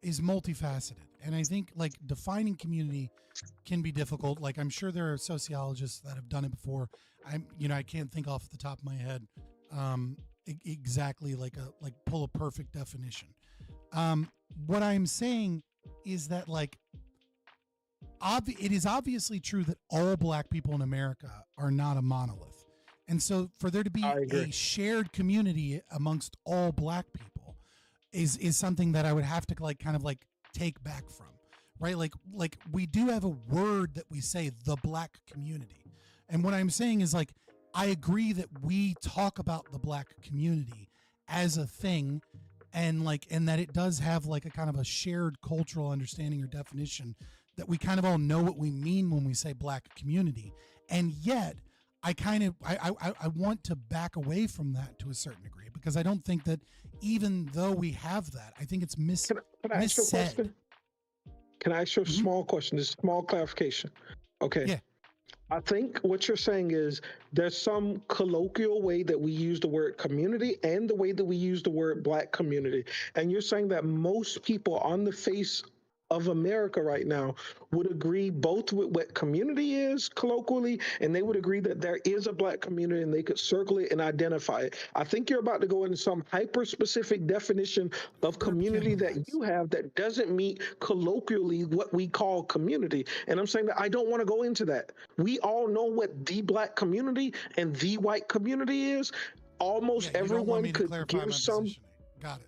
multifaceted, and I think like defining community can be difficult. Like I'm sure there are sociologists that have done it before. I can't think off the top of my head exactly like pull a perfect definition. What I'm saying is that like it is obviously true that all black people in America are not a monolith, and so for there to be a shared community amongst all black people is something that I would have to kind of take back from, right? Like we do have a word that we say, the black community. And what I'm saying is I agree that we talk about the black community as a thing and that it does have a kind of a shared cultural understanding or definition that we kind of all know what we mean when we say black community. And yet I want to back away from that to a certain degree because I don't think that even though we have that, I think it's missaid. Can I ask you a small question? This small clarification. Okay. Yeah. I think what you're saying is there's some colloquial way that we use the word community and the way that we use the word black community. And you're saying that most people on the face of America right now would agree both with what community is colloquially, and they would agree that there is a black community and they could circle it and identify it. I think you're about to go into some hyper specific definition of community that you have that doesn't meet colloquially what we call community. And I'm saying that I don't want to go into that. We all know what the black community and the white community is. Almost everyone could give some. Got it.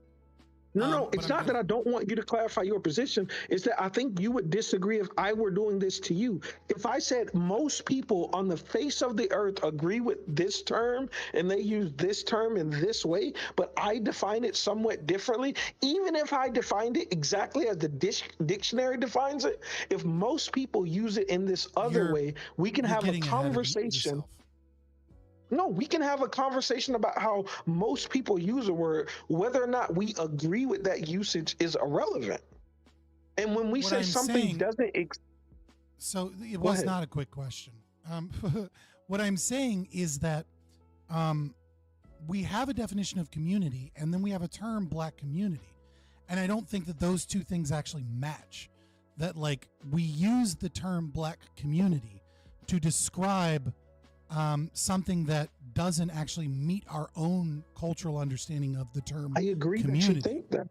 No, it's not that I don't want you to clarify your position. It's that I think you would disagree if I were doing this to you. If I said most people on the face of the earth agree with this term and they use this term in this way, but I define it somewhat differently, even if I defined it exactly as the dictionary defines it, if most people use it in this other way, we can have a conversation. No, we can have a conversation about how most people use a word. Whether or not we agree with that usage is irrelevant. And when we say something doesn't... So it was not a quick question. What I'm saying is that we have a definition of community, and then we have a term black community. And I don't think that those two things actually match. That, like, we use the term black community to describe something that doesn't actually meet our own cultural understanding of the term I agree community. that you think that.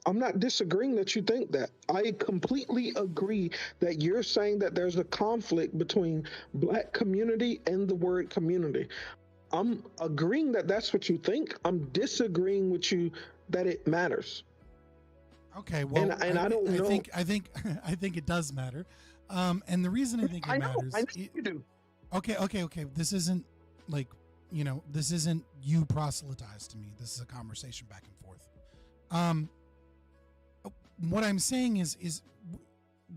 I'm not disagreeing that you think that. I completely agree that you're saying that there's a conflict between black community and the word community. I'm agreeing that that's what you think. I'm disagreeing with you that it matters. Okay, well, and I don't know. I think it does matter. And the reason I think it matters. I know you do. Okay. This isn't like, this isn't you proselytize to me. This is a conversation back and forth. What I'm saying is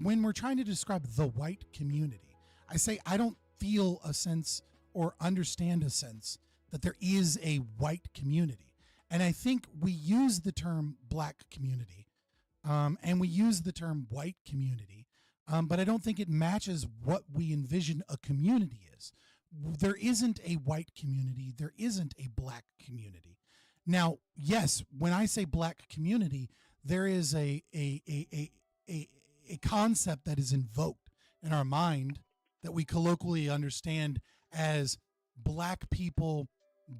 when we're trying to describe the white community, I say I don't feel a sense or understand a sense that there is a white community. And I think we use the term black community, and we use the term white community, but I don't think it matches what we envision a community is. There isn't a white community. There isn't a black community. Now, yes, when I say black community, there is a concept that is invoked in our mind that we colloquially understand as black people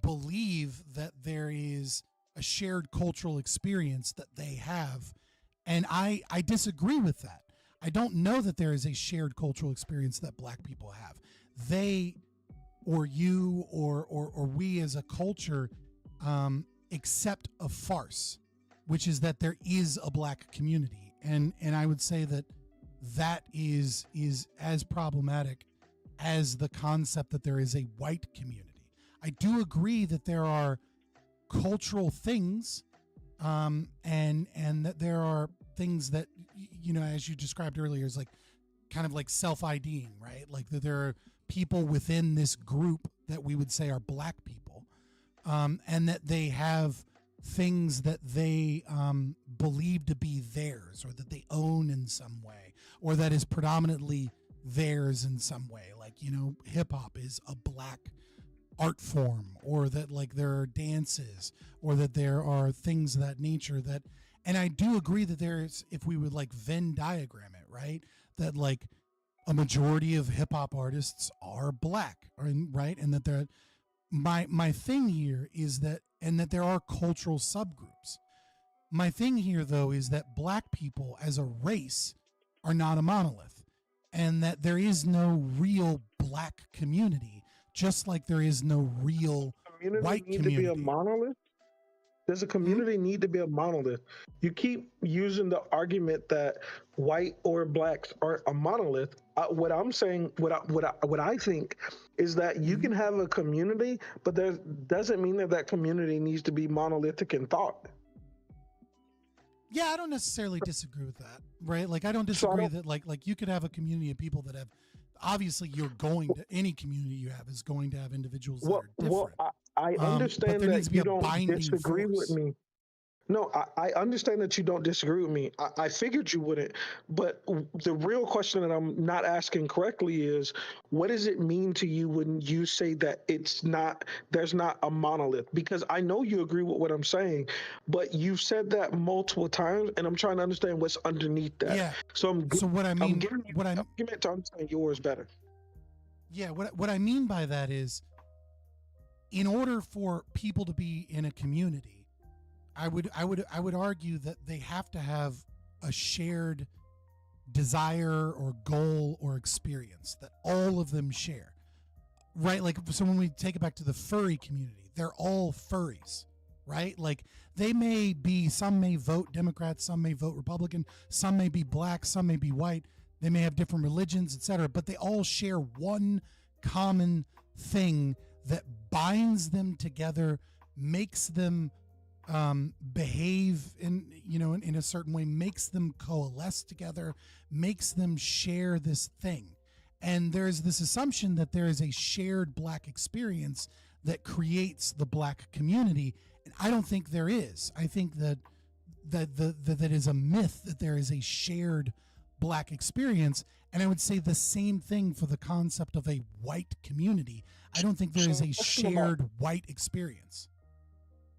believe that there is a shared cultural experience that they have. And I disagree with that. I don't know that there is a shared cultural experience that black people have. They or you or we as a culture accept a farce, which is that there is a black community. And I would say that is as problematic as the concept that there is a white community. I do agree that there are cultural things and that there are things that, as you described earlier, is like kind of like self-IDing, right? Like that there are people within this group that we would say are black people, and that they have things that they believe to be theirs or that they own in some way, or that is predominantly theirs in some way. Like, hip-hop is a black art form, or that like there are dances, or that there are things of that nature that, and I do agree that there's, if we would like Venn diagram it, right, that like a majority of hip hop artists are black, right, and that they're, my thing here is that, and that there are cultural subgroups. My thing here though is that black people as a race are not a monolith, and that there is no real black community, just like there is no real white community. To be a monolith? Does a community need to be a monolith? You keep using the argument that white or blacks aren't a monolith. What I'm saying, what I think is that you can have a community, but that doesn't mean that community needs to be monolithic in thought. Yeah, I don't necessarily disagree with that, right? Like, I don't disagree that like you could have a community of people that have, obviously any community you have is going to have individuals that are different. I understand that you don't disagree with me. No, I understand that you don't disagree with me. I figured you wouldn't. But the real question that I'm not asking correctly is, what does it mean to you when you say that there's not a monolith? Because I know you agree with what I'm saying, but you've said that multiple times, and I'm trying to understand what's underneath that. Yeah. So what I mean, I'm giving you an argument to understand yours better. Yeah, what I mean by that is, in order for people to be in a community, I would argue that they have to have a shared desire or goal or experience that all of them share, right? Like, so when we take it back to the furry community, they're all furries, right? Like, some may vote Democrat, some may vote Republican, some may be black, some may be white, they may have different religions, etc., but they all share one common thing that binds them together, makes them behave in a certain way, makes them coalesce together, makes them share this thing. And there's this assumption that there is a shared black experience that creates the black community. And I don't think there is. I think that is a myth that there is a shared black experience. And I would say the same thing for the concept of a white community. I don't think there is a shared white experience.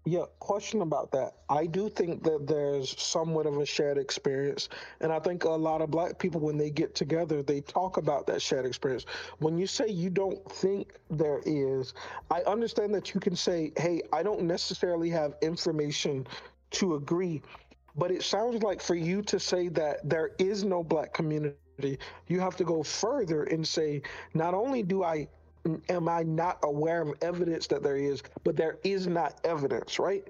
Yeah, question about that. I do think that there's somewhat of a shared experience. And I think a lot of black people, when they get together, they talk about that shared experience. When you say you don't think there is, I understand that you can say, hey, I don't necessarily have information to agree. But it sounds like for you to say that there is no black community, you have to go further and say, not only am I not aware of evidence that there is, but there is not evidence, right?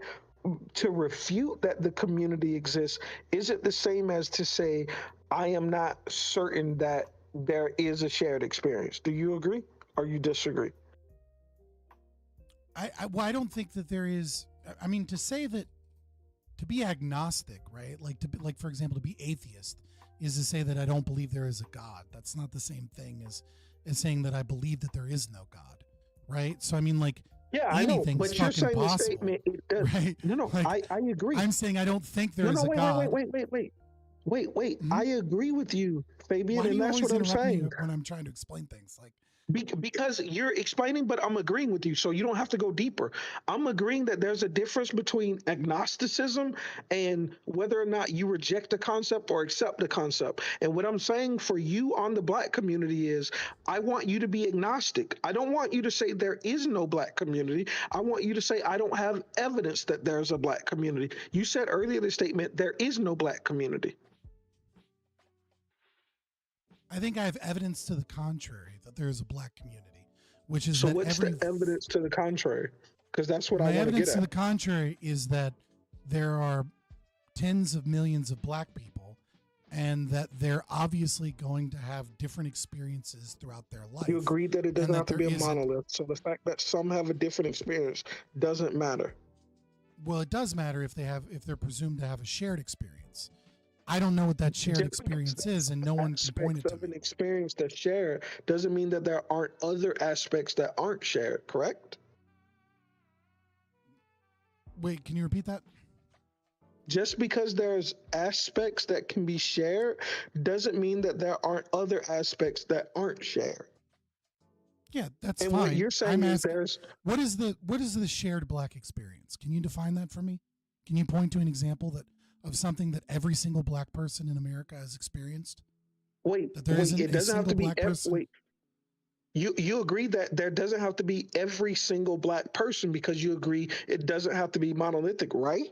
To refute that the community exists, is it the same as to say, I am not certain that there is a shared experience? Do you agree or you disagree? I don't think that there is. I mean, to say that, to be agnostic, right? Like for example, to be atheist is to say that I don't believe there is a God. That's not the same thing as saying that I believe that there is no God, right? So I mean, like, yeah, I know, but you're saying the possible, statement, it does. right? No, like, I agree. I'm saying I don't think there is a wait, God. Wait. Mm-hmm. I agree with you, Fabian, Why do and you that's always what I'm interrupt me saying. when I'm trying to explain things? Like, because you're explaining, but I'm agreeing with you, so you don't have to go deeper. I'm agreeing that there's a difference between agnosticism and whether or not you reject a concept or accept a concept. And what I'm saying for you on the black community is, I want you to be agnostic. I don't want you to say there is no black community. I want you to say, I don't have evidence that there's a black community. You said earlier in the statement, there is no black community. I think I have evidence to the contrary that there is a black community, which is so that what's the evidence to the contrary? Because that's what I want to get at. My evidence to the contrary is that there are tens of millions of black people, and that they're obviously going to have different experiences throughout their life. You agree that it doesn't have to be a monolith. So the fact that some have a different experience doesn't matter. Well, it does matter if they're presumed to have a shared experience. I don't know what that shared experience is, and no one can point it to me. An experience that's shared doesn't mean that there aren't other aspects that aren't shared, correct? Wait, can you repeat that? Just because there's aspects that can be shared doesn't mean that there aren't other aspects that aren't shared. Yeah, that's and fine. What you're saying is there's what is the shared black experience? Can you define that for me? Can you point to an example of something that every single black person in America has experienced? Wait, it doesn't have to be wait. You agree that there doesn't have to be every single black person because you agree it doesn't have to be monolithic, right?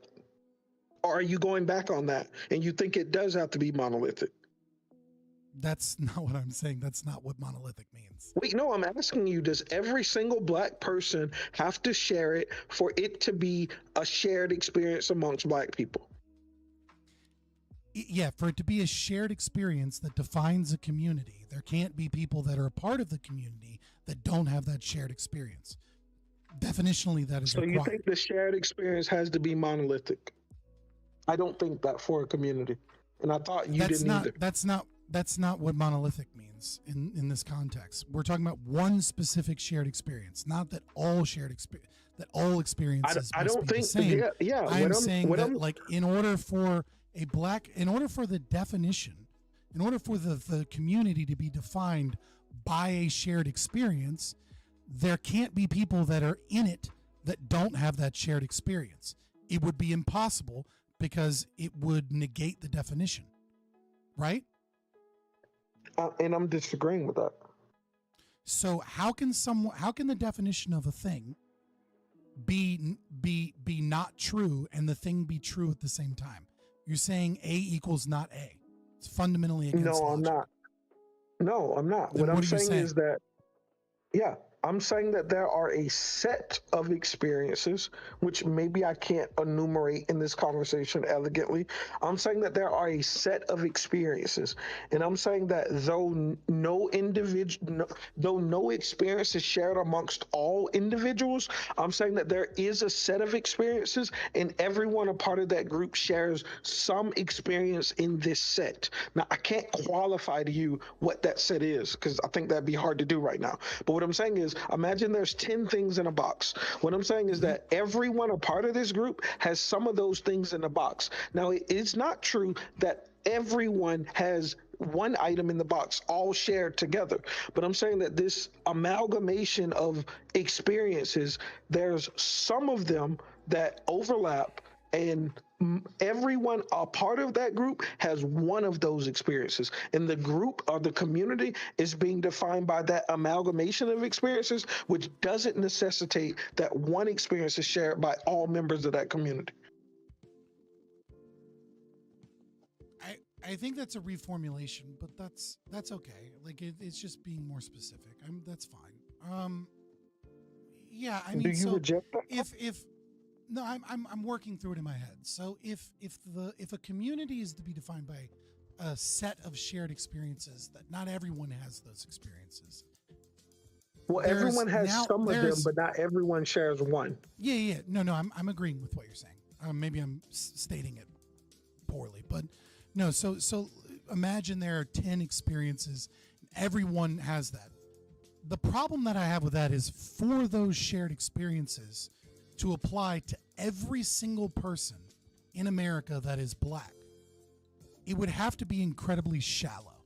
Or are you going back on that and you think it does have to be monolithic? That's not what I'm saying. That's not what monolithic means. Wait, no, I'm asking you, does every single black person have to share it for it to be a shared experience amongst black people? Yeah, for it to be a shared experience that defines a community, there can't be people that are a part of the community that don't have that shared experience. Definitionally, that is required. So you think the shared experience has to be monolithic? I don't think that for a community. And I thought you didn't either. That's not what monolithic means in this context. We're talking about one specific shared experience, not that all shared experience, that all experiences I must don't be think. the same. Yeah. I'm saying that, like, in order for the definition, in order for the community to be defined by a shared experience, there can't be people that are in it that don't have that shared experience. It would be impossible because it would negate the definition, right? And I'm disagreeing with that. So how can the definition of a thing be not true and the thing be true at the same time? You're saying A equals not A. It's fundamentally against No, logic. I'm not. No, I'm not. Then What I'm what are you saying saying? is that, yeah, I'm saying that there are a set of experiences, which maybe I can't enumerate in this conversation elegantly. I'm saying that there are a set of experiences, and I'm saying that though no experience is shared amongst all individuals, I'm saying that there is a set of experiences, and everyone a part of that group shares some experience in this set. Now, I can't qualify to you what that set is because I think that'd be hard to do right now. But what I'm saying is, imagine there's 10 things in a box. What I'm saying is that everyone a part of this group has some of those things in the box. Now, it's not true that everyone has one item in the box all shared together. But I'm saying that this amalgamation of experiences, there's some of them that overlap, and everyone a part of that group has one of those experiences, and the group or the community is being defined by that amalgamation of experiences, which doesn't necessitate that one experience is shared by all members of that community. I think that's a reformulation, but that's okay. Like it's just being more specific. That's fine. Yeah, I mean, do you reject that? If no, I'm working through it in my head. So if a community is to be defined by a set of shared experiences, that not everyone has those experiences. Well, everyone has some of them, but not everyone shares one. Yeah. No, I'm agreeing with what you're saying. Maybe I'm stating it poorly, but no. So imagine there are 10 experiences. Everyone has that. The problem that I have with that is for those shared experiences to apply to every single person in America that is black, it would have to be incredibly shallow.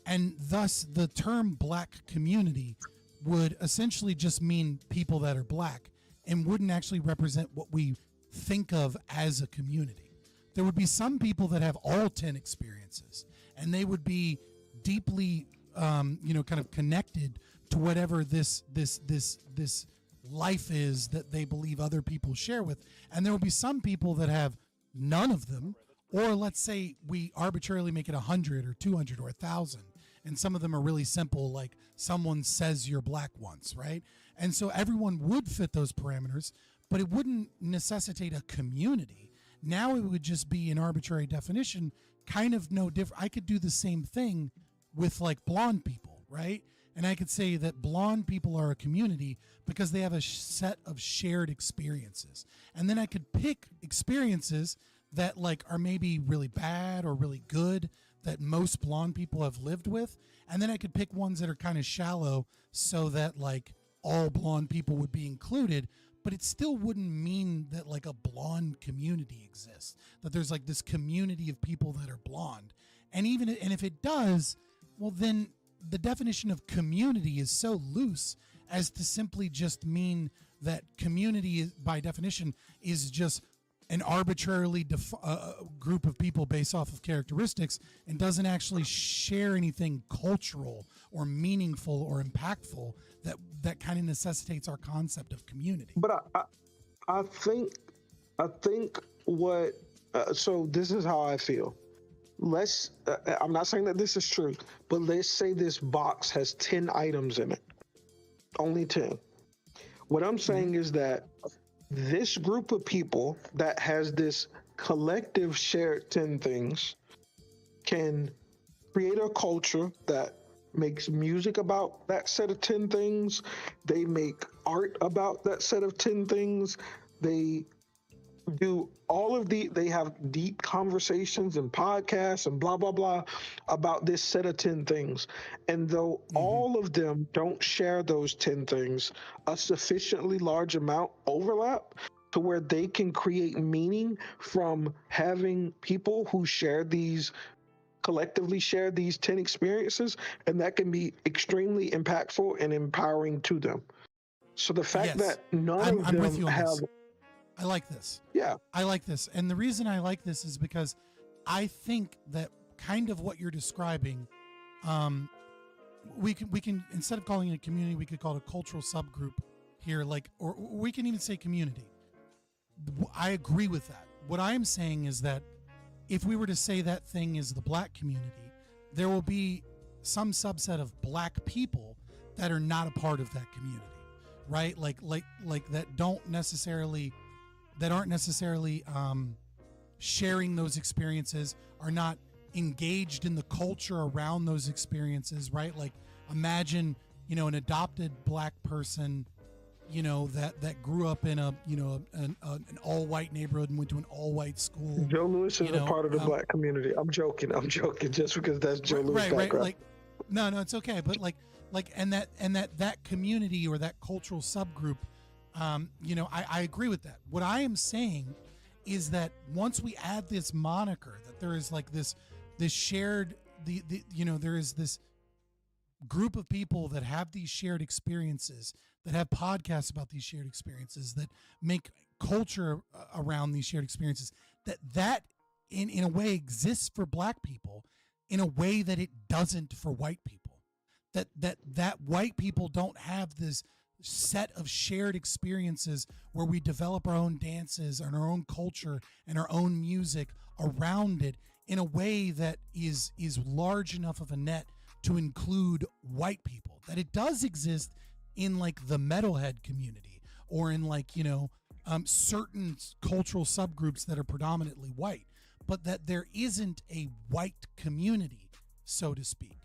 And thus the term black community would essentially just mean people that are black and wouldn't actually represent what we think of as a community. There would be some people that have all 10 experiences, and they would be deeply, kind of connected to whatever this life is that they believe other people share with. And there will be some people that have none of them, or let's say we arbitrarily make it 100 or 200 or 1,000, and some of them are really simple, like someone says you're black once, right? And so everyone would fit those parameters, but it wouldn't necessitate a community. Now it would just be an arbitrary definition, kind of no different. I could do the same thing with like blonde people, right? And I could say that blonde people are a community because they have a set of shared experiences. And then I could pick experiences that like are maybe really bad or really good that most blonde people have lived with. And then I could pick ones that are kind of shallow so that like all blonde people would be included, but it still wouldn't mean that like a blonde community exists, that there's like this community of people that are blonde. And if it does, well, then the definition of community is so loose as to simply just mean that community by definition is just an arbitrarily group of people based off of characteristics and doesn't actually share anything cultural or meaningful or impactful that kind of necessitates our concept of community. But I think what so this is how I feel. I'm not saying that this is true, but let's say this box has 10 items in it. Only 10. What I'm saying is that this group of people that has this collective shared 10 things can create a culture that makes music about that set of 10 things. They make art about that set of 10 things. They do all of they have deep conversations and podcasts and blah blah blah about this set of 10 things, and though all of them don't share those 10 things, a sufficiently large amount overlap to where they can create meaning from having people who collectively share these 10 experiences, and that can be extremely impactful and empowering to them. So the fact that none of I'm with them you on have this. I like this. Yeah. I like this. And the reason I like this is because I think that kind of what you're describing, we can instead of calling it a community, we could call it a cultural subgroup here, like, or we can even say community. I agree with that. What I'm saying is that if we were to say that thing is the black community, there will be some subset of black people that are not a part of that community, right? Like that aren't necessarily sharing those experiences, are not engaged in the culture around those experiences, right? Like imagine, an adopted black person, that grew up in an all-white neighborhood and went to an all-white school. Joe Lewis is a part of the black community. I'm joking just because that's Joe Lewis' background. Right. Like, no, it's okay. But that community or that cultural subgroup, I agree with that. What I am saying is that once we add this moniker, that there is like this shared, there is this group of people that have these shared experiences, that have podcasts about these shared experiences, that make culture around these shared experiences, that in a way exists for black people in a way that it doesn't for white people. That white people don't have this set of shared experiences where we develop our own dances and our own culture and our own music around it in a way that is large enough of a net to include white people. That it does exist in like the metalhead community or in like, certain cultural subgroups that are predominantly white, but that there isn't a white community, so to speak,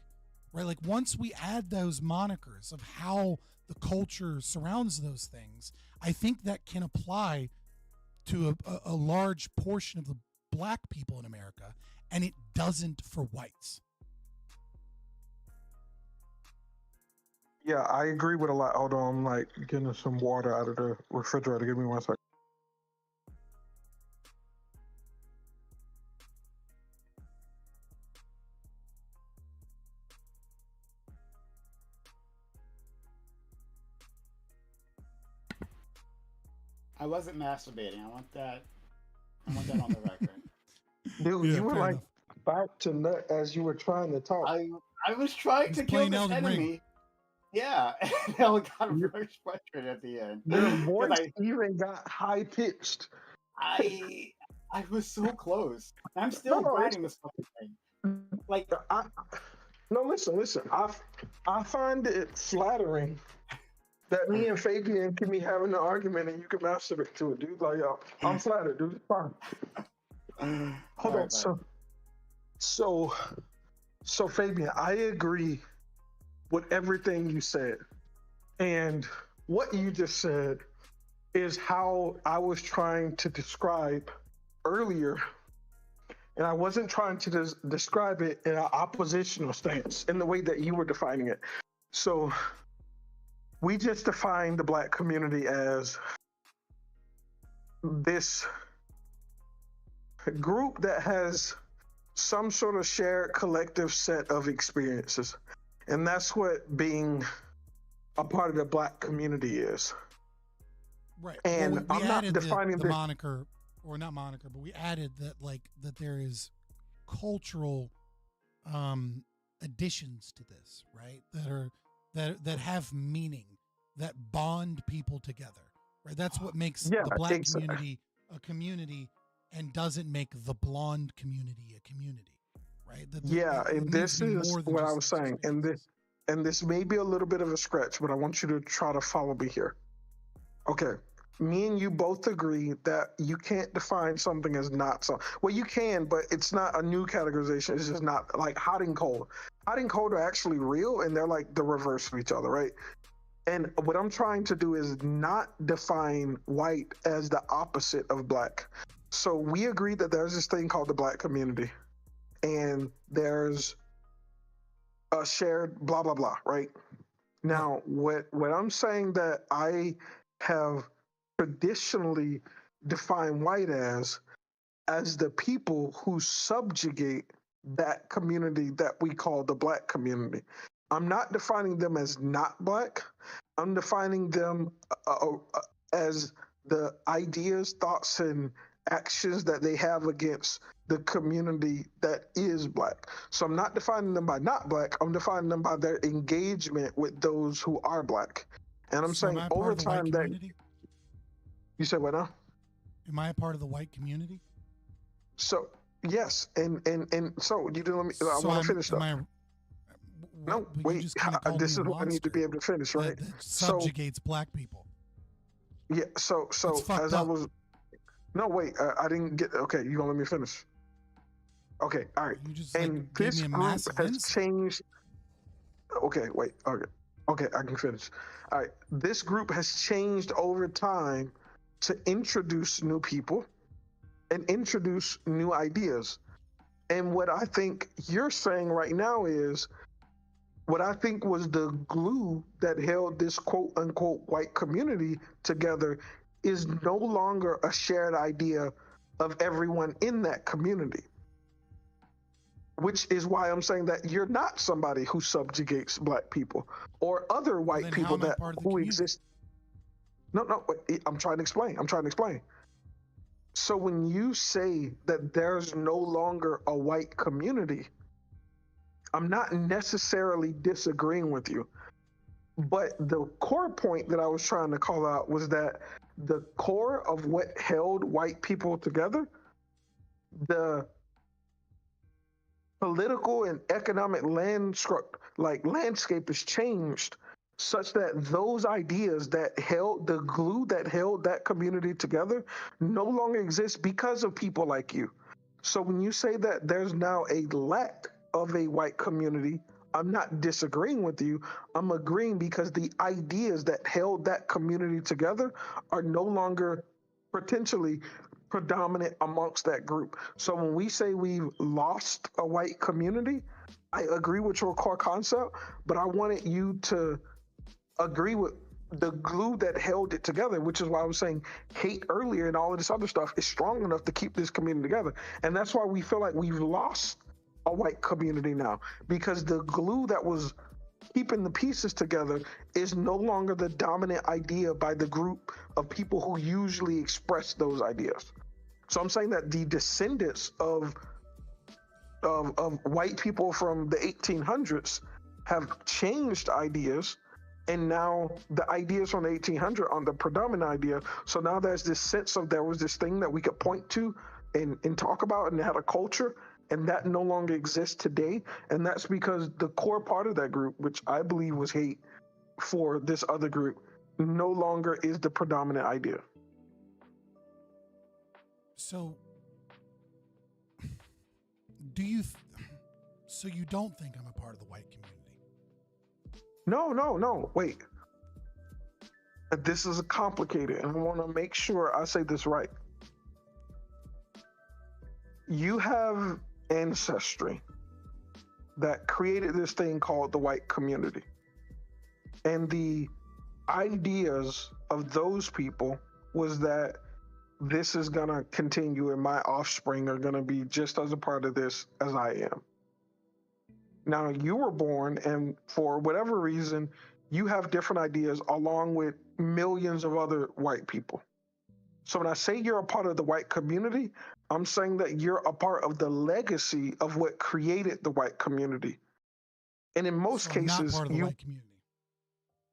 right? Like once we add those monikers of how the culture surrounds those things, I think that can apply to a large portion of the black people in America, and it doesn't for whites. Yeah, I agree with a lot. Hold on, I'm like getting some water out of the refrigerator. Give me 1 second. I wasn't masturbating. I want that on the record. Dude, Yeah, you were fair like enough. back to nut as you were trying to talk. I was trying to kill playing this Elden Ring. enemy. Yeah, and I got very frustrated at the end. Your 'Cause voice even got high pitched. I was so close. I'm still No, writing this fucking thing. Like, No, listen. I find it flattering that me and Fabian can be having an argument and you can masturbate to it, dude. Like, yo, I'm flattered, dude. It's fine. Hold on. Alright, So Fabian, I agree with everything you said. And what you just said is how I was trying to describe earlier. And I wasn't trying to describe it in an oppositional stance in the way that you were defining it. So we just defined the black community as this group that has some sort of shared collective set of experiences. And that's what being a part of the black community is. Right. And we I'm not added defining the this. moniker, or not moniker, but we added that that there is cultural additions to this, right? That have meaning, that bond people together, right? That's what makes the black community a community and doesn't make the blonde community a community, right? And this is what I was saying. And this may be a little bit of a stretch, but I want you to try to follow me here. Okay. Me and you both agree that you can't define something as not so. Well, you can, but it's not a new categorization. It's just not like hot and cold. Hot and cold are actually real, and they're like the reverse of each other, right? And what I'm trying to do is not define white as the opposite of black. So we agree that there's this thing called the black community, and there's a shared blah blah blah, right? Now, what I'm saying that I have traditionally defined white as the people who subjugate that community that we call the black community. I'm not defining them as not black. I'm defining them as the ideas, thoughts, and actions that they have against the community that is black. So I'm not defining them by not black. I'm defining them by their engagement with those who are black. And I'm saying over time that you said what now? Am I a part of the white community? So yes, and so you do. Let me. I want to finish though. No, wait. This is what I need to be able to finish, right? That subjugates black people. Yeah. So as I was. No, wait. I didn't get. Okay, you gonna let me finish? Okay. All right. You just and this group has changed. Okay. Wait. Okay. Okay. I can finish. All right. This group has changed over time to introduce new people and introduce new ideas. And what I think you're saying right now is what I think was the glue that held this quote unquote white community together is no longer a shared idea of everyone in that community. Which is why I'm saying that you're not somebody who subjugates black people or other white people that who exist. No, I'm trying to explain. So when you say that there's no longer a white community, I'm not necessarily disagreeing with you. But the core point that I was trying to call out was that the core of what held white people together, the political and economic landscape has changed such that those ideas that held the glue that held that community together no longer exist because of people like you. So when you say that there's now a lack of a white community, I'm not disagreeing with you. I'm agreeing because the ideas that held that community together are no longer potentially predominant amongst that group. So when we say we've lost a white community, I agree with your core concept, but I wanted you to agree with the glue that held it together, which is why I was saying hate earlier and all of this other stuff is strong enough to keep this community together. And that's why we feel like we've lost a white community now, because the glue that was keeping the pieces together is no longer the dominant idea by the group of people who usually express those ideas. So I'm saying that the descendants of white people from the 1800s have changed ideas, and now the ideas from the 1800s are the predominant idea. So now there's this sense of there was this thing that we could point to and talk about, and it had a culture, and that no longer exists today. And that's because the core part of that group, which I believe was hate for this other group, no longer is the predominant idea. So, do you? So you don't think I'm a part of the white community? No. Wait. This is complicated, and I want to make sure I say this right. You have ancestry that created this thing called the white community. And the ideas of those people was that this is going to continue and my offspring are going to be just as a part of this as I am. Now, you were born, and for whatever reason, you have different ideas along with millions of other white people. So when I say you're a part of the white community, I'm saying that you're a part of the legacy of what created the white community. And in most cases, not part of the white community.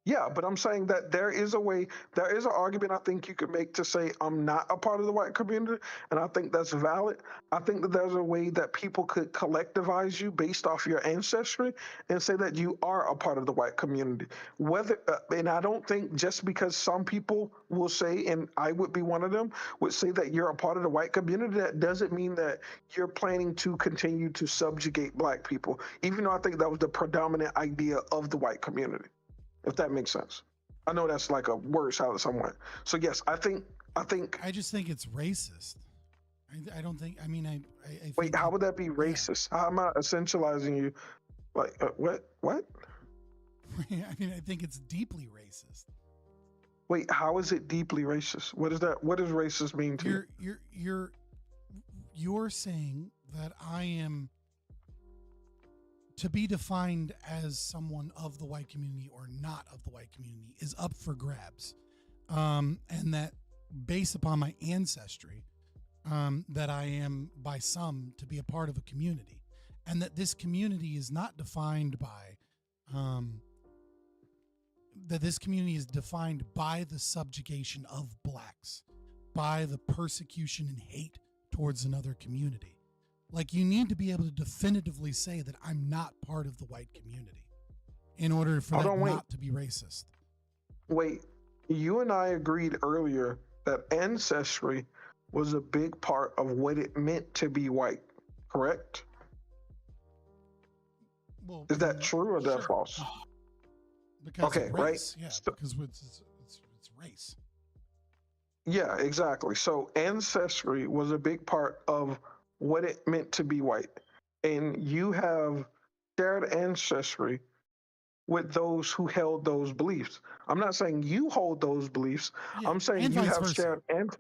Yeah, but I'm saying that there is a way, there is an argument I think you could make to say I'm not a part of the white community, and I think that's valid. I think that there's a way that people could collectivize you based off your ancestry and say that you are a part of the white community. Whether and I don't think just because some people will say, and I would be one of them, would say that you're a part of the white community, that doesn't mean that you're planning to continue to subjugate black people, even though I think that was the predominant idea of the white community. If that makes sense. I know that's like a word salad somewhat. So yes, I think. I just think it's racist. I don't think. I mean, I Wait, think how would that be racist? How am I essentializing you? Like what? What? I mean, I think it's deeply racist. Wait, how is it deeply racist? What is that? What does racist mean to you? You're saying that I am to be defined as someone of the white community or not of the white community is up for grabs, and that based upon my ancestry, that I am by some to be a part of a community, and that this community is not defined by that this community is defined by the subjugation of blacks, by the persecution and hate towards another community. Like, you need to be able to definitively say that I'm not part of the white community in order for that not to be racist. Wait, you and I agreed earlier that ancestry was a big part of what it meant to be white, correct? Well, is that true or is that false? Because okay, of right? race, yeah, because it's race. Yeah, exactly. So ancestry was a big part of what it meant to be white. And you have shared ancestry with those who held those beliefs. I'm not saying you hold those beliefs. Yeah, I'm saying and you vice have versa. shared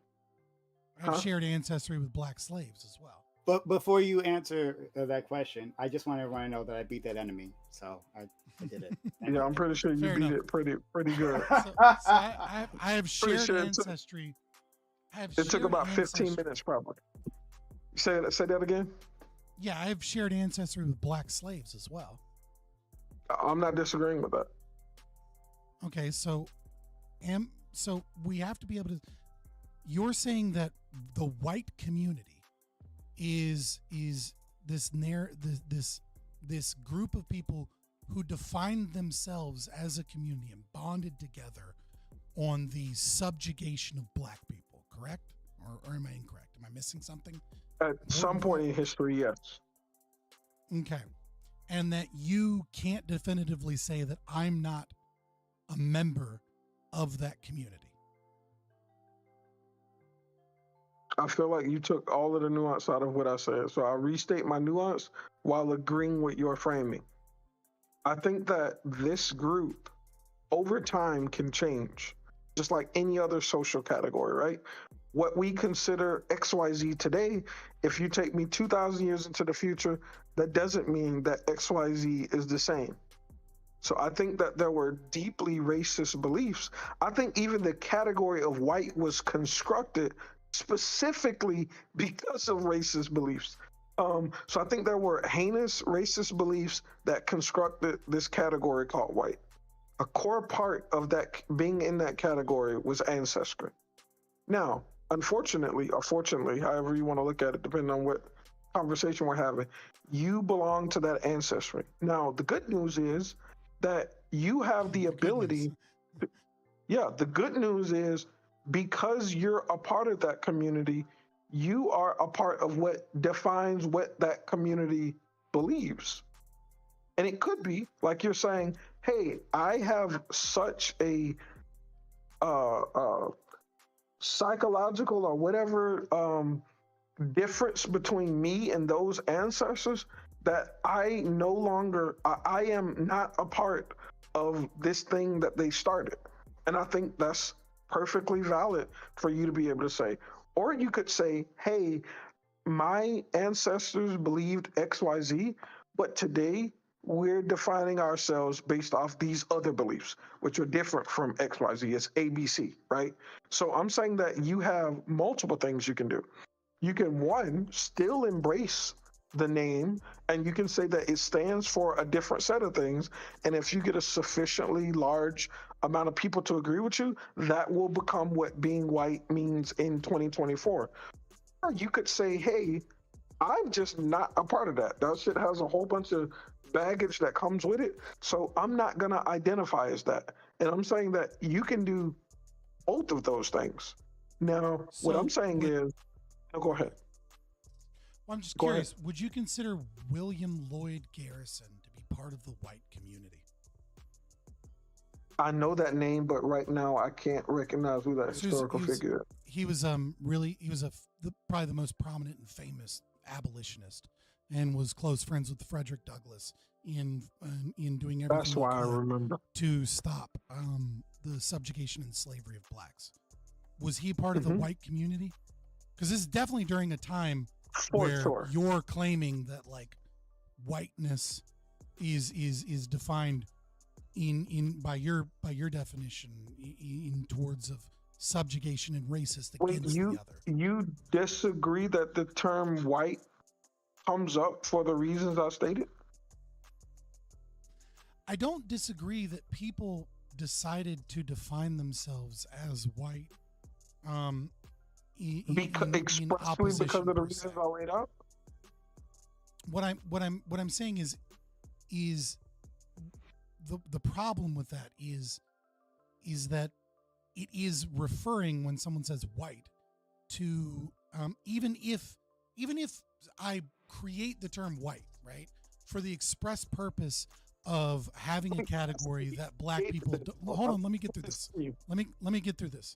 I've shared ancestry with black slaves as well. But before you answer that question, I just want everyone to know that I beat that enemy. So I did it. Yeah, I'm pretty sure you Fair beat enough. it pretty good. So I have Pretty shared sure ancestry. it took about 15 minutes probably. Say that again? Yeah, I have shared ancestry with black slaves as well. I'm not disagreeing with that. Okay, so we have to be able to. You're saying that the white community is this this group of people who defined themselves as a community and bonded together on the subjugation of black people, correct? Or am I incorrect? Am I missing something? At some point in history, yes. Okay. And that you can't definitively say that I'm not a member of that community. I feel like you took all of the nuance out of what I said. So I'll restate my nuance while agreeing with your framing. I think that this group over time can change, just like any other social category, right? What we consider XYZ today, if you take me 2,000 years into the future, that doesn't mean that XYZ is the same. So I think that there were deeply racist beliefs. I think even the category of white was constructed specifically because of racist beliefs. So I think there were heinous racist beliefs that constructed this category called white. A core part of that being in that category was ancestry. Now, unfortunately, or fortunately, however you want to look at it, depending on what conversation we're having, you belong to that ancestry. Now, the good news is that you have the ability. The good news is because you're a part of that community, you are a part of what defines what that community believes. And it could be like you're saying, hey, I have such a psychological or whatever difference between me and those ancestors that I am not a part of this thing that they started. And I think that's perfectly valid for you to be able to say. Or you could say, hey, my ancestors believed XYZ, but today we're defining ourselves based off these other beliefs, which are different from XYZ. It's ABC, right? So I'm saying that you have multiple things you can do. You can, one, still embrace the name, and you can say that it stands for a different set of things. And if you get a sufficiently large amount of people to agree with you, that will become what being white means in 2024. Or you could say, hey, I'm just not a part of that. That shit has a whole bunch of baggage that comes with it. So I'm not going to identify as that. And I'm saying that you can do both of those things. Now, what I'm saying is, go ahead. Well, I'm just curious, would you consider William Lloyd Garrison to be part of the white community? I know that name, but right now I can't recognize who that So historical figure is. he was probably the most prominent and famous abolitionist, and was close friends with Frederick Douglass in doing everything That's why I he could remember. to stop the subjugation and slavery of blacks. Was he part of the Mhm. white community? Because this is definitely during a time For where sure. you're claiming that like whiteness is defined in by your definition in towards of subjugation and racist Wait, against you the other. you disagree that the term white comes up for the reasons I stated? I don't disagree that people decided to define themselves as white Expressly opposition because of the per se. reasons I laid out? What I'm saying is the problem with that is that it is referring, when someone says white, to even if I create the term white, right, for the express purpose of having a category that black people hold on, let me get through this. Let me get through this.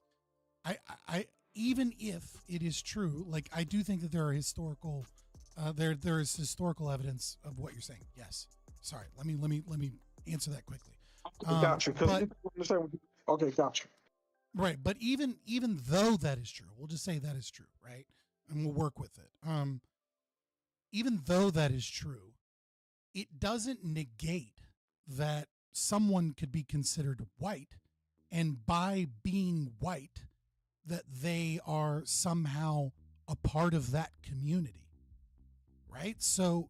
I even if it is true, like I do think that there are historical there is historical evidence of what you're saying. Yes. Sorry. Let me answer that quickly. Gotcha. Okay, gotcha. Right, but even though that is true, we'll just say that is true, right? And we'll work with it. Even though that is true, it doesn't negate that someone could be considered white, and by being white, that they are somehow a part of that community, right? So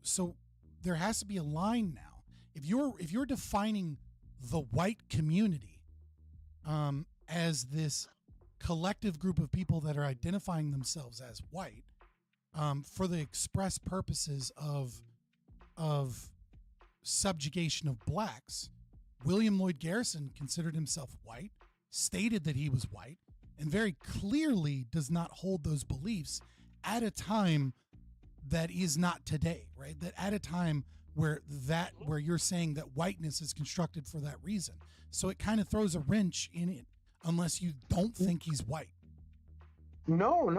there has to be a line now. If you're defining the white community as this collective group of people that are identifying themselves as white for the express purposes of subjugation of blacks, William Lloyd Garrison considered himself white, stated that he was white, and very clearly does not hold those beliefs at a time that is not today, right? That at a time where you're saying that whiteness is constructed for that reason. So it kind of throws a wrench in it unless you don't think he's white. No.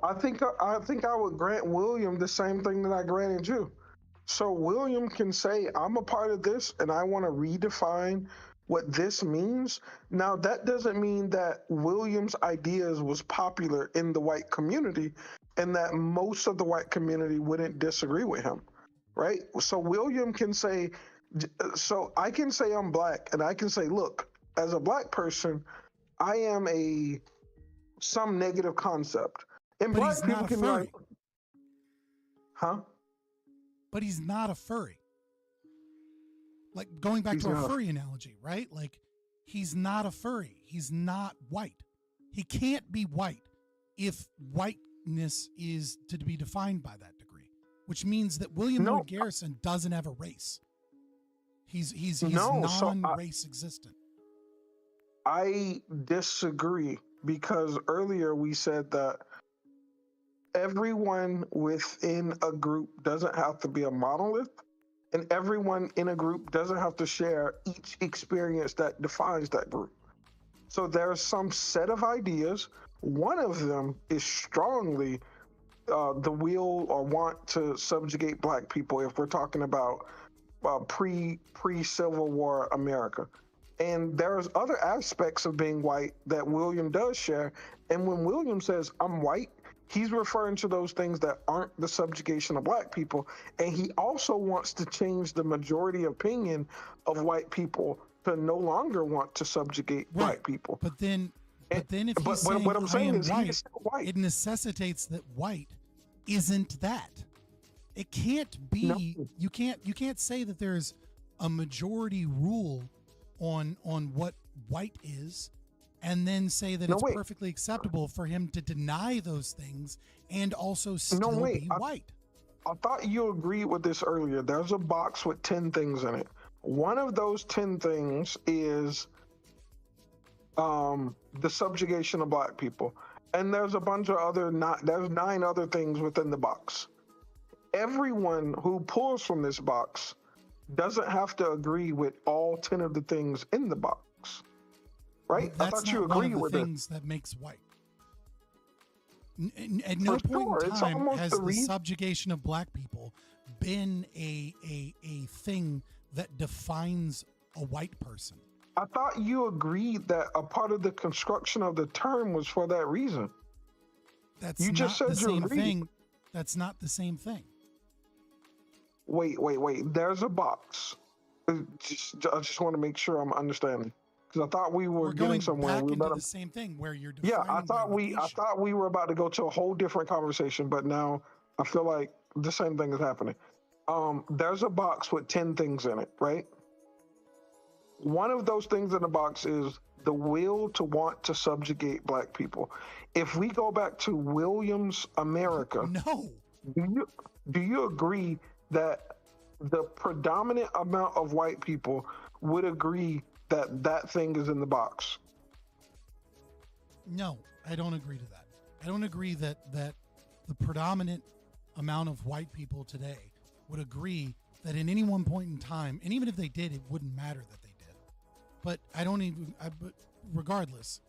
I think I would grant William the same thing that I granted you. So William can say, I'm a part of this and I want to redefine what this means. Now, that doesn't mean that William's ideas was popular in the white community and that most of the white community wouldn't disagree with him, right? So William can say, so I can say I'm black and I can say, look, as a black person, I am some negative concept. And But black he's people not a can be furry. like, huh? But he's not a furry. Like going back to our furry analogy, right? Like he's not a furry. He's not white. He can't be white if whiteness is to be defined by that degree, which means that William Lloyd Garrison doesn't have a race. He's non-race existent. I disagree because earlier we said that everyone within a group doesn't have to be a monolith, and everyone in a group doesn't have to share each experience that defines that group. So there's some set of ideas. One of them is strongly the will or want to subjugate black people if we're talking about pre-Civil War America. And there's other aspects of being white that William does share. And when William says, I'm white, he's referring to those things that aren't the subjugation of black people. And he also wants to change the majority opinion of white people to no longer want to subjugate black people. But then if he's saying what I'm saying is white, he's white, it necessitates that white isn't that. It can't be. No. You can't say that there's a majority rule on what white is, and then say that it's perfectly acceptable for him to deny those things and also still be white. I thought you agreed with this earlier. There's a box with 10 things in it. One of those 10 things is the subjugation of black people. And there's a bunch of there's 9 other things within the box. Everyone who pulls from this box doesn't have to agree with all 10 of the things in the box. blacks, right? I That's thought you not one agreed of the with it. things that makes white. At no For point sure, in it's time almost has the the reason. subjugation of black people been a thing that defines a white person. I thought you agreed that a part of the construction of the term was for that reason. That's You just not the said you same agreed. thing. That's not the same thing. Wait. There's a box. I just want to make sure I'm understanding, because I thought we were We're getting going somewhere. back We into better. the same thing where you're Yeah, defining I thought we were about to go to a whole different conversation, but now I feel like the same thing is happening. There's a box with 10 things in it, right? One of those things in the box is the will to want to subjugate black people. If we go back to Williams' America, no. Do you agree that the predominant amount of white people would agree that that thing is in the box? No, I don't agree to that. I don't agree that the predominant amount of white people today would agree that in any one point in time, and even if they did, it wouldn't matter that they did. But but regardless,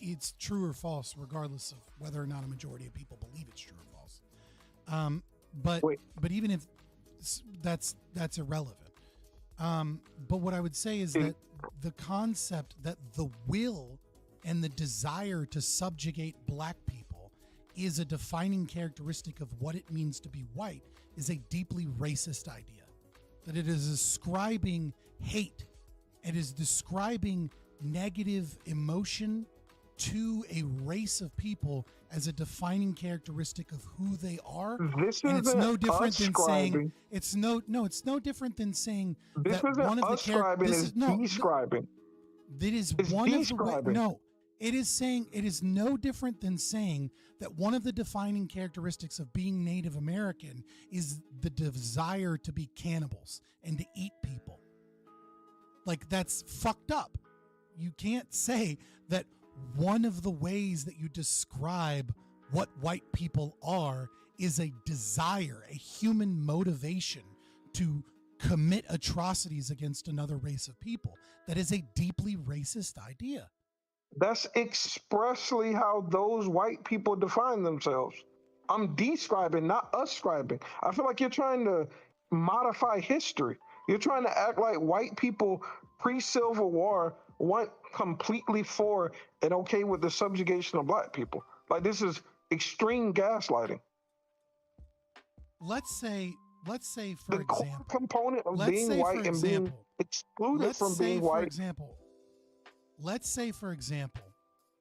it's true or false, regardless of whether or not a majority of people believe it's true or false. But even if that's irrelevant. But what I would say is that the concept that the will and the desire to subjugate black people is a defining characteristic of what it means to be white is a deeply racist idea. That it is ascribing hate, it is describing negative emotion to a race of people as a defining characteristic of who they are. This And it's no different than saying ascribing. it's no different than saying This that isn't one of the ascribing, it's describing. That is It's one of the describing. no. It is saying it is no different than saying that one of the defining characteristics of being Native American is the desire to be cannibals and to eat people. Like, that's fucked up. You can't say that one of the ways that you describe what white people are is a desire, a human motivation to commit atrocities against another race of people. That is a deeply racist idea. That's expressly how those white people define themselves. I'm describing, not ascribing. I feel like you're trying to modify history. You're trying to act like white people pre-Civil War weren't completely for and okay with the subjugation of black people. Like, this is extreme gaslighting. Let's say for The core example, component of let's being say, white for and being example, excluded let's from say, being for white. example, let's say, for example,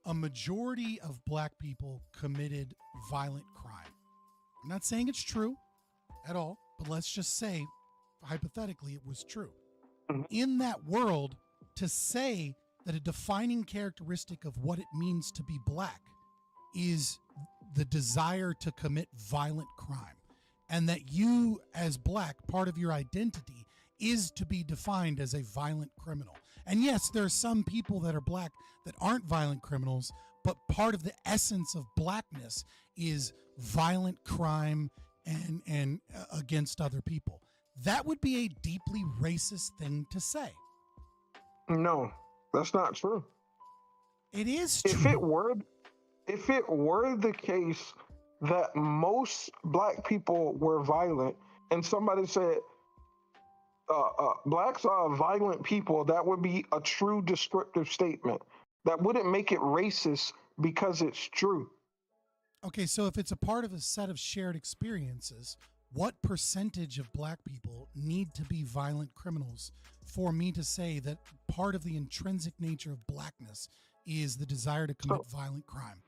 a majority of black people committed violent crime. I'm not saying it's true at all, but let's just say, hypothetically, it was true. In that world, to say that a defining characteristic of what it means to be black is the desire to commit violent crime, and that you, as black, part of your identity is to be defined as a violent criminal. And yes, there are some people that are black that aren't violent criminals, but part of the essence of blackness is violent crime and against other people. That would be a deeply racist thing to say. No, that's not true. It is true. If it were the case that most black people were violent, and somebody said blacks are violent people, that would be a true descriptive statement. That wouldn't make it racist because it's true. Okay, so if it's a part of a set of shared experiences, what percentage of black people need to be violent criminals for me to say that part of the intrinsic nature of blackness is the desire to commit violent crime?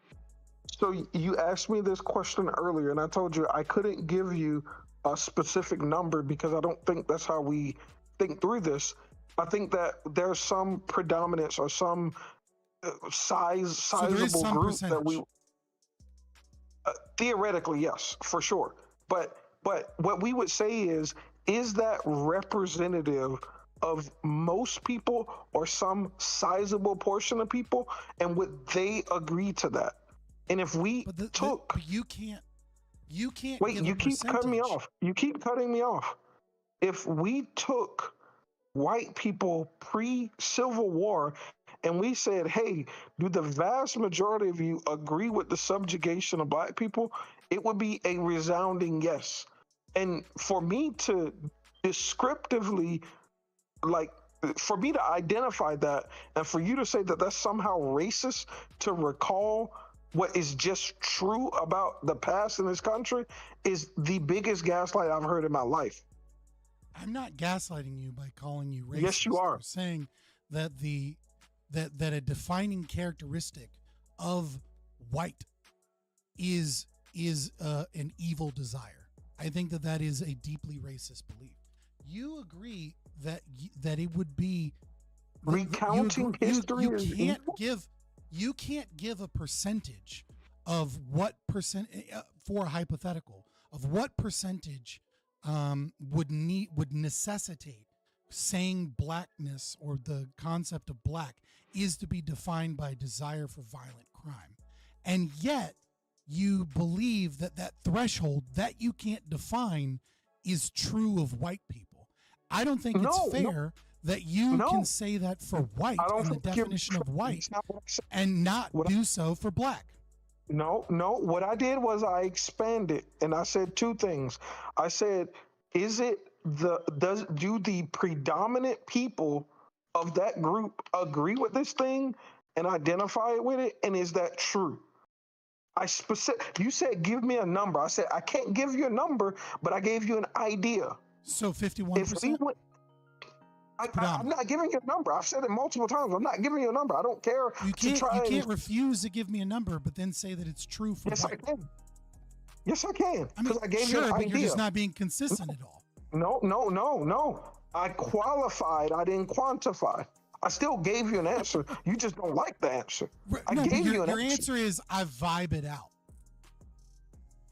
So you asked me this question earlier, and I told you I couldn't give you a specific number because I don't think that's how we think through this. I think that there's some predominance or some sizable some group percentage. that we theoretically, yes, for sure. But what we would say is that representative of most people or some sizable portion of people, and would they agree to that? And if we took, but you can't wait, give you a keep cutting me percentage. off. You keep cutting me off. If we took white people pre-Civil War and we said, hey, do the vast majority of you agree with the subjugation of black people? It would be a resounding yes. And for me to descriptively, like, for me to identify that and for you to say that that's somehow racist to recall what is just true about the past in this country is the biggest gaslight I've heard in my life. I'm not gaslighting you by calling you racist. Yes, you are. I'm saying that that a defining characteristic of white is an evil desire. I think that is a deeply racist belief. You agree that it would be recounting history. You can't give a percentage of what percent for a hypothetical of what percentage would necessitate saying blackness or the concept of black is to be defined by desire for violent crime, and yet you believe that threshold that you can't define is true of white people. I don't think it's fair that you can say that for white in the definition of white and not do so for black. No. What I did was I expanded and I said two things. I said, do the predominant people of that group agree with this thing and identify with it? And is that true? You said, give me a number. I said, I can't give you a number, but I gave you an idea. So 51%? I'm not giving you a number. I've said it multiple times. I'm not giving you a number. I don't care. You can't refuse to give me a number, but then say that it's true for white. I can. Yes, I can. Because I gave you an idea. But you're just not being consistent at all. No. I qualified. I didn't quantify. I still gave you an answer. You just don't like the answer. I gave you an answer. Your answer is I vibe it out.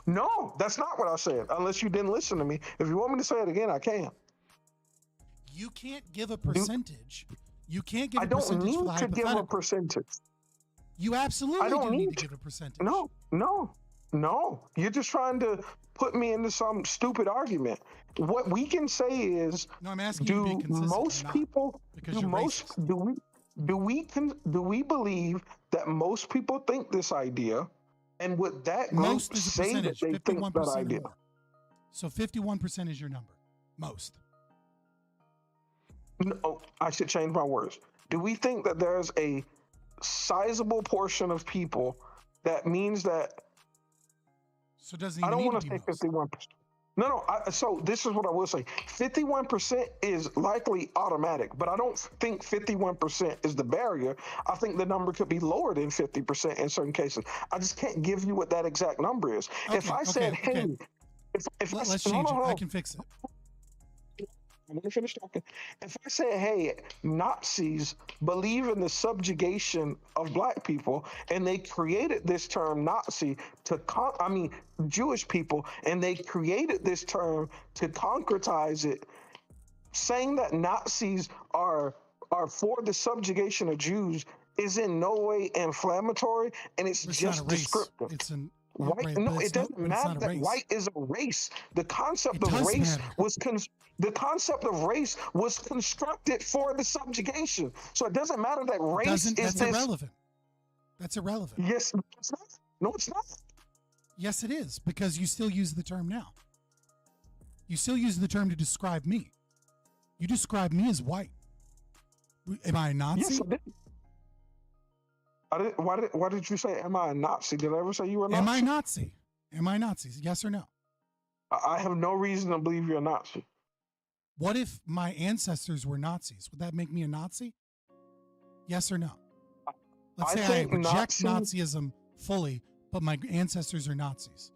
No, that's not what I said, unless you didn't listen to me. If you want me to say it again, I can. You can't give a percentage. You can't give a percentage. I don't need to give a percentage. You absolutely need to give a percentage. No. You're just trying to put me into some stupid argument. What we can say is, no, I'm asking you to be consistent. Most people, do we believe that most people think this idea? And would that group say that they think that idea? So 51% is your number. Most. No, I should change my words. Do we think that there's a sizable portion of people that means that? So doesn't I don't want to say 51%. No. So this is what I will say. 51% is likely automatic, but I don't think 51% is the barrier. I think the number could be lower than 50% in certain cases. I just can't give you what that exact number is. If I said, hey, let's change it. I can fix it. I'm going to finish talking. If I say, hey, Nazis believe in the subjugation of black people, and they created this term Nazi Jewish people, and they created this term to concretize it, saying that Nazis are for the subjugation of Jews is in no way inflammatory, and it's just descriptive. It's an white. No, it doesn't matter that white is a race. The concept of race was constructed for the subjugation. So it doesn't matter that race That's irrelevant. That's irrelevant. Yes, it's not. No, it's not. Yes, it is, because you still use the term now. You still use the term to describe me. You describe me as white. Am I a Nazi? Yes, I did. Why did you say, am I a Nazi? Did I ever say you were a Nazi? Am I Nazi? Am I Nazi? Yes or no? I have no reason to believe you're a Nazi. What if my ancestors were Nazis? Would that make me a Nazi? Yes or no? Let's say I reject Nazism fully, but my ancestors are Nazis.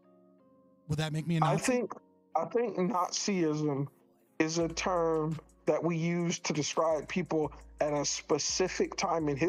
Would that make me a Nazi? I think Nazism is a term that we use to describe people at a specific time in history.